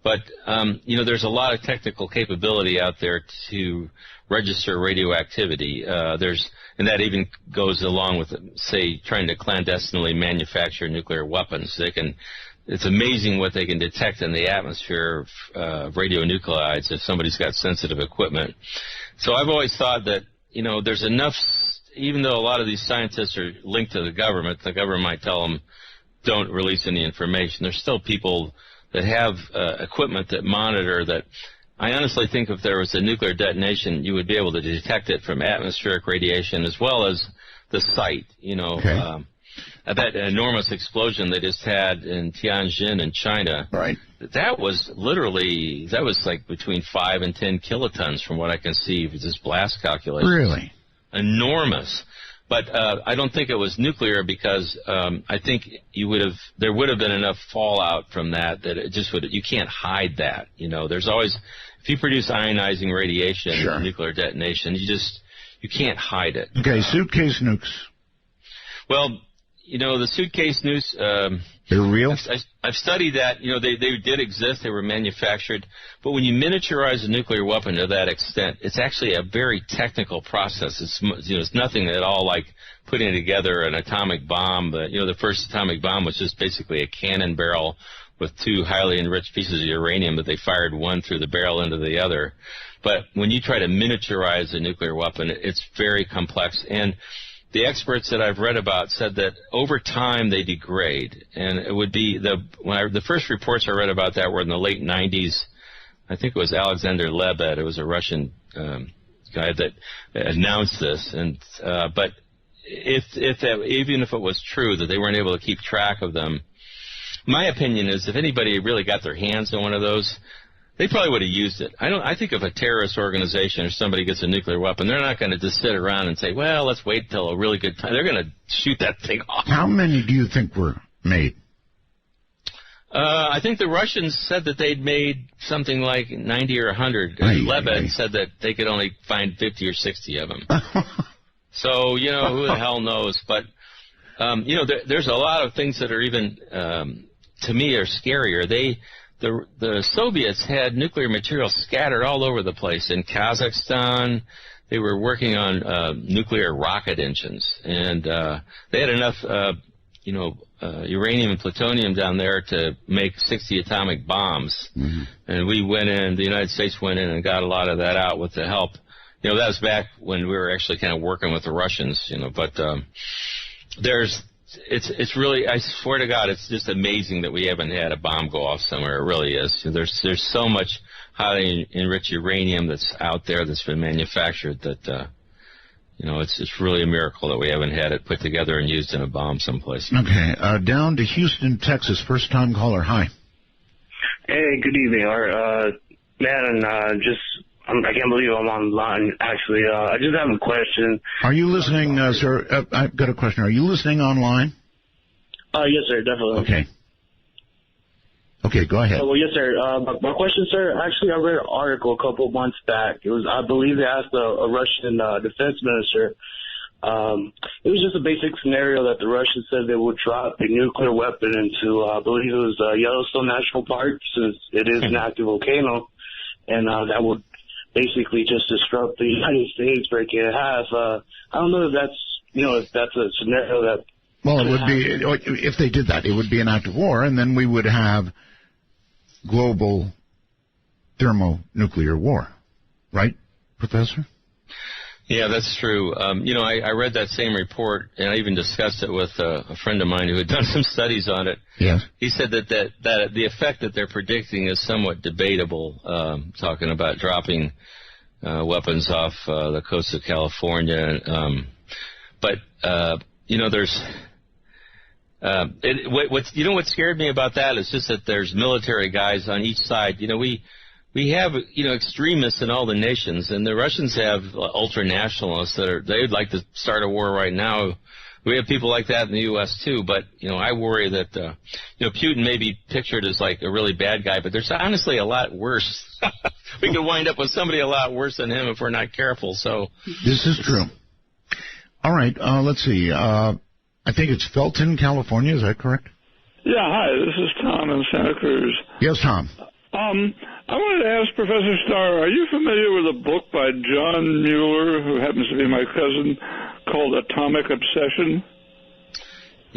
But, there's a lot of technical capability out there to register radioactivity. And that even goes along with, say, trying to clandestinely manufacture nuclear weapons. It's amazing what they can detect in the atmosphere of radionuclides if somebody's got sensitive equipment. So I've always thought that, there's enough, even though a lot of these scientists are linked to the government might tell them don't release any information. There's still people that have equipment that monitor that. I honestly think if there was a nuclear detonation, you would be able to detect it from atmospheric radiation as well as the site, Okay. That enormous explosion they just had in Tianjin in China. Right. That was like between 5 and 10 kilotons from what I can see with this blast calculation. Really? Enormous. But I don't think it was nuclear because I think there would have been enough fallout from that it just would. You can't hide that. There's always, if you produce ionizing radiation, nuclear detonation, you can't hide it. Okay, suitcase nukes. Well, the suitcase nukes. They're real? I've studied that. They did exist. They were manufactured. But when you miniaturize a nuclear weapon to that extent, it's actually a very technical process. It's nothing at all like putting together an atomic bomb. The first atomic bomb was just basically a cannon barrel with two highly enriched pieces of uranium that they fired one through the barrel into the other. But when you try to miniaturize a nuclear weapon, it's very complex. And the experts that I've read about said that over time they degrade, and it would be the first reports I read about that were in the late 90s. I think it was Alexander Lebed. It was a Russian guy that announced this, but even if it was true that they weren't able to keep track of them, my opinion is if anybody really got their hands on one of those, they probably would have used it. I think if a terrorist organization or somebody gets a nuclear weapon, they're not going to just sit around and say, well, let's wait till a really good time. They're going to shoot that thing off. How many do you think were made? I think the Russians said that they'd made something like 90 or 100. Lebed said that they could only find 50 or 60 of them. So, who the hell knows? But, there's a lot of things that are even, to me, are scarier. The Soviets had nuclear material scattered all over the place. In Kazakhstan, they were working on nuclear rocket engines, and they had enough, uranium and plutonium down there to make 60 atomic bombs. Mm-hmm. And the United States went in and got a lot of that out with the help. That was back when we were actually kind of working with the Russians, but it's really, I swear to God, it's just amazing that we haven't had a bomb go off somewhere. It really is. There's so much highly enriched uranium that's out there that's been manufactured that, it's really a miracle that we haven't had it put together and used in a bomb someplace. Okay, down to Houston, Texas. First time caller. Hi. Hey, good evening, Art. I can't believe I'm online, actually. I just have a question. Are you listening, sir? I've got a question. Are you listening online? Yes, sir, definitely. Okay, go ahead. Well, yes, sir. My question, sir, actually, I read an article a couple of months back. I believe they asked a Russian defense minister. It was just a basic scenario that the Russians said they would drop a nuclear weapon into, I believe it was Yellowstone National Park, since it is an active volcano, and that would basically just disrupt the United States, break it in half. I don't know if that's a scenario that... Well, it would be, if they did that, it would be an act of war, and then we would have global thermonuclear war. Right, Professor? Yeah, that's true. I read that same report, and I even discussed it with a friend of mine who had done some studies on it. Yes. He said that the effect that they're predicting is somewhat debatable, talking about dropping weapons off the coast of California. There's... what scared me about that is just that there's military guys on each side. We have, extremists in all the nations, and the Russians have ultra-nationalists they'd like to start a war right now. We have people like that in the U.S. too, but, I worry that, Putin may be pictured as like a really bad guy, but there's honestly a lot worse. We could wind up with somebody a lot worse than him if we're not careful, so. This is true. All right, let's see. I think it's Felton, California, is that correct? Yeah, hi, this is Tom in Santa Cruz. Yes, Tom. I wanted to ask Professor Starr, are you familiar with a book by John Mueller, who happens to be my cousin, called Atomic Obsession?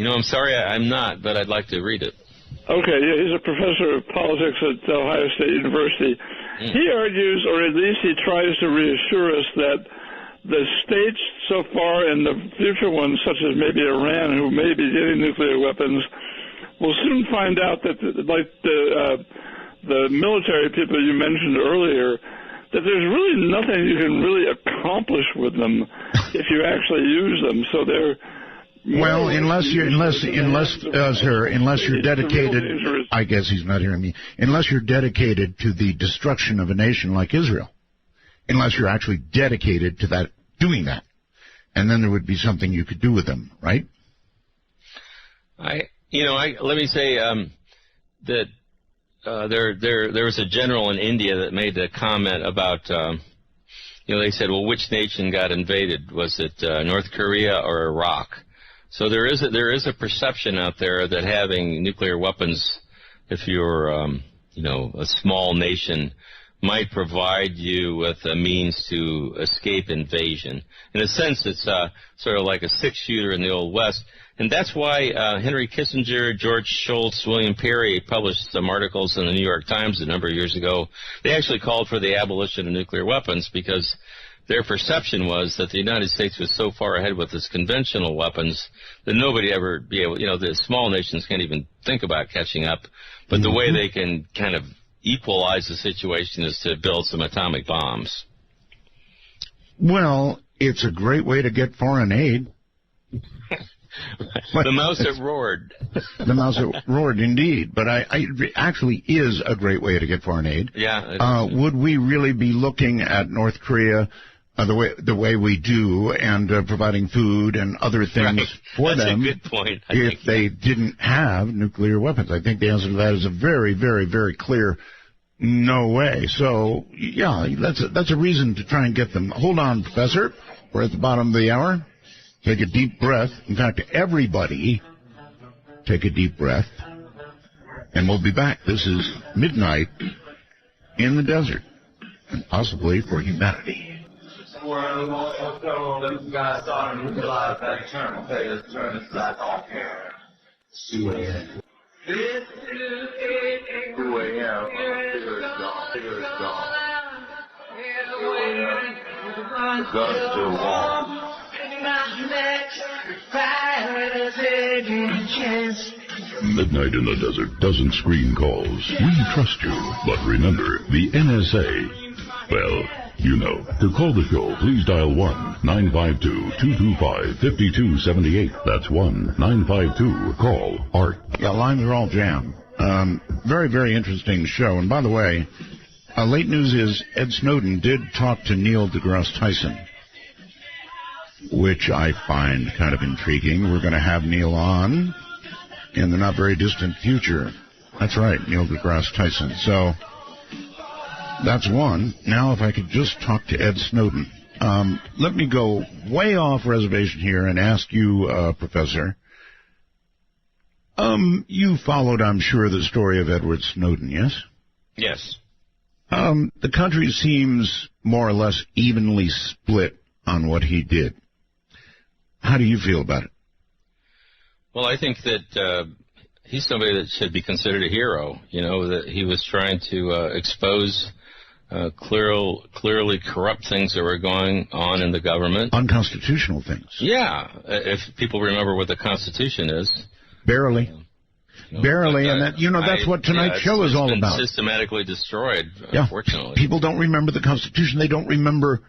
I'm sorry, I'm not, but I'd like to read it. Okay, yeah, he's a professor of politics at Ohio State University. He argues, or at least he tries to reassure us, that the states so far and the future ones, such as maybe Iran, who may be getting nuclear weapons, will soon find out that, like the military people you mentioned earlier, that there's really nothing you can really accomplish with them if you actually use them. So they're unless you're dedicated, I guess he's not hearing me. Unless you're dedicated to the destruction of a nation like Israel, unless you're actually dedicated to doing that. and then there would be something you could do with them, right? Let me say that there was a general in India that made a comment about, they said, well, which nation got invaded? Was it North Korea or Iraq? So there is a perception out there that having nuclear weapons, if you're a small nation, might provide you with a means to escape invasion. In a sense, it's sort of like a six-shooter in the Old West. And that's why Henry Kissinger, George Shultz, William Perry published some articles in the New York Times a number of years ago. They actually called for the abolition of nuclear weapons because their perception was that the United States was so far ahead with its conventional weapons that nobody ever be able, the small nations can't even think about catching up. But the way they can kind of equalize the situation is to build some atomic bombs. Well, it's a great way to get foreign aid. The mouse that roared. The mouse that roared, indeed. But it actually is a great way to get foreign aid. Yeah. Would we really be looking at North Korea the way we do and providing food and other things for them? That's a good point. If they didn't have nuclear weapons? I think the answer to that is a very, very, very clear no way. So, yeah, that's a reason to try and get them. Hold on, Professor. We're at the bottom of the hour. Take a deep breath. In fact, everybody take a deep breath. And we'll be back. This is Midnight in the Desert, and possibly for humanity. Midnight in the Desert doesn't screen calls. We trust you. But remember, the NSA, well, to call the show, please dial 1-952-225-5278. That's 1-952-CALL-ART. Yeah, lines are all jammed. Very, very interesting show. And by the way, late news is Ed Snowden did talk to Neil deGrasse Tyson, which I find kind of intriguing. We're going to have Neil on in the not very distant future. That's right, Neil deGrasse Tyson. So that's one. Now, if I could just talk to Ed Snowden. Let me go way off reservation here and ask you, Professor. You followed, I'm sure, the story of Edward Snowden, yes? Yes. The country seems more or less evenly split on what he did. How do you feel about it? Well, I think that he's somebody that should be considered a hero, that he was trying to expose clearly corrupt things that were going on in the government. Unconstitutional things. Yeah, if people remember what the Constitution is. Barely. Barely, and that's what tonight's show is all about. Systematically destroyed, unfortunately. People don't remember the Constitution. They don't remember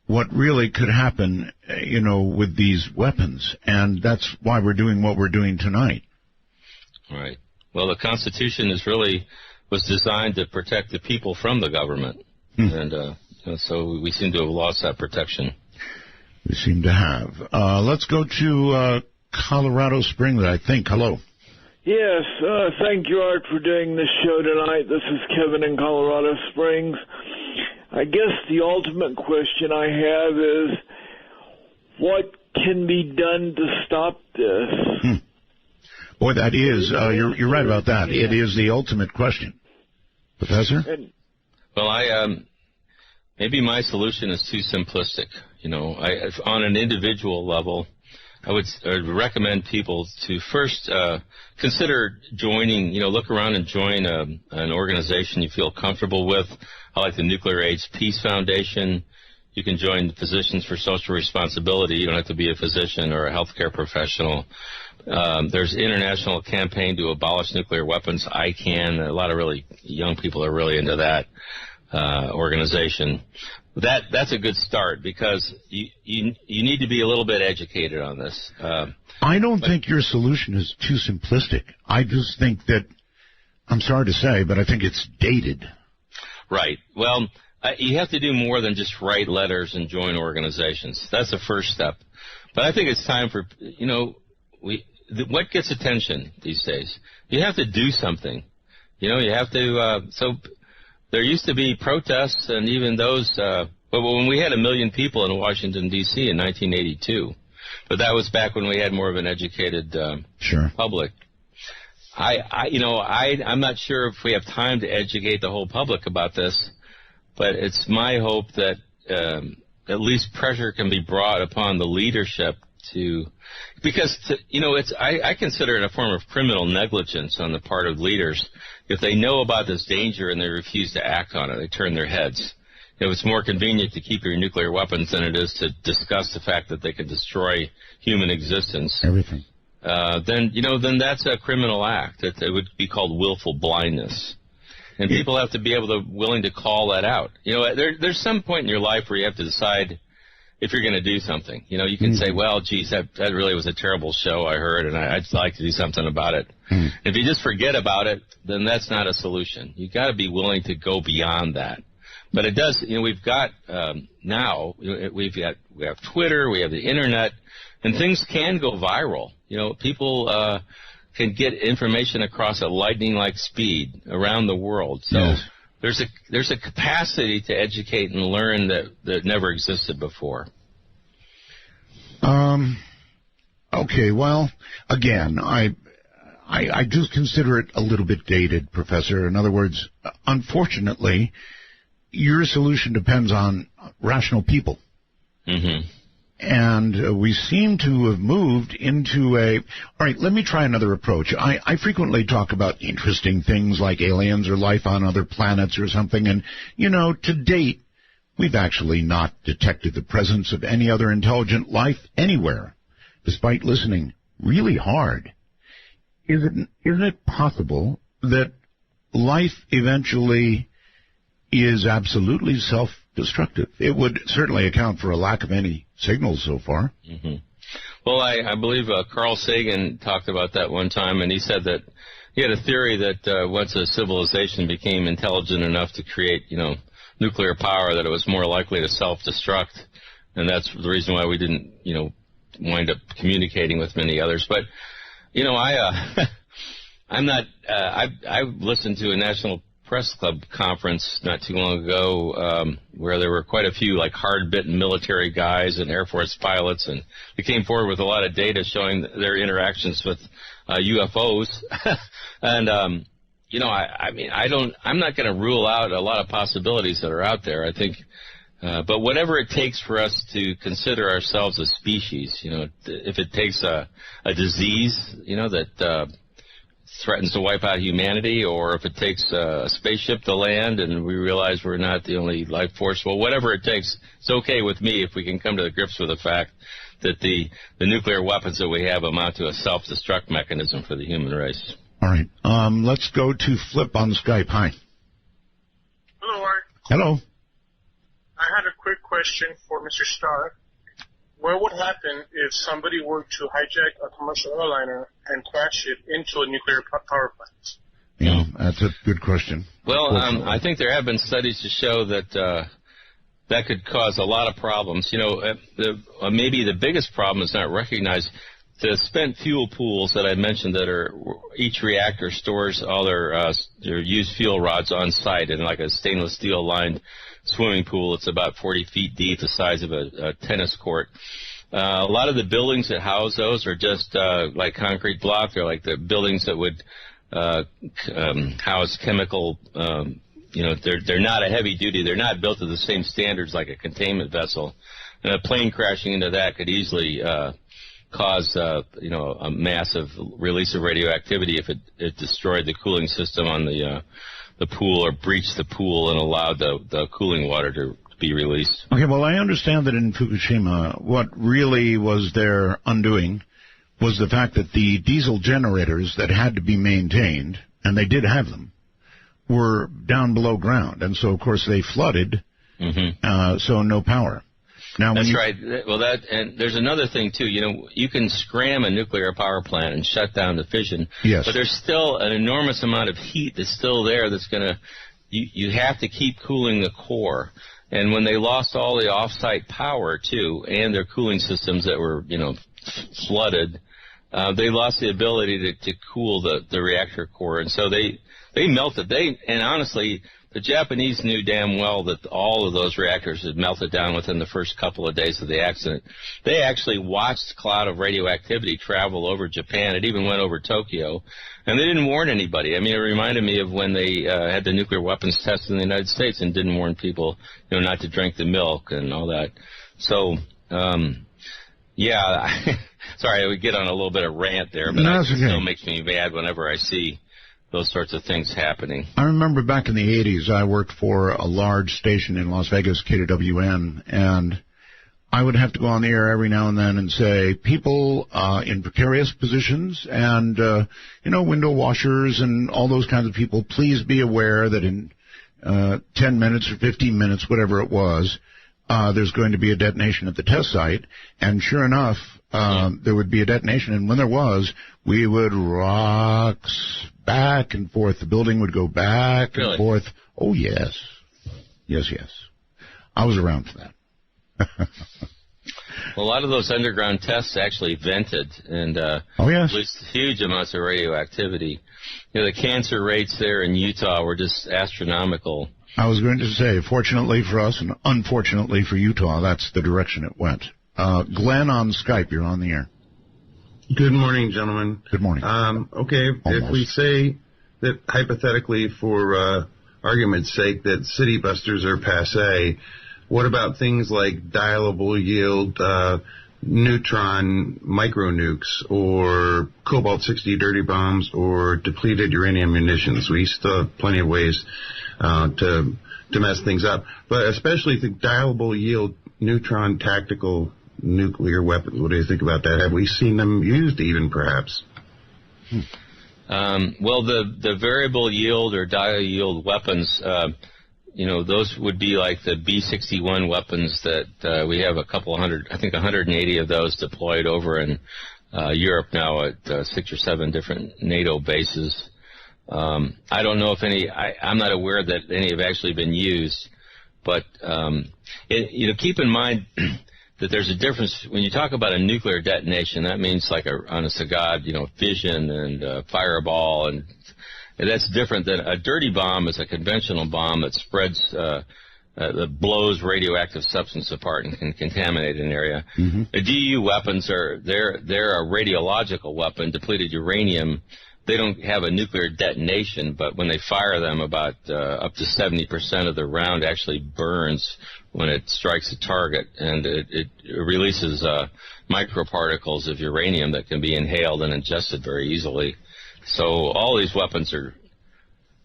what really could happen, with these weapons, and that's why we're doing what we're doing tonight. Right. Well, the Constitution was designed to protect the people from the government, and so we seem to have lost that protection. We seem to have. Let's go to Colorado Springs, I think. Hello. Yes, thank you, Art, for doing this show tonight. This is Kevin in Colorado Springs. I guess the ultimate question I have is, what can be done to stop this? Boy, that is, you're right about that. It is the ultimate question. Professor? Well, maybe my solution is too simplistic. On an individual level, I would recommend people to first consider joining, look around and join an organization you feel comfortable with. I like the Nuclear AIDS Peace Foundation. You can join the Physicians for Social Responsibility. You don't have to be a physician or a healthcare professional. There's International Campaign to Abolish Nuclear Weapons, ICAN. A lot of really young people are really into that organization. That's a good start because you need to be a little bit educated on this. I don't think your solution is too simplistic. I just think that, I'm sorry to say, but I think it's dated. Right. Well, you have to do more than just write letters and join organizations. That's the first step. But I think it's time for, what gets attention these days? You have to do something. You have to, so there used to be protests and even those, but when we had 1 million people in Washington, D.C. in 1982, but that was back when we had more of an educated public. I'm not sure if we have time to educate the whole public about this, but it's my hope that at least pressure can be brought upon the leadership I consider it a form of criminal negligence on the part of leaders. If they know about this danger and they refuse to act on it, they turn their heads. It's more convenient to keep your nuclear weapons than it is to discuss the fact that they can destroy human existence. Everything. Then that's a criminal act. It would be called willful blindness. And people have to be willing to call that out. There's some point in your life where you have to decide if you're going to do something. You can say, well, geez, that really was a terrible show I heard, and I'd like to do something about it. If you just forget about it, then that's not a solution. You've got to be willing to go beyond that. But it does, we've got now, we have Twitter, we have the Internet, and things can go viral. People can get information across at lightning-like speed around the world. So there's a capacity to educate and learn that never existed before. Okay, well, again, I do consider it a little bit dated, Professor. In other words, unfortunately, your solution depends on rational people. Mm-hmm. And we seem to have moved into all right, let me try another approach. I frequently talk about interesting things like aliens or life on other planets or something. And, to date, we've actually not detected the presence of any other intelligent life anywhere, despite listening really hard. Isn't it possible that life eventually is absolutely self-destructive? It would certainly account for a lack of any signals so far. Mm-hmm. Well, I believe Carl Sagan talked about that one time, and he said that he had a theory that once a civilization became intelligent enough to create, nuclear power, that it was more likely to self-destruct, and that's the reason why we didn't, wind up communicating with many others. But, I listened to a National Press Club conference not too long ago where there were quite a few hard-bitten military guys and Air Force pilots, and they came forward with a lot of data showing their interactions with UFOs. And I'm not going to rule out a lot of possibilities that are out there. I think, but whatever it takes for us to consider ourselves a species, if it takes a disease, that threatens to wipe out humanity, or if it takes a spaceship to land and we realize we're not the only life force, well, whatever it takes, it's okay with me if we can come to grips with the fact that the nuclear weapons that we have amount to a self-destruct mechanism for the human race. All right. Let's go to Flip on Skype. Hi. Hello, Art. Hello. I had a quick question for Mr. Starr. What would happen if somebody were to hijack a commercial airliner and crash it into a nuclear power plant? Yeah, that's a good question. Well, I think there have been studies to show that that could cause a lot of problems. Maybe the biggest problem is not recognized. The spent fuel pools that I mentioned, that are each reactor stores all their used fuel rods on site in like a stainless steel lined swimming pool. It's about 40 feet deep, the size of a tennis court. A lot of the buildings that house those are just like concrete block. They're like the buildings that would house chemical. They're not a heavy duty. They're not built to the same standards like a containment vessel. And a plane crashing into that could easily cause a massive release of radioactivity if it destroyed the cooling system on the pool, or breached the pool and allowed the cooling water to be released. Okay, well, I understand that in Fukushima, what really was their undoing was the fact that the diesel generators that had to be maintained, and they did have them, were down below ground. And so, of course, they flooded, so no power. Now, that's right. Well, and there's another thing, too. You can scram a nuclear power plant and shut down the fission. Yes. But there's still an enormous amount of heat that's still there that's going to, you have to keep cooling the core. And when they lost all the off-site power, too, and their cooling systems that were, flooded, they lost the ability to cool the reactor core. And so they melted. And honestly, the Japanese knew damn well that all of those reactors had melted down within the first couple of days of the accident. They actually watched a cloud of radioactivity travel over Japan. It even went over Tokyo. And they didn't warn anybody. I mean, it reminded me of when they had the nuclear weapons test in the United States and didn't warn people, not to drink the milk and all that. So, yeah, sorry, I would get on a little bit of rant there, but it still makes me mad whenever I see those sorts of things happening. I remember back in the 80s, I worked for a large station in Las Vegas, KWN, and I would have to go on the air every now and then and say, people in precarious positions and, window washers and all those kinds of people, please be aware that in 10 minutes or 15 minutes, whatever it was, there's going to be a detonation at the test site. And sure enough, there would be a detonation. And when there was, we would rock back and forth. The building would go back and forth. Oh, yes. Yes. I was around for that. Well, a lot of those underground tests actually vented and released huge amounts of radioactivity. The cancer rates there in Utah were just astronomical. I was going to say, fortunately for us and unfortunately for Utah, that's the direction it went. Glenn on Skype, you're on the air. Good morning, gentlemen. Good morning. Okay, if we say that hypothetically, for argument's sake, that city busters are passé, what about things like dialable yield neutron micronukes or cobalt-60 dirty bombs or depleted uranium munitions? We still have plenty of ways to mess things up, but especially the dialable yield neutron tactical nuclear weapons. What do you think about that? Have we seen them used even, perhaps? Well, the variable yield or dial yield weapons, those would be like the B-61 weapons that we have 180 of those deployed over in Europe now at 6 or 7 different NATO bases. I don't know if any, I'm not aware that any have actually been used, but, keep in mind that there's a difference. When you talk about a nuclear detonation, that means like on a Sagad, fission and fireball, and that's different than a dirty bomb is a conventional bomb that spreads, that blows radioactive substance apart and can contaminate an area. Mm-hmm. The DU weapons they're a radiological weapon, depleted uranium. They don't have a nuclear detonation, but when they fire them, about up to 70% of the round actually burns when it strikes a target, and it releases microparticles of uranium that can be inhaled and ingested very easily. So all these weapons are,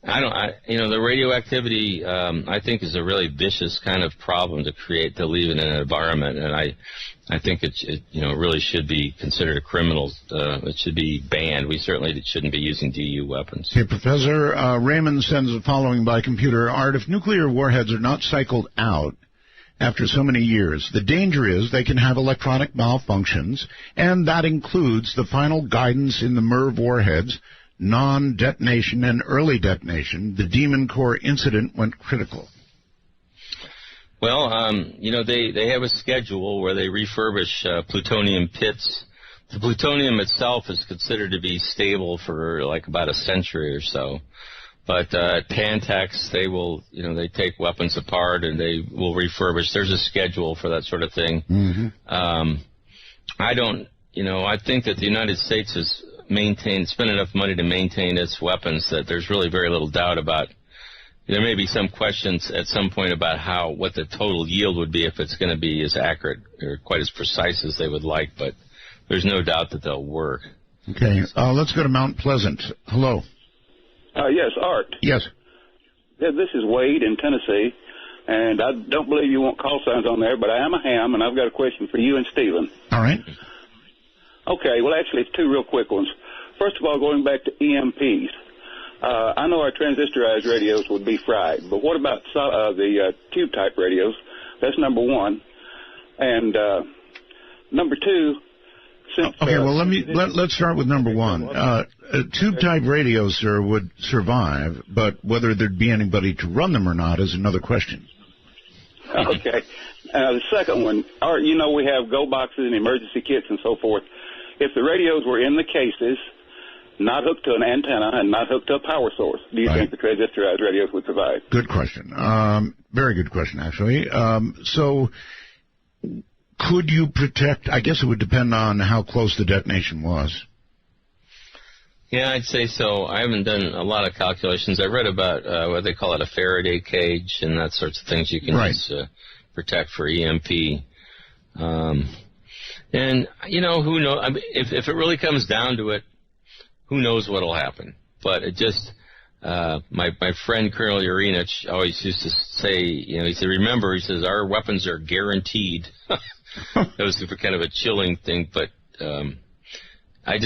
the radioactivity, I think, is a really vicious kind of problem to leave in an environment, and I think it really should be considered a criminal. It should be banned. We certainly shouldn't be using DU weapons. Okay, Professor Raymond sends the following by computer. Art, if nuclear warheads are not cycled out after so many years, the danger is they can have electronic malfunctions, and that includes the final guidance in the MERV warheads, non-detonation and early detonation. The Demon Core incident went critical. Well, they have a schedule where they refurbish plutonium pits. The plutonium itself is considered to be stable for like about a century or so. But at Pantex, they take weapons apart and they will refurbish. There's a schedule for that sort of thing. Mm-hmm. I think that the United States has spent enough money to maintain its weapons that there's really very little doubt about. There may be some questions at some point about what the total yield would be if it's going to be as accurate or quite as precise as they would like, but there's no doubt that they'll work. Okay, let's go to Mount Pleasant. Hello. Yes, Art. Yes. Yeah, this is Wade in Tennessee, and I don't believe you want call signs on there, but I am a ham, and I've got a question for you and Stephen. All right. Okay, well, actually, it's 2 real quick ones. First of all, going back to EMPs, I know our transistorized radios would be fried, but what about the tube-type radios? That's number 1. And number 2, since... Okay, well, let's start with number one. Tube-type radios, sir, would survive, but whether there'd be anybody to run them or not is another question. Okay. The second one, we have go boxes and emergency kits and so forth. If the radios were in the cases, not hooked to an antenna and not hooked to a power source, do you think the transistorized radios would survive? Good question. Very good question, actually. So could you protect, I guess it would depend on how close the detonation was. Yeah, I'd say so. I haven't done a lot of calculations. I read about what they call it, a Faraday cage and that sorts of things you can use to protect for EMP. And, who knows? I mean, if it really comes down to it, who knows what will happen. But it just, my friend Colonel Urinich always used to say, he said, remember, he says, our weapons are guaranteed. That was kind of a chilling thing, but I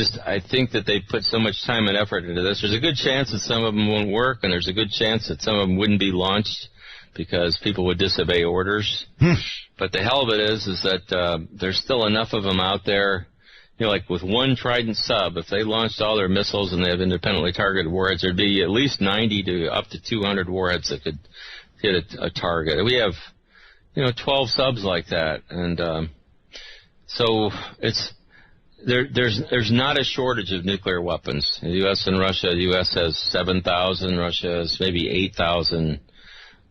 think that they put so much time and effort into this. There's a good chance that some of them won't work, and there's a good chance that some of them wouldn't be launched because people would disobey orders. But the hell of it is that there's still enough of them out there. Like with one Trident sub, if they launched all their missiles and they have independently targeted warheads, there'd be at least 90 to up to 200 warheads that could hit a target. We have, 12 subs like that, and so there's not a shortage of nuclear weapons. The U.S. and Russia, the U.S. has 7,000, Russia has maybe 8,000.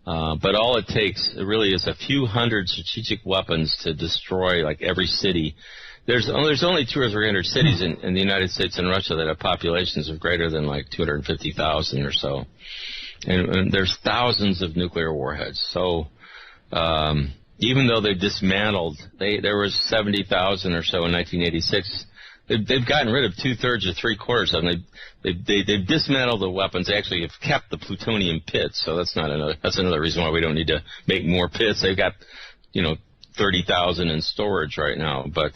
But all it takes really is a few hundred strategic weapons to destroy like every city. There's only 200 or 300 cities in the United States and Russia that have populations of greater than like 250,000 or so, and there's thousands of nuclear warheads. So even though they dismantled, there was 70,000 or so in 1986. They've gotten rid of 2/3 or 3/4 of them. They've dismantled the weapons. They actually have kept the plutonium pits. So that's another reason why we don't need to make more pits. They've got 30,000 in storage right now. But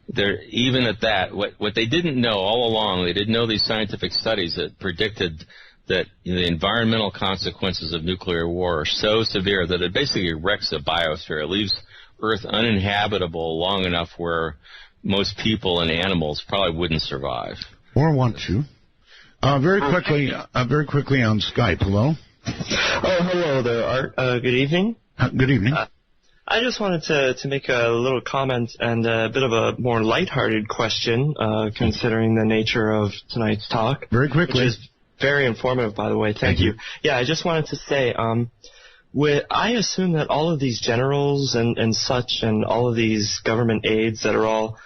they're even at that. What they didn't know all along, they didn't know these scientific studies that predicted that the environmental consequences of nuclear war are so severe that it basically wrecks the biosphere. It leaves Earth uninhabitable long enough where most people and animals probably wouldn't survive. Or want to. Very quickly on Skype. Hello? Oh, hello there, Art. Good evening. Good evening. I just wanted to make a little comment and a bit of a more lighthearted question, considering the nature of tonight's talk. Very quickly. Which is very informative, by the way. Thank you. Yeah, I just wanted to say, I assume that all of these generals and such and all of these government aides that are all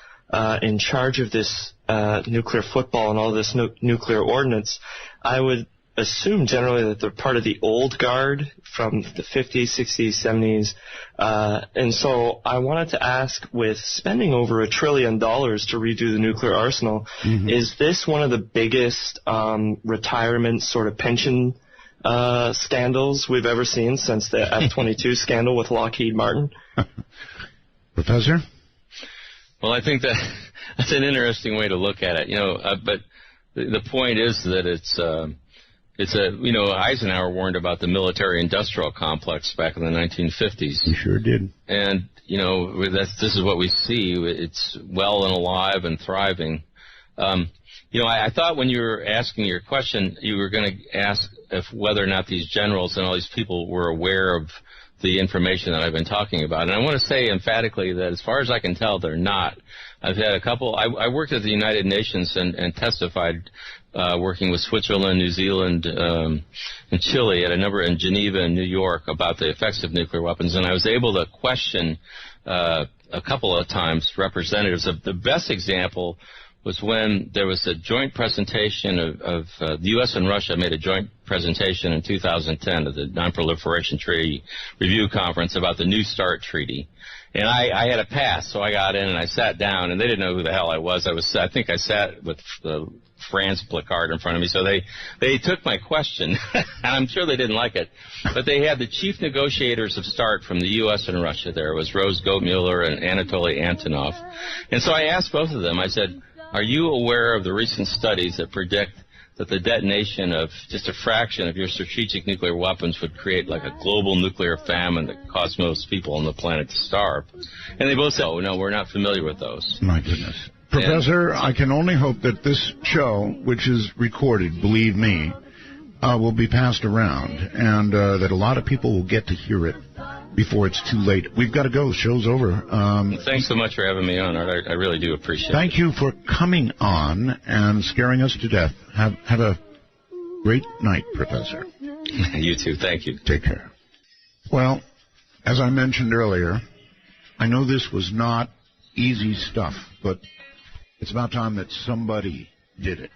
in charge of this nuclear football and all this nuclear ordnance, I would assume generally that they're part of the old guard from the 50s, 60s, 70s. And so I wanted to ask, with spending over $1 trillion to redo the nuclear arsenal, is this one of the biggest retirement sort of pension scandals we've ever seen since the F-22 scandal with Lockheed Martin? Professor? Well, I think that's an interesting way to look at it, but the point is that Eisenhower warned about the military-industrial complex back in the 1950s. He sure did. And, this is what we see. It's well and alive and thriving. I thought when you were asking your question, you were going to ask whether or not these generals and all these people were aware of the information that I've been talking about. And I want to say emphatically that as far as I can tell, they're not. I've had a couple. I worked at the United Nations and testified working with Switzerland, New Zealand, and Chile at a number in Geneva and New York about the effects of nuclear weapons. And I was able to question a couple of times representatives. The best example was when there was a joint presentation of the U.S. and Russia made a joint presentation in 2010 at the Non-Proliferation Treaty Review Conference about the New START Treaty. And I had a pass, so I got in and I sat down, and they didn't know who the hell I was. I think I sat with the France placard in front of me, so they took my question, and I'm sure they didn't like it. But they had the chief negotiators of START from the U.S. and Russia there. It was Rose Gottmuller and Anatoly Antonov. And so I asked both of them, I said, are you aware of the recent studies that predict that the detonation of just a fraction of your strategic nuclear weapons would create like a global nuclear famine that caused most people on the planet to starve. And they both said, oh, no, we're not familiar with those. My goodness. Professor, I can only hope that this show, which is recorded, believe me, will be passed around, and that a lot of people will get to hear it before it's too late. We've got to go. The show's over. Thanks so much for having me on, Art. I really do appreciate it. Thank you for coming on and scaring us to death. Have a great night, Professor. You too. Thank you. Take care. Well, as I mentioned earlier, I know this was not easy stuff, but it's about time that somebody did it.